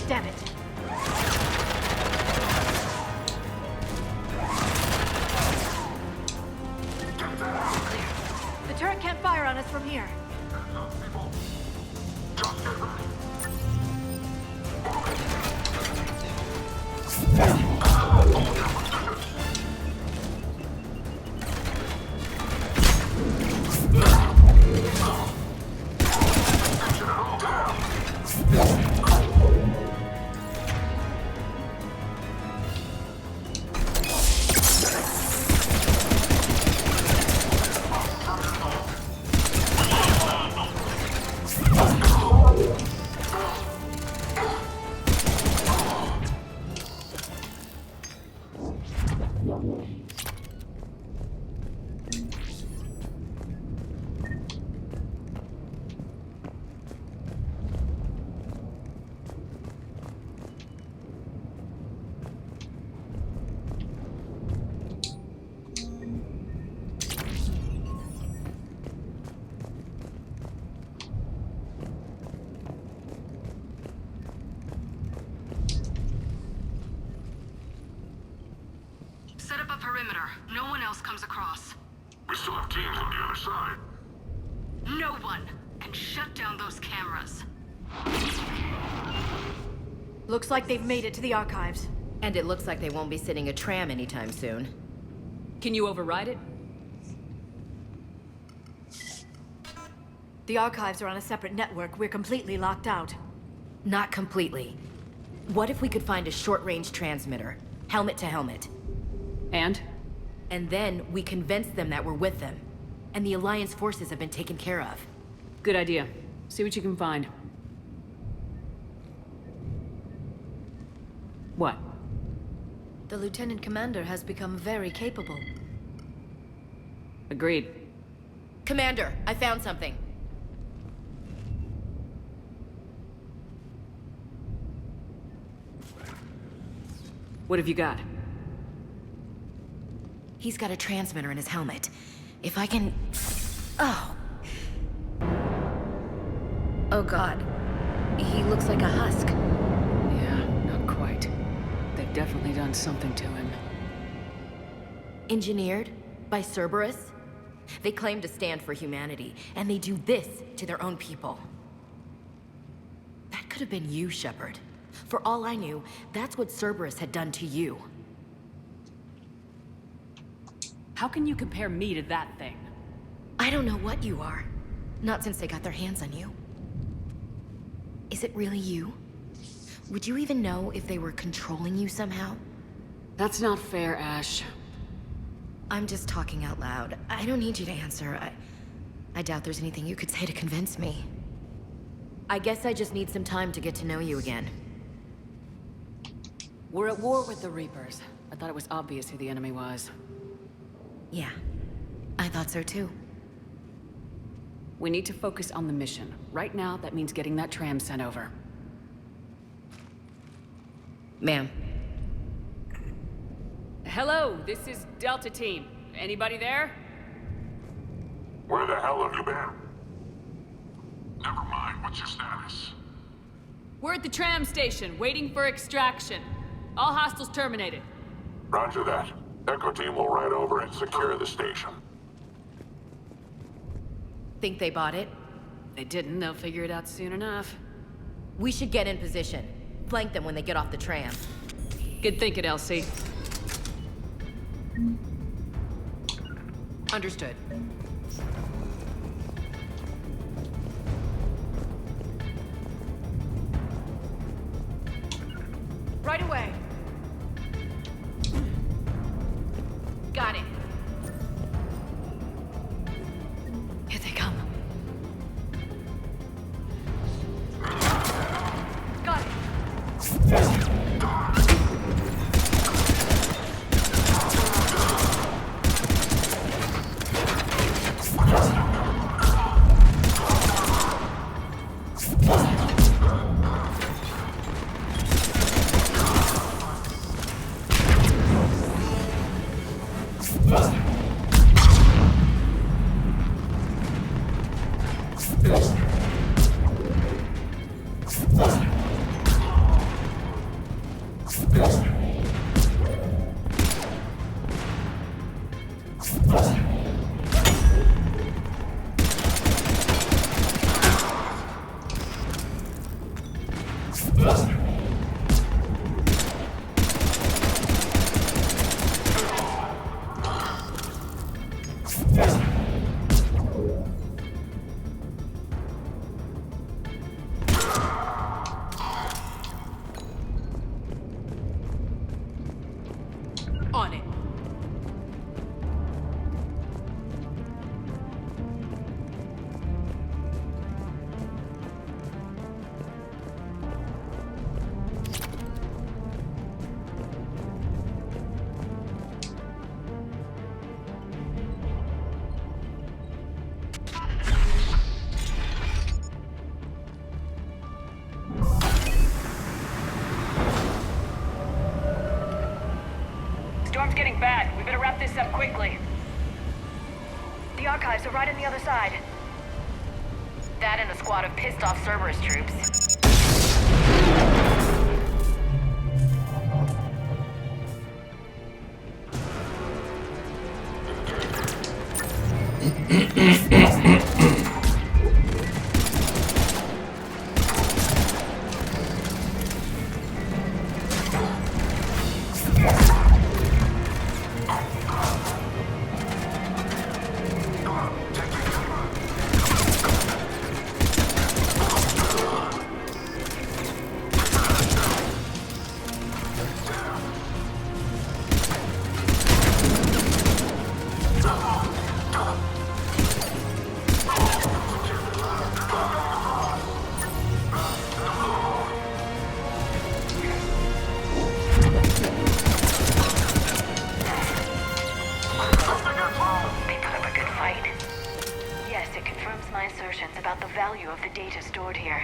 N: Damn it. The turret can't fire on us from here.
Q: Set up a perimeter. No one else comes across.
F: We still have teams on the other side.
Q: No one can shut down those cameras.
N: Looks like they've made it to the archives.
B: And it looks like they won't be sitting a tram anytime soon.
O: Can you override it?
N: The archives are on a separate network. We're completely locked out.
B: Not completely. What if we could find a short-range transmitter? Helmet to helmet.
O: And?
B: And then we convince them that we're with them. And the Alliance forces have been taken care of.
O: Good idea. See what you can find. What?
N: The Lieutenant Commander has become very capable.
O: Agreed.
B: Commander, I found something.
O: What have you got?
B: He's got a transmitter in his helmet. If I can... Oh. Oh god. He looks like a husk.
R: Yeah, not quite. They've definitely done something to him.
B: Engineered by Cerberus? They claim to stand for humanity, and they do this to their own people. That could have been you, Shepard. For all I knew, that's what Cerberus had done to you.
R: How can you compare me to that thing?
B: I don't know what you are. Not since they got their hands on you. Is it really you? Would you even know if they were controlling you somehow?
R: That's not fair, Ash.
B: I'm just talking out loud. I don't need you to answer. I doubt there's anything you could say to convince me. I guess I just need some time to get to know you again.
R: We're at war with the Reapers. I thought it was obvious who the enemy was.
B: Yeah, I thought so too.
R: We need to focus on the mission. Right now, that means getting that tram sent over.
B: Ma'am.
R: Hello, this is Delta Team. Anybody there?
F: Where the hell have you been? Never mind, what's your status?
R: We're at the tram station, waiting for extraction. All hostiles terminated.
F: Roger that. Echo Team will ride over and secure the station.
B: Think they bought it?
R: They didn't, they'll figure it out soon enough.
B: We should get in position. Flank them when they get off the tram.
R: Good thinking, Elsie.
B: Understood.
P: Right away.
B: Got it.
N: Here they come.
P: Got it. On it.
Q: Storm's getting bad. We better wrap this up quickly. The archives are right on the other side. That and a squad of pissed off Cerberus troops. About the value of the data stored here.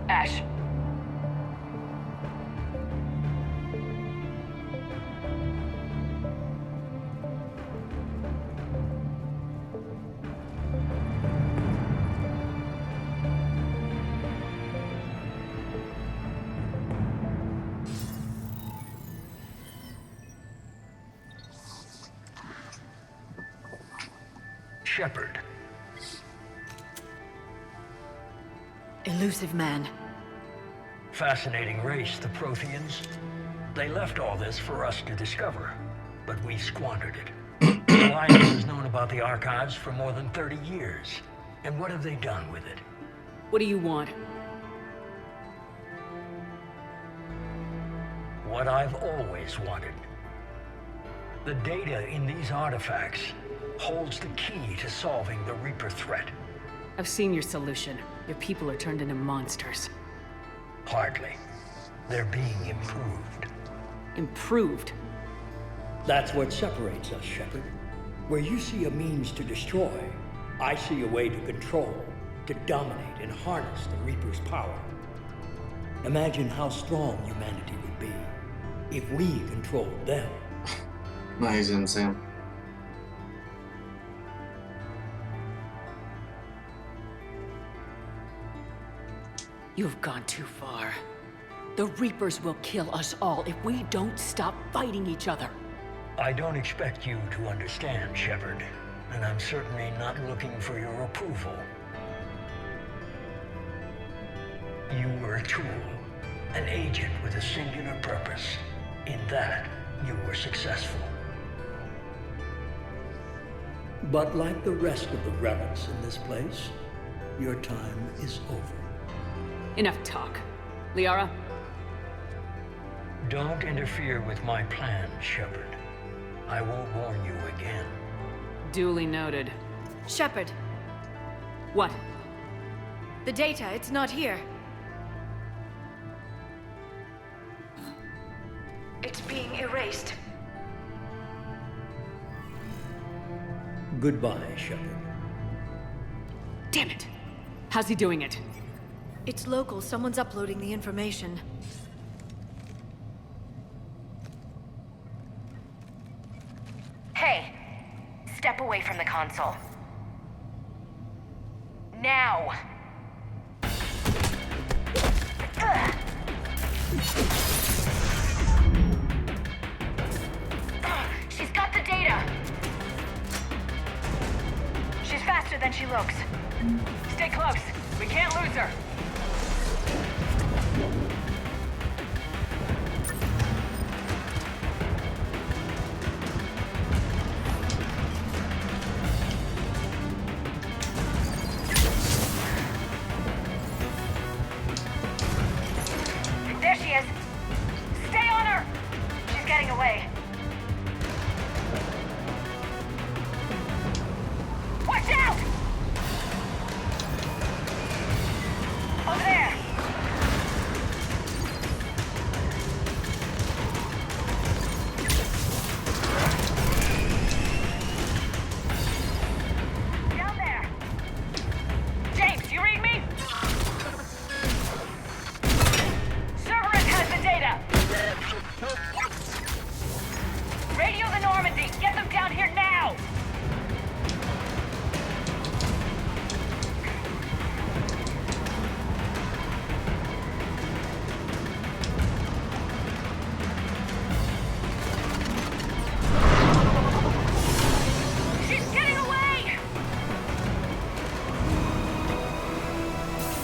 Q: Ash.
C: Shepard.
N: Elusive man.
C: Fascinating race, the Protheans. They left all this for us to discover, but we squandered it. The Alliance has known about the archives for more than 30 years. And what have they done with it?
R: What do you want?
C: What I've always wanted. The data in these artifacts holds the key to solving the Reaper threat.
R: I've seen your solution. Your people are turned into monsters.
C: Hardly. They're being improved.
R: Improved?
D: That's what separates us, Shepard. Where you see a means to destroy, I see a way to control, to dominate and harness the Reaper's power. Imagine how strong humanity would be if we controlled them.
A: No, he's insane.
R: You've gone too far. The Reapers will kill us all if we don't stop fighting each other.
C: I don't expect you to understand, Shepard, and I'm certainly not looking for your approval. You were a tool, an agent with a singular purpose. In that, you were successful.
D: But like the rest of the relics in this place, your time is over.
R: Enough talk. Liara?
C: Don't interfere with my plan, Shepard. I won't warn you again.
R: Duly noted.
N: Shepard.
R: What?
N: The data, it's not here. It's being erased.
D: Goodbye, Shepard.
R: Damn it! How's he doing it?
N: It's local. Someone's uploading the information.
Q: Hey, step away from the console. Now! She's got the data! She's faster than she looks.
L: Stay close. We can't lose her.
Q: There she is! Stay on her! She's getting away. Watch out! Over there! Down there! James, you read me? Cerberus has the data! Radio the Normandy! Get them down here now! She's getting away!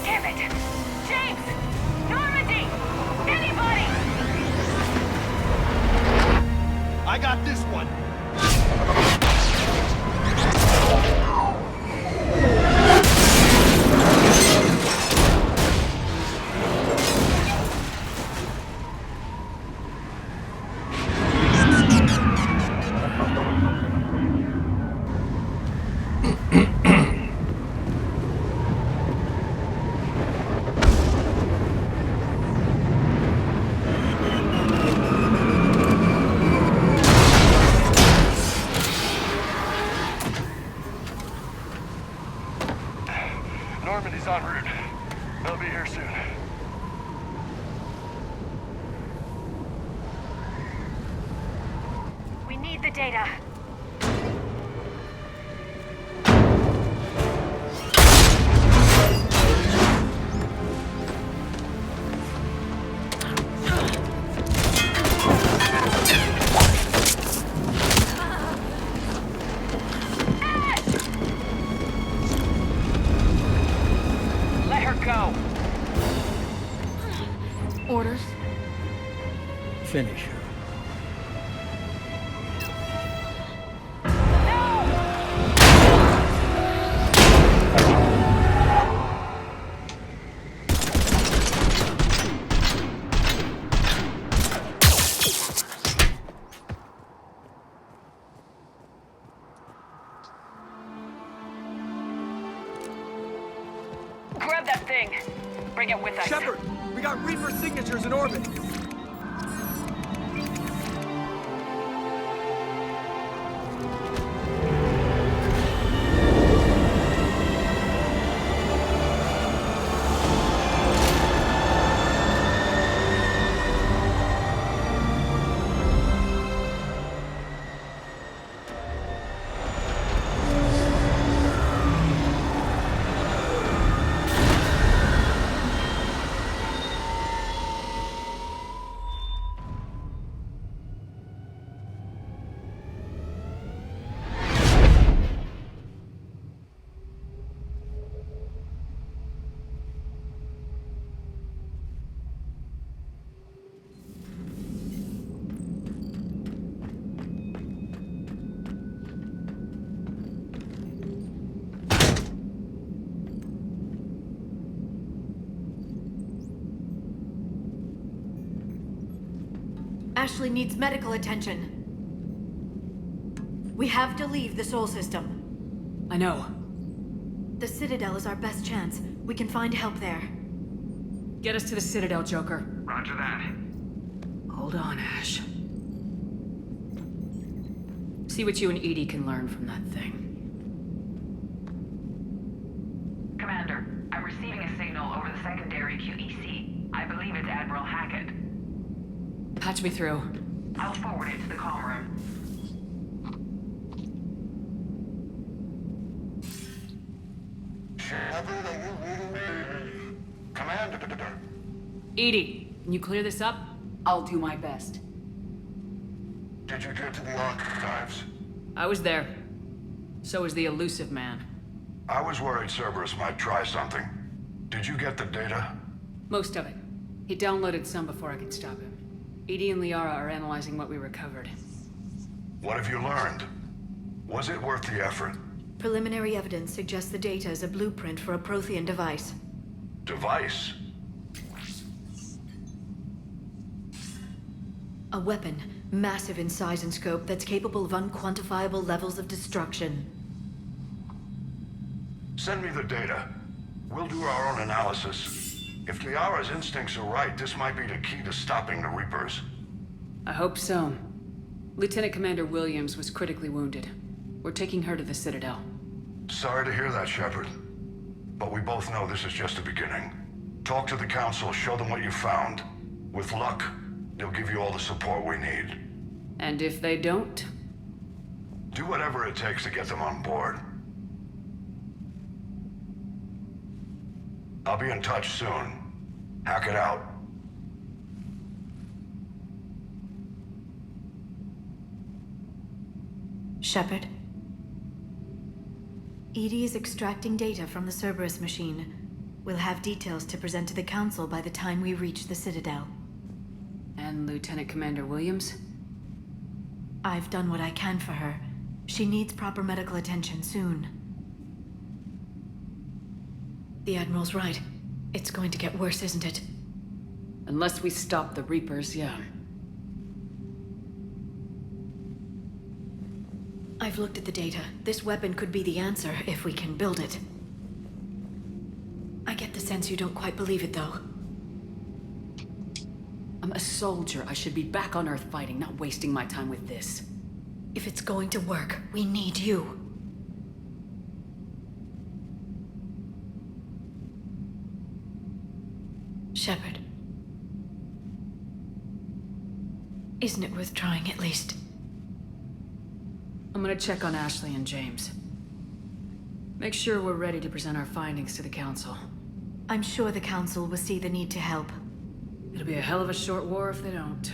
Q: Damn it! James! Normandy! Anybody!
E: I got this one. Normandy's en route. They'll be here soon.
Q: We need the data.
L: Let her go.
N: Orders?
D: Finish her.
L: Grab that thing. Bring it with us.
G: Shepard, we got Reaper signatures in orbit.
N: Ashley needs medical attention. We have to leave the Sol system.
R: I know.
N: The Citadel is our best chance. We can find help there.
R: Get us to the Citadel, Joker.
L: Roger that.
R: Hold on, Ash. See what you and Edie can learn from that thing.
Q: Commander, I'm receiving a signal over the secondary QEC. I believe it's Admiral Hackett.
R: Patch me through.
Q: I'll forward it to the comm room.
F: Shepard, are you reading me? Commander.
R: Edie, can you clear this up? I'll do my best.
F: Did you get to the archives?
R: I was there. So was the elusive man.
F: I was worried Cerberus might try something. Did you get the data?
R: Most of it. He downloaded some before I could stop him. Edie and Liara are analyzing what we recovered.
F: What have you learned? Was it worth the effort?
N: Preliminary evidence suggests the data is a blueprint for a Prothean device.
F: Device?
N: A weapon, massive in size and scope, that's capable of unquantifiable levels of destruction.
F: Send me the data. We'll do our own analysis. If Liara's instincts are right, this might be the key to stopping the Reapers.
R: I hope so. Lieutenant Commander Williams was critically wounded. We're taking her to the Citadel.
F: Sorry to hear that, Shepard. But we both know this is just the beginning. Talk to the Council, show them what you found. With luck, they'll give you all the support we need.
R: And if they don't?
F: Do whatever it takes to get them on board. I'll be in touch soon. Hack it out.
N: Shepard? Edie is extracting data from the Cerberus machine. We'll have details to present to the Council by the time we reach the Citadel.
R: And Lieutenant Commander Williams?
N: I've done what I can for her. She needs proper medical attention soon. The Admiral's right. It's going to get worse, isn't it?
R: Unless we stop the Reapers, yeah.
N: I've looked at the data. This weapon could be the answer if we can build it. I get the sense you don't quite believe it, though.
R: I'm a soldier. I should be back on Earth fighting, not wasting my time with this.
N: If it's going to work, we need you. Shepard. Isn't it worth trying at least?
R: I'm gonna check on Ashley and James. Make sure we're ready to present our findings to the Council.
N: I'm sure the Council will see the need to help.
R: It'll be a hell of a short war if they don't.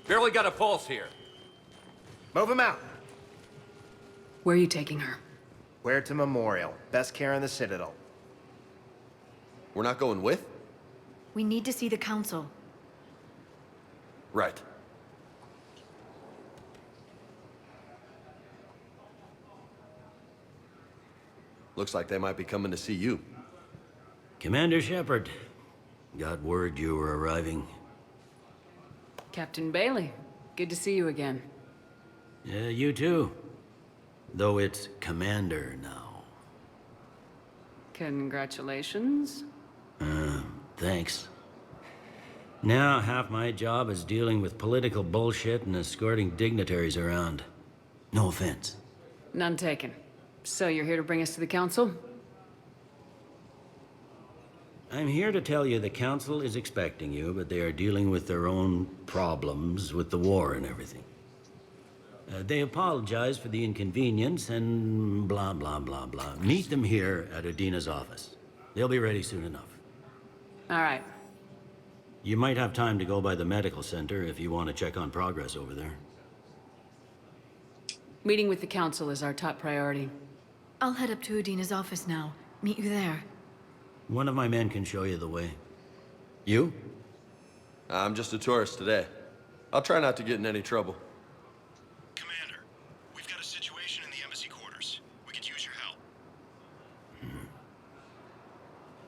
G: Barely got a pulse here.
H: Move him out.
R: Where are you taking her?
H: Where to Memorial. Best care in the Citadel.
G: We're not going with?
N: We need to see the Council.
G: Right. Looks like they might be coming to see you.
U: Commander Shepard, got word you were arriving.
R: Captain Bailey, good to see you again.
U: Yeah, you too. Though it's Commander now.
R: Congratulations.
U: Thanks. Now, half my job is dealing with political bullshit and escorting dignitaries around. No offense.
R: None taken. So you're here to bring us to the council?
U: I'm here to tell you the council is expecting you, but they are dealing with their own problems with the war and everything. They apologize for the inconvenience and blah, blah, blah, blah. Meet them here at Adina's office. They'll be ready soon enough.
R: All right.
U: You might have time to go by the medical center if you want to check on progress over there.
R: Meeting with the council is our top priority.
N: I'll head up to Udina's office now. Meet you there.
U: One of my men can show you the way. You?
E: I'm just a tourist today. I'll try not to get in any trouble.
F: Commander, we've got a situation in the embassy quarters. We could use your help.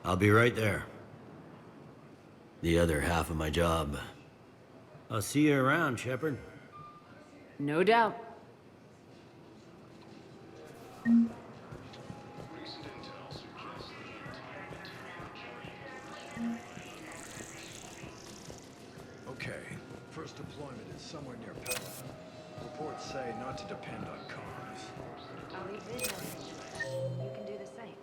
U: I'll be right there. The other half of my job. I'll see you around, Shepard.
R: No doubt.
S: Okay, first deployment is somewhere near Pella. Reports say not to depend on cars.
M: I'll leave this message. You can do the same.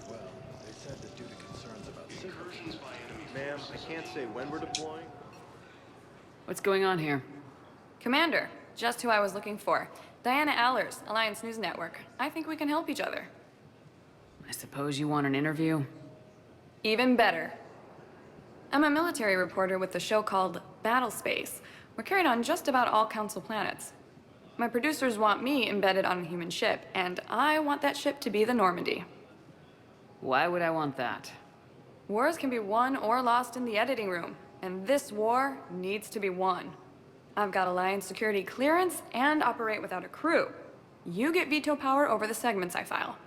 S: Well, they said that due to concerns about
E: Incursions by enemy Ma'am, I can't say when we're deploying.
R: What's going on here?
T: Commander, just who I was looking for. Diana Allers, Alliance News Network. I think we can help each other.
R: I suppose you want an interview?
T: Even better. I'm a military reporter with the show called Battle Space. We're carried on just about all Council planets. My producers want me embedded on a human ship, and I want that ship to be the Normandy.
R: Why would I want that?
T: Wars can be won or lost in the editing room, and this war needs to be won. I've got Alliance security clearance and operate without a crew. You get veto power over the segments I file.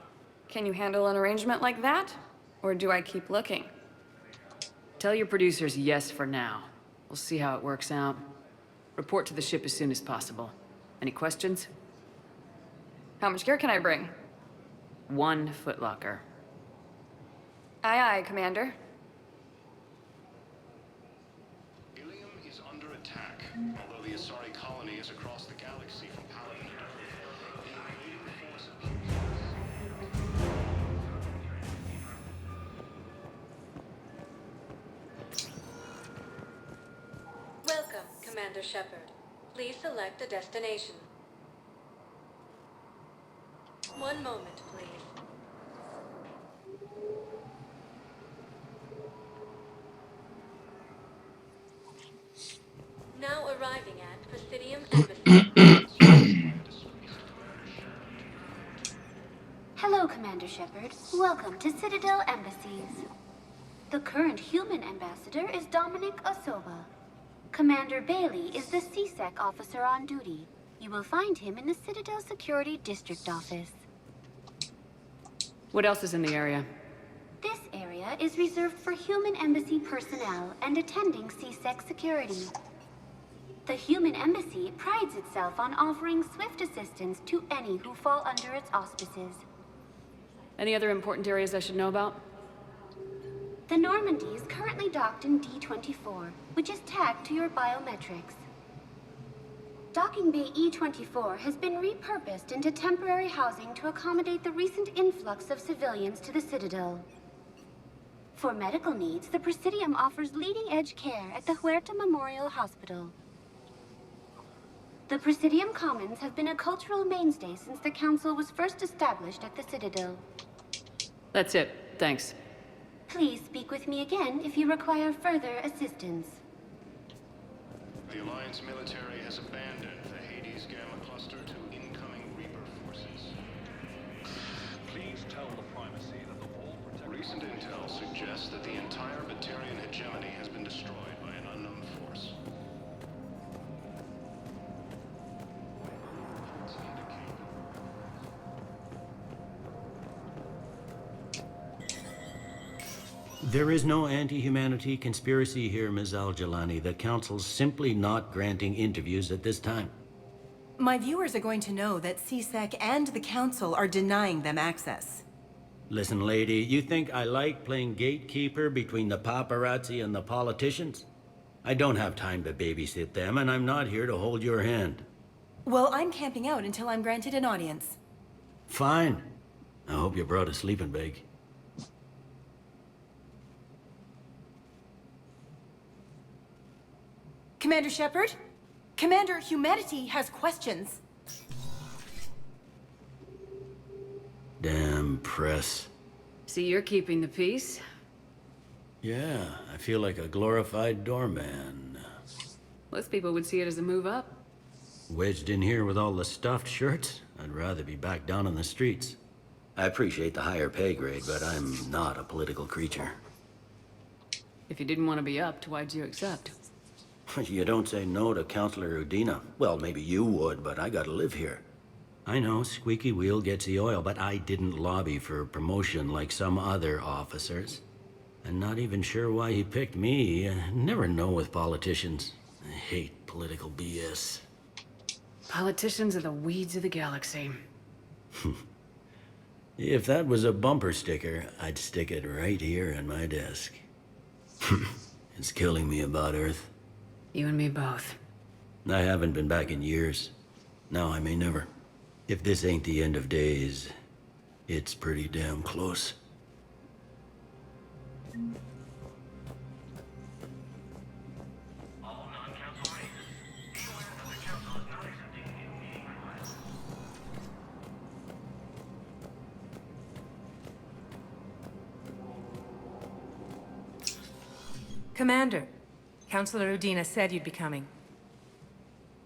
T: Can you handle an arrangement like that? Or do I keep looking?
R: Tell your producers yes for now. We'll see how it works out. Report to the ship as soon as possible. Any questions?
T: How much gear can I bring?
R: 1 footlocker.
T: Aye, aye, Commander.
F: Ilium is under attack, although the Asari colony is across the galaxy from Paladin.
V: Welcome, Commander Shepard. Please select a destination. One moment, please. Now arriving at Presidium Embassy.
X: Hello, Commander Shepard. Welcome to Citadel Embassies. The current human ambassador is Dominic Osoba. Commander Bailey is the CSEC officer on duty. You will find him in the Citadel Security District office.
R: What else is in the area?
X: This area is reserved for human embassy personnel and attending CSEC security. The human embassy prides itself on offering swift assistance to any who fall under its auspices.
R: Any other important areas I should know about?
X: The Normandy is currently docked in D-24, which is tagged to your biometrics. Docking Bay E-24 has been repurposed into temporary housing to accommodate the recent influx of civilians to the Citadel. For medical needs, the Presidium offers leading-edge care at the Huerta Memorial Hospital. The Presidium Commons have been a cultural mainstay since the Council was first established at the Citadel.
R: That's it. Thanks.
X: Please speak with me again if you require further assistance.
F: The Alliance military has abandoned the Hades Gamma cluster to incoming Reaper forces.
Y: Please tell the primacy that the wall protects...
F: Recent intel suggests that the entire Batarian hegemony has been destroyed by an unknown force.
U: There is no anti-humanity conspiracy here, Ms. Al-Jalani. The Council's simply not granting interviews at this time.
I: My viewers are going to know that CSEC and the Council are denying them access.
U: Listen, lady, you think I like playing gatekeeper between the paparazzi and the politicians? I don't have time to babysit them, and I'm not here to hold your hand.
I: Well, I'm camping out until I'm granted an audience.
U: Fine. I hope you brought a sleeping bag.
I: Commander Shepard? Commander, humanity has questions.
U: Damn press.
R: See, you're keeping the peace.
U: Yeah, I feel like a glorified doorman.
R: Most people would see it as a move up.
U: Wedged in here with all the stuffed shirts, I'd rather be back down on the streets. I appreciate the higher pay grade, but I'm not a political creature.
R: If you didn't want to be upped, why'd you accept?
U: You don't say no to Counselor Udina. Well, maybe you would, but I gotta live here. I know, squeaky wheel gets the oil, but I didn't lobby for promotion like some other officers. I'm not even sure why he picked me. I never know with politicians. I hate political BS.
R: Politicians are the weeds of the galaxy.
U: If that was a bumper sticker, I'd stick it right here on my desk. It's killing me about Earth.
R: You and me both.
U: I haven't been back in years. Now I may never. If this ain't the end of days, it's pretty damn close.
J: Commander, Councilor Udina said you'd be coming.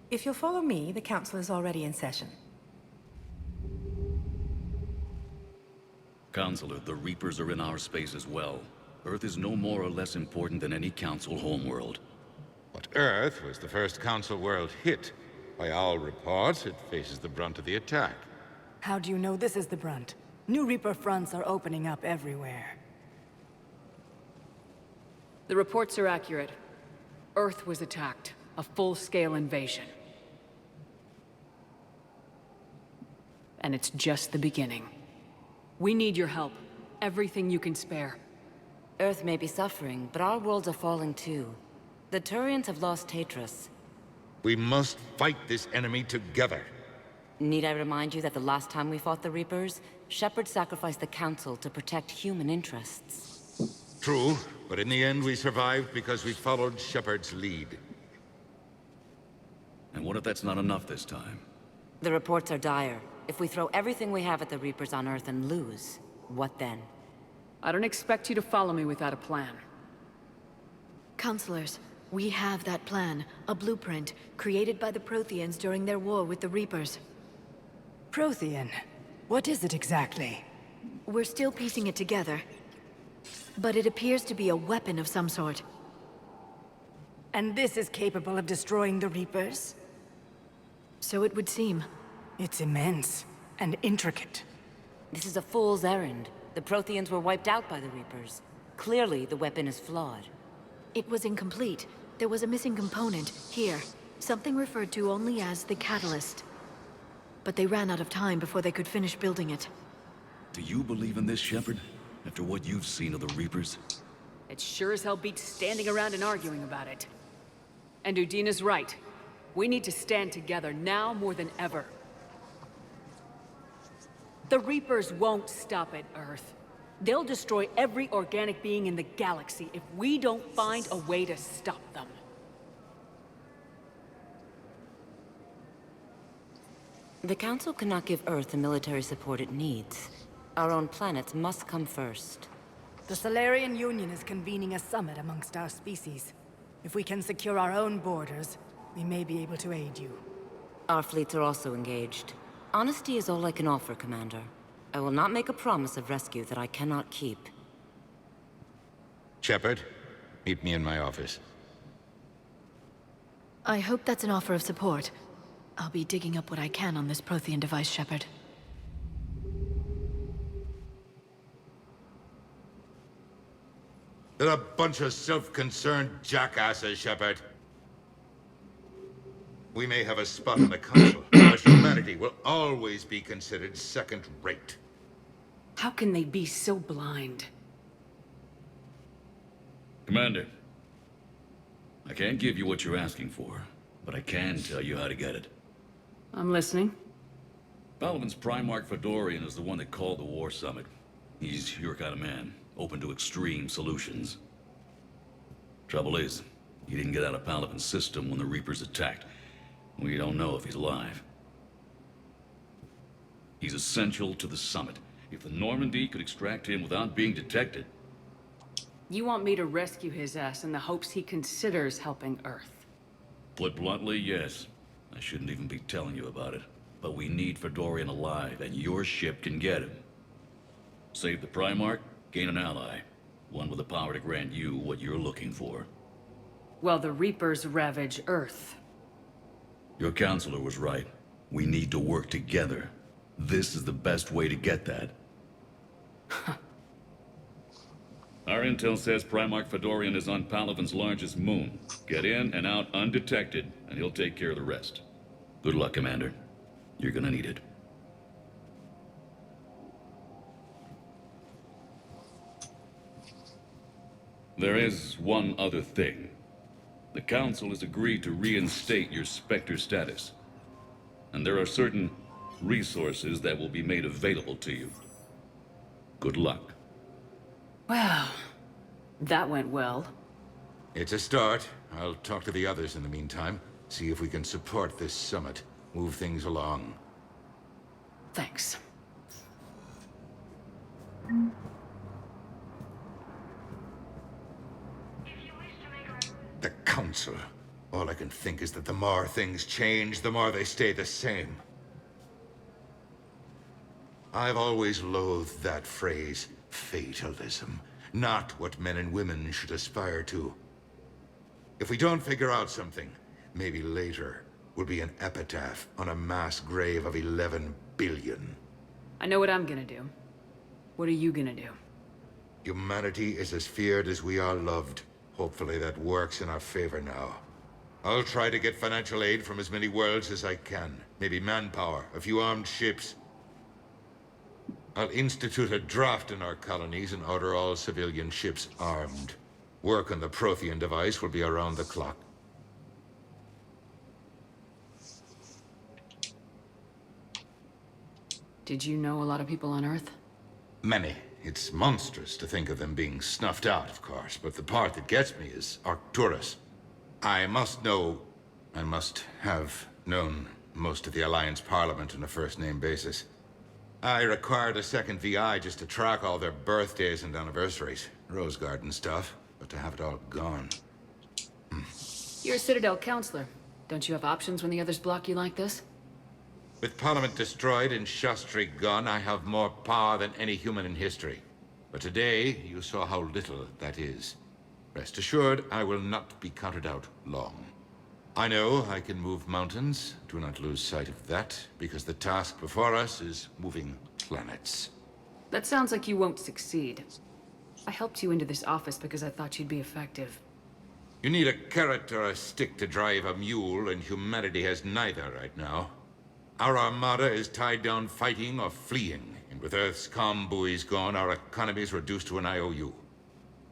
J: If you'll follow me, the council is already in session.
K: Counselor, the Reapers are in our space as well. Earth is no more or less important than any Council homeworld.
O: But Earth was the first Council world hit. By all reports, it faces the brunt of the attack.
W: How do you know this is the brunt? New Reaper fronts are opening up everywhere.
R: The reports are accurate. Earth was attacked. A full-scale invasion. And it's just the beginning. We need your help. Everything you can spare.
M: Earth may be suffering, but our worlds are falling too. The Turians have lost Tatris.
O: We must fight this enemy together.
M: Need I remind you that the last time we fought the Reapers, Shepard sacrificed the Council to protect human interests?
O: True, but in the end we survived because we followed Shepard's lead.
K: And what if that's not enough this time?
M: The reports are dire. If we throw everything we have at the Reapers on Earth and lose, what then?
R: I don't expect you to follow me without a plan.
N: Counselors, we have that plan. A blueprint, created by the Protheans during their war with the Reapers.
W: Prothean? What is it exactly?
N: We're still piecing it together. But it appears to be a weapon of some sort.
W: And this is capable of destroying the Reapers?
N: So it would seem.
W: It's immense and intricate.
M: This is a fool's errand. The Protheans were wiped out by the Reapers. Clearly, the weapon is flawed.
N: It was incomplete. There was a missing component, here. Something referred to only as the catalyst. But they ran out of time before they could finish building it.
K: Do you believe in this, Shepard? After what you've seen of the Reapers?
R: It sure as hell beats standing around and arguing about it. And Udina's right. We need to stand together now more than ever. The Reapers won't stop at Earth. They'll destroy every organic being in the galaxy if we don't find a way to stop them.
M: The Council cannot give Earth the military support it needs. Our own planets must come first.
W: The Solarian Union is convening a summit amongst our species. If we can secure our own borders, we may be able to aid you.
M: Our fleets are also engaged. Honesty is all I can offer, Commander. I will not make a promise of rescue that I cannot keep.
O: Shepard, meet me in my office.
N: I hope that's an offer of support. I'll be digging up what I can on this Prothean device, Shepard.
O: They're a bunch of self-concerned jackasses, Shepard. We may have a spot on the council, but humanity will always be considered second-rate.
R: How can they be so blind?
K: Commander, I can't give you what you're asking for, but I can tell you how to get it.
R: I'm listening.
K: Palaven's Primarch Fedorian is the one that called the War Summit. He's your kind of man, open to extreme solutions. Trouble is, he didn't get out of Palaven's system when the Reapers attacked. We don't know if he's alive. He's essential to the summit. If the Normandy could extract him without being detected...
R: You want me to rescue his ass in the hopes he considers helping Earth?
K: Put bluntly, yes. I shouldn't even be telling you about it. But we need Fedorian alive, and your ship can get him. Save the Primarch, gain an ally. One with the power to grant you what you're looking for.
R: Well, the Reapers ravage Earth.
K: Your counselor was right. We need to work together. This is the best way to get that. Our intel says Primarch Fedorian is on Palaven's largest moon. Get in and out undetected, and he'll take care of the rest. Good luck, Commander. You're gonna need it. There is one other thing. The Council has agreed to reinstate your Spectre status. And there are certain resources that will be made available to you. Good luck.
R: Well, that went well.
O: It's a start. I'll talk to the others in the meantime. See if we can support this summit. Move things along.
R: Thanks.
O: The Council. All I can think is that the more things change, the more they stay the same. I've always loathed that phrase, fatalism. Not what men and women should aspire to. If we don't figure out something, maybe later will be an epitaph on a mass grave of 11 billion.
R: I know what I'm gonna do. What are you gonna do?
O: Humanity is as feared as we are loved. Hopefully that works in our favor now. I'll try to get financial aid from as many worlds as I can. Maybe manpower, a few armed ships. I'll institute a draft in our colonies and order all civilian ships armed. Work on the Prothean device will be around the clock.
R: Did you know a lot of people on Earth?
O: Many. It's monstrous to think of them being snuffed out, of course, but the part that gets me is Arcturus. I must have known most of the Alliance Parliament on a first-name basis. I required a second VI just to track all their birthdays and anniversaries. Rose Garden stuff, but to have it all gone.
R: You're a Citadel counselor. Don't you have options when the others block you like this?
O: With Parliament destroyed and Shastri gone, I have more power than any human in history. But today, you saw how little that is. Rest assured, I will not be counted out long. I know I can move mountains. Do not lose sight of that, because the task before us is moving planets.
R: That sounds like you won't succeed. I helped you into this office because I thought you'd be effective.
O: You need a carrot or a stick to drive a mule, and humanity has neither right now. Our armada is tied down fighting or fleeing, and with Earth's comm buoys gone, our economy is reduced to an IOU.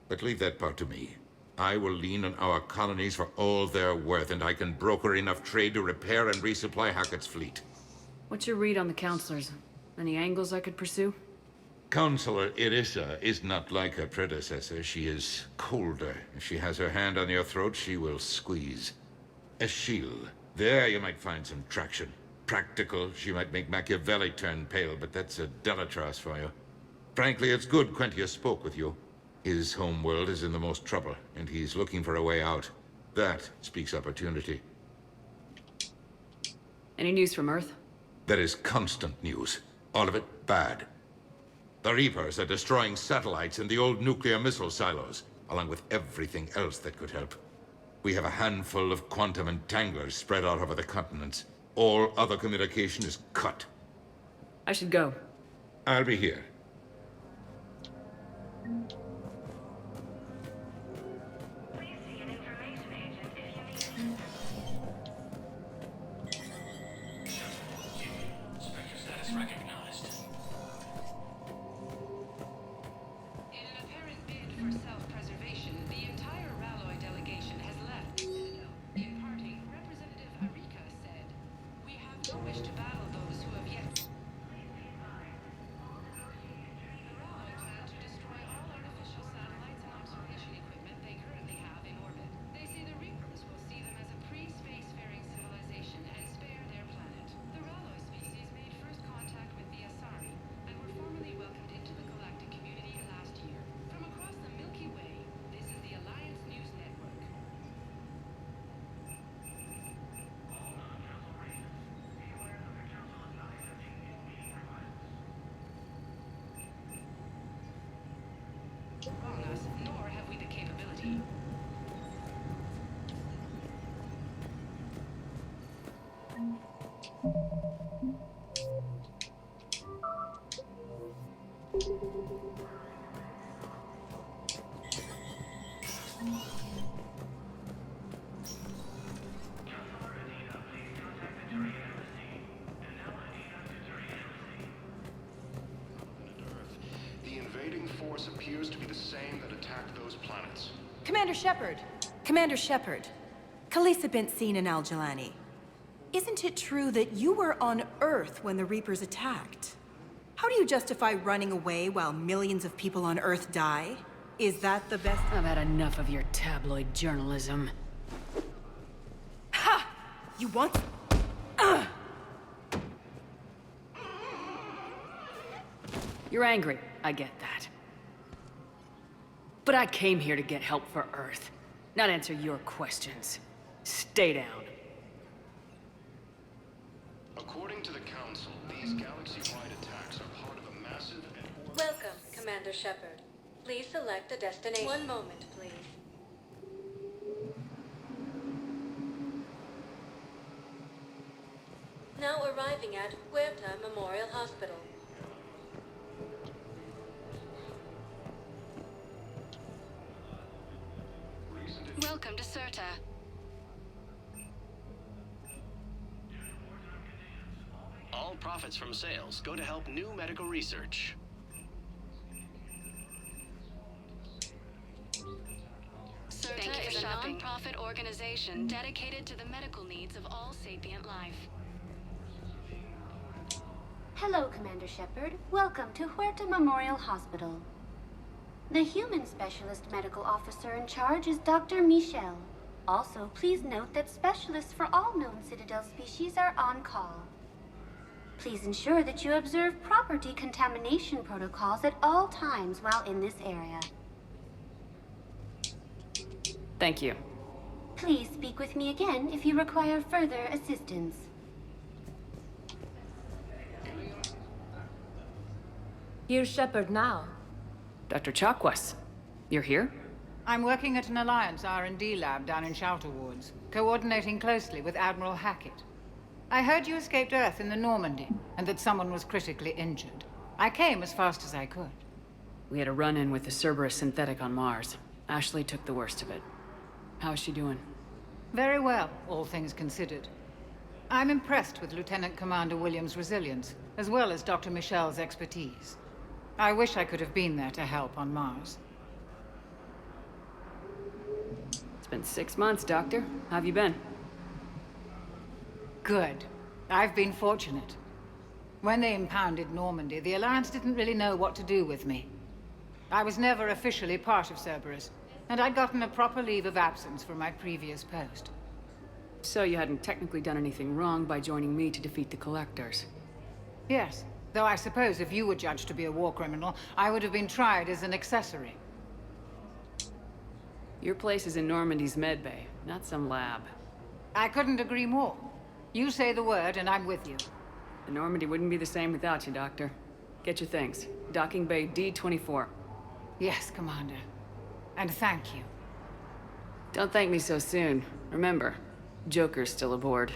O: But leave that part to me. I will lean on our colonies for all they're worth, and I can broker enough trade to repair and resupply Hackett's fleet.
R: What's your read on the counselors? Any angles I could pursue?
O: Counselor Irissa is not like her predecessor. She is colder. If she has her hand on your throat, she will squeeze. Eschil, there you might find some traction. Practical, she might make Machiavelli turn pale, but that's a Delatras for you. Frankly, it's good Quentius spoke with you. His home world is in the most trouble, and he's looking for a way out. That speaks opportunity.
R: Any news from Earth?
O: There is constant news. All of it bad. The Reapers are destroying satellites and the old nuclear missile silos, along with everything else that could help. We have a handful of quantum entanglers spread out over the continents. All other communication is cut.
R: I should go.
O: I'll be here.
F: The invading force appears to be the same that attacked those planets.
I: Commander Shepard! Commander Shepard, Khaleesa bint seen in Al-Jalani. Isn't it true that you were on Earth when the Reapers attacked? How do you justify running away while millions of people on Earth die? Is that the best—
R: I've had enough of your tabloid journalism.
I: Ha! You want—
R: You're angry, I get that. But I came here to get help for Earth, not answer your questions. Stay down.
F: According to the Council, these galaxy-wide attacks are part of a massive and—
V: Welcome, Commander Shepard. Please select a destination. One moment, please. Now arriving at Huerta Memorial Hospital.
A: Welcome to Cirta.
B: All profits from sales go to help new medical research.
A: Cirta is a non-profit organization dedicated to the medical needs of all sapient life.
X: Hello, Commander Shepard. Welcome to Huerta Memorial Hospital. The human specialist medical officer in charge is Dr. Michel. Also, please note that specialists for all known Citadel species are on call. Please ensure that you observe proper decontamination protocols at all times while in this area.
R: Thank you.
X: Please speak with me again if you require further assistance.
C: Here's Shepard now.
R: Dr. Chakwas, you're here?
D: I'm working at an Alliance R&D lab down in Shelter Wards, coordinating closely with Admiral Hackett. I heard you escaped Earth in the Normandy, and that someone was critically injured. I came as fast as I could.
R: We had a run-in with the Cerberus synthetic on Mars. Ashley took the worst of it. How is she doing?
D: Very well, all things considered. I'm impressed with Lieutenant Commander Williams' resilience, as well as Dr. Michel's expertise. I wish I could have been there to help on Mars.
R: It's been 6 months, Doctor. How have you been?
D: Good. I've been fortunate. When they impounded Normandy, the Alliance didn't really know what to do with me. I was never officially part of Cerberus, and I'd gotten a proper leave of absence from my previous post.
R: So you hadn't technically done anything wrong by joining me to defeat the Collectors?
D: Yes, though I suppose if you were judged to be a war criminal, I would have been tried as an accessory.
R: Your place is in Normandy's medbay, not some lab.
D: I couldn't agree more. You say the word, and I'm with you.
R: The Normandy wouldn't be the same without you, Doctor. Get your things. Docking Bay D-24.
D: Yes, Commander. And thank you.
R: Don't thank me so soon. Remember, Joker's still aboard.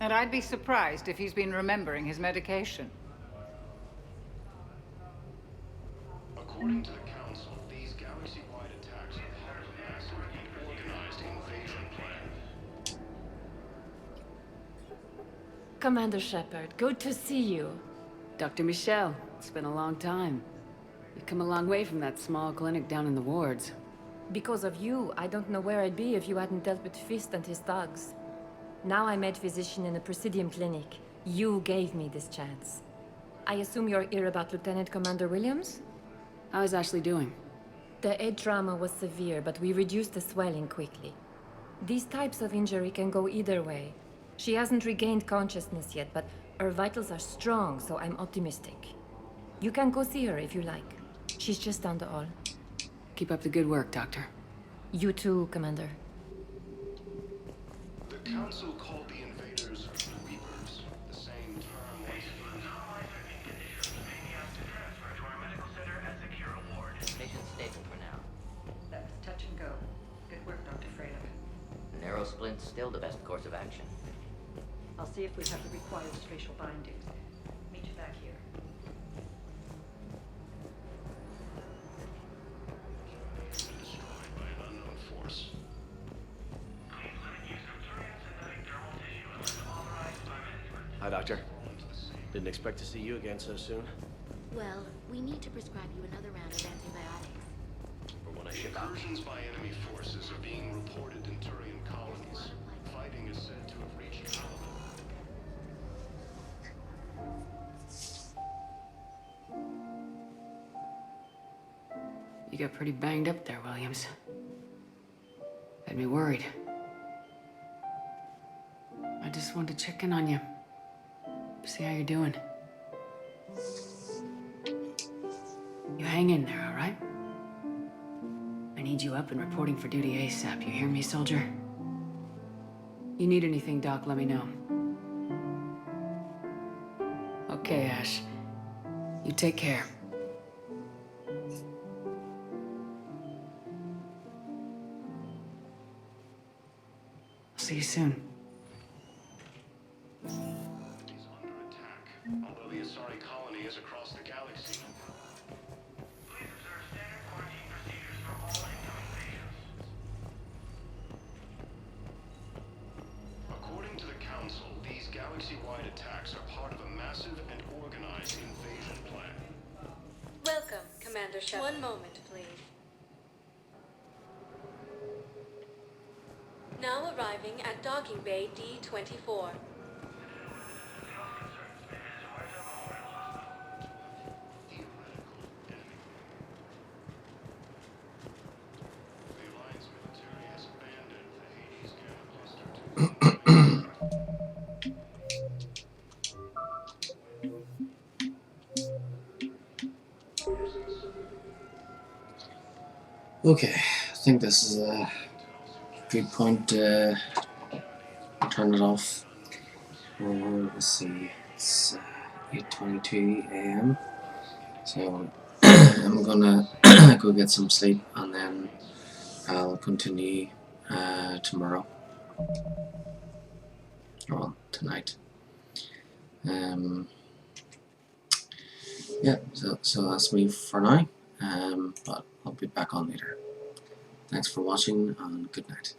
D: And I'd be surprised if he's been remembering his medication.
F: According to the Council, these galaxy-wide attacks are part of a massive and organized invasion plan.
C: Commander Shepard, good to see you.
R: Dr. Michel, it's been a long time. You've come a long way from that small clinic down in the wards.
C: Because of you, I don't know where I'd be if you hadn't dealt with Fist and his thugs. Now I'm head physician in a Presidium clinic. You gave me this chance. I assume you're here about Lieutenant Commander Williams?
R: How is Ashley doing?
C: The head trauma was severe, but we reduced the swelling quickly. These types of injury can go either way. She hasn't regained consciousness yet, but her vitals are strong, so I'm optimistic. You can go see her if you like. She's just down the hall.
R: Keep up the good work, Doctor.
C: You too, Commander.
F: The Council called the invaders Reapers, the same term once
P: Patient stable for now.
Z: That was touch and go. Good work, Dr. Fredo.
P: Narrow splint's still the best course of action.
Z: I'll see if we have the required spatial bindings. Meet you back here.
E: Hi, Doctor. Didn't expect to see you again so soon.
X: Well, we need to prescribe you another round of antibiotics.
E: For when I ship out.
F: Incursions by enemy forces are being reported in Turian colonies. Fighting is said to have reached Paladin.
R: You got pretty banged up there, Williams. Had me worried. I just wanted to check in on you. See how you're doing. You hang in there, all right? I need you up and reporting for duty ASAP. You hear me, soldier? You need anything, Doc, let me know. Okay, Ash. You take care. See you soon.
F: He's under attack, although the Asari colony is across the galaxy. Please observe standard quarantine procedures for all incoming patients. According to the Council, these galaxy-wide attacks are part of a massive and organized invasion plan.
V: Welcome, Commander Shep. One moment, please. Now arriving at Docking Bay D-24.
G: Okay, I think this is a good point to turn it off. Let's see, it's 8:22 AM, so I'm gonna go get some sleep and then I'll continue tomorrow, well, tonight. Yeah, so that's me for now, but I'll be back on later. Thanks for watching and good night.